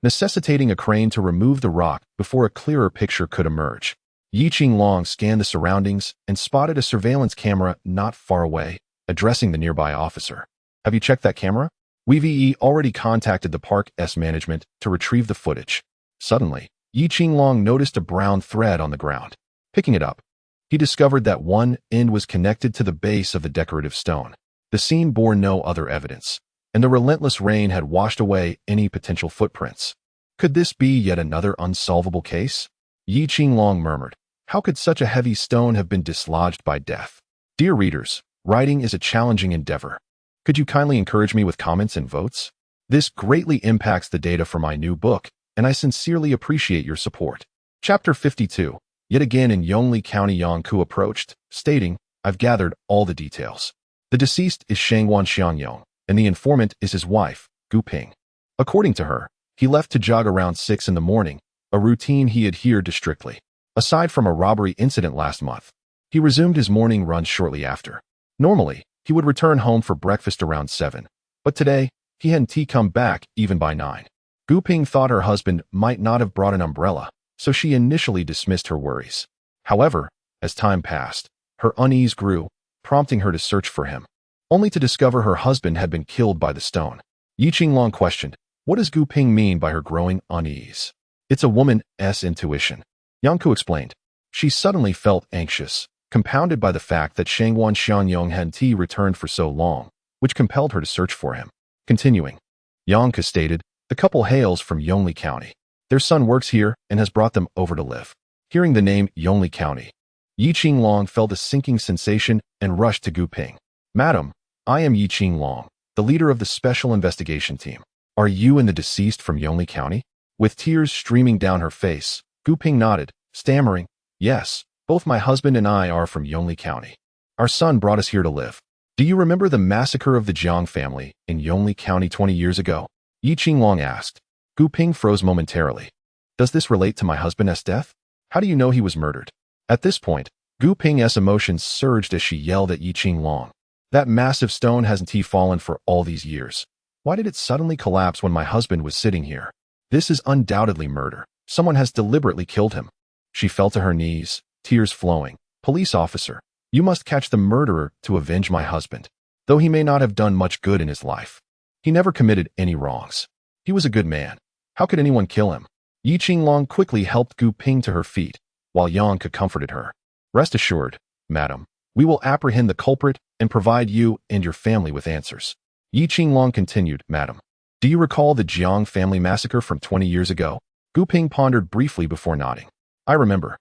necessitating a crane to remove the rock before a clearer picture could emerge. Yi Qinglong scanned the surroundings and spotted a surveillance camera not far away, addressing the nearby officer. "Have you checked that camera?" We've already contacted the park's management to retrieve the footage. Suddenly, Yi Qinglong noticed a brown thread on the ground. Picking it up, he discovered that one end was connected to the base of the decorative stone. The scene bore no other evidence, and the relentless rain had washed away any potential footprints. Could this be yet another unsolvable case? Yi Qinglong murmured. How could such a heavy stone have been dislodged by death? Dear readers, writing is a challenging endeavor. Could you kindly encourage me with comments and votes? This greatly impacts the data for my new book, and I sincerely appreciate your support. Chapter 52. Yet again in Yongli County, Yang Ku approached, stating, "I've gathered all the details. The deceased is Shangwan Xiangyong, and the informant is his wife, Gu Ping. According to her, he left to jog around 6 in the morning, a routine he adhered to strictly. Aside from a robbery incident last month, he resumed his morning run shortly after. Normally, he would return home for breakfast around 7, but today, he hadn't come back even by 9. Gu Ping thought her husband might not have brought an umbrella, so she initially dismissed her worries. However, as time passed, her unease grew, prompting her to search for him, only to discover her husband had been killed by the stone. Yi Qinglong questioned, what does Gu Ping mean by her growing unease? It's a woman's intuition. Yang Ku explained. She suddenly felt anxious, compounded by the fact that Shangwan Xiangyong hadn't returned for so long, which compelled her to search for him. Continuing, Yang Ku stated, the couple hails from Yongli County. Their son works here and has brought them over to live. Hearing the name Yongli County, Yi Qinglong felt a sinking sensation and rushed to Gu Ping. Madam, I am Yi Qinglong, the leader of the special investigation team. Are you and the deceased from Yongli County? With tears streaming down her face, Gu Ping nodded, stammering, yes, both my husband and I are from Yongli County. Our son brought us here to live. Do you remember the massacre of the Jiang family in Yongli County 20 years ago? Yi Qinglong asked. Gu Ping froze momentarily. Does this relate to my husband's death? How do you know he was murdered? At this point, Gu Ping's emotions surged as she yelled at Yi Qinglong. That massive stone hasn't fallen for all these years. Why did it suddenly collapse when my husband was sitting here? This is undoubtedly murder. Someone has deliberately killed him. She fell to her knees, tears flowing. Police officer, you must catch the murderer to avenge my husband. Though he may not have done much good in his life, he never committed any wrongs. He was a good man. How could anyone kill him? Yi Qinglong quickly helped Gu Ping to her feet, while Yang Ke comforted her. Rest assured, madam, we will apprehend the culprit and provide you and your family with answers. Yi Qinglong continued, madam, do you recall the Jiang family massacre from 20 years ago? Gu Ping pondered briefly before nodding. I remember.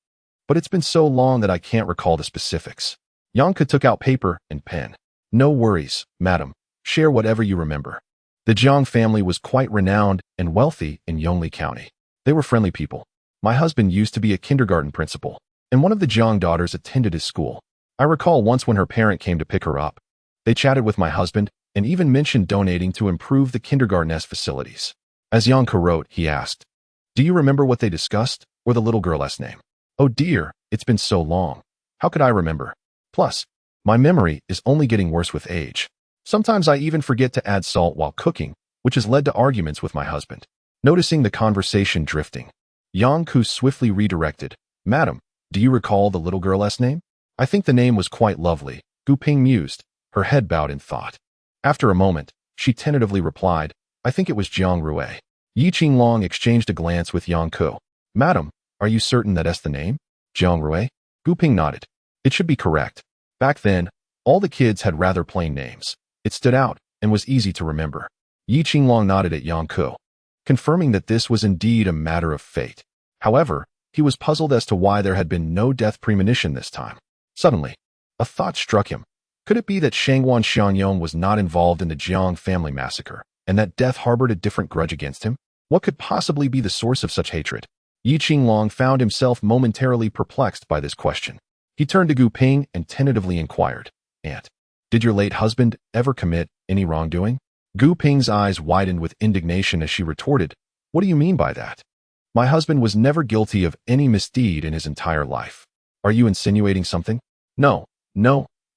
But it's been so long that I can't recall the specifics. Yang Ke took out paper and pen. No worries, madam. Share whatever you remember. The Jiang family was quite renowned and wealthy in Yongli County. They were friendly people. My husband used to be a kindergarten principal, and one of the Jiang daughters attended his school. I recall once when her parent came to pick her up. They chatted with my husband and even mentioned donating to improve the kindergarten's facilities. As Yang Ke wrote, he asked, do you remember what they discussed, or the little girl's name? Oh dear, it's been so long. How could I remember? Plus, my memory is only getting worse with age. Sometimes I even forget to add salt while cooking, which has led to arguments with my husband. Noticing the conversation drifting, Yang Ke swiftly redirected. Madam, do you recall the little girl's name? I think the name was quite lovely, Gu Ping mused, her head bowed in thought. After a moment, she tentatively replied, I think it was Jiang Rui. Yi Qinglong exchanged a glance with Yang Ke. Madam, are you certain that's the name? Jiang Rui? Gu Ping nodded. It should be correct. Back then, all the kids had rather plain names. It stood out and was easy to remember. Yi Qinglong nodded at Yang Ke, confirming that this was indeed a matter of fate. However, he was puzzled as to why there had been no death premonition this time. Suddenly, a thought struck him. Could it be that Shangwan Xiangyong was not involved in the Jiang family massacre, and that death harbored a different grudge against him? What could possibly be the source of such hatred? Yi Qinglong found himself momentarily perplexed by this question. He turned to Gu Ping and tentatively inquired, Aunt, did your late husband ever commit any wrongdoing? Gu Ping's eyes widened with indignation as she retorted, what do you mean by that? My husband was never guilty of any misdeed in his entire life. Are you insinuating something? No,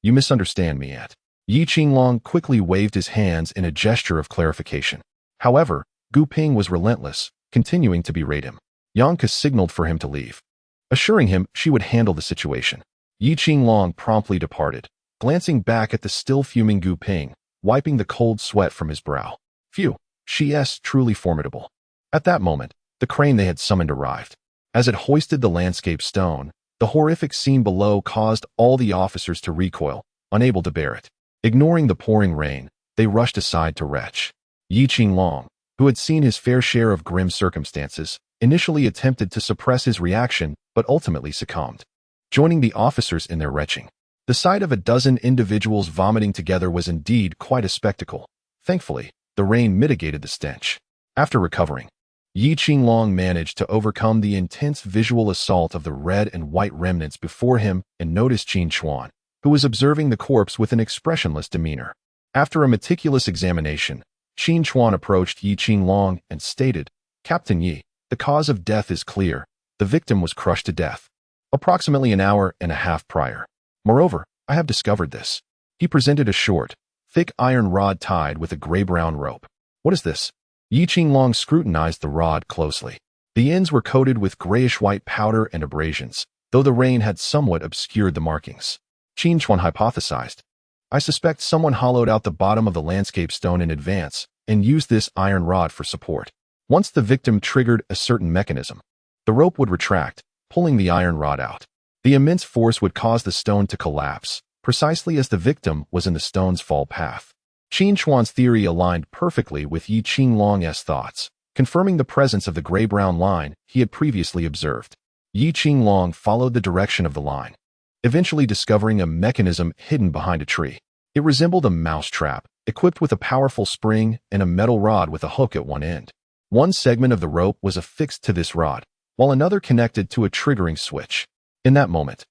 you misunderstand me, Aunt. Yi Qinglong quickly waved his hands in a gesture of clarification. However, Gu Ping was relentless, continuing to berate him. Yang Ke signaled for him to leave, assuring him she would handle the situation. Yi Qinglong promptly departed, glancing back at the still fuming Gu Ping, wiping the cold sweat from his brow. Phew, she's truly formidable. At that moment, the crane they had summoned arrived. As it hoisted the landscape stone, the horrific scene below caused all the officers to recoil, unable to bear it. Ignoring the pouring rain, they rushed aside to retch. Yi Qinglong, who had seen his fair share of grim circumstances, initially attempted to suppress his reaction but ultimately succumbed, joining the officers in their retching. The sight of a dozen individuals vomiting together was indeed quite a spectacle. Thankfully, the rain mitigated the stench. After recovering, Yi Qinglong managed to overcome the intense visual assault of the red and white remnants before him and noticed Qin Chuan, who was observing the corpse with an expressionless demeanor. After a meticulous examination, Qin Chuan approached Yi Qinglong and stated, Captain Yi, the cause of death is clear. The victim was crushed to death approximately an hour and a half prior. Moreover, I have discovered this. He presented a short, thick iron rod tied with a gray-brown rope. What is this? Yi Qinglong scrutinized the rod closely. The ends were coated with grayish-white powder and abrasions, though the rain had somewhat obscured the markings. Qin Chuan hypothesized, I suspect someone hollowed out the bottom of the landscape stone in advance and used this iron rod for support. Once the victim triggered a certain mechanism, the rope would retract, pulling the iron rod out. The immense force would cause the stone to collapse, precisely as the victim was in the stone's fall path. Qin Chuan's theory aligned perfectly with Yi Qinglong's thoughts, confirming the presence of the gray-brown line he had previously observed. Yi Qinglong followed the direction of the line, eventually discovering a mechanism hidden behind a tree. It resembled a mousetrap, equipped with a powerful spring and a metal rod with a hook at one end. One segment of the rope was affixed to this rod, while another connected to a triggering switch. In that moment,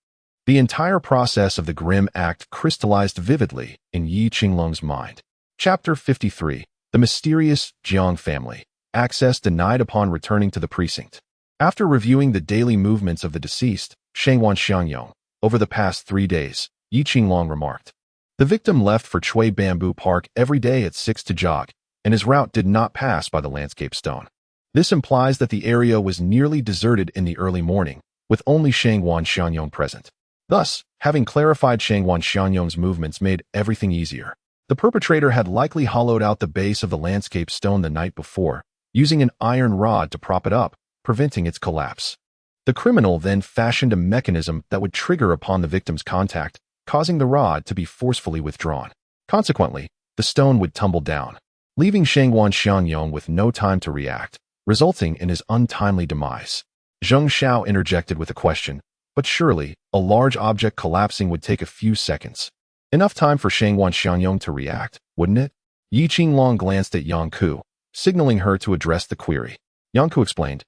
the entire process of the grim act crystallized vividly in Yi Qinglong's mind. Chapter 53. The Mysterious Jiang Family. Access denied upon returning to the precinct. After reviewing the daily movements of the deceased, Shangwan Xiangyong, over the past 3 days, Yi Qinglong remarked. The victim left for Chui Bamboo Park every day at 6 to jog, and his route did not pass by the landscape stone. This implies that the area was nearly deserted in the early morning, with only Shangwan Xianyong present. Thus, having clarified Shangwan Xianyong's movements made everything easier. The perpetrator had likely hollowed out the base of the landscape stone the night before, using an iron rod to prop it up, preventing its collapse. The criminal then fashioned a mechanism that would trigger upon the victim's contact, causing the rod to be forcefully withdrawn. Consequently, the stone would tumble down, leaving Shangwan Xianyong with no time to react, resulting in his untimely demise. Zheng Xiao interjected with a question, but surely, a large object collapsing would take a few seconds. Enough time for Shangwan Xianyong to react, wouldn't it? Yi Qinglong glanced at Yang Ku, signaling her to address the query. Yang Ku explained,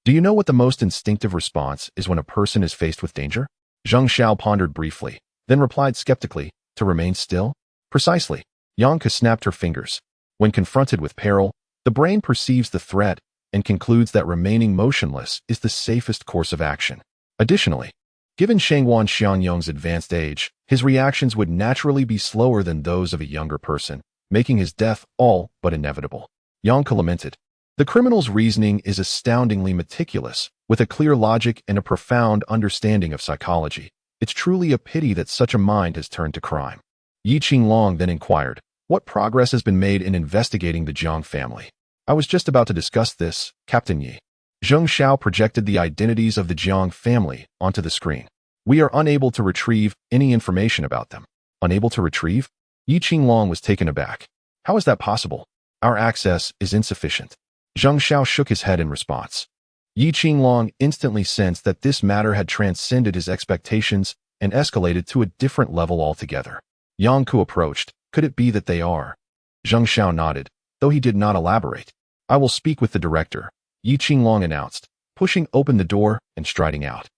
"Do you know what the most instinctive response is when a person is faced with danger?" Zheng Xiao pondered briefly, then replied skeptically, "To remain still?" "Precisely." Yang Ku snapped her fingers. When confronted with peril, the brain perceives the threat and concludes that remaining motionless is the safest course of action. Additionally, given Shangwan Xianyong's advanced age, his reactions would naturally be slower than those of a younger person, making his death all but inevitable. Yang Ku lamented, "The criminal's reasoning is astoundingly meticulous, with a clear logic and a profound understanding of psychology. It's truly a pity that such a mind has turned to crime." Yi Qinglong then inquired, "What progress has been made in investigating the Jiang family?" "I was just about to discuss this, Captain Yi." Zheng Xiao projected the identities of the Jiang family onto the screen. "We are unable to retrieve any information about them." "Unable to retrieve?" Yi Qinglong was taken aback. "How is that possible? Our access is insufficient." Zheng Xiao shook his head in response. Yi Qinglong instantly sensed that this matter had transcended his expectations and escalated to a different level altogether. Yang Ku approached. "Could it be that they are?" Zheng Xiao nodded, though he did not elaborate. "I will speak with the director," Yi Qinglong announced, pushing open the door and striding out.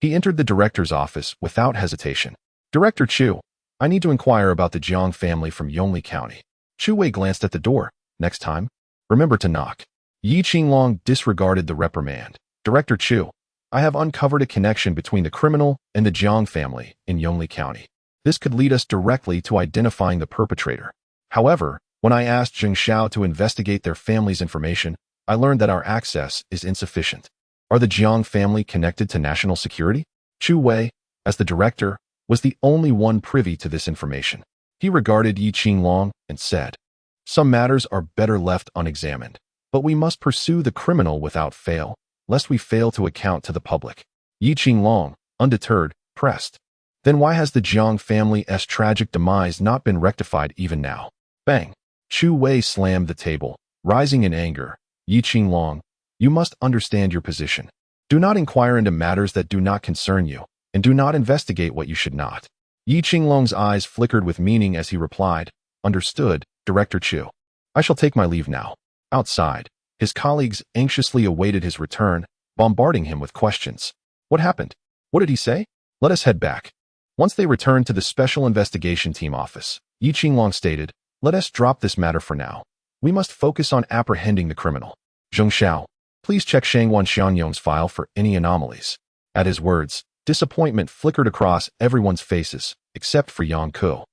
He entered the director's office without hesitation. "Director Chu, I need to inquire about the Jiang family from Yongli County." Chu Wei glanced at the door. "Next time, remember to knock." Yi Qinglong disregarded the reprimand. "Director Chu, I have uncovered a connection between the criminal and the Jiang family in Yongli County. This could lead us directly to identifying the perpetrator. However, when I asked Zheng Xiao to investigate their family's information, I learned that our access is insufficient. Are the Jiang family connected to national security?" Chu Wei, as the director, was the only one privy to this information. He regarded Yi Qinglong and said, "Some matters are better left unexamined, but we must pursue the criminal without fail, lest we fail to account to the public." Yi Qinglong, undeterred, pressed, "Then why has the Jiang family's tragic demise not been rectified even now?" Bang! Chu Wei slammed the table, rising in anger. "Yi Qinglong, you must understand your position. Do not inquire into matters that do not concern you, and do not investigate what you should not." Yi Qinglong's eyes flickered with meaning as he replied, "Understood, Director Chu. I shall take my leave now." Outside, his colleagues anxiously awaited his return, bombarding him with questions. "What happened? What did he say? Let us head back." Once they returned to the Special Investigation Team office, Yi Qinglong stated, "Let us drop this matter for now. We must focus on apprehending the criminal. Zheng Xiao, please check Shangwan Xianyong's file for any anomalies." At his words, disappointment flickered across everyone's faces, except for Yang Ku,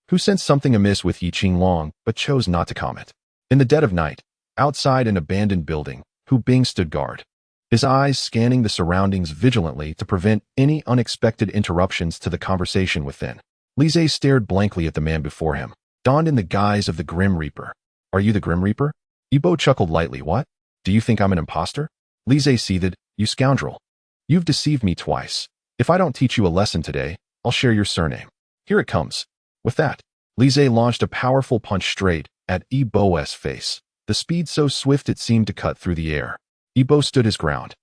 who sensed something amiss with Yi Qinglong but chose not to comment. In the dead of night, outside an abandoned building, Hu Bing stood guard, his eyes scanning the surroundings vigilantly to prevent any unexpected interruptions to the conversation within. Li Zhe stared blankly at the man before him, donned in the guise of the Grim Reaper. "Are you the Grim Reaper?" Yibo chuckled lightly. "What? Do you think I'm an imposter?" Li Zhe seethed, "You scoundrel. You've deceived me twice. If I don't teach you a lesson today, I'll share your surname. Here it comes." With that, Li Zhe launched a powerful punch straight at Yibo's face, the speed so swift it seemed to cut through the air. Yibo stood his ground,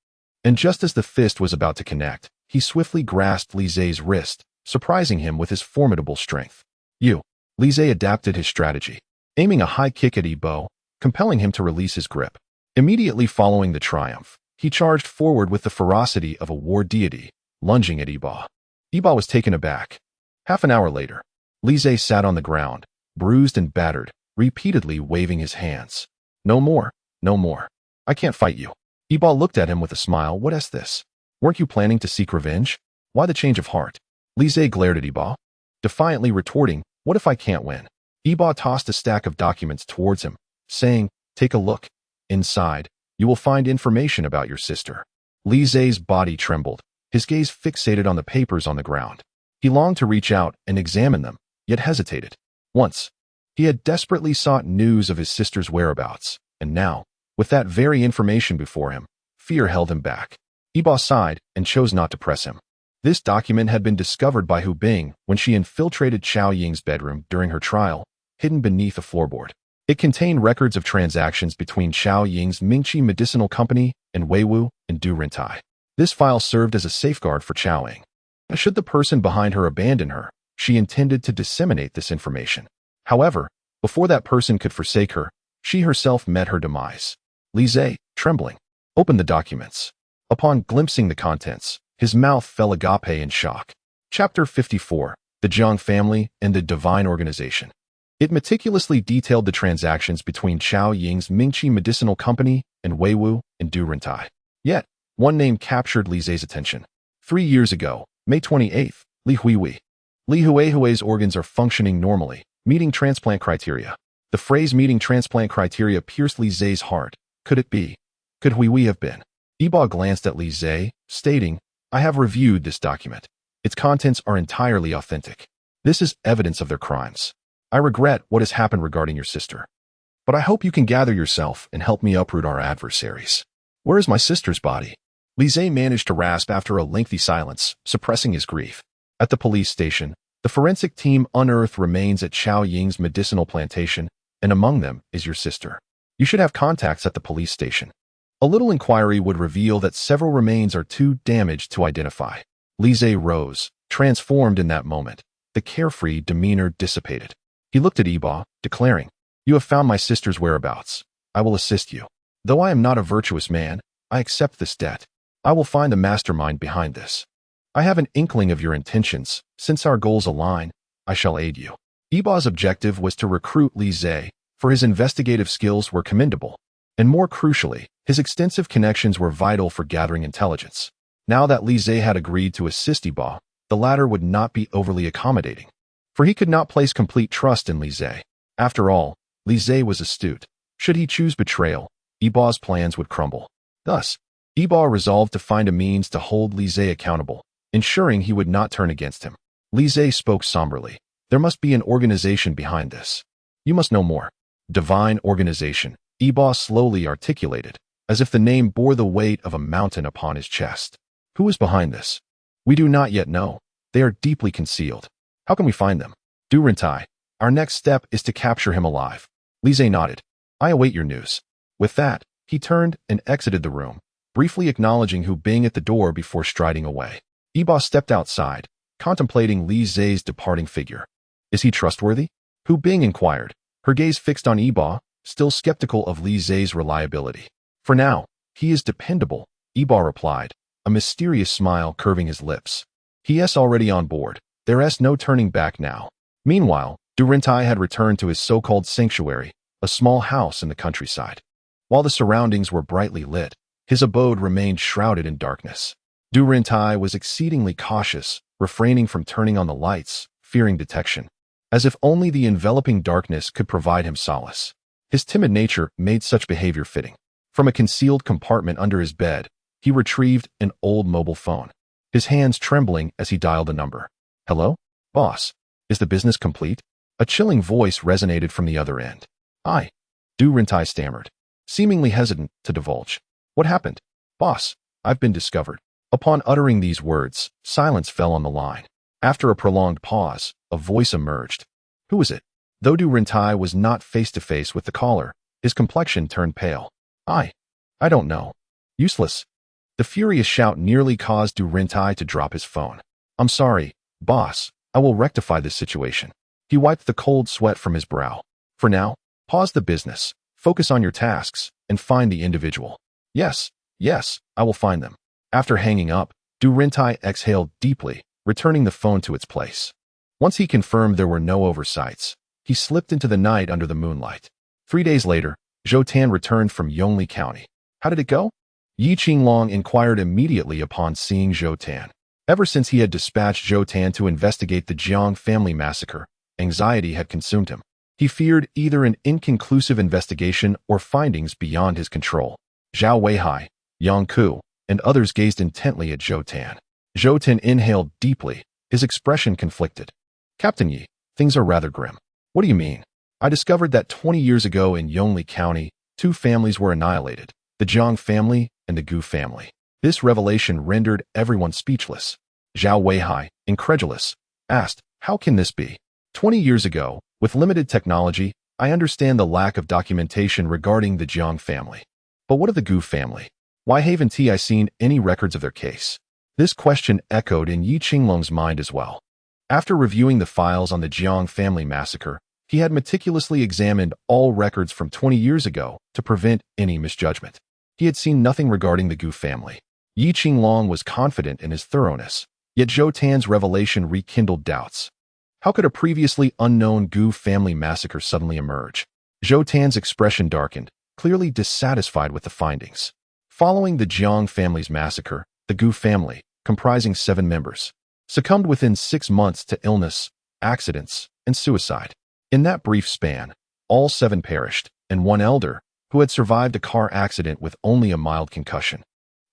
and just as the fist was about to connect, he swiftly grasped Li Zhe's wrist, surprising him with his formidable strength. Li Zhe adapted his strategy, aiming a high kick at Yibo, compelling him to release his grip. Immediately following the triumph, he charged forward with the ferocity of a war deity, lunging at Yibo. Yibo was taken aback. Half an hour later, Li Zhe sat on the ground, bruised and battered, repeatedly waving his hands. "No more, no more. I can't fight you." Yibo looked at him with a smile. "What is this? Weren't you planning to seek revenge? Why the change of heart?" Li Zhe glared at Yibo, defiantly retorting, "What if I can't win?" Yibo tossed a stack of documents towards him, saying, "Take a look. Inside, you will find information about your sister." Li Zhe's body trembled, his gaze fixated on the papers on the ground. He longed to reach out and examine them, yet hesitated. Once, he had desperately sought news of his sister's whereabouts, and now, with that very information before him, fear held him back. Yibo sighed and chose not to press him. This document had been discovered by Hu Bing when she infiltrated Qiao Ying's bedroom during her trial, hidden beneath a floorboard. It contained records of transactions between Qiao Ying's Mingqi Medicinal Company and Weiwu and Du Rintai. This file served as a safeguard for Qiao Ying. Should the person behind her abandon her, she intended to disseminate this information. However, before that person could forsake her, she herself met her demise. Li Zhe, trembling, opened the documents. Upon glimpsing the contents, his mouth fell agape in shock. Chapter 54, The Jiang Family and the Divine Organization. It meticulously detailed the transactions between Qiao Ying's Mingqi Medicinal Company and Weiwu and Du Rintai. Yet, one name captured Li Zhe's attention. 3 years ago, May 28th, Li Huihui. Li Huihui's organs are functioning normally, meeting transplant criteria. The phrase meeting transplant criteria pierced Li Zhe's heart. Could it be? Could Huihui have been? Yibo glanced at Li Zhe, stating, "I have reviewed this document. Its contents are entirely authentic. This is evidence of their crimes. I regret what has happened regarding your sister. But I hope you can gather yourself and help me uproot our adversaries. Where is my sister's body?" Li Zhe managed to rasp after a lengthy silence, suppressing his grief. At the police station, the forensic team unearthed remains at Qiao Ying's medicinal plantation, and among them is your sister. You should have contacts at the police station. A little inquiry would reveal that several remains are too damaged to identify. Li Zhe rose, transformed in that moment. The carefree demeanor dissipated. He looked at Yibo, declaring, "You have found my sister's whereabouts. I will assist you. Though I am not a virtuous man, I accept this debt. I will find the mastermind behind this. I have an inkling of your intentions. Since our goals align, I shall aid you." Yibo's objective was to recruit Li Zhe, for his investigative skills were commendable. And more crucially, his extensive connections were vital for gathering intelligence. Now that Li Zhe had agreed to assist Yibo, the latter would not be overly accommodating. For he could not place complete trust in Li Zhe. After all, Li Zhe was astute. Should he choose betrayal, Yibo's plans would crumble. Thus, Yibo resolved to find a means to hold Li Zhe accountable, ensuring he would not turn against him. Li Zhe spoke somberly. "There must be an organization behind this. You must know more." "Divine Organization," Yibo slowly articulated, as if the name bore the weight of a mountain upon his chest. "Who is behind this?" "We do not yet know. They are deeply concealed. How can we find them?" "Du Rintai. Our next step is to capture him alive." Li Zhe nodded. "I await your news." With that, he turned and exited the room, briefly acknowledging Hu Bing at the door before striding away. Yibo stepped outside, contemplating Li Zhe's departing figure. "Is he trustworthy?" Hu Bing inquired, her gaze fixed on Yibo, still skeptical of Li Zhe's reliability. "For now, he is dependable," Yibo replied, a mysterious smile curving his lips. "He is already on board. There is no turning back now." Meanwhile, Du Rintai had returned to his so-called sanctuary, a small house in the countryside. While the surroundings were brightly lit, his abode remained shrouded in darkness. Du Rintai was exceedingly cautious, refraining from turning on the lights, fearing detection, as if only the enveloping darkness could provide him solace. His timid nature made such behavior fitting. From a concealed compartment under his bed, he retrieved an old mobile phone, his hands trembling as he dialed the number. "Hello? Boss, is the business complete?" A chilling voice resonated from the other end. "I," Du Rintai stammered, seemingly hesitant to divulge. "What happened?" "Boss, I've been discovered." Upon uttering these words, silence fell on the line. After a prolonged pause, a voice emerged. "Who is it?" Though Du Rintai was not face-to-face with the caller, his complexion turned pale. I don't know." "Useless." The furious shout nearly caused Du Rintai to drop his phone. "I'm sorry, boss. I will rectify this situation." He wiped the cold sweat from his brow. "For now, pause the business, focus on your tasks, and find the individual." Yes, I will find them." After hanging up, Du Rintai exhaled deeply, returning the phone to its place. Once he confirmed there were no oversights, he slipped into the night under the moonlight. 3 days later, Zhou Tan returned from Yongli County. "How did it go?" Yi Qinglong inquired immediately upon seeing Zhou Tan. Ever since he had dispatched Zhou Tan to investigate the Jiang family massacre, anxiety had consumed him. He feared either an inconclusive investigation or findings beyond his control. Zhao Weihai, Yang Ku, and others gazed intently at Zhou Tan. Zhou Tan inhaled deeply, his expression conflicted. Captain Yi, things are rather grim. What do you mean? I discovered that 20 years ago in Yongli County, two families were annihilated, the Jiang family and the Gu family. This revelation rendered everyone speechless. Zhao Weihai, incredulous, asked, how can this be? 20 years ago, with limited technology, I understand the lack of documentation regarding the Jiang family. But what of the Gu family? Why haven't I seen any records of their case? This question echoed in Yi Qinglong's mind as well. After reviewing the files on the Jiang family massacre, he had meticulously examined all records from 20 years ago to prevent any misjudgment. He had seen nothing regarding the Gu family. Yi Qinglong was confident in his thoroughness, yet Zhou Tan's revelation rekindled doubts. How could a previously unknown Gu family massacre suddenly emerge? Zhou Tan's expression darkened, clearly dissatisfied with the findings. Following the Jiang family's massacre, the Gu family, comprising 7 members, succumbed within 6 months to illness, accidents, and suicide. In that brief span, all 7 perished, and 1 elder, who had survived a car accident with only a mild concussion,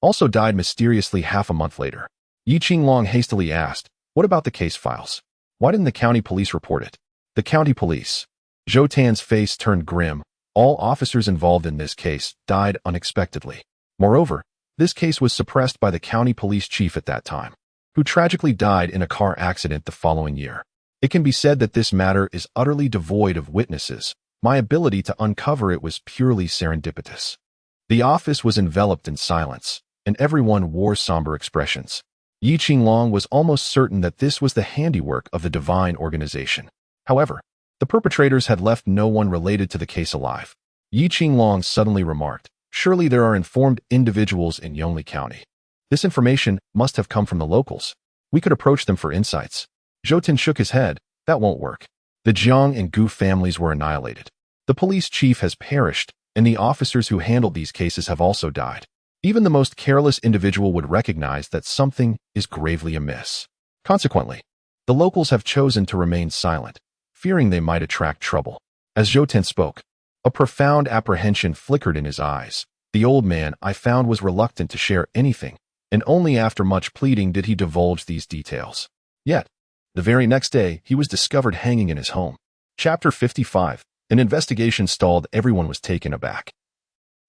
also died mysteriously half a month later. Yi Qinglong hastily asked, what about the case files? Why didn't the county police report it? The county police. Zhou Tan's face turned grim. All officers involved in this case died unexpectedly. Moreover, this case was suppressed by the county police chief at that time, who tragically died in a car accident the following year. It can be said that this matter is utterly devoid of witnesses. My ability to uncover it was purely serendipitous. The office was enveloped in silence, and everyone wore somber expressions. Yi Qinglong was almost certain that this was the handiwork of the divine organization. However, the perpetrators had left no one related to the case alive. Yi Qinglong suddenly remarked, surely there are informed individuals in Yongli County. This information must have come from the locals. We could approach them for insights. Zhou Tan shook his head. That won't work. The Jiang and Gu families were annihilated. The police chief has perished, and the officers who handled these cases have also died. Even the most careless individual would recognize that something is gravely amiss. Consequently, the locals have chosen to remain silent, fearing they might attract trouble. As Zhou Tan spoke, a profound apprehension flickered in his eyes. The old man, I found, was reluctant to share anything, and only after much pleading did he divulge these details. Yet, the very next day, he was discovered hanging in his home. Chapter 55. An investigation stalled. Everyone was taken aback.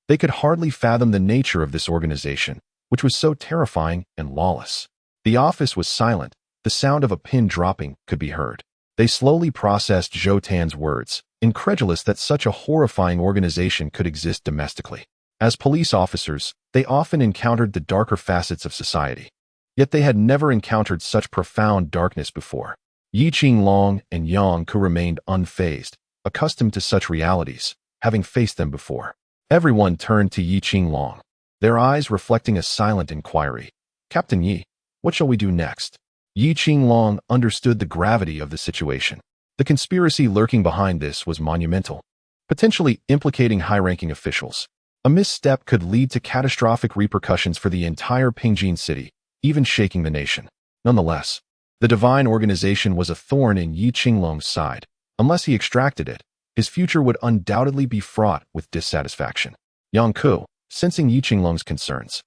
They could hardly fathom the nature of this organization, which was so terrifying and lawless. The office was silent. The sound of a pin dropping could be heard. They slowly processed Zhou Tan's words, incredulous that such a horrifying organization could exist domestically. As police officers, they often encountered the darker facets of society. Yet they had never encountered such profound darkness before. Yi Qinglong and Yang Ku remained unfazed, accustomed to such realities, having faced them before. Everyone turned to Yi Qinglong, their eyes reflecting a silent inquiry. Captain Yi, what shall we do next? Yi Qinglong understood the gravity of the situation. The conspiracy lurking behind this was monumental, potentially implicating high-ranking officials. A misstep could lead to catastrophic repercussions for the entire Pingjin city, even shaking the nation. Nonetheless, the divine organization was a thorn in Yi Qinglong's side. Unless he extracted it, his future would undoubtedly be fraught with dissatisfaction. Yang Ku, sensing Yi Qinglong's concerns,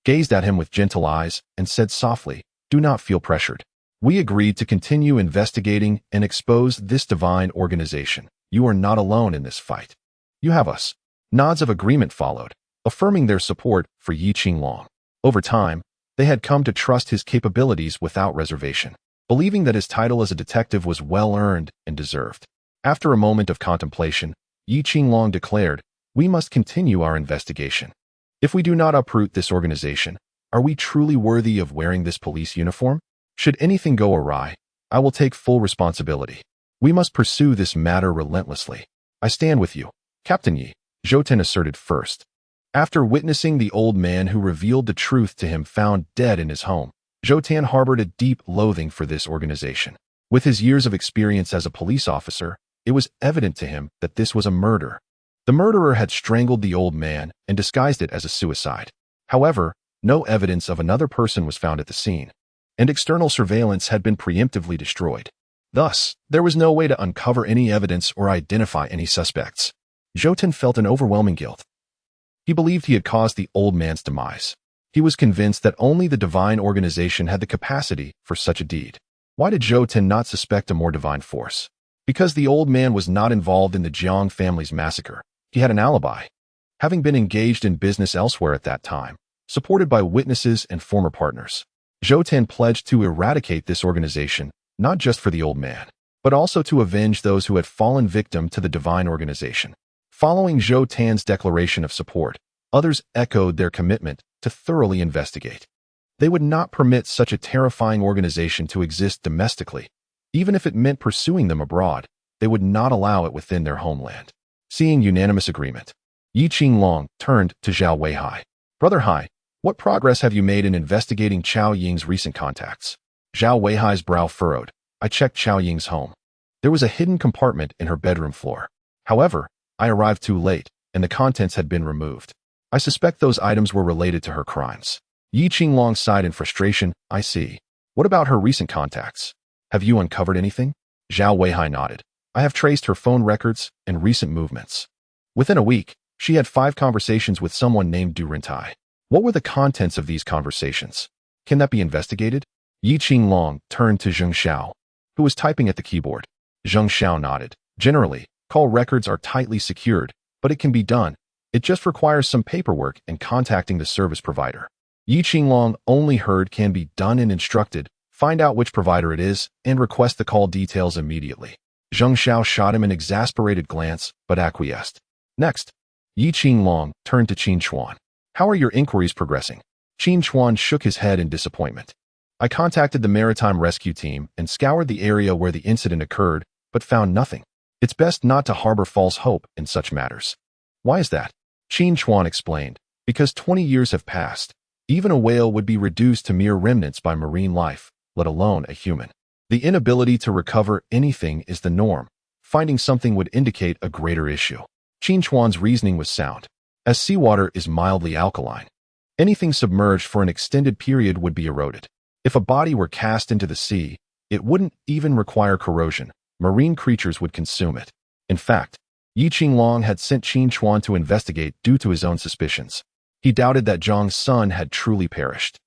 gazed at him with gentle eyes and said softly, do not feel pressured. We agreed to continue investigating and expose this divine organization. You are not alone in this fight. You have us. Nods of agreement followed, affirming their support for Yi Qinglong. Over time, they had come to trust his capabilities without reservation, believing that his title as a detective was well-earned and deserved. After a moment of contemplation, Yi Qinglong declared, we must continue our investigation. If we do not uproot this organization, are we truly worthy of wearing this police uniform? Should anything go awry, I will take full responsibility. We must pursue this matter relentlessly. I stand with you, Captain Yi, Zhou Tan asserted first. After witnessing the old man who revealed the truth to him found dead in his home, Zhou Tan harbored a deep loathing for this organization. With his years of experience as a police officer, it was evident to him that this was a murder. The murderer had strangled the old man and disguised it as a suicide. However, no evidence of another person was found at the scene, and external surveillance had been preemptively destroyed. Thus, there was no way to uncover any evidence or identify any suspects. Jotun felt an overwhelming guilt. He believed he had caused the old man's demise. He was convinced that only the divine organization had the capacity for such a deed. Why did Jotun not suspect a more divine force? Because the old man was not involved in the Jiang family's massacre. He had an alibi, having been engaged in business elsewhere at that time, supported by witnesses and former partners. Jotun pledged to eradicate this organization, not just for the old man, but also to avenge those who had fallen victim to the divine organization. Following Jotun's declaration of support, others echoed their commitment to thoroughly investigate. They would not permit such a terrifying organization to exist domestically. Even if it meant pursuing them abroad, they would not allow it within their homeland. Seeing unanimous agreement, Yi Qinglong turned to Zhao Weihai. Brother Hai, what progress have you made in investigating Chao Ying's recent contacts? Zhao Weihai's brow furrowed. I checked Chao Ying's home. There was a hidden compartment in her bedroom floor. However, I arrived too late, and the contents had been removed. I suspect those items were related to her crimes. Yi Qinglong sighed in frustration. I see. What about her recent contacts? Have you uncovered anything? Zhao Weihai nodded. I have traced her phone records and recent movements. Within a week, she had 5 conversations with someone named Du Rentai. What were the contents of these conversations? Can that be investigated? Yi Qinglong turned to Zheng Xiao, who was typing at the keyboard. Zheng Xiao nodded. Generally, call records are tightly secured, but it can be done. It just requires some paperwork and contacting the service provider. Yi Qinglong only heard can be done and instructed, find out which provider it is, and request the call details immediately. Zheng Xiao shot him an exasperated glance, but acquiesced. Next, Yi Qinglong turned to Qin Chuan. How are your inquiries progressing? Qin Chuan shook his head in disappointment. I contacted the maritime rescue team and scoured the area where the incident occurred, but found nothing. It's best not to harbor false hope in such matters. Why is that? Qin Chuan explained. Because 20 years have passed. Even a whale would be reduced to mere remnants by marine life, let alone a human. The inability to recover anything is the norm. Finding something would indicate a greater issue. Qin Chuan's reasoning was sound. As seawater is mildly alkaline, anything submerged for an extended period would be eroded. If a body were cast into the sea, it wouldn't even require corrosion. Marine creatures would consume it. In fact, Yi Qinglong had sent Qin Chuan to investigate due to his own suspicions. He doubted that Zhang's son had truly perished.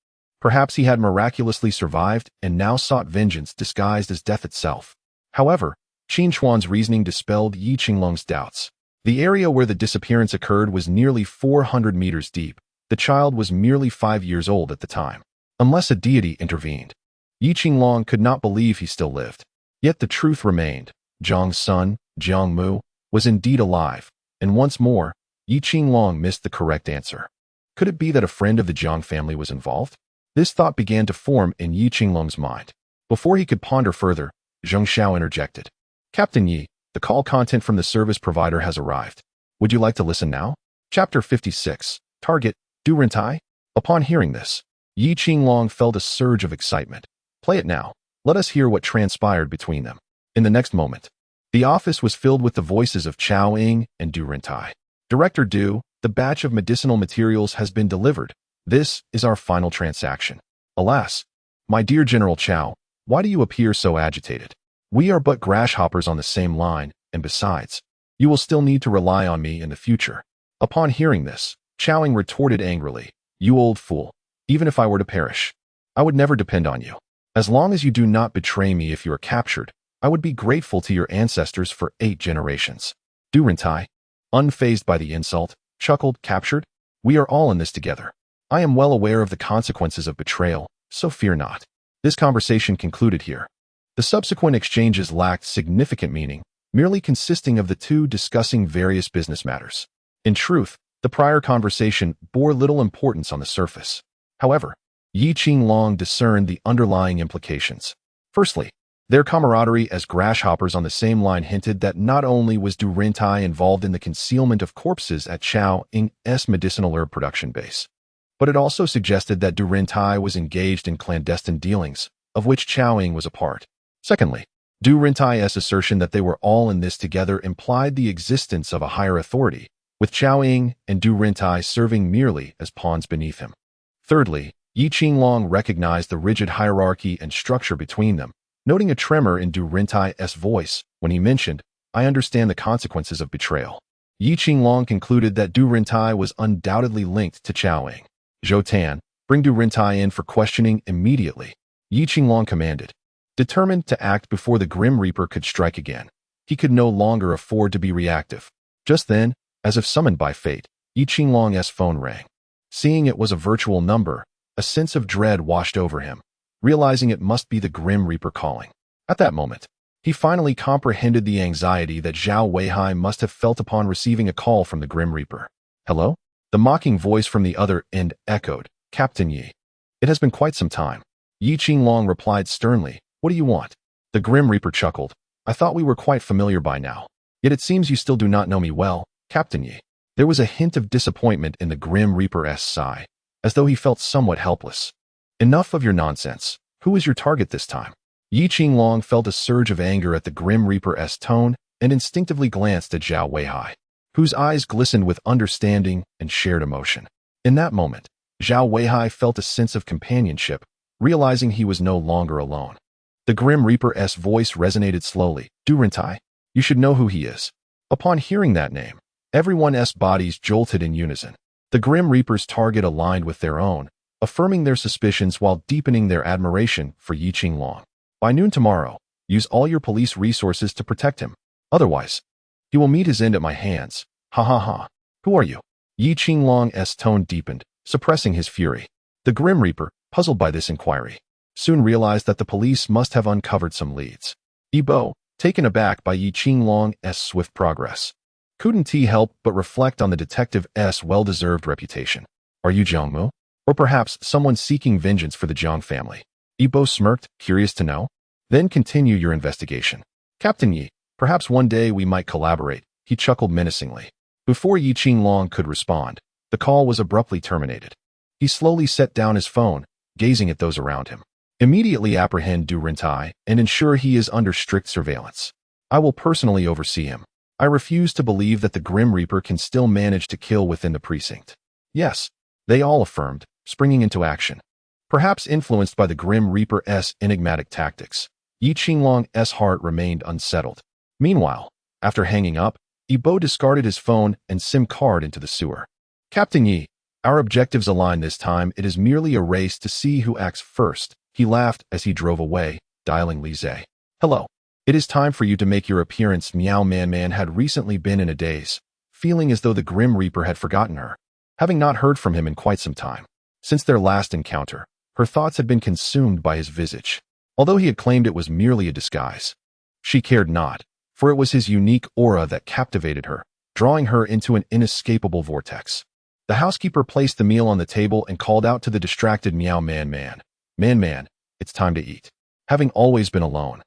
Perhaps he had miraculously survived and now sought vengeance disguised as death itself. However, Qin Chuan's reasoning dispelled Yi Qinglong's doubts. The area where the disappearance occurred was nearly 400 meters deep. The child was merely 5 years old at the time. Unless a deity intervened, Yi Qinglong could not believe he still lived. Yet the truth remained. Zhang's son, Jiang Mu, was indeed alive, and once more, Yi Qinglong missed the correct answer. Could it be that a friend of the Jiang family was involved? This thought began to form in Yi Qinglong's mind. Before he could ponder further, Zheng Xiao interjected. Captain Yi, the call content from the service provider has arrived. Would you like to listen now? Chapter 56. Target, Du Rentai? Upon hearing this, Yi Qinglong felt a surge of excitement. Play it now. Let us hear what transpired between them. In the next moment, the office was filled with the voices of Chao Ying and Du Rentai. Director Du, the batch of medicinal materials has been delivered. This is our final transaction. Alas, my dear General Chao, why do you appear so agitated? We are but grasshoppers on the same line, and besides, you will still need to rely on me in the future. Upon hearing this, Chao Ying retorted angrily. You old fool. Even if I were to perish, I would never depend on you. As long as you do not betray me if you are captured, I would be grateful to your ancestors for 8 generations. Du Rentai, unfazed by the insult, chuckled, captured? We are all in this together. I am well aware of the consequences of betrayal, so fear not. This conversation concluded here. The subsequent exchanges lacked significant meaning, merely consisting of the two discussing various business matters. In truth, the prior conversation bore little importance on the surface. However, Yi Qinglong discerned the underlying implications. Firstly, their camaraderie as grasshoppers on the same line hinted that not only was Du Rentai involved in the concealment of corpses at Chao Ying's medicinal herb production base, but it also suggested that Du Rentai was engaged in clandestine dealings, of which Chao Ying was a part. Secondly, Du Rentai's assertion that they were all in this together implied the existence of a higher authority, with Chao Ying and Du Rentai serving merely as pawns beneath him. Thirdly, Yi Qinglong recognized the rigid hierarchy and structure between them, noting a tremor in Du Rentai's voice when he mentioned, "I understand the consequences of betrayal." Yi Qinglong concluded that Du Rentai was undoubtedly linked to Chaoying. Zhou Tan, bring Du Rentai in for questioning immediately, Yi Qinglong commanded. Determined to act before the Grim Reaper could strike again, he could no longer afford to be reactive. Just then, as if summoned by fate, Yi Qinglong's phone rang. Seeing it was a virtual number, a sense of dread washed over him, realizing it must be the Grim Reaper calling. At that moment, he finally comprehended the anxiety that Zhao Weihai must have felt upon receiving a call from the Grim Reaper. "Hello?" The mocking voice from the other end echoed, "Captain Yi." "It has been quite some time." Yi Qinglong replied sternly, "What do you want?" The Grim Reaper chuckled, "I thought we were quite familiar by now. Yet it seems you still do not know me well, Captain Yi." There was a hint of disappointment in the Grim Reaper's sigh, as though he felt somewhat helpless. "Enough of your nonsense. Who is your target this time?" Yi Qinglong felt a surge of anger at the Grim Reaper's tone and instinctively glanced at Zhao Weihai, whose eyes glistened with understanding and shared emotion. In that moment, Zhao Weihai felt a sense of companionship, realizing he was no longer alone. The Grim Reaper's voice resonated slowly. "Du Rentai? You should know who he is." Upon hearing that name, everyone's bodies jolted in unison. The Grim Reaper's target aligned with their own, affirming their suspicions while deepening their admiration for Yi Qinglong. "By noon tomorrow, use all your police resources to protect him. Otherwise, he will meet his end at my hands. Ha ha ha. Who are you?" Yi Qinglong's tone deepened, suppressing his fury. The Grim Reaper, puzzled by this inquiry, soon realized that the police must have uncovered some leads. Yibo, taken aback by Yi Qinglong's swift progress, couldn't he help but reflect on the detective's well-deserved reputation. "Are you Jiangmu? Or perhaps someone seeking vengeance for the Jiang family?" Yibo smirked, curious to know. "Then continue your investigation. Captain Yi, perhaps one day we might collaborate," he chuckled menacingly. Before Yi Qinglong could respond, the call was abruptly terminated. He slowly set down his phone, gazing at those around him. "Immediately apprehend Du Rentai and ensure he is under strict surveillance. I will personally oversee him. I refuse to believe that the Grim Reaper can still manage to kill within the precinct." "Yes," they all affirmed, springing into action. Perhaps influenced by the Grim Reaper's enigmatic tactics, Yi Qinglong's heart remained unsettled. Meanwhile, after hanging up, Yibo discarded his phone and SIM card into the sewer. "Captain Yi, our objectives align this time. It is merely a race to see who acts first." He laughed as he drove away, dialing Li Zhe. "Hello. It is time for you to make your appearance." Meow Man Man had recently been in a daze, feeling as though the Grim Reaper had forgotten her, having not heard from him in quite some time. Since their last encounter, her thoughts had been consumed by his visage. Although he had claimed it was merely a disguise, she cared not, for it was his unique aura that captivated her, drawing her into an inescapable vortex. The housekeeper placed the meal on the table and called out to the distracted Meow Man Man. "Man Man, it's time to eat." Having always been alone,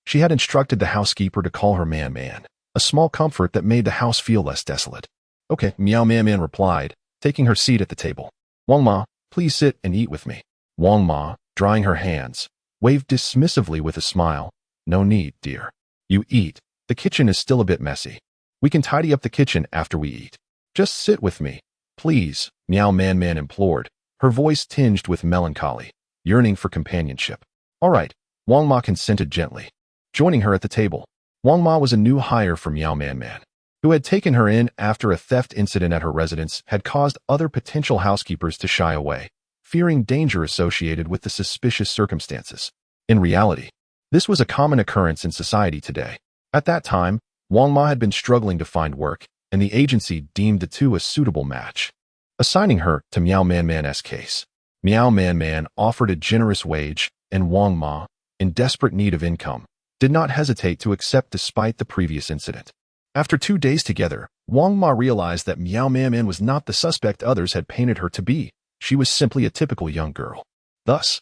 she had instructed the housekeeper to call her Man Man, a small comfort that made the house feel less desolate. "Okay," Meow Man Man replied, taking her seat at the table. "Wang Ma, please sit and eat with me." Wang Ma, drying her hands, waved dismissively with a smile. "No need, dear. You eat. The kitchen is still a bit messy. We can tidy up the kitchen after we eat. Just sit with me, please," Meow Man Man implored, her voice tinged with melancholy, yearning for companionship. "All right," Wang Ma consented gently, joining her at the table. Wang Ma was a new hire for Meow Man Man, who had taken her in after a theft incident at her residence had caused other potential housekeepers to shy away, fearing danger associated with the suspicious circumstances. In reality, this was a common occurrence in society today. At that time, Wang Ma had been struggling to find work, and the agency deemed the two a suitable match, assigning her to Meow Man Man's case. Meow Man Man offered a generous wage, and Wang Ma, in desperate need of income, did not hesitate to accept despite the previous incident. After 2 days together, Wang Ma realized that Meow Man Man was not the suspect others had painted her to be. She was simply a typical young girl. Thus,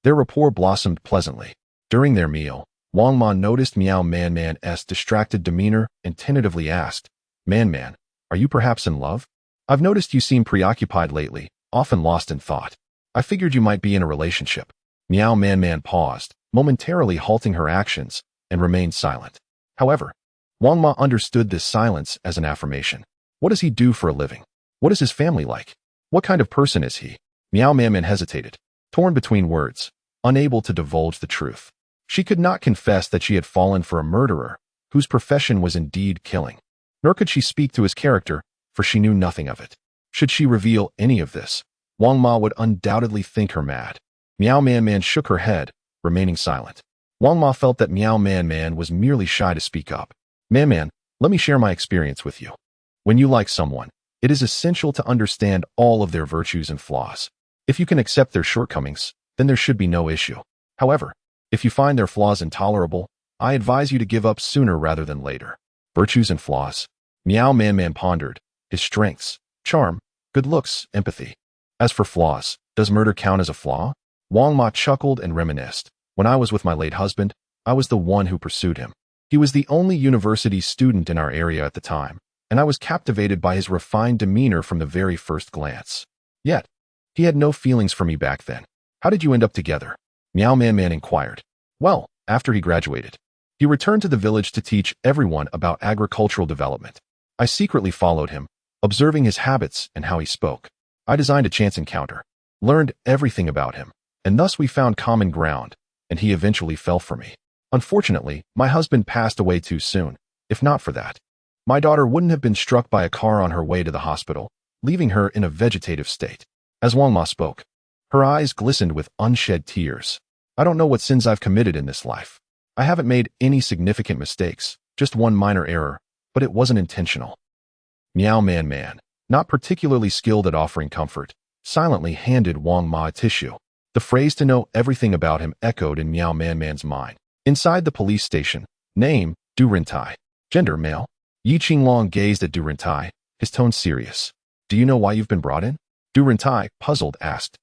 their rapport blossomed pleasantly. During their meal, Wang Ma noticed Meow Man Man's distracted demeanor and tentatively asked, Man Man, are you perhaps in love? I've noticed you seem preoccupied lately, often lost in thought. I figured you might be in a relationship." Meow Man Man paused, momentarily halting her actions, and remained silent. However, Wang Ma understood this silence as an affirmation. What does he do for a living? What is his family like? What kind of person is he? Meow Man Man hesitated, torn between words, unable to divulge the truth. She could not confess that she had fallen for a murderer, whose profession was indeed killing. Nor could she speak to his character, for she knew nothing of it. Should she reveal any of this, Wang Ma would undoubtedly think her mad. Meow Man Man shook her head, remaining silent. Wang Ma felt that Meow Man Man was merely shy to speak up. Man Man, let me share my experience with you. When you like someone, it is essential to understand all of their virtues and flaws. If you can accept their shortcomings, then there should be no issue. However, if you find their flaws intolerable, I advise you to give up sooner rather than later. Virtues and flaws. Meow Man Man pondered. His strengths, charm, good looks, empathy. As for flaws, does murder count as a flaw? Wang Ma chuckled and reminisced. When I was with my late husband, I was the one who pursued him. He was the only university student in our area at the time, and I was captivated by his refined demeanor from the very first glance. Yet, he had no feelings for me back then. How did you end up together? Meow Man Man inquired. Well, after he graduated, he returned to the village to teach everyone about agricultural development. I secretly followed him, observing his habits and how he spoke. I designed a chance encounter, learned everything about him, and thus we found common ground, and he eventually fell for me. Unfortunately, my husband passed away too soon. If not for that, my daughter wouldn't have been struck by a car on her way to the hospital, leaving her in a vegetative state. As Wang Ma spoke, her eyes glistened with unshed tears. I don't know what sins I've committed in this life. I haven't made any significant mistakes, just one minor error, but it wasn't intentional. Meow Man Man, not particularly skilled at offering comfort, silently handed Wang Ma a tissue. The phrase to know everything about him echoed in Meow Man Man's mind. Inside the police station, name, Du Rintai. Gender, male. Yi Qinglong gazed at Du Rintai, his tone serious. Do you know why you've been brought in? Du Rintai, puzzled, asked.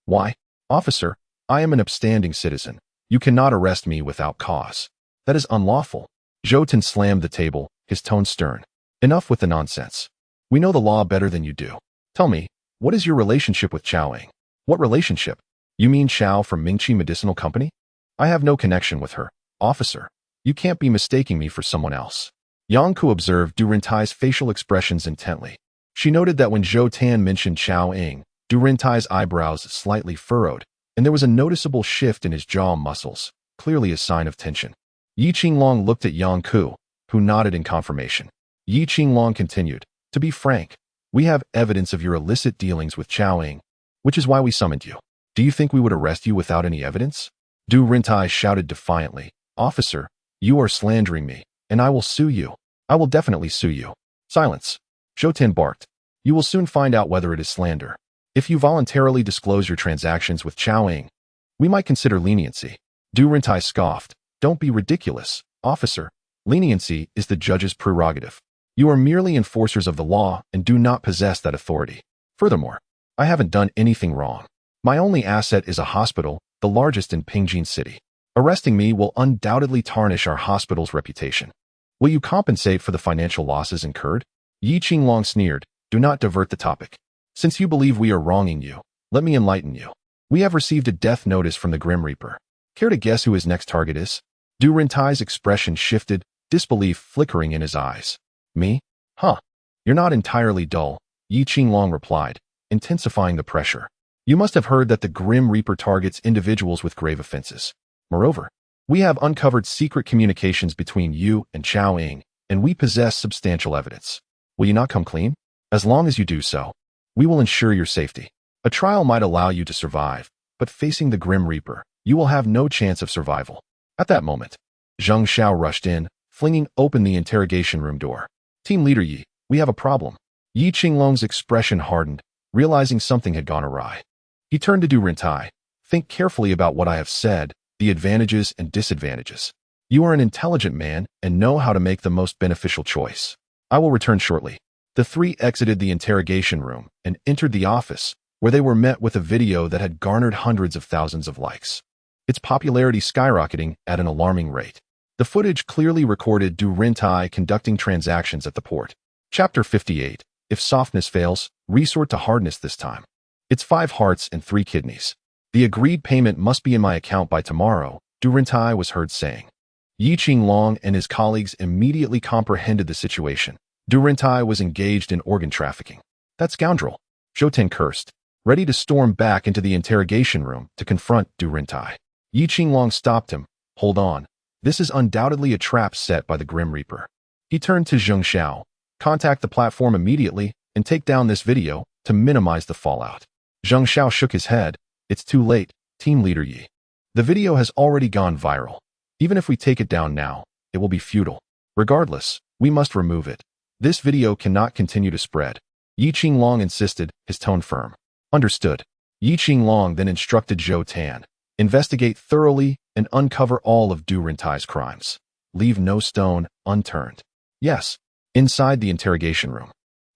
Why? Officer, I am an upstanding citizen. You cannot arrest me without cause. That is unlawful. Zhou Tin slammed the table, his tone stern. Enough with the nonsense. We know the law better than you do. Tell me, what is your relationship with Chaoing? What relationship? You mean Xiao from Mingqi Medicinal Company? I have no connection with her. Officer, you can't be mistaking me for someone else. Yang Ku observed Du Rintai's facial expressions intently. She noted that when Zhou Tan mentioned Chao Ing, Du Rintai's eyebrows slightly furrowed, and there was a noticeable shift in his jaw muscles, clearly a sign of tension. Yi Qinglong looked at Yang Ku, who nodded in confirmation. Yi Qinglong continued, to be frank, we have evidence of your illicit dealings with Chao Ing, which is why we summoned you. Do you think we would arrest you without any evidence? Du Rintai shouted defiantly, Officer, you are slandering me, and I will sue you. I will definitely sue you. Silence. Zhou Tin barked. You will soon find out whether it is slander. If you voluntarily disclose your transactions with Chao Ing, we might consider leniency. Du Rintai scoffed. Don't be ridiculous, officer. Leniency is the judge's prerogative. You are merely enforcers of the law and do not possess that authority. Furthermore, I haven't done anything wrong. My only asset is a hospital, the largest in Pingjin City. Arresting me will undoubtedly tarnish our hospital's reputation. Will you compensate for the financial losses incurred? Yi Qinglong sneered. Do not divert the topic. Since you believe we are wronging you, let me enlighten you. We have received a death notice from the Grim Reaper. Care to guess who his next target is? Du Rintai's expression shifted, disbelief flickering in his eyes. Me? Huh. You're not entirely dull, Yi Qinglong replied, intensifying the pressure. You must have heard that the Grim Reaper targets individuals with grave offenses. Moreover, we have uncovered secret communications between you and Chao Ing, and we possess substantial evidence. Will you not come clean? As long as you do so, we will ensure your safety. A trial might allow you to survive, but facing the Grim Reaper, you will have no chance of survival. At that moment, Zheng Xiao rushed in, flinging open the interrogation room door. Team Leader Yi, we have a problem. Yi Qinglong's expression hardened, realizing something had gone awry. He turned to Du Rintai. Think carefully about what I have said, the advantages and disadvantages. You are an intelligent man and know how to make the most beneficial choice. I will return shortly. The three exited the interrogation room and entered the office, where they were met with a video that had garnered hundreds of thousands of likes. Its popularity skyrocketing at an alarming rate. The footage clearly recorded Du Rintai conducting transactions at the port. Chapter 58. If softness fails, resort to hardness this time. It's 5 hearts and 3 kidneys. The agreed payment must be in my account by tomorrow, Du Rintai was heard saying. Yi Qinglong and his colleagues immediately comprehended the situation. Du Rintai was engaged in organ trafficking. That scoundrel. Zhou Tin cursed, ready to storm back into the interrogation room to confront Du Rintai. Yi Qinglong stopped him, Hold on. This is undoubtedly a trap set by the Grim Reaper. He turned to Zheng Xiao. Contact the platform immediately and take down this video to minimize the fallout. Zheng Xiao shook his head. It's too late, Team Leader Yi. The video has already gone viral. Even if we take it down now, it will be futile. Regardless, we must remove it. This video cannot continue to spread. Yi Qinglong insisted, his tone firm. Understood. Yi Qinglong then instructed Zhou Tan. Investigate thoroughly and uncover all of Du Rintai's crimes. Leave no stone unturned. Yes. Inside the interrogation room,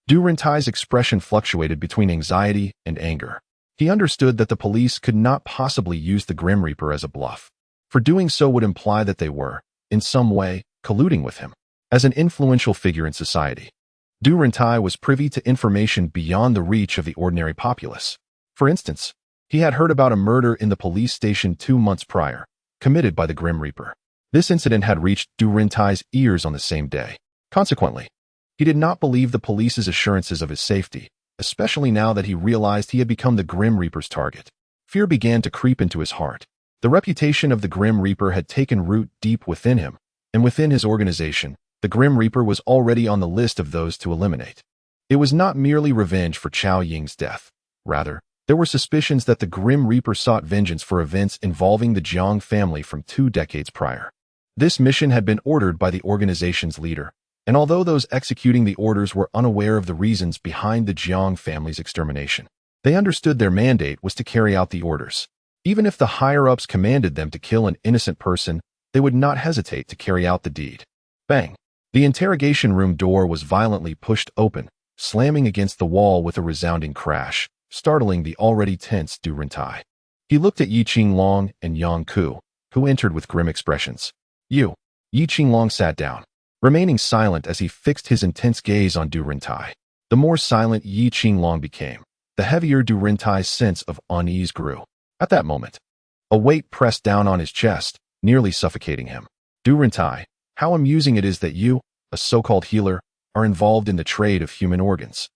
Du Rintai's expression fluctuated between anxiety and anger. He understood that the police could not possibly use the Grim Reaper as a bluff, for doing so would imply that they were, in some way, colluding with him. As an influential figure in society, Du Rintai was privy to information beyond the reach of the ordinary populace. For instance, he had heard about a murder in the police station 2 months prior, committed by the Grim Reaper. This incident had reached Du Rintai's ears on the same day. Consequently, he did not believe the police's assurances of his safety, especially now that he realized he had become the Grim Reaper's target. Fear began to creep into his heart. The reputation of the Grim Reaper had taken root deep within him, and within his organization, the Grim Reaper was already on the list of those to eliminate. It was not merely revenge for Chao Ying's death. Rather, there were suspicions that the Grim Reaper sought vengeance for events involving the Jiang family from 2 decades prior. This mission had been ordered by the organization's leader, and although those executing the orders were unaware of the reasons behind the Jiang family's extermination, they understood their mandate was to carry out the orders. Even if the higher-ups commanded them to kill an innocent person, they would not hesitate to carry out the deed. Bang! The interrogation room door was violently pushed open, slamming against the wall with a resounding crash, startling the already tense Du Rintai. He looked at Yi Qinglong and Yang Ku, who entered with grim expressions. Yi Qinglong sat down, remaining silent as he fixed his intense gaze on Du Rintai. The more silent Yi Qinglong became, the heavier Du Rintai's sense of unease grew. At that moment, a weight pressed down on his chest, nearly suffocating him. Du Rintai, how amusing it is that you, a so-called healer, are involved in the trade of human organs.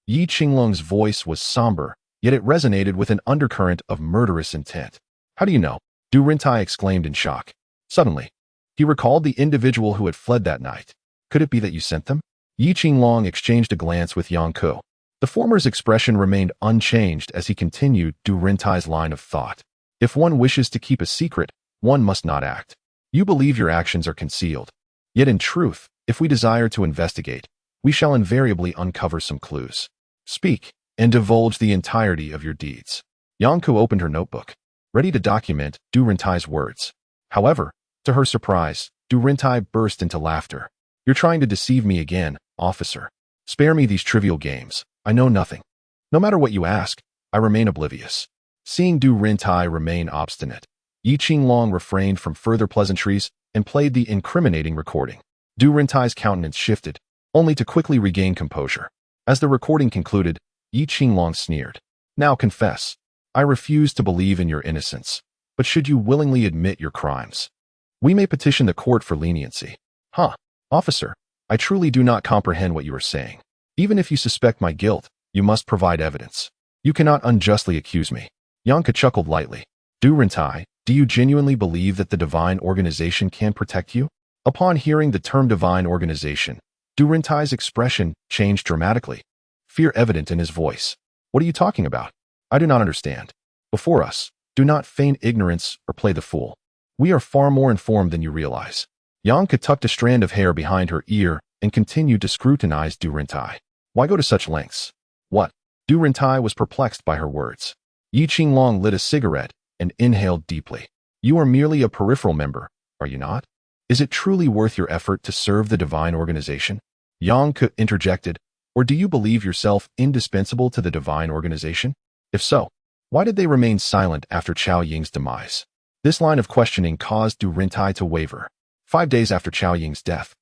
Yi Qinglong's voice was somber, yet it resonated with an undercurrent of murderous intent. How do you know? Du Rintai exclaimed in shock. Suddenly, he recalled the individual who had fled that night. Could it be that you sent them? Yi Qinglong exchanged a glance with Yang Ku. The former's expression remained unchanged as he continued Du Rintai's line of thought. If one wishes to keep a secret, one must not act. You believe your actions are concealed. Yet in truth, if we desire to investigate, we shall invariably uncover some clues. Speak, and divulge the entirety of your deeds. Yang Ku opened her notebook, ready to document Du Rintai's words. However, to her surprise, Du Rintai burst into laughter. You're trying to deceive me again, officer. Spare me these trivial games. I know nothing. No matter what you ask, I remain oblivious. Seeing Du Rintai remain obstinate, Yi Qinglong refrained from further pleasantries and played the incriminating recording. Du Rintai's countenance shifted, only to quickly regain composure. As the recording concluded, Yi Qinglong sneered. Now confess. I refuse to believe in your innocence, but should you willingly admit your crimes, we may petition the court for leniency. Officer, I truly do not comprehend what you are saying. Even if you suspect my guilt, you must provide evidence. You cannot unjustly accuse me. Yang Ku chuckled lightly. Du Rintai, do you genuinely believe that the divine organization can protect you? Upon hearing the term divine organization, Du Rintai's expression changed dramatically, fear evident in his voice. What are you talking about? I do not understand. Before us, do not feign ignorance or play the fool. We are far more informed than you realize. Yang Ku tucked a strand of hair behind her ear and continued to scrutinize Du Rintai. Why go to such lengths? What? Du Rintai was perplexed by her words. Yi Qinglong lit a cigarette and inhaled deeply. You are merely a peripheral member, are you not? Is it truly worth your effort to serve the divine organization? Yang Ku interjected, or do you believe yourself indispensable to the divine organization? If so, why did they remain silent after Chao Ying's demise? This line of questioning caused Du Rintai to waver. 5 days after Chao Ying's death,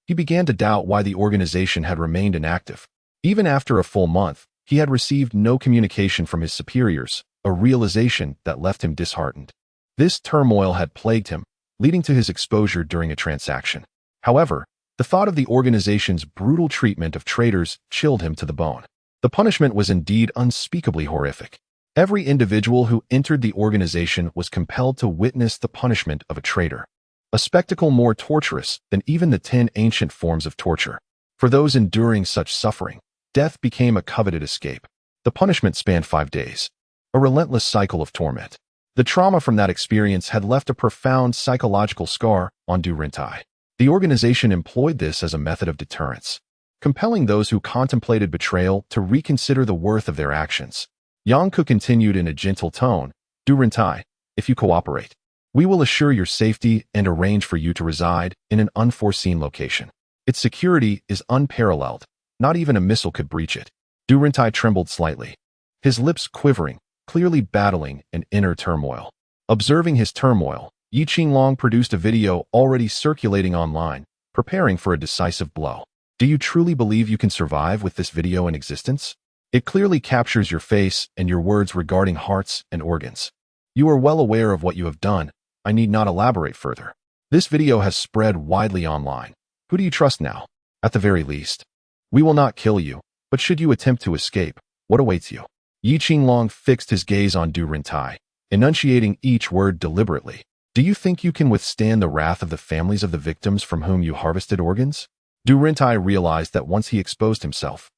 he began to doubt why the organization had remained inactive. Even after a full month, he had received no communication from his superiors, a realization that left him disheartened. This turmoil had plagued him, leading to his exposure during a transaction. However, the thought of the organization's brutal treatment of traitors chilled him to the bone. The punishment was indeed unspeakably horrific. Every individual who entered the organization was compelled to witness the punishment of a traitor, a spectacle more torturous than even the 10 ancient forms of torture. For those enduring such suffering, death became a coveted escape. The punishment spanned 5 days, a relentless cycle of torment. The trauma from that experience had left a profound psychological scar on Du Rintai. The organization employed this as a method of deterrence, compelling those who contemplated betrayal to reconsider the worth of their actions. Yang Ku continued in a gentle tone, Du Rintai, if you cooperate, we will assure your safety and arrange for you to reside in an unforeseen location. Its security is unparalleled. Not even a missile could breach it. Du Rintai trembled slightly, his lips quivering, clearly battling an inner turmoil. Observing his turmoil, Yi Qinglong produced a video already circulating online, preparing for a decisive blow. Do you truly believe you can survive with this video in existence? It clearly captures your face and your words regarding hearts and organs. You are well aware of what you have done. I need not elaborate further. This video has spread widely online. Who do you trust now? At the very least, we will not kill you, but should you attempt to escape, what awaits you? Yi Qinglong fixed his gaze on Du Rintai, enunciating each word deliberately. Do you think you can withstand the wrath of the families of the victims from whom you harvested organs? Du Rintai realized that once he exposed himself,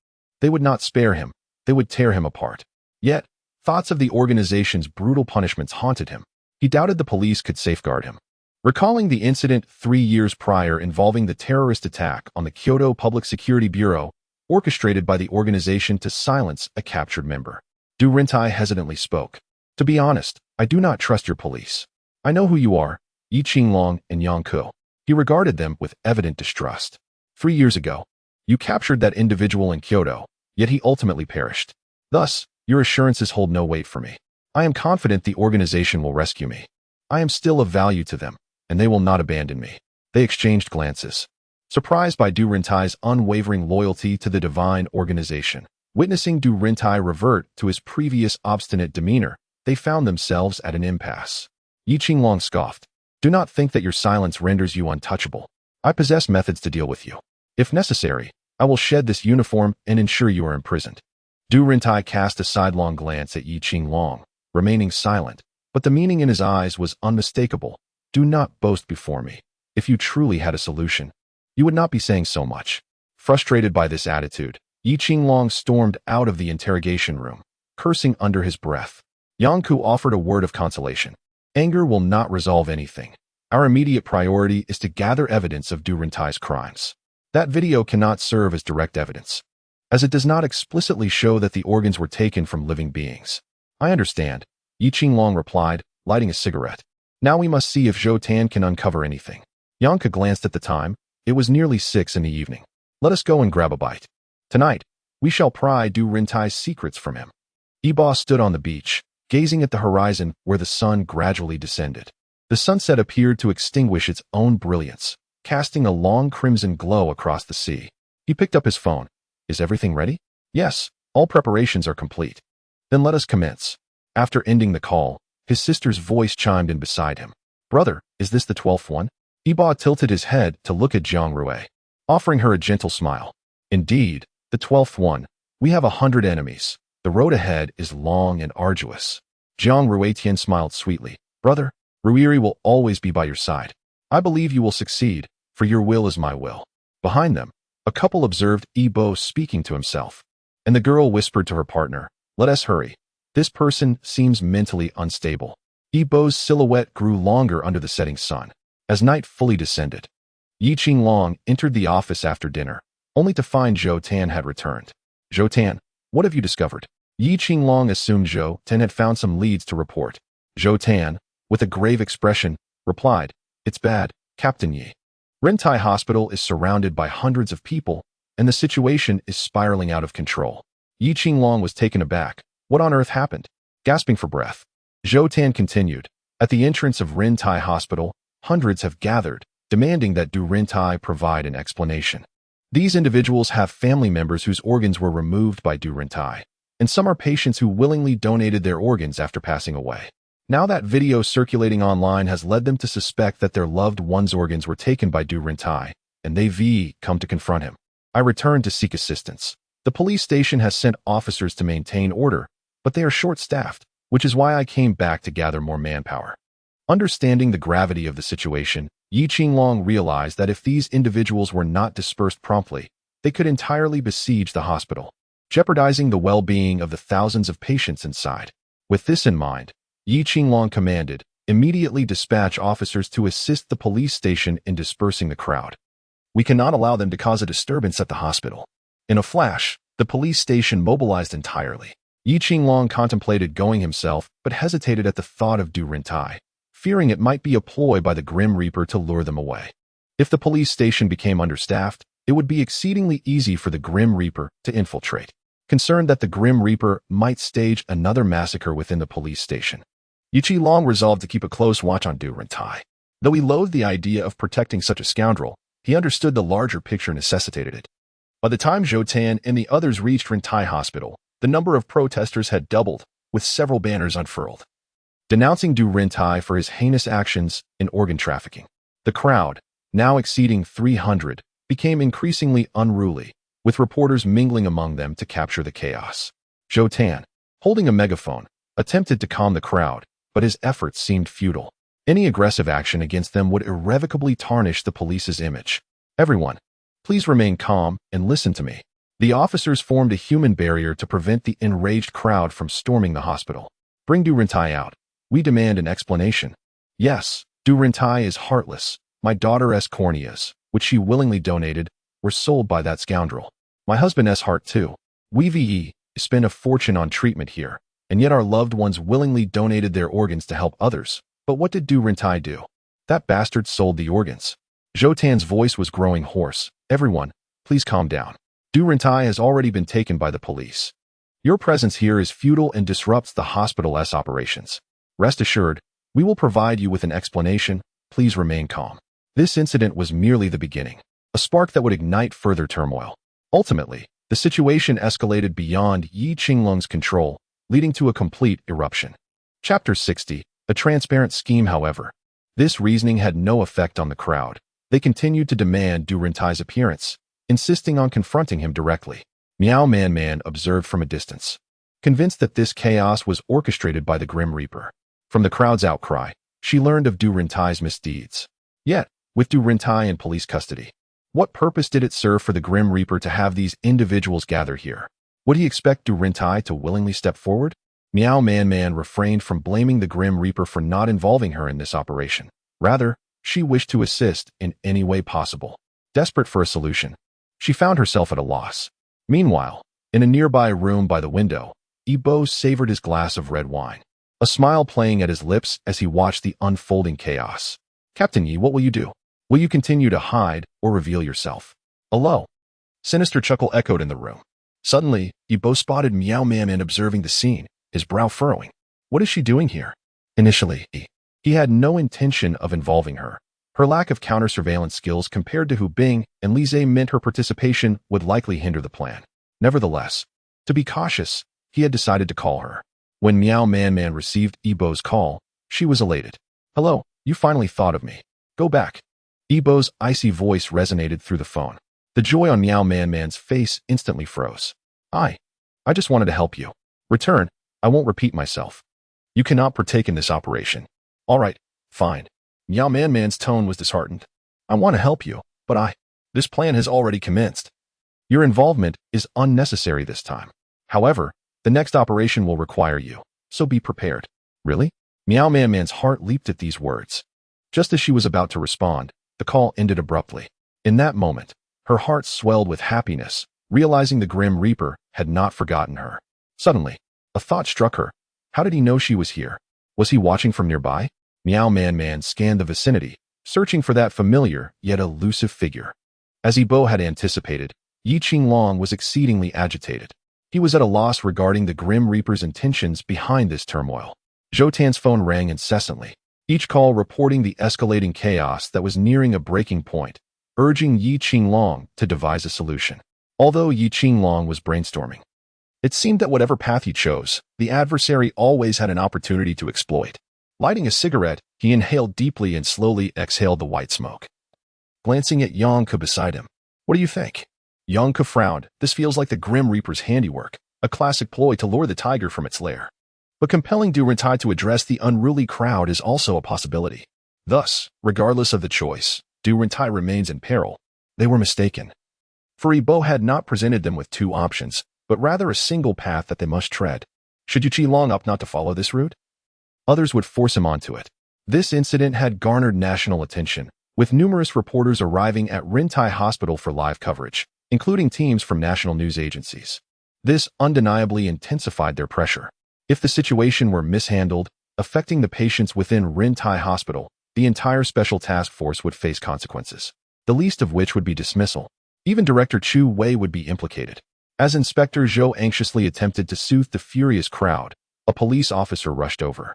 they would not spare him, they would tear him apart. Yet, thoughts of the organization's brutal punishments haunted him. He doubted the police could safeguard him. Recalling the incident 3 years prior involving the terrorist attack on the Kyoto Public Security Bureau, orchestrated by the organization to silence a captured member, Du Rintai hesitantly spoke. To be honest, I do not trust your police. I know who you are, Yi Qinglong and Yang Ku. He regarded them with evident distrust. 3 years ago, you captured that individual in Kyoto, yet he ultimately perished. Thus, your assurances hold no weight for me. I am confident the organization will rescue me. I am still of value to them, and they will not abandon me. They exchanged glances, surprised by Du Rintai's unwavering loyalty to the divine organization. Witnessing Du Rintai revert to his previous obstinate demeanor, they found themselves at an impasse. Yi Qinglong scoffed. Do not think that your silence renders you untouchable. I possess methods to deal with you. If necessary, I will shed this uniform and ensure you are imprisoned. Du Rintai cast a sidelong glance at Yi Qinglong, remaining silent, but the meaning in his eyes was unmistakable. Do not boast before me. If you truly had a solution, you would not be saying so much. Frustrated by this attitude, Yi Qinglong stormed out of the interrogation room, cursing under his breath. Yang Ku offered a word of consolation. Anger will not resolve anything. Our immediate priority is to gather evidence of Du Rintai's crimes. That video cannot serve as direct evidence, as it does not explicitly show that the organs were taken from living beings. I understand, Yi Qinglong replied, lighting a cigarette. Now we must see if Zhou Tan can uncover anything. Yang Ku glanced at the time. It was nearly 6 in the evening. Let us go and grab a bite. Tonight, we shall pry Du Rintai's secrets from him. Iba stood on the beach, gazing at the horizon where the sun gradually descended. The sunset appeared to extinguish its own brilliance, casting a long crimson glow across the sea. He picked up his phone. Is everything ready? Yes, all preparations are complete. Then let us commence. After ending the call, his sister's voice chimed in beside him. Brother, is this the 12th one? Iba tilted his head to look at Jiang Rui, offering her a gentle smile. Indeed, the 12th one. We have 100 enemies. The road ahead is long and arduous. Jiang Ruitian smiled sweetly. Brother, Ruiri will always be by your side. I believe you will succeed, for your will is my will. Behind them, a couple observed Ibo speaking to himself, and the girl whispered to her partner, let us hurry. This person seems mentally unstable. Ibo's silhouette grew longer under the setting sun. As night fully descended, Yi Qinglong entered the office after dinner, only to find Zhou Tan had returned. Zhou Tan, what have you discovered? Yi Qinglong assumed Zhou Tan had found some leads to report. Zhou Tan, with a grave expression, replied, It's bad, Captain Yi. Rintai Hospital is surrounded by hundreds of people, and the situation is spiraling out of control. Yi Qinglong was taken aback. What on earth happened? Gasping for breath, Zhou Tan continued. At the entrance of Rintai Hospital, hundreds have gathered, demanding that Du Rintai provide an explanation. These individuals have family members whose organs were removed by Du Rintai, and some are patients who willingly donated their organs after passing away. Now that video circulating online has led them to suspect that their loved one's organs were taken by Du Rintai, and they've come to confront him. I returned to seek assistance. The police station has sent officers to maintain order, but they are short-staffed. which is why I came back to gather more manpower. Understanding the gravity of the situation, Yi Qinglong realized that if these individuals were not dispersed promptly, they could entirely besiege the hospital, jeopardizing the well-being of the thousands of patients inside. With this in mind, Yi Qinglong commanded, immediately dispatch officers to assist the police station in dispersing the crowd. We cannot allow them to cause a disturbance at the hospital. In a flash, the police station mobilized entirely. Yi Qinglong contemplated going himself, but hesitated at the thought of Du Rintai, fearing it might be a ploy by the Grim Reaper to lure them away. If the police station became understaffed, it would be exceedingly easy for the Grim Reaper to infiltrate. Concerned that the Grim Reaper might stage another massacre within the police station, Yi Qinglong resolved to keep a close watch on Du Rintai. Though he loathed the idea of protecting such a scoundrel, he understood the larger picture necessitated it. By the time Zhou Tan and the others reached Rintai Hospital, the number of protesters had doubled, with several banners unfurled, denouncing Du Rintai for his heinous actions in organ trafficking. The crowd, now exceeding 300, became increasingly unruly, with reporters mingling among them to capture the chaos. Zhou Tan, holding a megaphone, attempted to calm the crowd, but his efforts seemed futile. Any aggressive action against them would irrevocably tarnish the police's image. Everyone, please remain calm and listen to me. The officers formed a human barrier to prevent the enraged crowd from storming the hospital. Bring Du Rintai out. We demand an explanation. Yes, Du Rintai is heartless. My daughter's corneas, which she willingly donated, were sold by that scoundrel. My husband's heart too. We spend a fortune on treatment here, and yet our loved ones willingly donated their organs to help others. But what did Du Rintai do? That bastard sold the organs. Zhou Tan's voice was growing hoarse. Everyone, please calm down. Du Rintai has already been taken by the police. Your presence here is futile and disrupts the hospital's operations. Rest assured, we will provide you with an explanation. Please remain calm. This incident was merely the beginning, a spark that would ignite further turmoil. Ultimately, the situation escalated beyond Yi Qinglong's control, leading to a complete eruption. Chapter 60, a transparent scheme. However, this reasoning had no effect on the crowd. They continued to demand Du Rintai's appearance, insisting on confronting him directly. Miao Man observed from a distance, convinced that this chaos was orchestrated by the Grim Reaper. From the crowd's outcry, she learned of Du Rintai's misdeeds. Yet, with Du Rintai in police custody, what purpose did it serve for the Grim Reaper to have these individuals gather here? Would he expect Du Rintai to willingly step forward? Miao Man refrained from blaming the Grim Reaper for not involving her in this operation. Rather, she wished to assist in any way possible. Desperate for a solution, she found herself at a loss. Meanwhile, in a nearby room by the window, Yibo savored his glass of red wine, a smile playing at his lips as he watched the unfolding chaos. Captain Yi, what will you do? Will you continue to hide or reveal yourself? A low, sinister chuckle echoed in the room. Suddenly, Yibo spotted Miao Man observing the scene, his brow furrowing. What is she doing here? Initially, he had no intention of involving her. Her lack of counter-surveillance skills compared to Hu Bing and Li Zhe meant her participation would likely hinder the plan. Nevertheless, to be cautious, he had decided to call her. When Miao Man received Yibo's call, she was elated. Hello, you finally thought of me. Go back. Yibo's icy voice resonated through the phone. The joy on Miao Man's face instantly froze. I just wanted to help you. Return, I won't repeat myself. You cannot partake in this operation. All right, fine. Miao Man's tone was disheartened. I want to help you, but this plan has already commenced. Your involvement is unnecessary this time. However, the next operation will require you, so be prepared. Really? Miao Man's heart leaped at these words. Just as she was about to respond, the call ended abruptly. In that moment, her heart swelled with happiness, realizing the Grim Reaper had not forgotten her. Suddenly, a thought struck her. How did he know she was here? Was he watching from nearby? Miao Man scanned the vicinity, searching for that familiar yet elusive figure. As Yibo had anticipated, Yi Qinglong was exceedingly agitated. He was at a loss regarding the Grim Reaper's intentions behind this turmoil. Zhou Tan's phone rang incessantly, each call reporting the escalating chaos that was nearing a breaking point, urging Yi Qinglong to devise a solution. Although Yi Qinglong was brainstorming, it seemed that whatever path he chose, the adversary always had an opportunity to exploit. Lighting a cigarette, he inhaled deeply and slowly exhaled the white smoke. Glancing at Yongke beside him, what do you think? Yongke frowned. This feels like the Grim Reaper's handiwork, a classic ploy to lure the tiger from its lair. But compelling Du Rentai to address the unruly crowd is also a possibility. Thus, regardless of the choice, Du Rentai remains in peril. They were mistaken. For Yibo had not presented them with two options, but rather a single path that they must tread. Should Yu Qilong opt not to follow this route, others would force him onto it. This incident had garnered national attention, with numerous reporters arriving at Rintai Hospital for live coverage, including teams from national news agencies. This undeniably intensified their pressure. If the situation were mishandled, affecting the patients within Rintai Hospital, the entire special task force would face consequences, the least of which would be dismissal. Even Director Chu Wei would be implicated. As Inspector Zhou anxiously attempted to soothe the furious crowd, a police officer rushed over.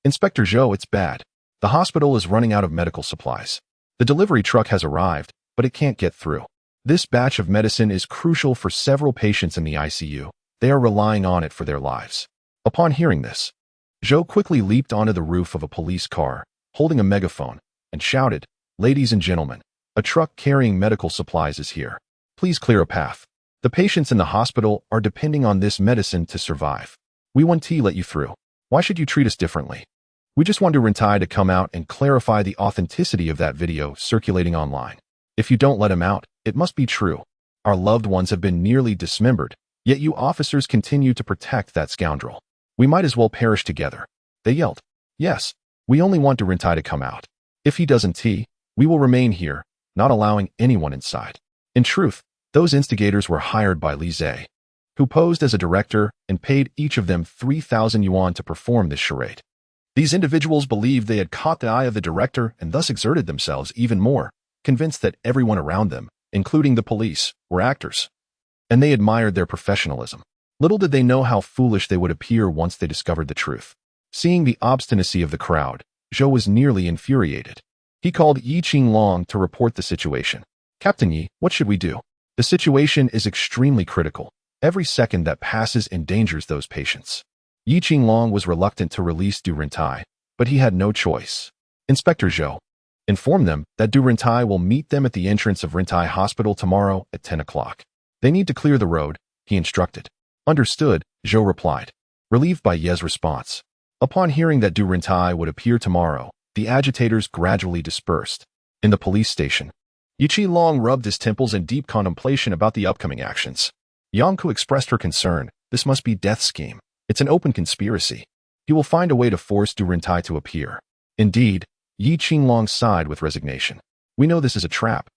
"Inspector Zhou, it's bad. The hospital is running out of medical supplies. The delivery truck has arrived, but it can't get through. This batch of medicine is crucial for several patients in the ICU. They are relying on it for their lives." Upon hearing this, Zhou quickly leaped onto the roof of a police car, holding a megaphone, and shouted, "Ladies and gentlemen, a truck carrying medical supplies is here. Please clear a path. The patients in the hospital are depending on this medicine to survive. We want to let you through. Why should you treat us differently? We just want Rintai to come out and clarify the authenticity of that video circulating online. If you don't let him out, it must be true. Our loved ones have been nearly dismembered, yet you officers continue to protect that scoundrel. We might as well perish together." They yelled. "Yes, we only want Rintai to come out. If he doesn't, we will remain here, not allowing anyone inside." In truth, those instigators were hired by Li Zhe, who posed as a director and paid each of them 3,000 yuan to perform this charade. These individuals believed they had caught the eye of the director and thus exerted themselves even more, convinced that everyone around them, including the police, were actors. And they admired their professionalism. Little did they know how foolish they would appear once they discovered the truth. Seeing the obstinacy of the crowd, Zhou was nearly infuriated. He called Yi Qinglong to report the situation. "Captain Yi, what should we do? The situation is extremely critical. Every second that passes endangers those patients." Yi Qinglong was reluctant to release Du Rentai, but he had no choice. "Inspector Zhou, inform them that Du Rentai will meet them at the entrance of Rintai Hospital tomorrow at 10 o'clock. They need to clear the road," he instructed. "Understood," Zhou replied, relieved by Ye's response. Upon hearing that Du Rentai would appear tomorrow, the agitators gradually dispersed. In the police station, Yi Qilong rubbed his temples in deep contemplation about the upcoming actions. Yangku expressed her concern. "This must be Death's scheme. It's an open conspiracy. He will find a way to force Du Rentai to appear." Indeed, Yi Qinglong sighed with resignation. "We know this is a trap,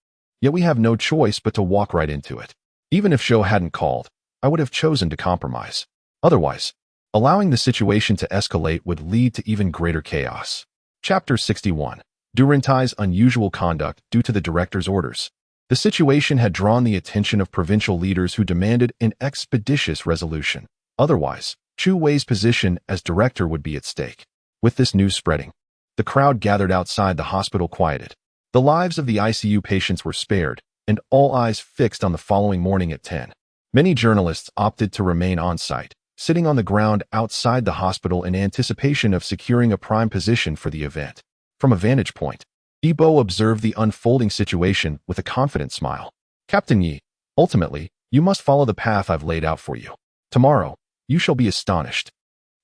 yet we have no choice but to walk right into it. Even if Zhou hadn't called, I would have chosen to compromise. Otherwise, allowing the situation to escalate would lead to even greater chaos." Chapter 61. Du Rentai's unusual conduct due to the director's orders. The situation had drawn the attention of provincial leaders who demanded an expeditious resolution. Otherwise, Chu Wei's position as director would be at stake. With this news spreading, the crowd gathered outside the hospital quieted. The lives of the ICU patients were spared, and all eyes fixed on the following morning at 10. Many journalists opted to remain on site, sitting on the ground outside the hospital in anticipation of securing a prime position for the event. From a vantage point, Yibo observed the unfolding situation with a confident smile. "Captain Yi, ultimately, you must follow the path I've laid out for you. Tomorrow, you shall be astonished."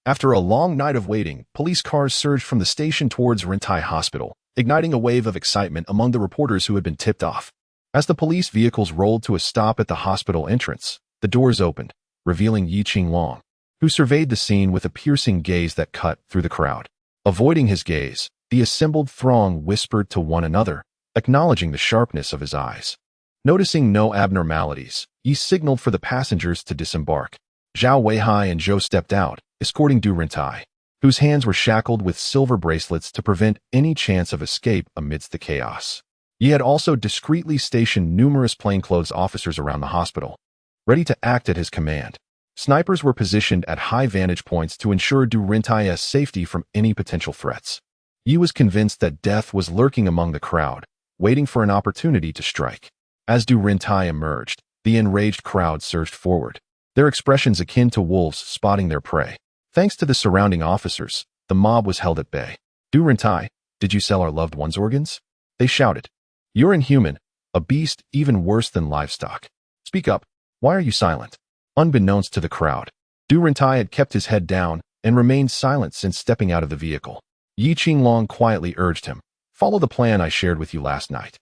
After a long night of waiting, police cars surged from the station towards Rintai Hospital, igniting a wave of excitement among the reporters who had been tipped off. As the police vehicles rolled to a stop at the hospital entrance, the doors opened, revealing Yi Qinglong, who surveyed the scene with a piercing gaze that cut through the crowd. Avoiding his gaze, the assembled throng whispered to one another, acknowledging the sharpness of his eyes. Noticing no abnormalities, Yi signaled for the passengers to disembark. Zhao Weihai and Zhou stepped out, escorting Du Rentai, whose hands were shackled with silver bracelets to prevent any chance of escape amidst the chaos. Yi had also discreetly stationed numerous plainclothes officers around the hospital, ready to act at his command. Snipers were positioned at high vantage points to ensure Du Rentai's safety from any potential threats. Yi was convinced that death was lurking among the crowd, waiting for an opportunity to strike. As Du Rentai emerged, the enraged crowd surged forward, their expressions akin to wolves spotting their prey. Thanks to the surrounding officers, the mob was held at bay. "Du Rentai, did you sell our loved ones' organs?" they shouted. "You're inhuman, a beast even worse than livestock. Speak up, why are you silent?" Unbeknownst to the crowd, Du Rentai had kept his head down and remained silent since stepping out of the vehicle. Yi Qinglong quietly urged him, "Follow the plan I shared with you last night.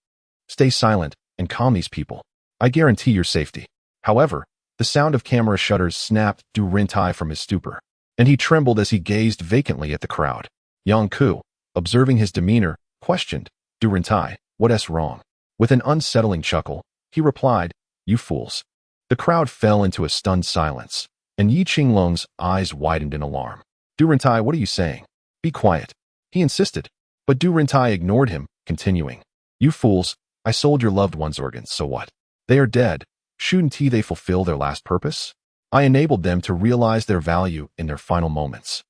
Stay silent and calm these people. I guarantee your safety." However, the sound of camera shutters snapped Du Rintai from his stupor, and he trembled as he gazed vacantly at the crowd. Yang Ku, observing his demeanor, questioned, "Du Rintai, what's wrong?" With an unsettling chuckle, he replied, "You fools." The crowd fell into a stunned silence, and Yi Qinglong's eyes widened in alarm. "Du Rintai, what are you saying? Be quiet," he insisted. But Du Rintai ignored him, continuing, "You fools, I sold your loved ones' organs, so what? They are dead. Shouldn't they fulfill their last purpose? I enabled them to realize their value in their final moments.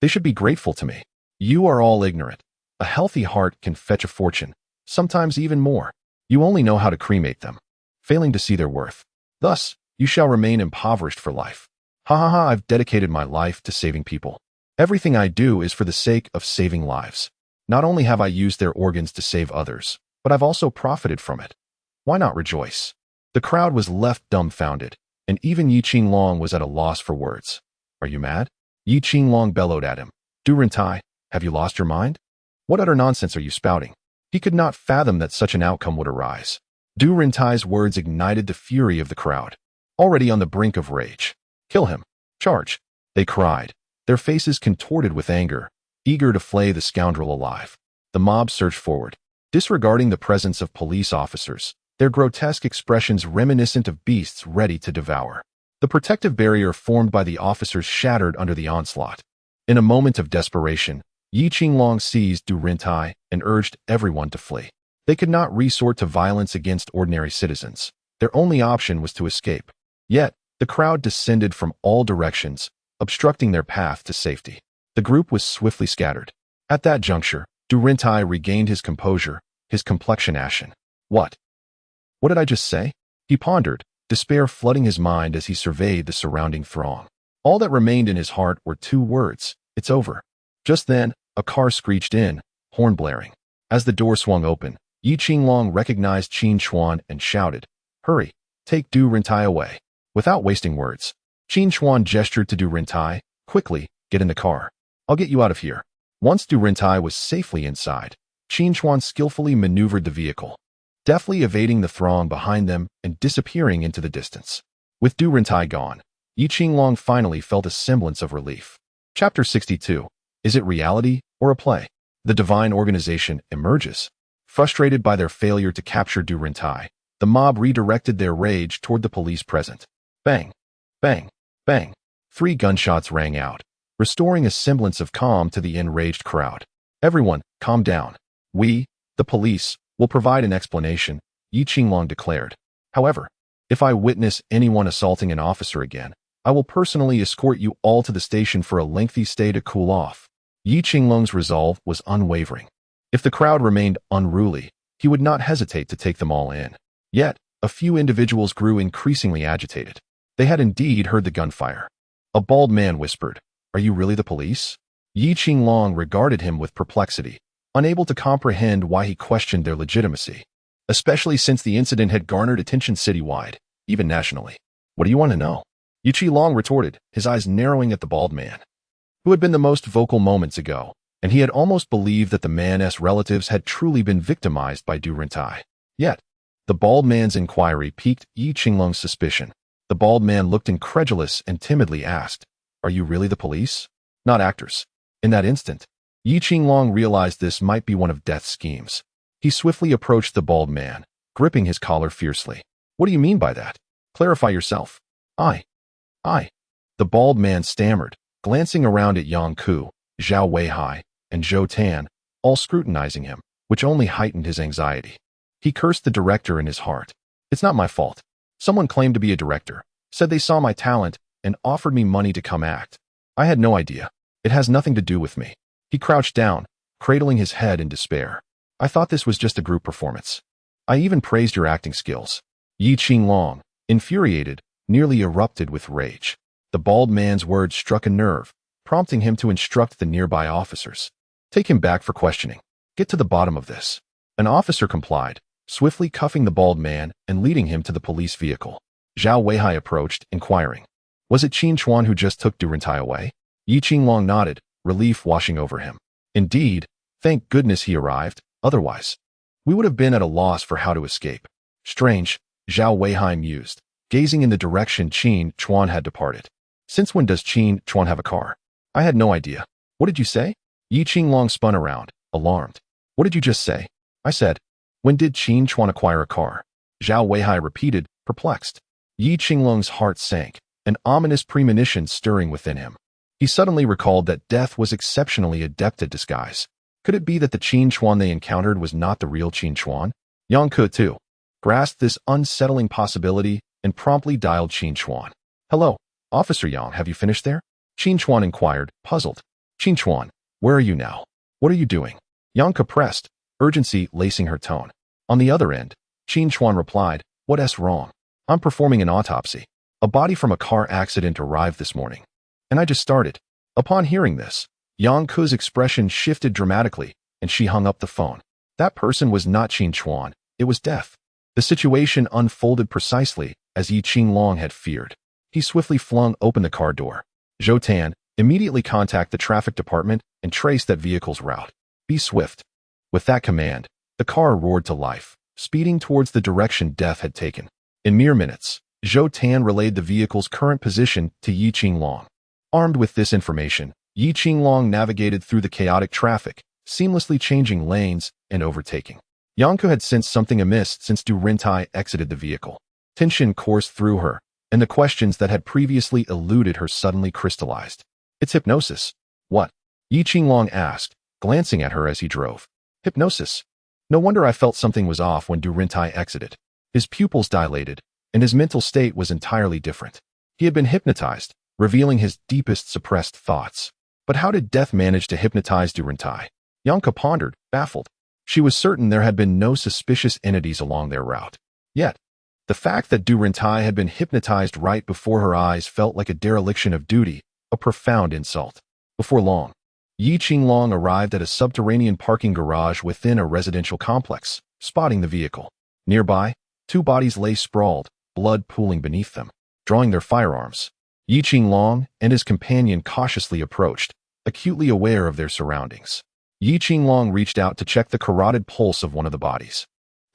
They should be grateful to me. You are all ignorant. A healthy heart can fetch a fortune, sometimes even more. You only know how to cremate them, failing to see their worth. Thus, you shall remain impoverished for life. Ha ha ha, I've dedicated my life to saving people. Everything I do is for the sake of saving lives. Not only have I used their organs to save others, but I've also profited from it. Why not rejoice?" The crowd was left dumbfounded, and even Yi Qinglong was at a loss for words. "Are you mad?" Yi Qinglong bellowed at him. "Du Rintai, have you lost your mind? What utter nonsense are you spouting?" He could not fathom that such an outcome would arise. Du Rintai's words ignited the fury of the crowd, already on the brink of rage. "Kill him! Charge!" they cried, their faces contorted with anger, eager to flay the scoundrel alive. The mob surged forward, disregarding the presence of police officers, their grotesque expressions reminiscent of beasts ready to devour. The protective barrier formed by the officers shattered under the onslaught. In a moment of desperation, Yi Qinglong seized Du Rintai and urged everyone to flee. They could not resort to violence against ordinary citizens. Their only option was to escape. Yet, the crowd descended from all directions, obstructing their path to safety. The group was swiftly scattered. At that juncture, Du Rintai regained his composure, his complexion ashen. What did I just say?" He pondered, despair flooding his mind as he surveyed the surrounding throng. All that remained in his heart were two words: "It's over." Just then, a car screeched in, horn blaring. As the door swung open, Yi Qinglong recognized Qin Chuan and shouted, "Hurry, take Du Rintai away." Without wasting words, Qin Chuan gestured to Du Rintai, "Quickly, get in the car. I'll get you out of here." Once Du Rintai was safely inside, Qin Chuan skillfully maneuvered the vehicle, deftly evading the throng behind them and disappearing into the distance. With Du Rintai gone, Yi Qinglong finally felt a semblance of relief. Chapter 62. Is it reality or a play? The divine organization emerges. Frustrated by their failure to capture Du Rintai, the mob redirected their rage toward the police present. Bang! Bang! Bang! 3 gunshots rang out, restoring a semblance of calm to the enraged crowd. "Everyone, calm down. We, the police, will provide an explanation," Yi Qinglong declared. "However, if I witness anyone assaulting an officer again, I will personally escort you all to the station for a lengthy stay to cool off." Yi Qinglong's resolve was unwavering. If the crowd remained unruly, he would not hesitate to take them all in. Yet, a few individuals grew increasingly agitated. They had indeed heard the gunfire. A bald man whispered, "Are you really the police?" Yi Qinglong regarded him with perplexity, unable to comprehend why he questioned their legitimacy, especially since the incident had garnered attention citywide, even nationally. "What do you want to know?" Yi Qinglong retorted, his eyes narrowing at the bald man, who had been the most vocal moments ago, and he had almost believed that the man's relatives had truly been victimized by Du Rintai. Yet, the bald man's inquiry piqued Yi Qinglong's suspicion. The bald man looked incredulous and timidly asked, "Are you really the police?" "Not actors." In that instant, Yi Qinglong realized this might be one of Death's schemes. He swiftly approached the bald man, gripping his collar fiercely. "What do you mean by that? Clarify yourself." I. The bald man stammered, glancing around at Yang Ku, Zhao Weihai, and Zhou Tan, all scrutinizing him, which only heightened his anxiety. He cursed the director in his heart. "It's not my fault. Someone claimed to be a director, said they saw my talent, and offered me money to come act. I had no idea. It has nothing to do with me." He crouched down, cradling his head in despair. "I thought this was just a group performance. I even praised your acting skills." Yi Qinglong, infuriated, nearly erupted with rage. The bald man's words struck a nerve, prompting him to instruct the nearby officers. "Take him back for questioning. Get to the bottom of this." An officer complied, swiftly cuffing the bald man and leading him to the police vehicle. Zhao Weihai approached, inquiring, "Was it Qin Chuan who just took Du Rintai away?" Yi Qinglong nodded, relief washing over him. Indeed, thank goodness he arrived, otherwise we would have been at a loss for how to escape. Strange, Zhao Weihai mused, gazing in the direction Qin Chuan had departed. Since when does Qin Chuan have a car? I had no idea. What did you say? Yi Qinglong spun around, alarmed. What did you just say? I said, when did Qin Chuan acquire a car? Zhao Weihai repeated, perplexed. Yi Qinglong's heart sank, an ominous premonition stirring within him. He suddenly recalled that death was exceptionally adept at disguise. Could it be that the Qin Chuan they encountered was not the real Qin Chuan? Yang Ke, too, grasped this unsettling possibility and promptly dialed Qin Chuan. Hello, Officer Yang, have you finished there? Qin Chuan inquired, puzzled. Qin Chuan, where are you now? What are you doing? Yang Ke pressed, urgency lacing her tone. On the other end, Qin Chuan replied, what's wrong? I'm performing an autopsy. A body from a car accident arrived this morning. And I just started. Upon hearing this, Yang Ke's expression shifted dramatically, and she hung up the phone. That person was not Qin Chuan, it was death. The situation unfolded precisely as Yi Qinglong had feared. He swiftly flung open the car door. Zhou Tan, immediately contact the traffic department and trace that vehicle's route. Be swift. With that command, the car roared to life, speeding towards the direction death had taken. In mere minutes, Zhou Tan relayed the vehicle's current position to Yi Qinglong. Armed with this information, Yi Qinglong navigated through the chaotic traffic, seamlessly changing lanes and overtaking. Yang Ke had sensed something amiss since Du Rintai exited the vehicle. Tension coursed through her, and the questions that had previously eluded her suddenly crystallized. It's hypnosis. What? Yi Qinglong asked, glancing at her as he drove. Hypnosis. No wonder I felt something was off when Du Rintai exited. His pupils dilated, and his mental state was entirely different. He had been hypnotized, revealing his deepest suppressed thoughts. But how did death manage to hypnotize Du Rintai? Yang Ke pondered, baffled. She was certain there had been no suspicious entities along their route. Yet, the fact that Du Rintai had been hypnotized right before her eyes felt like a dereliction of duty, a profound insult. Before long, Yi Qinglong arrived at a subterranean parking garage within a residential complex, spotting the vehicle. Nearby, two bodies lay sprawled, blood pooling beneath them. Drawing their firearms, Yi Qinglong and his companion cautiously approached, acutely aware of their surroundings. Yi Qinglong reached out to check the carotid pulse of one of the bodies,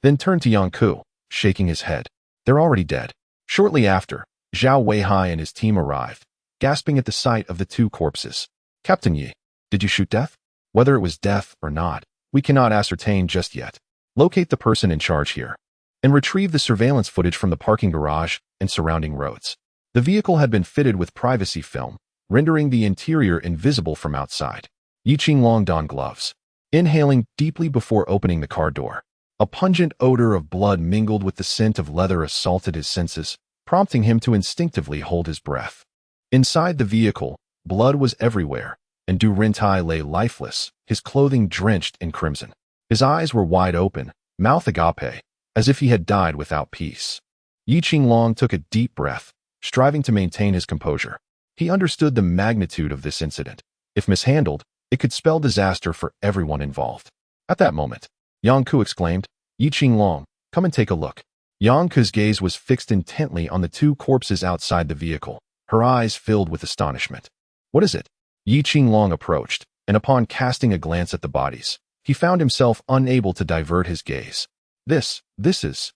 then turned to Yang Ke, shaking his head. They're already dead. Shortly after, Zhao Weihai and his team arrived, gasping at the sight of the two corpses. Captain Yi, did you shoot death? Whether it was death or not, we cannot ascertain just yet. Locate the person in charge here, and retrieve the surveillance footage from the parking garage and surrounding roads. The vehicle had been fitted with privacy film, rendering the interior invisible from outside. Yi Qinglong donned gloves, inhaling deeply before opening the car door. A pungent odor of blood mingled with the scent of leather assaulted his senses, prompting him to instinctively hold his breath. Inside the vehicle, blood was everywhere, and Du Rintai lay lifeless, his clothing drenched in crimson. His eyes were wide open, mouth agape, as if he had died without peace. Yi Qinglong took a deep breath, striving to maintain his composure. He understood the magnitude of this incident. If mishandled, it could spell disaster for everyone involved. At that moment, Yang Ke exclaimed, Yi Qinglong, come and take a look. Yang Ke's gaze was fixed intently on the two corpses outside the vehicle, her eyes filled with astonishment. What is it? Yi Qinglong approached, and upon casting a glance at the bodies, he found himself unable to divert his gaze. This is...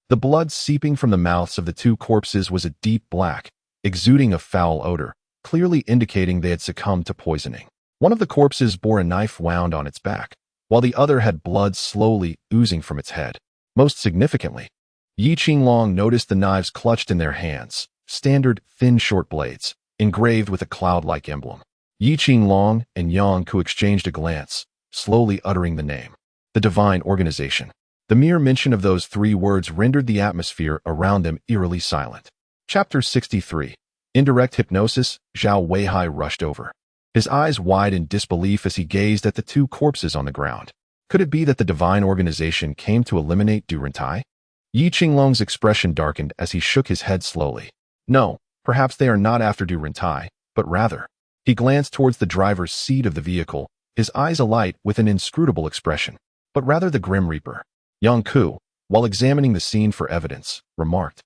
The blood seeping from the mouths of the two corpses was a deep black, exuding a foul odor, clearly indicating they had succumbed to poisoning. One of the corpses bore a knife wound on its back, while the other had blood slowly oozing from its head. Most significantly, Yi Qinglong noticed the knives clutched in their hands, standard, thin, short blades, engraved with a cloud-like emblem. Yi Qinglong and Yang Ke exchanged a glance, slowly uttering the name. The Divine Organization. The mere mention of those three words rendered the atmosphere around them eerily silent. Chapter 63. Indirect Hypnosis. Zhao Weihai rushed over, his eyes wide in disbelief as he gazed at the two corpses on the ground. Could it be that the Divine Organization came to eliminate Du Rintai? Yi Qinglong's expression darkened as he shook his head slowly. No, perhaps they are not after Du Rintai, but rather... He glanced towards the driver's seat of the vehicle, his eyes alight with an inscrutable expression. But rather the Grim Reaper. Yang Ke, while examining the scene for evidence, remarked,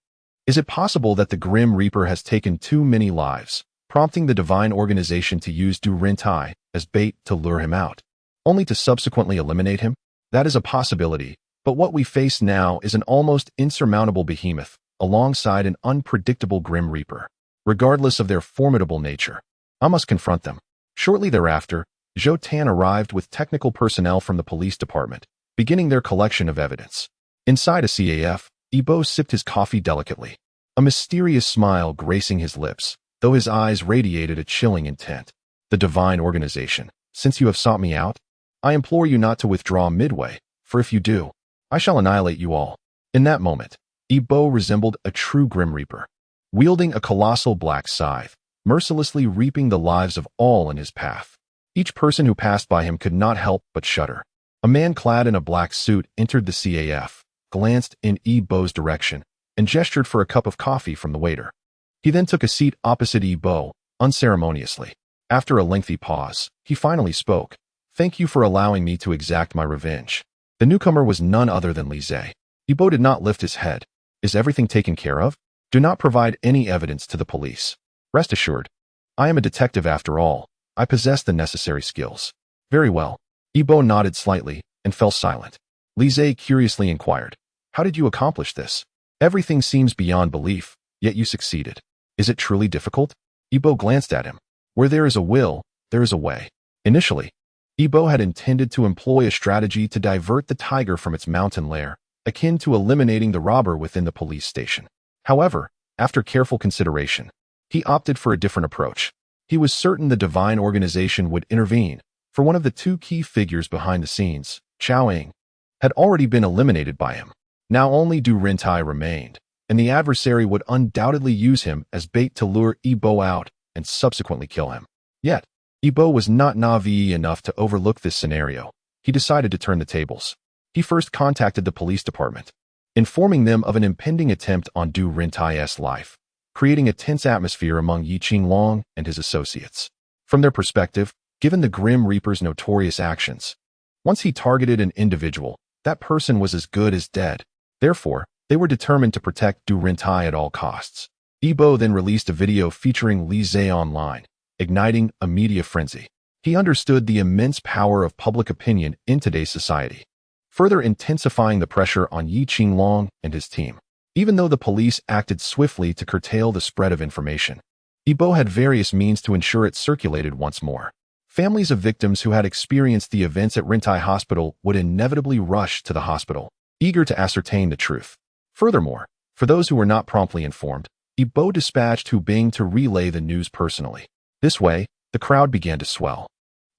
Is it possible that the Grim Reaper has taken too many lives, prompting the divine organization to use Du Rintai as bait to lure him out, only to subsequently eliminate him? That is a possibility, but what we face now is an almost insurmountable behemoth, alongside an unpredictable Grim Reaper. Regardless of their formidable nature, I must confront them. Shortly thereafter, Zhou Tan arrived with technical personnel from the police department, beginning their collection of evidence. Inside a CAF, Yibo sipped his coffee delicately, a mysterious smile gracing his lips, though his eyes radiated a chilling intent. The divine organization, since you have sought me out, I implore you not to withdraw midway, for if you do, I shall annihilate you all. In that moment, Yibo resembled a true Grim Reaper, wielding a colossal black scythe, mercilessly reaping the lives of all in his path. Each person who passed by him could not help but shudder. A man clad in a black suit entered the CAF, glanced in Yibo's direction, and gestured for a cup of coffee from the waiter. He then took a seat opposite Yibo, unceremoniously. After a lengthy pause, he finally spoke. "Thank you for allowing me to exact my revenge." The newcomer was none other than Li Zhe. Yibo did not lift his head. "Is everything taken care of? Do not provide any evidence to the police. Rest assured, I am a detective after all. I possess the necessary skills." "Very well." Yibo nodded slightly and fell silent. Li Zhe curiously inquired, "How did you accomplish this? Everything seems beyond belief, yet you succeeded. Is it truly difficult?" Yibo glanced at him. "Where there is a will, there is a way." Initially, Yibo had intended to employ a strategy to divert the tiger from its mountain lair, akin to eliminating the robber within the police station. However, after careful consideration, he opted for a different approach. He was certain the divine organization would intervene, for one of the two key figures behind the scenes, Chao Ying, had already been eliminated by him. Now only Du Rintai remained, and the adversary would undoubtedly use him as bait to lure Yibo out and subsequently kill him. Yet, Yibo was not naive enough to overlook this scenario. He decided to turn the tables. He first contacted the police department, informing them of an impending attempt on Du Rintai's life, creating a tense atmosphere among Yi Qinglong and his associates. From their perspective, given the Grim Reaper's notorious actions, once he targeted an individual, that person was as good as dead. Therefore, they were determined to protect Du Rintai at all costs. Yibo then released a video featuring Li Zhe online, igniting a media frenzy. He understood the immense power of public opinion in today's society, further intensifying the pressure on Yi Qinglong and his team. Even though the police acted swiftly to curtail the spread of information, Yibo had various means to ensure it circulated once more. Families of victims who had experienced the events at Rintai Hospital would inevitably rush to the hospital, eager to ascertain the truth. Furthermore, for those who were not promptly informed, Yibo dispatched Hu Bing to relay the news personally. This way, the crowd began to swell,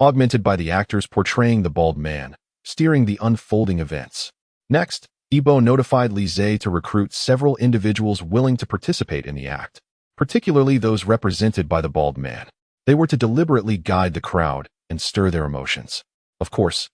augmented by the actors portraying the bald man, steering the unfolding events. Next, Yibo notified Li Zhe to recruit several individuals willing to participate in the act, particularly those represented by the bald man. They were to deliberately guide the crowd and stir their emotions. Of course,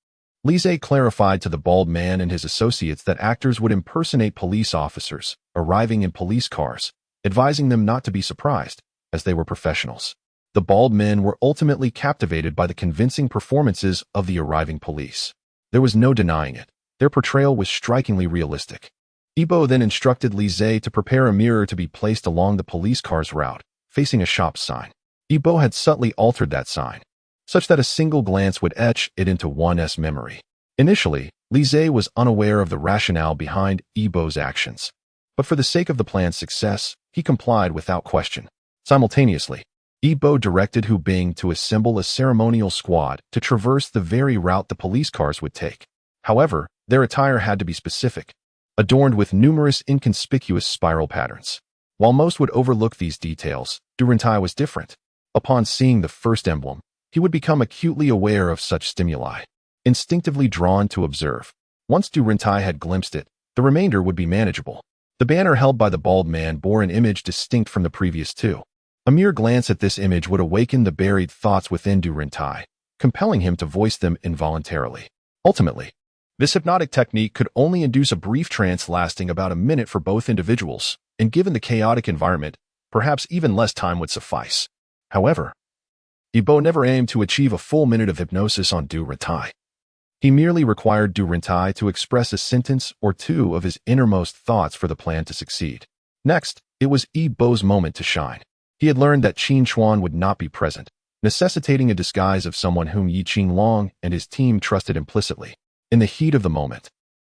Li Zhe clarified to the bald man and his associates that actors would impersonate police officers, arriving in police cars, advising them not to be surprised, as they were professionals. The bald men were ultimately captivated by the convincing performances of the arriving police. There was no denying it. Their portrayal was strikingly realistic. Yibo then instructed Li Zhe to prepare a mirror to be placed along the police car's route, facing a shop sign. Yibo had subtly altered that sign, such that a single glance would etch it into one's memory. Initially, Li Zhe was unaware of the rationale behind Yibo's actions, but for the sake of the plan's success, he complied without question. Simultaneously, Yibo directed Hu Bing to assemble a ceremonial squad to traverse the very route the police cars would take. However, their attire had to be specific, adorned with numerous inconspicuous spiral patterns. While most would overlook these details, Du Rintai was different. Upon seeing the first emblem, he would become acutely aware of such stimuli, instinctively drawn to observe. Once Du Rintai had glimpsed it, the remainder would be manageable. The banner held by the bald man bore an image distinct from the previous two. A mere glance at this image would awaken the buried thoughts within Du Rintai, compelling him to voice them involuntarily. Ultimately, this hypnotic technique could only induce a brief trance lasting about a minute for both individuals, and given the chaotic environment, perhaps even less time would suffice. However, Yibo never aimed to achieve a full minute of hypnosis on Du Rintai. He merely required Du Rintai to express a sentence or two of his innermost thoughts for the plan to succeed. Next, it was Yibo's moment to shine. He had learned that Qin Chuan would not be present, necessitating a disguise of someone whom Yi Qinglong and his team trusted implicitly. In the heat of the moment,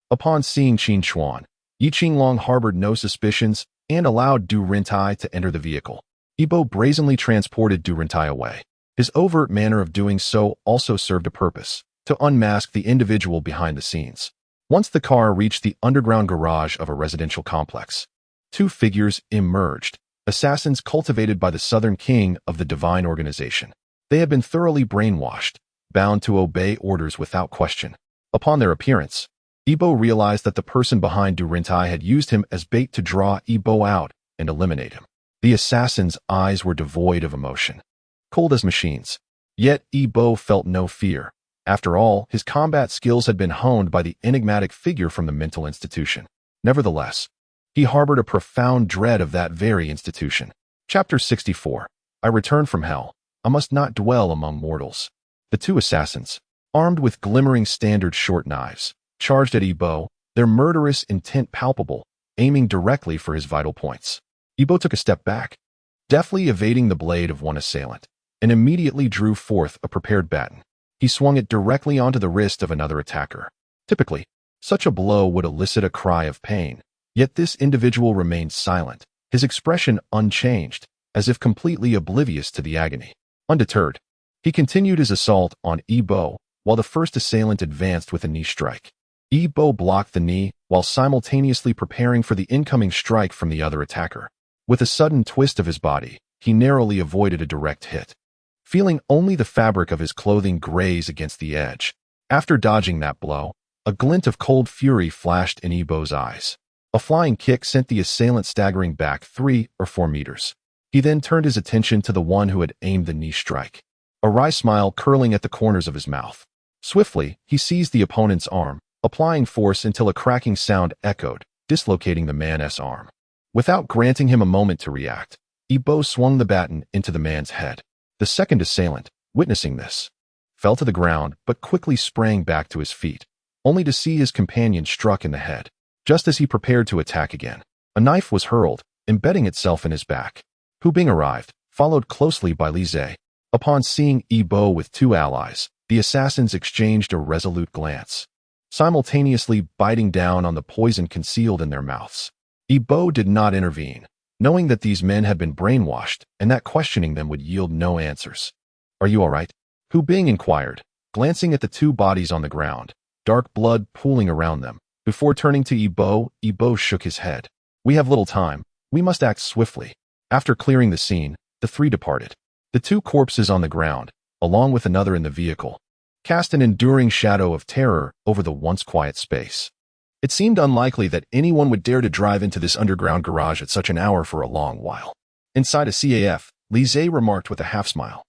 upon seeing Qin Chuan, Yi Qinglong harbored no suspicions and allowed Du Rintai to enter the vehicle. Yibo brazenly transported Du Rintai away. His overt manner of doing so also served a purpose, to unmask the individual behind the scenes. Once the car reached the underground garage of a residential complex, two figures emerged, assassins cultivated by the Southern King of the Divine Organization. They had been thoroughly brainwashed, bound to obey orders without question. Upon their appearance, Yibo realized that the person behind Du Rintai had used him as bait to draw Yibo out and eliminate him. The assassin's eyes were devoid of emotion, cold as machines. Yet Yibo felt no fear. After all, his combat skills had been honed by the enigmatic figure from the mental institution. Nevertheless, he harbored a profound dread of that very institution. Chapter 64. I return from hell. I must not dwell among mortals. The two assassins, armed with glimmering standard short knives, charged at Yibo, their murderous intent palpable, aiming directly for his vital points. Yibo took a step back, deftly evading the blade of one assailant, and immediately drew forth a prepared baton. He swung it directly onto the wrist of another attacker. Typically, such a blow would elicit a cry of pain, yet this individual remained silent, his expression unchanged, as if completely oblivious to the agony. Undeterred, he continued his assault on Yibo, while the first assailant advanced with a knee strike. Yibo blocked the knee while simultaneously preparing for the incoming strike from the other attacker. With a sudden twist of his body, he narrowly avoided a direct hit, feeling only the fabric of his clothing graze against the edge. After dodging that blow, a glint of cold fury flashed in Yibo's eyes. A flying kick sent the assailant staggering back 3 or 4 meters. He then turned his attention to the one who had aimed the knee strike, a wry smile curling at the corners of his mouth. Swiftly, he seized the opponent's arm, applying force until a cracking sound echoed, dislocating the man's arm. Without granting him a moment to react, Yibo swung the baton into the man's head. The second assailant, witnessing this, fell to the ground but quickly sprang back to his feet, only to see his companion struck in the head. Just as he prepared to attack again, a knife was hurled, embedding itself in his back. Hu Bing arrived, followed closely by Li Zhe. Upon seeing Yibo with two allies, the assassins exchanged a resolute glance, simultaneously biting down on the poison concealed in their mouths. Yibo did not intervene, knowing that these men had been brainwashed and that questioning them would yield no answers. Are you all right? Hu Bing inquired, glancing at the two bodies on the ground, dark blood pooling around them. Before turning to Yibo, Yibo shook his head. We have little time. We must act swiftly. After clearing the scene, the three departed. The two corpses on the ground, along with another in the vehicle, cast an enduring shadow of terror over the once quiet space. It seemed unlikely that anyone would dare to drive into this underground garage at such an hour for a long while. Inside a CAF, Li Zhe remarked with a half-smile.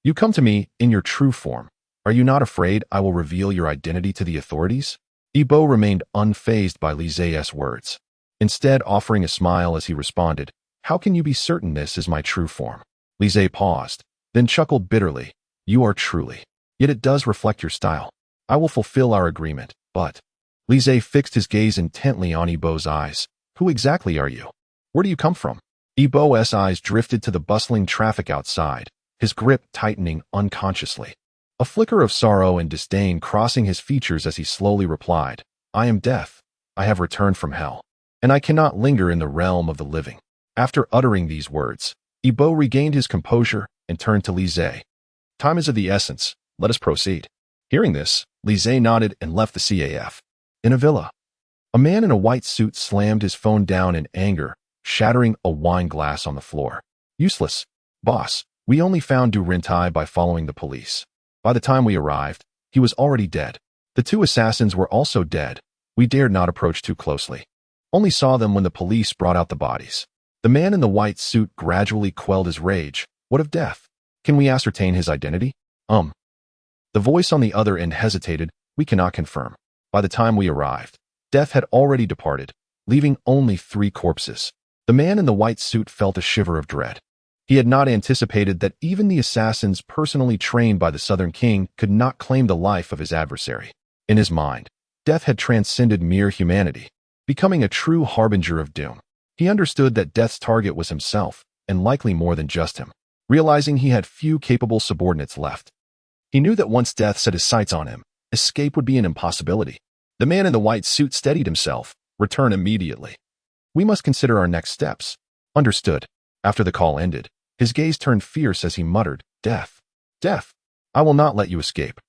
You come to me in your true form. Are you not afraid I will reveal your identity to the authorities? Yibo remained unfazed by Li Zhe's words, instead offering a smile as he responded, How can you be certain this is my true form? Li Zhe paused, then chuckled bitterly. You are truly. Yet it does reflect your style. I will fulfill our agreement, but... Li Zhe fixed his gaze intently on Yibo's eyes. Who exactly are you? Where do you come from? Yibo's eyes drifted to the bustling traffic outside, his grip tightening unconsciously. A flicker of sorrow and disdain crossing his features as he slowly replied, I am death. I have returned from hell, and I cannot linger in the realm of the living. After uttering these words, Yibo regained his composure and turned to Li Zhe. Time is of the essence. Let us proceed. Hearing this, Li Zhe nodded and left the CAF. In a villa, a man in a white suit slammed his phone down in anger, shattering a wine glass on the floor. Useless. Boss, we only found Du Rintai by following the police. By the time we arrived, he was already dead. The two assassins were also dead. We dared not approach too closely. Only saw them when the police brought out the bodies. The man in the white suit gradually quelled his rage. What of death? Can we ascertain his identity? The voice on the other end hesitated. We cannot confirm. By the time we arrived, death had already departed, leaving only 3 corpses. The man in the white suit felt a shiver of dread. He had not anticipated that even the assassins personally trained by the Southern King could not claim the life of his adversary. In his mind, death had transcended mere humanity, becoming a true harbinger of doom. He understood that death's target was himself, and likely more than just him. Realizing he had few capable subordinates left, he knew that once death set his sights on him, escape would be an impossibility. The man in the white suit steadied himself. Return immediately. We must consider our next steps. Understood. After the call ended, his gaze turned fierce as he muttered, Death. Death. I will not let you escape.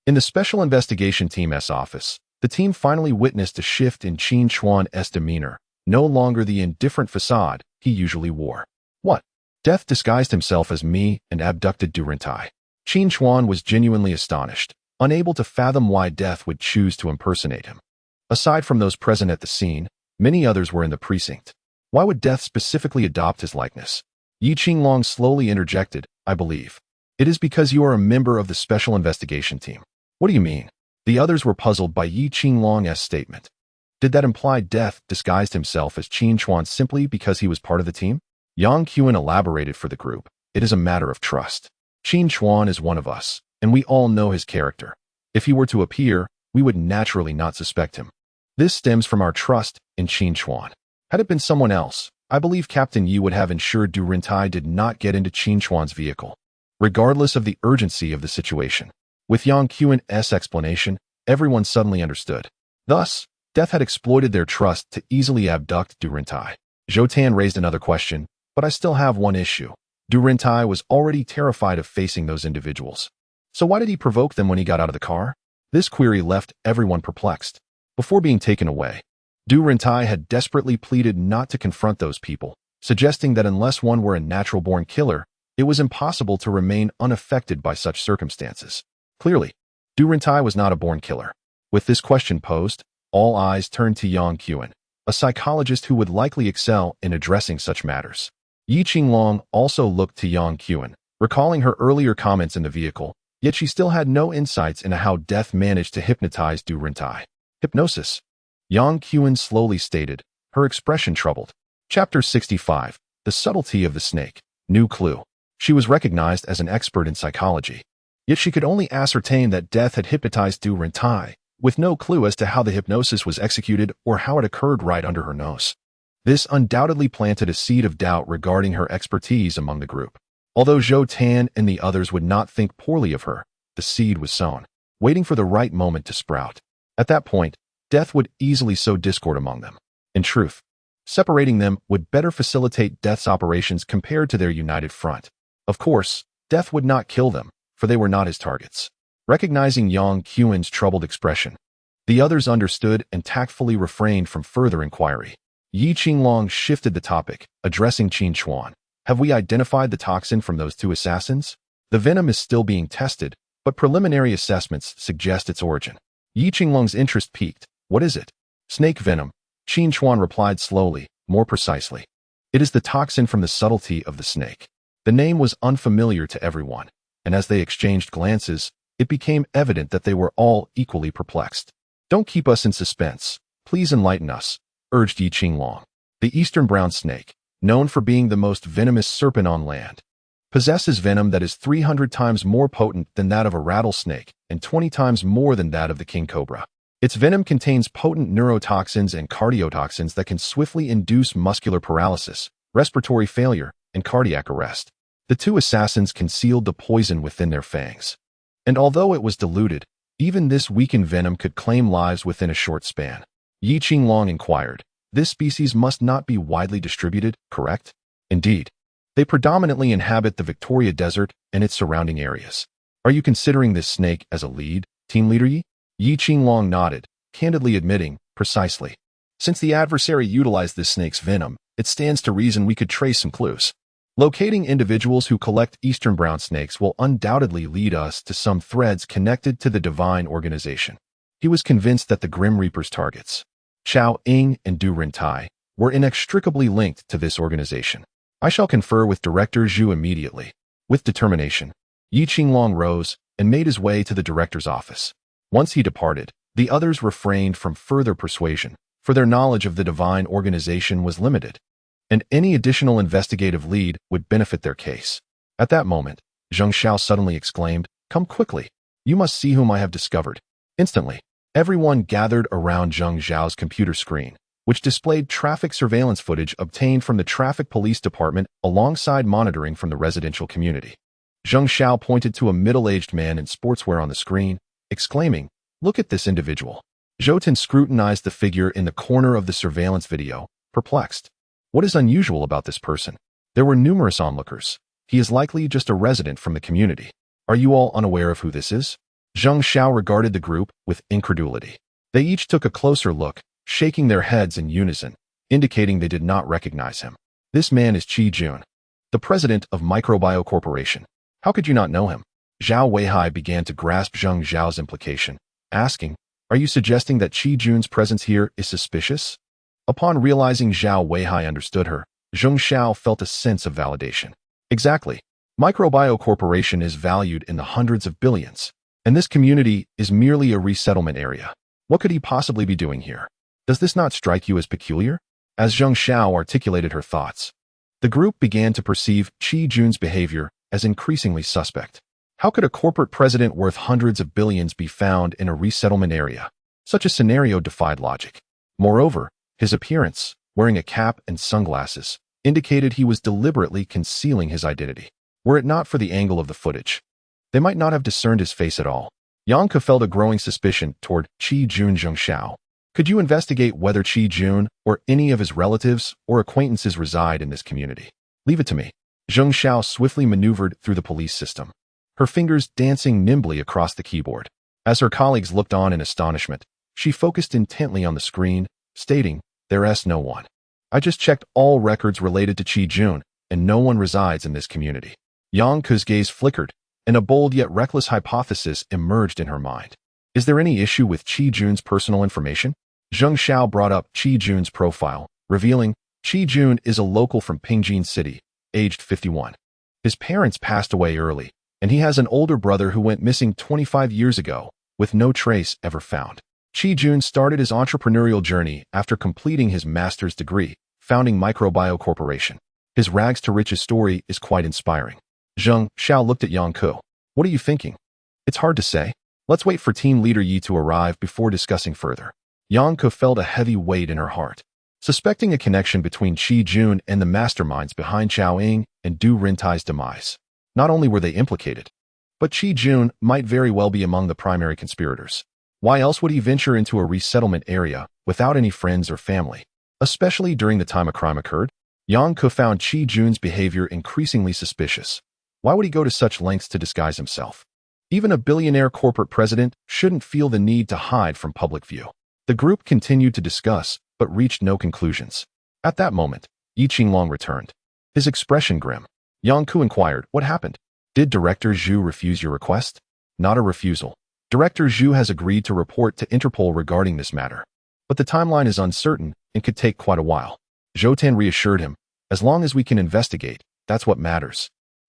In the Special Investigation Team's office, the team finally witnessed a shift in Qin Chuan's demeanor, no longer the indifferent facade he usually wore. What? Death disguised himself as me and abducted Du Rentai. Qin Chuan was genuinely astonished, unable to fathom why Death would choose to impersonate him. Aside from those present at the scene, many others were in the precinct. Why would Death specifically adopt his likeness? Yi Qinglong slowly interjected, I believe. It is because you are a member of the Special Investigation Team. What do you mean? The others were puzzled by Yi Qinglong's statement. Did that imply Death disguised himself as Qin Chuan simply because he was part of the team? Yang Qian elaborated for the group. It is a matter of trust. Qin Chuan is one of us, and we all know his character. If he were to appear, we would naturally not suspect him. This stems from our trust in Qin Chuan. Had it been someone else, I believe Captain Yi would have ensured Du Rentai did not get into Qin Chuan's vehicle, regardless of the urgency of the situation. With Yang Qian's explanation, everyone suddenly understood. Thus, Death had exploited their trust to easily abduct Du Rentai. Zhou Tan raised another question, but I still have one issue. Du Rentai was already terrified of facing those individuals. So why did he provoke them when he got out of the car? This query left everyone perplexed. Before being taken away, Du Rentai had desperately pleaded not to confront those people, suggesting that unless one were a natural-born killer, it was impossible to remain unaffected by such circumstances. Clearly, Du Rentai was not a born killer. With this question posed, all eyes turned to Yang Qian, a psychologist who would likely excel in addressing such matters. Yi Qinglong also looked to Yang Qian, recalling her earlier comments in the vehicle, yet she still had no insights into how Death managed to hypnotize Du Rentai. Hypnosis. Yang Qian slowly stated, her expression troubled. Chapter 65. The Subtlety of the Snake. New clue. She was recognized as an expert in psychology. Yet she could only ascertain that Death had hypnotized Du Rentai, with no clue as to how the hypnosis was executed or how it occurred right under her nose. This undoubtedly planted a seed of doubt regarding her expertise among the group. Although Zhou Tan and the others would not think poorly of her, the seed was sown, waiting for the right moment to sprout. At that point, Death would easily sow discord among them. In truth, separating them would better facilitate Death's operations compared to their united front. Of course, Death would not kill them, for they were not his targets. Recognizing Yang Qian's troubled expression, the others understood and tactfully refrained from further inquiry. Yi Qinglong shifted the topic, addressing Qin Chuan. Have we identified the toxin from those two assassins? The venom is still being tested, but preliminary assessments suggest its origin. Yi Qinglong's interest peaked. What is it? Snake venom. Qin Chuan replied slowly, more precisely. It is the toxin from the subtlety of the snake. The name was unfamiliar to everyone, and as they exchanged glances, it became evident that they were all equally perplexed. Don't keep us in suspense. Please enlighten us, urged Yi Qinglong. The eastern brown snake, known for being the most venomous serpent on land, possesses venom that is 300 times more potent than that of a rattlesnake and 20 times more than that of the king cobra. Its venom contains potent neurotoxins and cardiotoxins that can swiftly induce muscular paralysis, respiratory failure, and cardiac arrest. The two assassins concealed the poison within their fangs. And although it was diluted, even this weakened venom could claim lives within a short span. Yi Qinglong inquired, this species must not be widely distributed, correct? Indeed. They predominantly inhabit the Victoria Desert and its surrounding areas. Are you considering this snake as a lead, team leader Yi? Yi Qinglong nodded, candidly admitting, precisely. Since the adversary utilized this snake's venom, it stands to reason we could trace some clues. Locating individuals who collect eastern brown snakes will undoubtedly lead us to some threads connected to the divine organization. He was convinced that the Grim Reaper's targets, Chao Ying and Du Rentai, were inextricably linked to this organization. I shall confer with Director Zhu immediately. With determination, Yi Qinglong rose and made his way to the director's office. Once he departed, the others refrained from further persuasion, for their knowledge of the divine organization was limited, and any additional investigative lead would benefit their case. At that moment, Zheng Xiao suddenly exclaimed, "Come quickly. You must see whom I have discovered." Instantly, everyone gathered around Zheng Xiao's computer screen, which displayed traffic surveillance footage obtained from the traffic police department alongside monitoring from the residential community. Zheng Xiao pointed to a middle-aged man in sportswear on the screen, exclaiming, "Look at this individual." Zhou Tin scrutinized the figure in the corner of the surveillance video, perplexed. What is unusual about this person? There were numerous onlookers. He is likely just a resident from the community. Are you all unaware of who this is? Zheng Xiao regarded the group with incredulity. They each took a closer look, shaking their heads in unison, indicating they did not recognize him. This man is Qi Jun, the president of Microbio Corporation. How could you not know him? Zhao Weihai began to grasp Zheng Xiao's implication, asking, "Are you suggesting that Qi Jun's presence here is suspicious?" Upon realizing Zhao Weihai understood her, Zheng Xiao felt a sense of validation. Exactly. Microbio Corporation is valued in the hundreds of billions, and this community is merely a resettlement area. What could he possibly be doing here? Does this not strike you as peculiar? As Zheng Xiao articulated her thoughts, the group began to perceive Qi Jun's behavior as increasingly suspect. How could a corporate president worth hundreds of billions be found in a resettlement area? Such a scenario defied logic. Moreover, his appearance, wearing a cap and sunglasses, indicated he was deliberately concealing his identity. Were it not for the angle of the footage, they might not have discerned his face at all. Yang Ke felt a growing suspicion toward Qi Jun. Zheng Xiao, could you investigate whether Qi Jun or any of his relatives or acquaintances reside in this community? Leave it to me. Zheng Xiao swiftly maneuvered through the police system, her fingers dancing nimbly across the keyboard. As her colleagues looked on in astonishment, she focused intently on the screen, stating, "There's no one. I just checked all records related to Qi Jun, and no one resides in this community." Yang Ke's gaze flickered, and a bold yet reckless hypothesis emerged in her mind. Is there any issue with Qi Jun's personal information? Zheng Xiao brought up Qi Jun's profile, revealing, Qi Jun is a local from Pingjin City, aged 51. His parents passed away early, and he has an older brother who went missing 25 years ago, with no trace ever found. Qi Jun started his entrepreneurial journey after completing his master's degree, founding Microbio Corporation. His rags to riches story is quite inspiring. Zheng Xiao looked at Yang Ke. What are you thinking? It's hard to say. Let's wait for team leader Yi to arrive before discussing further. Yang Ke felt a heavy weight in her heart. Suspecting a connection between Qi Jun and the masterminds behind Chao Ying and Du Rintai's demise. Not only were they implicated, but Qi Jun might very well be among the primary conspirators. Why else would he venture into a resettlement area without any friends or family, especially during the time a crime occurred? Yang Ke found Qi Jun's behavior increasingly suspicious. Why would he go to such lengths to disguise himself? Even a billionaire corporate president shouldn't feel the need to hide from public view. The group continued to discuss, but reached no conclusions. At that moment, Yi Qinglong returned, his expression grim. Yang Ke inquired, what happened? Did Director Zhu refuse your request? Not a refusal. Director Zhu has agreed to report to Interpol regarding this matter. But the timeline is uncertain and could take quite a while. Zhou Tan reassured him, as long as we can investigate, that's what matters.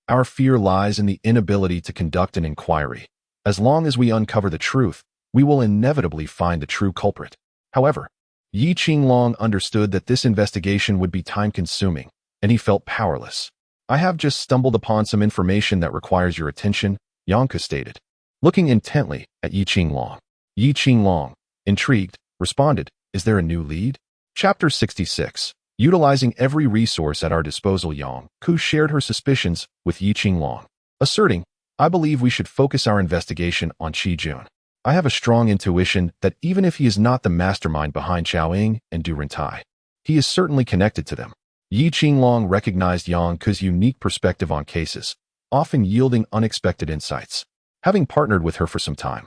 Our fear lies in the inability to conduct an inquiry. As long as we uncover the truth, we will inevitably find the true culprit. However, Yi Qinglong understood that this investigation would be time-consuming, and he felt powerless. I have just stumbled upon some information that requires your attention, Yang Ke stated, looking intently at Yi Qinglong. Yi Qinglong, intrigued, responded, is there a new lead? Chapter 66. Utilizing every resource at our disposal, Yang Ke shared her suspicions with Yi Qinglong, asserting, I believe we should focus our investigation on Qi Jun. I have a strong intuition that even if he is not the mastermind behind Chao Ying and Du Rentai, he is certainly connected to them. Yi Qinglong recognized Yang Ke's unique perspective on cases, often yielding unexpected insights. Having partnered with her for some time,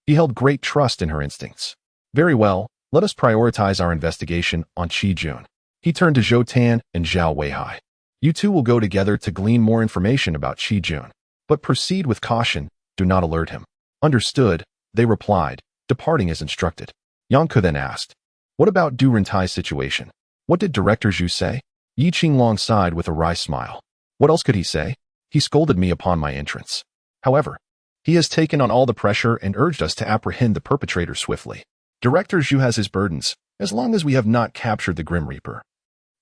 he held great trust in her instincts. Very well, let us prioritize our investigation on Qi Jun. He turned to Zhou Tan and Zhao Weihai. You two will go together to glean more information about Qi Jun. But proceed with caution, do not alert him. Understood, they replied, departing as instructed. Yang Ke then asked, what about Du Rentai's situation? What did Director Zhu say? Yi Qinglong sighed with a wry smile. What else could he say? He scolded me upon my entrance. However, he has taken on all the pressure and urged us to apprehend the perpetrator swiftly. Director Zhu has his burdens, as long as we have not captured the Grim Reaper.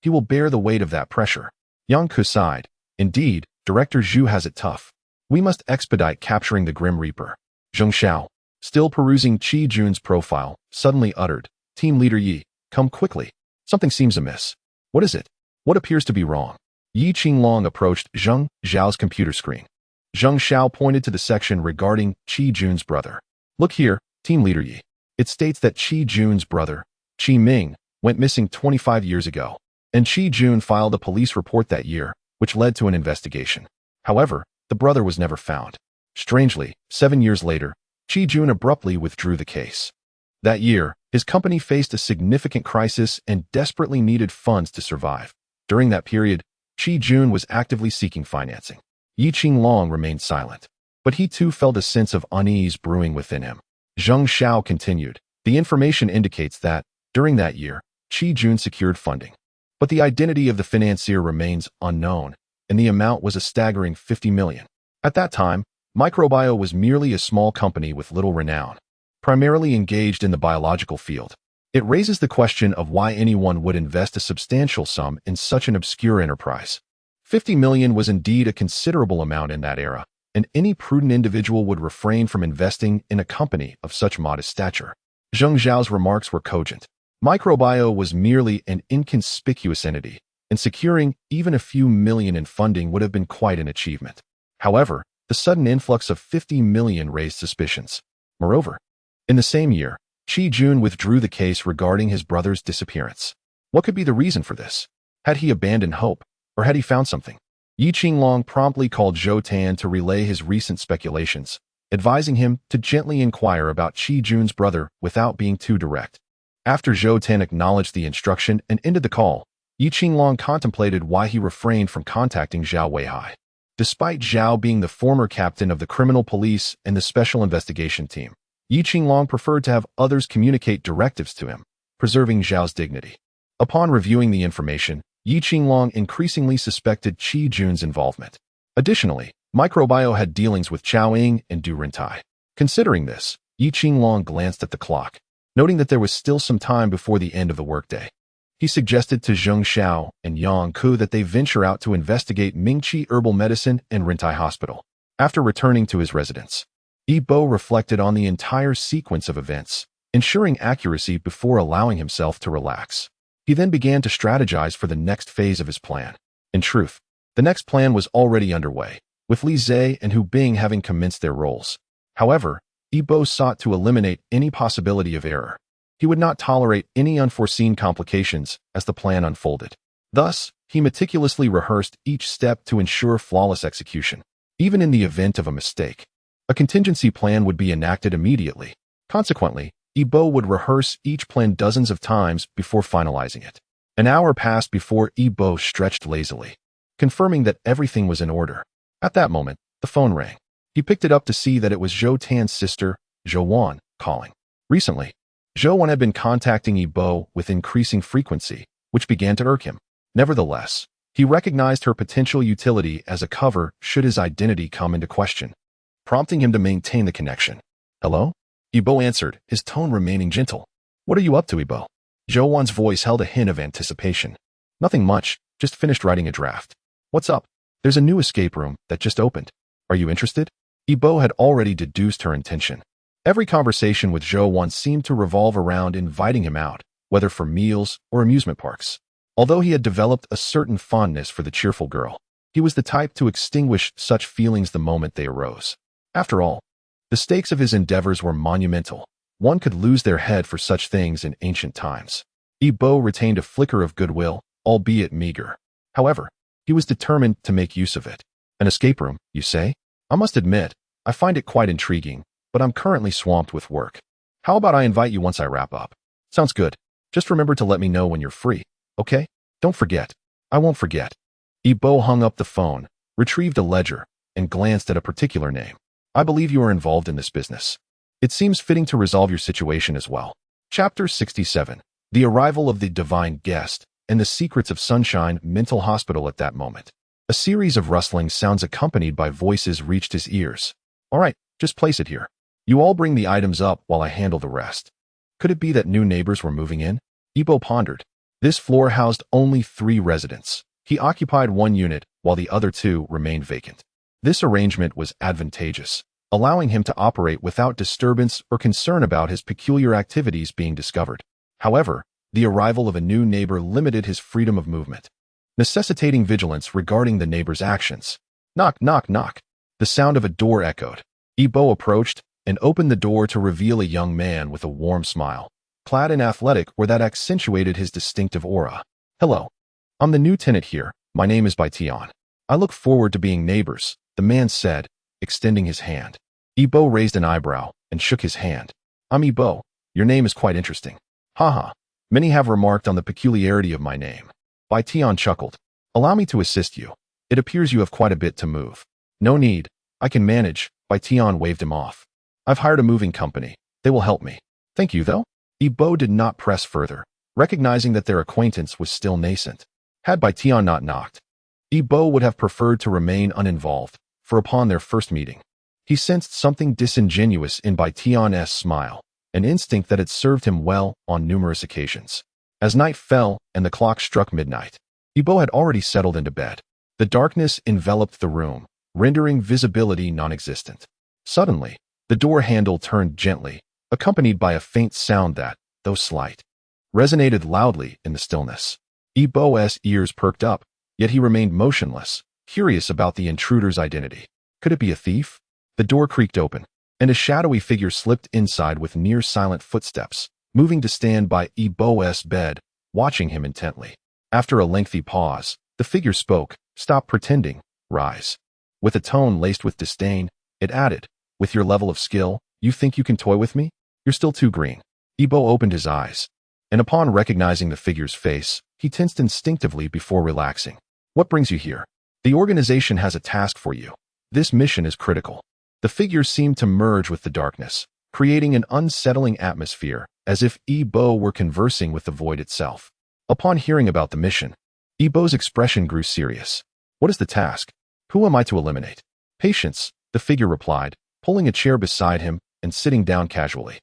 He will bear the weight of that pressure. Yang Ke sighed. Indeed, Director Zhu has it tough. We must expedite capturing the Grim Reaper. Zheng Xiao, still perusing Qi Jun's profile, suddenly uttered, Team Leader Yi, come quickly. Something seems amiss. What is it? What appears to be wrong? Yi Qinglong approached Zheng Zhao's computer screen. Zheng Zhao pointed to the section regarding Qi Jun's brother. Look here, Team Leader Yi. It states that Qi Jun's brother, Qi Ming, went missing 25 years ago, and Qi Jun filed a police report that year, which led to an investigation. However, the brother was never found. Strangely, 7 years later, Qi Jun abruptly withdrew the case. That year, his company faced a significant crisis and desperately needed funds to survive. During that period, Qi Jun was actively seeking financing. Yi Qinglong remained silent, but he too felt a sense of unease brewing within him. Zheng Zhao continued. The information indicates that, during that year, Qi Jun secured funding. But the identity of the financier remains unknown, and the amount was a staggering 50 million. At that time, Microbio was merely a small company with little renown, primarily engaged in the biological field. It raises the question of why anyone would invest a substantial sum in such an obscure enterprise. 50 million was indeed a considerable amount in that era, and any prudent individual would refrain from investing in a company of such modest stature. Zheng Zhao's remarks were cogent. Microbio was merely an inconspicuous entity, and securing even a few million in funding would have been quite an achievement. However, the sudden influx of 50 million raised suspicions. Moreover, in the same year, Qi Jun withdrew the case regarding his brother's disappearance. What could be the reason for this? Had he abandoned hope, or had he found something? Yi Qinglong promptly called Zhou Tan to relay his recent speculations, advising him to gently inquire about Qi Jun's brother without being too direct. After Zhou Tan acknowledged the instruction and ended the call, Yi Qinglong contemplated why he refrained from contacting Zhao Weihai. Despite Zhao being the former captain of the criminal police and the special investigation team, Yi Qinglong preferred to have others communicate directives to him, preserving Zhao's dignity. Upon reviewing the information, Yi Qinglong increasingly suspected Qi Jun's involvement. Additionally, Microbio had dealings with Chao Ying and Du Rentai. Considering this, Yi Qinglong glanced at the clock, noting that there was still some time before the end of the workday. He suggested to Zheng Xiao and Yang Ku that they venture out to investigate Mingqi Herbal Medicine and Rentai Hospital. After returning to his residence, Yi Bo reflected on the entire sequence of events, ensuring accuracy before allowing himself to relax. He then began to strategize for the next phase of his plan. In truth, the next plan was already underway, with Li Zhe and Hu Bing having commenced their roles. However, Yi Bo sought to eliminate any possibility of error. He would not tolerate any unforeseen complications as the plan unfolded. Thus, he meticulously rehearsed each step to ensure flawless execution. Even in the event of a mistake, a contingency plan would be enacted immediately. Consequently, Yi Bo would rehearse each plan dozens of times before finalizing it. An hour passed before Yi Bo stretched lazily, confirming that everything was in order. At that moment, the phone rang. He picked it up to see that it was Zhou Tan's sister, Zhou Wan, calling. Recently, Zhou Wan had been contacting Yi Bo with increasing frequency, which began to irk him. Nevertheless, he recognized her potential utility as a cover should his identity come into question, prompting him to maintain the connection. Hello? Yi Bo answered, his tone remaining gentle. What are you up to, Yi Bo? Zhou Wan's voice held a hint of anticipation. Nothing much, just finished writing a draft. What's up? There's a new escape room that just opened. Are you interested? Yi Bo had already deduced her intention. Every conversation with Zhou Wan seemed to revolve around inviting him out, whether for meals or amusement parks. Although he had developed a certain fondness for the cheerful girl, he was the type to extinguish such feelings the moment they arose. After all, the stakes of his endeavors were monumental. One could lose their head for such things in ancient times. Yi Bo retained a flicker of goodwill, albeit meager. However, he was determined to make use of it. An escape room, you say? I must admit, I find it quite intriguing, but I'm currently swamped with work. How about I invite you once I wrap up? Sounds good. Just remember to let me know when you're free, okay? Don't forget. I won't forget. Yi Bo hung up the phone, retrieved a ledger, and glanced at a particular name. I believe you are involved in this business. It seems fitting to resolve your situation as well. Chapter 67. The arrival of the divine guest and the secrets of Sunshine Mental Hospital. At that moment, a series of rustling sounds accompanied by voices reached his ears. All right, just place it here. You all bring the items up while I handle the rest. Could it be that new neighbors were moving in? Yi Bo pondered. This floor housed only 3 residents. He occupied one unit while the other 2 remained vacant. This arrangement was advantageous, allowing him to operate without disturbance or concern about his peculiar activities being discovered. However, the arrival of a new neighbor limited his freedom of movement, necessitating vigilance regarding the neighbor's actions. Knock, knock, knock. The sound of a door echoed. Ibo approached and opened the door to reveal a young man with a warm smile, clad in athletic wear that accentuated his distinctive aura. Hello. I'm the new tenant here. My name is Baition. I look forward to being neighbors, the man said, extending his hand. Ibo raised an eyebrow and shook his hand. I'm Ibo. Your name is quite interesting. Haha. Many have remarked on the peculiarity of my name. Baition chuckled. Allow me to assist you. It appears you have quite a bit to move. No need. I can manage. Baition waved him off. I've hired a moving company. They will help me. Thank you, though. Ibo did not press further, recognizing that their acquaintance was still nascent. Had Baition not knocked, Ibo would have preferred to remain uninvolved, for upon their first meeting, he sensed something disingenuous in Baition's smile, an instinct that had served him well on numerous occasions. As night fell and the clock struck midnight, Ibo had already settled into bed. The darkness enveloped the room, rendering visibility non-existent. Suddenly, the door handle turned gently, accompanied by a faint sound that, though slight, resonated loudly in the stillness. Ibo's ears perked up, yet he remained motionless, curious about the intruder's identity. Could it be a thief? The door creaked open, and a shadowy figure slipped inside with near-silent footsteps, moving to stand by Ibo's bed, watching him intently. After a lengthy pause, the figure spoke. Stop pretending. Rise. With a tone laced with disdain, it added, with your level of skill, you think you can toy with me? You're still too green. Ibo opened his eyes, and upon recognizing the figure's face, he tensed instinctively before relaxing. What brings you here? The organization has a task for you. This mission is critical. The figure seemed to merge with the darkness, creating an unsettling atmosphere, as if Ibo were conversing with the void itself. Upon hearing about the mission, Ibo's expression grew serious. What is the task? Who am I to eliminate? Patience, the figure replied, pulling a chair beside him and sitting down casually.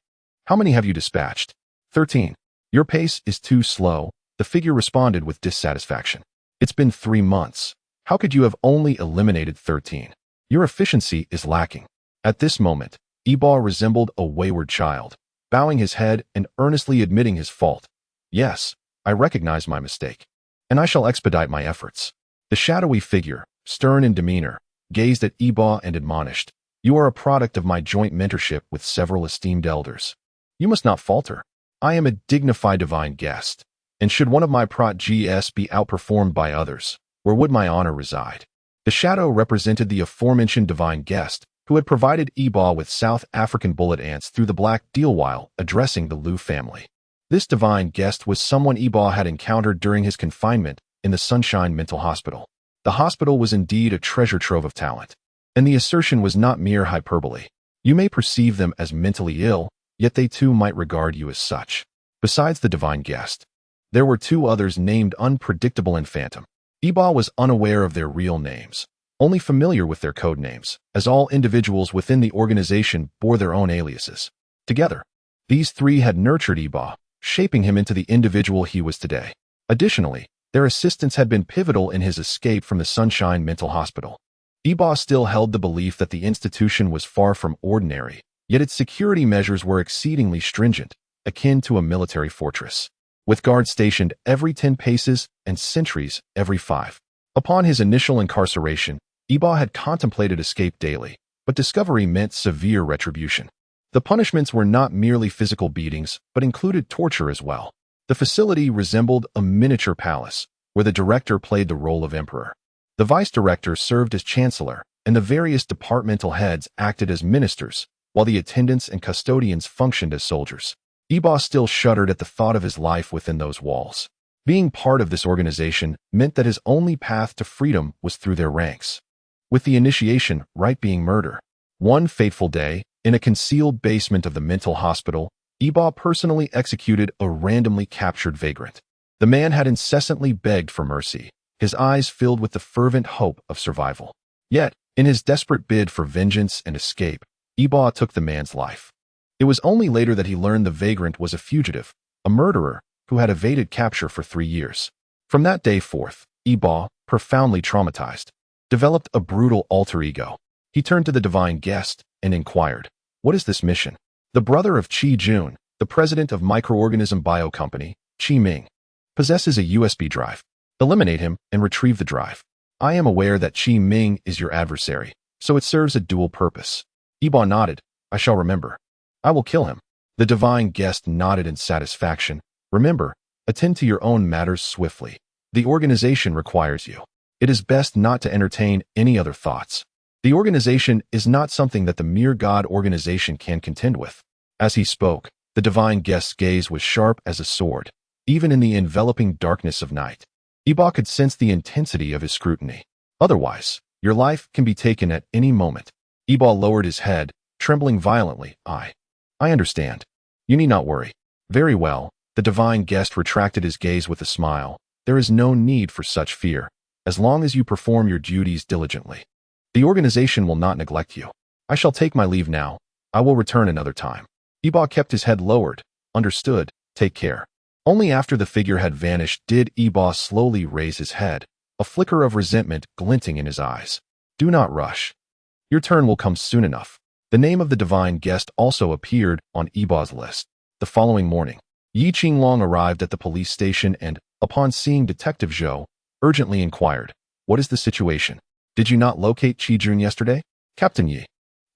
How many have you dispatched? 13. Your pace is too slow, the figure responded with dissatisfaction. It's been 3 months. How could you have only eliminated 13? Your efficiency is lacking. At this moment, Ibo resembled a wayward child, bowing his head and earnestly admitting his fault. Yes, I recognize my mistake, and I shall expedite my efforts. The shadowy figure, stern in demeanor, gazed at Ibo and admonished. You are a product of my joint mentorship with several esteemed elders. You must not falter. I am a dignified divine guest, and should one of my prot-gs be outperformed by others, where would my honor reside? The shadow represented the aforementioned divine guest, who had provided Ibo with South African bullet ants through the black deal while addressing the Liu family. This divine guest was someone Ibo had encountered during his confinement in the Sunshine Mental Hospital. The hospital was indeed a treasure trove of talent, and the assertion was not mere hyperbole. You may perceive them as mentally ill, yet they too might regard you as such. Besides the divine guest, there were 2 others named Unpredictable and Phantom. Ibo was unaware of their real names, only familiar with their code names, as all individuals within the organization bore their own aliases. Together, these 3 had nurtured Ibo, shaping him into the individual he was today. Additionally, their assistance had been pivotal in his escape from the Sunshine Mental Hospital. Ibo still held the belief that the institution was far from ordinary, yet its security measures were exceedingly stringent, akin to a military fortress, with guards stationed every 10 paces and sentries every 5. Upon his initial incarceration, Ibo had contemplated escape daily, but discovery meant severe retribution. The punishments were not merely physical beatings, but included torture as well. The facility resembled a miniature palace, where the director played the role of emperor. The vice director served as chancellor, and the various departmental heads acted as ministers, while the attendants and custodians functioned as soldiers. Ibo still shuddered at the thought of his life within those walls. Being part of this organization meant that his only path to freedom was through their ranks, with the initiation rite being murder. One fateful day, in a concealed basement of the mental hospital, Ibo personally executed a randomly captured vagrant. The man had incessantly begged for mercy, his eyes filled with the fervent hope of survival. Yet, in his desperate bid for vengeance and escape, Ibo took the man's life. It was only later that he learned the vagrant was a fugitive, a murderer, who had evaded capture for 3 years. From that day forth, Ibo, profoundly traumatized, developed a brutal alter ego. He turned to the divine guest and inquired, "What is this mission?" The brother of Chi Jun, the president of Microorganism Bio Company, Qi Ming possesses a USB drive. Eliminate him and retrieve the drive. I am aware that Qi Ming is your adversary, so it serves a dual purpose. Iba nodded. I shall remember. I will kill him. The divine guest nodded in satisfaction. Remember, attend to your own matters swiftly. The organization requires you. It is best not to entertain any other thoughts. The organization is not something that the mere God organization can contend with. As he spoke, the divine guest's gaze was sharp as a sword, even in the enveloping darkness of night. Iba could sense the intensity of his scrutiny. Otherwise, your life can be taken at any moment. Iba lowered his head, trembling violently. I understand. You need not worry. Very well. The divine guest retracted his gaze with a smile. There is no need for such fear, as long as you perform your duties diligently. The organization will not neglect you. I shall take my leave now. I will return another time. Iba kept his head lowered. Understood. Take care. Only after the figure had vanished did Iba slowly raise his head, a flicker of resentment glinting in his eyes. Do not rush. Your turn will come soon enough. The name of the divine guest also appeared on Iba's list. The following morning, Yi Qinglong arrived at the police station and, upon seeing Detective Zhou, urgently inquired, "What is the situation? Did you not locate Qi Jun yesterday?" Captain Yi.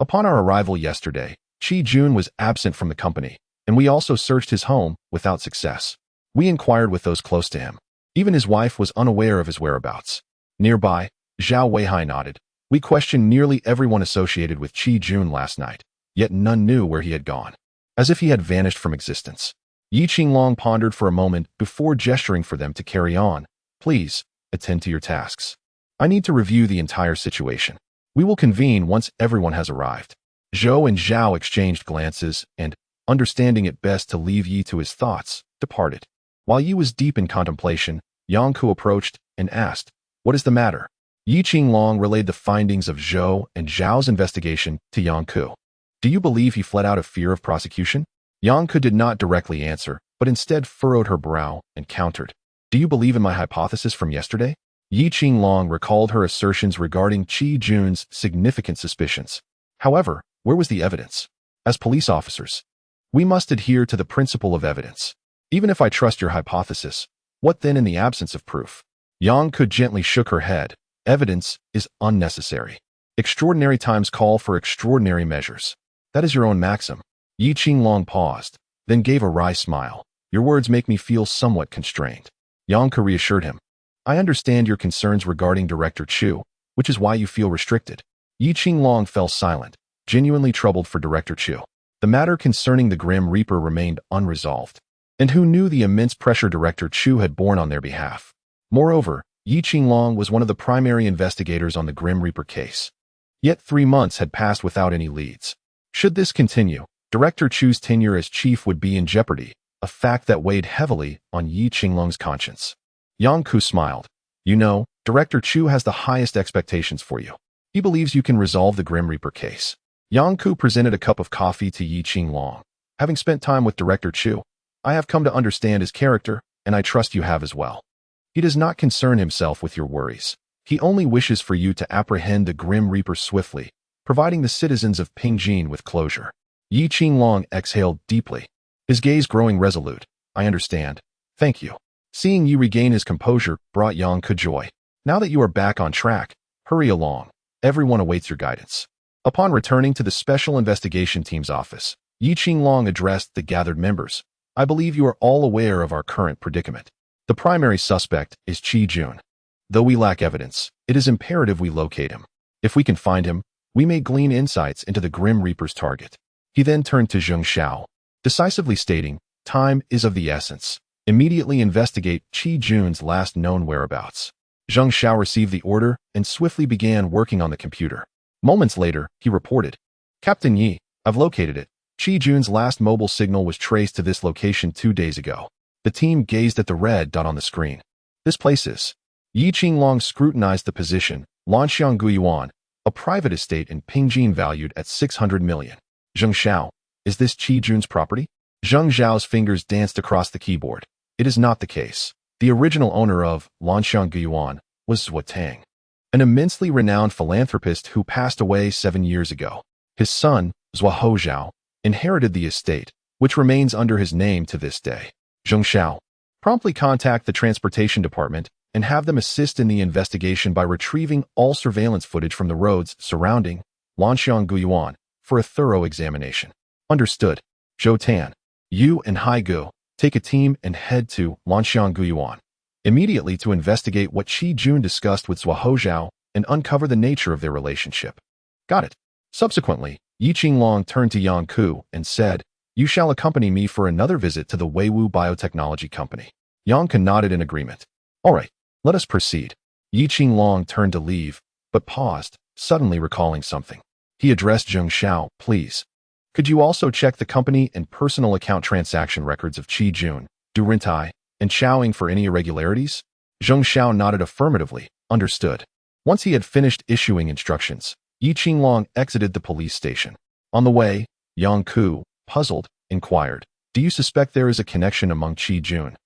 Upon our arrival yesterday, Qi Jun was absent from the company, and we also searched his home without success. We inquired with those close to him. Even his wife was unaware of his whereabouts. Nearby, Zhao Weihai nodded. We questioned nearly everyone associated with Qi Jun last night, yet none knew where he had gone, as if he had vanished from existence. Yi Qinglong pondered for a moment before gesturing for them to carry on. Please, attend to your tasks. I need to review the entire situation. We will convene once everyone has arrived. Zhou and Zhao exchanged glances and, understanding it best to leave Yi to his thoughts, departed. While Yi was deep in contemplation, Yang Ku approached and asked, "What is the matter?" Yi Qinglong relayed the findings of Zhou and Zhao's investigation to Yang Ku. Do you believe he fled out of fear of prosecution? Yang Ku did not directly answer, but instead furrowed her brow and countered. Do you believe in my hypothesis from yesterday? Yi Qinglong recalled her assertions regarding Qi Jun's significant suspicions. However, where was the evidence? As police officers, we must adhere to the principle of evidence. Even if I trust your hypothesis, what then in the absence of proof? Yang Ku gently shook her head. Evidence is unnecessary. Extraordinary times call for extraordinary measures. That is your own maxim. Yi Qinglong paused, then gave a wry smile. Your words make me feel somewhat constrained. Yang Ku reassured him. I understand your concerns regarding Director Chu, which is why you feel restricted. Yi Qinglong fell silent, genuinely troubled for Director Chu. The matter concerning the Grim Reaper remained unresolved. And who knew the immense pressure Director Chu had borne on their behalf? Moreover, Yi Qinglong was one of the primary investigators on the Grim Reaper case. Yet 3 months had passed without any leads. Should this continue, Director Chu's tenure as chief would be in jeopardy, a fact that weighed heavily on Yi Qinglong's conscience. Yang Ku smiled. You know, Director Chu has the highest expectations for you. He believes you can resolve the Grim Reaper case. Yang Ku presented a cup of coffee to Yi Qinglong. Having spent time with Director Chu, I have come to understand his character, and I trust you have as well. He does not concern himself with your worries. He only wishes for you to apprehend the Grim Reaper swiftly, providing the citizens of Pingjin with closure. Yi Qinglong exhaled deeply, his gaze growing resolute. I understand. Thank you. Seeing Yi regain his composure brought Yang Ku joy. Now that you are back on track, hurry along. Everyone awaits your guidance. Upon returning to the Special Investigation Team's office, Yi Qinglong addressed the gathered members. I believe you are all aware of our current predicament. The primary suspect is Qi Jun. Though we lack evidence, it is imperative we locate him. If we can find him, we may glean insights into the Grim Reaper's target. He then turned to Zheng Xiao, decisively stating, time is of the essence. Immediately investigate Qi Jun's last known whereabouts. Zheng Xiao received the order and swiftly began working on the computer. Moments later, he reported, Captain Yi, I've located it. Qi Jun's last mobile signal was traced to this location 2 days ago. The team gazed at the red dot on the screen. This place is. Yi Qinglong scrutinized the position. Lanxiang Guyuan, a private estate in Pingjin valued at 600 million. Zheng Xiao, is this Qi Jun's property? Zheng Xiao's fingers danced across the keyboard. It is not the case. The original owner of Lanxiang Guyuan was Zhuo Tang, an immensely renowned philanthropist who passed away 7 years ago. His son, Zhuo Hozhao, inherited the estate, which remains under his name to this day. Zheng Xiao, Promptly contact the transportation department and have them assist in the investigation by retrieving all surveillance footage from the roads surrounding Lanshan Guyuan for a thorough examination. Understood. Zhou Tan, you and Haigu take a team and head to Lanshan Guyuan immediately to investigate what Qi Jun discussed with Zhao Hozhao and uncover the nature of their relationship. Got it. Subsequently, Yi Qinglong turned to Yang Ku and said, "You shall accompany me for another visit to the Weiwu Biotechnology Company." Yang Ku nodded in agreement. All right, let us proceed. Yi Qinglong turned to leave, but paused, suddenly recalling something. He addressed Zheng Xiao, "Please. Could you also check the company and personal account transaction records of Qi Jun, Du Rintai, and Xiaoying for any irregularities?" Zheng Xiao nodded affirmatively, understood. Once he had finished issuing instructions, Yi Qinglong exited the police station. On the way, Yang Ku, puzzled, inquired, "Do you suspect there is a connection among Qi Jun,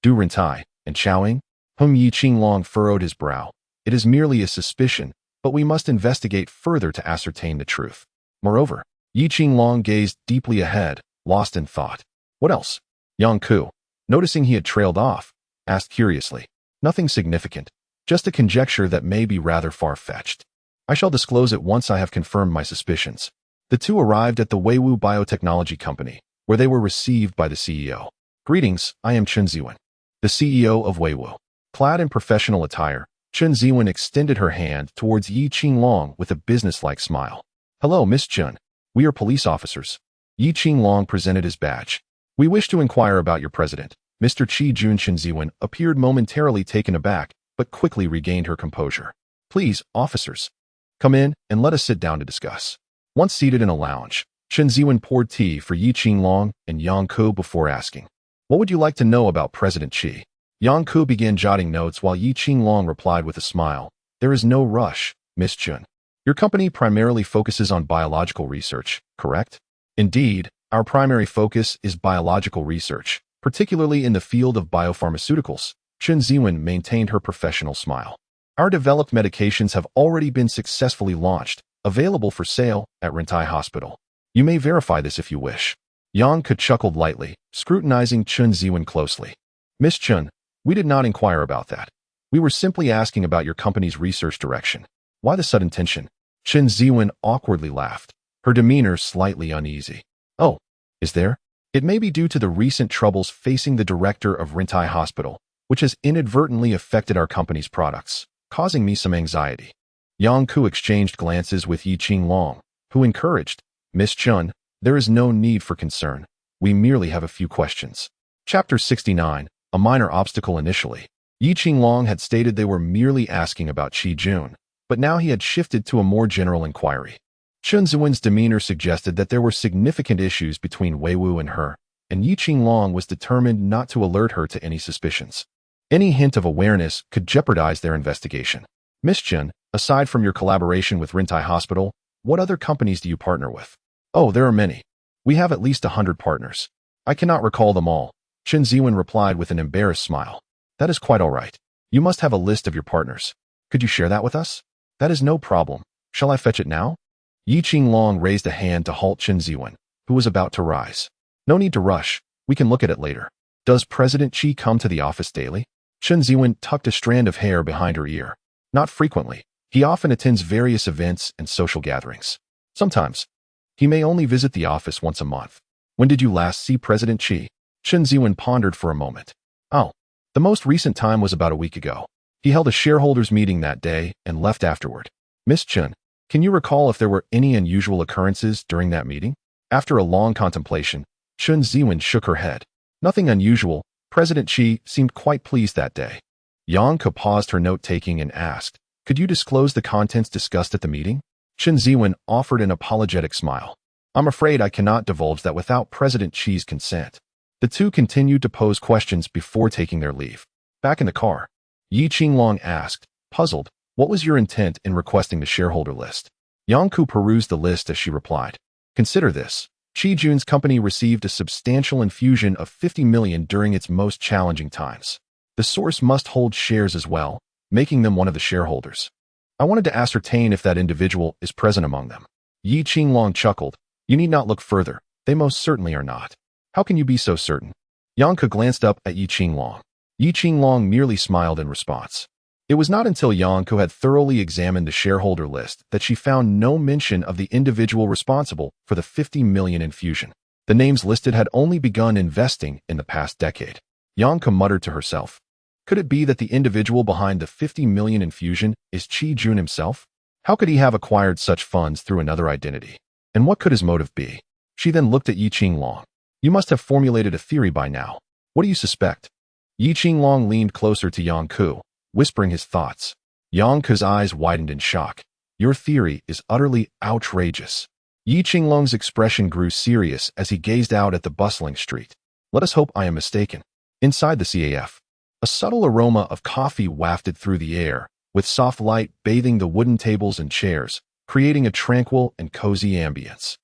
Du Rintai, and Xiaoying?" Yi Qinglong furrowed his brow. "It is merely a suspicion, but we must investigate further to ascertain the truth." Moreover, Yi Qinglong gazed deeply ahead, lost in thought. "What else?" Yang Ku, noticing he had trailed off, asked curiously. "Nothing significant, just a conjecture that may be rather far-fetched. I shall disclose it once I have confirmed my suspicions." The two arrived at the Weiwu Biotechnology Company, where they were received by the CEO. "Greetings, I am Chen Ziwen, the CEO of Weiwu." Clad in professional attire, Chen Ziwen extended her hand towards Yi Qinglong with a businesslike smile. "Hello, Miss Chen. We are police officers." Yi Qinglong presented his badge. "We wish to inquire about your president." Mr. Qi Jun. Chen Ziwen appeared momentarily taken aback, but quickly regained her composure. "Please, officers, come in and let us sit down to discuss." Once seated in a lounge, Chen Ziwen poured tea for Yi Qinglong and Yang Ku before asking, "What would you like to know about President Qi?" Yang Ku began jotting notes while Yi Qinglong replied with a smile, "There is no rush, Miss Chen. Your company primarily focuses on biological research, correct?" "Indeed, our primary focus is biological research, particularly in the field of biopharmaceuticals." Chen Ziwen maintained her professional smile. "Our developed medications have already been successfully launched, available for sale at Rintai Hospital. You may verify this if you wish." Yang Ku chuckled lightly, scrutinizing Chen Ziwen closely. "Miss Chen, we did not inquire about that. We were simply asking about your company's research direction." "Why the sudden tension?" Chen Ziwen awkwardly laughed, her demeanor slightly uneasy. "Oh, is there? It may be due to the recent troubles facing the director of Rintai Hospital, which has inadvertently affected our company's products, causing me some anxiety." Yang Ku exchanged glances with Yi Qinglong, who encouraged, "Miss Chen, there is no need for concern. We merely have a few questions." Chapter 69, a minor obstacle initially. Yi Qinglong had stated they were merely asking about Qi Jun, but now he had shifted to a more general inquiry. Chen Ziwen's demeanor suggested that there were significant issues between Weiwu and her, and Yi Qinglong was determined not to alert her to any suspicions. Any hint of awareness could jeopardize their investigation. "Miss Chen, aside from your collaboration with Rintai Hospital, what other companies do you partner with?" "Oh, there are many. We have at least 100 partners. I cannot recall them all." Chen Ziwen replied with an embarrassed smile. "That is quite all right. You must have a list of your partners. Could you share that with us?" "That is no problem. Shall I fetch it now?" Yi Qinglong raised a hand to halt Chen Ziwen, who was about to rise. "No need to rush. We can look at it later." "Does President Qi come to the office daily?" Chen Ziwen tucked a strand of hair behind her ear. "Not frequently. He often attends various events and social gatherings. Sometimes, he may only visit the office once a month." "When did you last see President Qi?" Chen Ziwen pondered for a moment. "Oh, the most recent time was about a week ago. He held a shareholders' meeting that day and left afterward." "Miss Chen, can you recall if there were any unusual occurrences during that meeting?" After a long contemplation, Chen Ziwen shook her head. "Nothing unusual. President Qi seemed quite pleased that day." Yang Ku paused her note-taking and asked, "Could you disclose the contents discussed at the meeting?" Chen Ziwen offered an apologetic smile. "I'm afraid I cannot divulge that without President Qi's consent." The two continued to pose questions before taking their leave. Back in the car, Yi Qinglong asked, puzzled, "What was your intent in requesting the shareholder list?" Yang Ku perused the list as she replied, "Consider this. Qi Jun's company received a substantial infusion of 50 million during its most challenging times. The source must hold shares as well, making them one of the shareholders. I wanted to ascertain if that individual is present among them." Yi Qinglong chuckled. "You need not look further. They most certainly are not." "How can you be so certain?" Yang Ku glanced up at Yi Qinglong. Yi Qinglong merely smiled in response. It was not until Yang Ko had thoroughly examined the shareholder list that she found no mention of the individual responsible for the 50 million infusion. The names listed had only begun investing in the past decade. Yang Ko muttered to herself. Could it be that the individual behind the 50 million infusion is Qi Jun himself? How could he have acquired such funds through another identity? And what could his motive be? She then looked at Yi Qinglong. You must have formulated a theory by now. What do you suspect? Yi Qinglong leaned closer to Yang Ko, whispering his thoughts. Yang Ko's eyes widened in shock. Your theory is utterly outrageous. Yi Qinglong's expression grew serious as he gazed out at the bustling street. Let us hope I am mistaken. Inside the CAF, a subtle aroma of coffee wafted through the air, with soft light bathing the wooden tables and chairs, creating a tranquil and cozy ambience.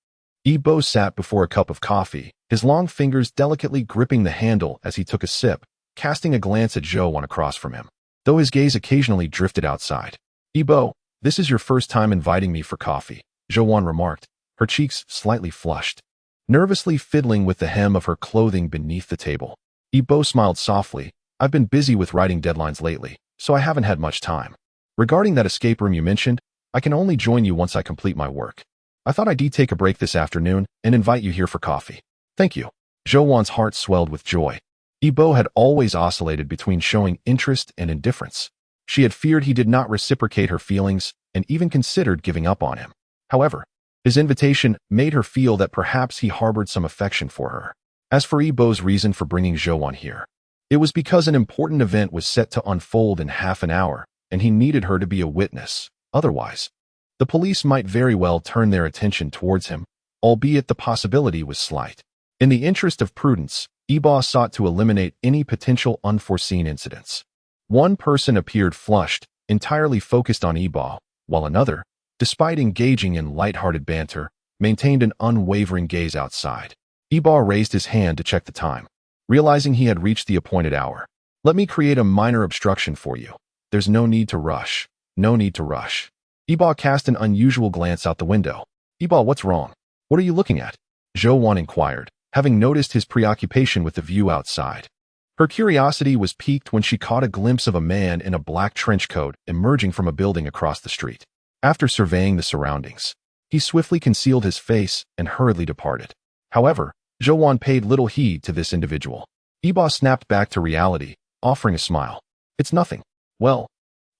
Ibo sat before a cup of coffee, his long fingers delicately gripping the handle as he took a sip, casting a glance at Zhou Wan across from him. Though his gaze occasionally drifted outside. Ibo, this is your first time inviting me for coffee, Zhou Wan remarked, her cheeks slightly flushed, nervously fiddling with the hem of her clothing beneath the table. Ibo smiled softly. I've been busy with writing deadlines lately, so I haven't had much time. Regarding that escape room you mentioned, I can only join you once I complete my work. I thought I'd take a break this afternoon and invite you here for coffee. Thank you. Zhou Wan's heart swelled with joy. Ibo had always oscillated between showing interest and indifference. She had feared he did not reciprocate her feelings and even considered giving up on him. However, his invitation made her feel that perhaps he harbored some affection for her. As for Ibo's reason for bringing Zhou Wan here, it was because an important event was set to unfold in half an hour, and he needed her to be a witness. Otherwise, the police might very well turn their attention towards him, albeit the possibility was slight. In the interest of prudence, Ibo sought to eliminate any potential unforeseen incidents. One person appeared flushed, entirely focused on Ibo, while another, despite engaging in light-hearted banter, maintained an unwavering gaze outside. Ibo raised his hand to check the time, realizing he had reached the appointed hour. Let me create a minor obstruction for you. There's no need to rush. No need to rush. Ibo cast an unusual glance out the window. Ibo, what's wrong? What are you looking at? Zhou Wan inquired, having noticed his preoccupation with the view outside. Her curiosity was piqued when she caught a glimpse of a man in a black trench coat emerging from a building across the street. After surveying the surroundings, he swiftly concealed his face and hurriedly departed. However, Zhou Wan paid little heed to this individual. Ibo snapped back to reality, offering a smile. It's nothing. Well,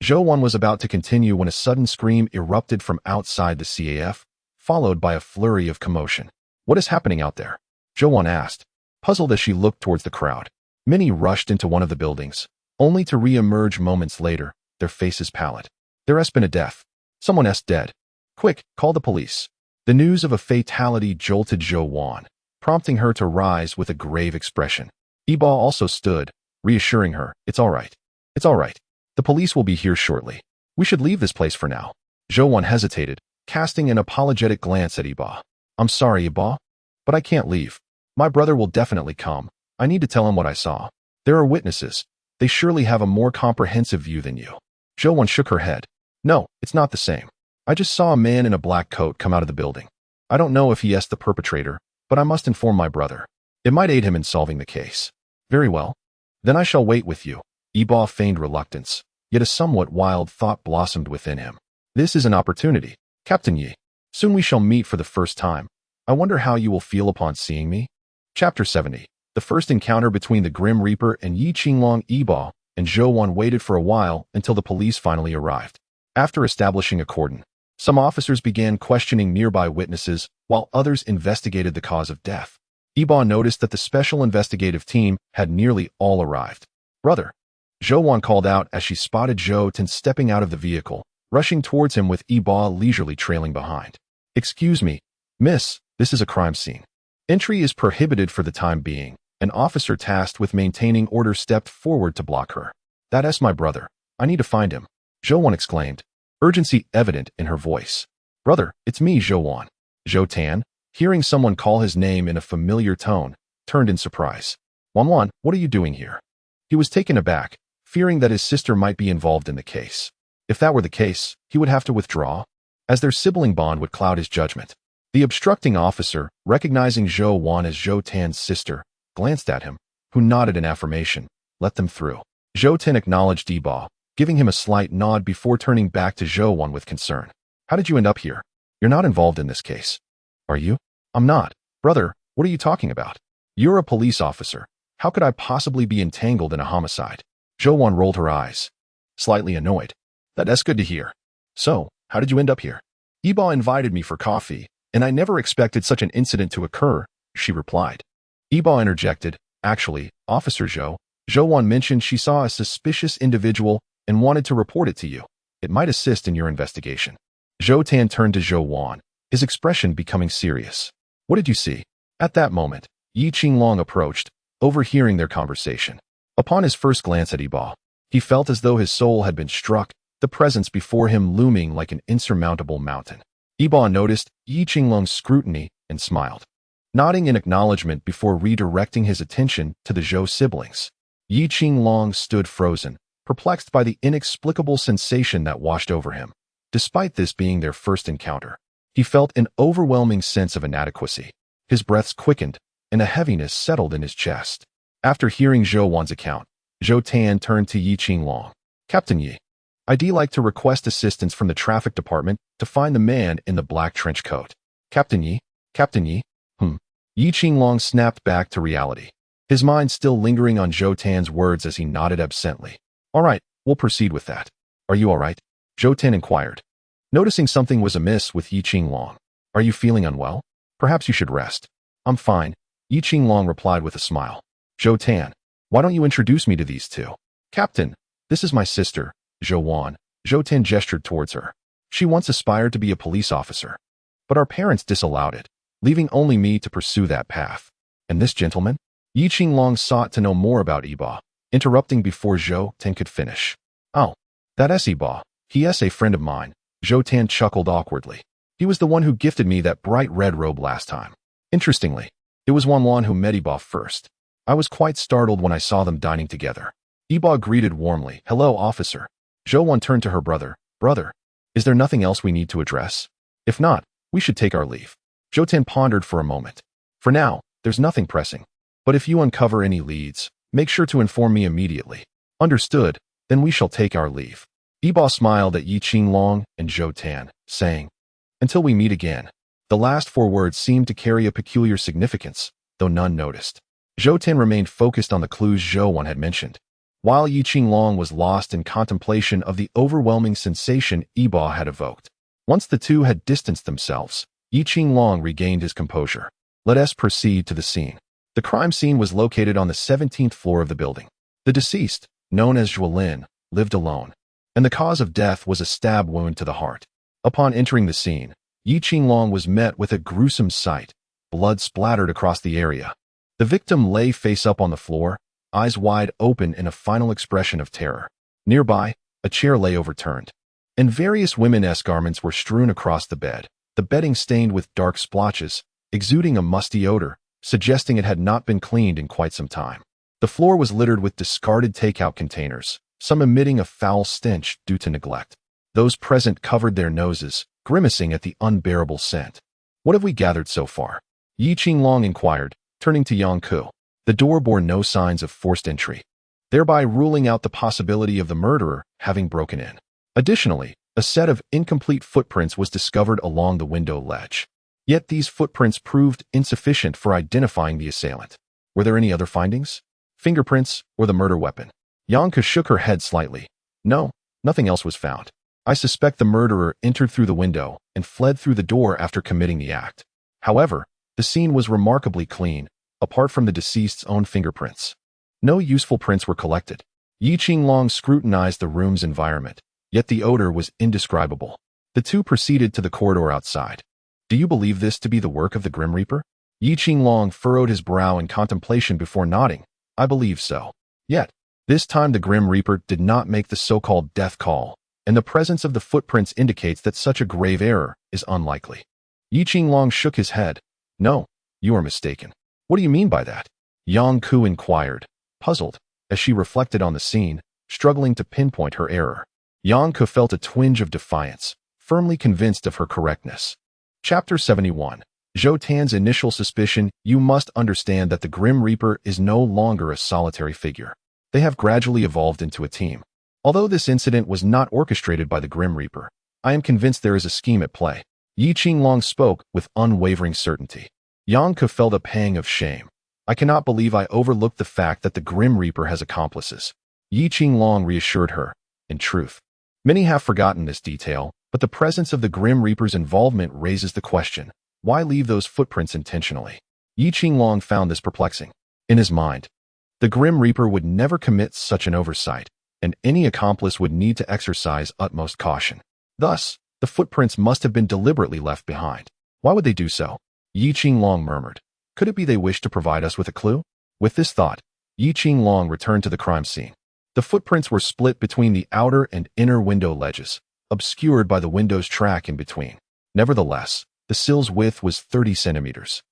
Zhou Wan was about to continue when a sudden scream erupted from outside the CAF, followed by a flurry of commotion. What is happening out there? Zhou Wan asked, puzzled as she looked towards the crowd. Many rushed into one of the buildings, only to re-emerge moments later, their faces pallid. There has been a death. Someone's dead. Quick, call the police. The news of a fatality jolted Zhou Wan, prompting her to rise with a grave expression. Ibo also stood, reassuring her, It's all right. It's all right. The police will be here shortly. We should leave this place for now. Zhou Wan hesitated, casting an apologetic glance at Ibo. I'm sorry, Ibo, but I can't leave. My brother will definitely come. I need to tell him what I saw. There are witnesses. They surely have a more comprehensive view than you. Zhou Wan shook her head. No, it's not the same. I just saw a man in a black coat come out of the building. I don't know if he is the perpetrator, but I must inform my brother. It might aid him in solving the case. Very well. Then I shall wait with you. Ibo feigned reluctance, yet a somewhat wild thought blossomed within him. This is an opportunity. Captain Yi, soon we shall meet for the first time. I wonder how you will feel upon seeing me. Chapter 70. The first encounter between the Grim Reaper and Yi Qinglong. Ibo and Zhou Wan waited for a while until the police finally arrived. After establishing a cordon, some officers began questioning nearby witnesses while others investigated the cause of death. Ibo noticed that the special investigative team had nearly all arrived. Brother, Zhou Wan called out as she spotted Zhou Tan stepping out of the vehicle, rushing towards him with Ibo leisurely trailing behind. Excuse me, miss, this is a crime scene. Entry is prohibited for the time being. An officer tasked with maintaining order stepped forward to block her. That is my brother. I need to find him. Zhou Wan exclaimed, urgency evident in her voice. Brother, it's me, Zhou Wan. Zhou Tan, hearing someone call his name in a familiar tone, turned in surprise. Wan, what are you doing here? He was taken aback, fearing that his sister might be involved in the case. If that were the case, he would have to withdraw, as their sibling bond would cloud his judgment. The obstructing officer, recognizing Zhou Wan as Zhou Tan's sister, glanced at him, who nodded in affirmation. let them through. Zhou Ten acknowledged Yibo, giving him a slight nod before turning back to Zhou Wan with concern. How did you end up here? You're not involved in this case. Are you? I'm not. Brother, what are you talking about? You're a police officer. How could I possibly be entangled in a homicide? Zhou Wan rolled her eyes, slightly annoyed. That's good to hear. So, how did you end up here? Yibo invited me for coffee, and I never expected such an incident to occur, she replied. Yibo interjected, actually, Officer Zhou Wan mentioned she saw a suspicious individual and wanted to report it to you. It might assist in your investigation. Zhou Tan turned to Zhou Wan, his expression becoming serious. What did you see? At that moment, Yi Qinglong approached, overhearing their conversation. Upon his first glance at Yibo, he felt as though his soul had been struck, the presence before him looming like an insurmountable mountain. Yibo noticed Yi Qinglong's scrutiny and smiled, nodding in acknowledgement before redirecting his attention to the Zhou siblings. Yi Qinglong stood frozen, perplexed by the inexplicable sensation that washed over him. Despite this being their first encounter, he felt an overwhelming sense of inadequacy. His breaths quickened, and a heaviness settled in his chest. After hearing Zhou Wan's account, Zhou Tan turned to Yi Qinglong. Captain Yi, I'd like to request assistance from the traffic department to find the man in the black trench coat. Captain Yi? Captain Yi? Yi Qinglong snapped back to reality, his mind still lingering on Zhou Tan's words as he nodded absently. All right, we'll proceed with that. Are you all right? Zhou Tan inquired, noticing something was amiss with Yi Qinglong. Are you feeling unwell? Perhaps you should rest. I'm fine, Yi Qinglong replied with a smile. Zhou Tan, why don't you introduce me to these two? Captain, this is my sister, Zhou Wan. Zhou Tan gestured towards her. She once aspired to be a police officer, but our parents disallowed it, leaving only me to pursue that path. And this gentleman? Yi Qinglong sought to know more about Yibo, interrupting before Zhou Tan could finish. Oh, that's Yibo. He is a friend of mine. Zhou Tan chuckled awkwardly. He was the one who gifted me that bright red robe last time. Interestingly, it was Wan who met Yibo first. I was quite startled when I saw them dining together. Yibo greeted warmly. Hello, officer. Zhou Wan turned to her brother. Brother, is there nothing else we need to address? If not, we should take our leave. Zhou Tan pondered for a moment. For now, there's nothing pressing. But if you uncover any leads, make sure to inform me immediately. Understood, then we shall take our leave. Yibo smiled at Yi Qinglong and Zhou Tan, saying, until we meet again. The last four words seemed to carry a peculiar significance, though none noticed. Zhou Tan remained focused on the clues Zhou Wan had mentioned, while Yi Qinglong was lost in contemplation of the overwhelming sensation Yibo had evoked. Once the two had distanced themselves, Yi Qinglong regained his composure. Let us proceed to the scene. The crime scene was located on the 17th floor of the building. The deceased, known as Zhuo Lin, lived alone, and the cause of death was a stab wound to the heart. Upon entering the scene, Yi Qinglong was met with a gruesome sight. Blood splattered across the area. The victim lay face up on the floor, eyes wide open in a final expression of terror. Nearby, a chair lay overturned, and various women's garments were strewn across the bed, the bedding stained with dark splotches, exuding a musty odor, suggesting it had not been cleaned in quite some time. The floor was littered with discarded takeout containers, some emitting a foul stench due to neglect. Those present covered their noses, grimacing at the unbearable scent. What have we gathered so far? Yi Qinglong inquired, turning to Yang Ku. The door bore no signs of forced entry, thereby ruling out the possibility of the murderer having broken in. Additionally, a set of incomplete footprints was discovered along the window ledge. Yet these footprints proved insufficient for identifying the assailant. Were there any other findings? Fingerprints or the murder weapon? Yang Ku shook her head slightly. No, nothing else was found. I suspect the murderer entered through the window and fled through the door after committing the act. However, the scene was remarkably clean, apart from the deceased's own fingerprints. No useful prints were collected. Yi Qinglong scrutinized the room's environment, yet the odor was indescribable. The two proceeded to the corridor outside. Do you believe this to be the work of the Grim Reaper? Yi Qinglong furrowed his brow in contemplation before nodding. I believe so. Yet, this time the Grim Reaper did not make the so-called death call, and the presence of the footprints indicates that such a grave error is unlikely. Yi Qinglong shook his head. No, you are mistaken. What do you mean by that? Yang Ku inquired, puzzled, as she reflected on the scene, struggling to pinpoint her error. Yang Ku felt a twinge of defiance, firmly convinced of her correctness. Chapter 71. Zhou Tan's initial suspicion. You must understand that the Grim Reaper is no longer a solitary figure. they have gradually evolved into a team. Although this incident was not orchestrated by the Grim Reaper, I am convinced there is a scheme at play. Yi Qinglong spoke with unwavering certainty. Yang Ke felt a pang of shame. I cannot believe I overlooked the fact that the Grim Reaper has accomplices. Yi Qinglong reassured her. In truth, many have forgotten this detail, but the presence of the Grim Reaper's involvement raises the question, why leave those footprints intentionally? Yi Qinglong found this perplexing. In his mind, the Grim Reaper would never commit such an oversight, and any accomplice would need to exercise utmost caution. Thus, the footprints must have been deliberately left behind. Why would they do so? Yi Qinglong murmured. Could it be they wish to provide us with a clue? With this thought, Yi Qinglong returned to the crime scene. The footprints were split between the outer and inner window ledges, obscured by the window's track in between. Nevertheless, the sill's width was 30 centimeters,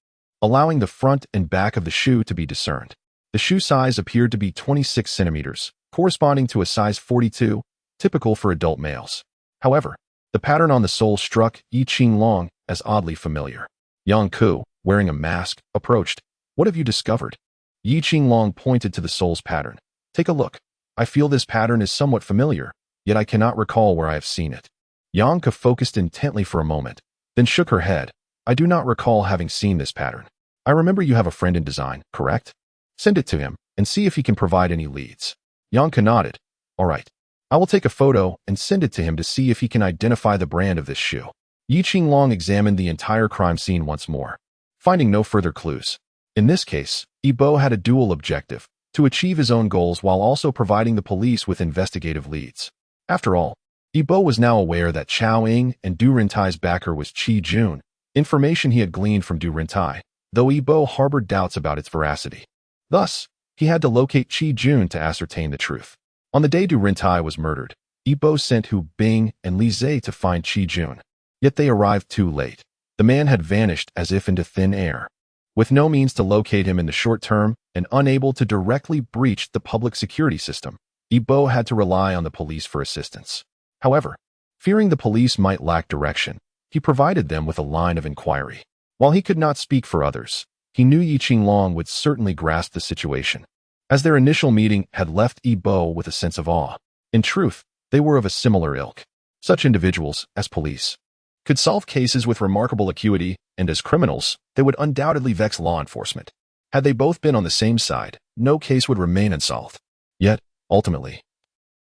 allowing the front and back of the shoe to be discerned. The shoe size appeared to be 26 centimeters, corresponding to a size 42, typical for adult males. However, the pattern on the sole struck Yi Qinglong as oddly familiar. Yang Ke, wearing a mask, approached. What have you discovered? Yi Qinglong pointed to the sole's pattern. Take a look. I feel this pattern is somewhat familiar, yet I cannot recall where I have seen it. Yang Ke focused intently for a moment, then shook her head. I do not recall having seen this pattern. I remember you have a friend in design, correct? Send it to him and see if he can provide any leads. Yang Ke nodded. All right. I will take a photo and send it to him to see if he can identify the brand of this shoe. Yi Qinglong examined the entire crime scene once more, finding no further clues. In this case, Yibo had a dual objective, to achieve his own goals while also providing the police with investigative leads. After all, Yibo was now aware that Chao Ying and Du Rintai's backer was Qi Jun, information he had gleaned from Du Rintai, though Yibo harbored doubts about its veracity. Thus, he had to locate Qi Jun to ascertain the truth. On the day Du Rintai was murdered, Yibo sent Hu Bing and Li Zhe to find Qi Jun. Yet they arrived too late. The man had vanished as if into thin air. With no means to locate him in the short term and unable to directly breach the public security system, Yibo had to rely on the police for assistance. However, fearing the police might lack direction, he provided them with a line of inquiry. While he could not speak for others, he knew Yi Qinglong would certainly grasp the situation, as their initial meeting had left Yibo with a sense of awe. In truth, they were of a similar ilk. Such individuals, as police, could solve cases with remarkable acuity, and as criminals, they would undoubtedly vex law enforcement. Had they both been on the same side, no case would remain unsolved. Yet, ultimately,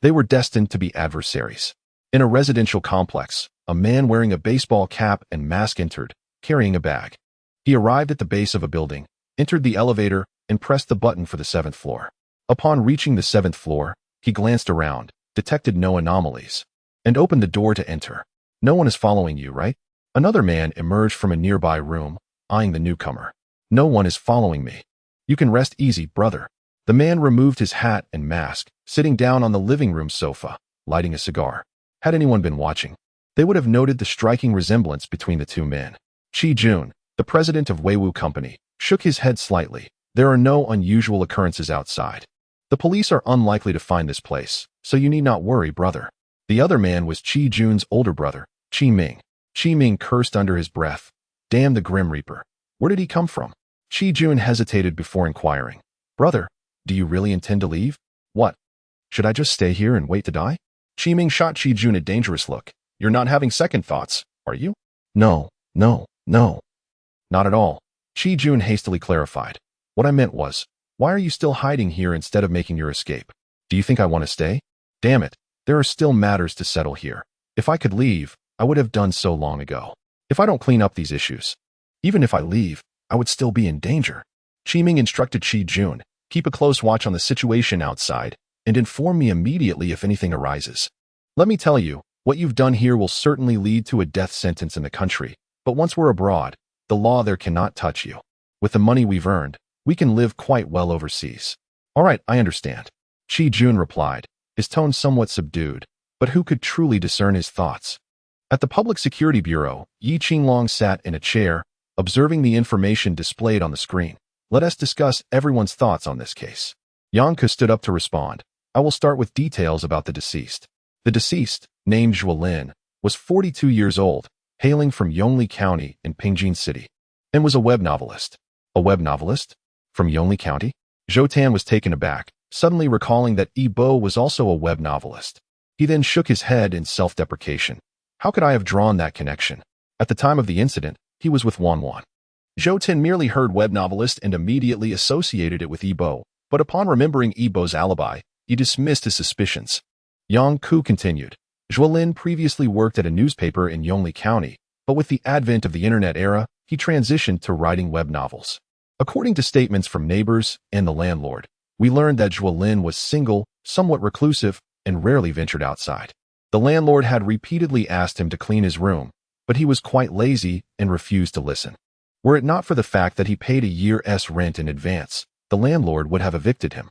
they were destined to be adversaries. In a residential complex, a man wearing a baseball cap and mask entered, carrying a bag. He arrived at the base of a building, entered the elevator, and pressed the button for the 7th floor. Upon reaching the 7th floor, he glanced around, detected no anomalies, and opened the door to enter. No one is following you, right? Another man emerged from a nearby room, eyeing the newcomer. No one is following me. You can rest easy, brother. The man removed his hat and mask, sitting down on the living room sofa, lighting a cigar. Had anyone been watching, they would have noted the striking resemblance between the two men. Qi Jun, the president of Weiwu Company, shook his head slightly. There are no unusual occurrences outside. The police are unlikely to find this place, so you need not worry, brother. The other man was Qi Jun's older brother, Qi Ming. Qi Ming cursed under his breath. Damn the Grim Reaper. Where did he come from? Qi Jun hesitated before inquiring. Brother, do you really intend to leave? What? Should I just stay here and wait to die? Qi Ming shot Qi Jun a dangerous look. You're not having second thoughts, are you? No. Not at all. Qi Jun hastily clarified. What I meant was, why are you still hiding here instead of making your escape? Do you think I want to stay? Damn it, there are still matters to settle here. If I could leave, I would have done so long ago. If I don't clean up these issues, even if I leave, I would still be in danger. Qi Ming instructed Qi Jun, keep a close watch on the situation outside, and inform me immediately if anything arises. Let me tell you, what you've done here will certainly lead to a death sentence in the country, but once we're abroad, the law there cannot touch you. With the money we've earned, we can live quite well overseas. All right, I understand. Qi Jun replied, his tone somewhat subdued, but who could truly discern his thoughts? At the Public Security Bureau, Yi Qinglong sat in a chair, observing the information displayed on the screen. Let us discuss everyone's thoughts on this case. Yang Ke stood up to respond. I will start with details about the deceased. The deceased, named Zhuolin, was 42 years old, hailing from Yongli County in Pingjin City, and was a web novelist. A web novelist? From Yongli County? Zhou Tan was taken aback. suddenly recalling that Yi Bo was also a web novelist. He then shook his head in self-deprecation. How could I have drawn that connection? At the time of the incident, he was with Wanwan. Zhou Tin merely heard web novelist and immediately associated it with Yi Bo, but upon remembering Yi Bo's alibi, he dismissed his suspicions. Yang Ku continued. Zhuolin previously worked at a newspaper in Yongli County, but with the advent of the internet era, he transitioned to writing web novels. According to statements from neighbors and the landlord, we learned that Zhuolin was single, somewhat reclusive, and rarely ventured outside. The landlord had repeatedly asked him to clean his room, but he was quite lazy and refused to listen. Were it not for the fact that he paid a year's rent in advance, the landlord would have evicted him.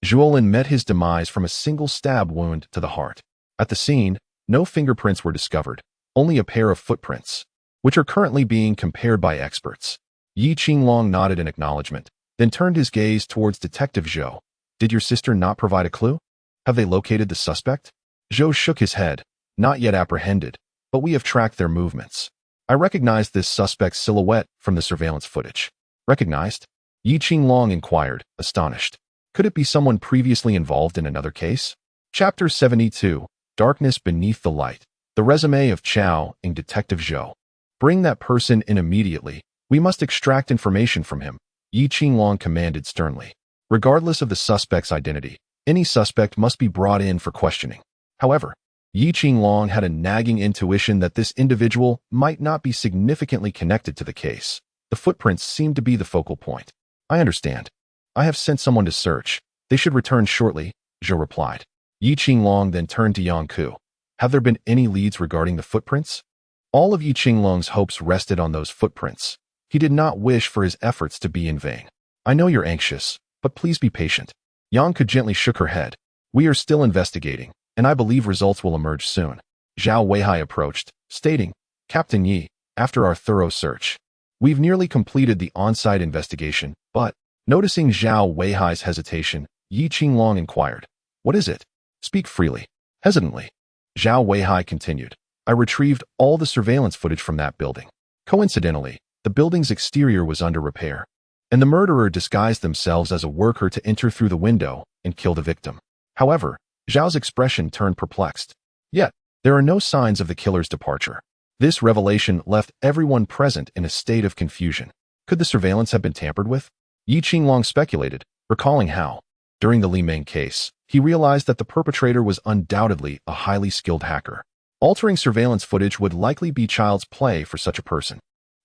Zhuolin met his demise from a single stab wound to the heart. At the scene, no fingerprints were discovered, only a pair of footprints, which are currently being compared by experts. Yi Qinglong nodded in acknowledgement, then turned his gaze towards Detective Zhou. Did your sister not provide a clue? Have they located the suspect? Zhou shook his head, not yet apprehended, but we have tracked their movements. I recognized this suspect's silhouette from the surveillance footage. Recognized? Yi Qinglong inquired, astonished. Could it be someone previously involved in another case? Chapter 72, Darkness Beneath the Light. The resume of Chao and Detective Zhou. Bring that person in immediately. We must extract information from him, Yi Qinglong commanded sternly. Regardless of the suspect's identity, any suspect must be brought in for questioning. However, Yi Qinglong had a nagging intuition that this individual might not be significantly connected to the case. The footprints seemed to be the focal point. I understand. I have sent someone to search. They should return shortly, Zhou replied. Yi Qinglong then turned to Yang Ku. Have there been any leads regarding the footprints? All of Yi Qinglong's hopes rested on those footprints. He did not wish for his efforts to be in vain. I know you're anxious, but please be patient. Yang Ku gently shook her head. We are still investigating, and I believe results will emerge soon. Zhao Weihai approached, stating, Captain Yi, after our thorough search, we've nearly completed the on-site investigation, but, noticing Zhao Weihai's hesitation, Yi Qinglong inquired, what is it? Speak freely. Hesitantly. Zhao Weihai continued, I retrieved all the surveillance footage from that building. Coincidentally, the building's exterior was under repair, and the murderer disguised themselves as a worker to enter through the window and kill the victim. However, Zhao's expression turned perplexed. Yet, there are no signs of the killer's departure. This revelation left everyone present in a state of confusion. Could the surveillance have been tampered with? Yi Qinglong speculated, recalling how, during the Li Meng case, he realized that the perpetrator was undoubtedly a highly skilled hacker. Altering surveillance footage would likely be child's play for such a person.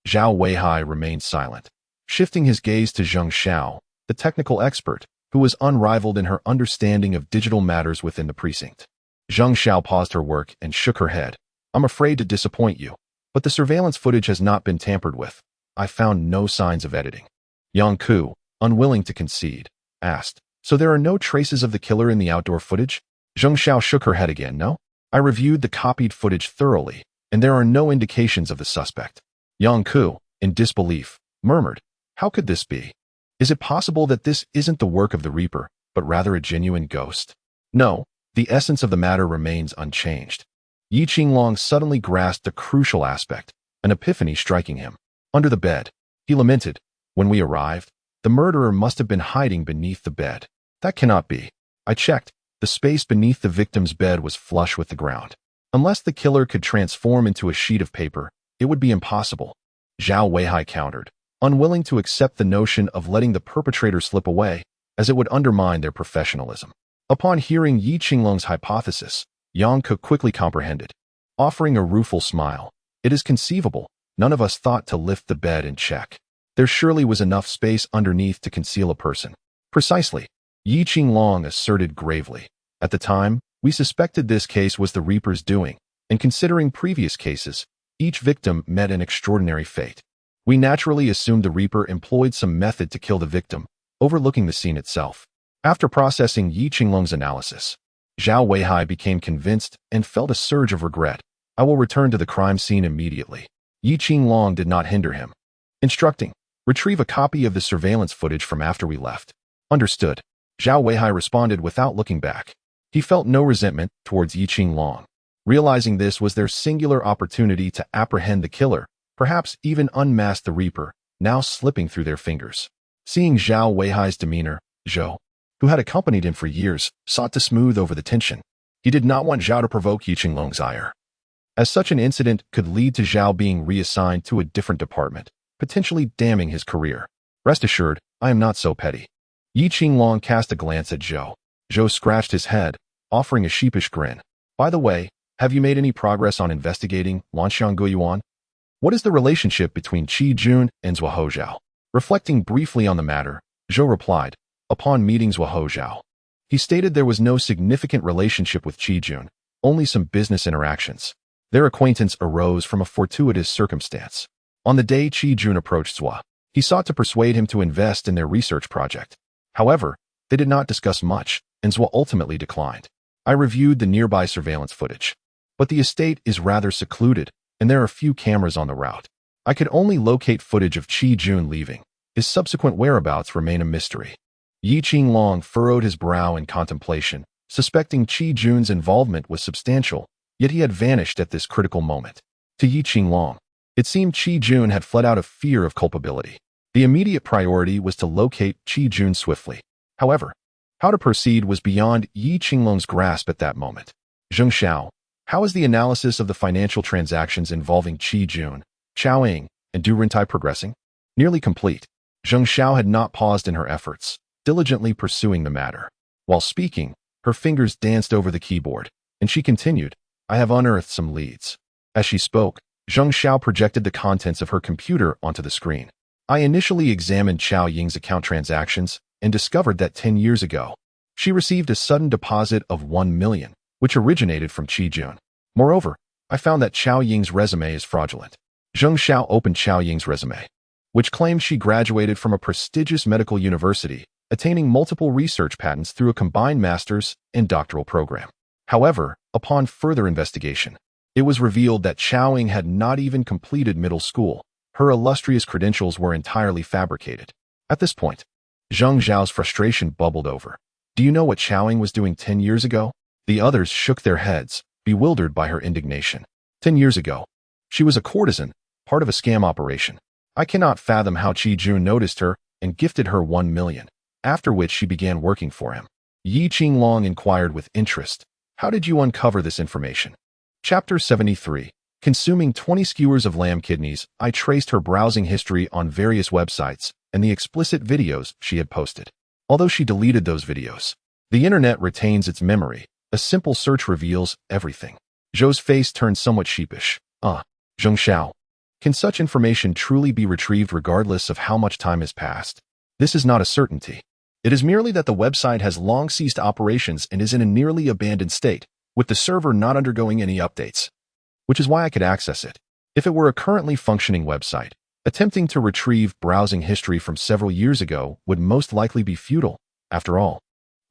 Zhao Weihai remained silent, shifting his gaze to Zheng Xiao, the technical expert, who was unrivaled in her understanding of digital matters within the precinct. Zheng Xiao paused her work and shook her head. I'm afraid to disappoint you, but the surveillance footage has not been tampered with. I found no signs of editing. Yang Ku, unwilling to concede, asked, so there are no traces of the killer in the outdoor footage? Zheng Xiao shook her head again. No. I reviewed the copied footage thoroughly, and there are no indications of the suspect. Yang Ku, in disbelief, murmured, how could this be? Is it possible that this isn't the work of the Reaper, but rather a genuine ghost? No, the essence of the matter remains unchanged. Yi Qinglong suddenly grasped a crucial aspect, an epiphany striking him. Under the bed, he lamented, when we arrived, the murderer must have been hiding beneath the bed. That cannot be. I checked. The space beneath the victim's bed was flush with the ground. Unless the killer could transform into a sheet of paper, it would be impossible. Zhao Weihai countered, unwilling to accept the notion of letting the perpetrator slip away, as it would undermine their professionalism. Upon hearing Yi Qinglong's hypothesis, Yang Ke quickly comprehended. Offering a rueful smile, it is conceivable, none of us thought to lift the bed and check. There surely was enough space underneath to conceal a person. Precisely, Yi Qinglong asserted gravely. At the time, we suspected this case was the Reaper's doing, and considering previous cases, each victim met an extraordinary fate. We naturally assumed the Reaper employed some method to kill the victim, overlooking the scene itself. After processing Yi Qinglong's analysis, Zhao Weihai became convinced and felt a surge of regret. I will return to the crime scene immediately. Yi Qinglong did not hinder him, instructing, retrieve a copy of the surveillance footage from after we left. Understood. Zhao Weihai responded without looking back. He felt no resentment towards Yi Qinglong. Realizing this was their singular opportunity to apprehend the killer, perhaps even unmask the Reaper, now slipping through their fingers. Seeing Zhao Weihai's demeanor, Zhou, who had accompanied him for years, sought to smooth over the tension. He did not want Zhao to provoke Yi Qinglong's ire, as such an incident could lead to Zhao being reassigned to a different department, potentially damning his career. Rest assured, I am not so petty. Yi Qinglong cast a glance at Zhou. Zhou scratched his head, offering a sheepish grin. By the way, have you made any progress on investigating Lanxiang Guiyuan? What is the relationship between Qi Jun and Zhou Hozhao? Reflecting briefly on the matter, Zhou replied, upon meeting Zhou Hozhao. He stated there was no significant relationship with Qi Jun, only some business interactions. Their acquaintance arose from a fortuitous circumstance. On the day Qi Jun approached Zhou, he sought to persuade him to invest in their research project. However, they did not discuss much, and Zhou ultimately declined. I reviewed the nearby surveillance footage, but the estate is rather secluded, and there are few cameras on the route. I could only locate footage of Qi Jun leaving. His subsequent whereabouts remain a mystery. Yi Qinglong furrowed his brow in contemplation, suspecting Qi Jun's involvement was substantial, yet he had vanished at this critical moment. To Yi Qinglong, it seemed Qi Jun had fled out of fear of culpability. The immediate priority was to locate Qi Jun swiftly. However, how to proceed was beyond Yi Qinglong's grasp at that moment. Zheng Xiao, how is the analysis of the financial transactions involving Qi Jun, Chao Ying, and Du Rentai progressing? Nearly complete. Zheng Xiao had not paused in her efforts, diligently pursuing the matter. While speaking, her fingers danced over the keyboard, and she continued, I have unearthed some leads. As she spoke, Zheng Xiao projected the contents of her computer onto the screen. I initially examined Chao Ying's account transactions and discovered that 10 years ago, she received a sudden deposit of 1 million, which originated from Qi Jun. Moreover, I found that Chao Ying's resume is fraudulent. Zheng Xiao opened Chao Ying's resume, which claimed she graduated from a prestigious medical university, attaining multiple research patents through a combined master's and doctoral program. However, upon further investigation, it was revealed that Chao Ying had not even completed middle school. Her illustrious credentials were entirely fabricated. At this point, Zheng Zhao's frustration bubbled over. Do you know what Chao Ying was doing 10 years ago? The others shook their heads, bewildered by her indignation. 10 years ago, she was a courtesan, part of a scam operation. I cannot fathom how Qi Jun noticed her and gifted her 1 million, after which she began working for him. Yi Qinglong inquired with interest. How did you uncover this information? Chapter 73. Consuming 20 skewers of lamb kidneys, I traced her browsing history on various websites and the explicit videos she had posted. Although she deleted those videos, the internet retains its memory. A simple search reveals everything. Zhou's face turned somewhat sheepish. Zheng Xiao. Can such information truly be retrieved regardless of how much time has passed? This is not a certainty. It is merely that the website has long ceased operations and is in a nearly abandoned state, with the server not undergoing any updates, which is why I could access it. If it were a currently functioning website, attempting to retrieve browsing history from several years ago would most likely be futile. After all,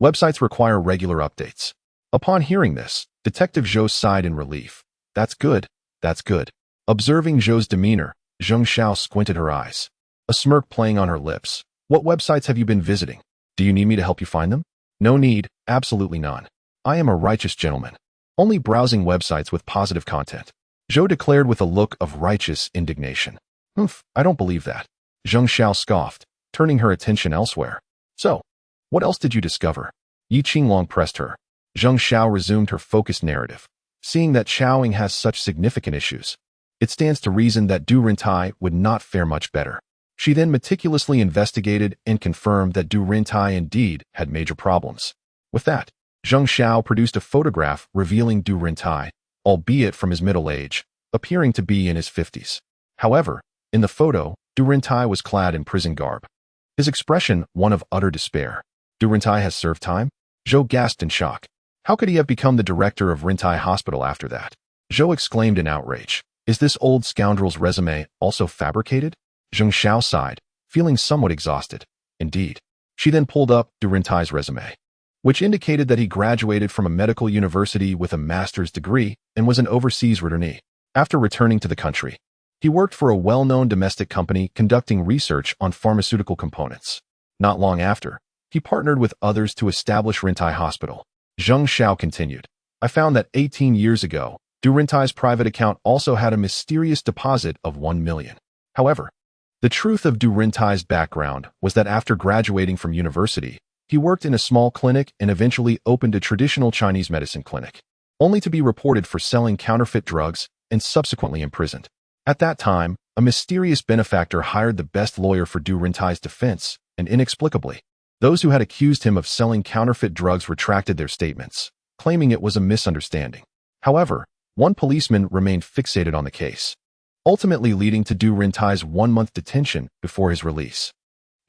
websites require regular updates. Upon hearing this, Detective Zhou sighed in relief. That's good, that's good. Observing Zhou's demeanor, Zheng Xiao squinted her eyes, a smirk playing on her lips. What websites have you been visiting? Do you need me to help you find them? No need, absolutely none. I am a righteous gentleman. Only browsing websites with positive content. Zhou declared with a look of righteous indignation. I don't believe that. Zheng Xiao scoffed, turning her attention elsewhere. So, what else did you discover? Yi Qinglong pressed her. Zheng Xiao resumed her focused narrative. Seeing that Chao Ying has such significant issues, it stands to reason that Du Rentai would not fare much better. She then meticulously investigated and confirmed that Du Rentai indeed had major problems. With that, Zheng Xiao produced a photograph revealing Du Rentai, albeit from his middle age, appearing to be in his 50s. However, in the photo, Du Rentai was clad in prison garb. His expression one of utter despair. Du Rentai has served time? Zhou gasped in shock. How could he have become the director of Rentai Hospital after that? Zhou exclaimed in outrage. Is this old scoundrel's resume also fabricated? Zheng Xiao sighed, feeling somewhat exhausted. Indeed. She then pulled up Du Rentai's resume, which indicated that he graduated from a medical university with a master's degree and was an overseas returnee. After returning to the country, he worked for a well-known domestic company conducting research on pharmaceutical components. Not long after, he partnered with others to establish Rentai Hospital. Zheng Xiao continued. I found that 18 years ago, Du Rentai's private account also had a mysterious deposit of 1 million. However, the truth of Du Rentai's background was that after graduating from university, He worked in a small clinic and eventually opened a traditional Chinese medicine clinic, only to be reported for selling counterfeit drugs and subsequently imprisoned. At that time, a mysterious benefactor hired the best lawyer for Du Rentai's defense, and inexplicably, those who had accused him of selling counterfeit drugs retracted their statements, claiming it was a misunderstanding. However, one policeman remained fixated on the case, ultimately leading to Du Rentai's 1-month detention before his release.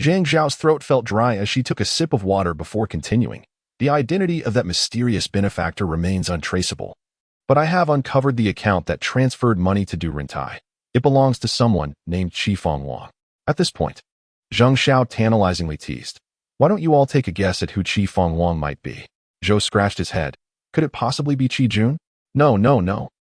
Zhang Zhao's throat felt dry as she took a sip of water before continuing. The identity of that mysterious benefactor remains untraceable, but I have uncovered the account that transferred money to Du Rentai. It belongs to someone named Qi Fengwang. At this point, Zhang Xiao tantalizingly teased, "Why don't you all take a guess at who Qi Fengwang might be?" Zhou scratched his head. "Could it possibly be Qi Jun?" No.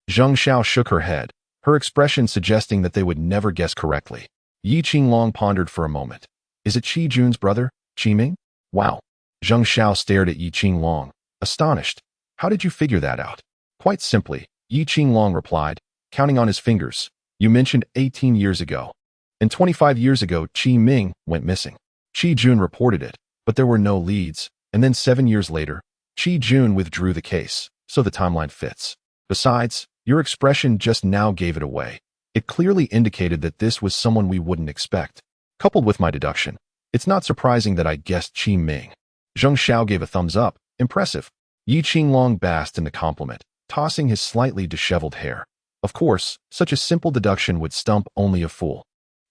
Zhang Xiao shook her head, her expression suggesting that they would never guess correctly. Yi Qinglong pondered for a moment. "Is it Qi Jun's brother, Qi Ming?" "Wow." Zhang Xiao stared at Yi Qinglong, astonished. "How did you figure that out?" "Quite simply," Yi Qinglong replied, counting on his fingers. "You mentioned 18 years ago. And 25 years ago, Qi Ming went missing. Qi Jun reported it, but there were no leads. And then 7 years later, Qi Jun withdrew the case, so the timeline fits. Besides, your expression just now gave it away. It clearly indicated that this was someone we wouldn't expect. Coupled with my deduction, it's not surprising that I guessed Qi Ming." Zhang Xiao gave a thumbs up. "Impressive." Yi Qinglong basked in the compliment, tossing his slightly disheveled hair. Of course, such a simple deduction would stump only a fool.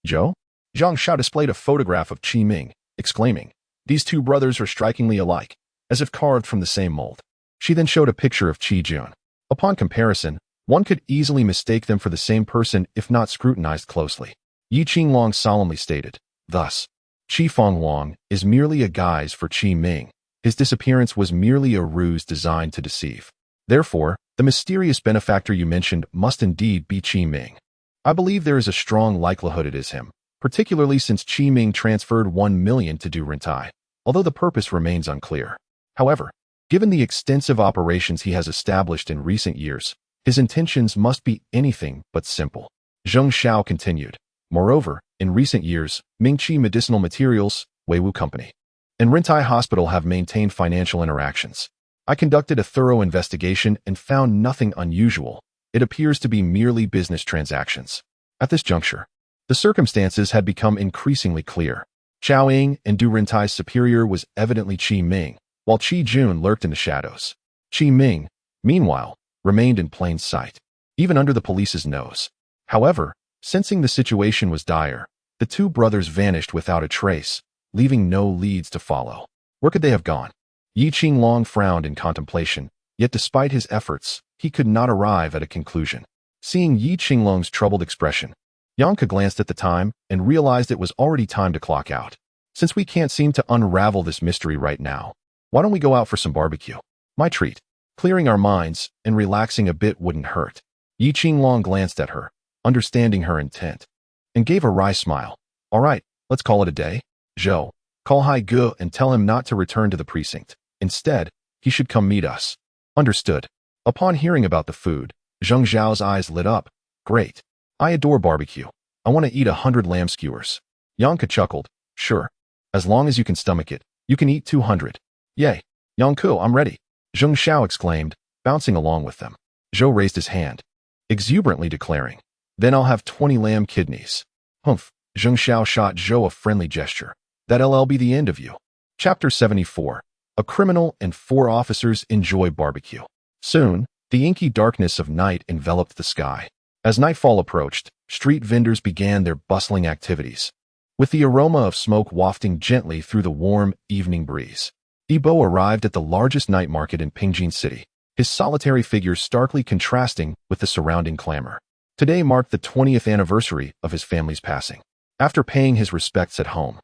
"Zhou?" Zhang Xiao displayed a photograph of Qi Ming, exclaiming, "These two brothers are strikingly alike, as if carved from the same mold." She then showed a picture of Qi Jun. Upon comparison, one could easily mistake them for the same person if not scrutinized closely. Yi Qinglong solemnly stated, "Thus, Qi Fengwang is merely a guise for Qi Ming. His disappearance was merely a ruse designed to deceive. Therefore, the mysterious benefactor you mentioned must indeed be Qi Ming. I believe there is a strong likelihood it is him, particularly since Qi Ming transferred 1 million to Du Rentai, although the purpose remains unclear. However, given the extensive operations he has established in recent years, his intentions must be anything but simple." Zhang Xiao continued. "Moreover, in recent years, Mingqi Medicinal Materials, Weiwu Company, and Rentai Hospital have maintained financial interactions. I conducted a thorough investigation and found nothing unusual. It appears to be merely business transactions." At this juncture, the circumstances had become increasingly clear. Chao Ying and Du Rentai's superior was evidently Qi Ming, while Qi Jun lurked in the shadows. Qi Ming, meanwhile, remained in plain sight, even under the police's nose. However, sensing the situation was dire, the two brothers vanished without a trace, leaving no leads to follow. Where could they have gone? Yi Qinglong frowned in contemplation, yet despite his efforts, he could not arrive at a conclusion. Seeing Yi Qinglong's troubled expression, Yanka glanced at the time and realized it was already time to clock out. "Since we can't seem to unravel this mystery right now, why don't we go out for some barbecue? My treat. Clearing our minds and relaxing a bit wouldn't hurt." Yi Qinglong glanced at her, understanding her intent, and gave a wry smile. "All right, let's call it a day. Zhou, call Hai Ge and tell him not to return to the precinct. Instead, he should come meet us." "Understood." Upon hearing about the food, Zhang Zhao's eyes lit up. "Great. I adore barbecue. I want to eat 100 lamb skewers." Yanka chuckled. "Sure. As long as you can stomach it, you can eat 200. "Yay. Yanku, I'm ready." Zhang Xiao exclaimed, bouncing along with them. Zhou raised his hand, exuberantly declaring, "Then I'll have 20 lamb kidneys." "Humph." Zhang Xiao shot Zhou a friendly gesture. "That'll be the end of you." Chapter 74. A criminal and 4 officers enjoy barbecue. Soon, the inky darkness of night enveloped the sky. As nightfall approached, street vendors began their bustling activities, with the aroma of smoke wafting gently through the warm evening breeze. Yibo arrived at the largest night market in Pingjin City, his solitary figure starkly contrasting with the surrounding clamor. Today marked the 20th anniversary of his family's passing. After paying his respects at home,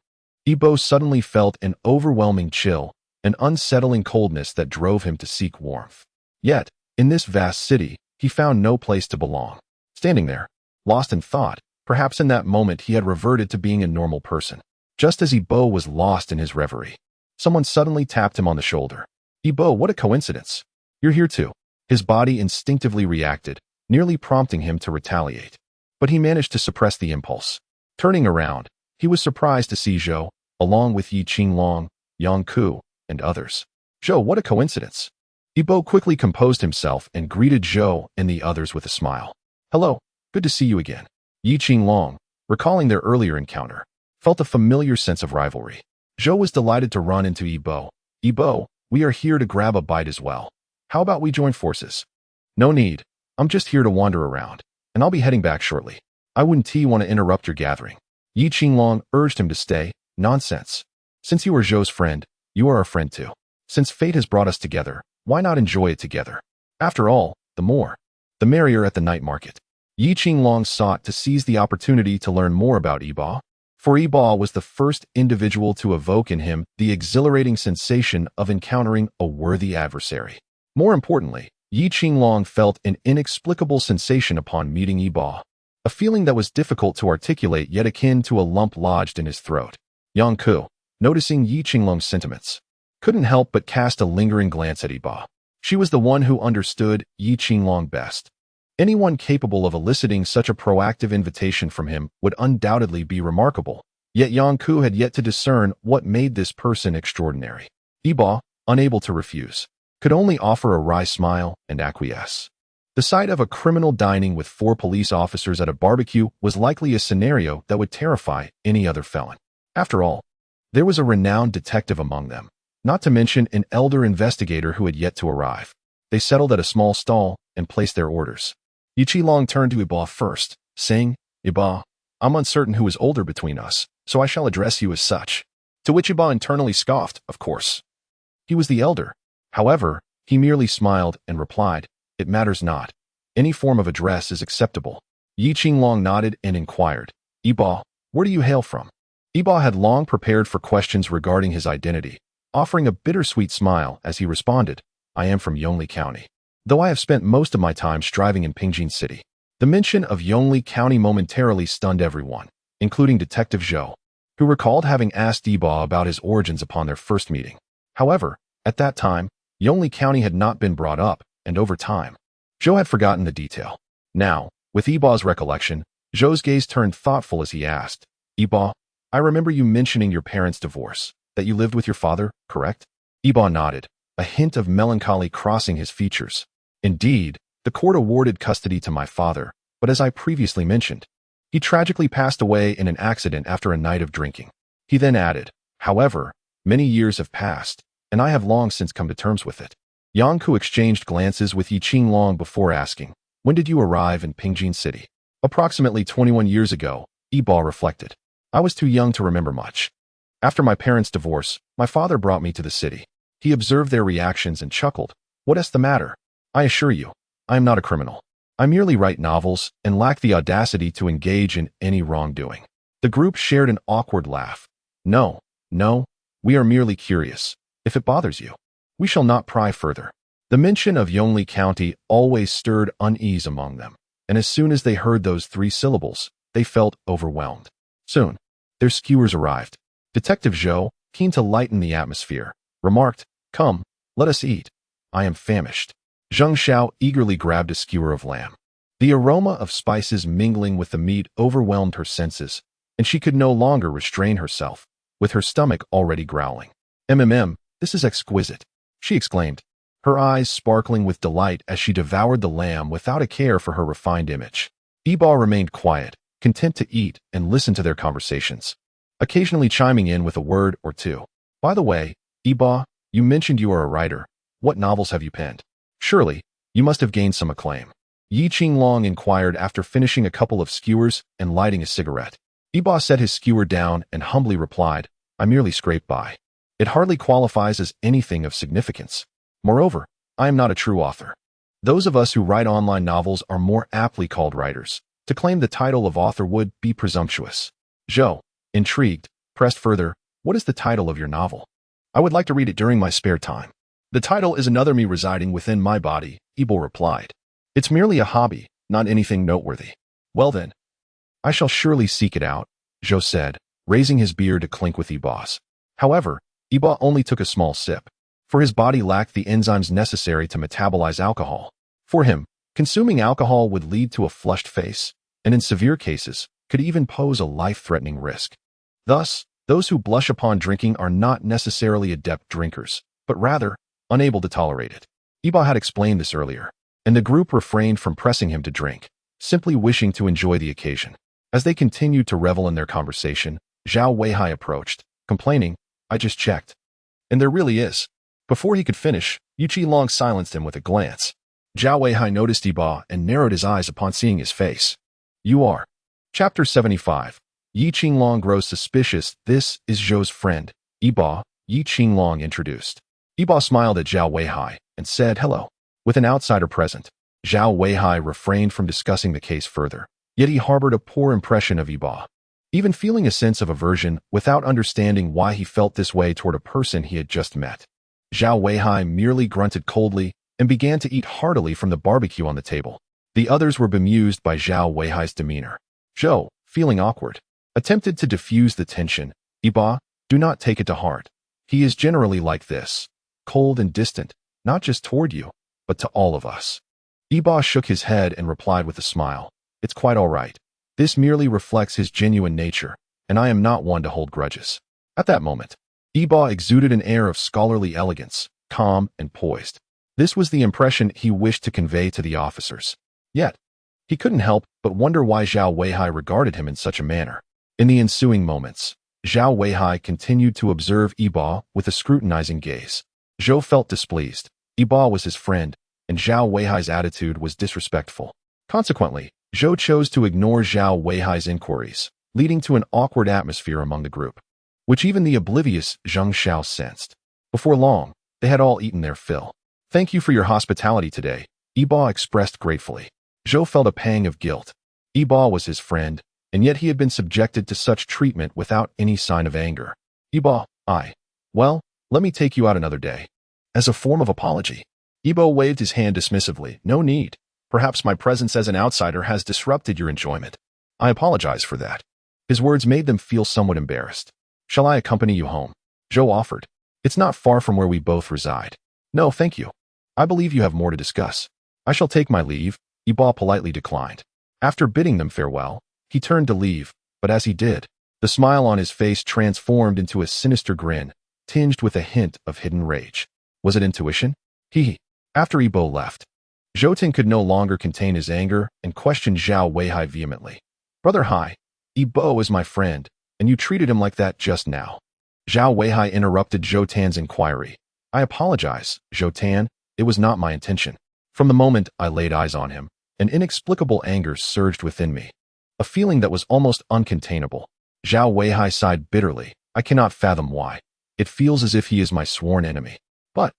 Yibo suddenly felt an overwhelming chill, an unsettling coldness that drove him to seek warmth. Yet, in this vast city, he found no place to belong. Standing there, lost in thought, perhaps in that moment he had reverted to being a normal person. Just as Yibo was lost in his reverie, someone suddenly tapped him on the shoulder. "Yibo, what a coincidence. You're here too." His body instinctively reacted, nearly prompting him to retaliate. But he managed to suppress the impulse. Turning around, he was surprised to see Zhou, along with Yi Qinglong, Yongku, and others. Zhou, what a coincidence. Ibo quickly composed himself and greeted Zhou and the others with a smile. Hello, good to see you again. Yi Qinglong, recalling their earlier encounter, felt a familiar sense of rivalry. Zhou was delighted to run into Ibo. Ibo, we are here to grab a bite as well. How about we join forces? No need. I'm just here to wander around, and I'll be heading back shortly. I wouldn't want to interrupt your gathering. Yi Qinglong urged him to stay. Nonsense. Since you are Zhou's friend, you are our friend too. Since fate has brought us together, why not enjoy it together? After all, the merrier at the night market. Yi Qinglong sought to seize the opportunity to learn more about Iba, for Iba was the first individual to evoke in him the exhilarating sensation of encountering a worthy adversary. More importantly, Yi Qinglong felt an inexplicable sensation upon meeting Iba, a feeling that was difficult to articulate yet akin to a lump lodged in his throat. Yongku, noticing Yi Qinglong's sentiments, couldn't help but cast a lingering glance at Iba. She was the one who understood Yi Qinglong best. Anyone capable of eliciting such a proactive invitation from him would undoubtedly be remarkable, yet Yongku had yet to discern what made this person extraordinary. Iba, unable to refuse, could only offer a wry smile and acquiesce. The sight of a criminal dining with 4 police officers at a barbecue was likely a scenario that would terrify any other felon. After all, there was a renowned detective among them, not to mention an elder investigator who had yet to arrive. They settled at a small stall and placed their orders. Yi Qinglong turned to Iba first, saying, Iba, I'm uncertain who is older between us, so I shall address you as such. To which Iba internally scoffed, of course. He was the elder. However, he merely smiled and replied, It matters not. Any form of address is acceptable. Yi Qinglong nodded and inquired, Iba, where do you hail from? Iba had long prepared for questions regarding his identity, offering a bittersweet smile as he responded, I am from Yongli County, though I have spent most of my time striving in Pingjin City. The mention of Yongli County momentarily stunned everyone, including Detective Zhou, who recalled having asked Iba about his origins upon their first meeting. However, at that time, Yongli County had not been brought up, and over time, Zhou had forgotten the detail. Now, with Iba's recollection, Zhou's gaze turned thoughtful as he asked, Iba, I remember you mentioning your parents' divorce, that you lived with your father, correct? Iba nodded, a hint of melancholy crossing his features. Indeed, the court awarded custody to my father, but as I previously mentioned, he tragically passed away in an accident after a night of drinking. He then added, however, many years have passed, and I have long since come to terms with it. Yongku exchanged glances with Yi Qinglong before asking, when did you arrive in Pingjin City? Approximately 21 years ago, Iba reflected. I was too young to remember much. After my parents' divorce, my father brought me to the city. He observed their reactions and chuckled. What is the matter? I assure you, I am not a criminal. I merely write novels and lack the audacity to engage in any wrongdoing. The group shared an awkward laugh. No, we are merely curious. If it bothers you, we shall not pry further. The mention of Yongli County always stirred unease among them, and as soon as they heard those 3 syllables, they felt overwhelmed. Soon, their skewers arrived. Detective Zhou, keen to lighten the atmosphere, remarked, Come, let us eat. I am famished. Zheng Xiao eagerly grabbed a skewer of lamb. The aroma of spices mingling with the meat overwhelmed her senses, and she could no longer restrain herself, with her stomach already growling. This is exquisite, she exclaimed, her eyes sparkling with delight as she devoured the lamb without a care for her refined image. Iba remained quiet, content to eat and listen to their conversations, occasionally chiming in with a word or two. By the way, Iba, you mentioned you are a writer. What novels have you penned? Surely, you must have gained some acclaim. Yi Qinglong inquired after finishing a couple of skewers and lighting a cigarette. Iba set his skewer down and humbly replied, I merely scraped by. It hardly qualifies as anything of significance. Moreover, I am not a true author. Those of us who write online novels are more aptly called writers. To claim the title of author would be presumptuous. Zhou, intrigued, pressed further, what is the title of your novel? I would like to read it during my spare time. The title is Another Me Residing Within My Body, Iba replied. It's merely a hobby, not anything noteworthy. Well then, I shall surely seek it out, Zhou said, raising his beer to clink with Iba's. However, Iba only took a small sip, for his body lacked the enzymes necessary to metabolize alcohol. For him, consuming alcohol would lead to a flushed face, and in severe cases, could even pose a life-threatening risk. Thus, Those who blush upon drinking are not necessarily adept drinkers, but rather unable to tolerate it. Iba had explained this earlier, and the group refrained from pressing him to drink, simply wishing to enjoy the occasion. As they continued to revel in their conversation, Zhao Weihai approached, complaining, "I just checked. And there really is." Before he could finish, Yu Qilong silenced him with a glance. Zhao Weihai noticed Iba and narrowed his eyes upon seeing his face. "You are." Chapter 75. Yi Qinglong grows suspicious. "This is Zhou's friend, Iba," Yi Qinglong introduced. Iba smiled at Zhao Weihai and said hello. With an outsider present, Zhao Weihai refrained from discussing the case further, yet he harbored a poor impression of Iba. Even feeling a sense of aversion without understanding why he felt this way toward a person he had just met. Zhao Weihai merely grunted coldly and began to eat heartily from the barbecue on the table. The others were bemused by Zhao Weihai's demeanor. Zhou, feeling awkward, attempted to diffuse the tension. "Iba, do not take it to heart. He is generally like this, cold and distant, not just toward you, but to all of us." Iba shook his head and replied with a smile, "It's quite all right. This merely reflects his genuine nature, and I am not one to hold grudges." At that moment, Iba exuded an air of scholarly elegance, calm and poised. This was the impression he wished to convey to the officers. Yet, he couldn't help but wonder why Zhao Weihai regarded him in such a manner. In the ensuing moments, Zhao Weihai continued to observe Iba with a scrutinizing gaze. Zhou felt displeased. Iba was his friend, and Zhao Weihai's attitude was disrespectful. Consequently, Zhou chose to ignore Zhao Weihai's inquiries, leading to an awkward atmosphere among the group, which even the oblivious Zheng Xiao sensed. Before long, they had all eaten their fill. "Thank you for your hospitality today," Iba expressed gratefully. Zhou felt a pang of guilt. Iba was his friend, and yet he had been subjected to such treatment without any sign of anger. "Iba, well, let me take you out another day." As a form of apology, Iba waved his hand dismissively. "No need. Perhaps my presence as an outsider has disrupted your enjoyment. I apologize for that." His words made them feel somewhat embarrassed. "Shall I accompany you home?" Zhou offered. "It's not far from where we both reside." "No, thank you. I believe you have more to discuss." "I shall take my leave," Iba politely declined. After bidding them farewell, he turned to leave, but as he did, the smile on his face transformed into a sinister grin, tinged with a hint of hidden rage. Was it intuition? After Ibo left, Zhouting could no longer contain his anger and questioned Zhao Weihai vehemently. "Brother Hai, Ibo is my friend, and you treated him like that just now." Zhao Weihai interrupted Zhou Tan's inquiry. "I apologize, Zhou Tan. It was not my intention." From the moment I laid eyes on him, an inexplicable anger surged within me, a feeling that was almost uncontainable. Zhao Weihai sighed bitterly. "I cannot fathom why. It feels as if he is my sworn enemy. But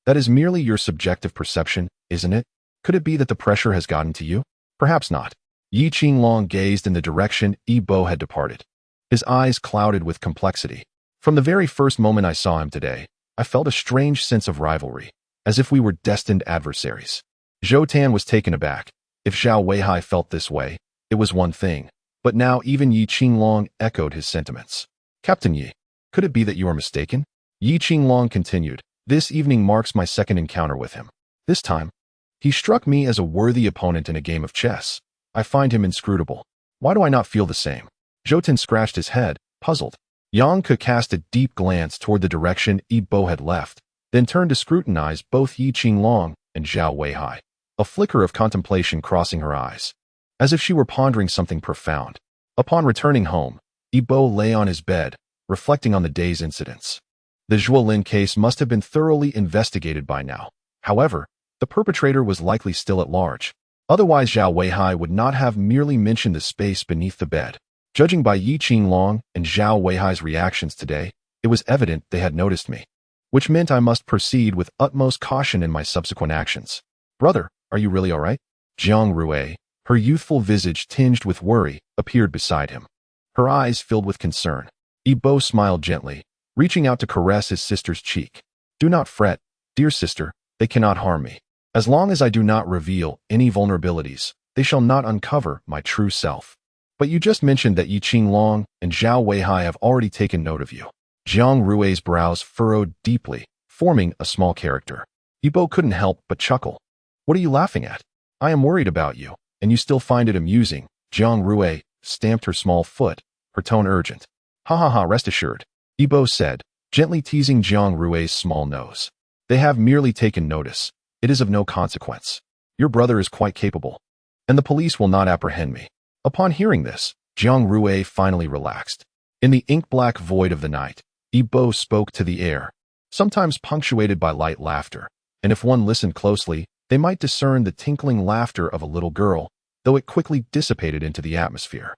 that is merely your subjective perception, isn't it? Could it be that the pressure has gotten to you?" "Perhaps not." Yi Qinglong gazed in the direction Ibo had departed. His eyes clouded with complexity. "From the very first moment I saw him today, I felt a strange sense of rivalry, as if we were destined adversaries." Zhou Tan was taken aback. If Zhao Weihai felt this way, it was one thing, but now even Yi Qinglong echoed his sentiments. "Captain Yi, could it be that you are mistaken?" Yi Qinglong continued. "This evening marks my second encounter with him. This time, he struck me as a worthy opponent in a game of chess. I find him inscrutable. Why do I not feel the same?" Zhou Tan scratched his head, puzzled. Yang Ke cast a deep glance toward the direction Ibo had left, then turned to scrutinize both Yi Qinglong and Zhao Weihai, a flicker of contemplation crossing her eyes, as if she were pondering something profound. Upon returning home, Ibo lay on his bed, reflecting on the day's incidents. The Zhuolin case must have been thoroughly investigated by now. However, the perpetrator was likely still at large. Otherwise, Zhao Weihai would not have merely mentioned the space beneath the bed. Judging by Yi Qinglong and Zhao Weihai's reactions today, it was evident they had noticed me, which meant I must proceed with utmost caution in my subsequent actions. "Brother, are you really all right?" Jiang Rue, her youthful visage tinged with worry, appeared beside him. Her eyes filled with concern. Ibo smiled gently, reaching out to caress his sister's cheek. "Do not fret, dear sister, they cannot harm me. As long as I do not reveal any vulnerabilities, they shall not uncover my true self. But you just mentioned that Yi Qinglong and Zhao Weihai have already taken note of you." Jiang Rue's brows furrowed deeply, forming a small character. Ibo couldn't help but chuckle. "What are you laughing at? I am worried about you, and you still find it amusing." Jiang Rue stamped her small foot, her tone urgent. Ha ha ha, rest assured, Yibo said, gently teasing Jiang Rui's small nose. They have merely taken notice. It is of no consequence. Your brother is quite capable, and the police will not apprehend me. Upon hearing this, Jiang Rui finally relaxed. In the ink-black void of the night, Yibo spoke to the air, sometimes punctuated by light laughter, and if one listened closely, they might discern the tinkling laughter of a little girl, though it quickly dissipated into the atmosphere.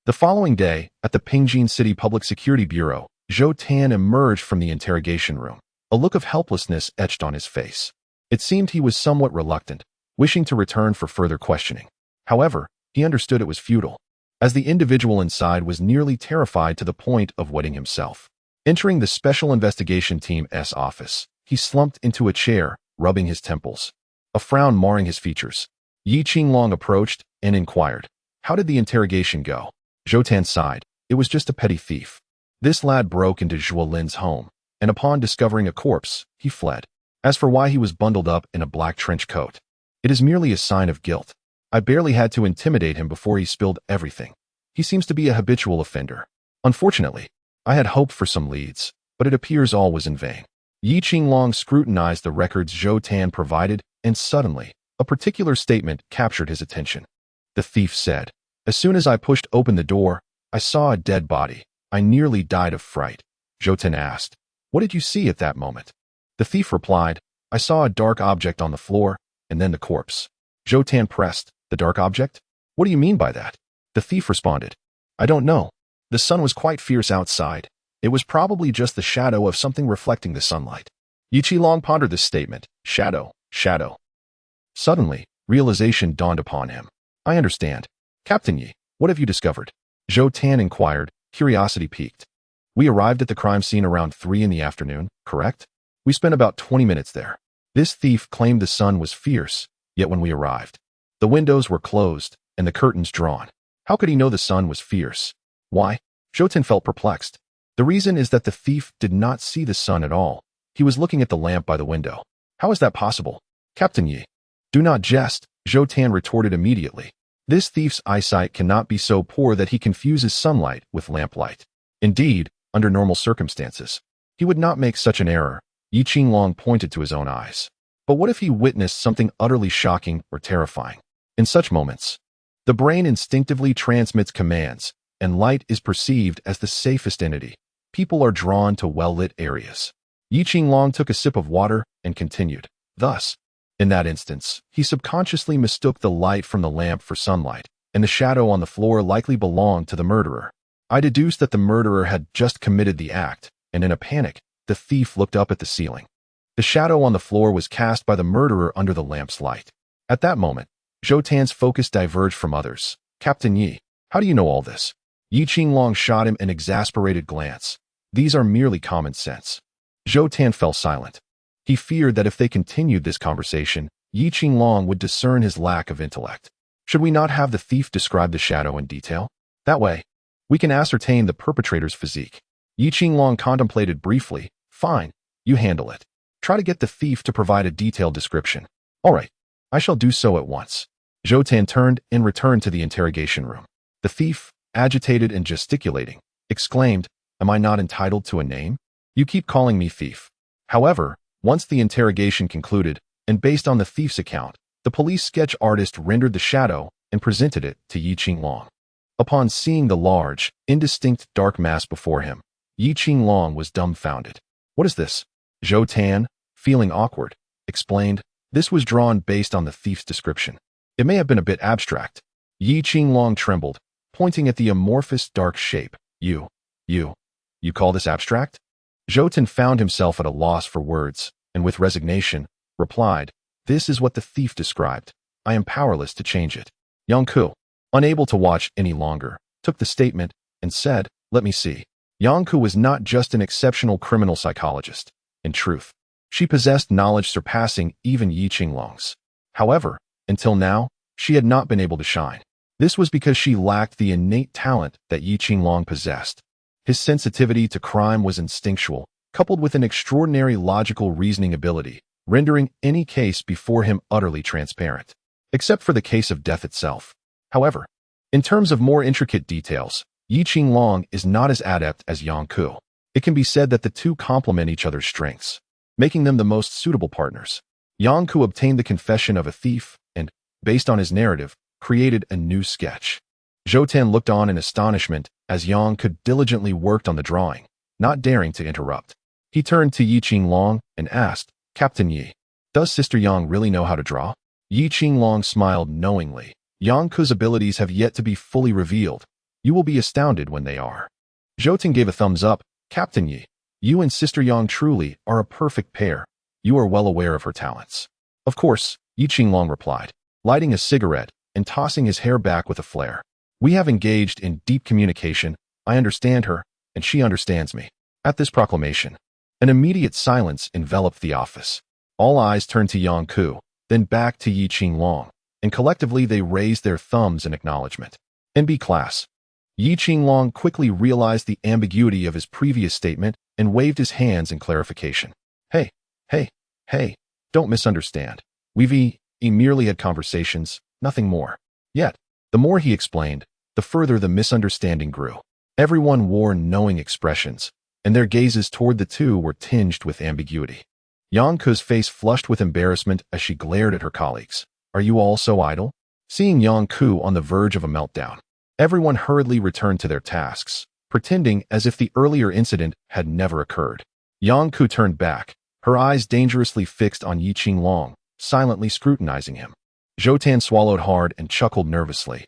The following day, at the Pingjin City Public Security Bureau, Zhou Tan emerged from the interrogation room, a look of helplessness etched on his face. It seemed he was somewhat reluctant, wishing to return for further questioning. However, he understood it was futile, as the individual inside was nearly terrified to the point of wetting himself. Entering the Special Investigation Team's office, he slumped into a chair, rubbing his temples, a frown marring his features. Yi Qinglong approached and inquired, "How did the interrogation go?" Zhou Tan sighed. "It was just a petty thief. This lad broke into Zhuo Lin's home, and upon discovering a corpse, he fled. As for why he was bundled up in a black trench coat, it is merely a sign of guilt. I barely had to intimidate him before he spilled everything. He seems to be a habitual offender. Unfortunately, I had hoped for some leads, but it appears all was in vain." Yi Qinglong scrutinized the records Zhou Tan provided, and suddenly, a particular statement captured his attention. The thief said, "As soon as I pushed open the door, I saw a dead body. I nearly died of fright." Zhou Tan asked, "What did you see at that moment?" The thief replied, "I saw a dark object on the floor, and then the corpse." Zhou Tan pressed, "The dark object? What do you mean by that?" The thief responded, "I don't know. The sun was quite fierce outside. It was probably just the shadow of something reflecting the sunlight." Yi Qinglong pondered this statement. Shadow, shadow. Suddenly, realization dawned upon him. "I understand. Captain Yi, what have you discovered?" Zhou Tan inquired, curiosity piqued. "We arrived at the crime scene around 3 in the afternoon, correct? We spent about 20 minutes there. This thief claimed the sun was fierce, yet when we arrived, the windows were closed and the curtains drawn. How could he know the sun was fierce? Why?" Zhou Tan felt perplexed. The reason is that the thief did not see the sun at all. He was looking at the lamp by the window. "How is that possible?" "Captain Yi, do not jest," Zhou Tan retorted immediately. "This thief's eyesight cannot be so poor that he confuses sunlight with lamplight. Indeed, under normal circumstances, he would not make such an error." Yi Qinglong pointed to his own eyes. "But what if he witnessed something utterly shocking or terrifying?" In such moments, the brain instinctively transmits commands, and light is perceived as the safest entity. People are drawn to well-lit areas. Yi Qinglong took a sip of water and continued. "Thus, in that instance, he subconsciously mistook the light from the lamp for sunlight, and the shadow on the floor likely belonged to the murderer. I deduced that the murderer had just committed the act, and in a panic, the thief looked up at the ceiling. The shadow on the floor was cast by the murderer under the lamp's light. At that moment, Zhou Tan's focus diverged from others. "Captain Yi, how do you know all this?" Yi Qinglong shot him an exasperated glance. "These are merely common sense." Zhou Tan fell silent. He feared that if they continued this conversation, Yi Qinglong would discern his lack of intellect. "Should we not have the thief describe the shadow in detail? That way, we can ascertain the perpetrator's physique." Yi Qinglong contemplated briefly. "Fine, you handle it. Try to get the thief to provide a detailed description." "All right, I shall do so at once." Zhou Tan turned and returned to the interrogation room. The thief, agitated and gesticulating, exclaimed, "Am I not entitled to a name? You keep calling me thief." However, once the interrogation concluded, and based on the thief's account, the police sketch artist rendered the shadow and presented it to Yi Qinglong. Upon seeing the large, indistinct dark mass before him, Yi Qinglong was dumbfounded. "What is this?" Zhou Tan, feeling awkward, explained, "This was drawn based on the thief's description. It may have been a bit abstract." Yi Qinglong trembled, pointing at the amorphous dark shape. You call this abstract?" Zhou Tan found himself at a loss for words, and with resignation, replied, "This is what the thief described. I am powerless to change it." Yang Ku, unable to watch any longer, took the statement and said, "Let me see." Yang Ku was not just an exceptional criminal psychologist. In truth, she possessed knowledge surpassing even Yi Qinglong's. However, until now, she had not been able to shine. This was because she lacked the innate talent that Yi Qinglong possessed. His sensitivity to crime was instinctual, coupled with an extraordinary logical reasoning ability, rendering any case before him utterly transparent, except for the case of death itself. However, in terms of more intricate details, Yi Qinglong is not as adept as Yang Ku. It can be said that the two complement each other's strengths, making them the most suitable partners. Yang Ku obtained the confession of a thief and, based on his narrative, created a new sketch. Zhou Tan looked on in astonishment as Yang Ku diligently worked on the drawing, not daring to interrupt. He turned to Yi Qinglong and asked, "Captain Yi, does Sister Yang really know how to draw?" Yi Qinglong smiled knowingly. Yang Ku's abilities have yet to be fully revealed. You will be astounded when they are. Zhou Tan gave a thumbs up. "Captain Yi, you and Sister Yang truly are a perfect pair. You are well aware of her talents." "Of course," Yi Qinglong replied, lighting a cigarette and tossing his hair back with a flare. "We have engaged in deep communication. I understand her, and she understands me." At this proclamation, an immediate silence enveloped the office. All eyes turned to Yang Ku, then back to Yi Qinglong, and collectively they raised their thumbs in acknowledgement. "NB class." Yi Qinglong quickly realized the ambiguity of his previous statement and waved his hands in clarification. Hey, don't misunderstand. We've merely had conversations, nothing more." Yet, the more he explained, the further the misunderstanding grew. Everyone wore knowing expressions, and their gazes toward the two were tinged with ambiguity. Yang Ku's face flushed with embarrassment as she glared at her colleagues. "Are you all so idle?" Seeing Yang Ku on the verge of a meltdown, everyone hurriedly returned to their tasks, pretending as if the earlier incident had never occurred. Yang Ku turned back, her eyes dangerously fixed on Yi Qinglong, silently scrutinizing him. Zhou Tan swallowed hard and chuckled nervously.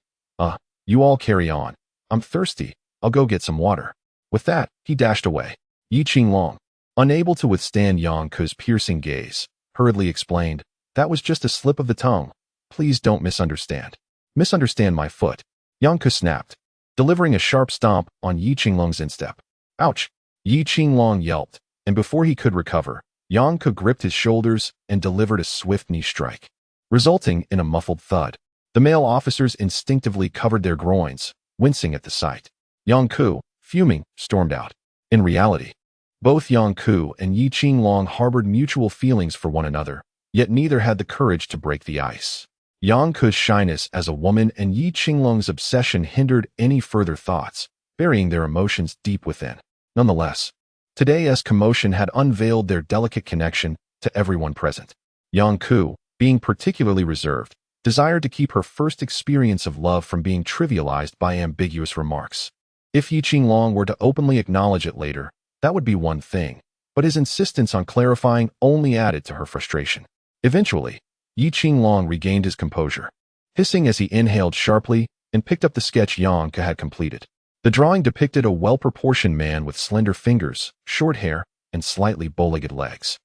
You all carry on. I'm thirsty. I'll go get some water." With that, he dashed away. Yi Qinglong, unable to withstand Yang Ku's piercing gaze, hurriedly explained, "That was just a slip of the tongue. Please don't misunderstand." "Misunderstand my foot." Yang Ku snapped, delivering a sharp stomp on Yi Qinglong's instep. "Ouch!" Yi Qinglong yelped, and before he could recover, Yang Ku gripped his shoulders and delivered a swift knee strike, resulting in a muffled thud. The male officers instinctively covered their groins, wincing at the sight. Yang Ku, fuming, stormed out. In reality, both Yang Ku and Yi Qinglong harbored mutual feelings for one another, yet neither had the courage to break the ice. Yang Ku's shyness as a woman and Yi Qinglong's obsession hindered any further thoughts, burying their emotions deep within. Nonetheless, today's commotion had unveiled their delicate connection to everyone present. Yang Ku, being particularly reserved, desired to keep her first experience of love from being trivialized by ambiguous remarks. If Yi Qinglong were to openly acknowledge it later, that would be one thing, but his insistence on clarifying only added to her frustration. Eventually, Yi Qinglong regained his composure, hissing as he inhaled sharply and picked up the sketch Yang Ku had completed. The drawing depicted a well-proportioned man with slender fingers, short hair, and slightly bow-legged legs.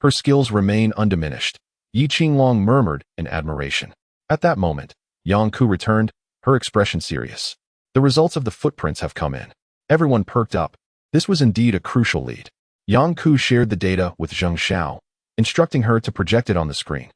"Her skills remain undiminished," Yi Qinglong murmured in admiration. At that moment, Yang Ku returned, her expression serious. "The results of the footprints have come in." Everyone perked up. This was indeed a crucial lead. Yang Ku shared the data with Zheng Xiao, instructing her to project it on the screen.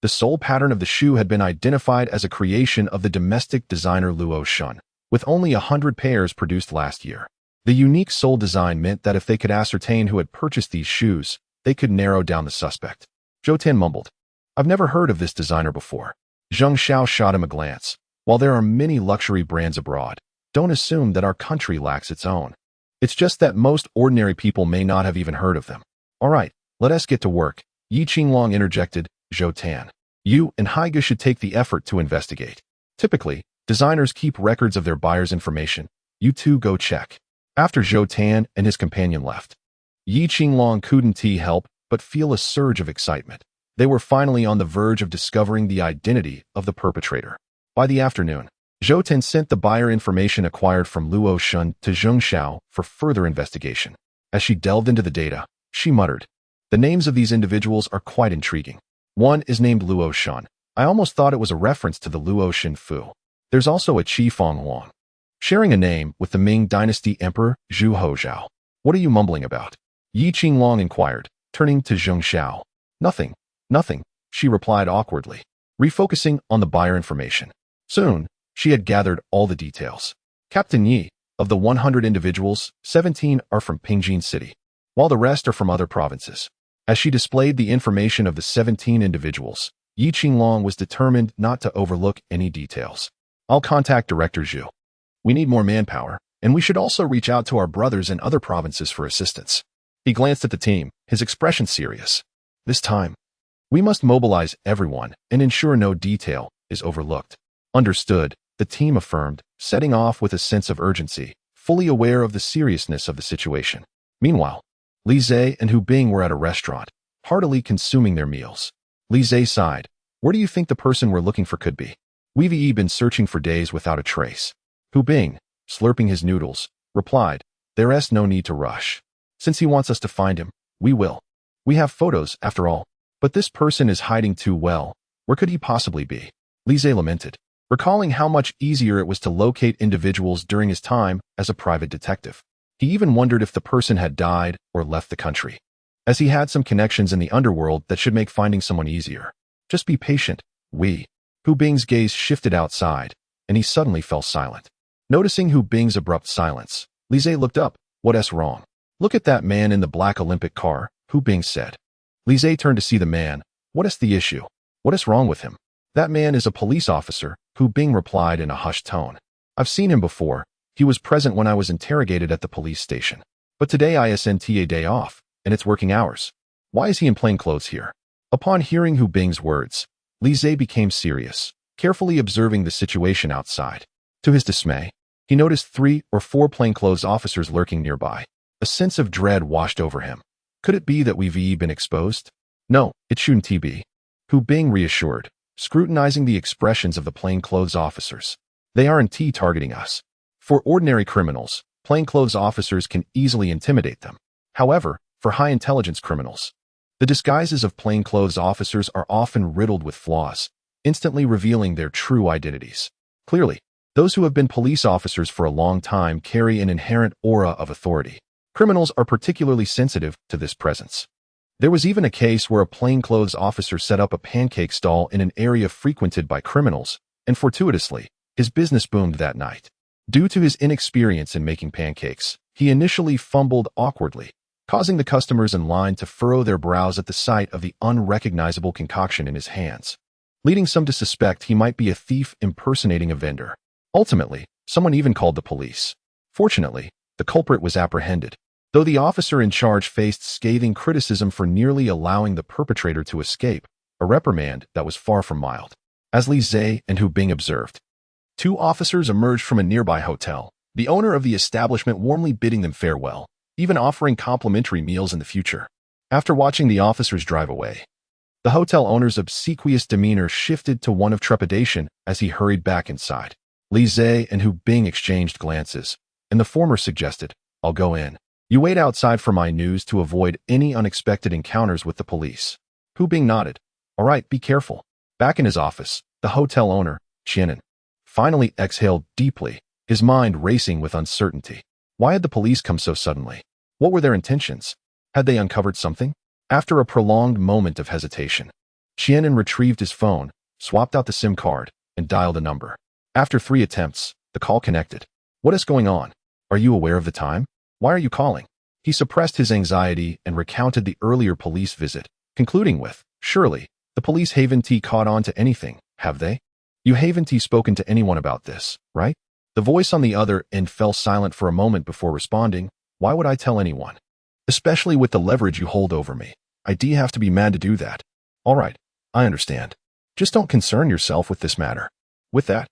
The sole pattern of the shoe had been identified as a creation of the domestic designer Luo Shun, with only 100 pairs produced last year. The unique sole design meant that if they could ascertain who had purchased these shoes, they could narrow down the suspect. Zhou Tan mumbled, "I've never heard of this designer before." Zheng Xiao shot him a glance. "While there are many luxury brands abroad, don't assume that our country lacks its own. It's just that most ordinary people may not have even heard of them." "All right, let us get to work," Yi Qinglong interjected. "Zhou Tan, you and Haiga should take the effort to investigate. Typically, designers keep records of their buyers' information. You two go check." After Zhou Tan and his companion left, Yi Qinglong couldn't help but feel a surge of excitement. They were finally on the verge of discovering the identity of the perpetrator. By the afternoon, Zhou Tan sent the buyer information acquired from Luo Shun to Zheng Xiao for further investigation. As she delved into the data, she muttered, "The names of these individuals are quite intriguing. One is named Luo Shun. I almost thought it was a reference to the Luo Xinfu. There's also a Qi Feng Huang, sharing a name with the Ming Dynasty Emperor Zhu Hozhao. What are you mumbling about?" Yi Qinglong inquired, turning to Zheng Xiao. Nothing, she replied awkwardly, refocusing on the buyer information. Soon, she had gathered all the details. "Captain Yi, of the 100 individuals, 17 are from Pingjin City, while the rest are from other provinces." As she displayed the information of the 17 individuals, Yi Qinglong was determined not to overlook any details. "I'll contact Director Zhu. We need more manpower, and we should also reach out to our brothers in other provinces for assistance. He glanced at the team, his expression serious. This time, we must mobilize everyone and ensure no detail is overlooked. Understood, the team affirmed, setting off with a sense of urgency, fully aware of the seriousness of the situation. Meanwhile, Li Zhe and Hu Bing were at a restaurant, heartily consuming their meals. Li Zhe sighed. Where do you think the person we're looking for could be? We've been searching for days without a trace. Hu Bing, slurping his noodles, replied, There's no need to rush. Since he wants us to find him, we will. We have photos, after all. But this person is hiding too well. Where could he possibly be? Li Zhe lamented, recalling how much easier it was to locate individuals during his time as a private detective. He even wondered if the person had died or left the country, as he had some connections in the underworld that should make finding someone easier. Just be patient, Hu Bing's gaze shifted outside, and he suddenly fell silent. Noticing Hu Bing's abrupt silence, Li Zhe looked up. What's wrong? Look at that man in the black Olympic car, Hu Bing said. Li Zhe turned to see the man. What's the issue? What's wrong with him? That man is a police officer, Hu Bing replied in a hushed tone. I've seen him before. He was present when I was interrogated at the police station. But today isn't a day off, and it's working hours. Why is he in plain clothes here? Upon hearing Hu Bing's words, Li Zhe became serious, carefully observing the situation outside. To his dismay, he noticed 3 or 4 plainclothes officers lurking nearby. A sense of dread washed over him. Could it be that we've been exposed? No, it shouldn't be. Hu Bing reassured, scrutinizing the expressions of the plainclothes officers. They aren't targeting us. For ordinary criminals, plainclothes officers can easily intimidate them. However, for high-intelligence criminals, the disguises of plainclothes officers are often riddled with flaws, instantly revealing their true identities. Clearly, those who have been police officers for a long time carry an inherent aura of authority. Criminals are particularly sensitive to this presence. There was even a case where a plainclothes officer set up a pancake stall in an area frequented by criminals, and fortuitously, his business boomed that night. Due to his inexperience in making pancakes, he initially fumbled awkwardly, causing the customers in line to furrow their brows at the sight of the unrecognizable concoction in his hands, leading some to suspect he might be a thief impersonating a vendor. Ultimately, someone even called the police. Fortunately, the culprit was apprehended, though the officer in charge faced scathing criticism for nearly allowing the perpetrator to escape, a reprimand that was far from mild. As Li Zhe and Hu Bing observed, 2 officers emerged from a nearby hotel, the owner of the establishment warmly bidding them farewell, even offering complimentary meals in the future. After watching the officers drive away, the hotel owner's obsequious demeanor shifted to one of trepidation as he hurried back inside. Li Zhe and Hu Bing exchanged glances, and the former suggested, I'll go in. You wait outside for my news to avoid any unexpected encounters with the police. Hu Bing nodded. All right, be careful. Back in his office, the hotel owner, Qianan, finally exhaled deeply, his mind racing with uncertainty. Why had the police come so suddenly? What were their intentions? Had they uncovered something? After a prolonged moment of hesitation, Qianan retrieved his phone, swapped out the SIM card, and dialed a number. After 3 attempts, the call connected. What is going on? Are you aware of the time? Why are you calling? He suppressed his anxiety and recounted the earlier police visit, concluding with, surely, the police haven't caught on to anything, have they? You haven't spoken to anyone about this, right? The voice on the other end fell silent for a moment before responding, why would I tell anyone? Especially with the leverage you hold over me. I do have to be mad to do that. All right, I understand. Just don't concern yourself with this matter. With that,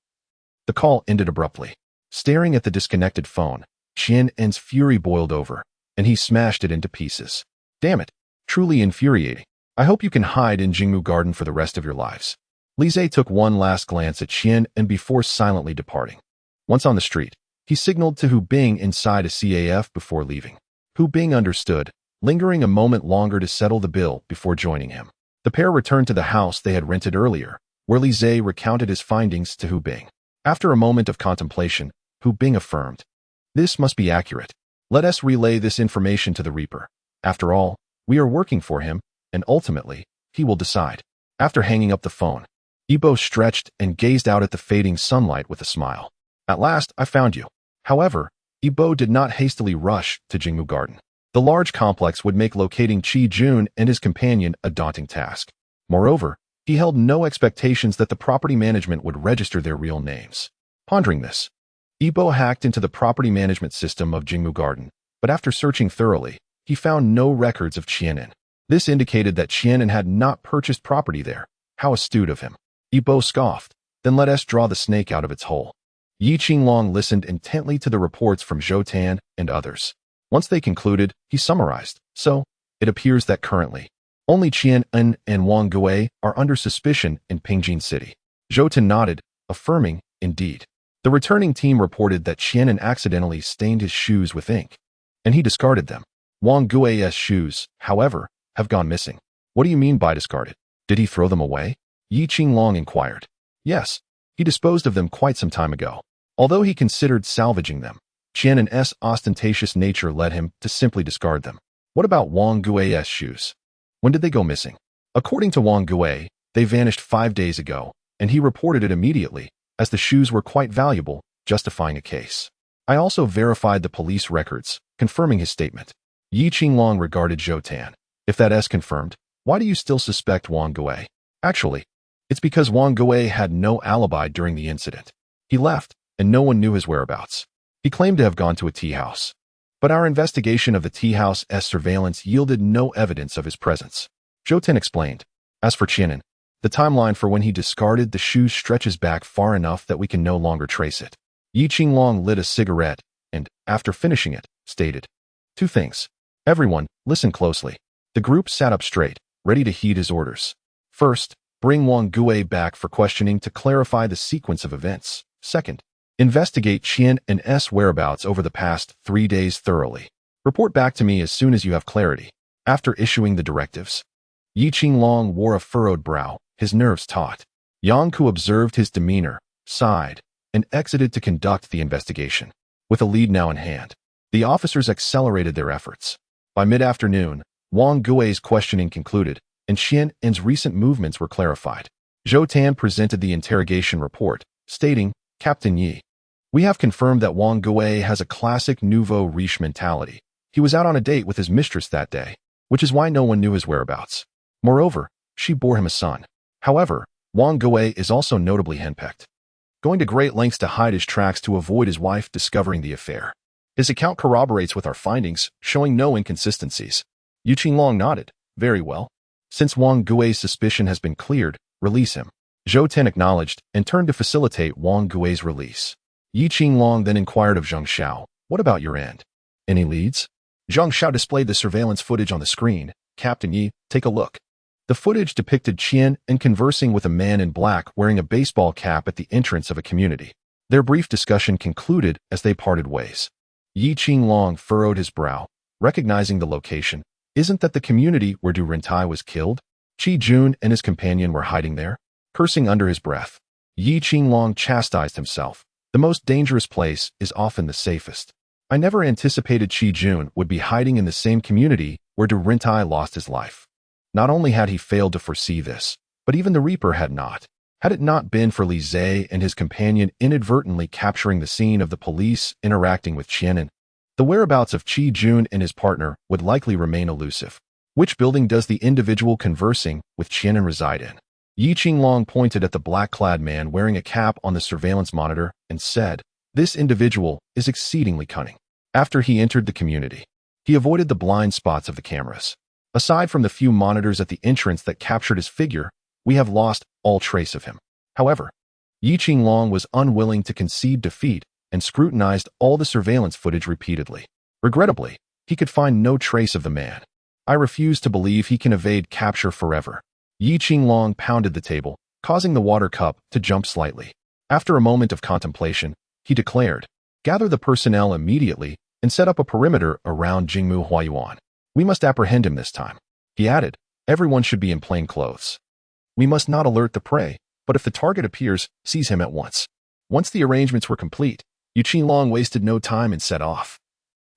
the call ended abruptly. Staring at the disconnected phone, Qian's fury boiled over, and he smashed it into pieces. Damn it, truly infuriating. I hope you can hide in Jingmu Garden for the rest of your lives. Li Zhe took one last glance at Qian and before silently departing. Once on the street, he signaled to Hu Bing inside a CAF before leaving. Hu Bing understood, lingering a moment longer to settle the bill before joining him. The pair returned to the house they had rented earlier, where Li Zhe recounted his findings to Hu Bing. After a moment of contemplation, Hu Bing affirmed, this must be accurate. Let us relay this information to the Reaper. After all, we are working for him, and ultimately, he will decide. After hanging up the phone, Ibo stretched and gazed out at the fading sunlight with a smile. At last, I found you. However, Ibo did not hastily rush to Jingmu Garden. The large complex would make locating Qi Jun and his companion a daunting task. Moreover, he held no expectations that the property management would register their real names. Pondering this, Yibo hacked into the property management system of Jingmu Garden, but after searching thoroughly, he found no records of Qianan. This indicated that Qianan had not purchased property there. How astute of him. Yibo scoffed, then let us draw the snake out of its hole. Yi Qinglong listened intently to the reports from Zhou Tan and others. Once they concluded, he summarized. So, it appears that currently, only Qianan and Wang Gui are under suspicion in Pingjin City. Zhou Tan nodded, affirming, indeed. The returning team reported that Qianan accidentally stained his shoes with ink, and he discarded them. Wang Gui's shoes, however, have gone missing. What do you mean by discarded? Did he throw them away? Yi Qinglong inquired. Yes, he disposed of them quite some time ago. Although he considered salvaging them, Qianan's ostentatious nature led him to simply discard them. What about Wang Gui's shoes? When did they go missing? According to Wang Gui, they vanished 5 days ago, and he reported it immediately, as the shoes were quite valuable, justifying a case. I also verified the police records, confirming his statement. Yi Qinglong regarded Zhou Tan. If that is confirmed, why do you still suspect Wang Gui? Actually, it's because Wang Gui had no alibi during the incident. He left, and no one knew his whereabouts. He claimed to have gone to a tea house. But our investigation of the tea house's surveillance yielded no evidence of his presence. Zhou Tan explained. As for Qianan, the timeline for when he discarded the shoes stretches back far enough that we can no longer trace it. Yi Qinglong lit a cigarette and, after finishing it, stated, 2 things. Everyone, listen closely. The group sat up straight, ready to heed his orders. First, bring Wang Gui back for questioning to clarify the sequence of events. Second, investigate Qianan's whereabouts over the past 3 days thoroughly. Report back to me as soon as you have clarity. After issuing the directives, Yi Qinglong wore a furrowed brow, his nerves taut. Yang Ku observed his demeanor, sighed, and exited to conduct the investigation. With a lead now in hand, the officers accelerated their efforts. By mid-afternoon, Wang Gui's questioning concluded, and Qianan's recent movements were clarified. Zhou Tan presented the interrogation report, stating, Captain Yi, we have confirmed that Wang Gui has a classic nouveau riche mentality. He was out on a date with his mistress that day, which is why no one knew his whereabouts. Moreover, she bore him a son. However, Wang Gui is also notably henpecked, going to great lengths to hide his tracks to avoid his wife discovering the affair. His account corroborates with our findings, showing no inconsistencies. Yi Qinglong nodded. Very well. Since Wang Gui's suspicion has been cleared, release him. Zhou Tan acknowledged and turned to facilitate Wang Gui's release. Yi Qinglong then inquired of Zhang Xiao, what about your end? Any leads? Zhang Xiao displayed the surveillance footage on the screen. Captain Yi, take a look. The footage depicted Qianan conversing with a man in black wearing a baseball cap at the entrance of a community. Their brief discussion concluded as they parted ways. Yi Qinglong furrowed his brow, recognizing the location. Isn't that the community where Du Rentai was killed? Qi Jun and his companion were hiding there? Cursing under his breath, Yi Qinglong chastised himself. The most dangerous place is often the safest. I never anticipated Qi Jun would be hiding in the same community where Du Rentai lost his life. Not only had he failed to foresee this, but even the Reaper had not. Had it not been for Li Zhe and his companion inadvertently capturing the scene of the police interacting with Qianan, the whereabouts of Qi Jun and his partner would likely remain elusive. Which building does the individual conversing with Qianan reside in? Yi Qinglong pointed at the black-clad man wearing a cap on the surveillance monitor and said, this individual is exceedingly cunning. After he entered the community, he avoided the blind spots of the cameras. Aside from the few monitors at the entrance that captured his figure, we have lost all trace of him. However, Yi Qinglong was unwilling to concede defeat and scrutinized all the surveillance footage repeatedly. Regrettably, he could find no trace of the man. I refuse to believe he can evade capture forever. Yi Qinglong pounded the table, causing the water cup to jump slightly. After a moment of contemplation, he declared, gather the personnel immediately and set up a perimeter around Jingmu Huayuan. We must apprehend him this time. He added, everyone should be in plain clothes. We must not alert the prey, but if the target appears, seize him at once. Once the arrangements were complete, Yi Qinglong wasted no time and set off.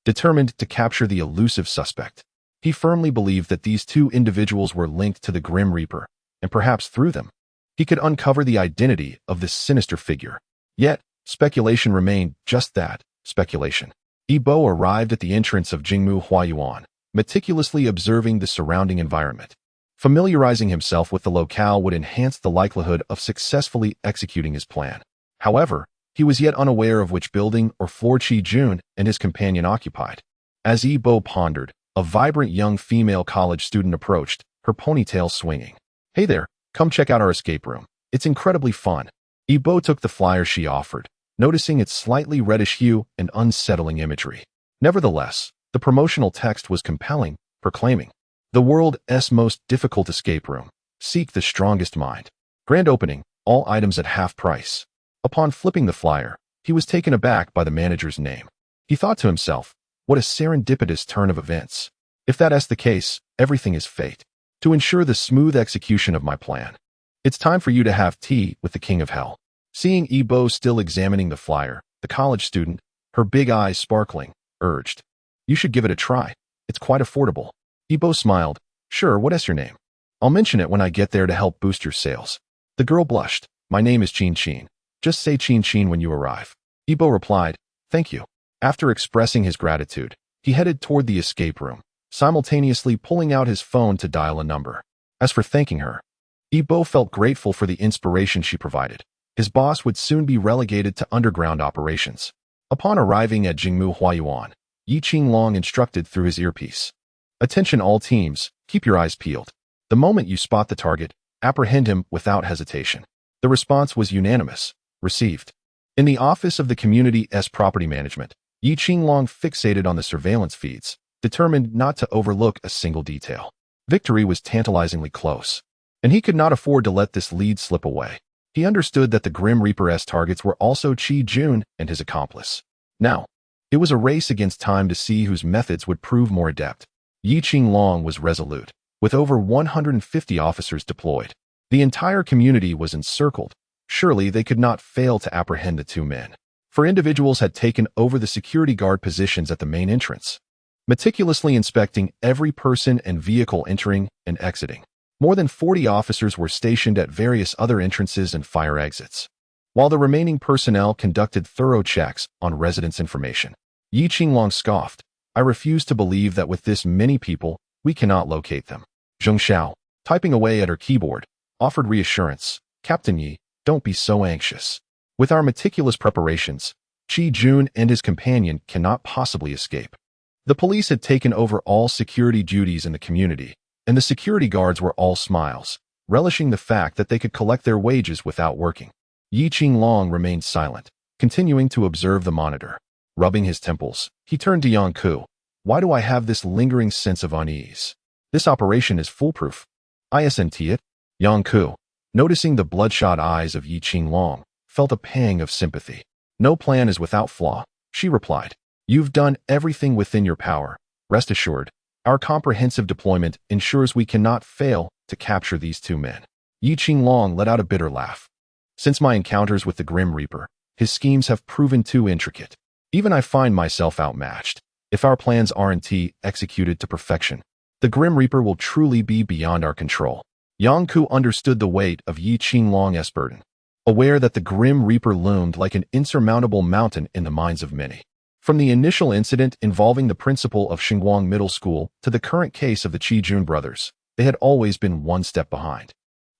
Determined to capture the elusive suspect, he firmly believed that these two individuals were linked to the Grim Reaper, and perhaps through them, he could uncover the identity of this sinister figure. Yet, speculation remained just that, speculation. Yibo arrived at the entrance of Jingmu Huayuan, meticulously observing the surrounding environment. Familiarizing himself with the locale would enhance the likelihood of successfully executing his plan. However, He was yet unaware of which building or floor Chi Jun and his companion occupied. As Yi Bo pondered, a vibrant young female college student approached, her ponytail swinging. "Hey there, come check out our escape room. It's incredibly fun." Yi Bo took the flyer she offered, noticing its slightly reddish hue and unsettling imagery. Nevertheless, the promotional text was compelling, proclaiming, "The world's most difficult escape room. Seek the strongest mind. Grand opening, all items at half price." Upon flipping the flyer, he was taken aback by the manager's name. He thought to himself, what a serendipitous turn of events. If that's the case, everything is fate. To ensure the smooth execution of my plan, it's time for you to have tea with the King of Hell. Seeing Yi Bo still examining the flyer, the college student, her big eyes sparkling, urged, "You should give it a try. It's quite affordable." Yi Bo smiled, "Sure, what's your name? I'll mention it when I get there to help boost your sales." The girl blushed. "My name is Chin Chin. Just say Chin Chin when you arrive." Yi Bo replied, "Thank you." After expressing his gratitude, he headed toward the escape room, simultaneously pulling out his phone to dial a number. As for thanking her, Yi Bo felt grateful for the inspiration she provided. His boss would soon be relegated to underground operations. Upon arriving at Jingmu Huayuan, Yi Qinglong instructed through his earpiece, "Attention all teams, keep your eyes peeled. The moment you spot the target, apprehend him without hesitation." The response was unanimous. Received. In the office of the community's property management, Yi Qinglong fixated on the surveillance feeds, determined not to overlook a single detail. Victory was tantalizingly close, and he could not afford to let this lead slip away. He understood that the Grim Reaper's targets were also Chi Jun and his accomplice. Now, it was a race against time to see whose methods would prove more adept. Yi Qinglong was resolute. With over 150 officers deployed, the entire community was encircled. Surely they could not fail to apprehend the two men. For individuals had taken over the security guard positions at the main entrance, meticulously inspecting every person and vehicle entering and exiting. More than 40 officers were stationed at various other entrances and fire exits, while the remaining personnel conducted thorough checks on residents' information. Yi Qinglong scoffed, "I refuse to believe that with this many people, we cannot locate them." Zheng Xiao, typing away at her keyboard, offered reassurance. "Captain Yi, don't be so anxious. With our meticulous preparations, Chi Jun and his companion cannot possibly escape." The police had taken over all security duties in the community, and the security guards were all smiles, relishing the fact that they could collect their wages without working. Yi Qinglong remained silent, continuing to observe the monitor. Rubbing his temples, he turned to Yang Ku. "Why do I have this lingering sense of unease? This operation is foolproof. Isn't it?" Yang Ku, noticing the bloodshot eyes of Yi Qinglong, felt a pang of sympathy. "No plan is without flaw," she replied. "You've done everything within your power. Rest assured, our comprehensive deployment ensures we cannot fail to capture these two men." Yi Qinglong let out a bitter laugh. "Since my encounters with the Grim Reaper, his schemes have proven too intricate. Even I find myself outmatched. If our plans aren't executed to perfection, the Grim Reaper will truly be beyond our control." Yang Ku understood the weight of Yi Qinglong's burden, aware that the Grim Reaper loomed like an insurmountable mountain in the minds of many. From the initial incident involving the principal of Xinguang Middle School to the current case of the Chi Jun brothers, they had always been one step behind.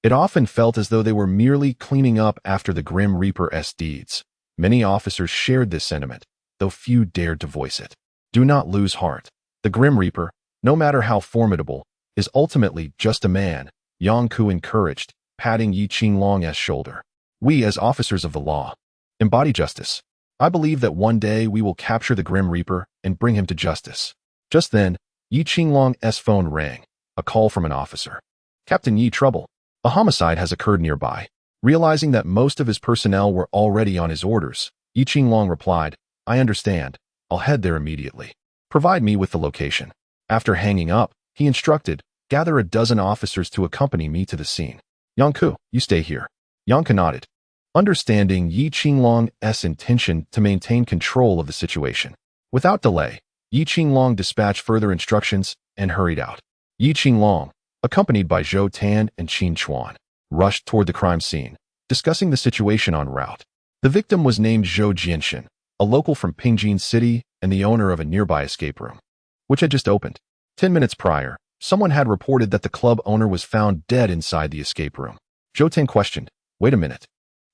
It often felt as though they were merely cleaning up after the Grim Reaper's deeds. Many officers shared this sentiment, though few dared to voice it. Do not lose heart. The Grim Reaper, no matter how formidable, is ultimately just a man, Yang Ku encouraged, patting Yi Qinglong's shoulder. "We, as officers of the law, embody justice. I believe that one day we will capture the Grim Reaper and bring him to justice." Just then, Yi Qinglong's phone rang, a call from an officer. "Captain Yi, trouble. A homicide has occurred nearby." Realizing that most of his personnel were already on his orders, Yi Qinglong replied, "I understand. I'll head there immediately. Provide me with the location." After hanging up, he instructed, "Gather a dozen officers to accompany me to the scene. Yang Ku, you stay here." Yang Ku nodded, understanding Yi Qinglong's intention to maintain control of the situation. Without delay, Yi Qinglong dispatched further instructions and hurried out. Yi Qinglong, accompanied by Zhou Tan and Qin Chuan, rushed toward the crime scene, discussing the situation en route. The victim was named Zhou Jianxin, a local from Pingjin City and the owner of a nearby escape room, which had just opened. 10 minutes prior, someone had reported that the club owner was found dead inside the escape room. Zhou Tan questioned, "Wait a minute.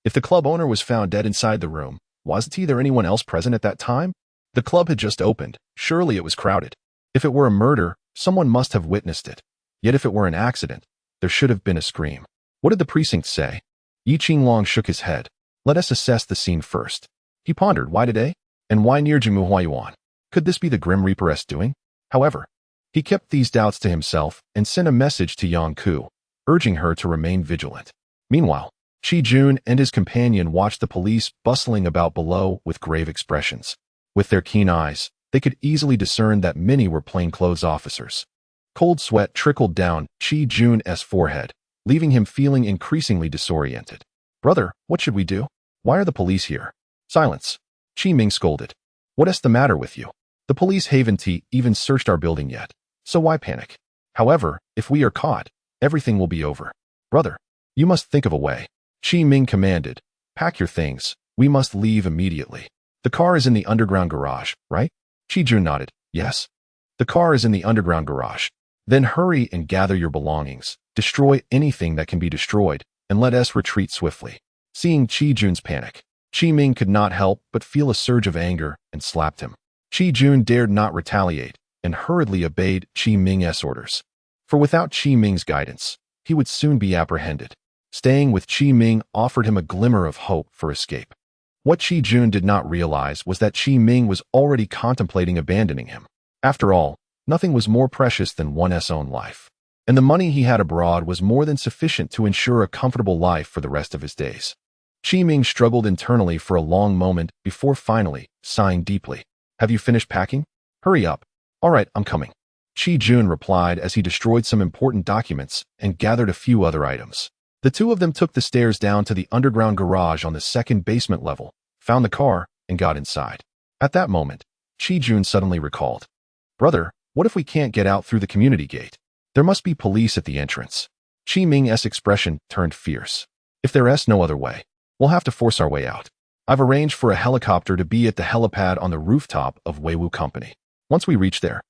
If the club owner was found dead inside the room, Wasn't there anyone else present at that time? The club had just opened. Surely it was crowded. If it were a murder, someone must have witnessed it. Yet if it were an accident, there should have been a scream. What did the precinct say? Yi Qinglong shook his head. Let us assess the scene first. He pondered, why today? And why near Jimuhuayuan? Could this be the Grim Reaper's doing? However, he kept these doubts to himself and sent a message to Yang Ku, urging her to remain vigilant. Meanwhile, Qi Jun and his companion watched the police bustling about below with grave expressions. With their keen eyes, they could easily discern that many were plainclothes officers. Cold sweat trickled down Qi Jun's forehead, leaving him feeling increasingly disoriented. Brother, what should we do? Why are the police here? Silence. Qi Ming scolded. What's the matter with you? The police haven't even searched our building yet, so why panic? However, if we are caught, everything will be over. Brother, you must think of a way. Qi Ming commanded. Pack your things. We must leave immediately. The car is in the underground garage, right? Qi Jun nodded. Yes. The car is in the underground garage. Then hurry and gather your belongings. Destroy anything that can be destroyed, and let us retreat swiftly. Seeing Qi Jun's panic, Qi Ming could not help but feel a surge of anger and slapped him. Qi Jun dared not retaliate and hurriedly obeyed Qi Ming's orders. For without Qi Ming's guidance, he would soon be apprehended. Staying with Qi Ming offered him a glimmer of hope for escape. What Qi Jun did not realize was that Qi Ming was already contemplating abandoning him. After all, nothing was more precious than one's own life. And the money he had abroad was more than sufficient to ensure a comfortable life for the rest of his days. Qi Ming struggled internally for a long moment before finally, sighing deeply. Have you finished packing? Hurry up. All right, I'm coming. Qi Jun replied as he destroyed some important documents and gathered a few other items. The two of them took the stairs down to the underground garage on the second basement level, found the car, and got inside. At that moment, Qi Jun suddenly recalled. Brother, what if we can't get out through the community gate? There must be police at the entrance. Qi Ming's expression turned fierce. If there's no other way, we'll have to force our way out. I've arranged for a helicopter to be at the helipad on the rooftop of Weiwu Company. Once we reach there,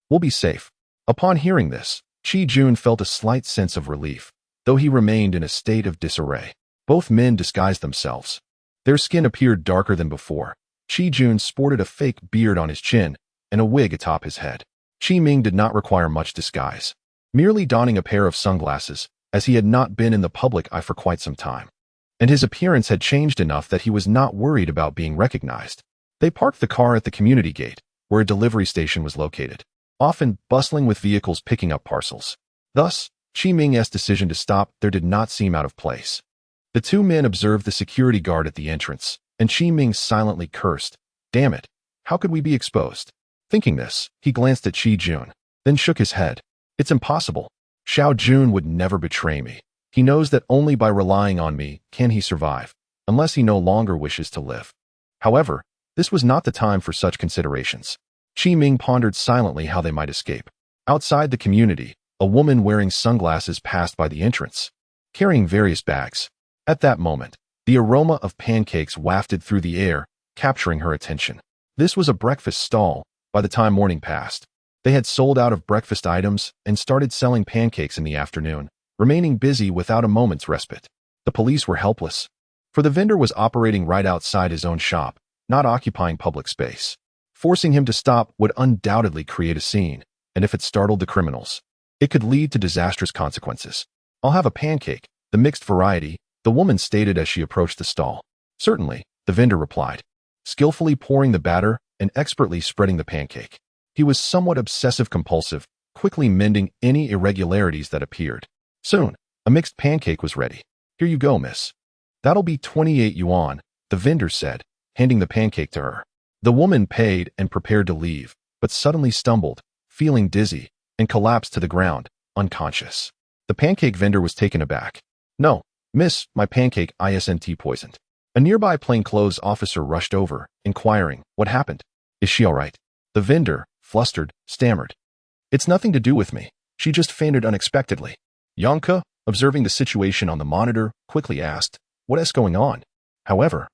we'll be safe. Upon hearing this, Qi Jun felt a slight sense of relief, though he remained in a state of disarray. Both men disguised themselves. Their skin appeared darker than before. Qi Jun sported a fake beard on his chin and a wig atop his head. Qi Ming did not require much disguise, merely donning a pair of sunglasses, as he had not been in the public eye for quite some time. And his appearance had changed enough that he was not worried about being recognized. They parked the car at the community gate, where a delivery station was located, often bustling with vehicles picking up parcels. Thus, Qi Ming's decision to stop there did not seem out of place. The two men observed the security guard at the entrance, and Qi Ming silently cursed. Damn it, how could we be exposed? Thinking this, he glanced at Qi Jun, then shook his head. It's impossible. Xiao Jun would never betray me. He knows that only by relying on me can he survive, unless he no longer wishes to live. However, this was not the time for such considerations. Qi Ming pondered silently how they might escape. Outside the community, a woman wearing sunglasses passed by the entrance, carrying various bags. At that moment, the aroma of pancakes wafted through the air, capturing her attention. This was a breakfast stall. By the time morning passed, they had sold out of breakfast items and started selling pancakes in the afternoon, remaining busy without a moment's respite. The police were helpless, for the vendor was operating right outside his own shop, not occupying public space. Forcing him to stop would undoubtedly create a scene, and if it startled the criminals, it could lead to disastrous consequences. I'll have a pancake, the mixed variety, the woman stated as she approached the stall. Certainly, the vendor replied, skillfully pouring the batter and expertly spreading the pancake. He was somewhat obsessive-compulsive, quickly mending any irregularities that appeared. Soon, a mixed pancake was ready. Here you go, miss. That'll be 28 yuan, the vendor said, handing the pancake to her. The woman paid and prepared to leave, but suddenly stumbled, feeling dizzy, and collapsed to the ground, unconscious. The pancake vendor was taken aback. No, miss, my pancake isn't poisoned. A nearby plainclothes officer rushed over, inquiring, what happened? Is she all right? The vendor, flustered, stammered. It's nothing to do with me. She just fainted unexpectedly. Yanka, observing the situation on the monitor, quickly asked, what is going on? However,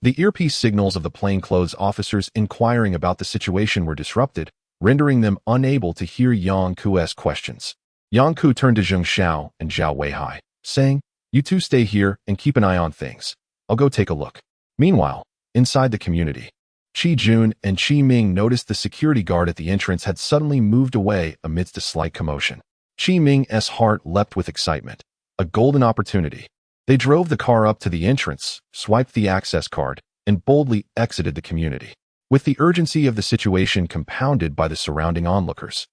the earpiece signals of the plainclothes officers inquiring about the situation were disrupted, rendering them unable to hear Yang Ku's questions. Yang Ku turned to Zheng Xiao and Zhao Weihai, saying, you two stay here and keep an eye on things. I'll go take a look. Meanwhile, Inside the community, Qi Jun and Qi Ming noticed the security guard at the entrance had suddenly moved away amidst a slight commotion. Qi Ming's heart leapt with excitement. A golden opportunity. They drove the car up to the entrance, swiped the access card, and boldly exited the community. With the urgency of the situation compounded by the surrounding onlookers,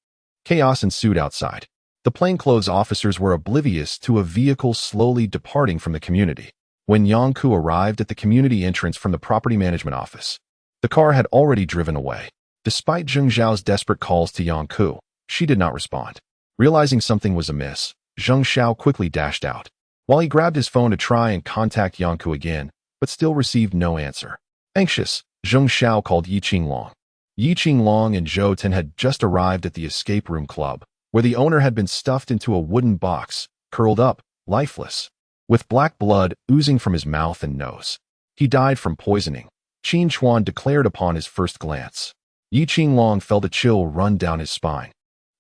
chaos ensued outside. The plainclothes officers were oblivious to a vehicle slowly departing from the community. When Yang Ku arrived at the community entrance from the property management office, the car had already driven away. Despite Zheng Zhao's desperate calls to Yang Ku, she did not respond. Realizing something was amiss, Zheng Zhao quickly dashed out. While he grabbed his phone to try and contact Yang Ku again, but still received no answer. Anxious, Zheng Zhao called Yi Qinglong. Yi Qinglong and Zhou Ten had just arrived at the escape room club, where the owner had been stuffed into a wooden box, curled up, lifeless, with black blood oozing from his mouth and nose. He died from poisoning, Qin Chuan declared upon his first glance. Yi Qinglong felt a chill run down his spine,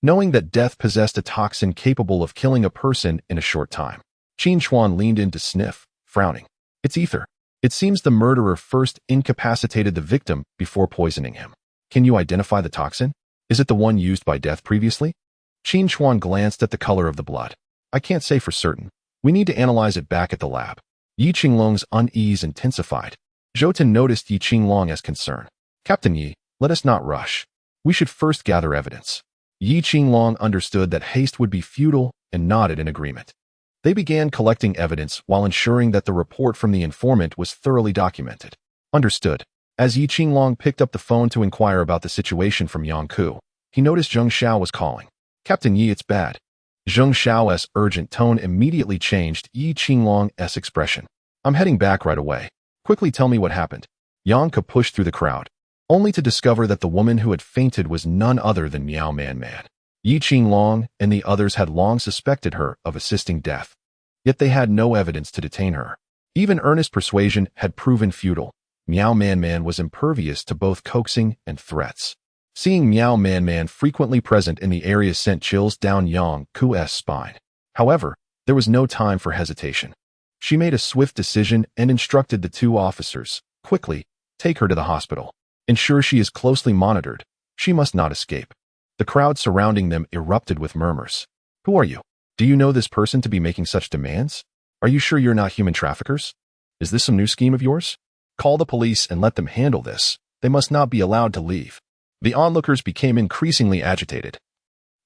knowing that death possessed a toxin capable of killing a person in a short time. Qin Chuan leaned in to sniff, frowning. It's ether. It seems the murderer first incapacitated the victim before poisoning him. Can you identify the toxin? Is it the one used by death previously? Qin Chuan glanced at the color of the blood. I can't say for certain. We need to analyze it back at the lab. Yi Qinglong's unease intensified. Zhou Ten noticed Yi Qinglong as concern. Captain Yi, let us not rush. We should first gather evidence. Yi Qinglong understood that haste would be futile and nodded in agreement. They began collecting evidence while ensuring that the report from the informant was thoroughly documented. Understood. As Yi Qinglong picked up the phone to inquire about the situation from Yang Ku, he noticed Zheng Zhao was calling. Captain Yi, it's bad. Zheng Zhao's urgent tone immediately changed Yi Qinglong's expression. I'm heading back right away. Quickly tell me what happened. Yang Ku pushed through the crowd, only to discover that the woman who had fainted was none other than Miao Man Man. Yi Qinglong and the others had long suspected her of assisting death, yet they had no evidence to detain her. Even earnest persuasion had proven futile. Miao Man Man was impervious to both coaxing and threats. Seeing Miao Man Man frequently present in the area sent chills down Yang Ku's spine. However, there was no time for hesitation. She made a swift decision and instructed the two officers, quickly, take her to the hospital. Ensure she is closely monitored. She must not escape. The crowd surrounding them erupted with murmurs. Who are you? Do you know this person to be making such demands? Are you sure you're not human traffickers? Is this some new scheme of yours? Call the police and let them handle this. They must not be allowed to leave. The onlookers became increasingly agitated,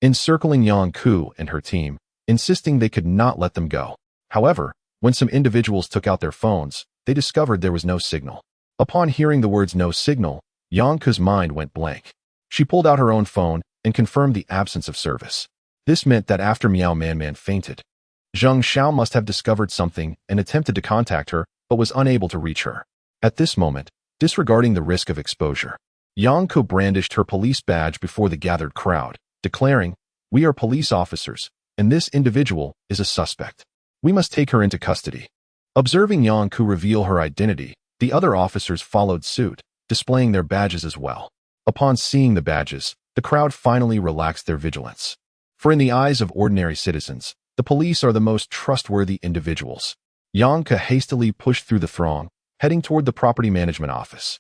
encircling Yang Ku and her team, insisting they could not let them go. However, when some individuals took out their phones, they discovered there was no signal. Upon hearing the words no signal, Yang Ku's mind went blank. She pulled out her own phone and confirmed the absence of service. This meant that after Miao Man Man fainted, Zheng Zhao must have discovered something and attempted to contact her, but was unable to reach her. At this moment, disregarding the risk of exposure, Yang Ku brandished her police badge before the gathered crowd, declaring, "We are police officers, and this individual is a suspect. We must take her into custody." Observing Yang Ku reveal her identity, the other officers followed suit, displaying their badges as well. Upon seeing the badges, the crowd finally relaxed their vigilance. For in the eyes of ordinary citizens, the police are the most trustworthy individuals. Yang Ku hastily pushed through the throng, heading toward the property management office.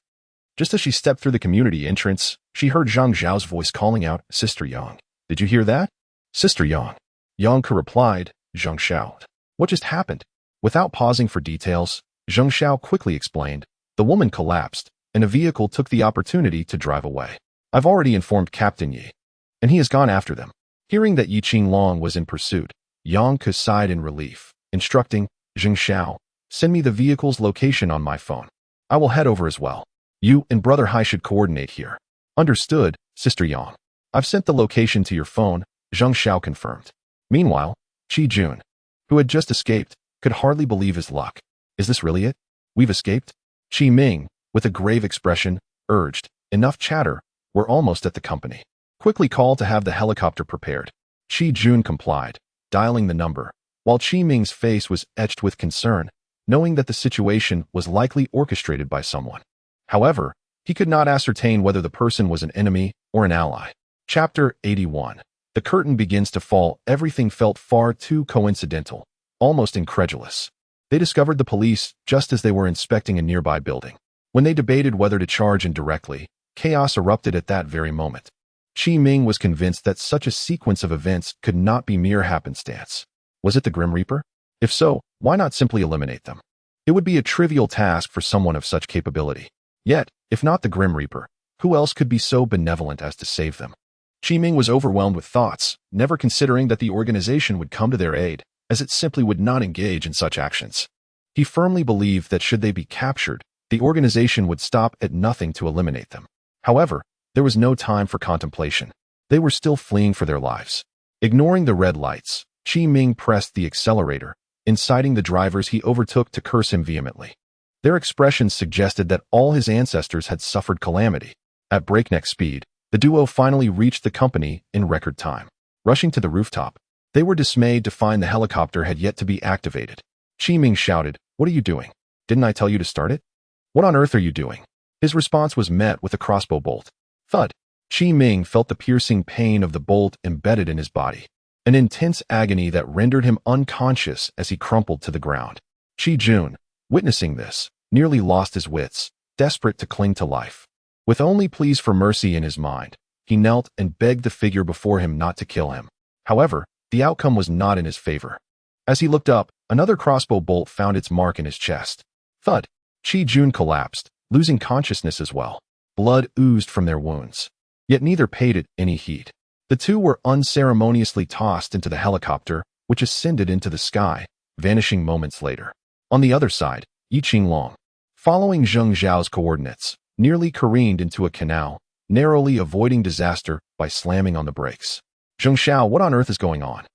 Just as she stepped through the community entrance, she heard Zhang Zhao's voice calling out, "Sister Yang, did you hear that?" "Sister Yang." Yang Ku replied, "Zhang Zhao, what just happened?" Without pausing for details, Zheng Zhao quickly explained. The woman collapsed, and a vehicle took the opportunity to drive away. I've already informed Captain Yi, and he has gone after them. Hearing that Yi Qinglong was in pursuit, Yang Ku sighed in relief, instructing, Zheng Zhao, send me the vehicle's location on my phone. I will head over as well. You and Brother Hai should coordinate here. Understood, Sister Yang. I've sent the location to your phone, Zheng Zhao confirmed. Meanwhile, Qi Jun, who had just escaped, could hardly believe his luck. Is this really it? We've escaped? Qi Ming, with a grave expression, urged, enough chatter, we're almost at the company. Quickly call to have the helicopter prepared. Qi Jun complied, dialing the number, while Qi Ming's face was etched with concern, knowing that the situation was likely orchestrated by someone. However, he could not ascertain whether the person was an enemy or an ally. Chapter 81. The curtain begins to fall. Everything felt far too coincidental, almost incredulous. They discovered the police just as they were inspecting a nearby building. When they debated whether to charge indirectly, chaos erupted at that very moment. Qi Ming was convinced that such a sequence of events could not be mere happenstance. Was it the Grim Reaper? If so, why not simply eliminate them? It would be a trivial task for someone of such capability. Yet, if not the Grim Reaper, who else could be so benevolent as to save them? Qi Ming was overwhelmed with thoughts, never considering that the organization would come to their aid, as it simply would not engage in such actions. He firmly believed that should they be captured, the organization would stop at nothing to eliminate them. However, there was no time for contemplation. They were still fleeing for their lives. Ignoring the red lights, Qi Ming pressed the accelerator, inciting the drivers he overtook to curse him vehemently. Their expressions suggested that all his ancestors had suffered calamity. At breakneck speed, the duo finally reached the company in record time. Rushing to the rooftop, they were dismayed to find the helicopter had yet to be activated. Qi Ming shouted, "What are you doing? Didn't I tell you to start it? What on earth are you doing?" His response was met with a crossbow bolt. Thud. Qi Ming felt the piercing pain of the bolt embedded in his body, an intense agony that rendered him unconscious as he crumpled to the ground. Qi Jun, witnessing this, nearly lost his wits, desperate to cling to life. With only pleas for mercy in his mind, he knelt and begged the figure before him not to kill him. However, the outcome was not in his favor. As he looked up, another crossbow bolt found its mark in his chest. Thud. Qi Jun collapsed, losing consciousness as well. Blood oozed from their wounds. Yet neither paid it any heed. The two were unceremoniously tossed into the helicopter, which ascended into the sky, vanishing moments later. On the other side, Yi Qinglong, following Zheng Zhao's coordinates, nearly careened into a canal, narrowly avoiding disaster by slamming on the brakes. "Zheng Zhao, what on earth is going on?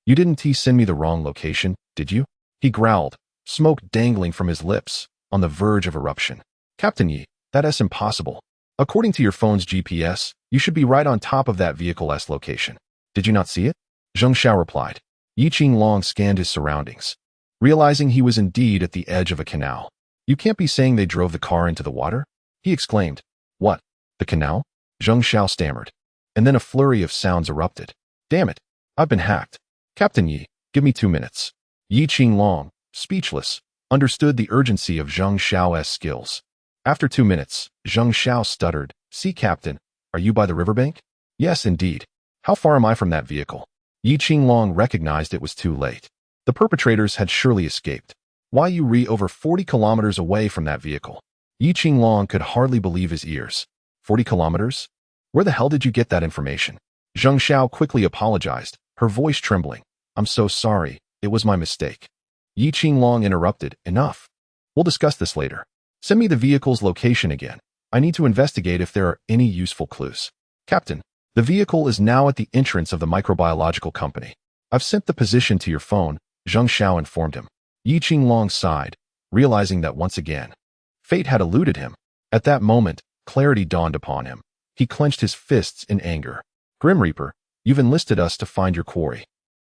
You didn't send me the wrong location, did you?" He growled, smoke dangling from his lips, on the verge of eruption. "Captain Yi, that's impossible. According to your phone's GPS, you should be right on top of that vehicle's location. Did you not see it?" Zheng Zhao replied. Yi Qinglong scanned his surroundings, realizing he was indeed at the edge of a canal. "You can't be saying they drove the car into the water?" he exclaimed. "What? The canal?" Zheng Zhao stammered. And then a flurry of sounds erupted. "Damn it, I've been hacked. Captain Yi, give me 2 minutes." Yi Qinglong, speechless, understood the urgency of Zheng Zhao's skills. After 2 minutes, Zheng Zhao stuttered, "See, Captain, are you by the riverbank?" "Yes, indeed. How far am I from that vehicle?" Yi Qinglong recognized it was too late. The perpetrators had surely escaped. "Why you re over 40 kilometers away from that vehicle?" Yi Qinglong could hardly believe his ears. 40 kilometers? Where the hell did you get that information? Zheng Zhao quickly apologized, her voice trembling. "I'm so sorry, it was my mistake." Yi Qinglong interrupted, "Enough. We'll discuss this later. Send me the vehicle's location again. I need to investigate if there are any useful clues." "Captain, the vehicle is now at the entrance of the microbiological company. I've sent the position to your phone," Zheng Zhao informed him. Yi Qinglong sighed, realizing that once again, fate had eluded him. At that moment, clarity dawned upon him. He clenched his fists in anger. "Grim Reaper, you've enlisted us to find your quarry.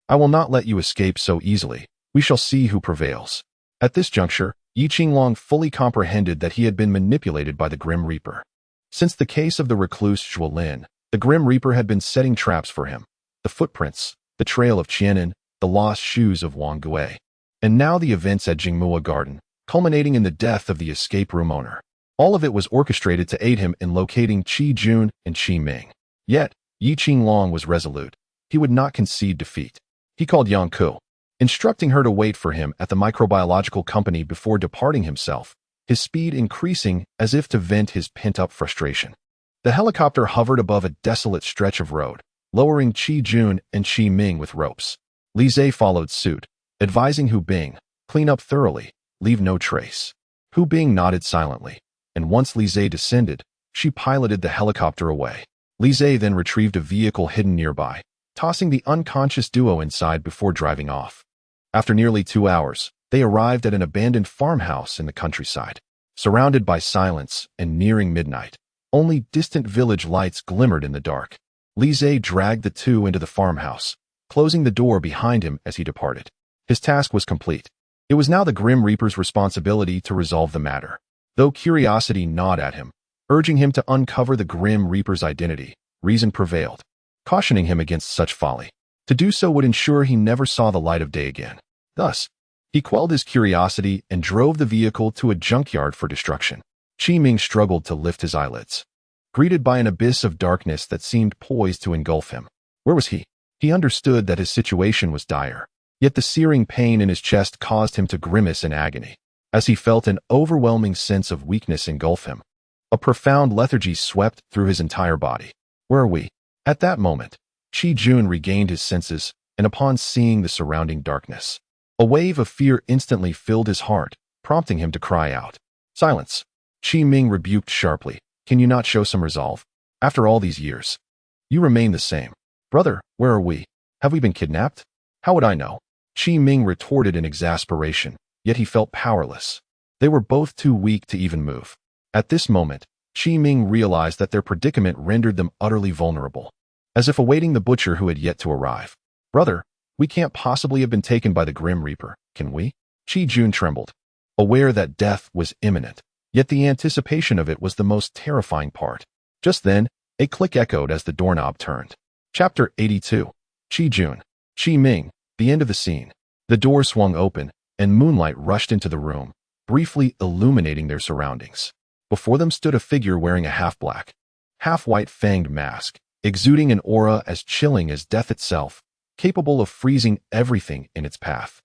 I will not let you escape so easily. We shall see who prevails." At this juncture, Yi Qinglong fully comprehended that he had been manipulated by the Grim Reaper. Since the case of the recluse Zhuo Lin, the Grim Reaper had been setting traps for him. The footprints, the trail of Qianan, the lost shoes of Wang Gui, and now the events at Jingmua Garden, culminating in the death of the escape room owner. All of it was orchestrated to aid him in locating Qi Jun and Qi Ming. Yet, Yi Qinglong was resolute. He would not concede defeat. He called Yang Ku, instructing her to wait for him at the microbiological company before departing himself, his speed increasing as if to vent his pent-up frustration. The helicopter hovered above a desolate stretch of road, lowering Qi Jun and Qi Ming with ropes. Li Zhe followed suit, advising Hu Bing, "Clean up thoroughly, leave no trace." Hu Bing nodded silently, and once Li Zhe descended, she piloted the helicopter away. Li Zhe then retrieved a vehicle hidden nearby, tossing the unconscious duo inside before driving off. After nearly 2 hours, they arrived at an abandoned farmhouse in the countryside. Surrounded by silence and nearing midnight, only distant village lights glimmered in the dark. Li Zhe dragged the two into the farmhouse, closing the door behind him as he departed. His task was complete. It was now the Grim Reaper's responsibility to resolve the matter. Though curiosity gnawed at him, urging him to uncover the Grim Reaper's identity, reason prevailed, cautioning him against such folly. To do so would ensure he never saw the light of day again. Thus, he quelled his curiosity and drove the vehicle to a junkyard for destruction. Qi Ming struggled to lift his eyelids, greeted by an abyss of darkness that seemed poised to engulf him. Where was he? He understood that his situation was dire, yet the searing pain in his chest caused him to grimace in agony, as he felt an overwhelming sense of weakness engulf him. A profound lethargy swept through his entire body. Where are we? At that moment, Qi Jun regained his senses, and upon seeing the surrounding darkness, a wave of fear instantly filled his heart, prompting him to cry out. Silence! Qi Ming rebuked sharply. Can you not show some resolve? After all these years, you remain the same. Brother, where are we? Have we been kidnapped? How would I know? Qi Ming retorted in exasperation, yet he felt powerless. They were both too weak to even move. At this moment, Qi Ming realized that their predicament rendered them utterly vulnerable, as if awaiting the butcher who had yet to arrive. Brother, we can't possibly have been taken by the Grim Reaper, can we? Qi Jun trembled, aware that death was imminent, yet the anticipation of it was the most terrifying part. Just then, a click echoed as the doorknob turned. Chapter 82. Qi Jun. Qi Ming. The end of the scene. The door swung open, and moonlight rushed into the room, briefly illuminating their surroundings. Before them stood a figure wearing a half-black, half-white fanged mask, exuding an aura as chilling as death itself, capable of freezing everything in its path.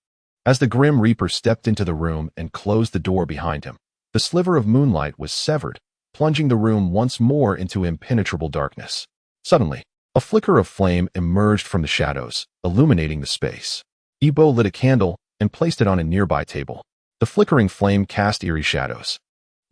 As the Grim Reaper stepped into the room and closed the door behind him, the sliver of moonlight was severed, plunging the room once more into impenetrable darkness. Suddenly, a flicker of flame emerged from the shadows, illuminating the space. Yibo lit a candle and placed it on a nearby table. The flickering flame cast eerie shadows,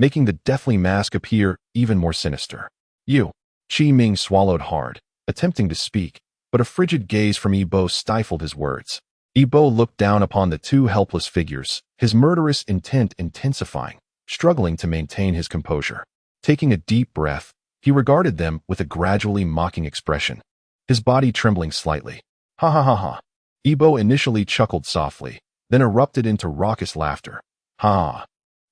making the deathly mask appear even more sinister. You. Qi Ming swallowed hard, attempting to speak, but a frigid gaze from Yibo stifled his words. Yibo looked down upon the two helpless figures, his murderous intent intensifying, struggling to maintain his composure. Taking a deep breath, he regarded them with a gradually mocking expression, his body trembling slightly. Ha ha ha ha. Yibo initially chuckled softly, then erupted into raucous laughter. Ha!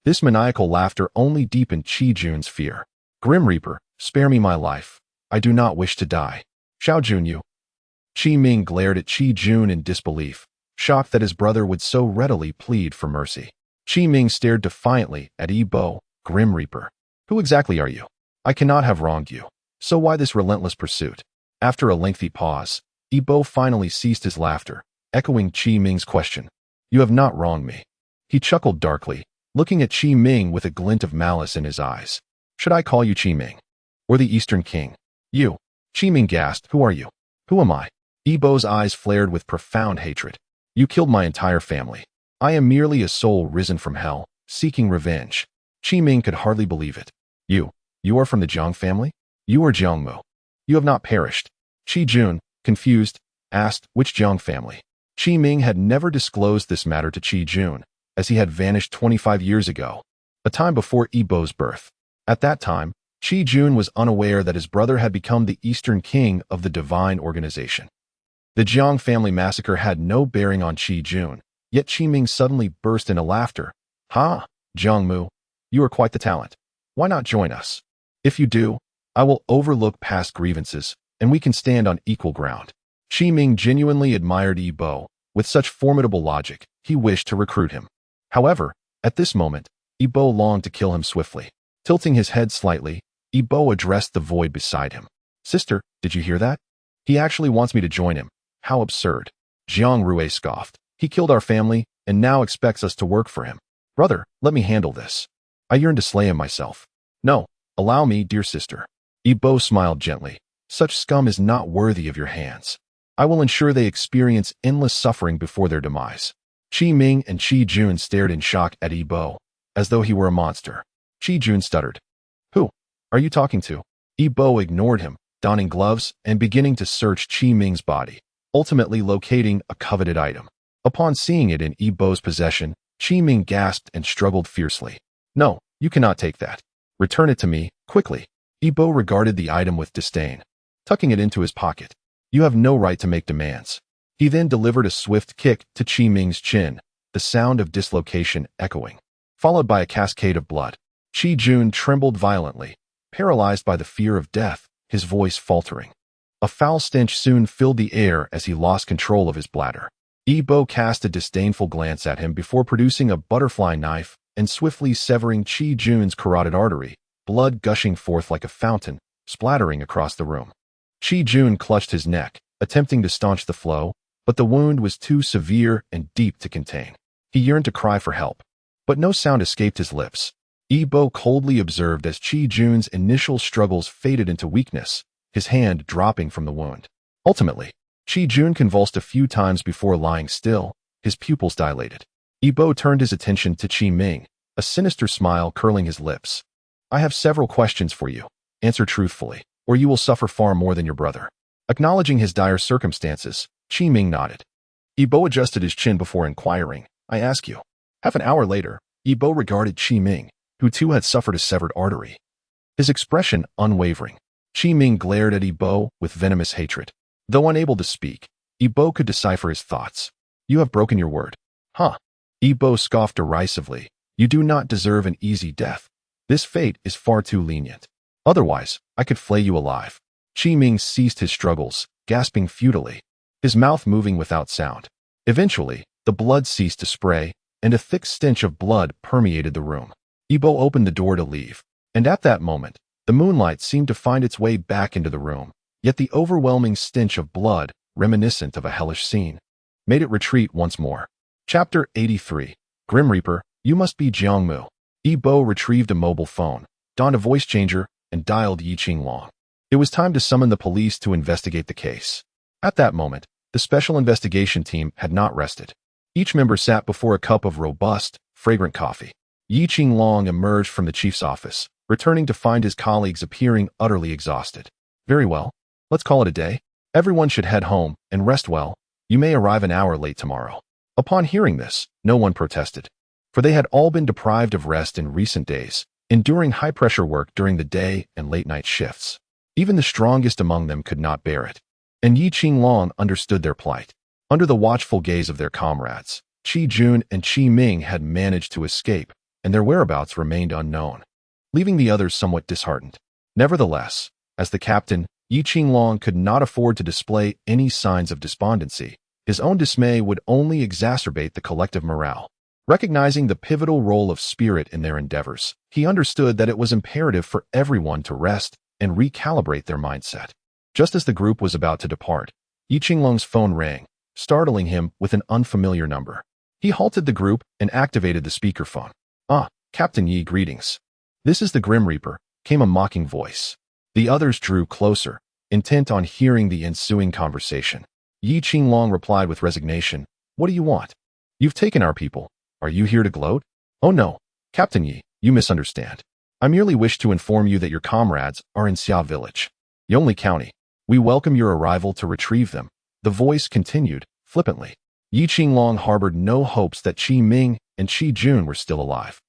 This maniacal laughter only deepened Qi Jun's fear. Grim Reaper, spare me my life. I do not wish to die. Xiao Jun you. Qi Ming glared at Qi Jun in disbelief, shocked that his brother would so readily plead for mercy. Qi Ming stared defiantly at Yibo. Grim Reaper. Who exactly are you? I cannot have wronged you. So why this relentless pursuit? After a lengthy pause, Yibo finally ceased his laughter, echoing Qi Ming's question. You have not wronged me. He chuckled darkly, looking at Qi Ming with a glint of malice in his eyes. Should I call you Qi Ming? Or the Eastern King? You. Qi Ming gasped. Who are you? Who am I? Yibo's eyes flared with profound hatred. You killed my entire family. I am merely a soul risen from hell, seeking revenge. Qi Ming could hardly believe it. You are from the Jiang family? You are Jiangmu. You have not perished. Qi Jun, confused, asked which Jiang family. Qi Ming had never disclosed this matter to Qi Jun, as he had vanished 25 years ago, a time before Yibo's birth. At that time, Qi Jun was unaware that his brother had become the Eastern King of the Divine Organization. The Jiang family massacre had no bearing on Qi Jun, yet Qi Ming suddenly burst into laughter. Ha! Jiangmu, you are quite the talent. Why not join us? If you do, I will overlook past grievances, and we can stand on equal ground. Qi Ming genuinely admired Yibo. With such formidable logic, he wished to recruit him. However, at this moment, Yibo longed to kill him swiftly. Tilting his head slightly, Yibo addressed the void beside him. Sister, did you hear that? He actually wants me to join him. How absurd. Jiang Rue scoffed. He killed our family, and now expects us to work for him. Brother, let me handle this. I yearn to slay him myself. No, allow me, dear sister. Yibo smiled gently. Such scum is not worthy of your hands. I will ensure they experience endless suffering before their demise. Qi Ming and Qi Jun stared in shock at Yibo, as though he were a monster. Qi Jun stuttered. Who are you talking to? Yibo ignored him, donning gloves and beginning to search Qi Ming's body, ultimately locating a coveted item. Upon seeing it in Yibo's possession, Qi Ming gasped and struggled fiercely. No, you cannot take that. Return it to me, quickly. Yibo regarded the item with disdain, tucking it into his pocket. You have no right to make demands. He then delivered a swift kick to Qi Ming's chin, the sound of dislocation echoing, followed by a cascade of blood. Qi Jun trembled violently, paralyzed by the fear of death, his voice faltering. A foul stench soon filled the air as he lost control of his bladder. Yibo cast a disdainful glance at him before producing a butterfly knife and swiftly severing Qi Jun's carotid artery, blood gushing forth like a fountain, splattering across the room. Qi Jun clutched his neck, attempting to staunch the flow, but the wound was too severe and deep to contain. He yearned to cry for help, but no sound escaped his lips. Yi Bo coldly observed as Qi Jun's initial struggles faded into weakness, his hand dropping from the wound. Ultimately, Qi Jun convulsed a few times before lying still, his pupils dilated. Yi Bo turned his attention to Qi Ming, a sinister smile curling his lips. I have several questions for you. Answer truthfully, or you will suffer far more than your brother. Acknowledging his dire circumstances, Qi Ming nodded. Yi Bo adjusted his chin before inquiring, I ask you. Half an hour later, Yi Bo regarded Qi Ming, who too had suffered a severed artery. His expression unwavering. Qi Ming glared at Yi Bo with venomous hatred. Though unable to speak, Yi Bo could decipher his thoughts. You have broken your word. Huh? Yi Bo scoffed derisively. You do not deserve an easy death. This fate is far too lenient. Otherwise, I could flay you alive. Qi Ming ceased his struggles, gasping futilely, his mouth moving without sound. Eventually, the blood ceased to spray, and a thick stench of blood permeated the room. Yi Bo opened the door to leave, and at that moment, the moonlight seemed to find its way back into the room, yet the overwhelming stench of blood, reminiscent of a hellish scene, made it retreat once more. Chapter 83. Grim Reaper, you must be Jiangmu. Yi Bo retrieved a mobile phone, donned a voice changer, and dialed Yi Qinglong. It was time to summon the police to investigate the case. At that moment, the special investigation team had not rested. Each member sat before a cup of robust, fragrant coffee. Yi Qinglong emerged from the chief's office, returning to find his colleagues appearing utterly exhausted. Very well. Let's call it a day. Everyone should head home and rest well. You may arrive an hour late tomorrow. Upon hearing this, no one protested, for they had all been deprived of rest in recent days, enduring high-pressure work during the day and late-night shifts. Even the strongest among them could not bear it, and Yi Qinglong understood their plight. Under the watchful gaze of their comrades, Qi Jun and Qi Ming had managed to escape, and their whereabouts remained unknown, leaving the others somewhat disheartened. Nevertheless, as the captain, Yi Qinglong could not afford to display any signs of despondency. His own dismay would only exacerbate the collective morale. Recognizing the pivotal role of spirit in their endeavors, he understood that it was imperative for everyone to rest and recalibrate their mindset. Just as the group was about to depart, Yi Qinglong's phone rang, startling him with an unfamiliar number. He halted the group and activated the speakerphone. Ah, Captain Yi, greetings. This is the Grim Reaper, came a mocking voice. The others drew closer, intent on hearing the ensuing conversation. Yi Qinglong replied with resignation, What do you want? You've taken our people. Are you here to gloat? Oh no, Captain Yi, you misunderstand. I merely wish to inform you that your comrades are in Xia Village, Yongle County. We welcome your arrival to retrieve them. The voice continued, flippantly. Yi Qinglong harbored no hopes that Qi Ming and Qi Jun were still alive,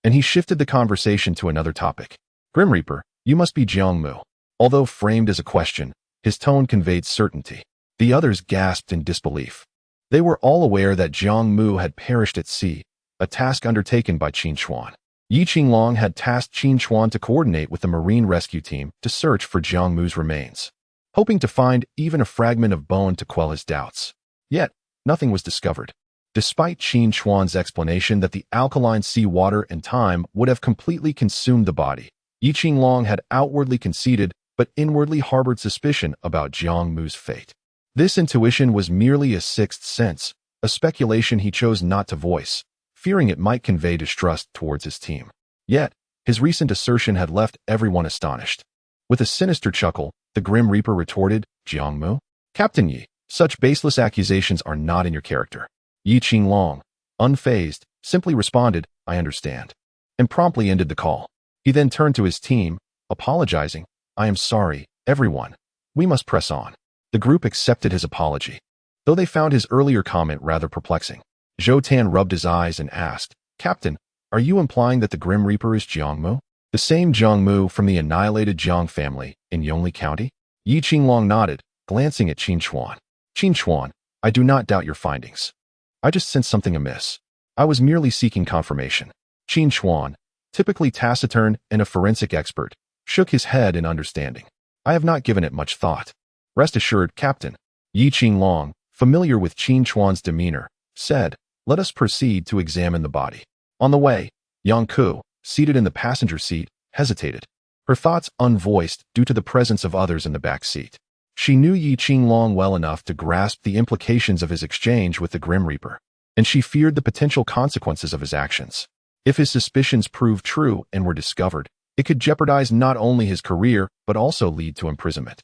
and he shifted the conversation to another topic. Grim Reaper, you must be Jiangmu. Although framed as a question, his tone conveyed certainty. The others gasped in disbelief. They were all aware that Jiang Mu had perished at sea, a task undertaken by Qin Chuan. Yi Qinglong had tasked Qin Chuan to coordinate with the marine rescue team to search for Jiang Mu's remains, hoping to find even a fragment of bone to quell his doubts. Yet, nothing was discovered. Despite Qin Chuan's explanation that the alkaline sea water and time would have completely consumed the body, Yi Qinglong had outwardly conceded but inwardly harbored suspicion about Jiang Mu's fate. This intuition was merely a sixth sense, a speculation he chose not to voice, fearing it might convey distrust towards his team. Yet, his recent assertion had left everyone astonished. With a sinister chuckle, the Grim Reaper retorted, Jiangmu? Captain Yi, such baseless accusations are not in your character. Yi Qinglong, unfazed, simply responded, I understand, and promptly ended the call. He then turned to his team, apologizing, I am sorry, everyone. We must press on. The group accepted his apology, though they found his earlier comment rather perplexing. Zhou Tan rubbed his eyes and asked, Captain, are you implying that the Grim Reaper is Jiangmu? The same Jiangmu from the annihilated Jiang family in Yongle County? Yi Qinglong nodded, glancing at Qin Chuan. Qin Chuan, I do not doubt your findings. I just sensed something amiss. I was merely seeking confirmation. Qin Chuan, typically taciturn and a forensic expert, shook his head in understanding. I have not given it much thought. Rest assured, Captain. Yi Qinglong, familiar with Qin Chuan's demeanor, said, Let us proceed to examine the body. On the way, Yang Ku, seated in the passenger seat, hesitated, her thoughts unvoiced due to the presence of others in the back seat. She knew Yi Qinglong well enough to grasp the implications of his exchange with the Grim Reaper, and she feared the potential consequences of his actions. If his suspicions proved true and were discovered, it could jeopardize not only his career but also lead to imprisonment.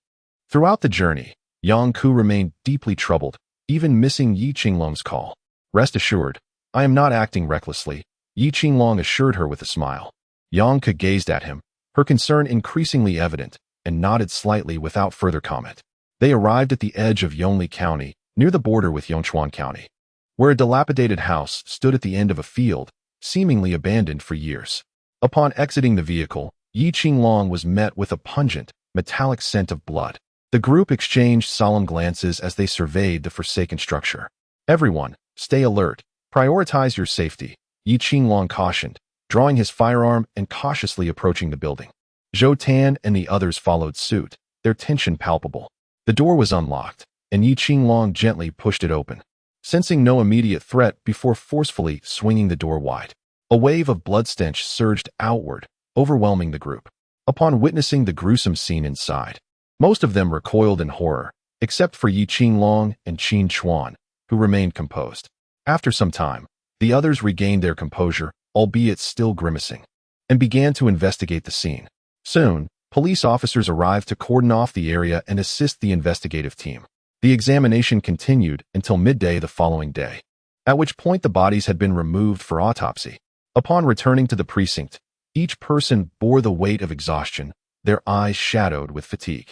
Throughout the journey, Yang Ku remained deeply troubled, even missing Yi Qinglong's call. "Rest assured, I am not acting recklessly," Yi Qinglong assured her with a smile. Yang Ku gazed at him, her concern increasingly evident, and nodded slightly without further comment. They arrived at the edge of Yonli County, near the border with Yongchuan County, where a dilapidated house stood at the end of a field, seemingly abandoned for years. Upon exiting the vehicle, Yi Qinglong was met with a pungent, metallic scent of blood. The group exchanged solemn glances as they surveyed the forsaken structure. "Everyone, stay alert. Prioritize your safety," Yi Qinglong cautioned, drawing his firearm and cautiously approaching the building. Zhou Tan and the others followed suit, their tension palpable. The door was unlocked, and Yi Qinglong gently pushed it open, sensing no immediate threat before forcefully swinging the door wide. A wave of blood stench surged outward, overwhelming the group. Upon witnessing the gruesome scene inside, most of them recoiled in horror, except for Yi Qinglong and Qin Chuan, who remained composed. After some time, the others regained their composure, albeit still grimacing, and began to investigate the scene. Soon, police officers arrived to cordon off the area and assist the investigative team. The examination continued until midday the following day, at which point the bodies had been removed for autopsy. Upon returning to the precinct, each person bore the weight of exhaustion, their eyes shadowed with fatigue.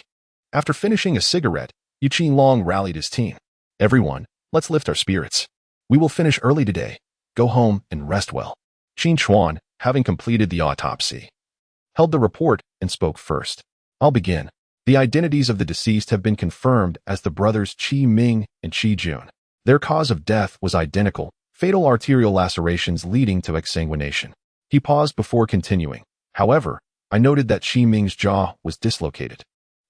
After finishing a cigarette, Yi Qinglong rallied his team. "Everyone, let's lift our spirits. We will finish early today. Go home and rest well." Qin Chuan, having completed the autopsy, held the report and spoke first. "I'll begin. The identities of the deceased have been confirmed as the brothers Qi Ming and Qi Jun. Their cause of death was identical, fatal arterial lacerations leading to exsanguination." He paused before continuing. "However, I noted that Qi Ming's jaw was dislocated,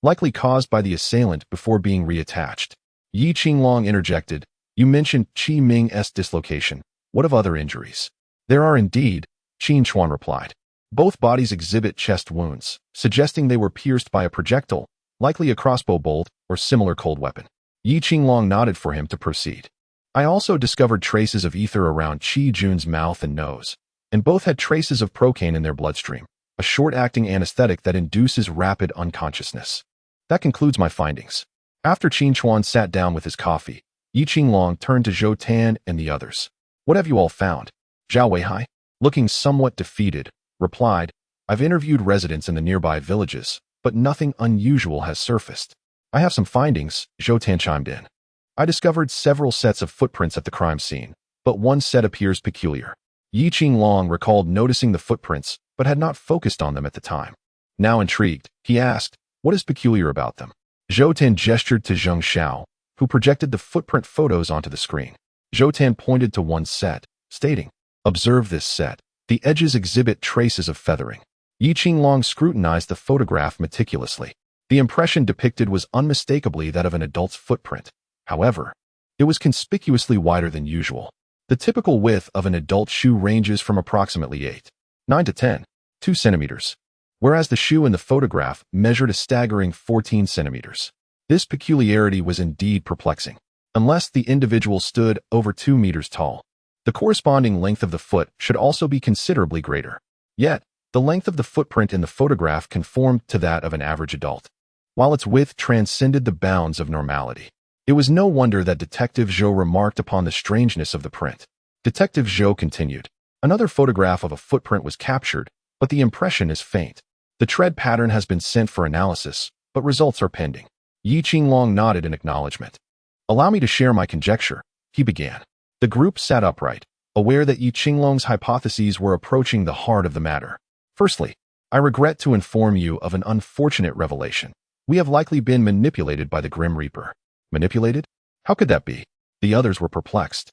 likely caused by the assailant before being reattached." Yi Qinglong interjected, "You mentioned Qi Ming's dislocation. What of other injuries?" "There are indeed," Qin Chuan replied. "Both bodies exhibit chest wounds, suggesting they were pierced by a projectile, likely a crossbow bolt or similar cold weapon." Yi Qinglong nodded for him to proceed. "I also discovered traces of ether around Qi Jun's mouth and nose, and both had traces of procaine in their bloodstream, a short-acting anesthetic that induces rapid unconsciousness. That concludes my findings." After Qin Chuan sat down with his coffee, Yi Qinglong turned to Zhou Tan and the others. "What have you all found?" Zhao Weihai, looking somewhat defeated, replied, "I've interviewed residents in the nearby villages, but nothing unusual has surfaced." "I have some findings," Zhou Tan chimed in. "I discovered several sets of footprints at the crime scene, but one set appears peculiar." Yi Qinglong recalled noticing the footprints, but had not focused on them at the time. Now intrigued, he asked, "What is peculiar about them?" Zhou Tan gestured to Zheng Xiao, who projected the footprint photos onto the screen. Zhou Tan pointed to one set, stating, "Observe this set. The edges exhibit traces of feathering." Yi Qinglong scrutinized the photograph meticulously. The impression depicted was unmistakably that of an adult's footprint. However, it was conspicuously wider than usual. The typical width of an adult shoe ranges from approximately 8.9 to 10.2 centimeters, whereas the shoe in the photograph measured a staggering 14 centimeters. This peculiarity was indeed perplexing. Unless the individual stood over 2 meters tall, the corresponding length of the foot should also be considerably greater. Yet, the length of the footprint in the photograph conformed to that of an average adult, while its width transcended the bounds of normality. It was no wonder that Detective Zhou remarked upon the strangeness of the print. Detective Zhou continued, "Another photograph of a footprint was captured, but the impression is faint. The tread pattern has been sent for analysis, but results are pending." Yi Qinglong nodded in acknowledgement. "Allow me to share my conjecture," he began. The group sat upright, aware that Yi Qinglong's hypotheses were approaching the heart of the matter. "Firstly, I regret to inform you of an unfortunate revelation. We have likely been manipulated by the Grim Reaper." "Manipulated? How could that be?" The others were perplexed,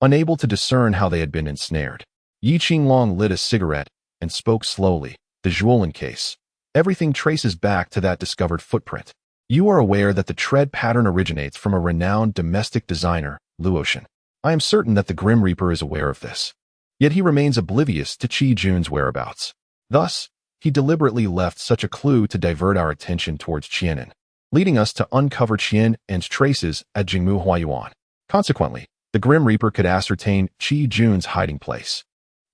unable to discern how they had been ensnared. Yi Qinglong lit a cigarette and spoke slowly. "The Zhuolin case. Everything traces back to that discovered footprint. You are aware that the tread pattern originates from a renowned domestic designer, Luotian. I am certain that the Grim Reaper is aware of this. Yet he remains oblivious to Qi Jun's whereabouts. Thus, he deliberately left such a clue to divert our attention towards Qianan, leading us to uncover Qian and traces at Jingmu Huayuan. Consequently, the Grim Reaper could ascertain Qi Jun's hiding place.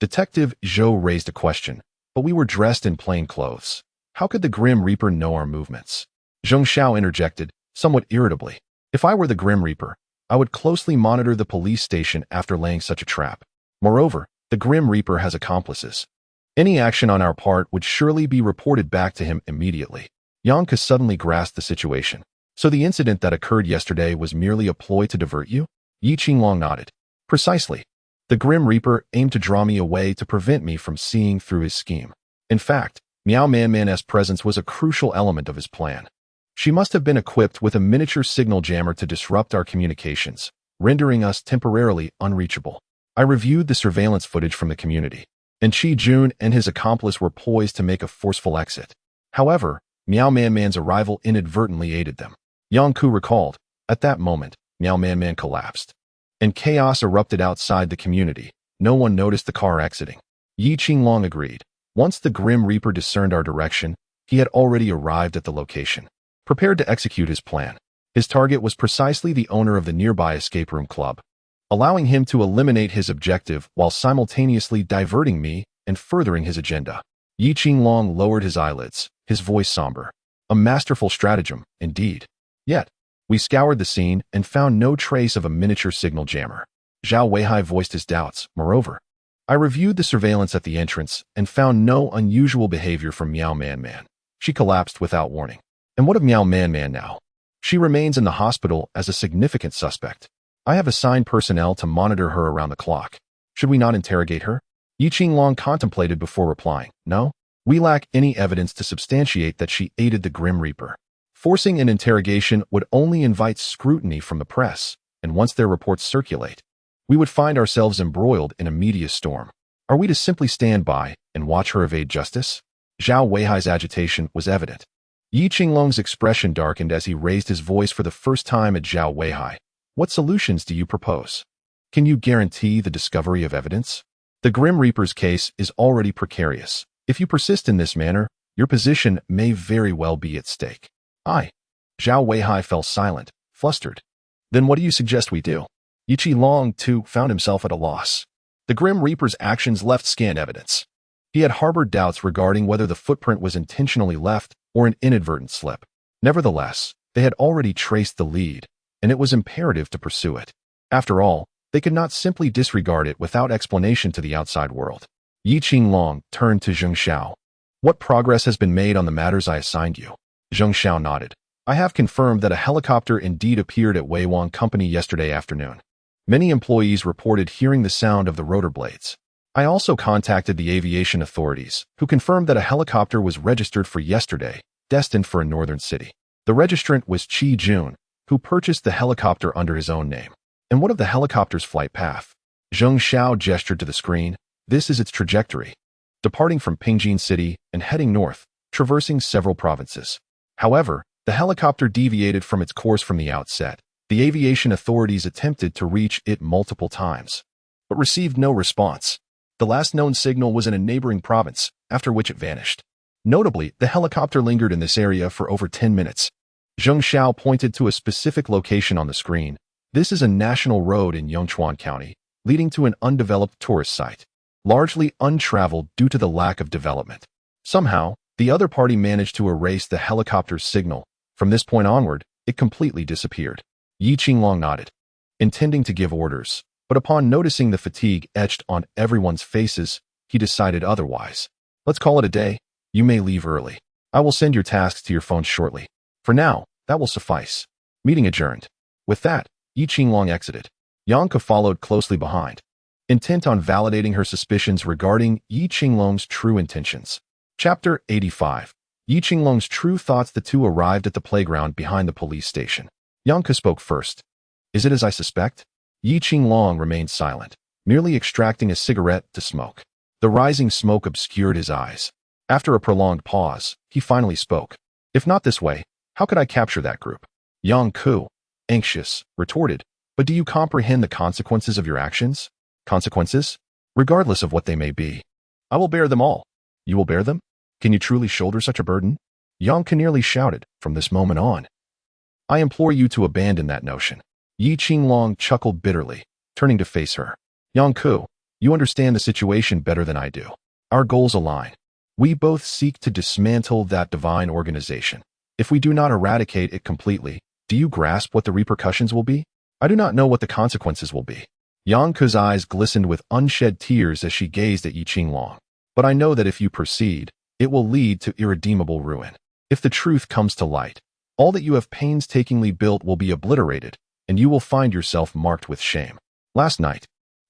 Detective Zhou raised a question, but we were dressed in plain clothes. How could the Grim Reaper know our movements? Zheng Xiao interjected, somewhat irritably. If I were the Grim Reaper, I would closely monitor the police station after laying such a trap. Moreover, the Grim Reaper has accomplices. Any action on our part would surely be reported back to him immediately. Yang Ke suddenly grasped the situation. So the incident that occurred yesterday was merely a ploy to divert you? Yi Qinglong nodded. Precisely. The Grim Reaper aimed to draw me away to prevent me from seeing through his scheme. In fact, Miao Manman's presence was a crucial element of his plan. She must have been equipped with a miniature signal jammer to disrupt our communications, rendering us temporarily unreachable. I reviewed the surveillance footage from the community, and Qi Jun and his accomplice were poised to make a forceful exit. However, Miao Manman's arrival inadvertently aided them. Yang Ku recalled, at that moment, Miao Manman collapsed, and chaos erupted outside the community. No one noticed the car exiting. Yi Qinglong agreed. Once the Grim Reaper discerned our direction, he had already arrived at the location, prepared to execute his plan. His target was precisely the owner of the nearby escape room club, allowing him to eliminate his objective while simultaneously diverting me and furthering his agenda. Yi Qinglong lowered his eyelids, his voice somber. A masterful stratagem, indeed. Yet, we scoured the scene and found no trace of a miniature signal jammer. Zhao Weihai voiced his doubts. Moreover, I reviewed the surveillance at the entrance and found no unusual behavior from Miao Manman. She collapsed without warning. And what of Miao Manman now? She remains in the hospital as a significant suspect. I have assigned personnel to monitor her around the clock. Should we not interrogate her? Yi Qinglong contemplated before replying. No, we lack any evidence to substantiate that she aided the Grim Reaper. Forcing an interrogation would only invite scrutiny from the press, and once their reports circulate, we would find ourselves embroiled in a media storm. Are we to simply stand by and watch her evade justice? Zhao Weihai's agitation was evident. Yi Qinglong's expression darkened as he raised his voice for the first time at Zhao Weihai. What solutions do you propose? Can you guarantee the discovery of evidence? The Grim Reaper's case is already precarious. If you persist in this manner, your position may very well be at stake. Zhao Weihai fell silent, flustered. Then what do you suggest we do? Yi Qinglong, too, found himself at a loss. The Grim Reaper's actions left scant evidence. He had harbored doubts regarding whether the footprint was intentionally left or an inadvertent slip. Nevertheless, they had already traced the lead, and it was imperative to pursue it. After all, they could not simply disregard it without explanation to the outside world. Yi Qinglong turned to Zheng Xiao. What progress has been made on the matters I assigned you? Zheng Xiao nodded. I have confirmed that a helicopter indeed appeared at Weiwang Company yesterday afternoon. Many employees reported hearing the sound of the rotor blades. I also contacted the aviation authorities, who confirmed that a helicopter was registered for yesterday, destined for a northern city. The registrant was Qi Jun, who purchased the helicopter under his own name. And what of the helicopter's flight path? Zheng Xiao gestured to the screen. This is its trajectory, departing from Pingjin City and heading north, traversing several provinces. However, the helicopter deviated from its course from the outset. The aviation authorities attempted to reach it multiple times, but received no response. The last known signal was in a neighboring province, after which it vanished. Notably, the helicopter lingered in this area for over 10 minutes. Zheng Xiao pointed to a specific location on the screen. This is a national road in Yongchuan County, leading to an undeveloped tourist site, largely untraveled due to the lack of development. Somehow, the other party managed to erase the helicopter's signal. From this point onward, it completely disappeared. Yi Qinglong nodded, intending to give orders, but upon noticing the fatigue etched on everyone's faces, he decided otherwise. Let's call it a day. You may leave early. I will send your tasks to your phone shortly. For now, that will suffice. Meeting adjourned. With that, Yi Qinglong exited. Yang Ke followed closely behind, intent on validating her suspicions regarding Yi Qinglong's true intentions. Chapter 85. Yi Qinglong's true thoughts. The two arrived at the playground behind the police station. Yang Ke spoke first. Is it as I suspect? Yi Qinglong remained silent, merely extracting a cigarette to smoke. The rising smoke obscured his eyes. After a prolonged pause, he finally spoke. If not this way, how could I capture that group? Yang Ke, anxious, retorted. But do you comprehend the consequences of your actions? Consequences? regardless of what they may be. I will bear them all. You will bear them? Can you truly shoulder such a burden? Yang nearly shouted, from this moment on. I implore you to abandon that notion. Yi Qinglong chuckled bitterly, turning to face her. Yang, you understand the situation better than I do. Our goals align. We both seek to dismantle that divine organization. If we do not eradicate it completely, do you grasp what the repercussions will be? I do not know what the consequences will be. Yang Ke's eyes glistened with unshed tears as she gazed at Yi Qinglong. But I know that if you proceed, it will lead to irredeemable ruin. If the truth comes to light, all that you have painstakingly built will be obliterated, and you will find yourself marked with shame. Last night,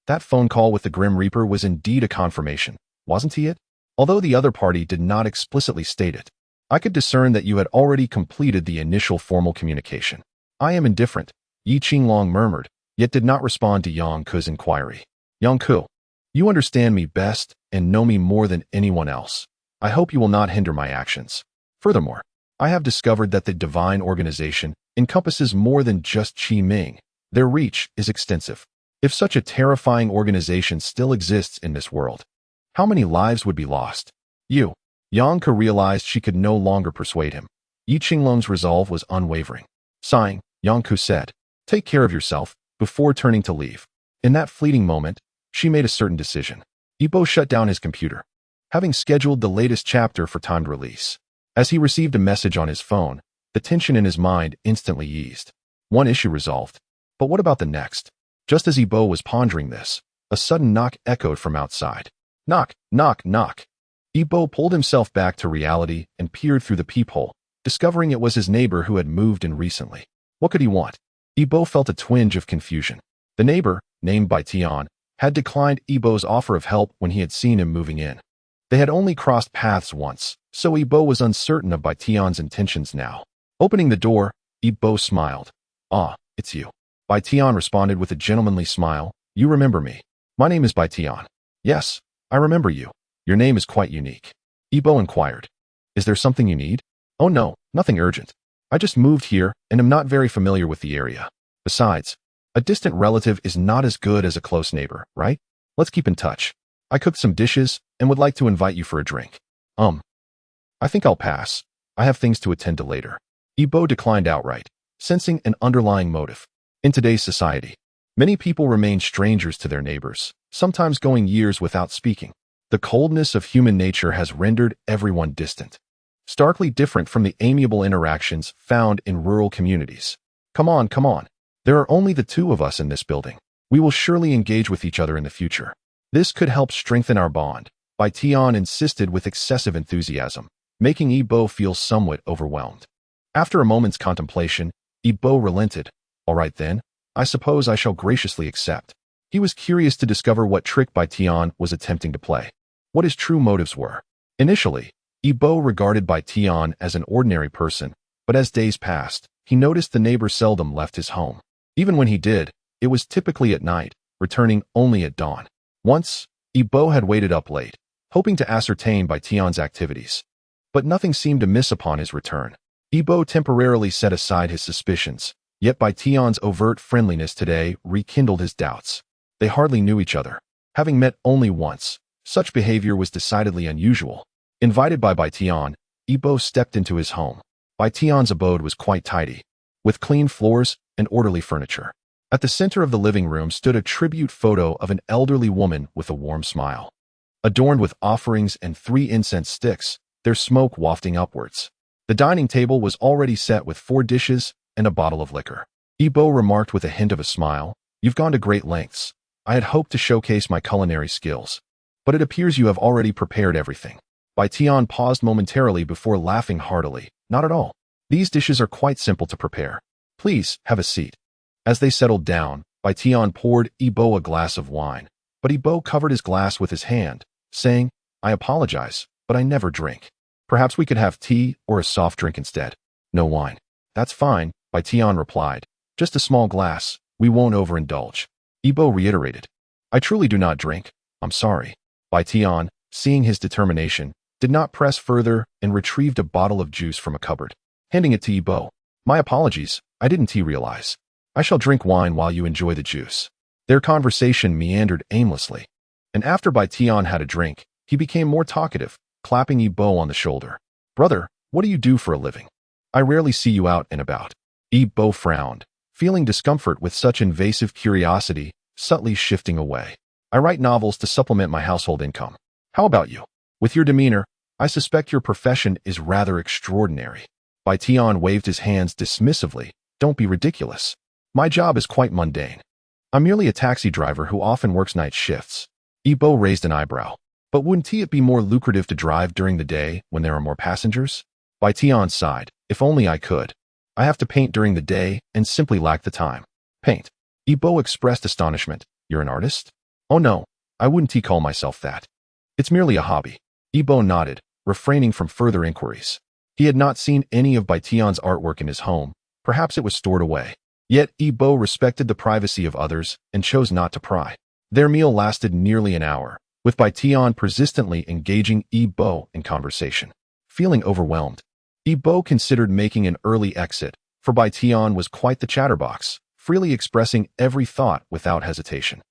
that phone call with the Grim Reaper was indeed a confirmation, wasn't he it? Although the other party did not explicitly state it, I could discern that you had already completed the initial formal communication. I am indifferent, Yi Qinglong murmured, yet did not respond to Yang Ke's inquiry. Yang Ke, you understand me best and know me more than anyone else. I hope you will not hinder my actions. Furthermore, I have discovered that the divine organization encompasses more than just Qi Ming. Their reach is extensive. If such a terrifying organization still exists in this world, how many lives would be lost? Yang Ke realized she could no longer persuade him. Yi Qinglong's resolve was unwavering. Sighing, Yang Ke said, "Take care of yourself," before turning to leave. In that fleeting moment, she made a certain decision. Yibo shut down his computer, having scheduled the latest chapter for timed release. As he received a message on his phone, the tension in his mind instantly eased. One issue resolved. But what about the next? Just as Yibo was pondering this, a sudden knock echoed from outside. Knock, knock, knock. Yibo pulled himself back to reality and peered through the peephole, discovering it was his neighbor who had moved in recently. What could he want? Yibo felt a twinge of confusion. The neighbor, named by Tian, had declined Yibo's offer of help when he had seen him moving in. They had only crossed paths once, so Yibo was uncertain of Bai Tian's intentions now. Opening the door, Yibo smiled. "Ah, it's you." Bai Tian responded with a gentlemanly smile. "You remember me. My name is Bai Tian." "Yes, I remember you. Your name is quite unique." Yibo inquired. "Is there something you need?" "Oh no, nothing urgent. I just moved here and am not very familiar with the area. Besides, a distant relative is not as good as a close neighbor, right? Let's keep in touch. I cooked some dishes and would like to invite you for a drink." I think I'll pass. I have things to attend to later." Yibo declined outright, sensing an underlying motive. In today's society, many people remain strangers to their neighbors, sometimes going years without speaking. The coldness of human nature has rendered everyone distant, starkly different from the amiable interactions found in rural communities. Come on. There are only the two of us in this building. We will surely engage with each other in the future. This could help strengthen our bond," Bai Tian insisted with excessive enthusiasm, making Yibo feel somewhat overwhelmed. After a moment's contemplation, Yibo relented. "All right then, I suppose I shall graciously accept." He was curious to discover what trick Bai Tian was attempting to play, what his true motives were. Initially, Yibo regarded Bai Tian as an ordinary person, but as days passed, he noticed the neighbor seldom left his home. Even when he did, it was typically at night, returning only at dawn. Once, Yibo had waited up late, hoping to ascertain Bai Tian's activities. But nothing seemed amiss upon his return. Yibo temporarily set aside his suspicions, yet Bai Tian's overt friendliness today rekindled his doubts. They hardly knew each other. Having met only once, such behavior was decidedly unusual. Invited by Bai Tian, Yibo stepped into his home. Bai Tian's abode was quite tidy, with clean floors and orderly furniture. At the center of the living room stood a tribute photo of an elderly woman with a warm smile. Adorned with offerings and 3 incense sticks, their smoke wafting upwards. The dining table was already set with 4 dishes and a bottle of liquor. Yibo remarked with a hint of a smile, "You've gone to great lengths. I had hoped to showcase my culinary skills, but it appears you have already prepared everything." Bai Tian paused momentarily before laughing heartily. "Not at all. These dishes are quite simple to prepare. Please, have a seat." As they settled down, Bai Tian poured Yibo a glass of wine, but Yibo covered his glass with his hand, saying, "I apologize, but I never drink. Perhaps we could have tea or a soft drink instead." "No wine." "That's fine," Bai Tian replied. "Just a small glass. We won't overindulge." Yibo reiterated, "I truly do not drink. I'm sorry." Bai Tian, seeing his determination, did not press further and retrieved a bottle of juice from a cupboard. Handing it to Yibo, "My apologies, I didn't realize. I shall drink wine while you enjoy the juice." Their conversation meandered aimlessly. And after Bai Tian had a drink, he became more talkative, clapping Yibo on the shoulder. Brother, what do you do for a living? I rarely see you out and about. Yibo frowned, feeling discomfort with such invasive curiosity, subtly shifting away. I write novels to supplement my household income. How about you? With your demeanor, I suspect your profession is rather extraordinary. Bai Tian waved his hands dismissively. Don't be ridiculous. My job is quite mundane. I'm merely a taxi driver who often works night shifts. Yibo raised an eyebrow. But wouldn't it be more lucrative to drive during the day when there are more passengers? Bai Tian sighed. If only I could. I have to paint during the day and simply lack the time. Paint. Yibo expressed astonishment. You're an artist? Oh no, I wouldn't call myself that. It's merely a hobby. Yibo nodded, refraining from further inquiries. He had not seen any of Bai Tian's artwork in his home. Perhaps it was stored away. Yet Yibo respected the privacy of others and chose not to pry. Their meal lasted nearly an hour, with Bai Tian persistently engaging Yibo in conversation. Feeling overwhelmed, Yibo considered making an early exit, for Bai Tian was quite the chatterbox, freely expressing every thought without hesitation.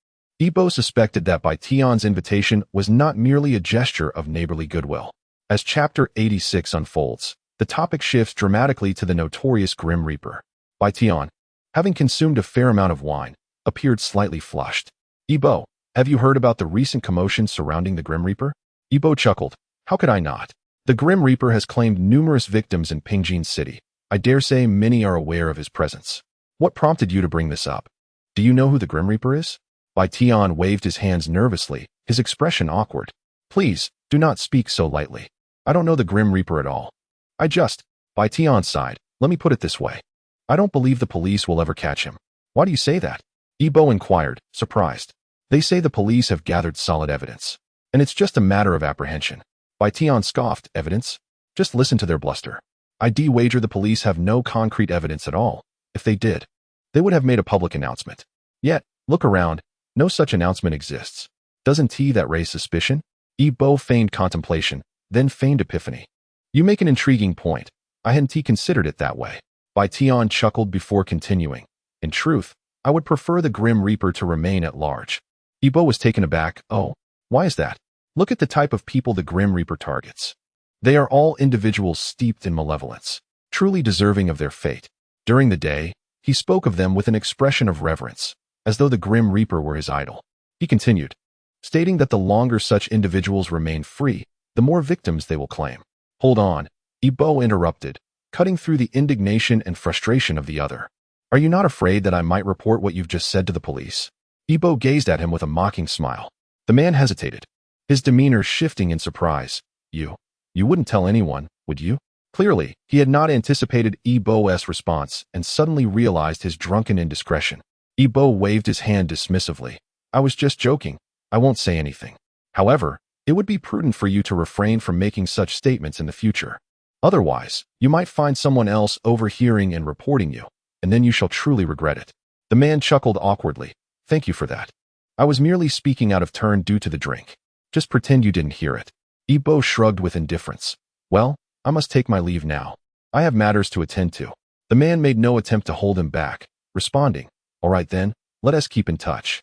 Yibo suspected that Bai Tian's invitation was not merely a gesture of neighborly goodwill. As Chapter 86 unfolds, the topic shifts dramatically to the notorious Grim Reaper. Bai Tian, having consumed a fair amount of wine, appeared slightly flushed. Yibo, have you heard about the recent commotion surrounding the Grim Reaper? Yibo chuckled. How could I not? The Grim Reaper has claimed numerous victims in Pingjin City. I dare say many are aware of his presence. What prompted you to bring this up? Do you know who the Grim Reaper is? Bai Tian waved his hands nervously, his expression awkward. Please, do not speak so lightly. I don't know the Grim Reaper at all. Bai Tian sighed. Let me put it this way. I don't believe the police will ever catch him. Why do you say that? Yibo inquired, surprised. They say the police have gathered solid evidence, and it's just a matter of apprehension. Bai Tian scoffed. Evidence? Just listen to their bluster. I'd wager the police have no concrete evidence at all. If they did, they would have made a public announcement. Yet, look around, no such announcement exists. Doesn't that raise suspicion? Yibo feigned contemplation, then feigned epiphany. You make an intriguing point. I hadn't considered it that way. Bai Tian chuckled before continuing. In truth, I would prefer the Grim Reaper to remain at large. Yibo was taken aback. Oh, why is that? Look at the type of people the Grim Reaper targets. They are all individuals steeped in malevolence, truly deserving of their fate. During the day, he spoke of them with an expression of reverence, as though the Grim Reaper were his idol. He continued, stating that the longer such individuals remain free, the more victims they will claim. Hold on, Yibo interrupted, cutting through the indignation and frustration of the other. Are you not afraid that I might report what you've just said to the police? Yibo gazed at him with a mocking smile. The man hesitated, his demeanor shifting in surprise. You wouldn't tell anyone, would you? Clearly, he had not anticipated Yibo's response and suddenly realized his drunken indiscretion. Yibo waved his hand dismissively. I was just joking. I won't say anything. However, it would be prudent for you to refrain from making such statements in the future. Otherwise, you might find someone else overhearing and reporting you, and then you shall truly regret it. The man chuckled awkwardly. Thank you for that. I was merely speaking out of turn due to the drink. Just pretend you didn't hear it. Yibo shrugged with indifference. Well, I must take my leave now. I have matters to attend to. The man made no attempt to hold him back, responding, All right then, let us keep in touch.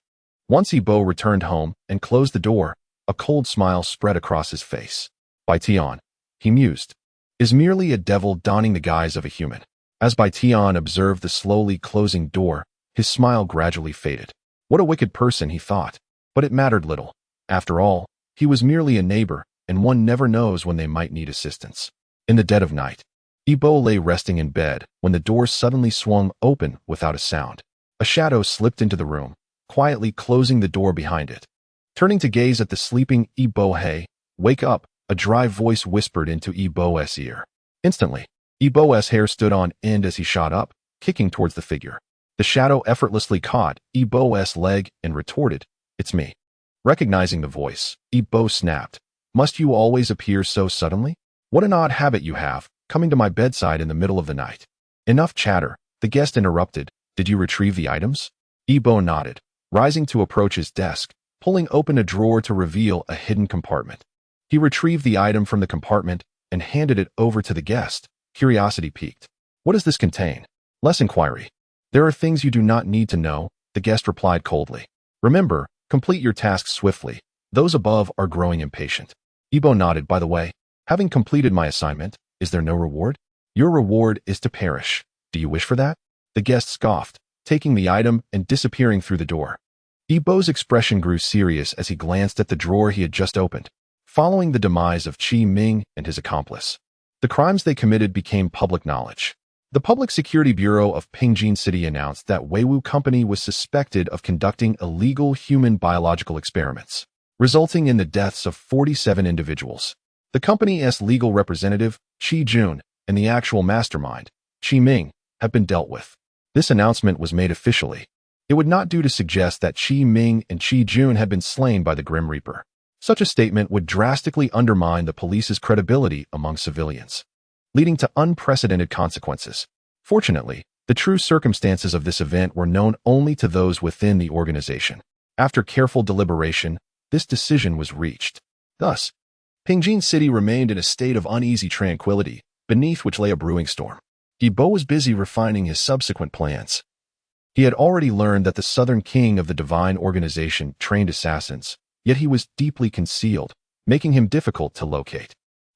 Once Yibo returned home and closed the door, a cold smile spread across his face. Bai Tian, he mused, is merely a devil donning the guise of a human. As Bai Tian observed the slowly closing door, his smile gradually faded. What a wicked person, he thought. But it mattered little. After all, he was merely a neighbor, and one never knows when they might need assistance. In the dead of night, Yibo lay resting in bed when the door suddenly swung open without a sound. A shadow slipped into the room, quietly closing the door behind it. Turning to gaze at the sleeping Yibo, hey, wake up, a dry voice whispered into Yibo's ear. Instantly, Yibo's hair stood on end as he shot up, kicking towards the figure. The shadow effortlessly caught Yibo's leg and retorted, It's me. Recognizing the voice, Yibo snapped. Must you always appear so suddenly? What an odd habit you have, coming to my bedside in the middle of the night. Enough chatter, the guest interrupted. Did you retrieve the items? Yibo nodded, rising to approach his desk, pulling open a drawer to reveal a hidden compartment. He retrieved the item from the compartment and handed it over to the guest, curiosity piqued. What does this contain? Less inquiry. There are things you do not need to know, the guest replied coldly. Remember, complete your tasks swiftly. Those above are growing impatient. Ibo nodded. By the way, having completed my assignment, is there no reward? Your reward is to perish. Do you wish for that? The guest scoffed, taking the item and disappearing through the door. Ibo's expression grew serious as he glanced at the drawer he had just opened. Following the demise of Qi Ming and his accomplice, the crimes they committed became public knowledge. The Public Security Bureau of Pingjin City announced that Weiwu Company was suspected of conducting illegal human biological experiments, resulting in the deaths of 47 individuals. The company's legal representative, Qi Jun, and the actual mastermind, Qi Ming, have been dealt with. This announcement was made officially. It would not do to suggest that Qi Ming and Qi Jun had been slain by the Grim Reaper. Such a statement would drastically undermine the police's credibility among civilians, leading to unprecedented consequences. Fortunately, the true circumstances of this event were known only to those within the organization. After careful deliberation, this decision was reached. Thus, Pingjin City remained in a state of uneasy tranquility, beneath which lay a brewing storm. Ibo was busy refining his subsequent plans. He had already learned that the Southern King of the Divine Organization trained assassins, yet he was deeply concealed, making him difficult to locate.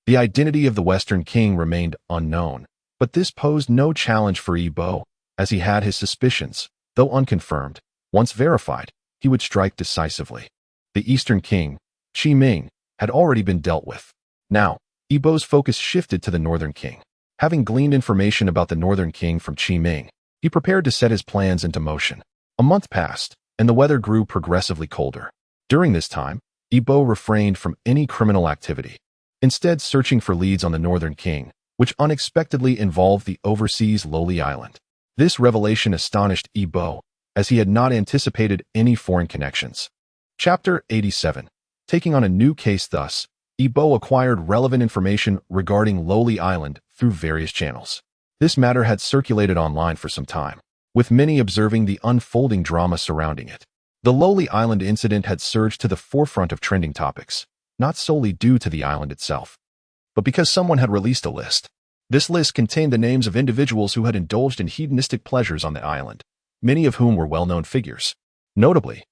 The identity of the Western King remained unknown, but this posed no challenge for Ibo, as he had his suspicions. Though unconfirmed, once verified, he would strike decisively. The Eastern King, Qi Ming, had already been dealt with. Now, Ibo's focus shifted to the Northern King. Having gleaned information about the Northern King from Qi Ming, he prepared to set his plans into motion. A month passed, and the weather grew progressively colder. During this time, Ibo refrained from any criminal activity, instead searching for leads on the Northern King, which unexpectedly involved the overseas Loli Island. This revelation astonished Ibo, as he had not anticipated any foreign connections. Chapter 87. Taking on a new case. Thus, Ibo acquired relevant information regarding Loli Island through various channels. This matter had circulated online for some time, with many observing the unfolding drama surrounding it. The Loli Island incident had surged to the forefront of trending topics, not solely due to the island itself, but because someone had released a list. This list contained the names of individuals who had indulged in hedonistic pleasures on the island, many of whom were well-known figures. Notably,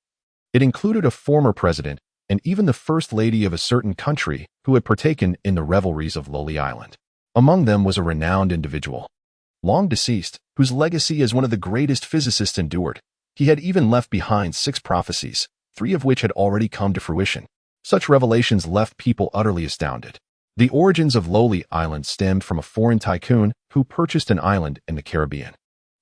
it included a former president and even the first lady of a certain country who had partaken in the revelries of Loli Island. Among them was a renowned individual, long deceased, whose legacy as one of the greatest physicists endured. He had even left behind 6 prophecies, 3 of which had already come to fruition. Such revelations left people utterly astounded. The origins of Loli Island stemmed from a foreign tycoon who purchased an island in the Caribbean,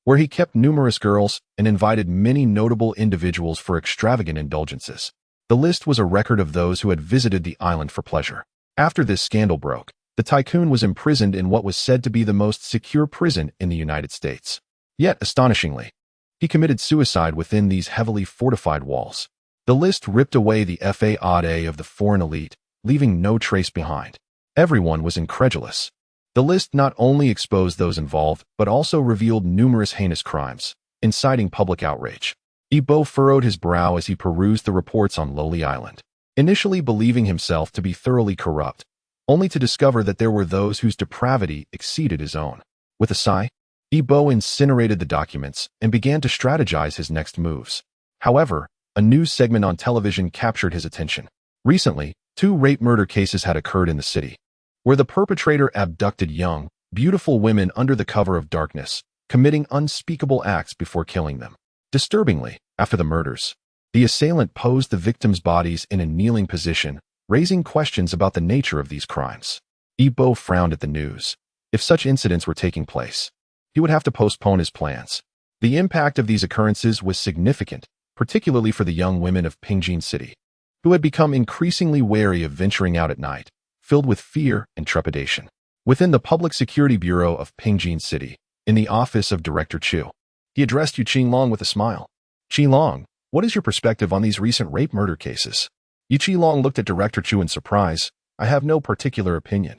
where he kept numerous girls and invited many notable individuals for extravagant indulgences. The list was a record of those who had visited the island for pleasure. After this scandal broke, the tycoon was imprisoned in what was said to be the most secure prison in the United States. Yet, astonishingly, he committed suicide within these heavily fortified walls. The list ripped away the fade of the foreign elite, leaving no trace behind. Everyone was incredulous. The list not only exposed those involved, but also revealed numerous heinous crimes, inciting public outrage. Ibo furrowed his brow as he perused the reports on Loli Island, initially believing himself to be thoroughly corrupt, only to discover that there were those whose depravity exceeded his own. With a sigh, Ibo incinerated the documents and began to strategize his next moves. However, a news segment on television captured his attention. Recently, 2 rape murder cases had occurred in the city, where the perpetrator abducted young, beautiful women under the cover of darkness, committing unspeakable acts before killing them. Disturbingly, after the murders, the assailant posed the victims' bodies in a kneeling position, raising questions about the nature of these crimes. Ibo frowned at the news. If such incidents were taking place, he would have to postpone his plans. The impact of these occurrences was significant, particularly for the young women of Pingjin City, who had become increasingly wary of venturing out at night, filled with fear and trepidation. Within the Public Security Bureau of Pingjin City, in the office of Director Chu, he addressed Yu Qinglong with a smile. "Qinglong, what is your perspective on these recent rape murder cases?" Yu Qinglong looked at Director Chu in surprise. "I have no particular opinion.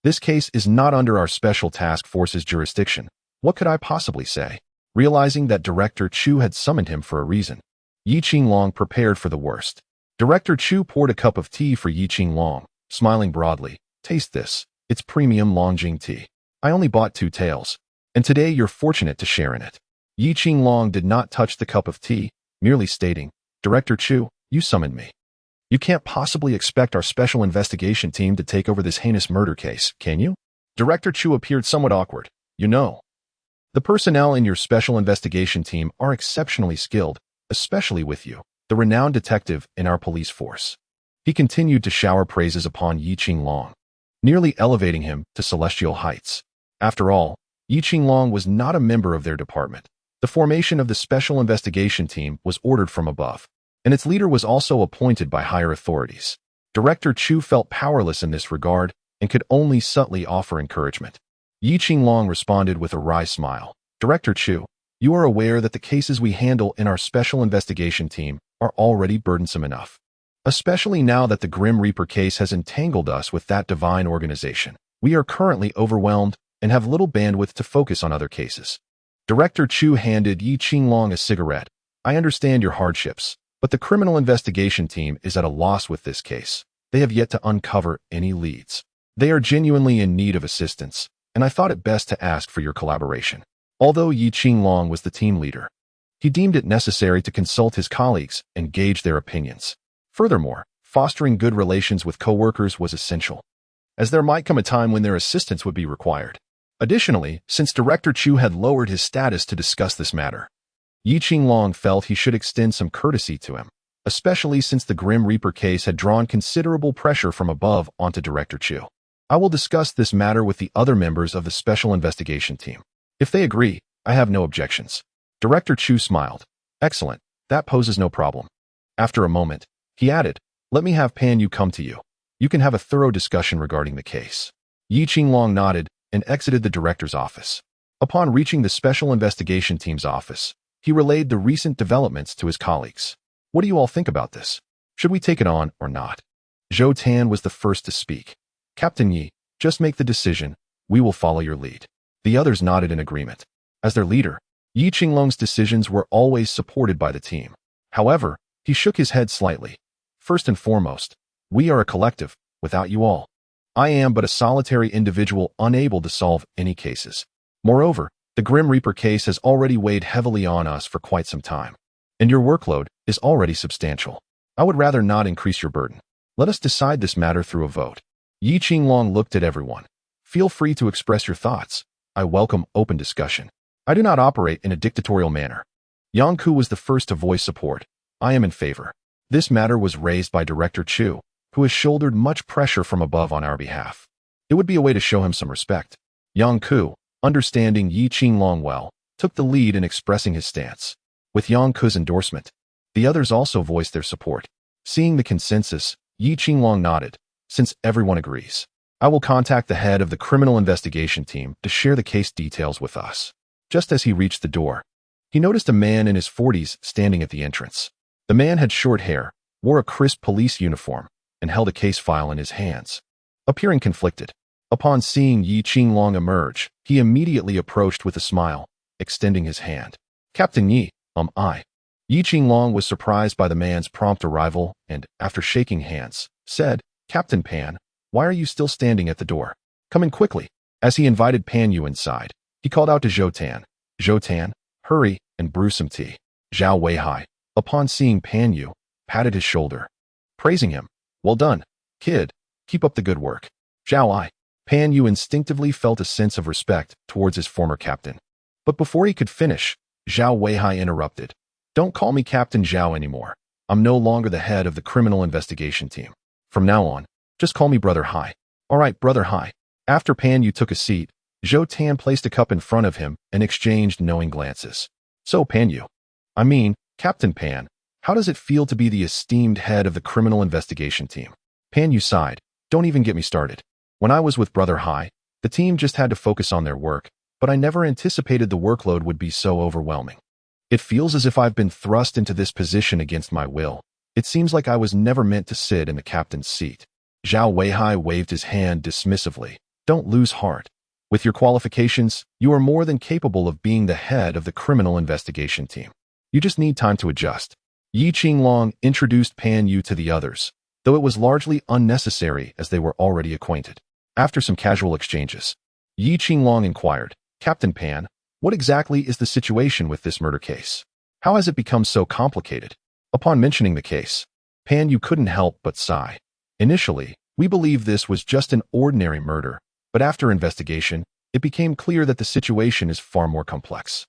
This case is not under our Special Task Force's jurisdiction. What could I possibly say?" Realizing that Director Chu had summoned him for a reason, Yi Qinglong prepared for the worst. Director Chu poured a cup of tea for Yi Qinglong, smiling broadly. "Taste this. It's premium Longjing tea. I only bought 2 taels, and today you're fortunate to share in it." Yi Qinglong did not touch the cup of tea, merely stating, "Director Chu, you summoned me." You can't possibly expect our special investigation team to take over this heinous murder case, can you? Director Chu appeared somewhat awkward. You know, the personnel in your special investigation team are exceptionally skilled, especially with you, the renowned detective in our police force. He continued to shower praises upon Yi Qinglong, nearly elevating him to celestial heights. After all, Yi Qinglong was not a member of their department. The formation of the special investigation team was ordered from above, and its leader was also appointed by higher authorities. Director Chu felt powerless in this regard and could only subtly offer encouragement. Yi Qinglong responded with a wry smile. Director Chu, you are aware that the cases we handle in our special investigation team are already burdensome enough, especially now that the Grim Reaper case has entangled us with that divine organization. We are currently overwhelmed and have little bandwidth to focus on other cases. Director Chu handed Yi Qinglong a cigarette. I understand your hardships, but the criminal investigation team is at a loss with this case. They have yet to uncover any leads. They are genuinely in need of assistance, and I thought it best to ask for your collaboration. Although Yi Qinglong was the team leader, he deemed it necessary to consult his colleagues and gauge their opinions. Furthermore, fostering good relations with coworkers was essential, as there might come a time when their assistance would be required. Additionally, since Director Chu had lowered his status to discuss this matter, Yi Qinglong felt he should extend some courtesy to him, especially since the Grim Reaper case had drawn considerable pressure from above onto Director Chu. I will discuss this matter with the other members of the special investigation team. If they agree, I have no objections. Director Chu smiled. Excellent, that poses no problem. After a moment, he added, let me have Pan Yu come to you. You can have a thorough discussion regarding the case. Yi Qinglong nodded and exited the director's office. Upon reaching the special investigation team's office, he relayed the recent developments to his colleagues. What do you all think about this? Should we take it on or not? Zhou Tan was the first to speak. Captain Yi, just make the decision. We will follow your lead. The others nodded in agreement. As their leader, Yi Qinglong's decisions were always supported by the team. However, he shook his head slightly. First and foremost, we are a collective, without you all. I am but a solitary individual unable to solve any cases. Moreover, the Grim Reaper case has already weighed heavily on us for quite some time, and your workload is already substantial. I would rather not increase your burden. Let us decide this matter through a vote. Yi Qinglong looked at everyone. Feel free to express your thoughts. I welcome open discussion. I do not operate in a dictatorial manner. Yang Ku was the first to voice support. I am in favor. This matter was raised by Director Chu, who has shouldered much pressure from above on our behalf. It would be a way to show him some respect. Yang Ku, understanding Yi Qinglong well, took the lead in expressing his stance. With Yang Ku's endorsement, the others also voiced their support. Seeing the consensus, Yi Qinglong nodded. Since everyone agrees, I will contact the head of the criminal investigation team to share the case details with us. Just as he reached the door, he noticed a man in his 40s standing at the entrance. The man had short hair, wore a crisp police uniform, and held a case file in his hands. Appearing conflicted, upon seeing Yi Qinglong emerge, he immediately approached with a smile, extending his hand. Captain Yi, Yi Qinglong was surprised by the man's prompt arrival and, after shaking hands, said, Captain Pan, why are you still standing at the door? Come in quickly. As he invited Pan Yu inside, he called out to Zhou Tan. Zhou Tan, hurry and brew some tea. Zhao Weihai, upon seeing Pan Yu, patted his shoulder, praising him. Well done, kid. Keep up the good work. Zhao Ai. Pan Yu instinctively felt a sense of respect towards his former captain. But before he could finish, Zhao Weihai interrupted. Don't call me Captain Zhao anymore. I'm no longer the head of the criminal investigation team. From now on, just call me Brother Hai. All right, Brother Hai. After Pan Yu took a seat, Zhou Tan placed a cup in front of him and exchanged knowing glances. So Pan Yu. Captain Pan. How does it feel to be the esteemed head of the criminal investigation team? Pan Yu sighed. Don't even get me started. When I was with Brother Hai, the team just had to focus on their work, but I never anticipated the workload would be so overwhelming. It feels as if I've been thrust into this position against my will. It seems like I was never meant to sit in the captain's seat. Zhao Weihai waved his hand dismissively. Don't lose heart. With your qualifications, you are more than capable of being the head of the criminal investigation team. You just need time to adjust. Yi Qinglong introduced Pan Yu to the others, though it was largely unnecessary as they were already acquainted. After some casual exchanges, Yi Qinglong inquired, Captain Pan, what exactly is the situation with this murder case? How has it become so complicated? Upon mentioning the case, Pan Yu couldn't help but sigh. Initially, we believed this was just an ordinary murder, but after investigation, it became clear that the situation is far more complex.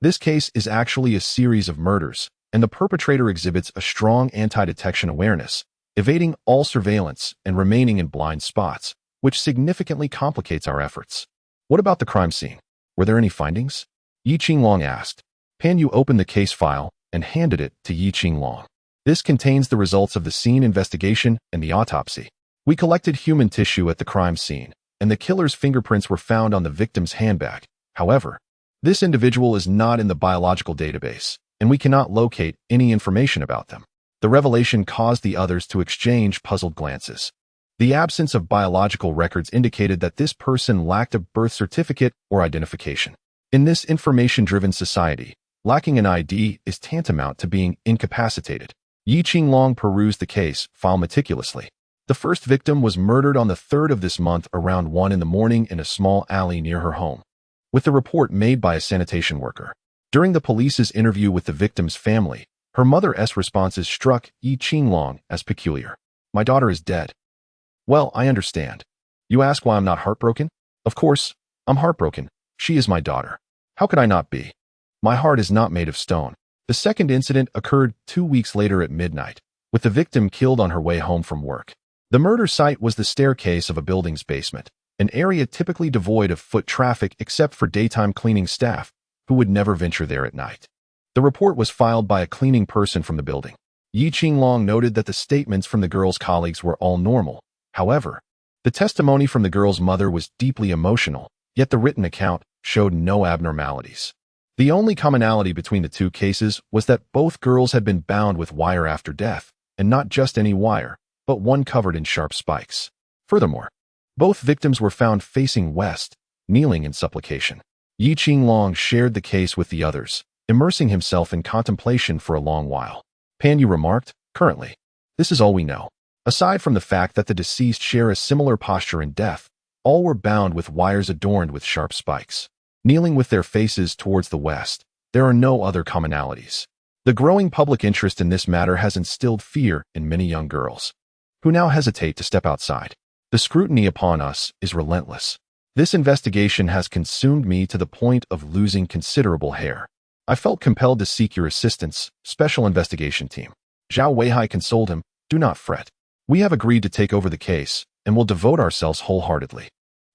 This case is actually a series of murders, and the perpetrator exhibits a strong anti-detection awareness, evading all surveillance and remaining in blind spots, which significantly complicates our efforts. What about the crime scene? Were there any findings? Yi Qinglong asked. Pan Yu opened the case file and handed it to Yi Qinglong. This contains the results of the scene investigation and the autopsy. We collected human tissue at the crime scene, and the killer's fingerprints were found on the victim's handbag. However, this individual is not in the biological database, and we cannot locate any information about them. The revelation caused the others to exchange puzzled glances. The absence of biological records indicated that this person lacked a birth certificate or identification. In this information-driven society, lacking an ID is tantamount to being incapacitated. Yi Qinglong perused the case file meticulously. The first victim was murdered on the 3rd of this month around 1 in the morning in a small alley near her home, with the report made by a sanitation worker. During the police's interview with the victim's family, her mother's responses struck Yi Qinglong as peculiar. My daughter is dead. Well, I understand. You ask why I'm not heartbroken? Of course, I'm heartbroken. She is my daughter. How could I not be? My heart is not made of stone. The second incident occurred 2 weeks later at midnight, with the victim killed on her way home from work. The murder site was the staircase of a building's basement, an area typically devoid of foot traffic except for daytime cleaning staff, who would never venture there at night. The report was filed by a cleaning person from the building. Yi Qinglong noted that the statements from the girl's colleagues were all normal. However, the testimony from the girl's mother was deeply emotional, yet the written account showed no abnormalities. The only commonality between the two cases was that both girls had been bound with wire after death, and not just any wire, but one covered in sharp spikes. Furthermore, both victims were found facing west, kneeling in supplication. Yi Qinglong shared the case with the others, immersing himself in contemplation for a long while. Pan Yu remarked, currently, this is all we know. Aside from the fact that the deceased share a similar posture in death, all were bound with wires adorned with sharp spikes. Kneeling with their faces towards the west, there are no other commonalities. The growing public interest in this matter has instilled fear in many young girls, who now hesitate to step outside. The scrutiny upon us is relentless. This investigation has consumed me to the point of losing considerable hair. I felt compelled to seek your assistance, Special Investigation Team. Zhao Weihai consoled him, do not fret. We have agreed to take over the case, and will devote ourselves wholeheartedly.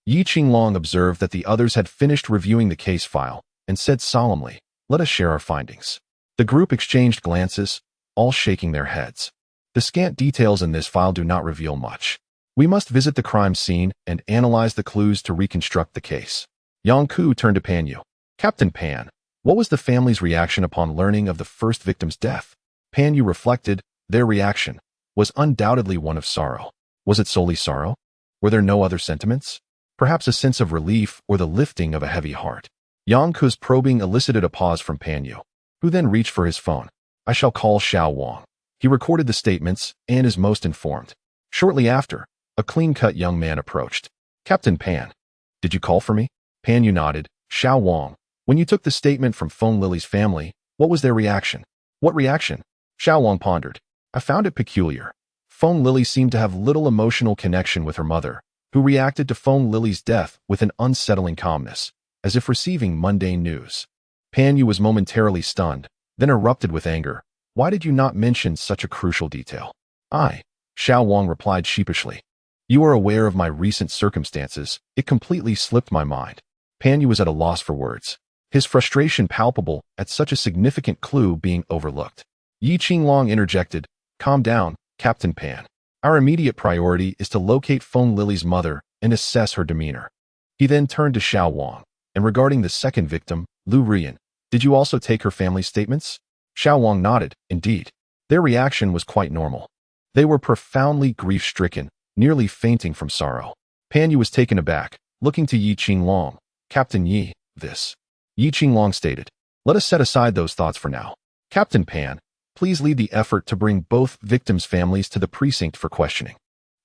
Yi Qinglong observed that the others had finished reviewing the case file, and said solemnly, let us share our findings. The group exchanged glances, all shaking their heads. The scant details in this file do not reveal much. We must visit the crime scene and analyze the clues to reconstruct the case. Yang Ku turned to Pan Yu. Captain Pan, what was the family's reaction upon learning of the first victim's death? Pan Yu reflected, their reaction was undoubtedly one of sorrow. Was it solely sorrow? Were there no other sentiments? Perhaps a sense of relief or the lifting of a heavy heart. Yang Ku's probing elicited a pause from Pan Yu, who then reached for his phone. I shall call Xiao Wang. He recorded the statements and is most informed. Shortly after, a clean-cut young man approached. Captain Pan, did you call for me? Pan Yu nodded. Xiao Wang, when you took the statement from Feng Lily's family, what was their reaction? What reaction? Xiao Wang pondered. I found it peculiar. Feng Lily seemed to have little emotional connection with her mother, who reacted to Feng Lily's death with an unsettling calmness, as if receiving mundane news. Pan Yu was momentarily stunned, then erupted with anger. Why did you not mention such a crucial detail? Xiao Wang replied sheepishly. You are aware of my recent circumstances. It completely slipped my mind. Pan Yu was at a loss for words, his frustration palpable at such a significant clue being overlooked. Yi Qinglong interjected, calm down, Captain Pan. Our immediate priority is to locate Feng Lily's mother and assess her demeanor. He then turned to Xiao Wang, and regarding the second victim, Lu Rian, did you also take her family's statements? Xiao Wang nodded, indeed. Their reaction was quite normal. They were profoundly grief-stricken, nearly fainting from sorrow. Pan Yu was taken aback, looking to Yi Qinglong. Captain Yi, this. Yi Qinglong stated, let us set aside those thoughts for now. Captain Pan, please lead the effort to bring both victims' families to the precinct for questioning.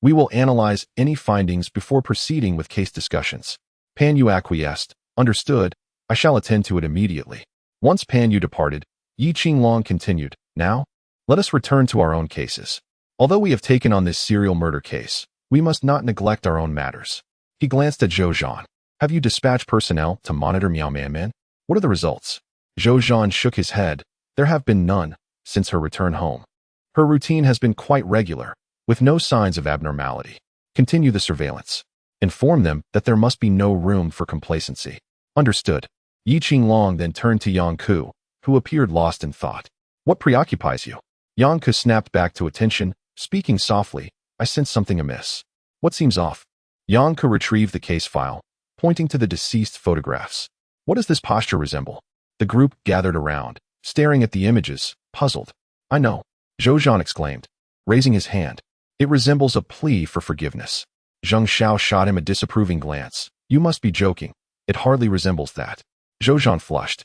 We will analyze any findings before proceeding with case discussions. Pan Yu acquiesced. Understood. I shall attend to it immediately. Once Pan Yu departed, Yi Qinglong continued. Now, let us return to our own cases. Although we have taken on this serial murder case, we must not neglect our own matters. He glanced at Zhou Zhan. Have you dispatched personnel to monitor Miao Man? What are the results? Zhou Zhan shook his head. There have been none since her return home. Her routine has been quite regular, with no signs of abnormality. Continue the surveillance. Inform them that there must be no room for complacency. Understood. Yi Qinglong then turned to Yang Ku, who appeared lost in thought. What preoccupies you? Yang Ku snapped back to attention, speaking softly. I sense something amiss. What seems off? Yang Ku retrieved the case file, pointing to the deceased photographs. What does this posture resemble? The group gathered around, staring at the images, puzzled. I know, Zhou Zhan exclaimed, raising his hand. It resembles a plea for forgiveness. Zheng Xiao shot him a disapproving glance. You must be joking. It hardly resembles that. Zhou Zhan flushed,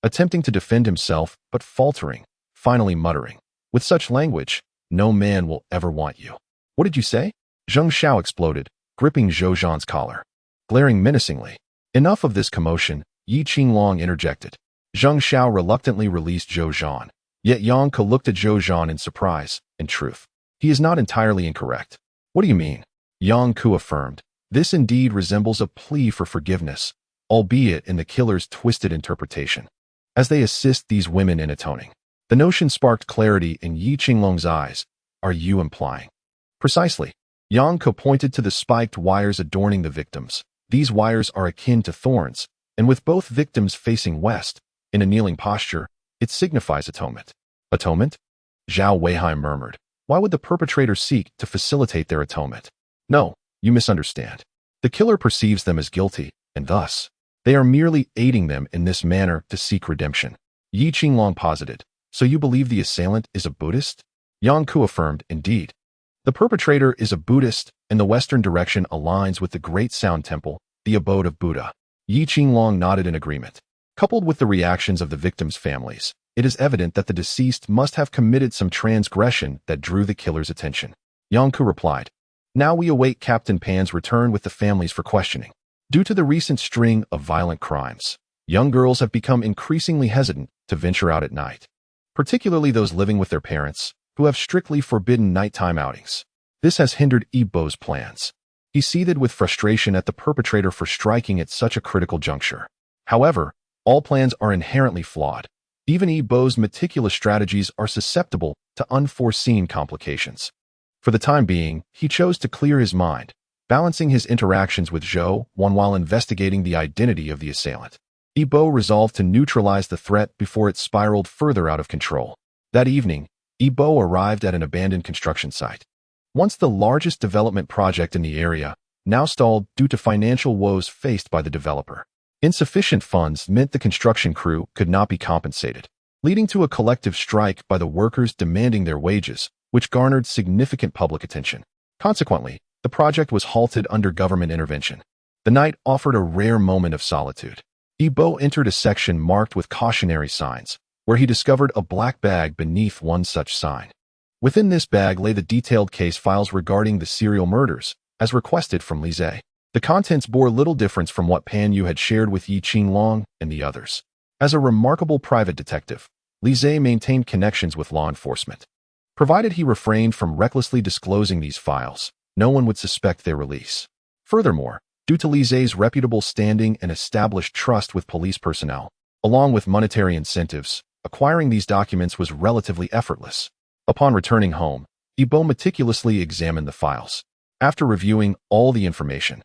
attempting to defend himself, but faltering, finally muttering. With such language, no man will ever want you. What did you say? Zheng Xiao exploded, gripping Zhou Zhan's collar, glaring menacingly. Enough of this commotion, Yi Qinglong interjected. Zheng Xiao reluctantly released Zhou Zhan, yet Yang Ke looked at Zhou Zhan in surprise. In truth, he is not entirely incorrect. What do you mean? Yang Ku affirmed. This indeed resembles a plea for forgiveness, albeit in the killer's twisted interpretation. As they assist these women in atoning, the notion sparked clarity in Yi Qinglong's eyes. Are you implying? Precisely. Yang Ke pointed to the spiked wires adorning the victims. These wires are akin to thorns, and with both victims facing west, in a kneeling posture, it signifies atonement. Atonement? Zhao Weihai murmured. Why would the perpetrator seek to facilitate their atonement? No, you misunderstand. The killer perceives them as guilty, and thus, they are merely aiding them in this manner to seek redemption. Yi Qinglong posited. So you believe the assailant is a Buddhist? Yang Ku affirmed, indeed. The perpetrator is a Buddhist, and the western direction aligns with the Great Sound Temple, the abode of Buddha. Yi Qinglong nodded in agreement. Coupled with the reactions of the victims' families, it is evident that the deceased must have committed some transgression that drew the killer's attention. Yang Ku replied. Now we await Captain Pan's return with the families for questioning. Due to the recent string of violent crimes, young girls have become increasingly hesitant to venture out at night, particularly those living with their parents, who have strictly forbidden nighttime outings. This has hindered Yibo's plans. He seethed with frustration at the perpetrator for striking at such a critical juncture. However, all plans are inherently flawed. Even Yibo's meticulous strategies are susceptible to unforeseen complications. For the time being, he chose to clear his mind, balancing his interactions with Zhou while investigating the identity of the assailant. Yibo resolved to neutralize the threat before it spiraled further out of control. That evening, Yibo arrived at an abandoned construction site. Once the largest development project in the area, now stalled due to financial woes faced by the developer. Insufficient funds meant the construction crew could not be compensated, leading to a collective strike by the workers demanding their wages, which garnered significant public attention. Consequently, the project was halted under government intervention. The night offered a rare moment of solitude. Yibo entered a section marked with cautionary signs, where he discovered a black bag beneath one such sign. Within this bag lay the detailed case files regarding the serial murders, as requested from Li Zhe. The contents bore little difference from what Pan Yu had shared with Yi Qinglong and the others. As a remarkable private detective, Li Zhe maintained connections with law enforcement. Provided he refrained from recklessly disclosing these files, no one would suspect their release. Furthermore, due to Li Zhe's reputable standing and established trust with police personnel, along with monetary incentives, acquiring these documents was relatively effortless. Upon returning home, Yibo meticulously examined the files. After reviewing all the information,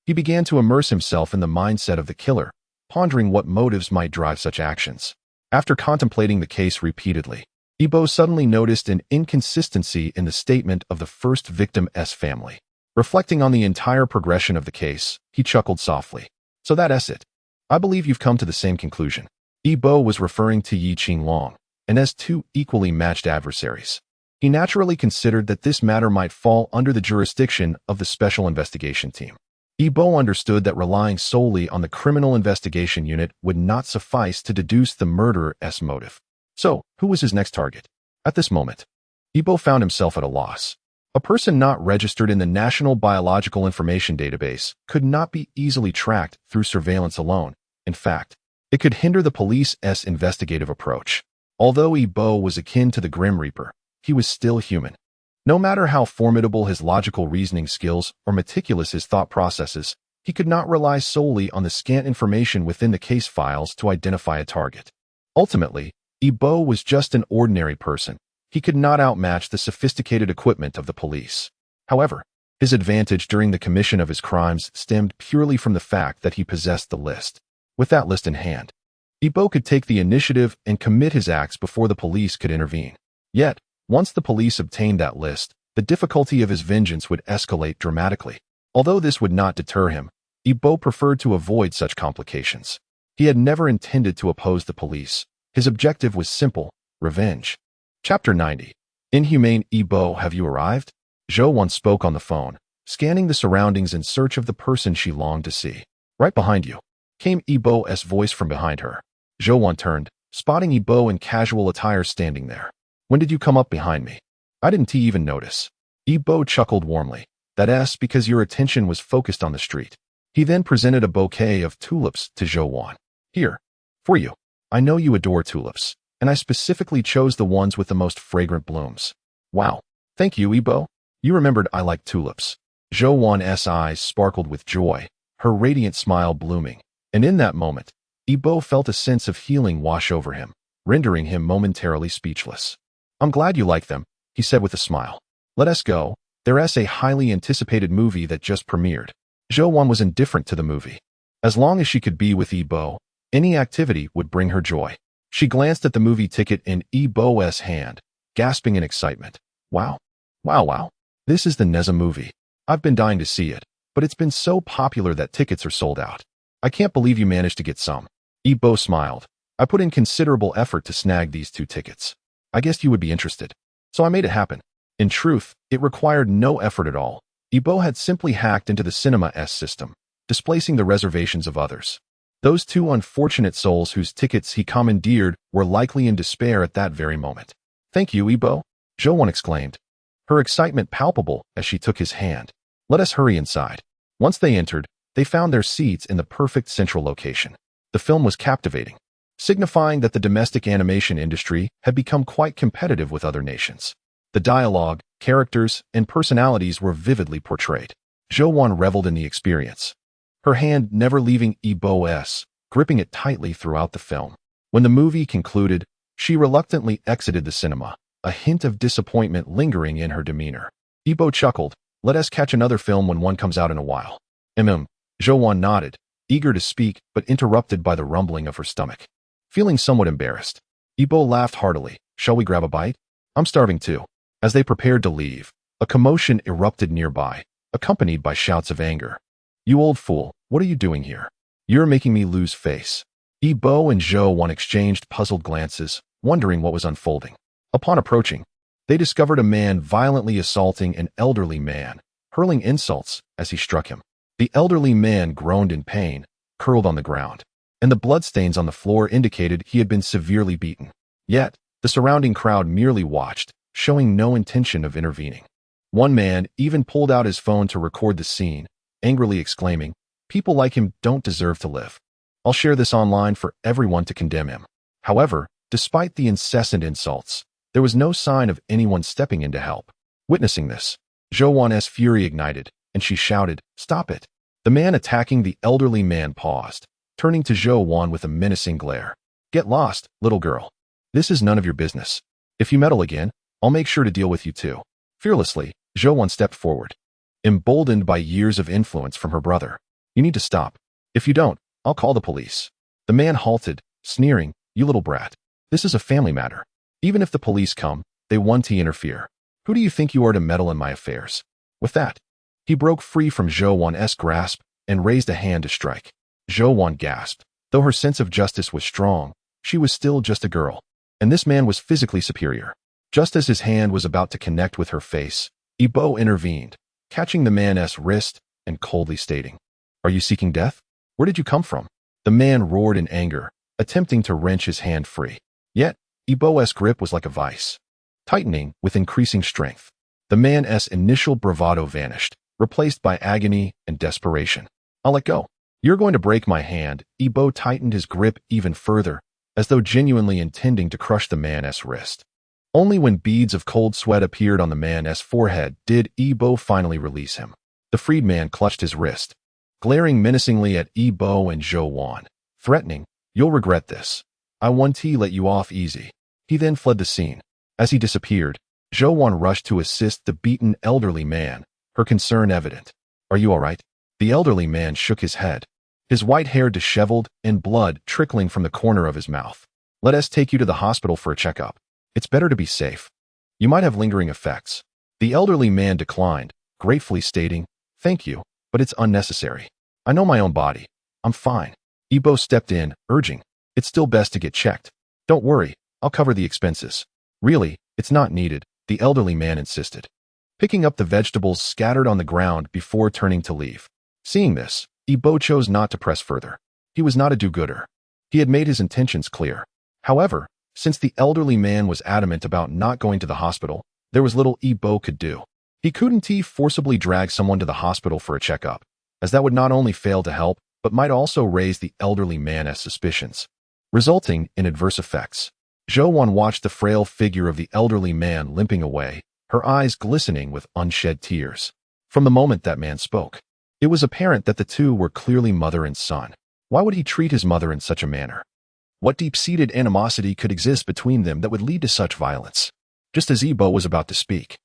he began to immerse himself in the mindset of the killer, pondering what motives might drive such actions. After contemplating the case repeatedly, Yibo suddenly noticed an inconsistency in the statement of the first victim's family. Reflecting on the entire progression of the case, he chuckled softly. So that's it. I believe you've come to the same conclusion. Yibo was referring to Yi Qinglong, and as two equally matched adversaries. He naturally considered that this matter might fall under the jurisdiction of the Special Investigation Team. Yibo understood that relying solely on the Criminal Investigation Unit would not suffice to deduce the murderer's motive. So, who was his next target? At this moment, Yibo found himself at a loss. A person not registered in the National Biological Information Database could not be easily tracked through surveillance alone. In fact, it could hinder the police's investigative approach. Although Yibo was akin to the Grim Reaper, he was still human. No matter how formidable his logical reasoning skills or meticulous his thought processes, he could not rely solely on the scant information within the case files to identify a target. Ultimately, Ibo was just an ordinary person. He could not outmatch the sophisticated equipment of the police. However, his advantage during the commission of his crimes stemmed purely from the fact that he possessed the list. With that list in hand, Ibo could take the initiative and commit his acts before the police could intervene. Yet, once the police obtained that list, the difficulty of his vengeance would escalate dramatically. Although this would not deter him, Ibo preferred to avoid such complications. He had never intended to oppose the police. His objective was simple: revenge. Chapter 90. Inhumane Ibo, have you arrived? Zhou once spoke on the phone, scanning the surroundings in search of the person she longed to see. Right behind you, came Ibo's voice from behind her. Zhou Wan turned, spotting Ibo in casual attire standing there. When did you come up behind me? I didn't even notice. Ibo chuckled warmly. That's because your attention was focused on the street. He then presented a bouquet of tulips to Zhou Wan. Here, for you. I know you adore tulips, and I specifically chose the ones with the most fragrant blooms. Wow. Thank you, Ibo. You remembered I like tulips. Zhou Wan's eyes sparkled with joy, her radiant smile blooming. And in that moment, Ibo felt a sense of healing wash over him, rendering him momentarily speechless. I'm glad you like them, he said with a smile. Let us go. There's a highly anticipated movie that just premiered. Zhou Wan was indifferent to the movie. As long as she could be with Ibo, any activity would bring her joy. She glanced at the movie ticket in Ibo's hand, gasping in excitement. Wow. Wow. This is the Neza movie. I've been dying to see it, but it's been so popular that tickets are sold out. I can't believe you managed to get some. Ibo smiled. I put in considerable effort to snag these 2 tickets. I guessed you would be interested, so I made it happen. In truth, it required no effort at all. Ibo had simply hacked into the cinema's system, displacing the reservations of others. Those 2 unfortunate souls whose tickets he commandeered were likely in despair at that very moment. Thank you, Ibo, Zhou Wan exclaimed, her excitement palpable as she took his hand. Let us hurry inside. Once they entered, they found their seats in the perfect central location. The film was captivating, signifying that the domestic animation industry had become quite competitive with other nations. The dialogue, characters, and personalities were vividly portrayed. Zhou Wan reveled in the experience, her hand never leaving Ibo's, gripping it tightly throughout the film. When the movie concluded, she reluctantly exited the cinema, a hint of disappointment lingering in her demeanor. Ibo chuckled. Let us catch another film when one comes out in a while. Zhou Wan nodded, eager to speak but interrupted by the rumbling of her stomach. Feeling somewhat embarrassed, Ibo laughed heartily. Shall we grab a bite? I'm starving too. As they prepared to leave, a commotion erupted nearby, accompanied by shouts of anger. You old fool, what are you doing here? You're making me lose face. Ibo and Zhou Wan exchanged puzzled glances, wondering what was unfolding. Upon approaching, they discovered a man violently assaulting an elderly man, hurling insults as he struck him. The elderly man groaned in pain, curled on the ground, and the bloodstains on the floor indicated he had been severely beaten. Yet, the surrounding crowd merely watched, showing no intention of intervening. One man even pulled out his phone to record the scene, angrily exclaiming, "People like him don't deserve to live. I'll share this online for everyone to condemn him." However, despite the incessant insults, there was no sign of anyone stepping in to help. Witnessing this, Zhou Wan's fury ignited, and she shouted, "Stop it!" The man attacking the elderly man paused, turning to Zhou Wan with a menacing glare. "Get lost, little girl. This is none of your business. If you meddle again, I'll make sure to deal with you too." Fearlessly, Zhou Wan stepped forward, emboldened by years of influence from her brother. "You need to stop. If you don't, I'll call the police." The man halted, sneering, "You little brat. This is a family matter. Even if the police come, they want to interfere. Who do you think you are to meddle in my affairs?" With that, he broke free from Zhou Wan's grasp and raised a hand to strike. Zhou Wan gasped. Though her sense of justice was strong, she was still just a girl, and this man was physically superior. Just as his hand was about to connect with her face, Ibo intervened, catching the man's wrist and coldly stating, "Are you seeking death? Where did you come from?" The man roared in anger, attempting to wrench his hand free. Yet, Ibo's grip was like a vice, tightening with increasing strength. The man's initial bravado vanished, replaced by agony and desperation. "I'll let go. You're going to break my hand." Ibo tightened his grip even further, as though genuinely intending to crush the man's wrist. Only when beads of cold sweat appeared on the man's forehead did Ebo finally release him. The freedman clutched his wrist, glaring menacingly at Ebo and Zhou Wan, threatening, "You'll regret this. I want to let you off easy." He then fled the scene. As he disappeared, Zhou Wan rushed to assist the beaten elderly man, her concern evident. "Are you all right?" The elderly man shook his head, his white hair disheveled and blood trickling from the corner of his mouth. "Let us take you to the hospital for a checkup. It's better to be safe. You might have lingering effects." The elderly man declined, gratefully stating, "Thank you, but it's unnecessary. I know my own body. I'm fine." Ebo stepped in, urging, "It's still best to get checked. Don't worry, I'll cover the expenses." "Really, it's not needed," the elderly man insisted, picking up the vegetables scattered on the ground before turning to leave. Seeing this, Ebo chose not to press further. He was not a do-gooder. He had made his intentions clear. However, since the elderly man was adamant about not going to the hospital, there was little Ebo could do. He couldn't forcibly drag someone to the hospital for a checkup, as that would not only fail to help, but might also raise the elderly man's suspicions, resulting in adverse effects. Zhou Wan watched the frail figure of the elderly man limping away, her eyes glistening with unshed tears. From the moment that man spoke, it was apparent that the two were clearly mother and son. Why would he treat his mother in such a manner? What deep-seated animosity could exist between them that would lead to such violence? Just as Ebo was about to speak,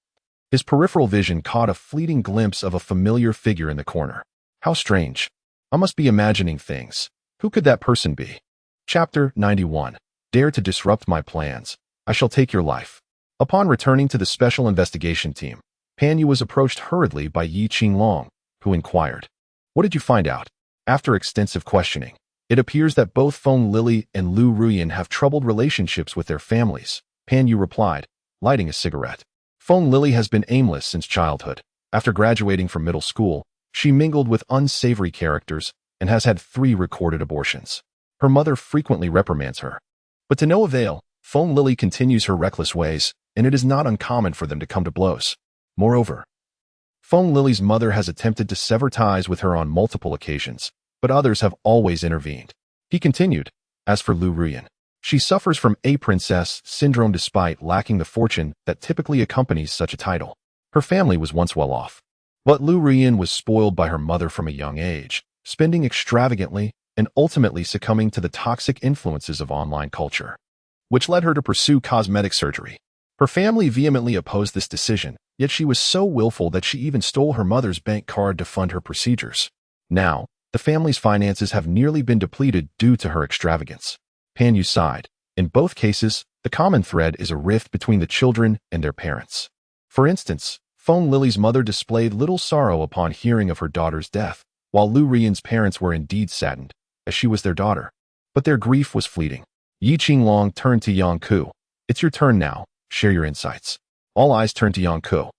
his peripheral vision caught a fleeting glimpse of a familiar figure in the corner. How strange. I must be imagining things. Who could that person be? Chapter 91. Dare to disrupt my plans. I shall take your life. Upon returning to the special investigation team, Pan Yu was approached hurriedly by Yi Qinglong, who inquired, "What did you find out?" After extensive questioning, it appears that both Feng Lili and Lu Ruyan have troubled relationships with their families, Pan Yu replied, lighting a cigarette. Feng Lili has been aimless since childhood. After graduating from middle school, she mingled with unsavory characters and has had 3 recorded abortions. Her mother frequently reprimands her. But to no avail, Feng Lili continues her reckless ways, and it is not uncommon for them to come to blows. Moreover, Feng Lili's mother has attempted to sever ties with her on multiple occasions, but others have always intervened. He continued, as for Lu Ruyan, she suffers from a princess syndrome despite lacking the fortune that typically accompanies such a title. Her family was once well off, but Lu Ruyan was spoiled by her mother from a young age, spending extravagantly and ultimately succumbing to the toxic influences of online culture, which led her to pursue cosmetic surgery. Her family vehemently opposed this decision, yet she was so willful that she even stole her mother's bank card to fund her procedures. Now, the family's finances have nearly been depleted due to her extravagance. Pan Yu sighed. In both cases, the common thread is a rift between the children and their parents. For instance, Feng Lili's mother displayed little sorrow upon hearing of her daughter's death, while Lu Ruyan's parents were indeed saddened, as she was their daughter. But their grief was fleeting. Yi Qinglong turned to Yang Ku. "It's your turn now. Share your insights." All eyes turned to Yang Ku,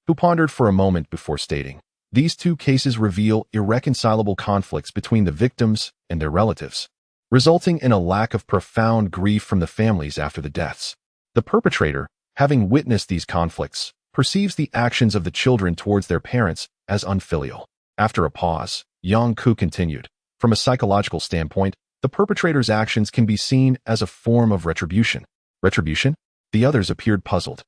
who pondered for a moment before stating, "These 2 cases reveal irreconcilable conflicts between the victims and their relatives, resulting in a lack of profound grief from the families after the deaths. The perpetrator, having witnessed these conflicts, perceives the actions of the children towards their parents as unfilial." After a pause, Yang Ku continued, "From a psychological standpoint, the perpetrator's actions can be seen as a form of retribution." Retribution? The others appeared puzzled.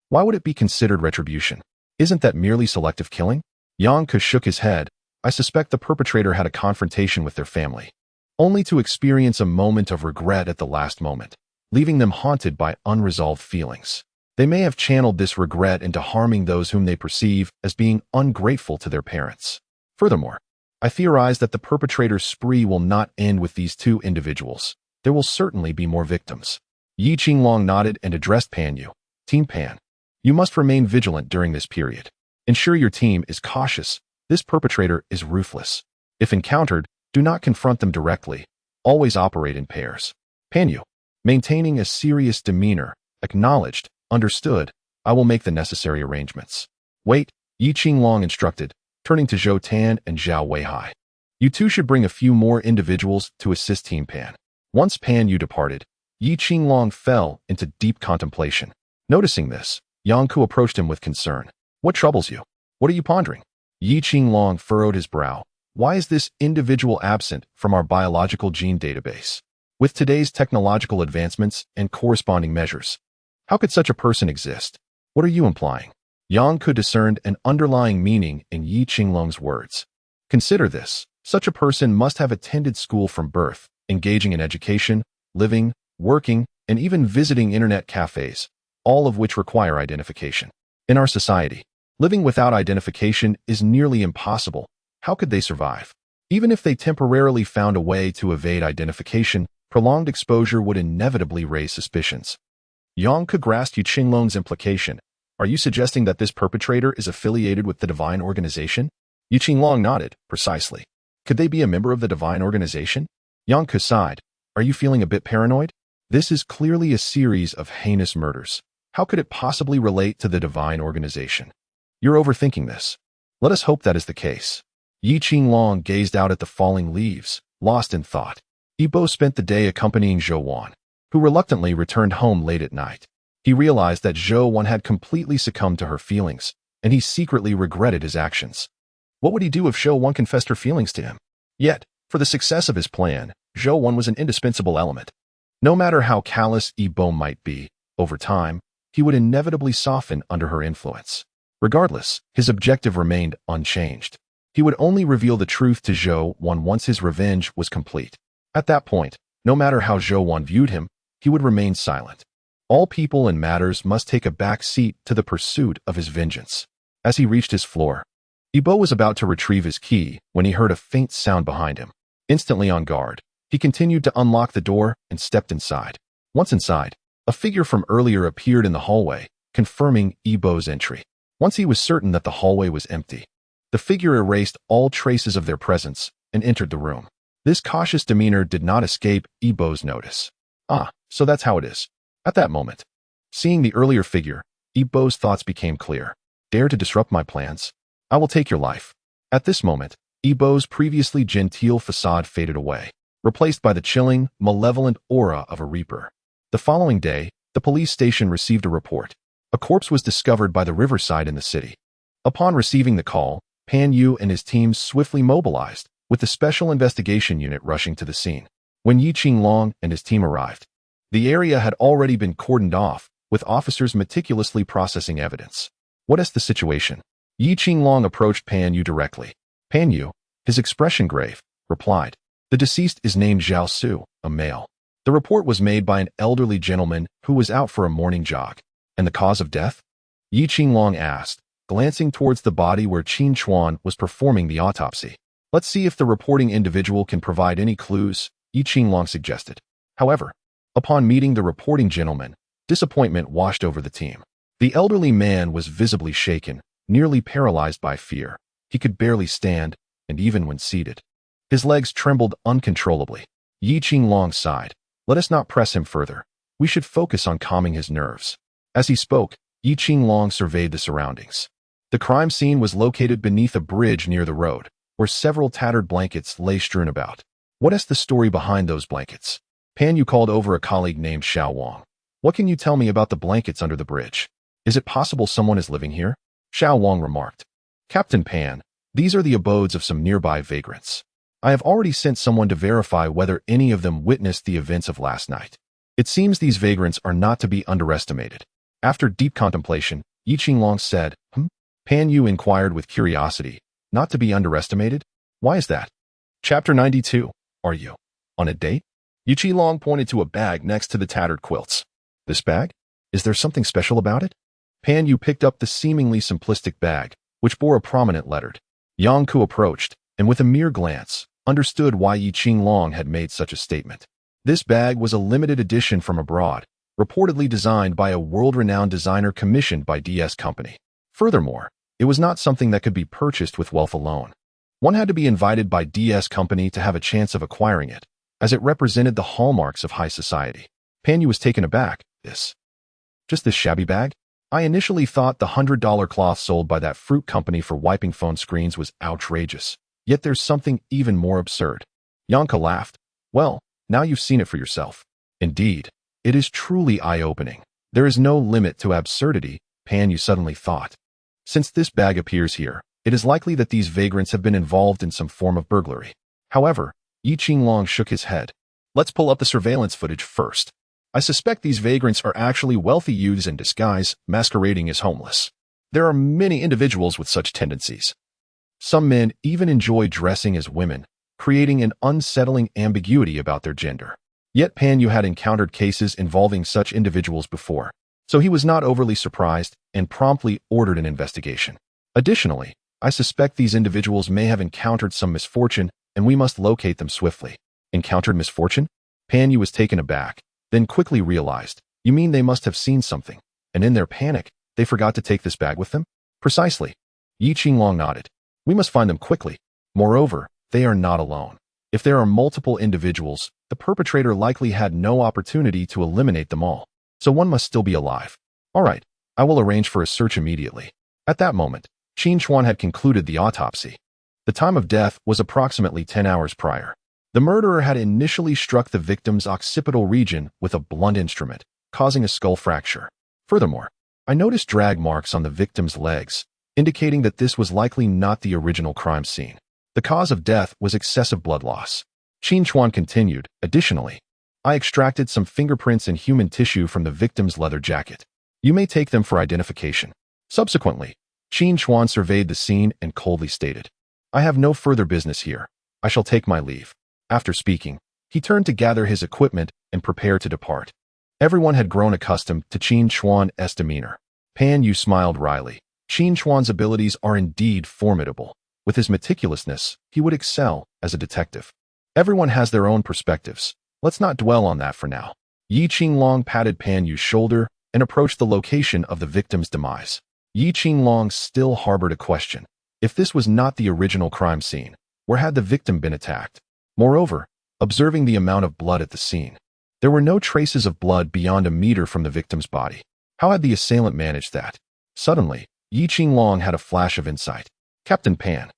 Why would it be considered retribution? Isn't that merely selective killing? Yang Ku shook his head. "I suspect the perpetrator had a confrontation with their family, only to experience a moment of regret at the last moment, leaving them haunted by unresolved feelings. They may have channeled this regret into harming those whom they perceive as being ungrateful to their parents. Furthermore, I theorize that the perpetrator's spree will not end with these 2 individuals. There will certainly be more victims." Yi Qinglong nodded and addressed Pan Yu. "Team Pan, you must remain vigilant during this period. Ensure your team is cautious. This perpetrator is ruthless. If encountered, do not confront them directly. Always operate in pairs." Pan Yu, maintaining a serious demeanor, acknowledged, "Understood. I will make the necessary arrangements." "Wait," Yi Qinglong instructed, turning to Zhou Tan and Zhao Weihai. "You 2 should bring a few more individuals to assist Team Pan." Once Pan Yu departed, Yi Qinglong fell into deep contemplation. Noticing this, Yang Ku approached him with concern. "What troubles you? What are you pondering?" Yi Qinglong furrowed his brow. "Why is this individual absent from our biological gene database? With today's technological advancements and corresponding measures, How could such a person exist? What are you implying? Yang Ke discerned an underlying meaning in Yi Qinglong's words. Consider this. Such a person must have attended school from birth, engaging in education, living, working, and even visiting internet cafes, all of which require identification. In our society, living without identification is nearly impossible. How could they survive? Even if they temporarily found a way to evade identification, prolonged exposure would inevitably raise suspicions. Yang Ke grasped Yi Qinglong's implication. Are you suggesting that this perpetrator is affiliated with the divine organization? Yi Qinglong nodded. Precisely. Could they be a member of the divine organization? Yang Ke sighed. Are you feeling a bit paranoid? This is clearly a series of heinous murders. How could it possibly relate to the divine organization? You're overthinking this. Let us hope that is the case. Yi Qinglong gazed out at the falling leaves, lost in thought. Yibo spent the day accompanying Zhou Wan, who reluctantly returned home late at night. He realized that Zhou Wan had completely succumbed to her feelings, and he secretly regretted his actions. What would he do if Zhou Wan confessed her feelings to him? Yet, for the success of his plan, Zhou Wan was an indispensable element. No matter how callous Yibo might be, over time, he would inevitably soften under her influence. Regardless, his objective remained unchanged. He would only reveal the truth to Zhou Wan once his revenge was complete. At that point, no matter how Zhou Wan viewed him, he would remain silent. All people and matters must take a back seat to the pursuit of his vengeance. As he reached his floor, Yibo was about to retrieve his key when he heard a faint sound behind him. Instantly on guard, he continued to unlock the door and stepped inside. Once inside, a figure from earlier appeared in the hallway, confirming Yibo's entry. Once he was certain that the hallway was empty, the figure erased all traces of their presence and entered the room. This cautious demeanor did not escape Yibo's notice. Ah, so that's how it is. At that moment, seeing the earlier figure, Yibo's thoughts became clear. Dare to disrupt my plans? I will take your life. At this moment, Yibo's previously genteel facade faded away, replaced by the chilling, malevolent aura of a reaper. The following day, the police station received a report. A corpse was discovered by the riverside in the city. Upon receiving the call, Pan Yu and his team swiftly mobilized, with the Special Investigation Unit rushing to the scene. When Yi Qinglong and his team arrived, the area had already been cordoned off, with officers meticulously processing evidence. What is the situation? Yi Qinglong approached Pan Yu directly. Pan Yu, his expression grave, replied, The deceased is named Zhao Su, a male. The report was made by an elderly gentleman who was out for a morning jog. And the cause of death? Yi Qinglong asked, glancing towards the body where Qin Chuan was performing the autopsy. Let's see if the reporting individual can provide any clues, Yi Qinglong suggested. However, upon meeting the reporting gentleman, disappointment washed over the team. The elderly man was visibly shaken, nearly paralyzed by fear. He could barely stand, and even when seated, his legs trembled uncontrollably. Yi Qinglong sighed. Let us not press him further. We should focus on calming his nerves. As he spoke, Yi Qinglong surveyed the surroundings. The crime scene was located beneath a bridge near the road, where several tattered blankets lay strewn about. What is the story behind those blankets? Pan Yu called over a colleague named Xiao Wang. What can you tell me about the blankets under the bridge? Is it possible someone is living here? Xiao Wang remarked. Captain Pan, these are the abodes of some nearby vagrants. I have already sent someone to verify whether any of them witnessed the events of last night. It seems these vagrants are not to be underestimated. After deep contemplation, Yi Qinglong said, Pan Yu inquired with curiosity. Not to be underestimated? Why is that? Chapter 92. Are you on a date? Yi Qinglong pointed to a bag next to the tattered quilts. This bag? Is there something special about it? Pan Yu picked up the seemingly simplistic bag, which bore a prominent lettered. Yang Ke approached, and with a mere glance, understood why Yi Qinglong had made such a statement. This bag was a limited edition from abroad, reportedly designed by a world-renowned designer commissioned by DS Company. Furthermore, it was not something that could be purchased with wealth alone. One had to be invited by DS Company to have a chance of acquiring it, as it represented the hallmarks of high society. Pan Yu was taken aback. Just this shabby bag? I initially thought the $100 cloth sold by that fruit company for wiping phone screens was outrageous. Yet there's something even more absurd. Yang Ke laughed. Well, now you've seen it for yourself. Indeed, it is truly eye-opening. There is no limit to absurdity, Pan Yu suddenly thought. Since this bag appears here, it is likely that these vagrants have been involved in some form of burglary. However, Yi Qinglong shook his head. Let's pull up the surveillance footage first. I suspect these vagrants are actually wealthy youths in disguise, masquerading as homeless. There are many individuals with such tendencies. Some men even enjoy dressing as women, creating an unsettling ambiguity about their gender. Yet Pan Yu had encountered cases involving such individuals before, so he was not overly surprised and promptly ordered an investigation. Additionally, I suspect these individuals may have encountered some misfortune and we must locate them swiftly. Encountered misfortune? Pan Yu was taken aback, then quickly realized, you mean they must have seen something, and in their panic, they forgot to take this bag with them? Precisely. Yi Qinglong nodded. We must find them quickly. Moreover, they are not alone. If there are multiple individuals, the perpetrator likely had no opportunity to eliminate them all, so one must still be alive. All right, I will arrange for a search immediately. At that moment, Qin Chuan had concluded the autopsy. The time of death was approximately 10 hours prior. The murderer had initially struck the victim's occipital region with a blunt instrument, causing a skull fracture. Furthermore, I noticed drag marks on the victim's legs, indicating that this was likely not the original crime scene. The cause of death was excessive blood loss. Qin Chuan continued, additionally, I extracted some fingerprints and human tissue from the victim's leather jacket. You may take them for identification. Subsequently, Qin Chuan surveyed the scene and coldly stated, I have no further business here. I shall take my leave. After speaking, he turned to gather his equipment and prepare to depart. Everyone had grown accustomed to Qin Chuan's demeanor. Pan Yu smiled wryly. Qin Chuan's abilities are indeed formidable. With his meticulousness, he would excel as a detective. Everyone has their own perspectives. Let's not dwell on that for now. Yi Qinglong patted Pan Yu's shoulder and approached the location of the victim's demise. Yi Qinglong still harbored a question. If this was not the original crime scene, where had the victim been attacked? Moreover, observing the amount of blood at the scene, there were no traces of blood beyond a meter from the victim's body. How had the assailant managed that? Suddenly, Yi Qinglong had a flash of insight. Captain Pan.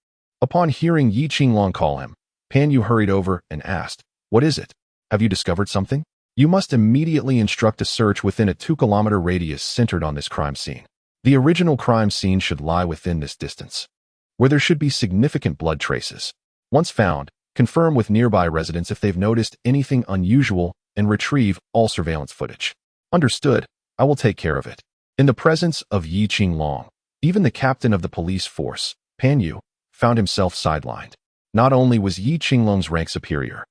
Upon hearing Yi Qinglong call him, Pan Yu hurried over and asked, What is it? Have you discovered something? You must immediately instruct a search within a 2-kilometer radius centered on this crime scene. The original crime scene should lie within this distance, where there should be significant blood traces. Once found, confirm with nearby residents if they've noticed anything unusual and retrieve all surveillance footage. Understood. I will take care of it. In the presence of Yi Qinglong, even the captain of the police force, Pan Yu, found himself sidelined. Not only was Yi Qinglong's rank superior,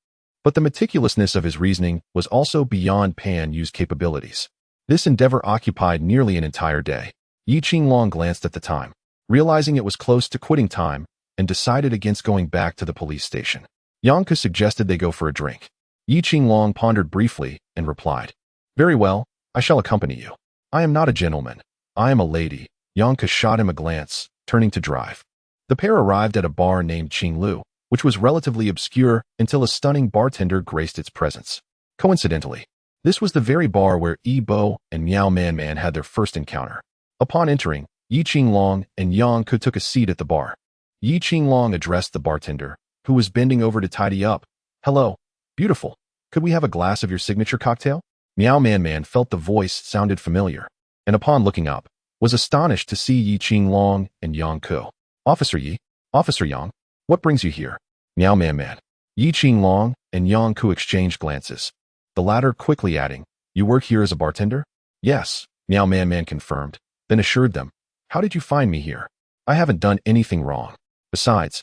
but the meticulousness of his reasoning was also beyond Pan Yu's capabilities. This endeavor occupied nearly an entire day. Yi Qinglong glanced at the time, realizing it was close to quitting time, and decided against going back to the police station. Yang Ke suggested they go for a drink. Yi Qinglong pondered briefly and replied, Very well, I shall accompany you. I am not a gentleman. I am a lady. Yang Ke shot him a glance, turning to drive. The pair arrived at a bar named Qinglu, which was relatively obscure until a stunning bartender graced its presence. Coincidentally, this was the very bar where Yi Bo and Miao Man Man had their first encounter. Upon entering, Yi Qinglong and Yang Ke took a seat at the bar. Yi Qinglong addressed the bartender, who was bending over to tidy up. Hello, beautiful. Could we have a glass of your signature cocktail? Miao Man Man felt the voice sounded familiar, and upon looking up, was astonished to see Yi Qinglong and Yang Ke. Officer Yi, Officer Yang, what brings you here? Miao Man Man. Yi Qinglong and Yang Ke exchanged glances, the latter quickly adding, You work here as a bartender? Yes, Miao Man Man confirmed, then assured them, How did you find me here? I haven't done anything wrong. Besides,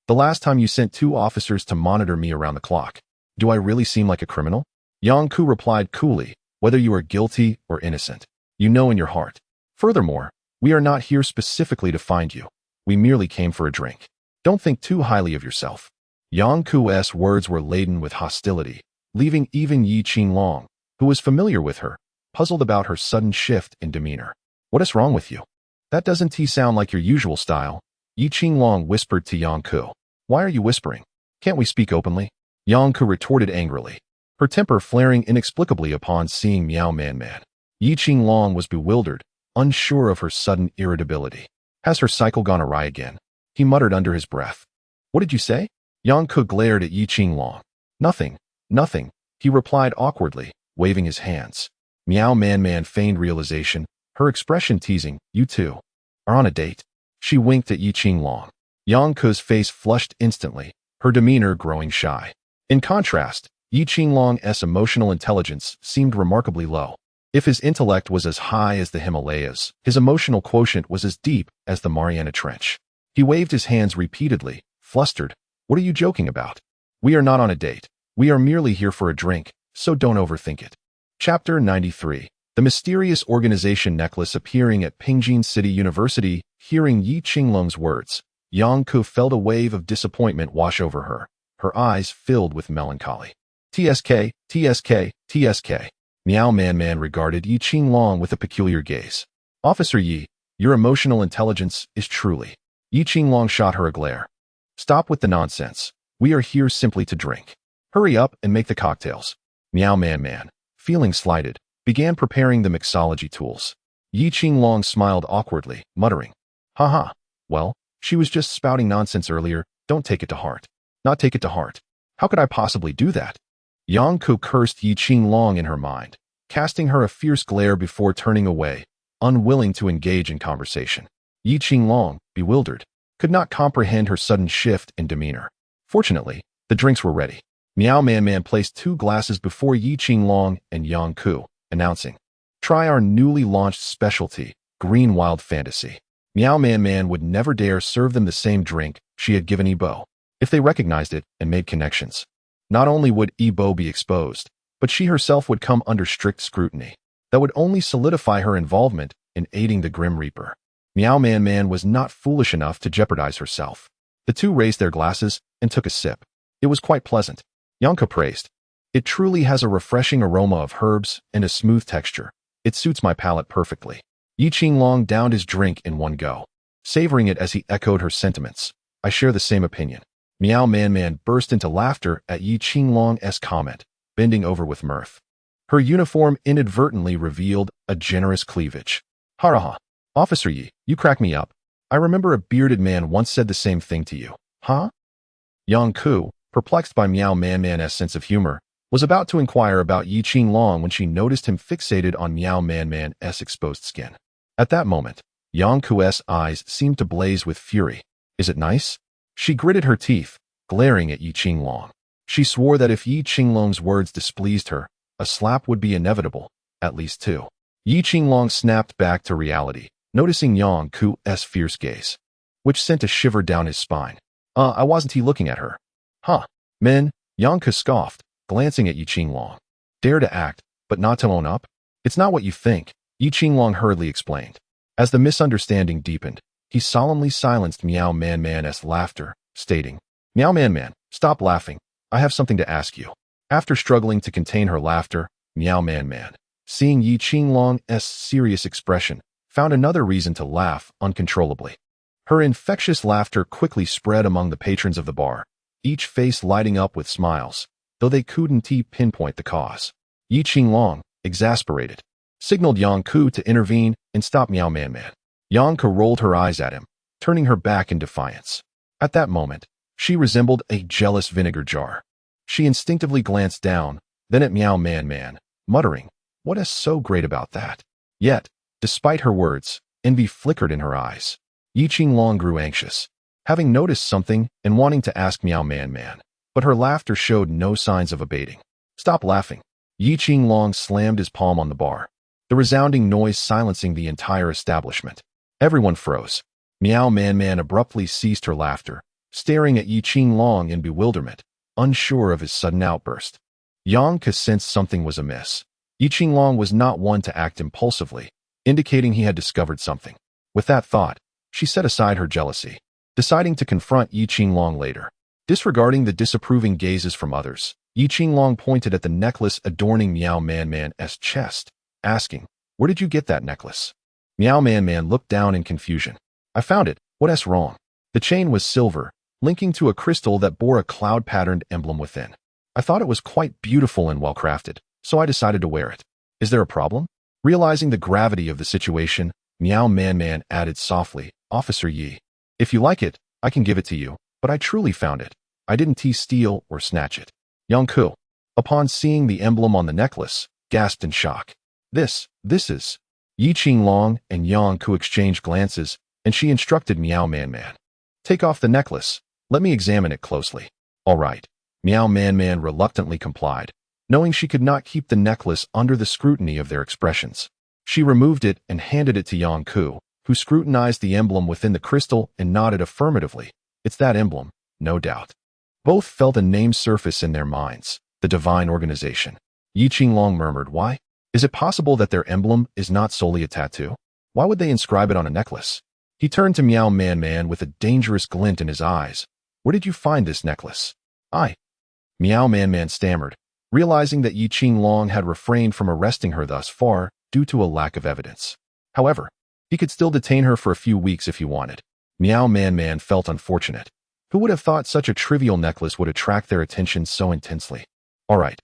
the last time you sent 2 officers to monitor me around the clock. Do I really seem like a criminal? Yang Ke replied coolly, Whether you are guilty or innocent, you know in your heart. Furthermore, we are not here specifically to find you. We merely came for a drink. Don't think too highly of yourself. Yang Ke's words were laden with hostility, leaving even Yi Qinglong, who was familiar with her, puzzled about her sudden shift in demeanor. What is wrong with you? That doesn't sound like your usual style. Yi Qinglong whispered to Yang Ke. Why are you whispering? Can't we speak openly? Yang Ke retorted angrily, her temper flaring inexplicably upon seeing Miao Man Man. Yi Qinglong was bewildered, unsure of her sudden irritability. Has her cycle gone awry again? He muttered under his breath. What did you say? Yang Ke glared at Yi Qinglong. Nothing, nothing, he replied awkwardly, waving his hands. Miao Man Man feigned realization, her expression teasing, You two are on a date. She winked at Yi Qinglong. Yang Ke's face flushed instantly, her demeanor growing shy. In contrast, Yi Qinglong's emotional intelligence seemed remarkably low. If his intellect was as high as the Himalayas, his emotional quotient was as deep as the Mariana Trench. He waved his hands repeatedly, flustered. What are you joking about? We are not on a date. We are merely here for a drink, so don't overthink it. Chapter 93. The mysterious organization necklace appearing at Pingjin City University. Hearing Yi Qinglong's words, Yang Ku felt a wave of disappointment wash over her. Her eyes filled with melancholy. TSK, TSK, TSK. Miao Man regarded Yi Qinglong with a peculiar gaze. Officer Yi, your emotional intelligence is truly. Yi Qinglong shot her a glare. Stop with the nonsense. We are here simply to drink. Hurry up and make the cocktails. Miao Man, feeling slighted, began preparing the mixology tools. Yi Qinglong smiled awkwardly, muttering, Haha, well, she was just spouting nonsense earlier, don't take it to heart. Not take it to heart. How could I possibly do that? Yang Ku cursed Yi Qinglong in her mind, casting her a fierce glare before turning away, unwilling to engage in conversation. Yi Qinglong, bewildered, could not comprehend her sudden shift in demeanor. Fortunately, the drinks were ready. Miao Man placed 2 glasses before Yi Qinglong and Yang Ku, announcing, Try our newly launched specialty, Green Wild Fantasy. Miao Man would never dare serve them the same drink she had given Yibo. If they recognized it and made connections, not only would Yibo be exposed, but she herself would come under strict scrutiny. That would only solidify her involvement in aiding the Grim Reaper. Miao Man was not foolish enough to jeopardize herself. The 2 raised their glasses and took a sip. It was quite pleasant. Yanka praised. It truly has a refreshing aroma of herbs and a smooth texture. It suits my palate perfectly. Yi Qinglong downed his drink in one go, savoring it as he echoed her sentiments. I share the same opinion. Miao Man burst into laughter at Yi Qinglong's comment, bending over with mirth. Her uniform inadvertently revealed a generous cleavage. Haraha. Officer Yi, you crack me up. I remember a bearded man once said the same thing to you. Huh? Yang Ku, perplexed by Miao Man's sense of humor, was about to inquire about Yi Qinglong when she noticed him fixated on Miao Man's exposed skin. At that moment, Yang Ku's eyes seemed to blaze with fury. Is it nice? She gritted her teeth, glaring at Yi Qinglong. She swore that if Yi Qinglong's words displeased her, a slap would be inevitable, at least 2. Yi Qinglong snapped back to reality, noticing Yang Ku's fierce gaze, which sent a shiver down his spine. I wasn't looking at her. Huh. Men, Yang Ku scoffed, glancing at Yi Qinglong. Dare to act, but not to own up? It's not what you think, Yi Qinglong hurriedly explained. As the misunderstanding deepened, he solemnly silenced Miao Man's laughter, stating, Miao Man, stop laughing. I have something to ask you. After struggling to contain her laughter, Miao Man, seeing Yi Qinglong's serious expression, found another reason to laugh uncontrollably. Her infectious laughter quickly spread among the patrons of the bar, each face lighting up with smiles, though they couldn't pinpoint the cause. Yi Qinglong, exasperated, signaled Yang Ku to intervene and stop Miao Man. Yang Ku rolled her eyes at him, turning her back in defiance. At that moment, she resembled a jealous vinegar jar. She instinctively glanced down, then at Miao Man, muttering, What is so great about that? Yet, despite her words, envy flickered in her eyes. Yi Qinglong grew anxious, having noticed something and wanting to ask Miao Man, but her laughter showed no signs of abating. Stop laughing. Yi Qinglong slammed his palm on the bar, the resounding noise silencing the entire establishment. Everyone froze. Miao Man abruptly ceased her laughter, staring at Yi Qinglong in bewilderment, unsure of his sudden outburst. Yang Ku sensed something was amiss. Yi Qinglong was not one to act impulsively, indicating he had discovered something. With that thought, she set aside her jealousy, deciding to confront Yi Qinglong later. Disregarding the disapproving gazes from others, Yi Qinglong pointed at the necklace adorning Miao Man's chest, asking, Where did you get that necklace? Miao Man looked down in confusion. I found it. What's wrong? The chain was silver, linking to a crystal that bore a cloud-patterned emblem within. I thought it was quite beautiful and well-crafted, so I decided to wear it. Is there a problem? Realizing the gravity of the situation, Miao Man added softly, Officer Yi, if you like it, I can give it to you, but I truly found it. I didn't steal or snatch it. Yang Ku, upon seeing the emblem on the necklace, gasped in shock. This is... Yi Qinglong and Yang Ku exchanged glances, and she instructed Miao Man. Take off the necklace. Let me examine it closely. All right. Meow Man Man reluctantly complied, knowing she could not keep the necklace under the scrutiny of their expressions. She removed it and handed it to Yang Ku, who scrutinized the emblem within the crystal and nodded affirmatively. It's that emblem, no doubt. Both felt a name surface in their minds, the divine organization. Yi Qinglong murmured, why? Is it possible that their emblem is not solely a tattoo? Why would they inscribe it on a necklace? He turned to Meow Man Man with a dangerous glint in his eyes. Where did you find this necklace? Meow Man Man stammered, realizing that Yi Qinglong had refrained from arresting her thus far due to a lack of evidence. However, he could still detain her for a few weeks if he wanted. Meow Man Man felt unfortunate. Who would have thought such a trivial necklace would attract their attention so intensely? All right,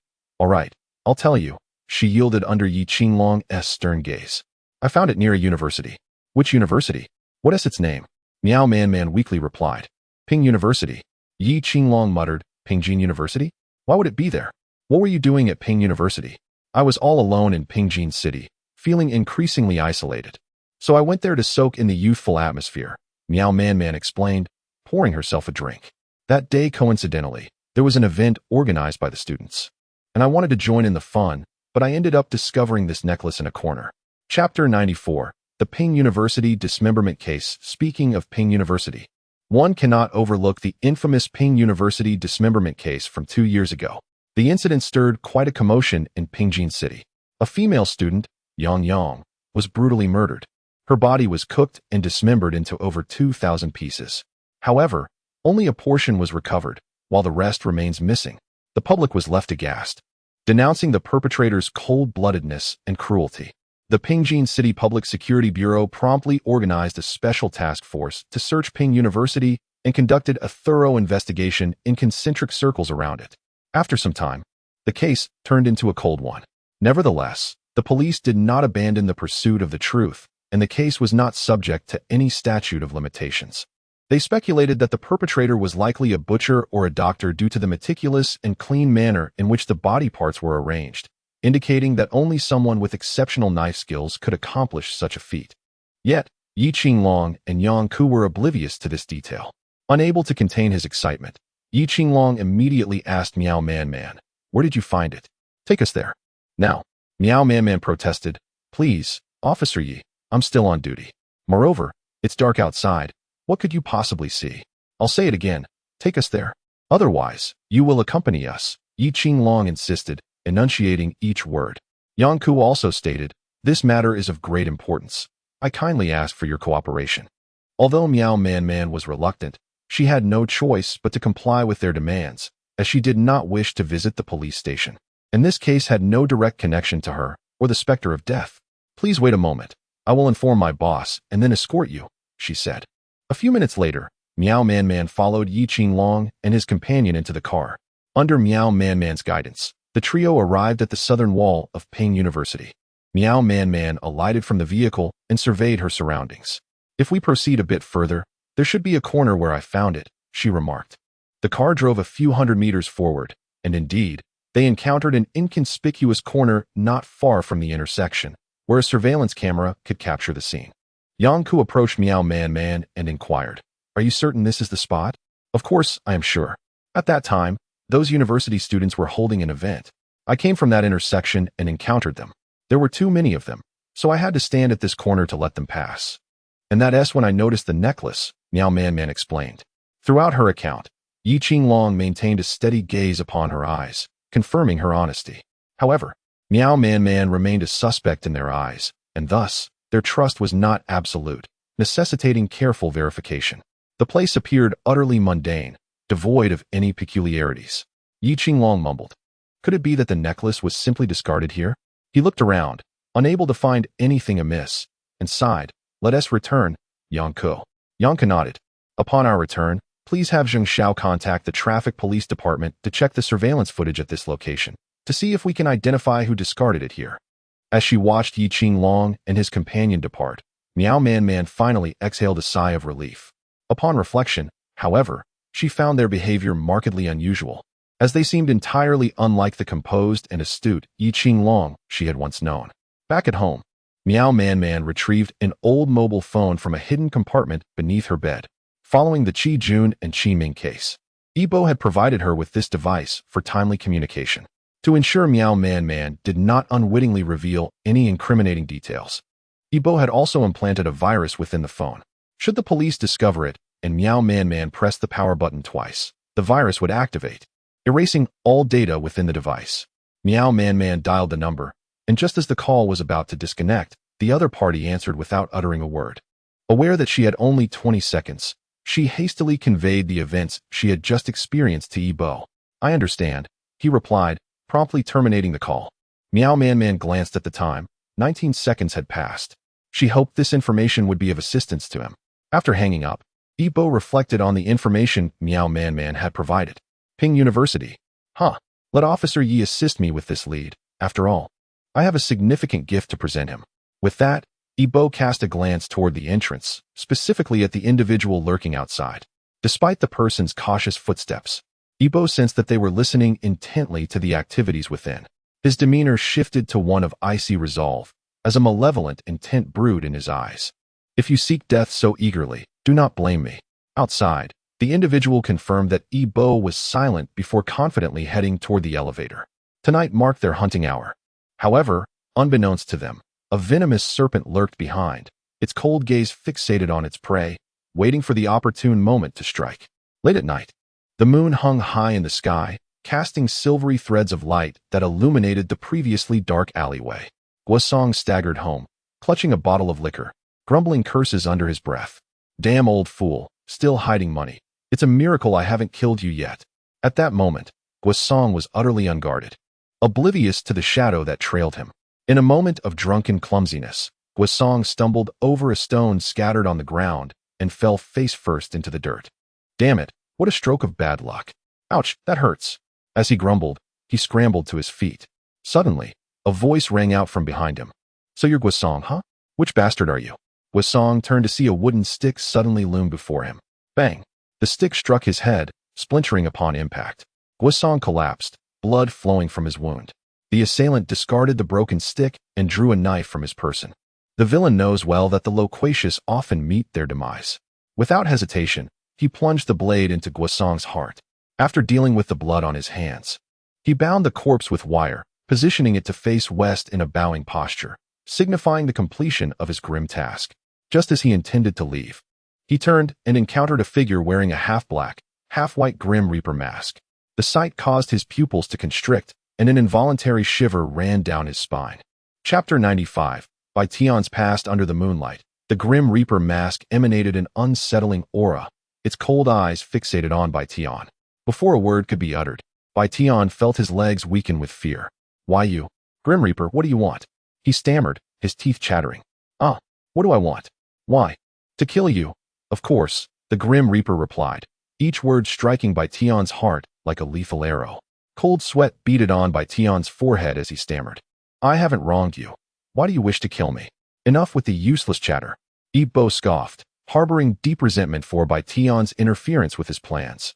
I'll tell you, she yielded under Yi Qinglong's stern gaze. I found it near a university. Which university? What is its name? Meow Man Man weakly replied. Ping University. Yi Qinglong muttered, Pingjin University? Why would it be there? What were you doing at Ping University? I was all alone in Pingjin City, feeling increasingly isolated. So I went there to soak in the youthful atmosphere, Meow Man Man explained, pouring herself a drink. That day, coincidentally, there was an event organized by the students. And I wanted to join in the fun, but I ended up discovering this necklace in a corner. Chapter 94. The Ping University Dismemberment Case. Speaking of Ping University, one cannot overlook the infamous Ping University dismemberment case from 2 years ago. The incident stirred quite a commotion in Pingjin City. A female student, Yang, was brutally murdered. Her body was cooked and dismembered into over 2,000 pieces. However, only a portion was recovered, while the rest remains missing. The public was left aghast, denouncing the perpetrator's cold-bloodedness and cruelty. The Pingjin City Public Security Bureau promptly organized a special task force to search Ping University and conducted a thorough investigation in concentric circles around it. After some time, the case turned into a cold one. Nevertheless, the police did not abandon the pursuit of the truth, and the case was not subject to any statute of limitations. They speculated that the perpetrator was likely a butcher or a doctor due to the meticulous and clean manner in which the body parts were arranged, indicating that only someone with exceptional knife skills could accomplish such a feat. Yet, Yi Qinglong and Yang Ku were oblivious to this detail. Unable to contain his excitement, Yi Qinglong immediately asked Meow Man Man, where did you find it? Take us there. Now, Meow Man Man protested, please, Officer Yi, I'm still on duty. Moreover, it's dark outside. What could you possibly see? I'll say it again, take us there. Otherwise, you will accompany us, Yi Qinglong insisted, enunciating each word. Yang Ku also stated, this matter is of great importance. I kindly ask for your cooperation. Although Meow Man Man was reluctant, she had no choice but to comply with their demands, as she did not wish to visit the police station. And this case had no direct connection to her or the specter of death. Please wait a moment. I will inform my boss and then escort you, she said. A few minutes later, Meow Man Man followed Yi Qinglong and his companion into the car. Under Meow Man Man's guidance, the trio arrived at the southern wall of Ping University. Meow Man Man alighted from the vehicle and surveyed her surroundings. If we proceed a bit further, there should be a corner where I found it, she remarked. The car drove a few hundred meters forward, and indeed, they encountered an inconspicuous corner not far from the intersection, where a surveillance camera could capture the scene. Yang Ku approached Meow Man Man and inquired, are you certain this is the spot? Of course, I am sure. At that time, those university students were holding an event. I came from that intersection and encountered them. There were too many of them, so I had to stand at this corner to let them pass. And that's when I noticed the necklace, Meow Man Man explained. Throughout her account, Yi Qinglong maintained a steady gaze upon her eyes, confirming her honesty. However, Meow Man Man remained a suspect in their eyes, and thus, their trust was not absolute, necessitating careful verification. The place appeared utterly mundane, devoid of any peculiarities. Yi Qinglong mumbled. Could it be that the necklace was simply discarded here? He looked around, unable to find anything amiss, and sighed, let us return, Yang Ku. Yang Ku nodded. Upon our return, please have Zheng Xiao contact the traffic police department to check the surveillance footage at this location, to see if we can identify who discarded it here. As she watched Yi Qinglong and his companion depart, Meow Man Man finally exhaled a sigh of relief. Upon reflection, however, she found their behavior markedly unusual, as they seemed entirely unlike the composed and astute Yi Qinglong she had once known. Back at home, Meow Man Man retrieved an old mobile phone from a hidden compartment beneath her bed, following the Qi Jun and Qi Ming case. Ebo had provided her with this device for timely communication, to ensure Meow Man Man did not unwittingly reveal any incriminating details. Ebo had also implanted a virus within the phone. Should the police discover it and Meow Man Man press the power button twice, the virus would activate, erasing all data within the device. Meow Man Man dialed the number, and just as the call was about to disconnect, the other party answered without uttering a word. Aware that she had only 20 seconds, she hastily conveyed the events she had just experienced to Ebo. "I understand," he replied, promptly terminating the call. Meow Man Man glanced at the time. 19 seconds had passed. She hoped this information would be of assistance to him. After hanging up, Ebo reflected on the information Meow Man Man had provided. Ping University. Huh. Let Officer Yi assist me with this lead. After all, I have a significant gift to present him. With that, Ebo cast a glance toward the entrance, specifically at the individual lurking outside. Despite the person's cautious footsteps, Ebo sensed that they were listening intently to the activities within. His demeanor shifted to one of icy resolve, as a malevolent intent brewed in his eyes. "If you seek death so eagerly, do not blame me." Outside, the individual confirmed that Ebo was silent before confidently heading toward the elevator. Tonight marked their hunting hour. However, unbeknownst to them, a venomous serpent lurked behind, its cold gaze fixated on its prey, waiting for the opportune moment to strike. Late at night, the moon hung high in the sky, casting silvery threads of light that illuminated the previously dark alleyway. Guosong staggered home, clutching a bottle of liquor, grumbling curses under his breath. "Damn old fool, still hiding money. It's a miracle I haven't killed you yet." At that moment, Guosong was utterly unguarded, oblivious to the shadow that trailed him. In a moment of drunken clumsiness, Guosong stumbled over a stone scattered on the ground and fell face first into the dirt. "Damn it, what a stroke of bad luck. Ouch, that hurts." As he grumbled, he scrambled to his feet. Suddenly, a voice rang out from behind him. "So you're Guosong, huh? Which bastard are you?" Guosong turned to see a wooden stick suddenly loom before him. Bang! The stick struck his head, splintering upon impact. Guosong collapsed, blood flowing from his wound. The assailant discarded the broken stick and drew a knife from his person. The villain knows well that the loquacious often meet their demise. Without hesitation, he plunged the blade into Guosong's heart. After dealing with the blood on his hands, he bound the corpse with wire, positioning it to face west in a bowing posture, signifying the completion of his grim task. Just as he intended to leave, he turned and encountered a figure wearing a half-black, half-white Grim Reaper mask. The sight caused his pupils to constrict, and an involuntary shiver ran down his spine. Chapter 95. By Tion's Past Under the Moonlight. The Grim Reaper mask emanated an unsettling aura, its cold eyes fixated on Bai Tian. Before a word could be uttered, Bai Tian felt his legs weaken with fear. "Why you? Grim Reaper, what do you want?" He stammered, his teeth chattering. What do I want? Why? To kill you. Of course, the Grim Reaper replied, each word striking Bai Tian's heart like a lethal arrow. Cold sweat beaded on Bai Tian's forehead as he stammered. "I haven't wronged you. Why do you wish to kill me?" "Enough with the useless chatter," Ebo scoffed, harboring deep resentment for Bai Tian's interference with his plans.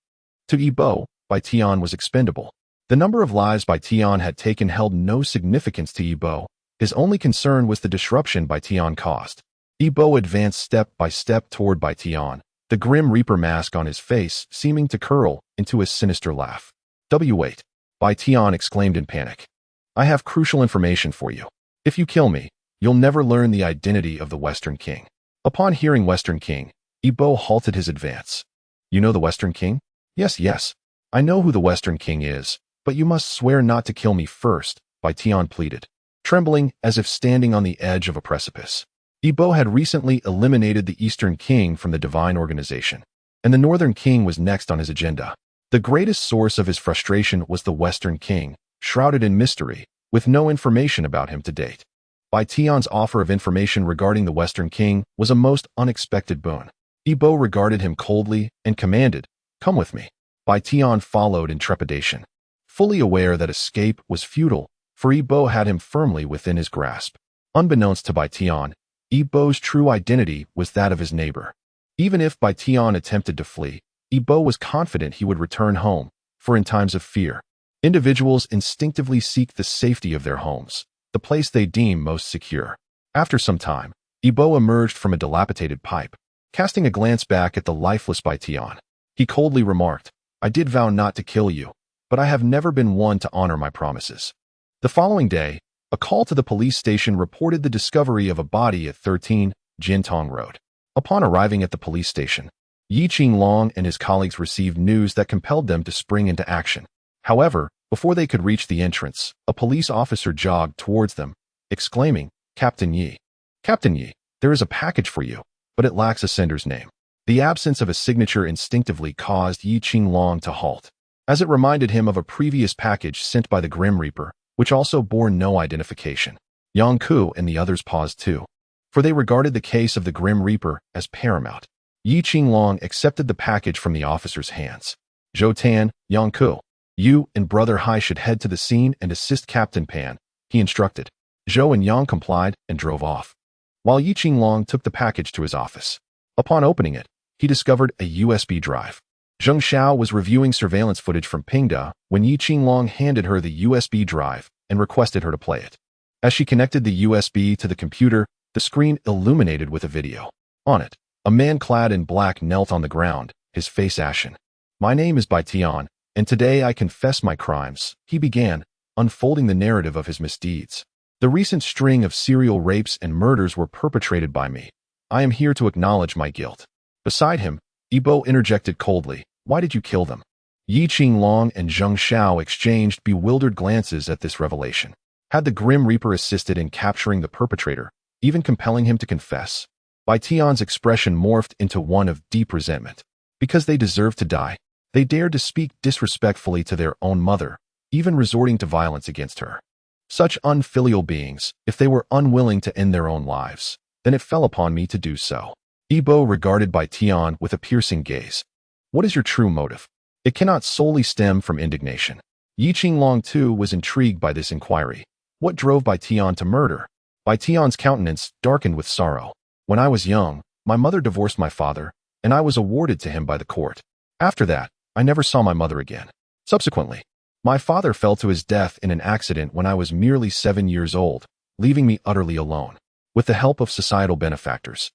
To Ebo, Bai Tian was expendable. The number of lives Bai Tian had taken held no significance to Ebo. His only concern was the disruption Bai Tian caused. Ebo advanced step by step toward Bai Tian, the Grim Reaper mask on his face seeming to curl into a sinister laugh. "Wait," Bai Tian exclaimed in panic. "I have crucial information for you. If you kill me, you'll never learn the identity of the Western King." Upon hearing Western King, Ebo halted his advance. "You know the Western King?" Yes. I know who the Western King is, but you must swear not to kill me first," Bai Tian pleaded, trembling as if standing on the edge of a precipice. Ebo had recently eliminated the Eastern King from the Divine Organization, and the Northern King was next on his agenda. The greatest source of his frustration was the Western King, shrouded in mystery, with no information about him to date. Bai Tian's offer of information regarding the Western King was a most unexpected boon. Ebo regarded him coldly and commanded, "Come with me." Bai Tian followed in trepidation, fully aware that escape was futile, for Ebo had him firmly within his grasp. Unbeknownst to Bai Tian, Ebo's true identity was that of his neighbor. Even if Bai Tian attempted to flee, Ebo was confident he would return home, for in times of fear, individuals instinctively seek the safety of their homes, the place they deem most secure. After some time, Ebo emerged from a dilapidated pipe, casting a glance back at the lifeless Bai Tian. He coldly remarked, I did vow not to kill you, but I have never been one to honor my promises. The following day, a call to the police station reported the discovery of a body at 13 Jintong Road. Upon arriving at the police station, Yi Qinglong and his colleagues received news that compelled them to spring into action. However, before they could reach the entrance, a police officer jogged towards them, exclaiming, "Captain Yi! Captain Yi, there is a package for you, but it lacks a sender's name." The absence of a signature instinctively caused Yi Qinglong to halt, as it reminded him of a previous package sent by the Grim Reaper, which also bore no identification. Yang Ku and the others paused too, for they regarded the case of the Grim Reaper as paramount. Yi Qinglong accepted the package from the officer's hands. "Zhou Tan, Yang Ku, you and Brother Hai should head to the scene and assist Captain Pan," he instructed. Zhou and Yang complied and drove off, while Yi Qinglong took the package to his office. Upon opening it, he discovered a USB drive. Zheng Xiao was reviewing surveillance footage from Pingda when Yi Qinglong handed her the USB drive and requested her to play it. As she connected the USB to the computer, the screen illuminated with a video. On it, a man clad in black knelt on the ground, his face ashen. "My name is Bai Tian, and today I confess my crimes," he began, unfolding the narrative of his misdeeds. "The recent string of serial rapes and murders were perpetrated by me. I am here to acknowledge my guilt." Beside him, Yibo interjected coldly, "Why did you kill them?" Yi Qinglong and Zheng Xiao exchanged bewildered glances at this revelation. Had the Grim Reaper assisted in capturing the perpetrator, even compelling him to confess? Bai Tian's expression morphed into one of deep resentment. Because they deserved to die, they dared to speak disrespectfully to their own mother, even resorting to violence against her. Such unfilial beings, if they were unwilling to end their own lives, then it fell upon me to do so. Yibo regarded Bai Tian with a piercing gaze. "What is your true motive? It cannot solely stem from indignation." Yi Qinglong too was intrigued by this inquiry. What drove Bai Tian to murder? Bai Tian's countenance darkened with sorrow. "When I was young, my mother divorced my father, and I was awarded to him by the court. After that, I never saw my mother again. Subsequently, my father fell to his death in an accident when I was merely 7 years old, leaving me utterly alone. With the help of societal benefactors,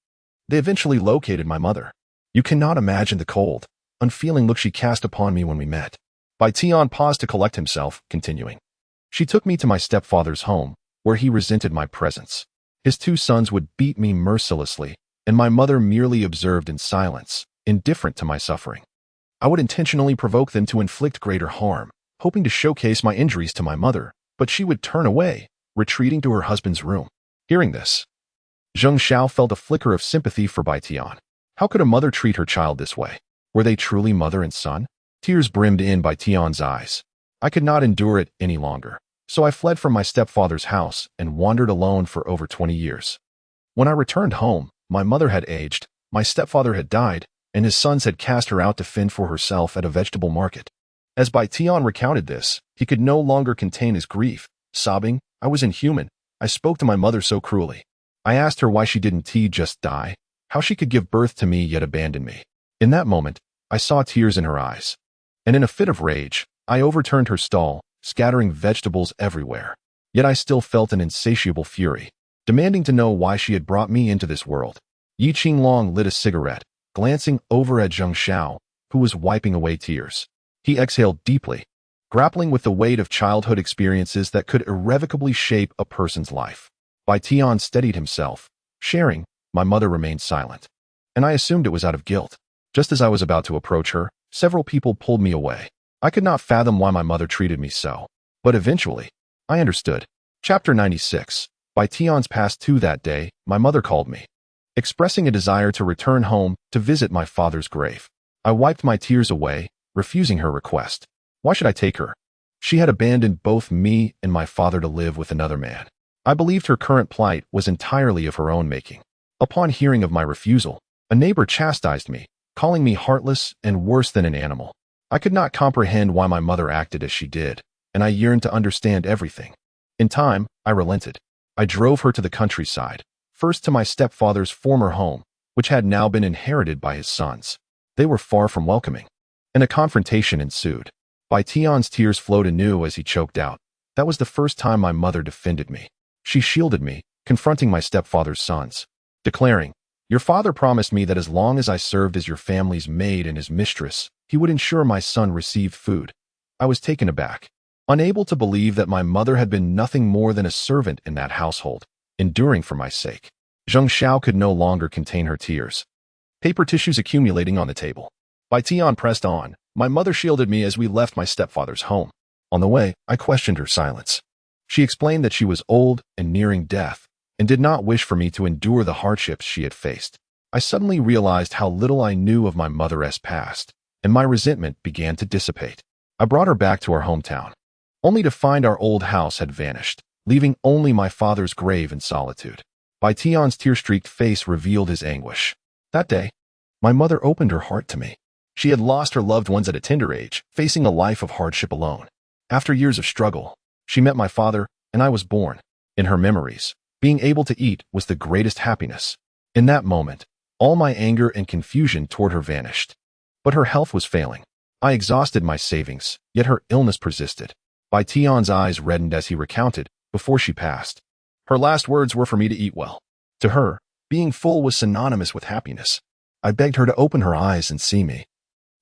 they eventually located my mother. You cannot imagine the cold, unfeeling look she cast upon me when we met." Bai Tian paused to collect himself, continuing. "She took me to my stepfather's home, where he resented my presence. His 2 sons would beat me mercilessly, and my mother merely observed in silence, indifferent to my suffering. I would intentionally provoke them to inflict greater harm, hoping to showcase my injuries to my mother, but she would turn away, retreating to her husband's room." Hearing this, Zheng Xiao felt a flicker of sympathy for Bai Tian. How could a mother treat her child this way? Were they truly mother and son? Tears brimmed in Bai Tian's eyes. "I could not endure it any longer, so I fled from my stepfather's house and wandered alone for over 20 years. When I returned home, my mother had aged, my stepfather had died, and his sons had cast her out to fend for herself at a vegetable market." As Bai Tian recounted this, he could no longer contain his grief. Sobbing, "I was inhuman. I spoke to my mother so cruelly. I asked her why she didn't just die, how she could give birth to me yet abandon me. In that moment, I saw tears in her eyes. And in a fit of rage, I overturned her stall, scattering vegetables everywhere. Yet I still felt an insatiable fury, demanding to know why she had brought me into this world." Yi Qinglong lit a cigarette, glancing over at Zheng Xiao, who was wiping away tears. He exhaled deeply, grappling with the weight of childhood experiences that could irrevocably shape a person's life. Bai Tian steadied himself, sharing, "My mother remained silent, and I assumed it was out of guilt. Just as I was about to approach her, several people pulled me away. I could not fathom why my mother treated me so. But eventually, I understood." Chapter 96. Bai Tian's past too. That day, my mother called me, expressing a desire to return home to visit my father's grave. I wiped my tears away, refusing her request. Why should I take her? She had abandoned both me and my father to live with another man. I believed her current plight was entirely of her own making. Upon hearing of my refusal, a neighbor chastised me, calling me heartless and worse than an animal. I could not comprehend why my mother acted as she did, and I yearned to understand everything. In time, I relented. I drove her to the countryside, first to my stepfather's former home, which had now been inherited by his sons. They were far from welcoming, and a confrontation ensued. Bai Tian's tears flowed anew as he choked out. That was the first time my mother defended me. She shielded me, confronting my stepfather's sons, declaring, "Your father promised me that as long as I served as your family's maid and his mistress, he would ensure my son received food. I was taken aback, unable to believe that my mother had been nothing more than a servant in that household, enduring for my sake. Zheng Xiao could no longer contain her tears. Paper tissues accumulating on the table. Bai Tian pressed on. My mother shielded me as we left my stepfather's home. On the way, I questioned her silence. She explained that she was old and nearing death, and did not wish for me to endure the hardships she had faced. I suddenly realized how little I knew of my mother's past, and my resentment began to dissipate. I brought her back to our hometown, only to find our old house had vanished, leaving only my father's grave in solitude. Bai Tian's tear-streaked face revealed his anguish. That day, my mother opened her heart to me. She had lost her loved ones at a tender age, facing a life of hardship alone. After years of struggle, she met my father, and I was born. In her memories, being able to eat was the greatest happiness. In that moment, all my anger and confusion toward her vanished. But her health was failing. I exhausted my savings, yet her illness persisted. Bai Tian's eyes reddened as he recounted, before she passed. Her last words were for me to eat well. To her, being full was synonymous with happiness. I begged her to open her eyes and see me,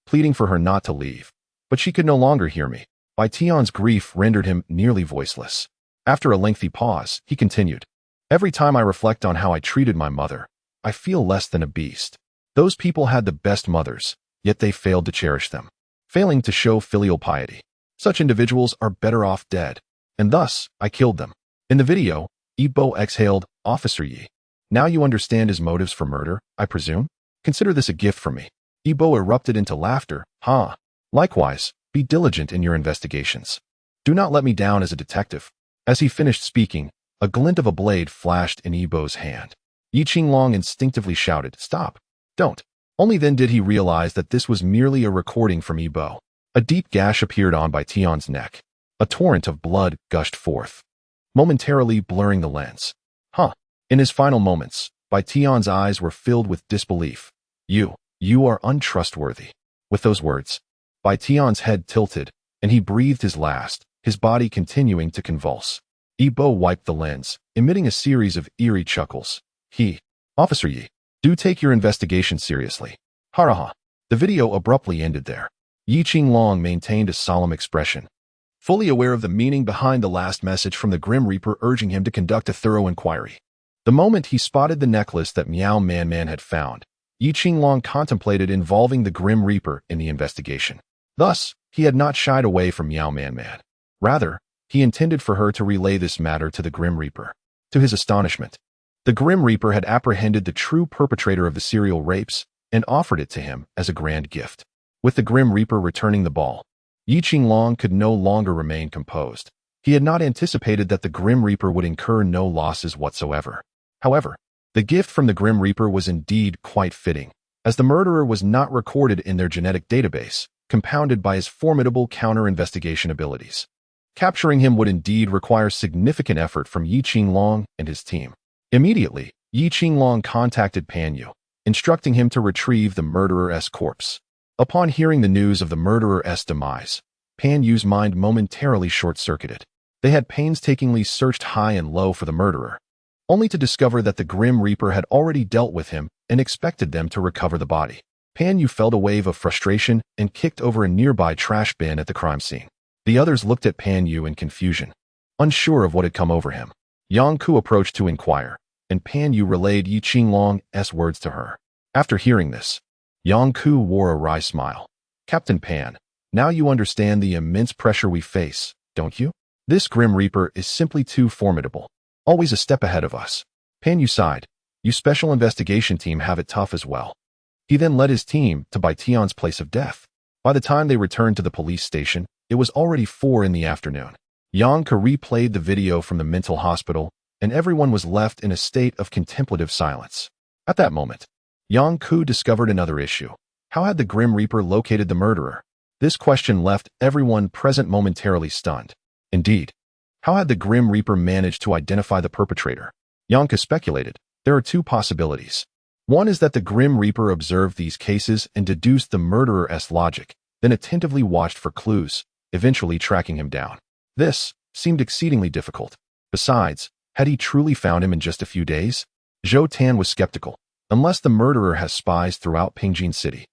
pleading for her not to leave. But she could no longer hear me. Bai Tian's grief rendered him nearly voiceless. After a lengthy pause, he continued. Every time I reflect on how I treated my mother, I feel less than a beast. Those people had the best mothers, yet they failed to cherish them, failing to show filial piety. Such individuals are better off dead, and thus I killed them. In the video, Yibo exhaled, Officer Yi. Now you understand his motives for murder, I presume? Consider this a gift from me. Yibo erupted into laughter. Ha! Likewise, be diligent in your investigations. Do not let me down as a detective. As he finished speaking, a glint of a blade flashed in Yibo's hand. Yi Qinglong instinctively shouted, Stop! Don't! Only then did he realize that this was merely a recording from Yibo. A deep gash appeared on Bai Tian's neck. A torrent of blood gushed forth, momentarily blurring the lens. Huh! In his final moments, Bai Tian's eyes were filled with disbelief. You are untrustworthy. With those words, Bai Tian's head tilted, and he breathed his last, his body continuing to convulse. Yibo wiped the lens, emitting a series of eerie chuckles. Officer Yi, do take your investigation seriously. Haraha. The video abruptly ended there. Yi Qinglong maintained a solemn expression, fully aware of the meaning behind the last message from the Grim Reaper urging him to conduct a thorough inquiry. The moment he spotted the necklace that Miao Man had found, Yi Qinglong contemplated involving the Grim Reaper in the investigation. Thus, he had not shied away from Miao Man. Rather, he intended for her to relay this matter to the Grim Reaper. To his astonishment, the Grim Reaper had apprehended the true perpetrator of the serial rapes and offered it to him as a grand gift. With the Grim Reaper returning the ball, Yi Qinglong could no longer remain composed. He had not anticipated that the Grim Reaper would incur no losses whatsoever. However, the gift from the Grim Reaper was indeed quite fitting, as the murderer was not recorded in their genetic database, compounded by his formidable counter-investigation abilities. Capturing him would indeed require significant effort from Yi Qinglong and his team. Immediately, Yi Qinglong contacted Pan Yu, instructing him to retrieve the murderer's corpse. Upon hearing the news of the murderer's demise, Pan Yu's mind momentarily short-circuited. They had painstakingly searched high and low for the murderer, only to discover that the Grim Reaper had already dealt with him and expected them to recover the body. Pan Yu felt a wave of frustration and kicked over a nearby trash bin at the crime scene. The others looked at Pan Yu in confusion, unsure of what had come over him. Yang Ku approached to inquire, and Pan Yu relayed Yi Qinglong's words to her. After hearing this, Yang Ku wore a wry smile. Captain Pan, now you understand the immense pressure we face, don't you? This Grim Reaper is simply too formidable, always a step ahead of us. Pan Yu sighed. You special investigation team have it tough as well. He then led his team to Bai Tian's place of death. By the time they returned to the police station, it was already 4 in the afternoon. Yang Ku replayed the video from the mental hospital, and everyone was left in a state of contemplative silence. At that moment, Yang Ku discovered another issue. How had the Grim Reaper located the murderer? This question left everyone present momentarily stunned. Indeed, how had the Grim Reaper managed to identify the perpetrator? Yang Ku speculated. There are 2 possibilities. One is that the Grim Reaper observed these cases and deduced the murderer's logic, then attentively watched for clues, eventually tracking him down. This seemed exceedingly difficult. Besides, had he truly found him in just a few days? Zhou Tan was skeptical. Unless the murderer has spies throughout Pingjin City,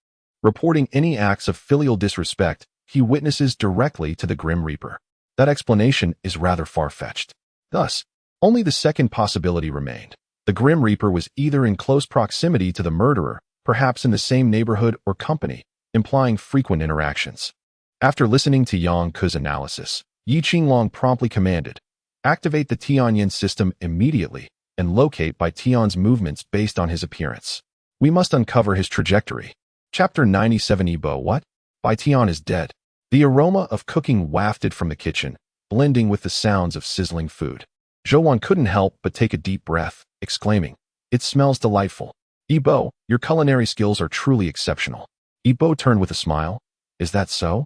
Reporting any acts of filial disrespect he witnesses directly to the Grim Reaper. That explanation is rather far-fetched. Thus, only the second possibility remained. The Grim Reaper was either in close proximity to the murderer, perhaps in the same neighborhood or company, implying frequent interactions. After listening to Yang Ku's analysis, Yi Qinglong promptly commanded, "Activate the Tianyin system immediately and locate Bai Tian's movements based on his appearance. We must uncover his trajectory." Chapter 97 Yibo What? Bai Tian is dead. The aroma of cooking wafted from the kitchen, blending with the sounds of sizzling food. Zhou Wan couldn't help but take a deep breath, exclaiming, "It smells delightful. Yibo, your culinary skills are truly exceptional." Yibo turned with a smile. "Is that so?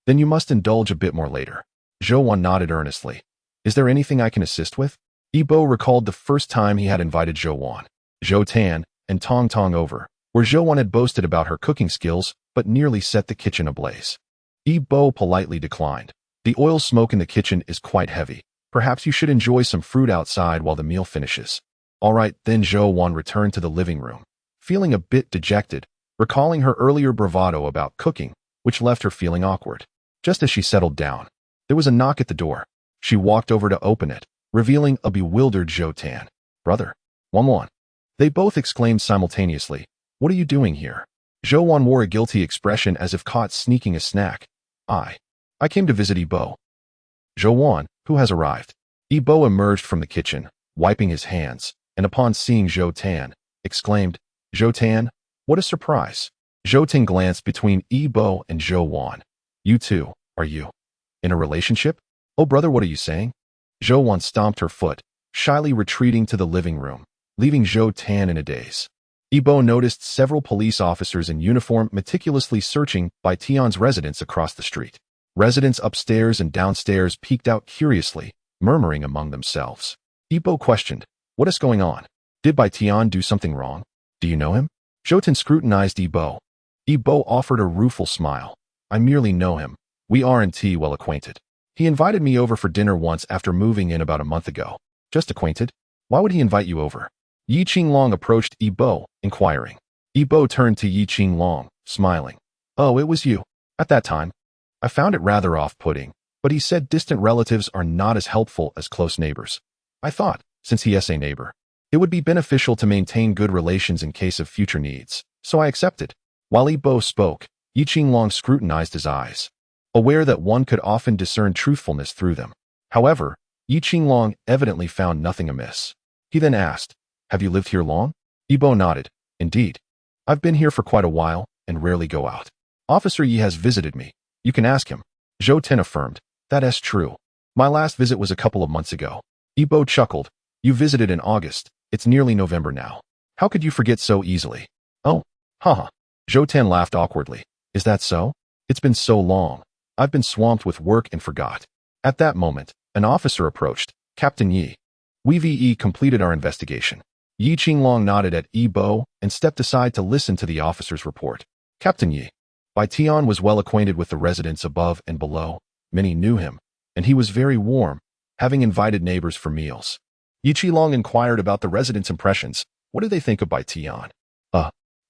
Then you must indulge a bit more later." Zhou Wan nodded earnestly. "Is there anything I can assist with?" Yibo recalled the first time he had invited Zhou Wan, Zhou Tan, and Tong Tong over, where Zhou Wan had boasted about her cooking skills but nearly set the kitchen ablaze. Yibo politely declined. "The oil smoke in the kitchen is quite heavy. Perhaps you should enjoy some fruit outside while the meal finishes." All right, then Zhou Wan returned to the living room, feeling a bit dejected, recalling her earlier bravado about cooking, which left her feeling awkward. Just as she settled down, there was a knock at the door. She walked over to open it, revealing a bewildered Zhou Tan. "Brother, Wan Wan." They both exclaimed simultaneously, "What are you doing here?" Zhou Wan wore a guilty expression as if caught sneaking a snack. I came to visit Yibo." "Zhou Wan, who has arrived?" Yibo emerged from the kitchen, wiping his hands, and upon seeing Zhou Tan, exclaimed, "Zhou Tan, what a surprise." Zhou Tan glanced between Yibo and Zhou Wan. "You two, are you in a relationship?" "Oh brother, what are you saying?" Zhou Wan stomped her foot, shyly retreating to the living room, leaving Zhou Tan in a daze. Yibo noticed several police officers in uniform meticulously searching Bai Tian's residence across the street. Residents upstairs and downstairs peeked out curiously, murmuring among themselves. Yibo questioned, "What is going on? Did Bai Tian do something wrong? Do you know him?" Zhou Tan scrutinized Yibo. Yibo offered a rueful smile. "I merely know him. We aren't well acquainted. He invited me over for dinner once after moving in about a month ago." "Just acquainted? Why would he invite you over?" Yi Qinglong approached Yibo, inquiring. Yibo turned to Yi Qinglong, smiling. "Oh, it was you. At that time, I found it rather off-putting, but he said distant relatives are not as helpful as close neighbors. I thought, since he is a neighbor, it would be beneficial to maintain good relations in case of future needs, so I accepted." While Yibo spoke, Yi Qinglong scrutinized his eyes, aware that one could often discern truthfulness through them. However, Yi Qinglong evidently found nothing amiss. He then asked, "Have you lived here long?" Yibo nodded. "Indeed. I've been here for quite a while and rarely go out. Officer Yi has visited me. You can ask him." Zhou Tan affirmed, "That is true. My last visit was a couple of months ago." Yibo chuckled. "You visited in August. It's nearly November now. How could you forget so easily?" "Oh, haha." Zhou Tan laughed awkwardly. "Is that so? It's been so long. I've been swamped with work and forgot." At that moment, an officer approached. "Captain Yi. We've completed our investigation." Yi Qinglong nodded at Yibo and stepped aside to listen to the officer's report. "Captain Yi. Bai Tian was well acquainted with the residents above and below. Many knew him, and he was very warm, having invited neighbors for meals." Yi Qinglong inquired about the residents' impressions. "What do they think of Bai Tian?"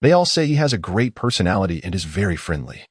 They all say he has a great personality and is very friendly.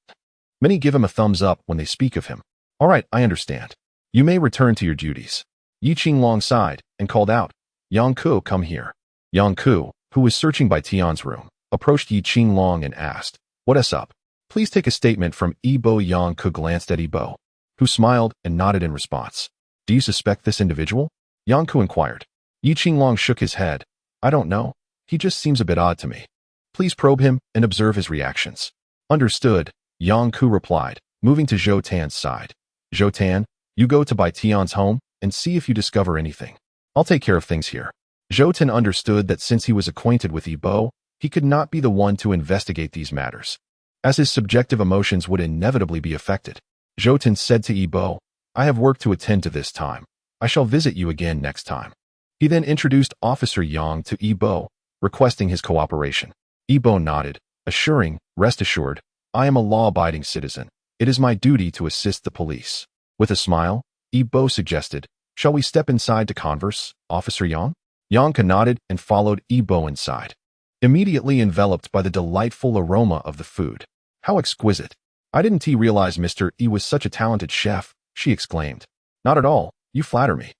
Many give him a thumbs up when they speak of him." "All right, I understand. You may return to your duties." Yi Qinglong sighed and called out, "Yang Ku, come here." Yang Ku, who was searching Bai Tian's room, approached Yi Qinglong and asked, "What is up?" "Please take a statement from Yibo." Yang Ku glanced at Yibo, who smiled and nodded in response. "Do you suspect this individual?" Yang Ku inquired. Yi Qinglong shook his head. "I don't know. He just seems a bit odd to me. Please probe him and observe his reactions." "Understood," Yang Ku replied, moving to Zhou Tan's side. "Zhou Tan, you go to Bai Tian's home and see if you discover anything. I'll take care of things here." Zhou Tan understood that since he was acquainted with Yibo, he could not be the one to investigate these matters, as his subjective emotions would inevitably be affected. Zhou Tan said to Yibo, "I have work to attend to this time. I shall visit you again next time." He then introduced Officer Yang to Yibo, requesting his cooperation. Yibo nodded, assuring, "Rest assured, I am a law-abiding citizen. It is my duty to assist the police." With a smile, Yibo suggested, "Shall we step inside to converse, Officer Yang?" Yang nodded and followed Yibo inside, immediately enveloped by the delightful aroma of the food. How exquisite. I didn't realize Mr. E was such a talented chef, she exclaimed. Not at all, you flatter me.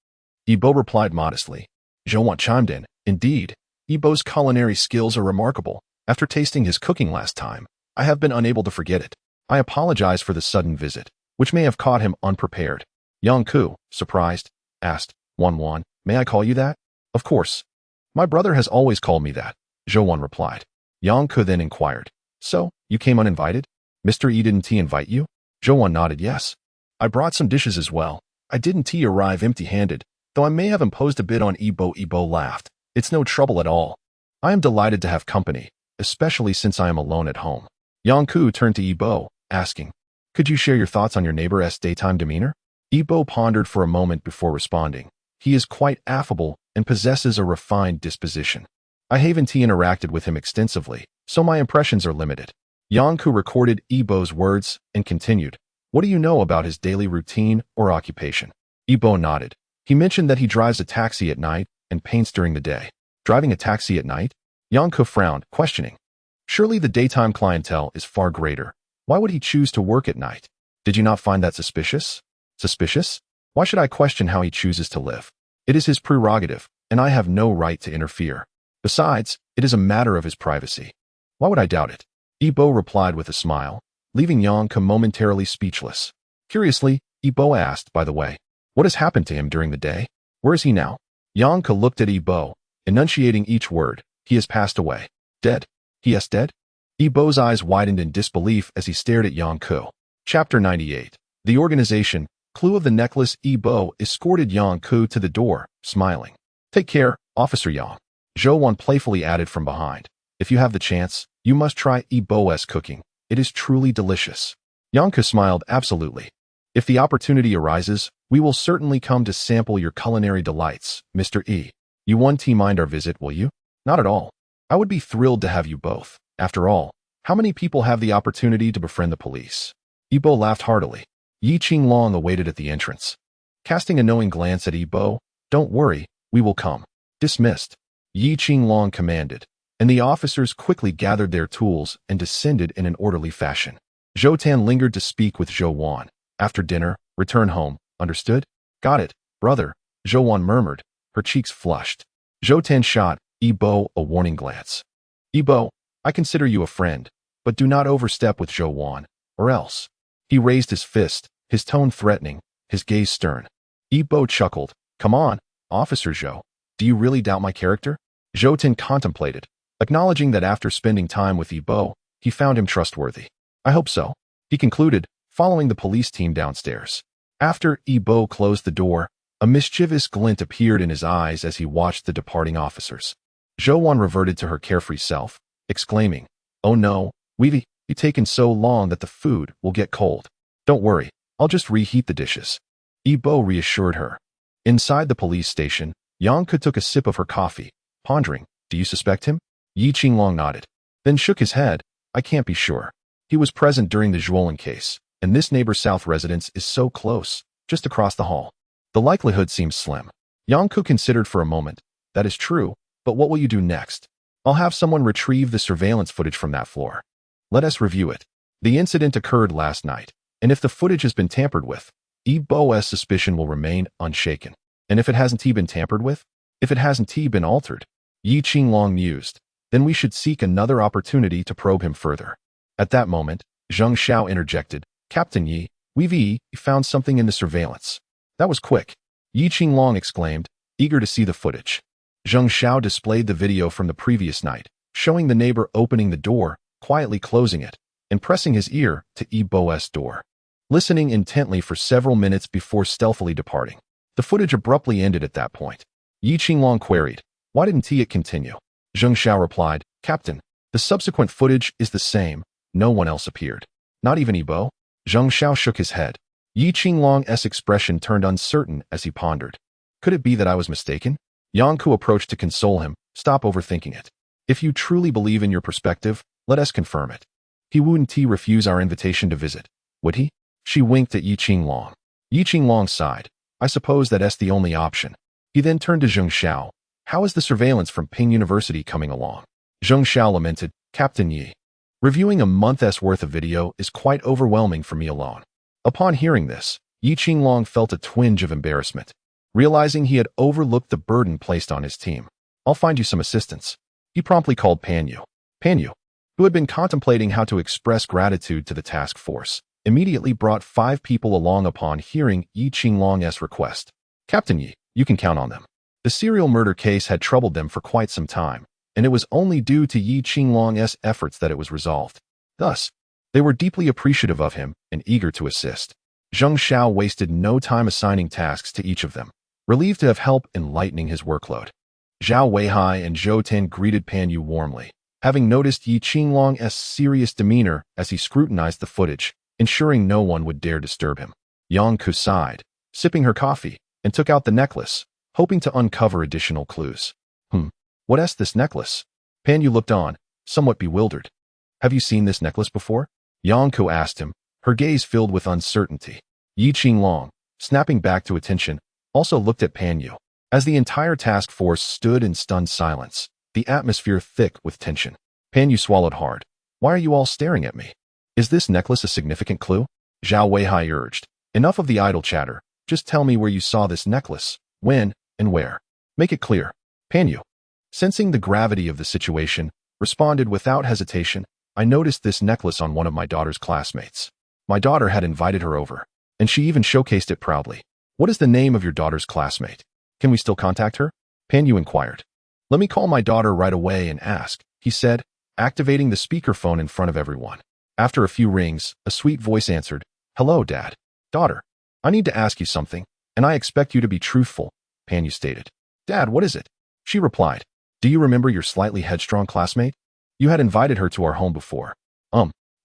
Ibo replied modestly. Zhouwan chimed in. Indeed, Ibo's culinary skills are remarkable. After tasting his cooking last time, I have been unable to forget it. I apologize for the sudden visit, which may have caught him unprepared. Yangku, surprised, asked, Wan, may I call you that? Of course. My brother has always called me that, Zhouwan replied. Yangku then inquired. So, you came uninvited? Mr. E didn't invite you? Zhouwan nodded yes. I brought some dishes as well. I didn't arrive empty-handed, though I may have imposed a bit on Ibo. Ibo laughed. It's no trouble at all. I am delighted to have company, especially since I am alone at home. Yangku turned to Ibo, asking, Could you share your thoughts on your neighbor's daytime demeanor? Ibo pondered for a moment before responding. He is quite affable and possesses a refined disposition. I haven't interacted with him extensively, so my impressions are limited. Yangku recorded Ibo's words and continued. What do you know about his daily routine or occupation? Ibo nodded. He mentioned that he drives a taxi at night and paints during the day. Driving a taxi at night? Yangku frowned, questioning. Surely the daytime clientele is far greater. Why would he choose to work at night? Did you not find that suspicious? Suspicious? Why should I question how he chooses to live? It is his prerogative, and I have no right to interfere. Besides, it is a matter of his privacy. Why would I doubt it? Ibo replied with a smile, leaving Yangku momentarily speechless. Curiously, Ibo asked, by the way, what has happened to him during the day? Where is he now? Yangku looked at Ibo, enunciating each word. He has passed away. Dead. He is dead? Ibo's eyes widened in disbelief as he stared at Yangku. Chapter 98. The organization, clue of the necklace. Ibo escorted Yangku to the door, smiling. Take care, Officer Yang. Zhouwan playfully added from behind. If you have the chance, you must try Ibo's cooking. It is truly delicious. Yangku smiled. Absolutely. If the opportunity arises, we will certainly come to sample your culinary delights, Mr. E. You won't mind our visit, will you? Not at all. I would be thrilled to have you both. After all, how many people have the opportunity to befriend the police? Ibo laughed heartily. Yi Qinglong awaited at the entrance. Casting a knowing glance at Ibo, don't worry, we will come. Dismissed. Yi Qinglong commanded, and the officers quickly gathered their tools and descended in an orderly fashion. Zhou Tan lingered to speak with Zhouwan. After dinner, return home. Understood? Got it, brother, Zhouwan murmured, her cheeks flushed. Zhou Tan shot Ibo a warning glance. Ibo, I consider you a friend, but do not overstep with Zhouwan, or else. He raised his fist, his tone threatening, his gaze stern. Ibo chuckled. Come on, Officer Zhou. Do you really doubt my character? Zhou Tan contemplated, acknowledging that after spending time with Ibo, he found him trustworthy. I hope so, he concluded, following the police team downstairs. After Ibo closed the door, a mischievous glint appeared in his eyes as he watched the departing officers. Zhouwan reverted to her carefree self, exclaiming, Oh no, we've taken so long that the food will get cold. Don't worry, I'll just reheat the dishes. Ibo reassured her. Inside the police station, Yangku took a sip of her coffee, pondering, Do you suspect him? Yi Qinglong nodded, then shook his head. I can't be sure. He was present during the Zhuolan case, and this neighbor South residence is so close, just across the hall. The likelihood seems slim. Yangku considered for a moment. That is true, but what will you do next? I'll have someone retrieve the surveillance footage from that floor. Let us review it. The incident occurred last night, and if the footage has been tampered with, Ibo's suspicion will remain unshaken. And if it hasn't been tampered with? If it hasn't been altered? Yi Qinglong mused. Then we should seek another opportunity to probe him further. At that moment, Zheng Xiao interjected. Captain Yi, we've found something in the surveillance. That was quick. Yi Qinglong exclaimed, eager to see the footage. Zheng Xiao displayed the video from the previous night, showing the neighbor opening the door, quietly closing it, and pressing his ear to Ibo's door, listening intently for several minutes before stealthily departing. The footage abruptly ended at that point. Yi Qinglong queried, Why didn't it continue? Zheng Xiao replied, Captain, the subsequent footage is the same. No one else appeared. Not even Ibo? Zheng Xiao shook his head. Yi Qinglong's expression turned uncertain as he pondered. Could it be that I was mistaken? Yangku approached to console him. Stop overthinking it. If you truly believe in your perspective, let us confirm it. He wouldn't refuse our invitation to visit, would he? She winked at Yi Qinglong. Yi Qinglong sighed. I suppose that's the only option. He then turned to Zheng Xiao. How is the surveillance from Ping University coming along? Zheng Xiao lamented, Captain Yi. Reviewing a month's worth of video is quite overwhelming for me alone. Upon hearing this, Yi Qinglong felt a twinge of embarrassment, realizing he had overlooked the burden placed on his team. I'll find you some assistance. He promptly called Pan Yu. Pan Yu, who had been contemplating how to express gratitude to the task force, immediately brought 5 people along upon hearing Yi Qinglong's request. Captain Yi, you can count on them. The serial murder case had troubled them for quite some time, and it was only due to Yi Qinglong's efforts that it was resolved. Thus, they were deeply appreciative of him and eager to assist. Zheng Xiao wasted no time assigning tasks to each of them, relieved to have help in lightening his workload. Zhao Weihai and Zhou Tan greeted Pan Yu warmly, having noticed Yi Qinglong's serious demeanor as he scrutinized the footage, ensuring no one would dare disturb him. Yang Ku sighed, sipping her coffee, and took out the necklace, hoping to uncover additional clues. What's this necklace? Pan Yu looked on, somewhat bewildered. Have you seen this necklace before? Yang Ku asked him, her gaze filled with uncertainty. Yi Qinglong, snapping back to attention, also looked at Pan Yu. As the entire task force stood in stunned silence, the atmosphere thick with tension. Pan Yu swallowed hard. Why are you all staring at me? Is this necklace a significant clue? Zhao Weihai urged. Enough of the idle chatter. Just tell me where you saw this necklace, when, and where. Make it clear. Pan Yu, sensing the gravity of the situation, responded without hesitation. I noticed this necklace on one of my daughter's classmates. My daughter had invited her over, and she even showcased it proudly. What is the name of your daughter's classmate? Can we still contact her? Pan Yu inquired. Let me call my daughter right away and ask, he said, activating the speakerphone in front of everyone. After a few rings, a sweet voice answered, Hello, Dad. Daughter, I need to ask you something, and I expect you to be truthful, Pan Yu stated. Dad, what is it? She replied. Do you remember your slightly headstrong classmate? You had invited her to our home before.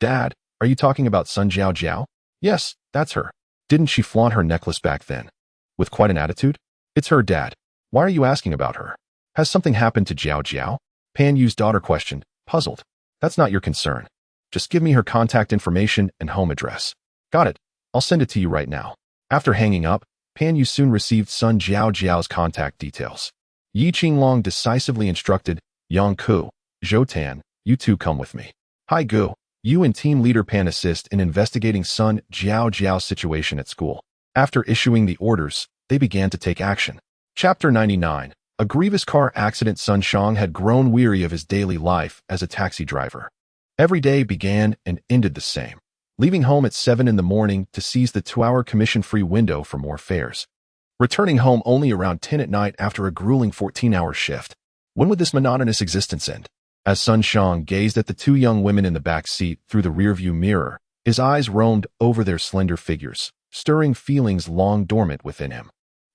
Dad, are you talking about Sun Jiao Jiao? Yes, that's her. Didn't she flaunt her necklace back then? With quite an attitude? It's her, Dad. Why are you asking about her? Has something happened to Jiao Jiao? Pan Yu's daughter questioned, puzzled. That's not your concern. Just give me her contact information and home address. Got it. I'll send it to you right now. After hanging up, Pan Yu soon received Sun Jiao Jiao's contact details. Yi Qinglong decisively instructed, Yang Ku, Zhou Tan, you two come with me. Hi Gu, you and team leader Pan assist in investigating Sun Jiao Jiao's situation at school. After issuing the orders, they began to take action. Chapter 99. A grievous car accident. Sun Shang had grown weary of his daily life as a taxi driver. Every day began and ended the same, leaving home at 7 in the morning to seize the 2-hour commission-free window for more fares. Returning home only around 10 at night after a grueling 14-hour shift. When would this monotonous existence end? As Sun Shang gazed at the 2 young women in the back seat through the rearview mirror, his eyes roamed over their slender figures, stirring feelings long dormant within him.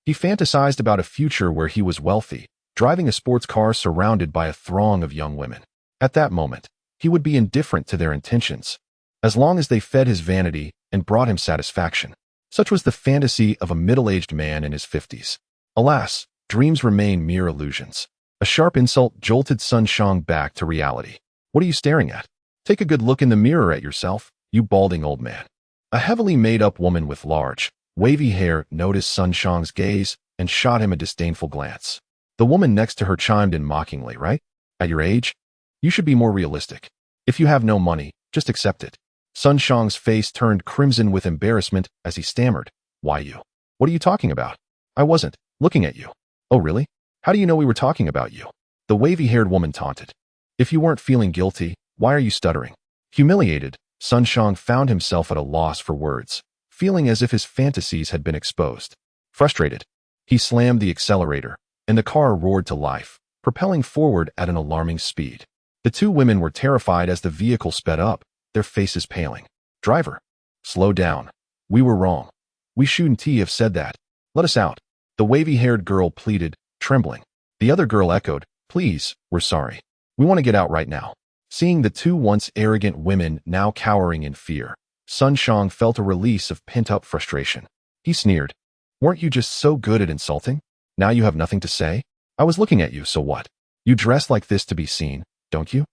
He fantasized about a future where he was wealthy, driving a sports car surrounded by a throng of young women. At that moment, he would be indifferent to their intentions, as long as they fed his vanity and brought him satisfaction. Such was the fantasy of a middle-aged man in his 50s. Alas, dreams remain mere illusions. A sharp insult jolted Sun Shang back to reality. What are you staring at? Take a good look in the mirror at yourself, you balding old man. A heavily made-up woman with large, wavy hair noticed Sun Shang's gaze and shot him a disdainful glance. The woman next to her chimed in mockingly, right? At your age, you should be more realistic. If you have no money, just accept it. Sun Shang's face turned crimson with embarrassment as he stammered. Why you? What are you talking about? I wasn't looking at you. Oh really? How do you know we were talking about you? The wavy-haired woman taunted. If you weren't feeling guilty, why are you stuttering? Humiliated, Sun Shang found himself at a loss for words, feeling as if his fantasies had been exposed. Frustrated, he slammed the accelerator, and the car roared to life, propelling forward at an alarming speed. The 2 women were terrified as the vehicle sped up, their faces paling. Driver, slow down. We were wrong. We shouldn't have said that. Let us out. The wavy-haired girl pleaded, trembling. The other girl echoed, please, we're sorry. We want to get out right now. Seeing the 2 once arrogant women now cowering in fear, Sun Shang felt a release of pent-up frustration. He sneered. Weren't you just so good at insulting? Now you have nothing to say? I was looking at you, so what? You dress like this to be seen, don't you?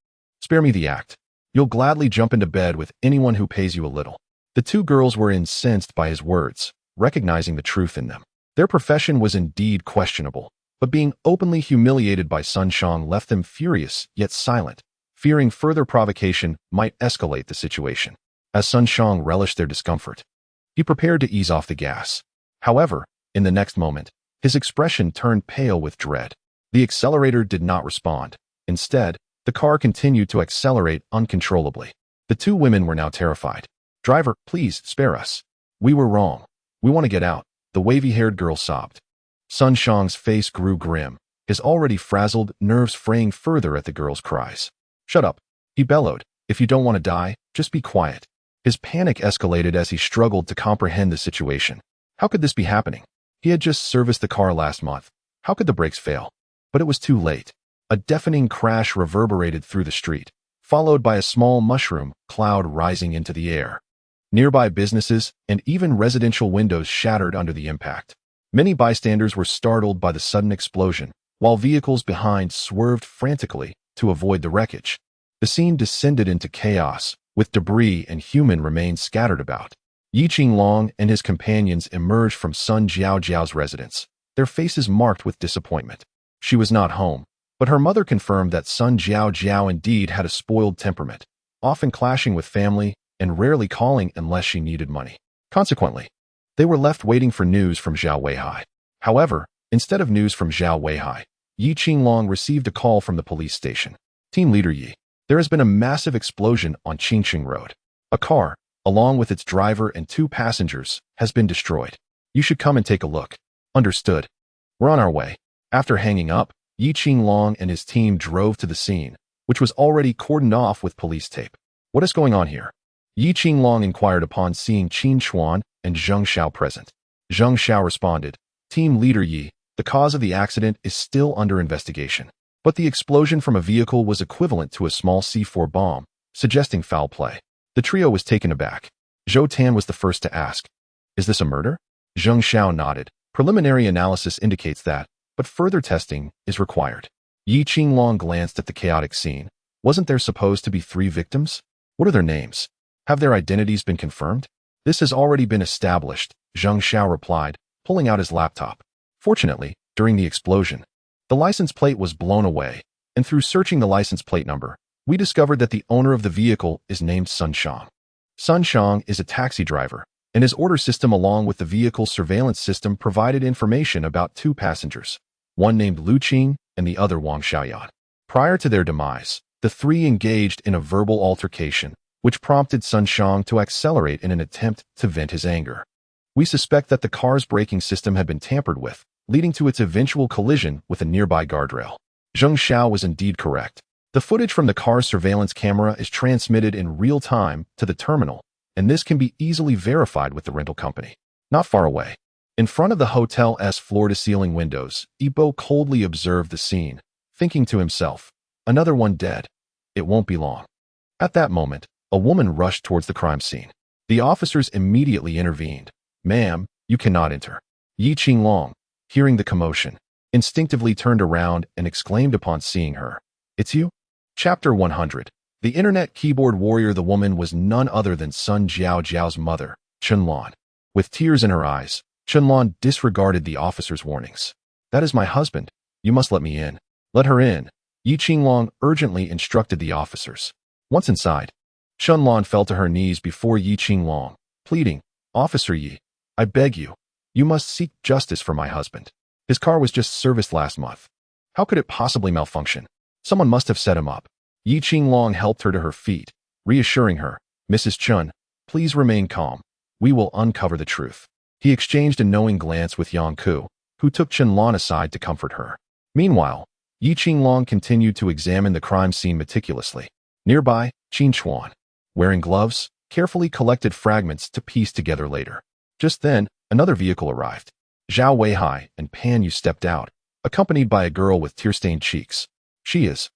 Spare me the act. You'll gladly jump into bed with anyone who pays you a little. The 2 girls were incensed by his words, recognizing the truth in them. Their profession was indeed questionable, but being openly humiliated by Sun Shang left them furious, yet silent. fearing further provocation might escalate the situation. As Sun Shang relished their discomfort, he prepared to ease off the gas. However, in the next moment, his expression turned pale with dread. The accelerator did not respond. Instead, the car continued to accelerate uncontrollably. The two women were now terrified. "Driver, please spare us. We were wrong. We want to get out," the wavy-haired girl sobbed. Sun Shang's face grew grim, his already frazzled nerves fraying further at the girl's cries. "Shut up," he bellowed. "If you don't want to die, just be quiet." His panic escalated as he struggled to comprehend the situation. How could this be happening? He had just serviced the car last month. How could the brakes fail? But it was too late. A deafening crash reverberated through the street, followed by a small mushroom cloud rising into the air. Nearby businesses and even residential windows shattered under the impact. Many bystanders were startled by the sudden explosion, while vehicles behind swerved frantically to avoid the wreckage. The scene descended into chaos, with debris and human remains scattered about. Yi Qinglong and his companions emerged from Sun Jiaojiao's residence, their faces marked with disappointment. She was not home, but her mother confirmed that Sun Jiaojiao indeed had a spoiled temperament, often clashing with family and rarely calling unless she needed money. Consequently, they were left waiting for news from Zhao Weihai. However, instead of news from Zhao Weihai, Yi Qinglong received a call from the police station. "Team Leader Yi, there has been a massive explosion on Qingqing Road. A car, along with its driver and 2 passengers, has been destroyed. You should come and take a look." "Understood. We're on our way." After hanging up, Yi Qinglong and his team drove to the scene, which was already cordoned off with police tape. "What is going on here?" Yi Qinglong inquired upon seeing Qin Chuan and Zheng Xiao present. Zheng Xiao responded, "Team Leader Yi, the cause of the accident is still under investigation. But the explosion from a vehicle was equivalent to a small C4 bomb, suggesting foul play." The trio was taken aback. Zhou Tan was the first to ask, "Is this a murder?" Zheng Xiao nodded. "Preliminary analysis indicates that, but further testing is required." Yi Qinglong glanced at the chaotic scene. Wasn't there supposed to be 3 victims? What are their names? Have their identities been confirmed? "This has already been established," Zheng Xiao replied, pulling out his laptop. Fortunately, during the explosion, the license plate was blown away, and through searching the license plate number, we discovered that the owner of the vehicle is named Sun Shang. Sun Shang is a taxi driver, and his order system along with the vehicle surveillance system provided information about 2 passengers, one named Lu Qing and the other Wang Xiaoyan. Prior to their demise, the 3 engaged in a verbal altercation, which prompted Sun Shang to accelerate in an attempt to vent his anger. We suspect that the car's braking system had been tampered with, leading to its eventual collision with a nearby guardrail. Zheng Xiao was indeed correct. The footage from the car's surveillance camera is transmitted in real time to the terminal, and this can be easily verified with the rental company. Not far away, in front of the hotel's floor-to-ceiling windows, Ibo coldly observed the scene, thinking to himself, "Another one dead. It won't be long." At that moment, a woman rushed towards the crime scene. The officers immediately intervened. "Ma'am, you cannot enter." Yi Qinglong, hearing the commotion, instinctively turned around and exclaimed upon seeing her, "It's you?" Chapter 100. The Internet Keyboard Warrior. The woman was none other than Sun Jiaojiao's mother, Chunlan. With tears in her eyes, Chunlan disregarded the officer's warnings. "That is my husband. You must let me in." "Let her in," Yi Qinglong urgently instructed the officers. Once inside, Chunlan fell to her knees before Yi Qinglong, pleading, "Officer Yi, I beg you, you must seek justice for my husband. His car was just serviced last month. How could it possibly malfunction? Someone must have set him up." Yi Qinglong helped her to her feet, reassuring her, "Mrs. Chun, please remain calm. We will uncover the truth." He exchanged a knowing glance with Yang Ku, who took Chunlan aside to comfort her. Meanwhile, Yi Qinglong continued to examine the crime scene meticulously. Nearby, Qin Chuan, wearing gloves, carefully collected fragments to piece together later. Just then, another vehicle arrived. Zhao Weihai and Pan Yu stepped out, accompanied by a girl with tear-stained cheeks. "She is?"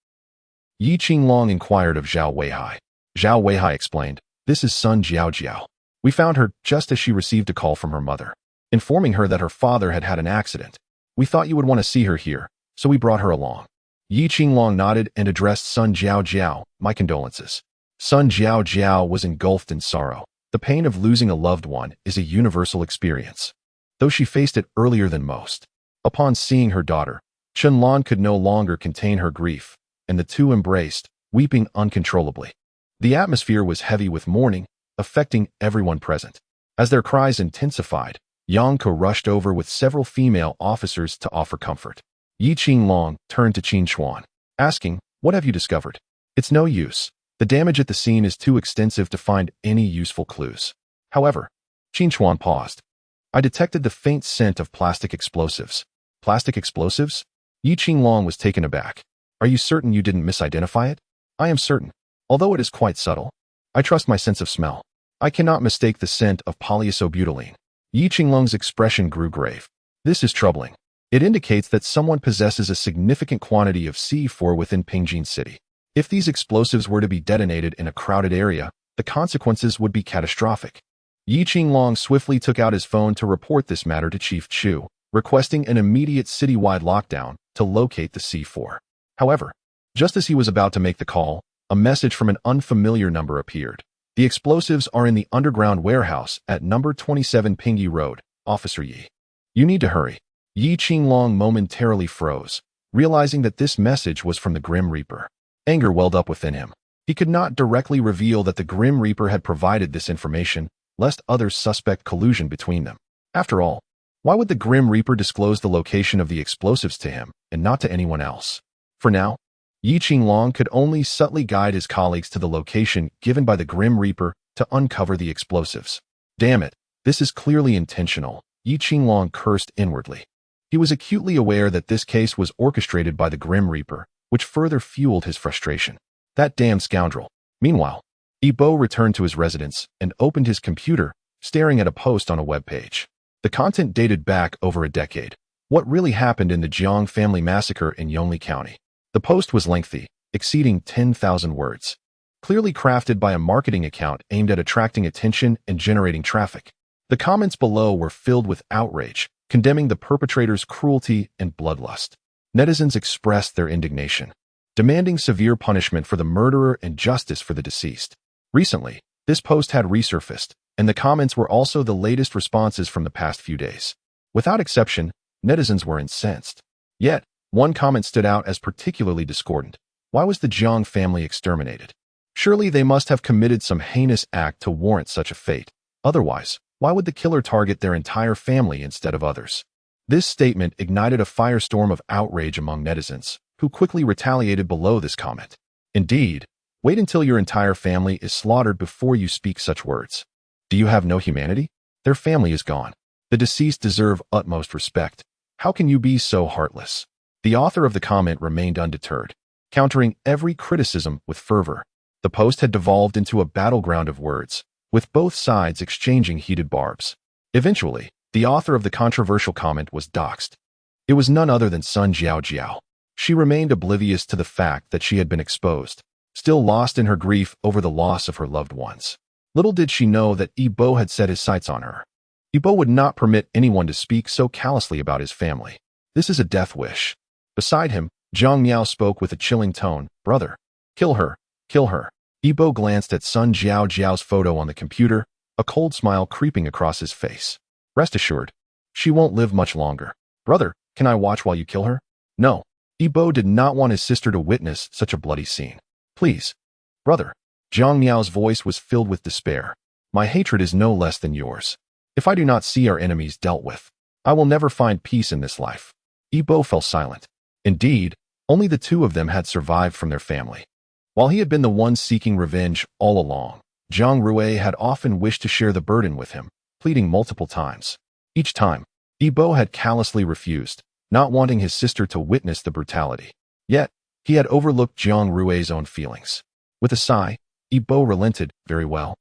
Yi Qinglong inquired of Zhao Weihai. Zhao Weihai explained, "This is Sun Jiaojiao. We found her just as she received a call from her mother, informing her that her father had had an accident. We thought you would want to see her here, so we brought her along." Yi Qinglong nodded and addressed Sun Jiaojiao, "My condolences." Sun Jiaojiao was engulfed in sorrow. The pain of losing a loved one is a universal experience, though she faced it earlier than most. Upon seeing her daughter, Chunlan could no longer contain her grief, and the two embraced, weeping uncontrollably. The atmosphere was heavy with mourning, affecting everyone present. As their cries intensified, Yang Ke rushed over with several female officers to offer comfort. Yi Qinglong turned to Qin Chuan, asking, "What have you discovered?" "It's no use. The damage at the scene is too extensive to find any useful clues." However, Qin Chuan paused. "I detected the faint scent of plastic explosives." "Plastic explosives?" Yi Qinglong was taken aback. "Are you certain you didn't misidentify it?" "I am certain. Although it is quite subtle, I trust my sense of smell. I cannot mistake the scent of polyisobutylene." Yi Qinglong's expression grew grave. "This is troubling. It indicates that someone possesses a significant quantity of C4 within Pingjin City. If these explosives were to be detonated in a crowded area, the consequences would be catastrophic." Yi Qinglong swiftly took out his phone to report this matter to Chief Chu, requesting an immediate citywide lockdown to locate the C4. However, just as he was about to make the call, a message from an unfamiliar number appeared. "The explosives are in the underground warehouse at number 27 Pingyi Road, Officer Yi. You need to hurry." Yi Qinglong momentarily froze, realizing that this message was from the Grim Reaper. Anger welled up within him. He could not directly reveal that the Grim Reaper had provided this information, lest others suspect collusion between them. After all, why would the Grim Reaper disclose the location of the explosives to him and not to anyone else? For now, Yi Qinglong could only subtly guide his colleagues to the location given by the Grim Reaper to uncover the explosives. "Damn it, this is clearly intentional," Yi Qinglong cursed inwardly. He was acutely aware that this case was orchestrated by the Grim Reaper, which further fueled his frustration. That damn scoundrel. Meanwhile, Yi Bo returned to his residence and opened his computer, staring at a post on a web page. The content dated back over a decade. What really happened in the Jiang family massacre in Yongli County? The post was lengthy, exceeding 10,000 words. Clearly crafted by a marketing account aimed at attracting attention and generating traffic. The comments below were filled with outrage, condemning the perpetrator's cruelty and bloodlust. Netizens expressed their indignation, demanding severe punishment for the murderer and justice for the deceased. Recently, this post had resurfaced, and the comments were also the latest responses from the past few days. Without exception, netizens were incensed. Yet, one comment stood out as particularly discordant. Why was the Jiang family exterminated? Surely they must have committed some heinous act to warrant such a fate. Otherwise, why would the killer target their entire family instead of others? This statement ignited a firestorm of outrage among netizens, who quickly retaliated below this comment. Indeed, wait until your entire family is slaughtered before you speak such words. Do you have no humanity? Their family is gone. The deceased deserve utmost respect. How can you be so heartless? The author of the comment remained undeterred, countering every criticism with fervor. The post had devolved into a battleground of words, with both sides exchanging heated barbs. Eventually, the author of the controversial comment was doxxed. It was none other than Sun Jiao. She remained oblivious to the fact that she had been exposed, still lost in her grief over the loss of her loved ones. Little did she know that Yi Bo had set his sights on her. Yi Bo would not permit anyone to speak so callously about his family. This is a death wish. Beside him, Zhang Miao spoke with a chilling tone. "Brother, kill her, kill her." Yi Bo glanced at Sun Jiao's photo on the computer, a cold smile creeping across his face. "Rest assured, she won't live much longer. Brother, can I watch while you kill her?" No. Yi Bo did not want his sister to witness such a bloody scene. "Please, brother." Zhang Miao's voice was filled with despair. "My hatred is no less than yours. If I do not see our enemies dealt with, I will never find peace in this life." Yi Bo fell silent. Indeed, only the two of them had survived from their family. While he had been the one seeking revenge all along, Zhang Rui had often wished to share the burden with him, pleading multiple times. Each time, Yi Bo had callously refused, not wanting his sister to witness the brutality. Yet, he had overlooked Zhang Rui's own feelings. With a sigh, Yi Bo relented. "Very well.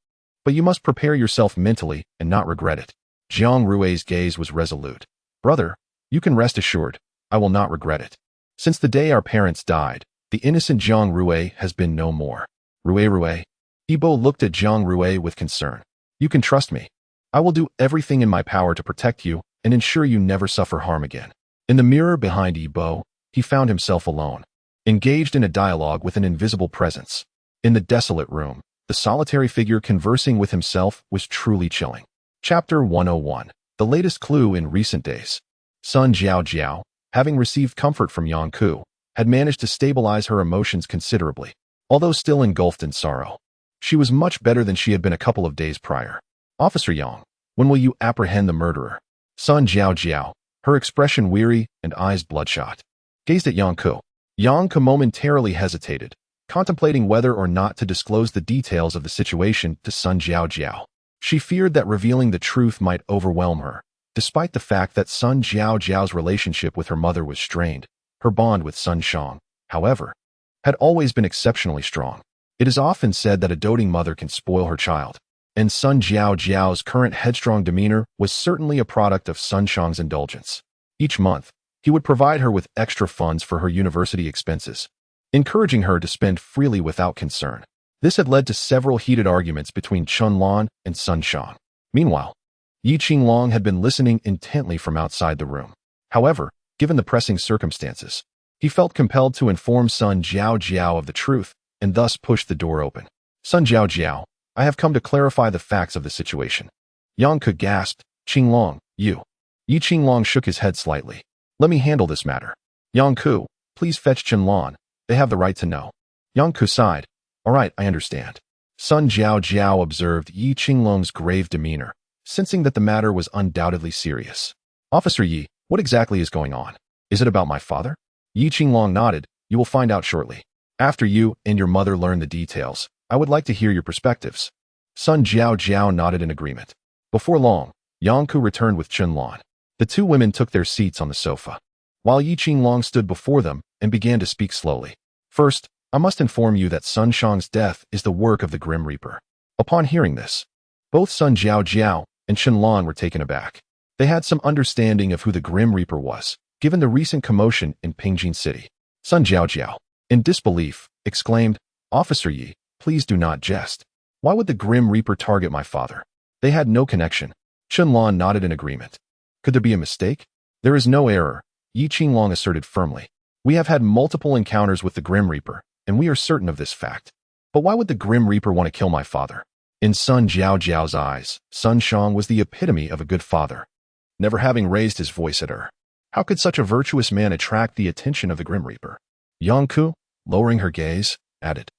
But you must prepare yourself mentally and not regret it." Zhang Rui's gaze was resolute. "Brother, you can rest assured, I will not regret it. Since the day our parents died, the innocent Zhang Rui has been no more." Rui. Yi Bo looked at Zhang Rui with concern. "You can trust me. I will do everything in my power to protect you and ensure you never suffer harm again." In the mirror behind Yi Bo, he found himself alone, engaged in a dialogue with an invisible presence. In the desolate room, the solitary figure conversing with himself was truly chilling. Chapter 101. The latest clue in recent days. Sun Jiao, having received comfort from Yang Ku, had managed to stabilize her emotions considerably. although still engulfed in sorrow. She was much better than she had been a couple of days prior. Officer Yang, when will you apprehend the murderer? Sun Jiao, her expression weary and eyes bloodshot, gazed at Yang Ku. Yang Ku momentarily hesitated, contemplating whether or not to disclose the details of the situation to Sun Jiao. She feared that revealing the truth might overwhelm her. Despite the fact that Sun Jiao's relationship with her mother was strained, her bond with Sun Shang, however, had always been exceptionally strong. It is often said that a doting mother can spoil her child, and Sun Jiao's current headstrong demeanor was certainly a product of Sun Shang's indulgence. Each month, he would provide her with extra funds for her university expenses, encouraging her to spend freely without concern. This had led to several heated arguments between Chun Lan and Sun Shang. Meanwhile, Yi Qinglong had been listening intently from outside the room. However, given the pressing circumstances, he felt compelled to inform Sun Jiao of the truth and thus pushed the door open. Sun Jiao, I have come to clarify the facts of the situation. Yang Ku gasped, Qinglong, you. Yi Qinglong shook his head slightly. Let me handle this matter. Yang Ku, please fetch Chun Lan. They have the right to know. Yang Ku sighed. All right, I understand. Sun Jiao observed Yi Qinglong's grave demeanor, sensing that the matter was undoubtedly serious. Officer Yi, what exactly is going on? Is it about my father? Yi Qinglong nodded. You will find out shortly. After you and your mother learn the details, I would like to hear your perspectives. Sun Jiao nodded in agreement. Before long, Yang Ku returned with Chun Lan. The two women took their seats on the sofa, while Yi Qinglong stood before them and began to speak slowly. First, I must inform you that Sun Shang's death is the work of the Grim Reaper. Upon hearing this, both Sun Jiao and Chun Lan were taken aback. They had some understanding of who the Grim Reaper was, given the recent commotion in Pingjin City. Sun Jiao, in disbelief, exclaimed, Officer Yi, please do not jest. Why would the Grim Reaper target my father? They had no connection. Chun Lan nodded in agreement. Could there be a mistake? There is no error, Yi Qinglong asserted firmly. We have had multiple encounters with the Grim Reaper, and we are certain of this fact. But why would the Grim Reaper want to kill my father? In Sun Jiao's eyes, Sun Shang was the epitome of a good father, never having raised his voice at her. How could such a virtuous man attract the attention of the Grim Reaper? Yang Ku, lowering her gaze, added.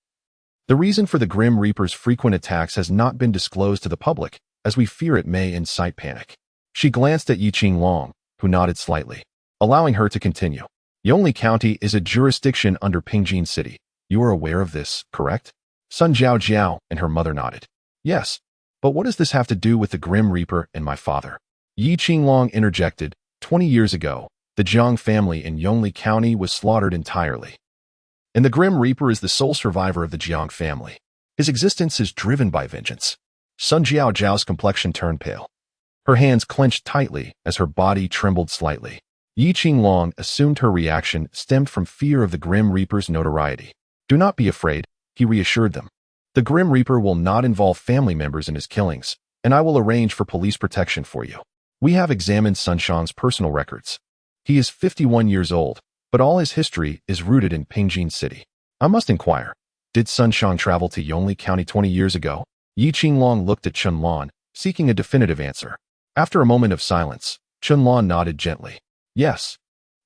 The reason for the Grim Reaper's frequent attacks has not been disclosed to the public, as we fear it may incite panic. She glanced at Yi Qinglong, who nodded slightly, allowing her to continue. Yongle County is a jurisdiction under Pingjin City. You are aware of this, correct? Sun Jiao and her mother nodded. Yes, but what does this have to do with the Grim Reaper and my father? Yi Qinglong interjected. 20 years ago, the Jiang family in Yongle County was slaughtered entirely. And the Grim Reaper is the sole survivor of the Jiang family. His existence is driven by vengeance. Sun Jiao's complexion turned pale. Her hands clenched tightly as her body trembled slightly. Yi Qinglong assumed her reaction stemmed from fear of the Grim Reaper's notoriety. Do not be afraid, he reassured them. The Grim Reaper will not involve family members in his killings, and I will arrange for police protection for you. We have examined Sun Shang's personal records. He is 51 years old, but all his history is rooted in Pingjin City. I must inquire, did Sun Shang travel to Yongle County 20 years ago? Yi Qinglong looked at Chun Lan, seeking a definitive answer. After a moment of silence, Chun Lan nodded gently. Yes,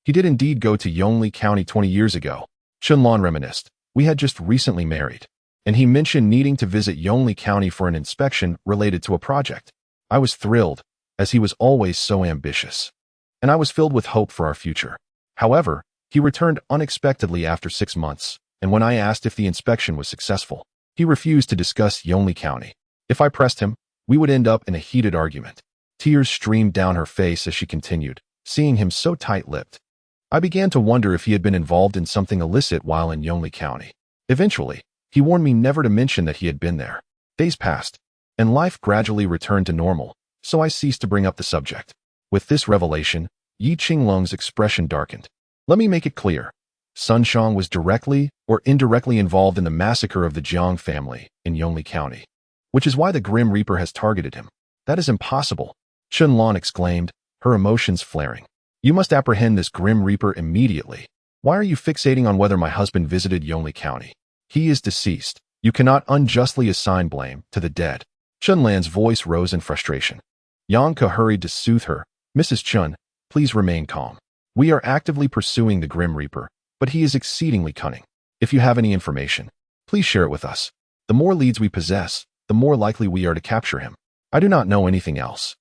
he did indeed go to Yongle County 20 years ago. Chun Lan reminisced. We had just recently married, and he mentioned needing to visit Yongle County for an inspection related to a project. I was thrilled, as he was always so ambitious, and I was filled with hope for our future. However, he returned unexpectedly after 6 months, and when I asked if the inspection was successful, he refused to discuss Yongle County. If I pressed him, we would end up in a heated argument. Tears streamed down her face as she continued, seeing him so tight-lipped. I began to wonder if he had been involved in something illicit while in Yongle County. Eventually, he warned me never to mention that he had been there. Days passed, and life gradually returned to normal, so I ceased to bring up the subject. With this revelation, Yi Qinglong's expression darkened. Let me make it clear. Sun Shang was directly or indirectly involved in the massacre of the Jiang family in Yongle County, which is why the Grim Reaper has targeted him. That is impossible, Chun Lan exclaimed, her emotions flaring. You must apprehend this Grim Reaper immediately. Why are you fixating on whether my husband visited Yongle County? He is deceased. You cannot unjustly assign blame to the dead. Chun Lan's voice rose in frustration. Yang Ke hurried to soothe her. Mrs. Chun, please remain calm. We are actively pursuing the Grim Reaper, but he is exceedingly cunning. If you have any information, please Please share it with us. The more leads we possess, the more likely we are to capture him. I do not know anything else.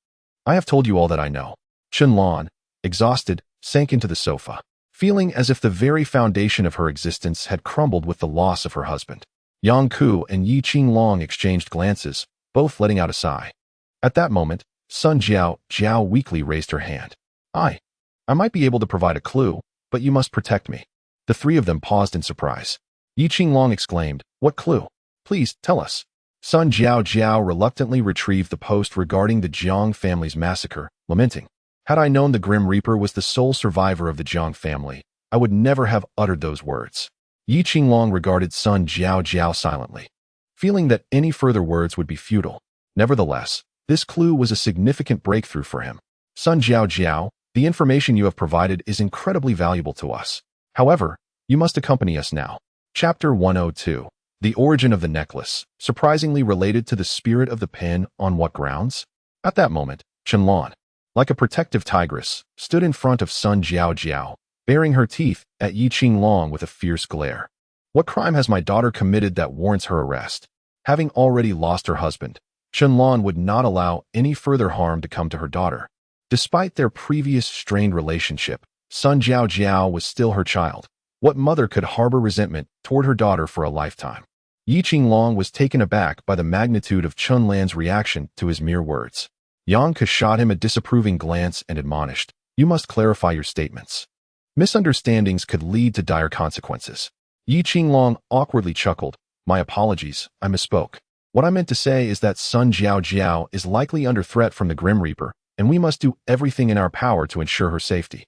I have told you all that I know. Qianlan, exhausted, sank into the sofa, feeling as if the very foundation of her existence had crumbled with the loss of her husband. Yang Ku and Yi Qinglong exchanged glances, both letting out a sigh. At that moment, Sun Jiao weakly raised her hand. I might be able to provide a clue, but you must protect me. The three of them paused in surprise. Yi Qinglong exclaimed, "What clue? Please, tell us." Sun Jiao reluctantly retrieved the post regarding the Jiang family's massacre, lamenting, "Had I known the Grim Reaper was the sole survivor of the Jiang family, I would never have uttered those words." Yi Qinglong regarded Sun Jiao silently, feeling that any further words would be futile. Nevertheless, this clue was a significant breakthrough for him. "Sun Jiao, the information you have provided is incredibly valuable to us. However, you must accompany us now." Chapter 102. The origin of the necklace, surprisingly related to the spirit of the pin. On what grounds? At that moment, Qianlan, like a protective tigress, stood in front of Sun Jiao, baring her teeth at Yi Qinglong with a fierce glare. What crime has my daughter committed that warrants her arrest? Having already lost her husband, Qianlan would not allow any further harm to come to her daughter. Despite their previous strained relationship, Sun Jiao was still her child. What mother could harbor resentment toward her daughter for a lifetime? Yi Qinglong was taken aback by the magnitude of Qianlan's reaction to his mere words. Yang Ke shot him a disapproving glance and admonished, "You must clarify your statements. Misunderstandings could lead to dire consequences." Yi Qinglong awkwardly chuckled, "My apologies, I misspoke. What I meant to say is that Sun Jiao is likely under threat from the Grim Reaper, and we must do everything in our power to ensure her safety."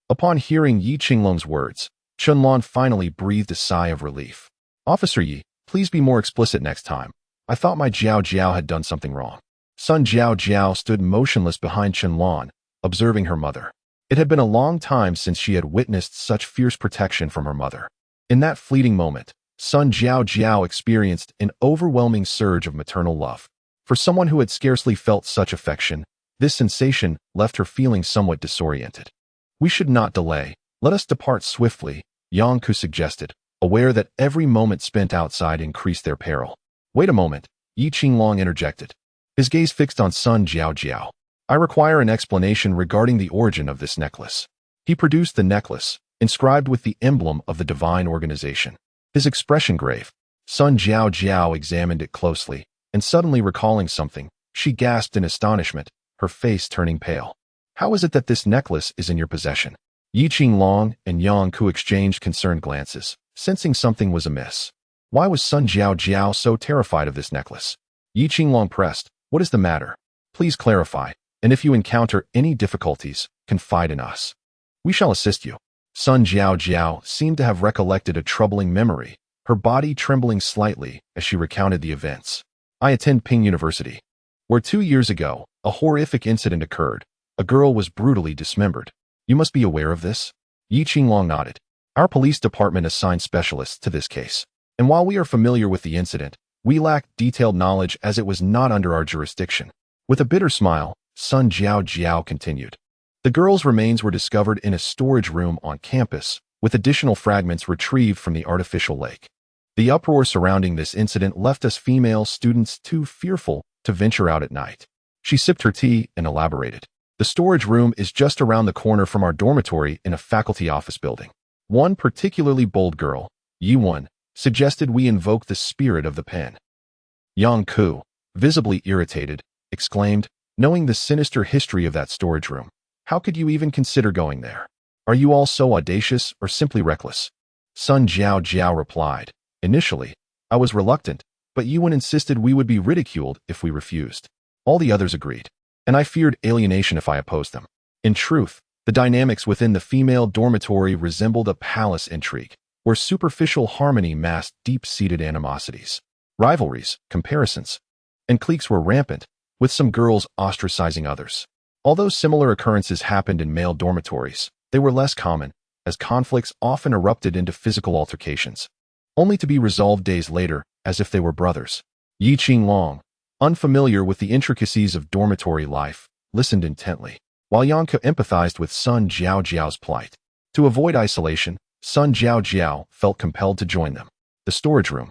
Upon hearing Yi Qinglong's words, Qianlan finally breathed a sigh of relief. "Officer Yi, please be more explicit next time. I thought my Jiao had done something wrong." Sun Jiao stood motionless behind Qianlan, observing her mother. It had been a long time since she had witnessed such fierce protection from her mother. In that fleeting moment, Sun Jiao experienced an overwhelming surge of maternal love. For someone who had scarcely felt such affection, this sensation left her feeling somewhat disoriented. "We should not delay. Let us depart swiftly," Yang Ku suggested, aware that every moment spent outside increased their peril. "Wait a moment," Yi Qinglong interjected, his gaze fixed on Sun Jiao. "I require an explanation regarding the origin of this necklace." He produced the necklace, inscribed with the emblem of the divine organization. His expression grave. Sun Jiao examined it closely, and suddenly recalling something, she gasped in astonishment, her face turning pale. "How is it that this necklace is in your possession?" Yi Qinglong and Yang Ku exchanged concerned glances, sensing something was amiss. Why was Sun Jiao so terrified of this necklace? Yi Qinglong pressed, "What is the matter? Please clarify, and if you encounter any difficulties, confide in us. We shall assist you." Sun Jiao seemed to have recollected a troubling memory, her body trembling slightly as she recounted the events. "I attend Ping University, where 2 years ago, a horrific incident occurred. A girl was brutally dismembered. You must be aware of this?" Yi Qinglong nodded. "Our police department assigned specialists to this case, and while we are familiar with the incident, we lack detailed knowledge as it was not under our jurisdiction." With a bitter smile, Sun Jiao continued. "The girl's remains were discovered in a storage room on campus, with additional fragments retrieved from the artificial lake. The uproar surrounding this incident left us female students too fearful to venture out at night." She sipped her tea and elaborated. "The storage room is just around the corner from our dormitory in a faculty office building. One particularly bold girl, Yi-Wen, suggested we invoke the spirit of the pen." Yang Ku, visibly irritated, exclaimed, "Knowing the sinister history of that storage room, how could you even consider going there? Are you all so audacious or simply reckless?" Sun Jiao replied, "Initially, I was reluctant, but Yi-Wen insisted we would be ridiculed if we refused. All the others agreed, and I feared alienation if I opposed them. In truth, the dynamics within the female dormitory resembled a palace intrigue, where superficial harmony masked deep-seated animosities. Rivalries, comparisons, and cliques were rampant, with some girls ostracizing others. Although similar occurrences happened in male dormitories, they were less common, as conflicts often erupted into physical altercations, only to be resolved days later as if they were brothers." Yi Qinglong, unfamiliar with the intricacies of dormitory life, listened intently, while Yang Ke empathized with Sun Jiao's plight. To avoid isolation, Sun Jiao felt compelled to join them. The storage room.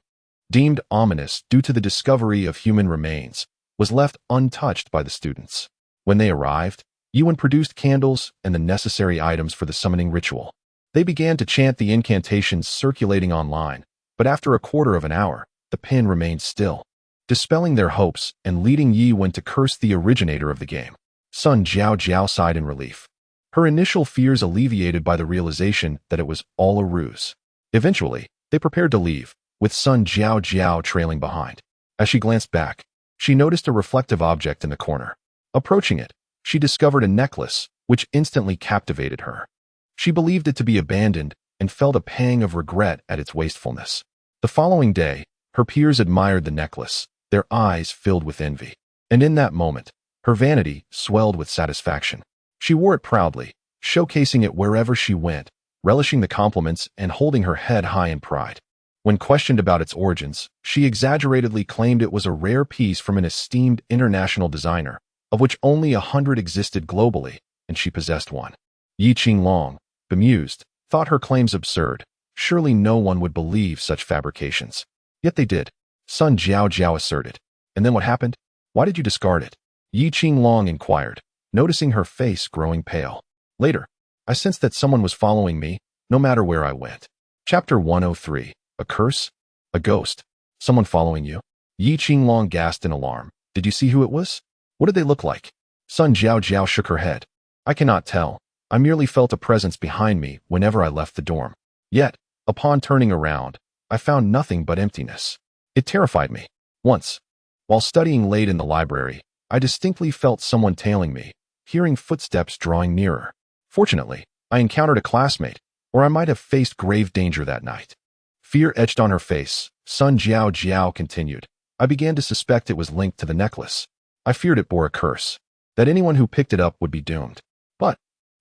deemed ominous due to the discovery of human remains, was left untouched by the students. When they arrived, Yuan produced candles and the necessary items for the summoning ritual. They began to chant the incantations circulating online, but after a quarter of an hour, the pin remained still, dispelling their hopes and leading Yi Wen to curse the originator of the game. Sun Jiao sighed in relief. Her initial fears alleviated by the realization that it was all a ruse. Eventually, they prepared to leave, with Sun Jiao trailing behind. As she glanced back, she noticed a reflective object in the corner. Approaching it, she discovered a necklace, which instantly captivated her. She believed it to be abandoned and felt a pang of regret at its wastefulness. The following day, her peers admired the necklace, their eyes filled with envy. And in that moment, her vanity swelled with satisfaction. She wore it proudly, showcasing it wherever she went, relishing the compliments and holding her head high in pride. When questioned about its origins, she exaggeratedly claimed it was a rare piece from an esteemed international designer, of which only 100 existed globally, and she possessed one. Yi Qinglong, bemused, thought her claims absurd. Surely no one would believe such fabrications. Yet they did. Sun Jiao asserted. And then what happened? Why did you discard it? Yi Qinglong inquired, noticing her face growing pale. Later, I sensed that someone was following me, no matter where I went. Chapter 103. A curse? A ghost? Someone following you? Yi Qinglong gasped in alarm. Did you see who it was? What did they look like? Sun Jiao shook her head. I cannot tell. I merely felt a presence behind me whenever I left the dorm. Yet, upon turning around, I found nothing but emptiness. It terrified me. Once, while studying late in the library, I distinctly felt someone tailing me, hearing footsteps drawing nearer. Fortunately, I encountered a classmate, or I might have faced grave danger that night. Fear etched on her face. Sun Jiao continued. I began to suspect it was linked to the necklace. I feared it bore a curse, that anyone who picked it up would be doomed. But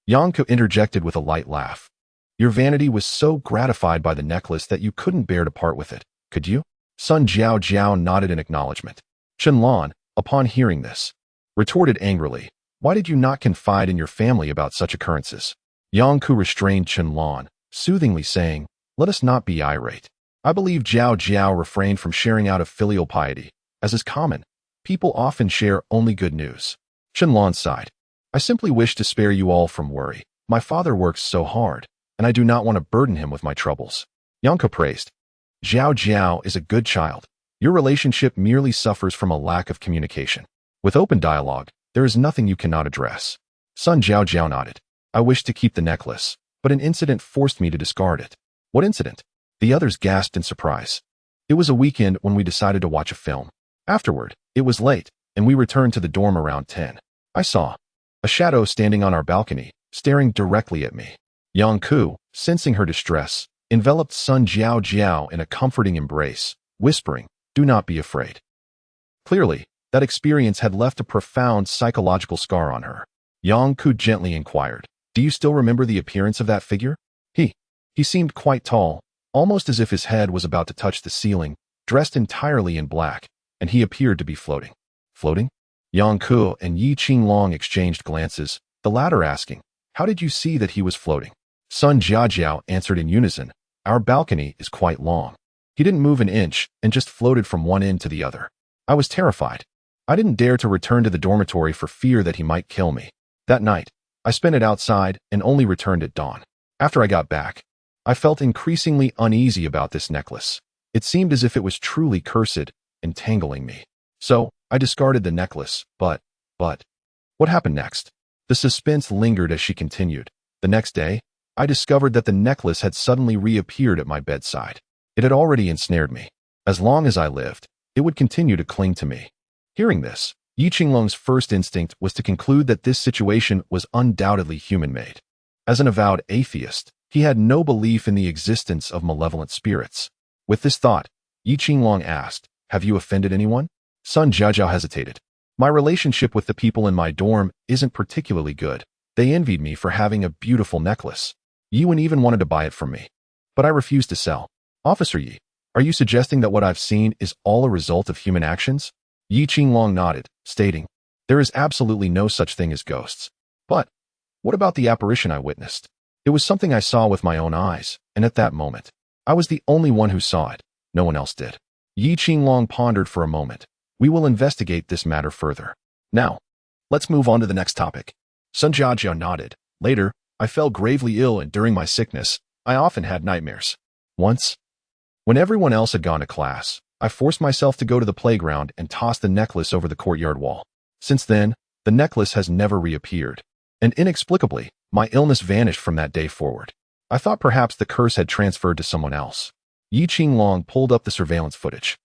Yangko interjected with a light laugh. Your vanity was so gratified by the necklace that you couldn't bear to part with it, could you? Sun Jiao nodded in acknowledgement. Qianlan, upon hearing this, retorted angrily, why did you not confide in your family about such occurrences? Yangko restrained Qianlan, soothingly saying, let us not be irate. I believe Jiao refrained from sharing out of filial piety. As is common, people often share only good news. Qianlan sighed. I simply wish to spare you all from worry. My father works so hard, and I do not want to burden him with my troubles. Yangko praised. Jiao is a good child. Your relationship merely suffers from a lack of communication. With open dialogue, there is nothing you cannot address. Sun Jiao nodded. I wished to keep the necklace, but an incident forced me to discard it. What incident? The others gasped in surprise. It was a weekend when we decided to watch a film. Afterward, it was late, and we returned to the dorm around 10. I saw a shadow standing on our balcony, staring directly at me. Yangku, sensing her distress, enveloped Sun Jiao in a comforting embrace, whispering, do not be afraid. Clearly, that experience had left a profound psychological scar on her. Yangku gently inquired, do you still remember the appearance of that figure? He seemed quite tall, almost as if his head was about to touch the ceiling, dressed entirely in black, and he appeared to be floating. Floating? Yangku and Yi Qinglong exchanged glances, the latter asking, how did you see that he was floating? Sun Jiao answered in unison, our balcony is quite long. He didn't move an inch and just floated from one end to the other. I was terrified. I didn't dare to return to the dormitory for fear that he might kill me. That night, I spent it outside and only returned at dawn. After I got back, I felt increasingly uneasy about this necklace. It seemed as if it was truly cursed, entangling me. So, I discarded the necklace, but, what happened next? The suspense lingered as she continued. The next day, I discovered that the necklace had suddenly reappeared at my bedside. It had already ensnared me. As long as I lived, it would continue to cling to me. Hearing this, Yi Qinglong's first instinct was to conclude that this situation was undoubtedly human-made. As an avowed atheist, he had no belief in the existence of malevolent spirits. With this thought, Yi Qinglong asked, have you offended anyone? Sun Jiao hesitated. My relationship with the people in my dorm isn't particularly good. They envied me for having a beautiful necklace. Yuan even wanted to buy it from me. But I refused to sell. Officer Yi, are you suggesting that what I've seen is all a result of human actions? Yi Qinglong nodded, stating, there is absolutely no such thing as ghosts. But what about the apparition I witnessed? It was something I saw with my own eyes, and at that moment, I was the only one who saw it. No one else did. Yi Qinglong pondered for a moment. We will investigate this matter further. Now, let's move on to the next topic. Sun Jiajiao nodded. Later, I fell gravely ill, and during my sickness, I often had nightmares. Once, when everyone else had gone to class, I forced myself to go to the playground and toss the necklace over the courtyard wall. Since then, the necklace has never reappeared, and inexplicably, my illness vanished from that day forward. I thought perhaps the curse had transferred to someone else. Yi Qinglong pulled up the surveillance footage.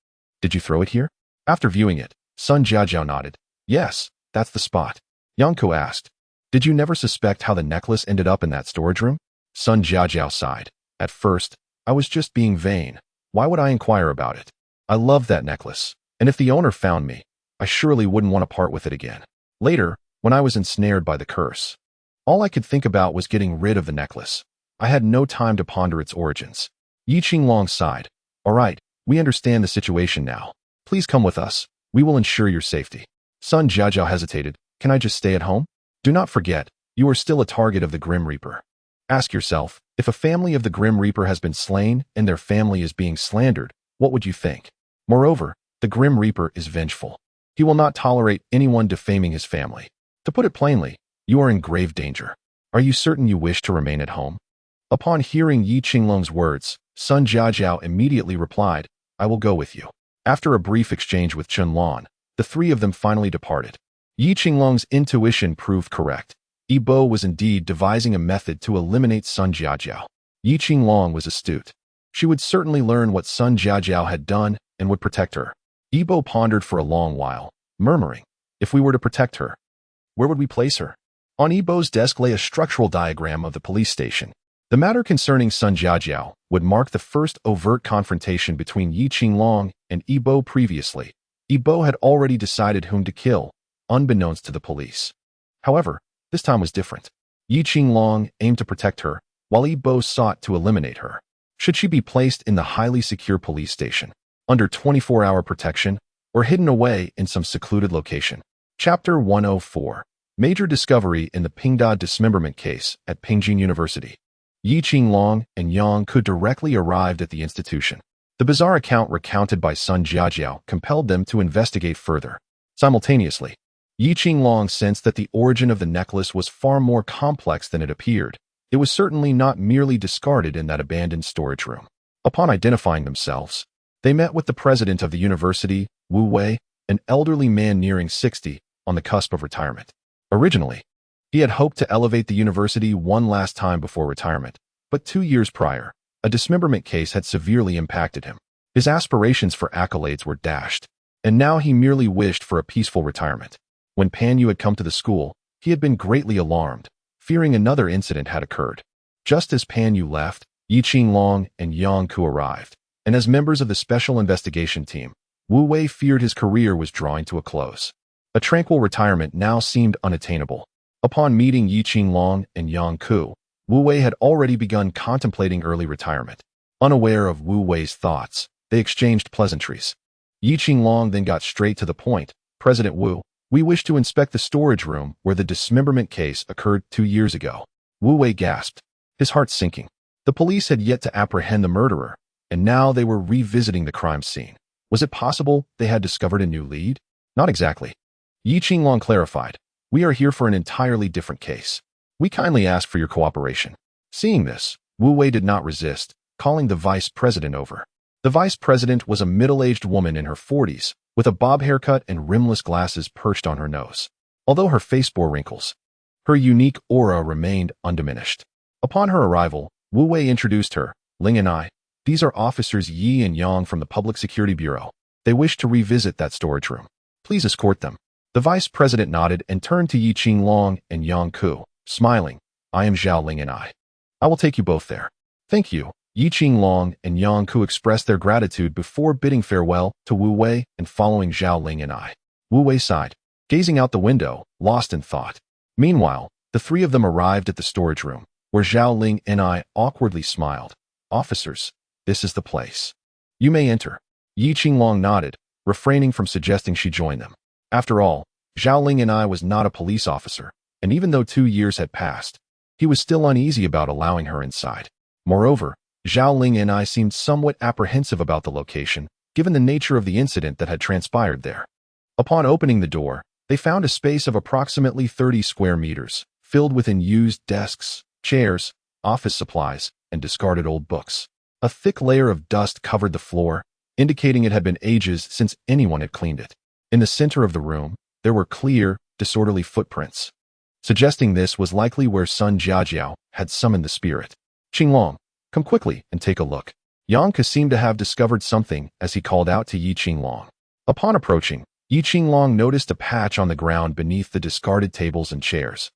Did you throw it here? After viewing it, Sun Jiajiao nodded. Yes, that's the spot. Yang Ku asked. Did you never suspect how the necklace ended up in that storage room? Sun Jiajiao sighed. At first, I was just being vain. Why would I inquire about it? I loved that necklace, and if the owner found me, I surely wouldn't want to part with it again. Later, when I was ensnared by the curse, all I could think about was getting rid of the necklace. I had no time to ponder its origins. Yi Qinglong sighed. All right, we understand the situation now. Please come with us. We will ensure your safety. Sun Jiajiao hesitated. Can I just stay at home? Do not forget, you are still a target of the Grim Reaper. Ask yourself, if a family of the Grim Reaper has been slain and their family is being slandered, what would you think? Moreover, the Grim Reaper is vengeful. He will not tolerate anyone defaming his family. To put it plainly, you are in grave danger. Are you certain you wish to remain at home? Upon hearing Yi Qinglong's words, Sun Jiajiao immediately replied, I will go with you. After a brief exchange with Chen Lan, the three of them finally departed. Yi Qinglong's intuition proved correct. Yi Bo was indeed devising a method to eliminate Sun Jiajiao. Yi Qinglong was astute. She would certainly learn what Sun Jiajiao had done and would protect her. Yi Bo pondered for a long while, murmuring, if we were to protect her, where would we place her? On Yi Bo's desk lay a structural diagram of the police station. The matter concerning Sun Jiajiao would mark the first overt confrontation between Yi Qinglong and Yi Bo previously. Yi Bo had already decided whom to kill, unbeknownst to the police. However, this time was different. Yi Qinglong aimed to protect her, while Yi Bo sought to eliminate her. Should she be placed in the highly secure police station, under 24-hour protection, or hidden away in some secluded location? Chapter 104. Major discovery in the Pingda dismemberment case at Pingjin University. Yi Qinglong and Yang Ku directly arrived at the institution. The bizarre account recounted by Sun Jiajiao compelled them to investigate further. Simultaneously, Yi Qinglong sensed that the origin of the necklace was far more complex than it appeared. It was certainly not merely discarded in that abandoned storage room. Upon identifying themselves, they met with the president of the university, Wu Wei, an elderly man nearing 60, on the cusp of retirement. Originally, he had hoped to elevate the university one last time before retirement, but 2 years prior, a dismemberment case had severely impacted him. His aspirations for accolades were dashed, and now he merely wished for a peaceful retirement. When Pan Yu had come to the school, he had been greatly alarmed, fearing another incident had occurred. Just as Pan Yu left, Yi Qinglong and Yang Ku arrived, and as members of the special investigation team, Wu Wei feared his career was drawing to a close. A tranquil retirement now seemed unattainable. Upon meeting Yi Qinglong and Yang Ku, Wu Wei had already begun contemplating early retirement. Unaware of Wu Wei's thoughts, they exchanged pleasantries. Yi Qinglong then got straight to the point. President Wu, we wish to inspect the storage room where the dismemberment case occurred 2 years ago. Wu Wei gasped, his heart sinking. The police had yet to apprehend the murderer, and now they were revisiting the crime scene. Was it possible they had discovered a new lead? Not exactly. Yi Qinglong clarified, we are here for an entirely different case. We kindly ask for your cooperation. Seeing this, Wu Wei did not resist, calling the vice president over. The vice president was a middle-aged woman in her 40s, with a bob haircut and rimless glasses perched on her nose. Although her face bore wrinkles, her unique aura remained undiminished. Upon her arrival, Wu Wei introduced her. Ling and I, these are officers Yi and Yang from the Public Security Bureau. They wish to revisit that storage room. Please escort them. The vice president nodded and turned to Yi Qinglong and Yang Ku, smiling. I am Zhao Ling and I will take you both there. Thank you. Yi Qinglong and Yang Ku expressed their gratitude before bidding farewell to Wu Wei and following Zhao Ling and I. Wu Wei sighed, gazing out the window, lost in thought. Meanwhile, the three of them arrived at the storage room, where Zhao Ling and I awkwardly smiled. Officers, this is the place. You may enter. Yi Qinglong nodded, refraining from suggesting she join them. After all, Zhao Ling and I was not a police officer, and even though 2 years had passed, he was still uneasy about allowing her inside. Moreover, Zhao Ling and I seemed somewhat apprehensive about the location, given the nature of the incident that had transpired there. Upon opening the door, they found a space of approximately 30 square meters, filled with unused desks, chairs, office supplies, and discarded old books. A thick layer of dust covered the floor, indicating it had been ages since anyone had cleaned it. In the center of the room, there were clear, disorderly footprints, suggesting this was likely where Sun Jiaojiao had summoned the spirit. Qinglong, come quickly and take a look. Yang Ke seemed to have discovered something as he called out to Yi Qinglong. Upon approaching, Yi Qinglong noticed a patch on the ground beneath the discarded tables and chairs,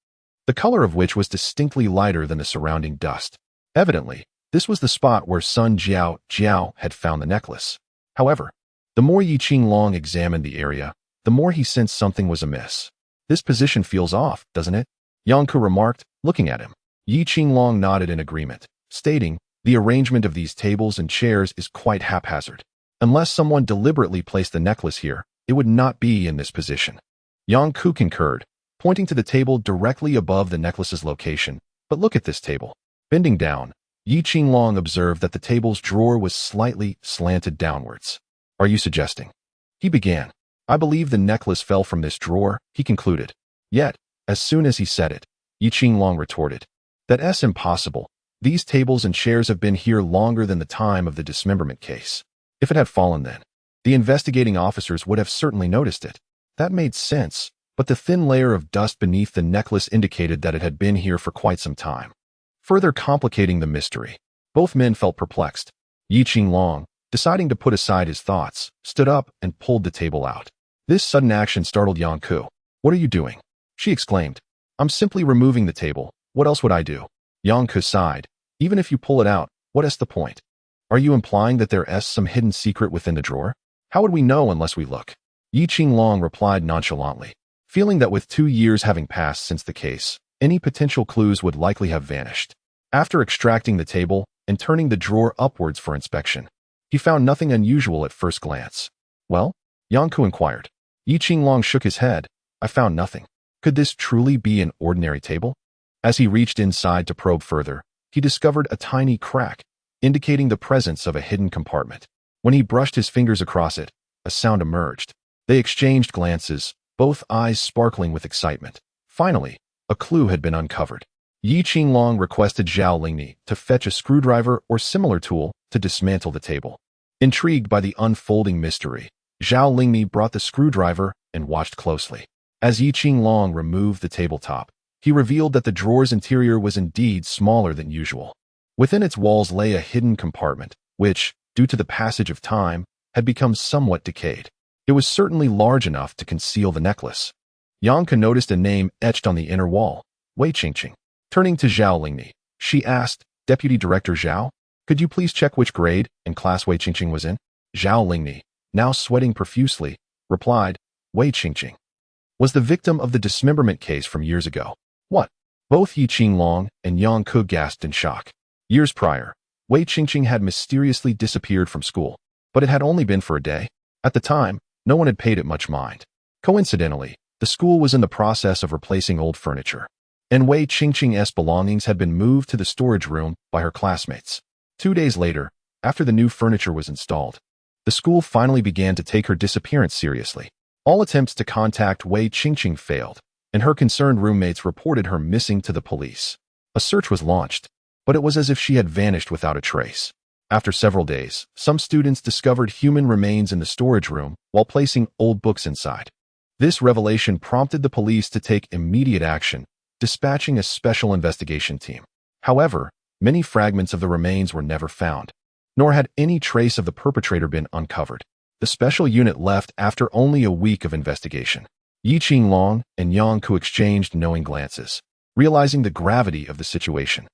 the color of which was distinctly lighter than the surrounding dust. Evidently, this was the spot where Sun Jiaojiao had found the necklace. However, the more Yi Qinglong examined the area, the more he sensed something was amiss. This position feels off, doesn't it? Yang Ke remarked, looking at him. Yi Qinglong nodded in agreement, stating, the arrangement of these tables and chairs is quite haphazard. Unless someone deliberately placed the necklace here, it would not be in this position. Yang Ke concurred, pointing to the table directly above the necklace's location. But look at this table. Bending down, Yi Qinglong observed that the table's drawer was slightly slanted downwards. Are you suggesting? He began. I believe the necklace fell from this drawer, he concluded. Yet, as soon as he said it, Yi Qinglong retorted. That's impossible. These tables and chairs have been here longer than the time of the dismemberment case. If it had fallen then, the investigating officers would have certainly noticed it. That made sense, but the thin layer of dust beneath the necklace indicated that it had been here for quite some time, further complicating the mystery. Both men felt perplexed. Yi Qinglong, deciding to put aside his thoughts, stood up and pulled the table out. This sudden action startled Yang Ke. What are you doing? She exclaimed. I'm simply removing the table. What else would I do? Yang Ke sighed. Even if you pull it out, what is the point? Are you implying that there is some hidden secret within the drawer? How would we know unless we look? Yi Qinglong replied nonchalantly, feeling that with 2 years having passed since the case, any potential clues would likely have vanished. After extracting the table and turning the drawer upwards for inspection, he found nothing unusual at first glance. Well? Yang Ke inquired. Yi Qinglong shook his head. I found nothing. Could this truly be an ordinary table? As he reached inside to probe further, he discovered a tiny crack, indicating the presence of a hidden compartment. When he brushed his fingers across it, a sound emerged. They exchanged glances, both eyes sparkling with excitement. Finally, a clue had been uncovered. Yi Qinglong requested Zhao Lingni to fetch a screwdriver or similar tool to dismantle the table. Intrigued by the unfolding mystery, Zhao Lingni brought the screwdriver and watched closely. As Yi Qinglong removed the tabletop, he revealed that the drawer's interior was indeed smaller than usual. Within its walls lay a hidden compartment, which, due to the passage of time, had become somewhat decayed. It was certainly large enough to conceal the necklace. Yang Ke noticed a name etched on the inner wall, Wei Qingqing. Turning to Zhao Lingni, she asked, Deputy Director Zhao, could you please check which grade and class Wei Qingqing was in? Zhao Lingni, now sweating profusely, replied, Wei Qingqing was the victim of the dismemberment case from years ago. What? Both Yi Qinglong and Yang Ke gasped in shock. Years prior, Wei Qingqing had mysteriously disappeared from school, but it had only been for a day. At the time, no one had paid it much mind. Coincidentally, the school was in the process of replacing old furniture, and Wei Qingqing's belongings had been moved to the storage room by her classmates. 2 days later, after the new furniture was installed, the school finally began to take her disappearance seriously. All attempts to contact Wei Qingqing failed, and her concerned roommates reported her missing to the police. A search was launched, but it was as if she had vanished without a trace. After several days, some students discovered human remains in the storage room while placing old books inside. This revelation prompted the police to take immediate action, dispatching a special investigation team. However, many fragments of the remains were never found, nor had any trace of the perpetrator been uncovered. The special unit left after only a week of investigation. Yi Qinglong and Yang Ke exchanged knowing glances, realizing the gravity of the situation.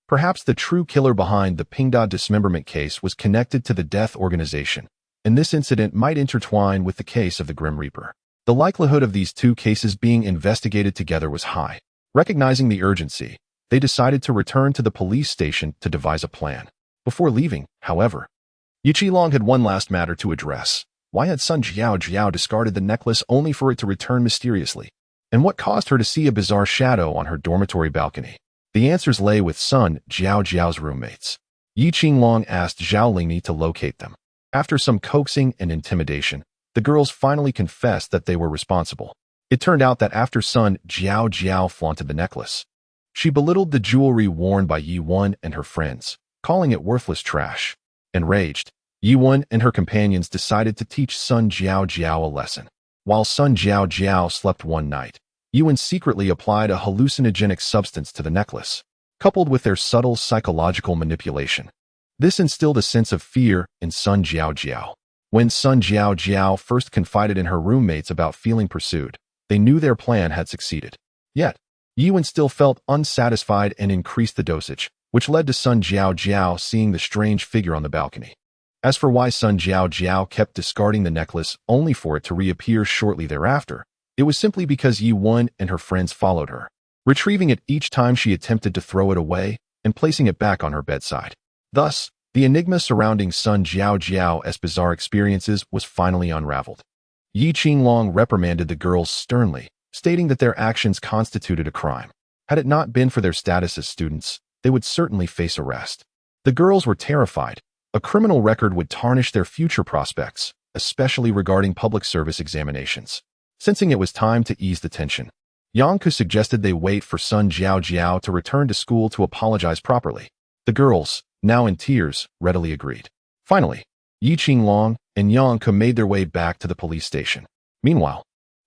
Perhaps the true killer behind the Pingda dismemberment case was connected to the death organization, and this incident might intertwine with the case of the Grim Reaper. The likelihood of these two cases being investigated together was high. Recognizing the urgency, they decided to return to the police station to devise a plan. Before leaving, however, Yi Qinglong had one last matter to address. Why had Sun Jiaojiao discarded the necklace only for it to return mysteriously? And what caused her to see a bizarre shadow on her dormitory balcony? The answers lay with Sun Jiaojiao's roommates. Yi Qinglong asked Zhao Lingni to locate them. After some coaxing and intimidation, the girls finally confessed that they were responsible. It turned out that after Sun Jiao flaunted the necklace, she belittled the jewelry worn by Yi Wen and her friends, calling it worthless trash. Enraged, Yi Wen and her companions decided to teach Sun Jiao a lesson. While Sun Jiao slept one night, Yi Wen secretly applied a hallucinogenic substance to the necklace, coupled with their subtle psychological manipulation. This instilled a sense of fear in Sun Jiao. When Sun Jiao first confided in her roommates about feeling pursued, they knew their plan had succeeded. Yet, Yi Wen still felt unsatisfied and increased the dosage, which led to Sun Jiao seeing the strange figure on the balcony. As for why Sun Jiao kept discarding the necklace only for it to reappear shortly thereafter, it was simply because Yi Wen and her friends followed her, retrieving it each time she attempted to throw it away and placing it back on her bedside. Thus, the enigma surrounding Sun Jiao's bizarre experiences was finally unraveled. Yi Qinglong reprimanded the girls sternly, stating that their actions constituted a crime. Had it not been for their status as students, they would certainly face arrest. The girls were terrified. A criminal record would tarnish their future prospects, especially regarding public service examinations. Sensing it was time to ease the tension, Yangku suggested they wait for Sun Jiao to return to school to apologize properly. The girls, now in tears, readily agreed. Finally, Yi Qinglong and Yangku made their way back to the police station. Meanwhile,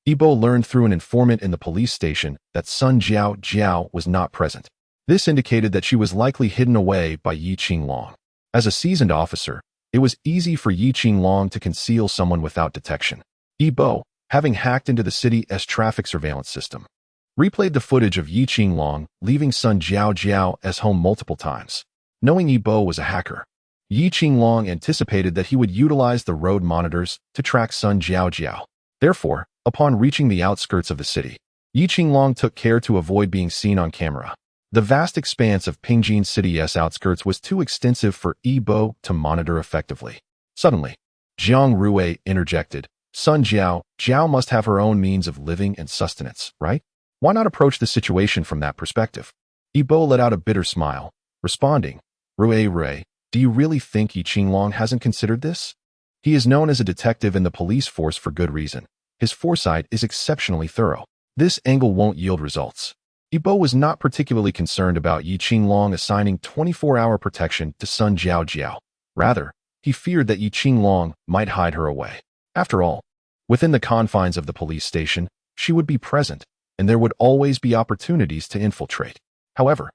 Yibo learned through an informant in the police station that Sun Jiao was not present. This indicated that she was likely hidden away by Yi Qinglong. As a seasoned officer, it was easy for Yi Qinglong to conceal someone without detection. Yibo, having hacked into the city's traffic surveillance system, replayed the footage of Yi Qinglong leaving Sun Jiao's home multiple times. Knowing Yibo was a hacker, Yi Qinglong anticipated that he would utilize the road monitors to track Sun Jiao. Therefore, upon reaching the outskirts of the city, Yi Qinglong took care to avoid being seen on camera. The vast expanse of Pingjin City's outskirts was too extensive for Yibo to monitor effectively. Suddenly, Jiang Rui interjected, Sun Jiao must have her own means of living and sustenance, right? Why not approach the situation from that perspective? Yibo let out a bitter smile, responding, Rui, do you really think Yi Qinglong hasn't considered this? He is known as a detective in the police force for good reason. His foresight is exceptionally thorough. This angle won't yield results. Yibo was not particularly concerned about Yi Qinglong assigning 24-hour protection to Sun Jiao. Rather, he feared that Yi Qinglong might hide her away. After all, within the confines of the police station, she would be present, and there would always be opportunities to infiltrate. However,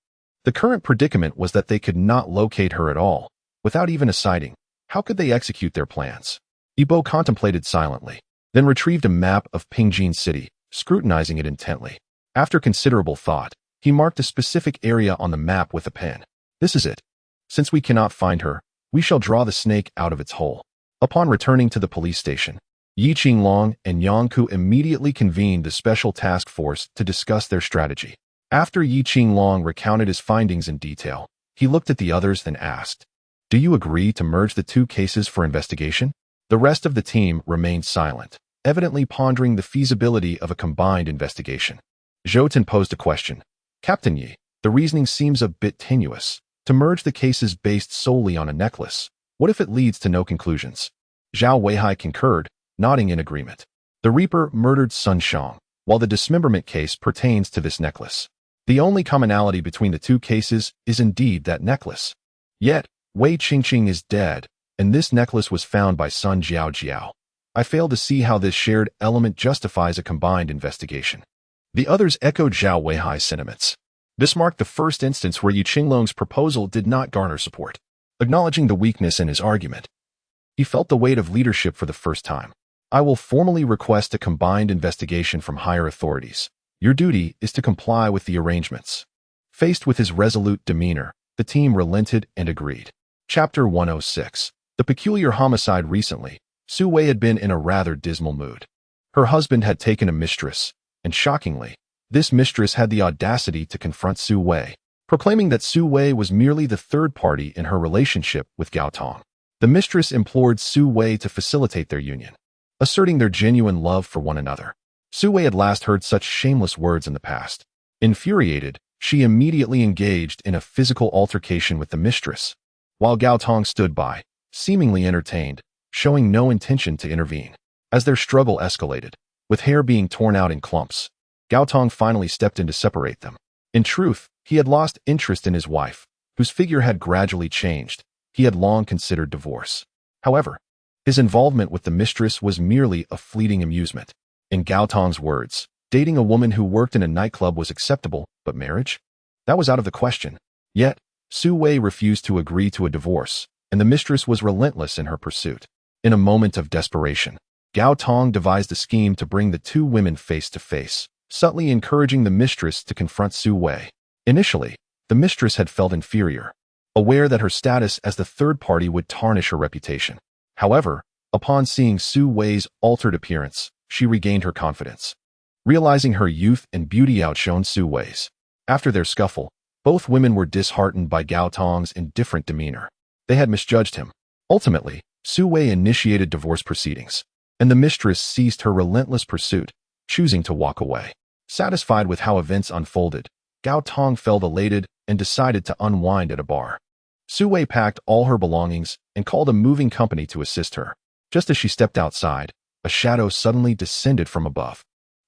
the current predicament was that they could not locate her at all. Without even a sighting, how could they execute their plans? Yibo contemplated silently, then retrieved a map of Pingjin City, scrutinizing it intently. After considerable thought, he marked a specific area on the map with a pen. This is it. Since we cannot find her, we shall draw the snake out of its hole. Upon returning to the police station, Yi Qinglong and Yangku immediately convened the special task force to discuss their strategy. After Yi Qinglong recounted his findings in detail, he looked at the others then asked, Do you agree to merge the two cases for investigation? The rest of the team remained silent, evidently pondering the feasibility of a combined investigation. Zhou posed a question. Captain Yi, the reasoning seems a bit tenuous. To merge the cases based solely on a necklace, what if it leads to no conclusions? Zhao Weihai concurred, nodding in agreement. The Reaper murdered Sun Shang, while the dismemberment case pertains to this necklace. The only commonality between the two cases is indeed that necklace. Yet, Wei Qingqing is dead, and this necklace was found by Sun Jiao. I fail to see how this shared element justifies a combined investigation. The others echoed Zhao Weihai's sentiments. This marked the first instance where Yi Qinglong's proposal did not garner support. Acknowledging the weakness in his argument, he felt the weight of leadership for the first time. I will formally request a combined investigation from higher authorities. Your duty is to comply with the arrangements. Faced with his resolute demeanor, the team relented and agreed. Chapter 106. The peculiar homicide. Recently, Su Wei had been in a rather dismal mood. Her husband had taken a mistress, and shockingly, this mistress had the audacity to confront Su Wei, proclaiming that Su Wei was merely the third party in her relationship with Gao Tong. The mistress implored Su Wei to facilitate their union, asserting their genuine love for one another. Su Wei had last heard such shameless words in the past. Infuriated, she immediately engaged in a physical altercation with the mistress. While Gao Tong stood by, seemingly entertained, showing no intention to intervene. As their struggle escalated, with hair being torn out in clumps, Gao Tong finally stepped in to separate them. In truth, he had lost interest in his wife, whose figure had gradually changed. He had long considered divorce. However, his involvement with the mistress was merely a fleeting amusement. In Gao Tong's words, dating a woman who worked in a nightclub was acceptable, but marriage? That was out of the question. Yet, Su Wei refused to agree to a divorce, and the mistress was relentless in her pursuit. In a moment of desperation, Gao Tong devised a scheme to bring the two women face to face, subtly encouraging the mistress to confront Su Wei. Initially, the mistress had felt inferior, aware that her status as the third party would tarnish her reputation. However, upon seeing Su Wei's altered appearance, she regained her confidence, realizing her youth and beauty outshone Su Wei's. After their scuffle, both women were disheartened by Gao Tong's indifferent demeanor. They had misjudged him. Ultimately, Su Wei initiated divorce proceedings, and the mistress ceased her relentless pursuit, choosing to walk away. Satisfied with how events unfolded, Gao Tong felt elated and decided to unwind at a bar. Su Wei packed all her belongings and called a moving company to assist her. Just as she stepped outside, a shadow suddenly descended from above.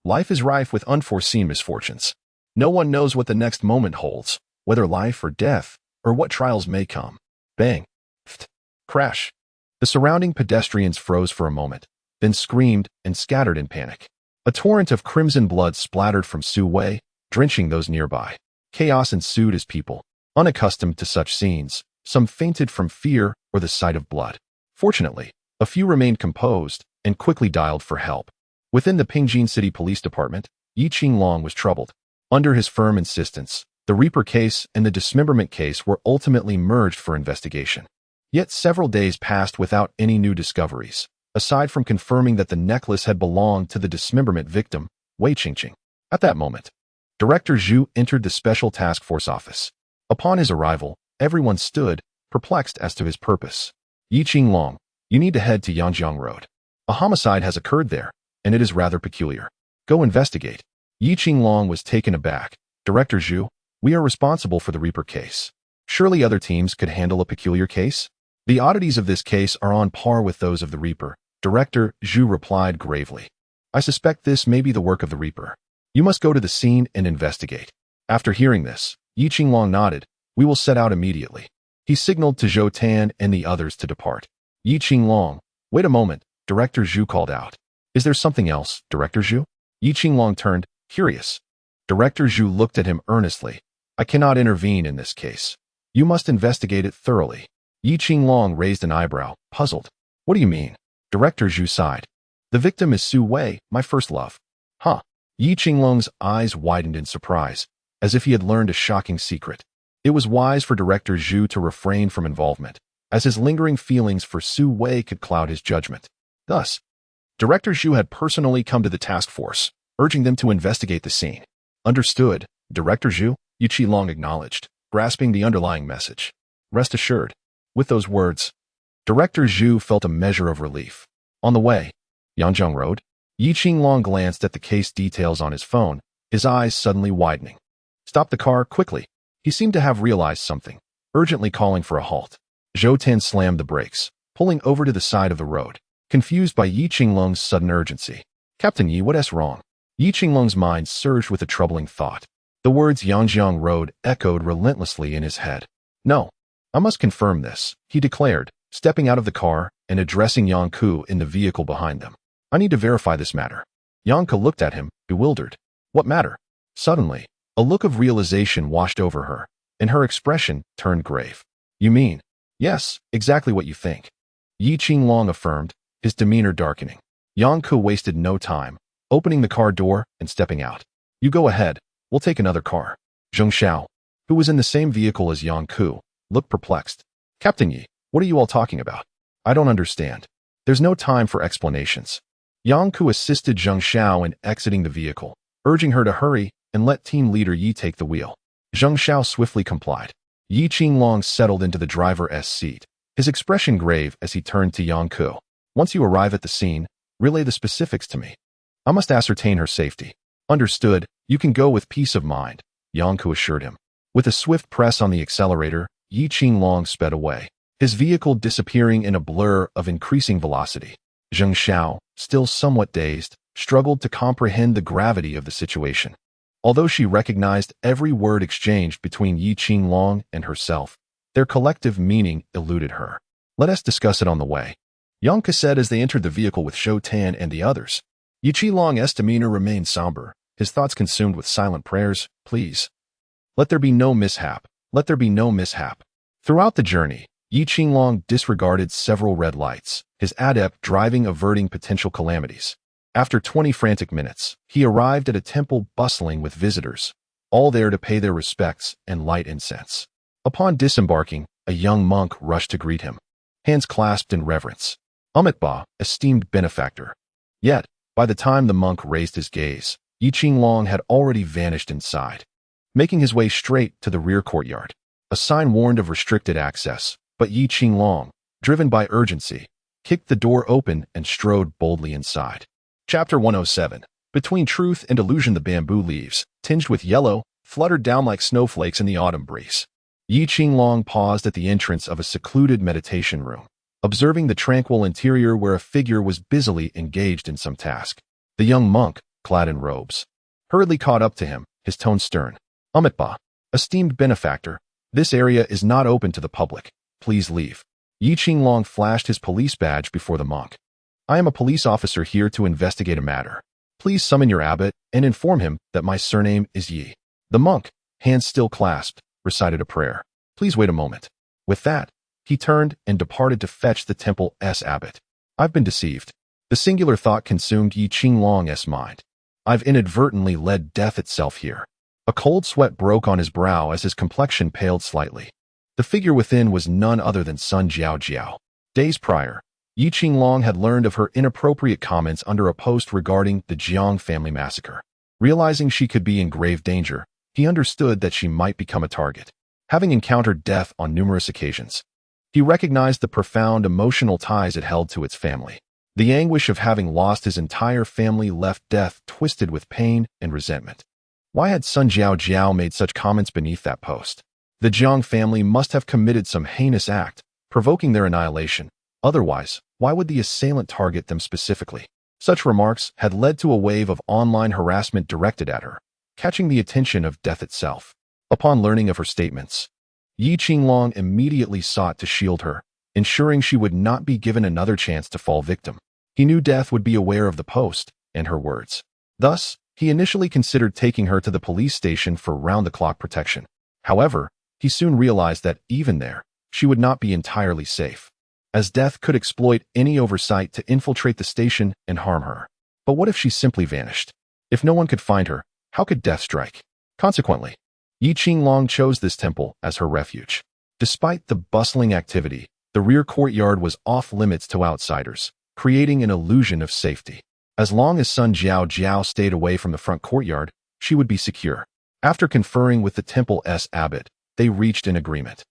Life is rife with unforeseen misfortunes. No one knows what the next moment holds, whether life or death, or what trials may come. Bang! Pft! Crash! The surrounding pedestrians froze for a moment, then screamed and scattered in panic. A torrent of crimson blood splattered from Su Wei, drenching those nearby. Chaos ensued as people, unaccustomed to such scenes, some fainted from fear or the sight of blood. Fortunately, a few remained composed and quickly dialed for help. Within the Pingjin City Police Department, Yi Qinglong was troubled. Under his firm insistence, the Reaper case and the dismemberment case were ultimately merged for investigation. Yet several days passed without any new discoveries, aside from confirming that the necklace had belonged to the dismemberment victim, Wei Qingqing. At that moment, Director Zhu entered the Special Task Force office. Upon his arrival, everyone stood, perplexed as to his purpose. Yi Qinglong, you need to head to Yanjiang Road. A homicide has occurred there, and it is rather peculiar. Go investigate. Yi Qinglong was taken aback. Director Zhu, we are responsible for the Reaper case. Surely other teams could handle a peculiar case? The oddities of this case are on par with those of the Reaper. Director Zhu replied gravely. I suspect this may be the work of the Reaper. You must go to the scene and investigate. After hearing this, Yi Qinglong nodded. We will set out immediately. He signaled to Zhou Tan and the others to depart. Yi Qinglong, wait a moment, Director Zhu called out. Is there something else, Director Zhu? Yi Qinglong turned, curious. Director Zhu looked at him earnestly. I cannot intervene in this case. You must investigate it thoroughly. Yi Qinglong raised an eyebrow, puzzled. What do you mean? Director Zhu sighed. The victim is Su Wei, my first love. Huh. Yi Qinglong's eyes widened in surprise, as if he had learned a shocking secret. It was wise for Director Zhu to refrain from involvement, as his lingering feelings for Su Wei could cloud his judgment. Thus, Director Zhu had personally come to the task force, urging them to investigate the scene. Understood, Director Zhu, Yi Qinglong acknowledged, grasping the underlying message. Rest assured. With those words, Director Zhu felt a measure of relief. On the way, Yanjiang Road, Yi Qinglong glanced at the case details on his phone, his eyes suddenly widening. Stop the car, quickly. He seemed to have realized something, urgently calling for a halt. Zhou Tan slammed the brakes, pulling over to the side of the road, confused by Yi Qinglong's sudden urgency. Captain Yi, what's wrong? Yi Qinglong's mind surged with a troubling thought. The words Yanjiang Road echoed relentlessly in his head. No, I must confirm this, he declared, stepping out of the car and addressing Yang Ku in the vehicle behind them. I need to verify this matter. Yang Ku looked at him, bewildered. What matter? Suddenly, a look of realization washed over her, and her expression turned grave. You mean? Yes, exactly what you think. Yi Qinglong affirmed, his demeanor darkening. Yang Ku wasted no time, opening the car door and stepping out. You go ahead, we'll take another car. Zheng Xiao, who was in the same vehicle as Yang Ku, looked perplexed. Captain Yi, what are you all talking about? I don't understand. There's no time for explanations. Yang Ku assisted Zheng Xiao in exiting the vehicle, urging her to hurry and let team leader Yi take the wheel. Zheng Xiao swiftly complied. Yi Qinglong settled into the driver's seat, his expression grave as he turned to Yang Ku. Once you arrive at the scene, relay the specifics to me. I must ascertain her safety. Understood, you can go with peace of mind, Yang Ku assured him. With a swift press on the accelerator, Yi Qinglong sped away, his vehicle disappearing in a blur of increasing velocity. Zheng Xiao, still somewhat dazed, struggled to comprehend the gravity of the situation. Although she recognized every word exchanged between Yi Qinglong and herself, their collective meaning eluded her. Let us discuss it on the way. Yang Ke said as they entered the vehicle with Shou Tan and the others. Yi Qinglong's demeanor remained somber, his thoughts consumed with silent prayers. Please, let there be no mishap. Let there be no mishap. Throughout the journey, Yi Qinglong disregarded several red lights, his adept driving averting potential calamities. After 20 frantic minutes, he arrived at a temple bustling with visitors, all there to pay their respects and light incense. Upon disembarking, a young monk rushed to greet him, hands clasped in reverence. Amitabha, esteemed benefactor. Yet, by the time the monk raised his gaze, Yi Qinglong had already vanished inside, making his way straight to the rear courtyard. A sign warned of restricted access, but Yi Qinglong, driven by urgency, kicked the door open and strode boldly inside. Chapter 107. Between truth and illusion, the bamboo leaves, tinged with yellow, fluttered down like snowflakes in the autumn breeze. Yi Qinglong paused at the entrance of a secluded meditation room, observing the tranquil interior where a figure was busily engaged in some task. The young monk, clad in robes, hurriedly caught up to him, his tone stern. Amitabha, esteemed benefactor, this area is not open to the public. Please leave. Yi Qinglong flashed his police badge before the monk. I am a police officer here to investigate a matter. Please summon your abbot and inform him that my surname is Yi. The monk, hands still clasped, recited a prayer. Please wait a moment. With that, he turned and departed to fetch the temple's abbot. I've been deceived. The singular thought consumed Yi Qinglong's mind. I've inadvertently led death itself here. A cold sweat broke on his brow as his complexion paled slightly. The figure within was none other than Sun Jiao. Days prior, Yi Qinglong had learned of her inappropriate comments under a post regarding the Jiang family massacre. Realizing she could be in grave danger, he understood that she might become a target. Having encountered death on numerous occasions, he recognized the profound emotional ties it held to its family. The anguish of having lost his entire family left death twisted with pain and resentment. Why had Sun Jiao made such comments beneath that post? The Jiang family must have committed some heinous act, provoking their annihilation. Otherwise, why would the assailant target them specifically? Such remarks had led to a wave of online harassment directed at her, catching the attention of death itself. Upon learning of her statements, Yi Qinglong immediately sought to shield her, ensuring she would not be given another chance to fall victim. He knew death would be aware of the post and her words. Thus, he initially considered taking her to the police station for round-the-clock protection. However, he soon realized that, even there, she would not be entirely safe, as death could exploit any oversight to infiltrate the station and harm her. But what if she simply vanished? If no one could find her, how could death strike? Consequently, Yi Qinglong chose this temple as her refuge. Despite the bustling activity, the rear courtyard was off-limits to outsiders, creating an illusion of safety. As long as Sun Jiao stayed away from the front courtyard, she would be secure. After conferring with the temple's abbot, they reached an agreement.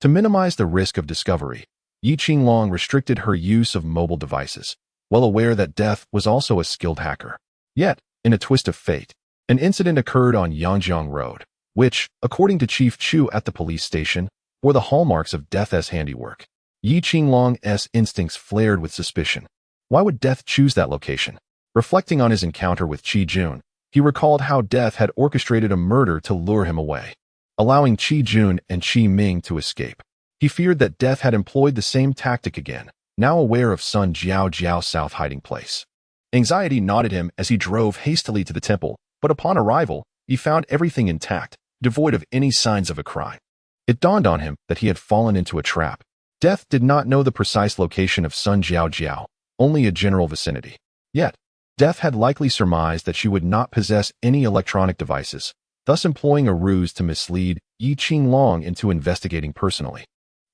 To minimize the risk of discovery, Yi Qinglong restricted her use of mobile devices, well aware that death was also a skilled hacker. Yet, in a twist of fate, an incident occurred on Yangjiang Road, which, according to Chief Chu at the police station, bore the hallmarks of death's handiwork. Yi Qinglong's instincts flared with suspicion. Why would death choose that location? Reflecting on his encounter with Qi Jun, he recalled how death had orchestrated a murder to lure him away, allowing Qi Jun and Qi Ming to escape. He feared that death had employed the same tactic again, now aware of Sun Jiao's south hiding place. Anxiety knotted him as he drove hastily to the temple, but upon arrival, he found everything intact, devoid of any signs of a crime. It dawned on him that he had fallen into a trap. Death did not know the precise location of Sun Jiao, only a general vicinity. Yet, Death had likely surmised that she would not possess any electronic devices, thus employing a ruse to mislead Yi Qinglong into investigating personally,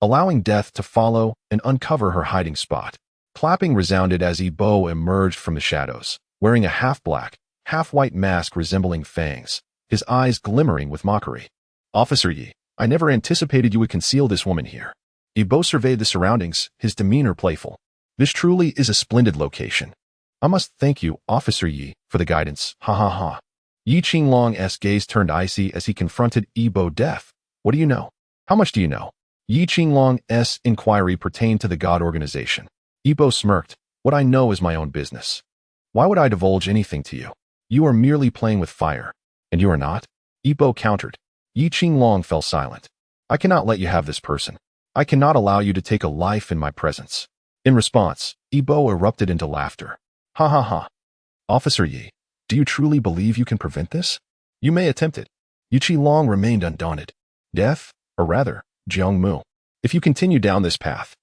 allowing Death to follow and uncover her hiding spot. Clapping resounded as Yi Bo emerged from the shadows, wearing a half-black, half-white mask resembling fangs, his eyes glimmering with mockery. Officer Yi, I never anticipated you would conceal this woman here. Yi Bo surveyed the surroundings, his demeanor playful. This truly is a splendid location. I must thank you, Officer Yi, for the guidance. Ha ha ha. Yi Qinglong's gaze turned icy as he confronted Yi Bo. Death. What do you know? How much do you know? Yi Qinglong's inquiry pertained to the God organization. Yibo smirked. What I know is my own business. Why would I divulge anything to you? You are merely playing with fire. And you are not? Yibo countered. Yi Qinglong fell silent. I cannot let you have this person. I cannot allow you to take a life in my presence. In response, Yibo erupted into laughter. Ha ha ha. Officer Yi, do you truly believe you can prevent this? You may attempt it. Yi Qinglong remained undaunted. Death, or rather, Jiangmu. If you continue down this path,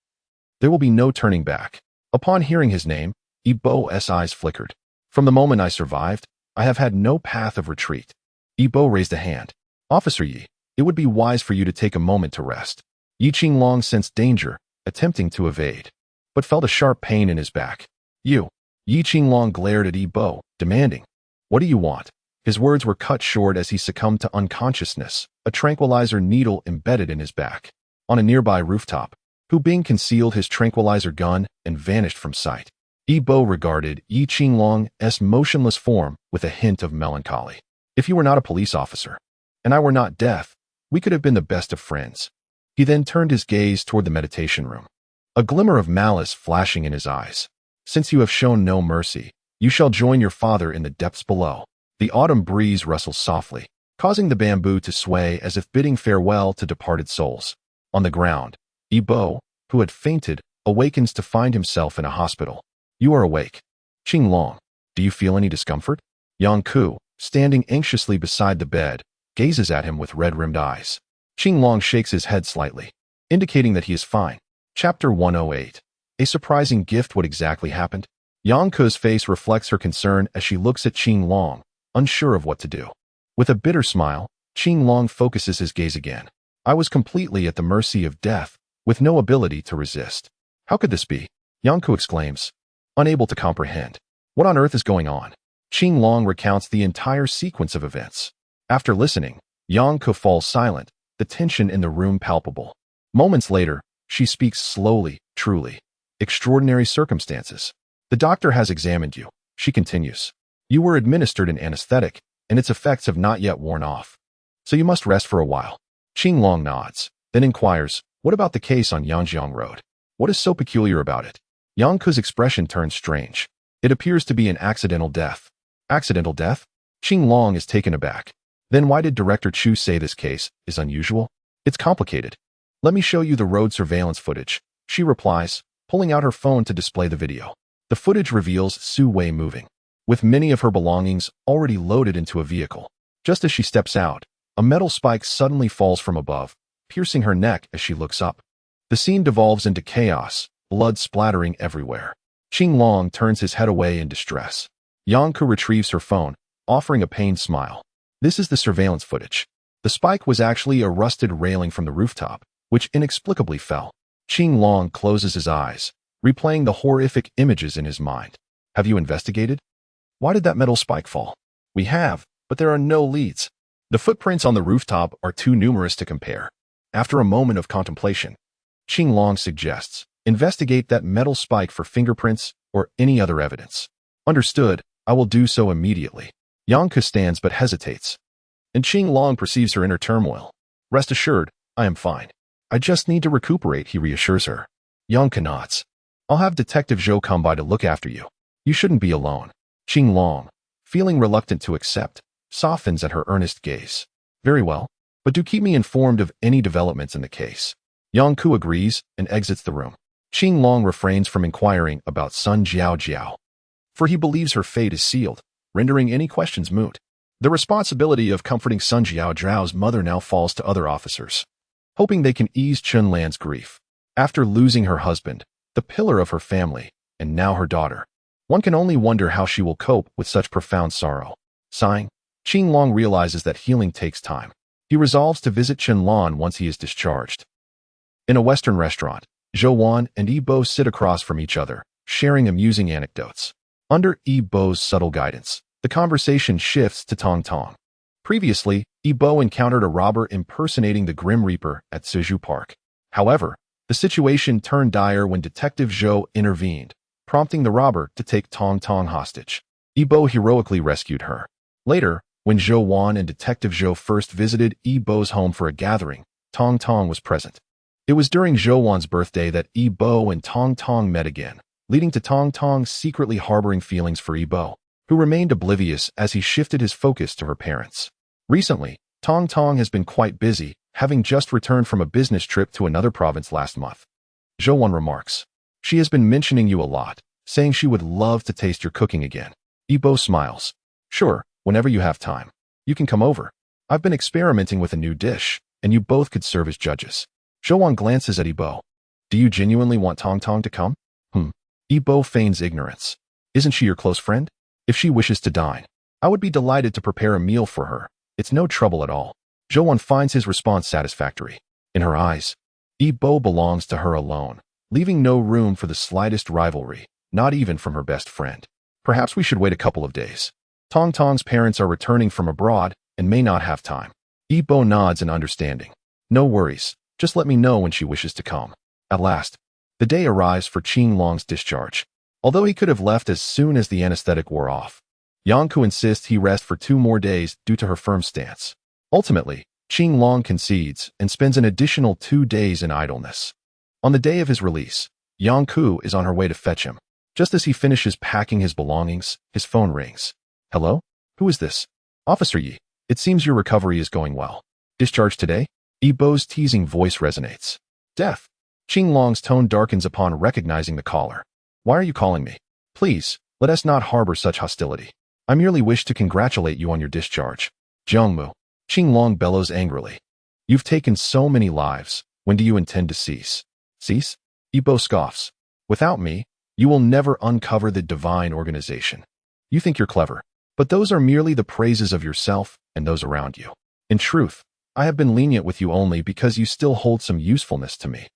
there will be no turning back. Upon hearing his name, Yibo's eyes flickered. From the moment I survived, I have had no path of retreat. Yibo raised a hand. Officer Yi, it would be wise for you to take a moment to rest. Yi Qinglong sensed danger, attempting to evade, but felt a sharp pain in his back. You. Yi Qinglong glared at Yibo, demanding, what do you want? His words were cut short as he succumbed to unconsciousness, a tranquilizer needle embedded in his back. On a nearby rooftop, Hu Bing concealed his tranquilizer gun and vanished from sight. Yibo regarded Yi Qinglong's motionless form with a hint of melancholy. If you were not a police officer, and I were not deaf, we could have been the best of friends. He then turned his gaze toward the meditation room, a glimmer of malice flashing in his eyes. Since you have shown no mercy, you shall join your father in the depths below. The autumn breeze rustles softly, causing the bamboo to sway as if bidding farewell to departed souls. On the ground, Yibo, who had fainted, awakens to find himself in a hospital. You are awake. Qinglong, do you feel any discomfort? Yang Ku, standing anxiously beside the bed, gazes at him with red-rimmed eyes. Qinglong shakes his head slightly, indicating that he is fine. Chapter 108. A surprising gift. What exactly happened? Yang Ku's face reflects her concern as she looks at Qinglong, unsure of what to do. With a bitter smile, Qinglong focuses his gaze again. I was completely at the mercy of death, with no ability to resist. How could this be? Yang Ku exclaims, unable to comprehend. What on earth is going on? Qinglong recounts the entire sequence of events. After listening, Yang Ku falls silent, the tension in the room palpable. Moments later, she speaks slowly, truly. Extraordinary circumstances. The doctor has examined you, she continues. You were administered an anesthetic, and its effects have not yet worn off. So you must rest for a while. Qinglong nods, then inquires, what about the case on Yangjiang Road? What is so peculiar about it? Yang Ku's expression turns strange. It appears to be an accidental death. Accidental death? Qinglong is taken aback. Then why did Director Chu say this case is unusual? It's complicated. Let me show you the road surveillance footage, she replies, pulling out her phone to display the video. The footage reveals Su Wei moving, with many of her belongings already loaded into a vehicle. Just as she steps out, a metal spike suddenly falls from above, piercing her neck as she looks up. The scene devolves into chaos, blood splattering everywhere. Qinglong turns his head away in distress. Yang Ku retrieves her phone, offering a pained smile. This is the surveillance footage. The spike was actually a rusted railing from the rooftop, which inexplicably fell. Qinglong closes his eyes, replaying the horrific images in his mind. Have you investigated? Why did that metal spike fall? We have, but there are no leads. The footprints on the rooftop are too numerous to compare. After a moment of contemplation, Qinglong suggests, investigate that metal spike for fingerprints or any other evidence. Understood, I will do so immediately. Yang Ku stands but hesitates, and Qinglong perceives her inner turmoil. Rest assured, I am fine. I just need to recuperate, he reassures her. Yang Ku nods. I'll have Detective Zhou come by to look after you. You shouldn't be alone. Qinglong, feeling reluctant to accept, softens at her earnest gaze. Very well, but do keep me informed of any developments in the case. Yang Ku agrees and exits the room. Qinglong refrains from inquiring about Sun Jiao, for he believes her fate is sealed, rendering any questions moot. The responsibility of comforting Sun Jiao's mother now falls to other officers, hoping they can ease Chunlan's grief. After losing her husband, the pillar of her family, and now her daughter, one can only wonder how she will cope with such profound sorrow. Sighing, Qinglong realizes that healing takes time. He resolves to visit Chunlan once he is discharged. In a Western restaurant, Zhou Wan and Yibo sit across from each other, sharing amusing anecdotes. Under Yibo's subtle guidance, the conversation shifts to Tong Tong. Previously, Yibo encountered a robber impersonating the Grim Reaper at Suzhou Park. However, the situation turned dire when Detective Zhou intervened, prompting the robber to take Tong Tong hostage. Yibo heroically rescued her. Later, when Zhou Wan and Detective Zhou first visited Yibo's home for a gathering, Tong Tong was present. It was during Zhou birthday that Yi Bo and Tong Tong met again, leading to Tong Tong secretly harboring feelings for Yi Bo, who remained oblivious as he shifted his focus to her parents. Recently, Tong Tong has been quite busy, having just returned from a business trip to another province last month. Zhou remarks, "She has been mentioning you a lot, saying she would love to taste your cooking again." Yi Bo smiles. "Sure, whenever you have time. You can come over. I've been experimenting with a new dish, and you both could serve as judges." Zhou glances at Yi Bo. "Do you genuinely want Tong Tong to come?" Yi Bo feigns ignorance. "Isn't she your close friend? If she wishes to dine, I would be delighted to prepare a meal for her. It's no trouble at all." Zhou finds his response satisfactory. In her eyes, Yi Bo belongs to her alone, leaving no room for the slightest rivalry, not even from her best friend. "Perhaps we should wait a couple of days. Tong Tong's parents are returning from abroad and may not have time." Yi Bo nods in understanding. "No worries, just let me know when she wishes to come." At last, the day arrives for Qing Long's discharge. Although he could have left as soon as the anesthetic wore off, Yangku insists he rest for 2 more days due to her firm stance. Ultimately, Qing Long concedes and spends an additional 2 days in idleness. On the day of his release, Yangku is on her way to fetch him. Just as he finishes packing his belongings, his phone rings. "Hello? Who is this?" "Officer Yi, it seems your recovery is going well. Discharged today?" Yi Bo's teasing voice resonates. "Death." Qing Long's tone darkens upon recognizing the caller. "Why are you calling me? Please, let us not harbor such hostility. I merely wish to congratulate you on your discharge." "Jiangmu," Qing Long bellows angrily. "You've taken so many lives. When do you intend to cease?" "Cease?" Yi Bo scoffs. "Without me, you will never uncover the divine organization. You think you're clever, but those are merely the praises of yourself and those around you. In truth, I have been lenient with you only because you still hold some usefulness to me."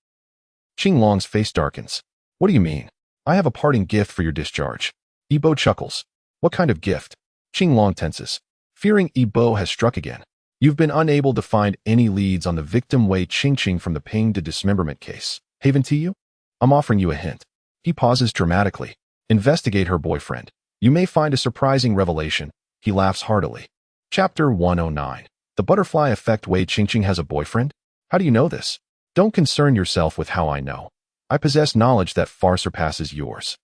Qing Long's face darkens. "What do you mean?" "I have a parting gift for your discharge." Yi Bo chuckles. "What kind of gift?" Qing Long tenses, fearing Yi Bo has struck again. "You've been unable to find any leads on the victim Wei Qingqing from the ping to dismemberment case. Haven to you? I'm offering you a hint." He pauses dramatically. "Investigate her boyfriend. You may find a surprising revelation." He laughs heartily. Chapter 109. The Butterfly Effect. Wei Qingqing has a boyfriend? How do you know this? Don't concern yourself with how I know. I possess knowledge that far surpasses yours.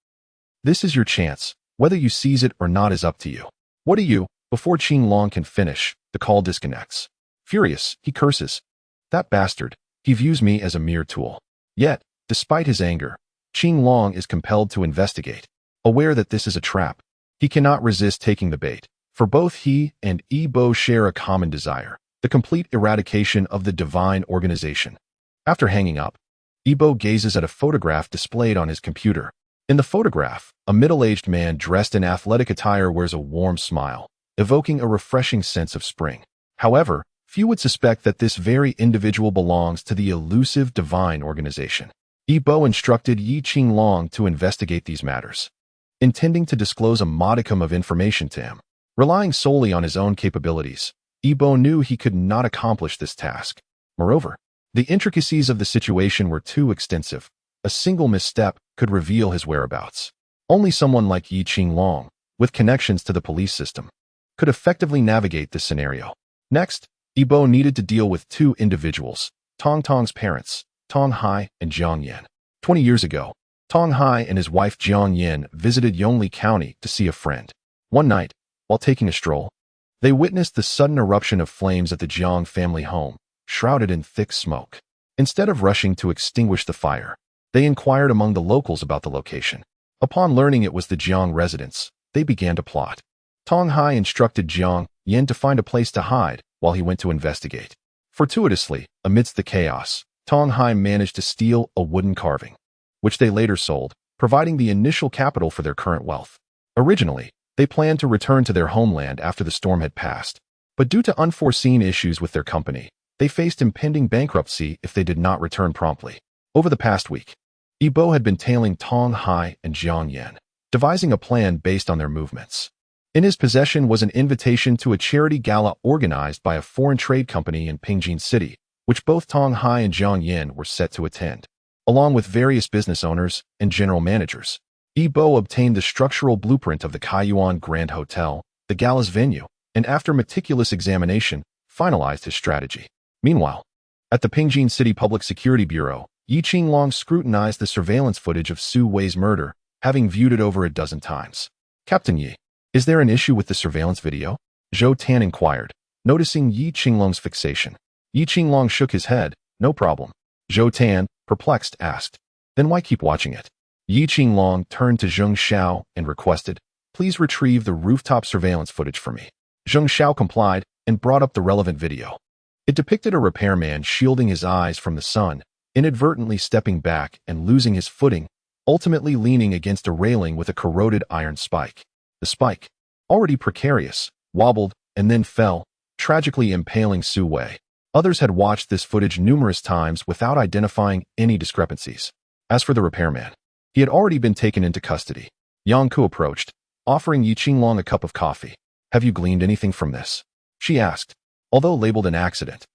This is your chance. Whether you seize it or not is up to you. What do you? Before Qing Long can finish, the call disconnects. Furious, he curses. That bastard. He views me as a mere tool. Yet, despite his anger, Qing Long is compelled to investigate. Aware that this is a trap, he cannot resist taking the bait, for both he and Yi Bo share a common desire, the complete eradication of the divine organization. After hanging up, Yi Bo gazes at a photograph displayed on his computer. In the photograph, a middle-aged man dressed in athletic attire wears a warm smile, evoking a refreshing sense of spring. However, few would suspect that this very individual belongs to the elusive divine organization. Yi Bo instructed Yi Qing Long to investigate these matters, intending to disclose a modicum of information to him. Relying solely on his own capabilities, Yi Bo knew he could not accomplish this task. Moreover, the intricacies of the situation were too extensive. A single misstep could reveal his whereabouts. Only someone like Yi Qing Long, with connections to the police system, could effectively navigate this scenario. Next, Yi Bo needed to deal with 2 individuals, Tong Tong's parents, Tong Hai and Jiang Yin. 20 years ago, Tong Hai and his wife Jiang Yin visited Yongli County to see a friend. One night, while taking a stroll, they witnessed the sudden eruption of flames at the Jiang family home, shrouded in thick smoke. Instead of rushing to extinguish the fire, they inquired among the locals about the location. Upon learning it was the Jiang residence, they began to plot. Tong Hai instructed Jiang Yin to find a place to hide while he went to investigate. Fortuitously, amidst the chaos, Tong Hai managed to steal a wooden carving, which they later sold, providing the initial capital for their current wealth. Originally, they planned to return to their homeland after the storm had passed, but due to unforeseen issues with their company, they faced impending bankruptcy if they did not return promptly. Over the past week, Yi Bo had been tailing Tong Hai and Jiang Yin, devising a plan based on their movements. In his possession was an invitation to a charity gala organized by a foreign trade company in Pingjin City, which both Tong Hai and Jiang Yin were set to attend. Along with various business owners and general managers, Yi Bo obtained the structural blueprint of the Kaiyuan Grand Hotel, the gala's venue, and after meticulous examination, finalized his strategy. Meanwhile, At the Pingjin City Public Security Bureau, Yi Qinglong scrutinized the surveillance footage of Su Wei's murder, having viewed it over a dozen times. Captain Yi, is there an issue with the surveillance video? Zhou Tan inquired, noticing Yi Qinglong's fixation. Yi Qinglong shook his head. No problem. Zhou Tan, perplexed, asked. Then why keep watching it? Yi Qinglong turned to Zheng Xiao and requested, please retrieve the rooftop surveillance footage for me. Zheng Xiao complied and brought up the relevant video. It depicted a repairman shielding his eyes from the sun, inadvertently stepping back and losing his footing, ultimately leaning against a railing with a corroded iron spike. The spike, already precarious, wobbled and then fell, tragically impaling Su Wei. Others had watched this footage numerous times without identifying any discrepancies. As for the repairman, he had already been taken into custody. Yang Ku approached, offering Yi Qinglong a cup of coffee. Have you gleaned anything from this? She asked, although labeled an accident.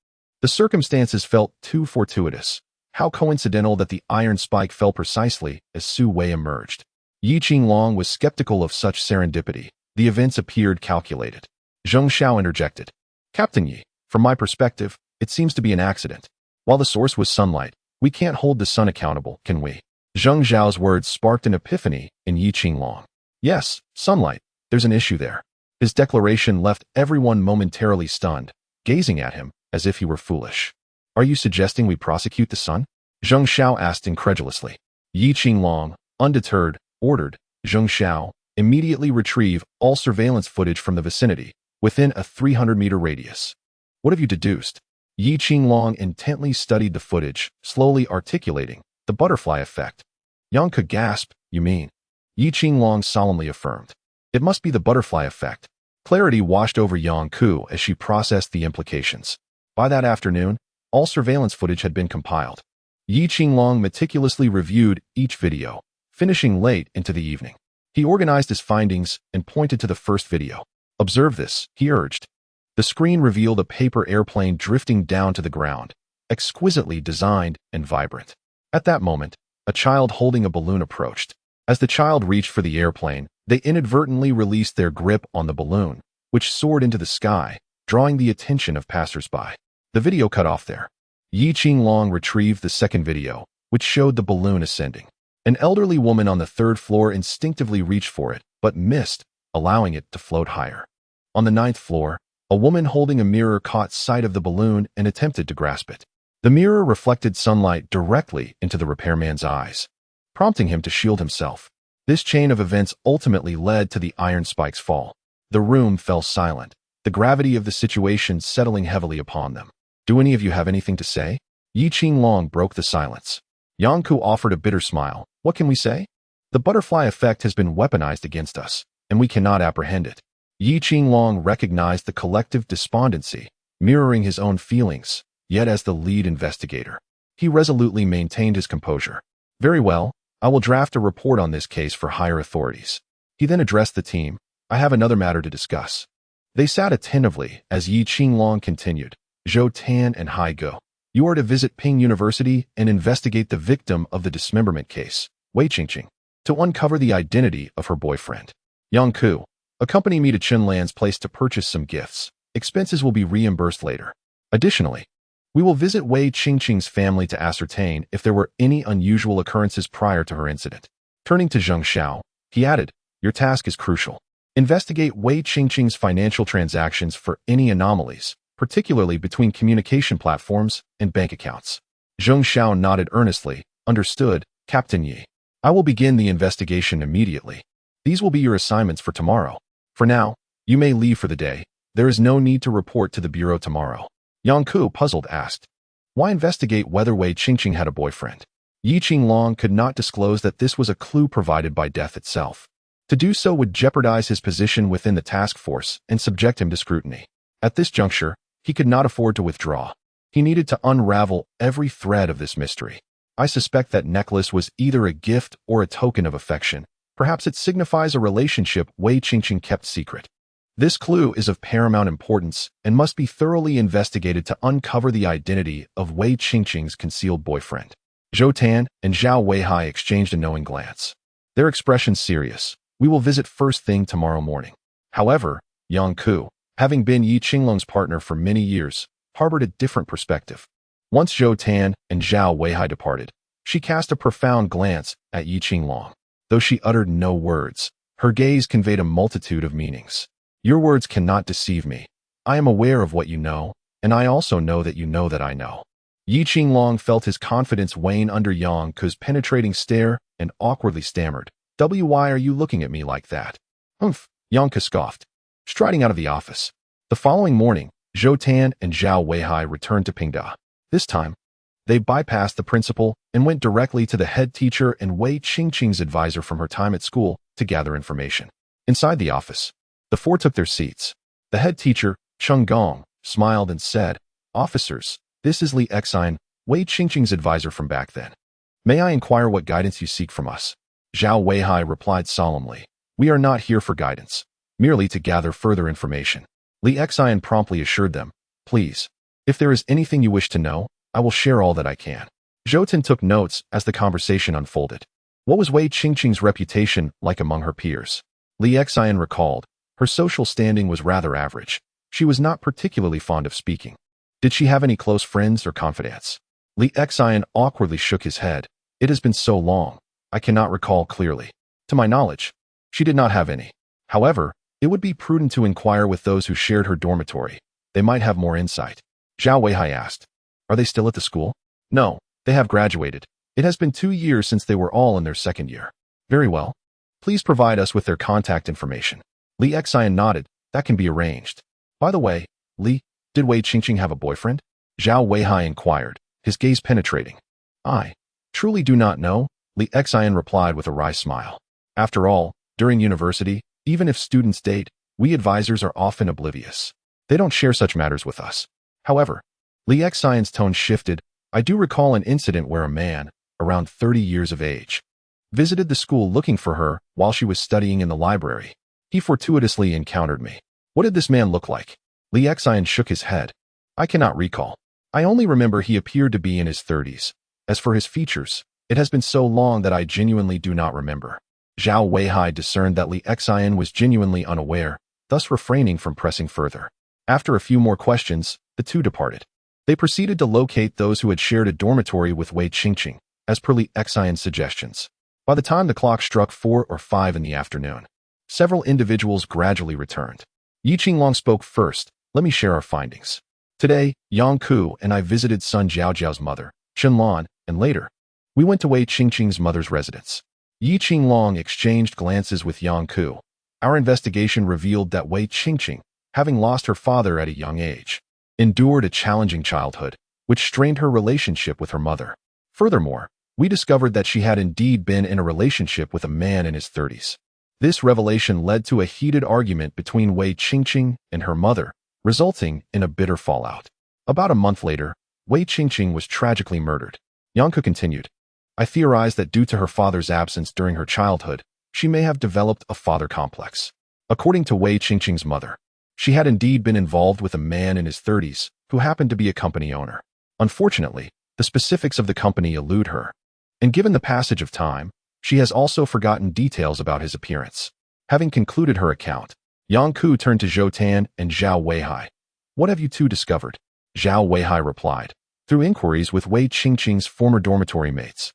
The circumstances felt too fortuitous. How coincidental that the iron spike fell precisely as Su Wei emerged. Yi Qinglong was skeptical of such serendipity. The events appeared calculated. Zheng Xiao interjected. Captain Yi, from my perspective, it seems to be an accident. While the source was sunlight, we can't hold the sun accountable, can we? Zheng Xiao's words sparked an epiphany in Yi Qinglong. Yes, sunlight. There's an issue there. His declaration left everyone momentarily stunned, gazing at him as if he were foolish. Are you suggesting we prosecute the sun? Zheng Xiao asked incredulously. Yi Qinglong, undeterred, ordered Zheng Xiao immediately retrieve all surveillance footage from the vicinity within a 300-meter radius. What have you deduced? Yi Qinglong intently studied the footage, slowly articulating the butterfly effect. Yang could gasp. You mean? Yi Qinglong solemnly affirmed. It must be the butterfly effect. Clarity washed over Yang Ku as she processed the implications. By that afternoon, all surveillance footage had been compiled. Yi Qinglong meticulously reviewed each video, finishing late into the evening. He organized his findings and pointed to the first video. Observe this, he urged. The screen revealed a paper airplane drifting down to the ground, exquisitely designed and vibrant. At that moment, a child holding a balloon approached. As the child reached for the airplane, they inadvertently released their grip on the balloon, which soared into the sky, drawing the attention of passersby. The video cut off there. Yi Qinglong retrieved the second video, which showed the balloon ascending. An elderly woman on the third floor instinctively reached for it, but missed, allowing it to float higher. On the ninth floor, a woman holding a mirror caught sight of the balloon and attempted to grasp it. The mirror reflected sunlight directly into the repairman's eyes, prompting him to shield himself. This chain of events ultimately led to the iron spike's fall. The room fell silent, the gravity of the situation settling heavily upon them. Do any of you have anything to say? Yi Qinglong broke the silence. Yang Ku offered a bitter smile. What can we say? The butterfly effect has been weaponized against us, and we cannot apprehend it. Yi Qinglong recognized the collective despondency, mirroring his own feelings, yet as the lead investigator, he resolutely maintained his composure. Very well, I will draft a report on this case for higher authorities. He then addressed the team. I have another matter to discuss. They sat attentively as Yi Qinglong continued. Zhou Tan and Hai Go, you are to visit Ping University and investigate the victim of the dismemberment case, Wei Qingqing, to uncover the identity of her boyfriend. Yang Ku, accompany me to Chenlan's place to purchase some gifts. Expenses will be reimbursed later. Additionally, we will visit Wei Qingqing's family to ascertain if there were any unusual occurrences prior to her incident. Turning to Zheng Xiao, he added, your task is crucial. Investigate Wei Qingqing's financial transactions for any anomalies, particularly between communication platforms and bank accounts. Zheng Xiao nodded earnestly. Understood, Captain Yi. I will begin the investigation immediately. These will be your assignments for tomorrow. For now, you may leave for the day. There is no need to report to the bureau tomorrow. Yang Ku, puzzled, asked, why investigate whether Wei Qingqing had a boyfriend? Yi Qinglong could not disclose that this was a clue provided by death itself. To do so would jeopardize his position within the task force and subject him to scrutiny. At this juncture, he could not afford to withdraw. He needed to unravel every thread of this mystery. I suspect that necklace was either a gift or a token of affection. Perhaps it signifies a relationship Wei Qingqing kept secret. This clue is of paramount importance and must be thoroughly investigated to uncover the identity of Wei Qingqing's concealed boyfriend. Zhou Tan and Zhao Weihai exchanged a knowing glance. Their expressions serious. We will visit first thing tomorrow morning. However, Yang Ku, having been Yi Qinglong's partner for many years, harbored a different perspective. Once Zhou Tan and Zhao Weihai departed, she cast a profound glance at Yi Qinglong. Though she uttered no words, her gaze conveyed a multitude of meanings. Your words cannot deceive me. I am aware of what you know, and I also know that you know that I know. Yi Qinglong felt his confidence wane under Yang Ke's penetrating stare and awkwardly stammered, Why are you looking at me like that? Humph, Yang Ke scoffed, striding out of the office. The following morning, Zhou Tan and Zhao Weihai returned to Pingda. This time, they bypassed the principal and went directly to the head teacher and Wei Qingqing's advisor from her time at school to gather information. Inside the office, the four took their seats. The head teacher, Cheng Gong, smiled and said, Officers, this is Li Exine, Wei Qingqing's advisor from back then. May I inquire what guidance you seek from us? Zhao Weihai replied solemnly, We are not here for guidance, merely to gather further information. Li Exine promptly assured them, Please, if there is anything you wish to know, I will share all that I can. Zhou Tan took notes as the conversation unfolded. What was Wei Qingqing's reputation like among her peers? Li Exine recalled, her social standing was rather average. She was not particularly fond of speaking. Did she have any close friends or confidants? Li Exine awkwardly shook his head. It has been so long, I cannot recall clearly. To my knowledge, she did not have any. However, it would be prudent to inquire with those who shared her dormitory. They might have more insight. Zhao Weihai asked, Are they still at the school? No, they have graduated. It has been 2 years since they were all in their second year. Very well. Please provide us with their contact information. Li Exine nodded. That can be arranged. By the way, Li, did Wei Qingqing have a boyfriend? Zhao Weihai inquired, his gaze penetrating. I truly do not know, Li Exine replied with a wry smile. After all, during university, even if students date, we advisors are often oblivious. They don't share such matters with us. However, Li Exine's tone shifted. I do recall an incident where a man, around 30 years of age, visited the school looking for her while she was studying in the library. He fortuitously encountered me. What did this man look like? Li Exine shook his head. I cannot recall. I only remember he appeared to be in his 30s. As for his features, it has been so long that I genuinely do not remember. Zhao Weihai discerned that Li Exine was genuinely unaware, thus refraining from pressing further. After a few more questions, the two departed. They proceeded to locate those who had shared a dormitory with Wei Qingqing, as per Li Exine's suggestions. By the time the clock struck 4 or 5 in the afternoon, several individuals gradually returned. Yi Qinglong spoke first. Let me share our findings. Today, Yang Ke and I visited Sun Jiaojiao's mother, Chen Lan, and later, we went to Wei Qingqing's mother's residence. Yi Qinglong exchanged glances with Yang Ke. Our investigation revealed that Wei Qingqing, having lost her father at a young age, endured a challenging childhood, which strained her relationship with her mother. Furthermore, we discovered that she had indeed been in a relationship with a man in his 30s. This revelation led to a heated argument between Wei Qingqing and her mother, resulting in a bitter fallout. About a month later, Wei Qingqing was tragically murdered. Yang Ke continued, I theorize that due to her father's absence during her childhood, she may have developed a father complex. According to Wei Qingqing's mother, she had indeed been involved with a man in his 30s who happened to be a company owner. Unfortunately, the specifics of the company elude her. And given the passage of time, she has also forgotten details about his appearance. Having concluded her account, Yang Ke turned to Zhou Tan and Zhao Weihai. What have you two discovered? Zhao Weihai replied, through inquiries with Wei Qingqing's former dormitory mates.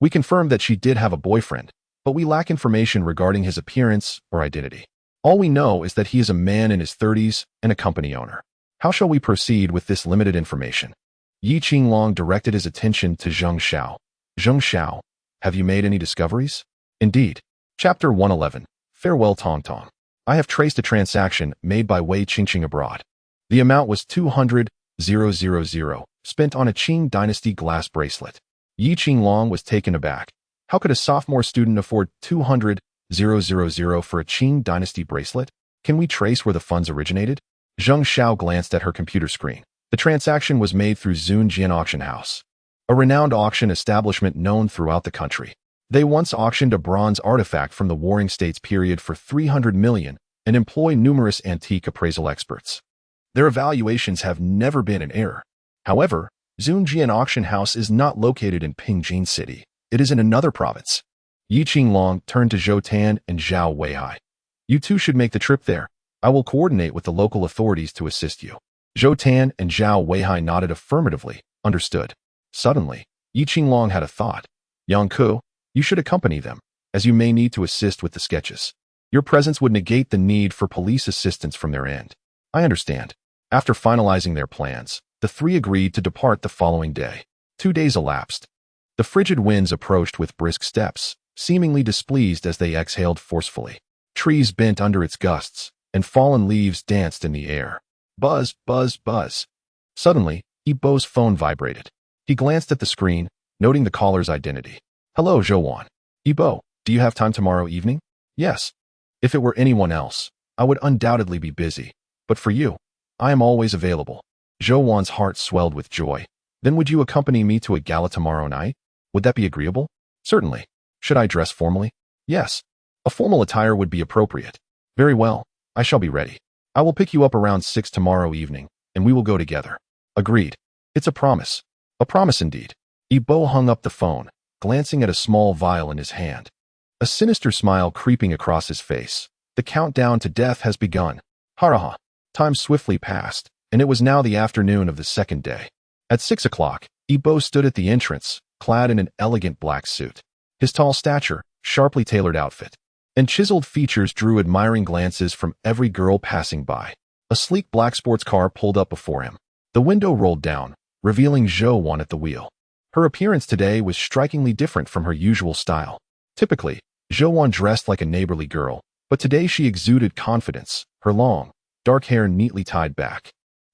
We confirmed that she did have a boyfriend, but we lack information regarding his appearance or identity. All we know is that he is a man in his 30s and a company owner. How shall we proceed with this limited information? Yi Qinglong directed his attention to Zheng Xiao. Zheng Xiao, have you made any discoveries? Indeed. Chapter 111. Farewell Tong Tong. I have traced a transaction made by Wei Qingqing abroad. The amount was 200,000, spent on a Qing dynasty glass bracelet. Yi Qinglong was taken aback. How could a sophomore student afford 200,000 for a Qing dynasty bracelet? Can we trace where the funds originated? Zheng Xiao glanced at her computer screen. The transaction was made through Zunjian Auction House, a renowned auction establishment known throughout the country. They once auctioned a bronze artifact from the Warring States period for 300 million and employ numerous antique appraisal experts. Their evaluations have never been in error. However, Zunjian Auction House is not located in Pingjin City. It is in another province. Yi Qinglong turned to Zhou Tan and Zhao Weihai. You two should make the trip there. I will coordinate with the local authorities to assist you. Zhou Tan and Zhao Weihai nodded affirmatively, Understood. Suddenly, Yi Qinglong had a thought. Yang Ku, you should accompany them, as you may need to assist with the sketches. Your presence would negate the need for police assistance from their end. I understand. After finalizing their plans, the three agreed to depart the following day. 2 days elapsed. The frigid winds approached with brisk steps, seemingly displeased as they exhaled forcefully. Trees bent under its gusts, and fallen leaves danced in the air. Buzz, buzz, buzz. Suddenly, Yibo's phone vibrated. He glanced at the screen, noting the caller's identity. Hello, Zhouwan. Yibo, do you have time tomorrow evening? Yes. If it were anyone else, I would undoubtedly be busy. But for you, I am always available. Zhouwan's heart swelled with joy. Then would you accompany me to a gala tomorrow night? Would that be agreeable? Certainly. Should I dress formally? Yes. A formal attire would be appropriate. Very well. I shall be ready. I will pick you up around 6 tomorrow evening, and we will go together. Agreed. It's a promise. A promise indeed. Yibo hung up the phone, glancing at a small vial in his hand. A sinister smile creeping across his face. The countdown to death has begun. Haraha. Time swiftly passed, and it was now the afternoon of the second day. At 6 o'clock, Yibo stood at the entrance, clad in an elegant black suit. His tall stature, sharply tailored outfit, and chiseled features drew admiring glances from every girl passing by. A sleek black sports car pulled up before him. The window rolled down, revealing Zhouwan at the wheel. Her appearance today was strikingly different from her usual style. Typically, Zhouwan dressed like a neighborly girl, but today she exuded confidence, her long, dark hair neatly tied back.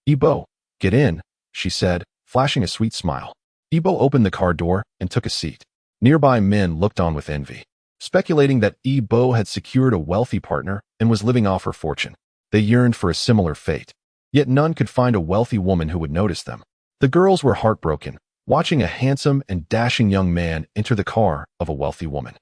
Yibo, get in, she said, flashing a sweet smile. Yibo opened the car door and took a seat. Nearby men looked on with envy, speculating that Yibo had secured a wealthy partner and was living off her fortune. They yearned for a similar fate, yet none could find a wealthy woman who would notice them. The girls were heartbroken, watching a handsome and dashing young man enter the car of a wealthy woman.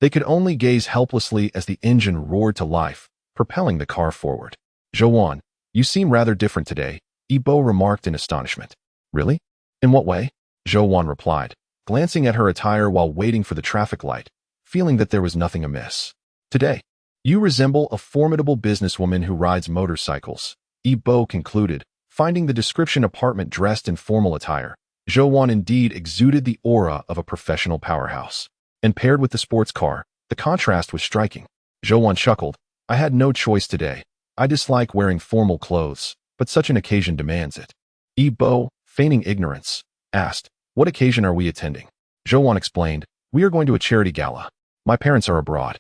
They could only gaze helplessly as the engine roared to life, propelling the car forward. Zhouwan, you seem rather different today, Yibo remarked in astonishment. Really? In what way? Zhouwan replied, glancing at her attire while waiting for the traffic light, feeling that there was nothing amiss. Today, you resemble a formidable businesswoman who rides motorcycles, Yibo concluded, finding the description apartment dressed in formal attire. Zhouwan indeed exuded the aura of a professional powerhouse. And paired with the sports car, the contrast was striking. Zhouwan chuckled. I had no choice today. I dislike wearing formal clothes, but such an occasion demands it. Yibo, feigning ignorance, asked, what occasion are we attending? Zhouwan explained, we are going to a charity gala. My parents are abroad,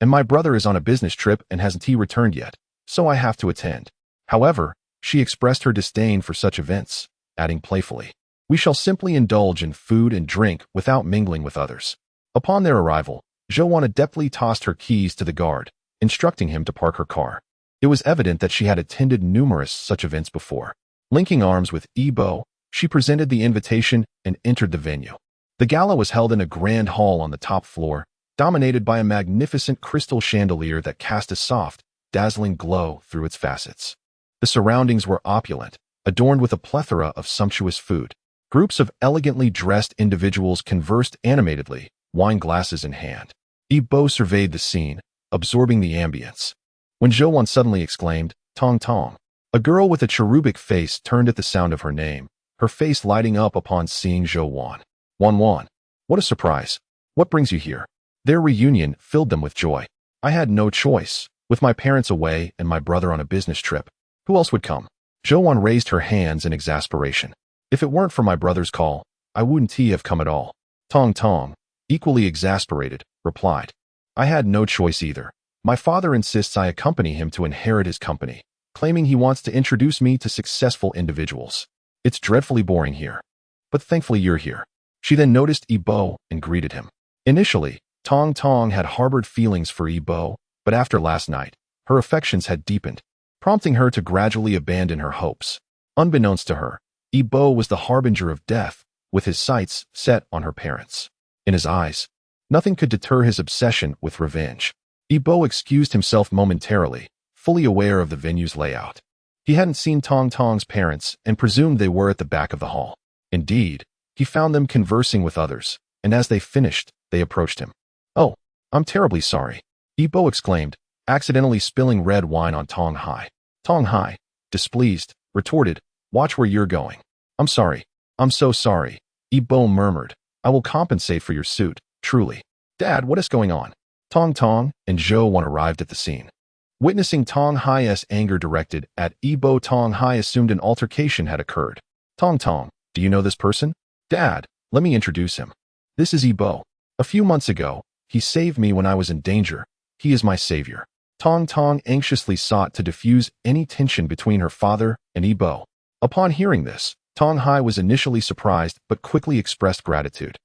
and my brother is on a business trip and hasn't returned yet, so I have to attend. However, she expressed her disdain for such events, adding playfully, we shall simply indulge in food and drink without mingling with others. Upon their arrival, Zhouwan adeptly tossed her keys to the guard, instructing him to park her car. It was evident that she had attended numerous such events before. Linking arms with Yibo, she presented the invitation and entered the venue. The gala was held in a grand hall on the top floor, dominated by a magnificent crystal chandelier that cast a soft, dazzling glow through its facets. The surroundings were opulent, adorned with a plethora of sumptuous food. Groups of elegantly dressed individuals conversed animatedly, wine glasses in hand. Yibo surveyed the scene, absorbing the ambience. When Zhouwan suddenly exclaimed, Tong Tong, a girl with a cherubic face turned at the sound of her name, her face lighting up upon seeing Zhouwan. Wan Wan, what a surprise. What brings you here? Their reunion filled them with joy. I had no choice, with my parents away and my brother on a business trip. Who else would come? Zhouwan raised her hands in exasperation. If it weren't for my brother's call, I wouldn't have come at all. Tong Tong, equally exasperated, replied. I had no choice either. My father insists I accompany him to inherit his company, claiming he wants to introduce me to successful individuals. It's dreadfully boring here. But thankfully you're here. She then noticed Yibo and greeted him. Initially, Tong Tong had harbored feelings for Yibo, but after last night, her affections had deepened, prompting her to gradually abandon her hopes. Unbeknownst to her, Yibo was the harbinger of death, with his sights set on her parents. In his eyes, nothing could deter his obsession with revenge. Yibo excused himself momentarily, fully aware of the venue's layout. He hadn't seen Tong Tong's parents and presumed they were at the back of the hall. Indeed, he found them conversing with others, and as they finished, they approached him. Oh, I'm terribly sorry, Yibo exclaimed, accidentally spilling red wine on Tong Hai. Tong Hai, displeased, retorted, watch where you're going. I'm sorry. I'm so sorry, Ibo murmured. I will compensate for your suit, truly. Dad, what is going on? Tong Tong and Zhou Wan arrived at the scene. Witnessing Tong Hai's anger directed at Ibo, Tong Hai assumed an altercation had occurred. Tong Tong, do you know this person? Dad, let me introduce him. This is Ibo. A few months ago, he saved me when I was in danger. He is my savior. Tong Tong anxiously sought to diffuse any tension between her father and Ibo. Upon hearing this, Tong Hai was initially surprised but quickly expressed gratitude.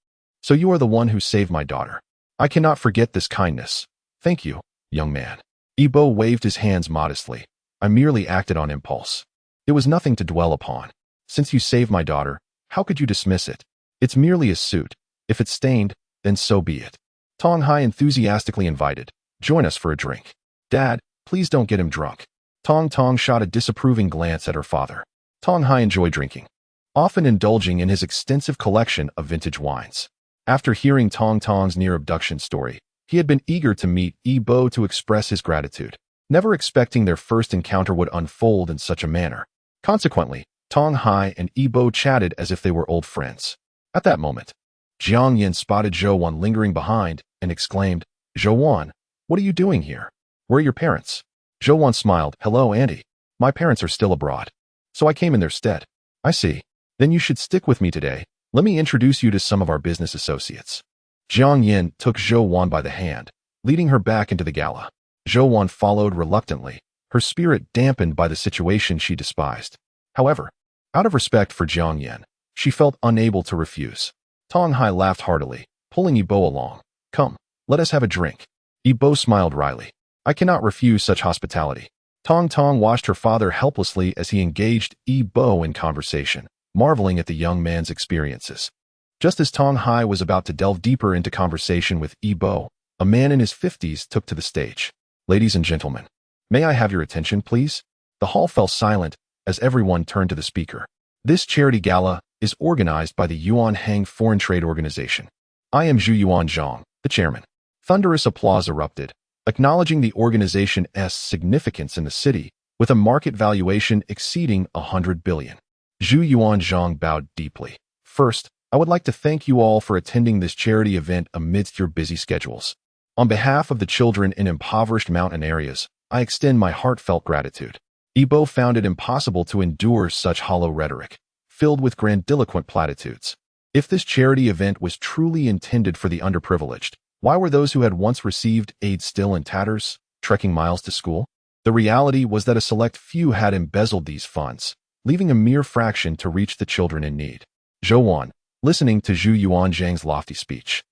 So you are the one who saved my daughter. I cannot forget this kindness. Thank you, young man. Ibo waved his hands modestly. I merely acted on impulse. It was nothing to dwell upon. Since you saved my daughter, how could you dismiss it? It's merely a suit. If it's stained, then so be it. Tong Hai enthusiastically invited. Join us for a drink. Dad, please don't get him drunk. Tong Tong shot a disapproving glance at her father. Tong Hai enjoyed drinking, often indulging in his extensive collection of vintage wines. After hearing Tong Tong's near-abduction story, he had been eager to meet Ibo to express his gratitude, never expecting their first encounter would unfold in such a manner. Consequently, Tong Hai and Ibo chatted as if they were old friends. At that moment, Jiang Yin spotted Zhou Wan lingering behind and exclaimed, Zhou Wan, what are you doing here? Where are your parents? Zhou Wan smiled. Hello, Auntie. My parents are still abroad, so I came in their stead. I see. Then you should stick with me today. Let me introduce you to some of our business associates. Jiang Yin took Zhou Wan by the hand, leading her back into the gala. Zhou Wan followed reluctantly, her spirit dampened by the situation she despised. However, out of respect for Jiang Yin, she felt unable to refuse. Tong Hai laughed heartily, pulling Ibo along. Come, let us have a drink. Ibo smiled wryly. I cannot refuse such hospitality. Tong Tong watched her father helplessly as he engaged Ibo in conversation, marveling at the young man's experiences. Just as Tong Hai was about to delve deeper into conversation with Ibo, a man in his 50s took to the stage. Ladies and gentlemen, may I have your attention, please? The hall fell silent as everyone turned to the speaker. This charity gala is organized by the Yuan Hang Foreign Trade Organization. I am Zhu Yuan Zhang, the chairman. Thunderous applause erupted, acknowledging the organization's significance in the city, with a market valuation exceeding 100 billion. Zhu Yuan Zhang bowed deeply. First, I would like to thank you all for attending this charity event amidst your busy schedules. On behalf of the children in impoverished mountain areas, I extend my heartfelt gratitude. Ibo found it impossible to endure such hollow rhetoric, filled with grandiloquent platitudes. If this charity event was truly intended for the underprivileged, why were those who had once received aid still in tatters, trekking miles to school? The reality was that a select few had embezzled these funds, leaving a mere fraction to reach the children in need. Zhou Wan, listening to Zhu Yuan Zhang's lofty speech,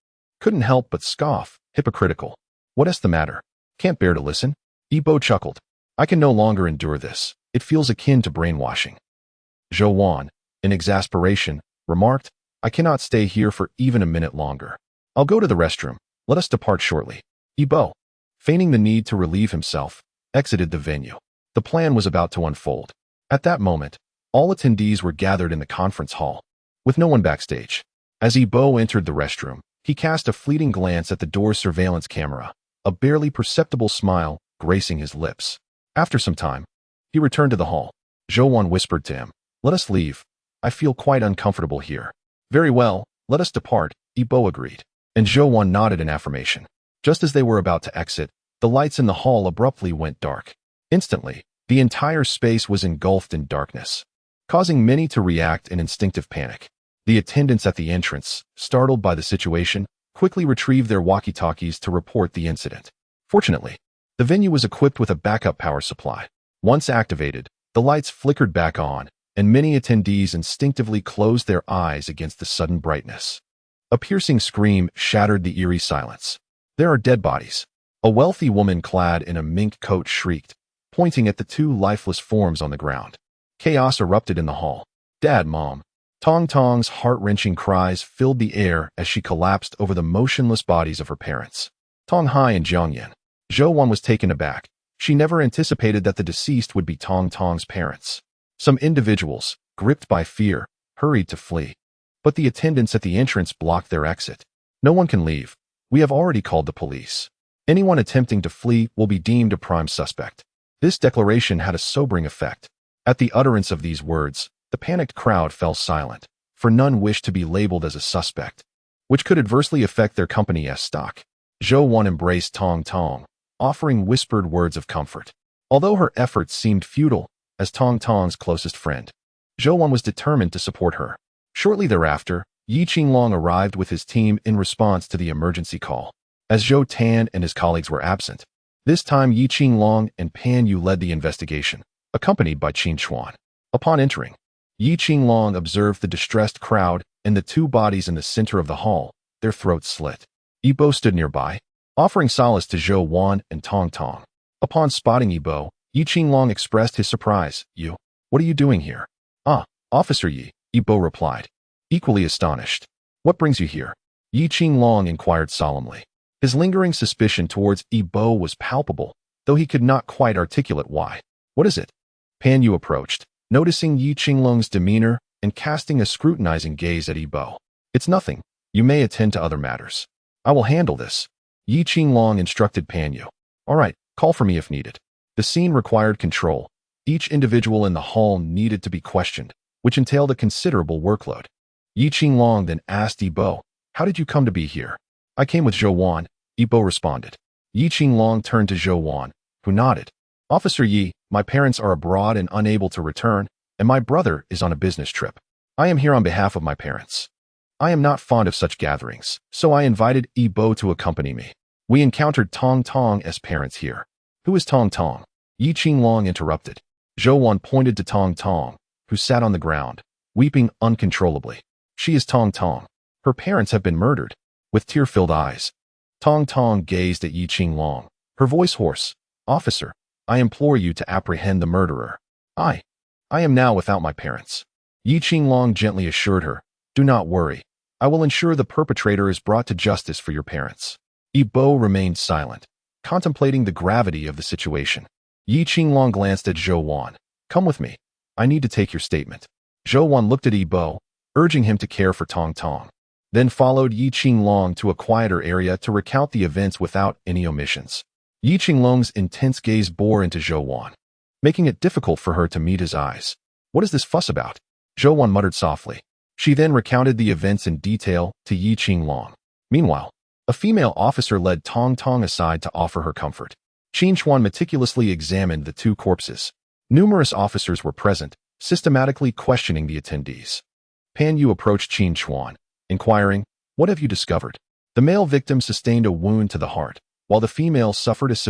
couldn't help but scoff, hypocritical. What is the matter? Can't bear to listen? Ibo chuckled. I can no longer endure this. It feels akin to brainwashing. Zhou Wan, in exasperation, remarked, I cannot stay here for even a minute longer. I'll go to the restroom. Let us depart shortly. Ibo, feigning the need to relieve himself, exited the venue. The plan was about to unfold. At that moment, all attendees were gathered in the conference hall, with no one backstage. As Ibo entered the restroom, he cast a fleeting glance at the door's surveillance camera, a barely perceptible smile gracing his lips. After some time, he returned to the hall. Zhou Wan whispered to him, Let us leave. I feel quite uncomfortable here. Very well, let us depart, Ibo agreed. And Zhou Wan nodded in affirmation. Just as they were about to exit, the lights in the hall abruptly went dark. Instantly, the entire space was engulfed in darkness, causing many to react in instinctive panic. The attendants at the entrance, startled by the situation, quickly retrieved their walkie-talkies to report the incident. Fortunately, the venue was equipped with a backup power supply. Once activated, the lights flickered back on, and many attendees instinctively closed their eyes against the sudden brightness. A piercing scream shattered the eerie silence. There are dead bodies. A wealthy woman clad in a mink coat shrieked, pointing at the two lifeless forms on the ground. Chaos erupted in the hall. Dad, Mom. Tong Tong's heart-wrenching cries filled the air as she collapsed over the motionless bodies of her parents. Tong Hai and Jiang Yin. Zhou Wan was taken aback. She never anticipated that the deceased would be Tong Tong's parents. Some individuals, gripped by fear, hurried to flee. But the attendants at the entrance blocked their exit. No one can leave. We have already called the police. Anyone attempting to flee will be deemed a prime suspect. This declaration had a sobering effect. At the utterance of these words, the panicked crowd fell silent, for none wished to be labeled as a suspect, which could adversely affect their company's stock. Zhou Wan embraced Tong Tong, offering whispered words of comfort. Although her efforts seemed futile, as Tong Tong's closest friend, Zhou Wan was determined to support her. Shortly thereafter, Yi Qinglong arrived with his team in response to the emergency call. As Zhou Tan and his colleagues were absent, this time Yi Qinglong and Pan Yu led the investigation, accompanied by Qin Xuan. Upon entering, Yi Qinglong observed the distressed crowd and the two bodies in the center of the hall, their throats slit. Yibo stood nearby, offering solace to Zhou Wan and Tong Tong. Upon spotting Yibo, Yi Qinglong expressed his surprise. "You, what are you doing here?" "Ah, Officer Yi," Yibo replied, equally astonished. "What brings you here?" Yi Qinglong inquired solemnly. His lingering suspicion towards Yibo was palpable, though he could not quite articulate why. "What is it?" Pan Yu approached, noticing Yi Qinglong's demeanor and casting a scrutinizing gaze at Yibo. "It's nothing. You may attend to other matters. I will handle this," Yi Qinglong instructed Pan Yu. "All right, call for me if needed." The scene required control. Each individual in the hall needed to be questioned, which entailed a considerable workload. Yi Qinglong then asked Yibo, "How did you come to be here?" "I came with Zhou Wan," Yibo responded. Yi Qinglong turned to Zhou Wan, who nodded. "Officer Yi, my parents are abroad and unable to return, and my brother is on a business trip. I am here on behalf of my parents. I am not fond of such gatherings, so I invited Yibo to accompany me. We encountered Tong Tong as parents here." "Who is Tong Tong?" Yi Qinglong interrupted. Zhou Wan pointed to Tong Tong, who sat on the ground, weeping uncontrollably. "She is Tong Tong. Her parents have been murdered." With tear-filled eyes, Tong Tong gazed at Yi Qinglong, her voice hoarse. "Officer, I implore you to apprehend the murderer. I am now without my parents." Yi Qinglong gently assured her, "Do not worry. I will ensure the perpetrator is brought to justice for your parents." Yibo remained silent, contemplating the gravity of the situation. Yi Qinglong glanced at Zhou Wan. "Come with me. I need to take your statement." Zhou Wan looked at Yibo, urging him to care for Tong Tong, then followed Yi Qinglong to a quieter area to recount the events without any omissions. Yi Qinglong's intense gaze bore into Zhou Wan, making it difficult for her to meet his eyes. "What is this fuss about?" Zhou Wan muttered softly. She then recounted the events in detail to Yi Qinglong. Meanwhile, a female officer led Tong Tong aside to offer her comfort. Qin Xuan meticulously examined the two corpses. Numerous officers were present, systematically questioning the attendees. Pan Yu approached Qin Xuan, inquiring, "What have you discovered?" The male victim sustained a wound to the heart, while the female suffered a severe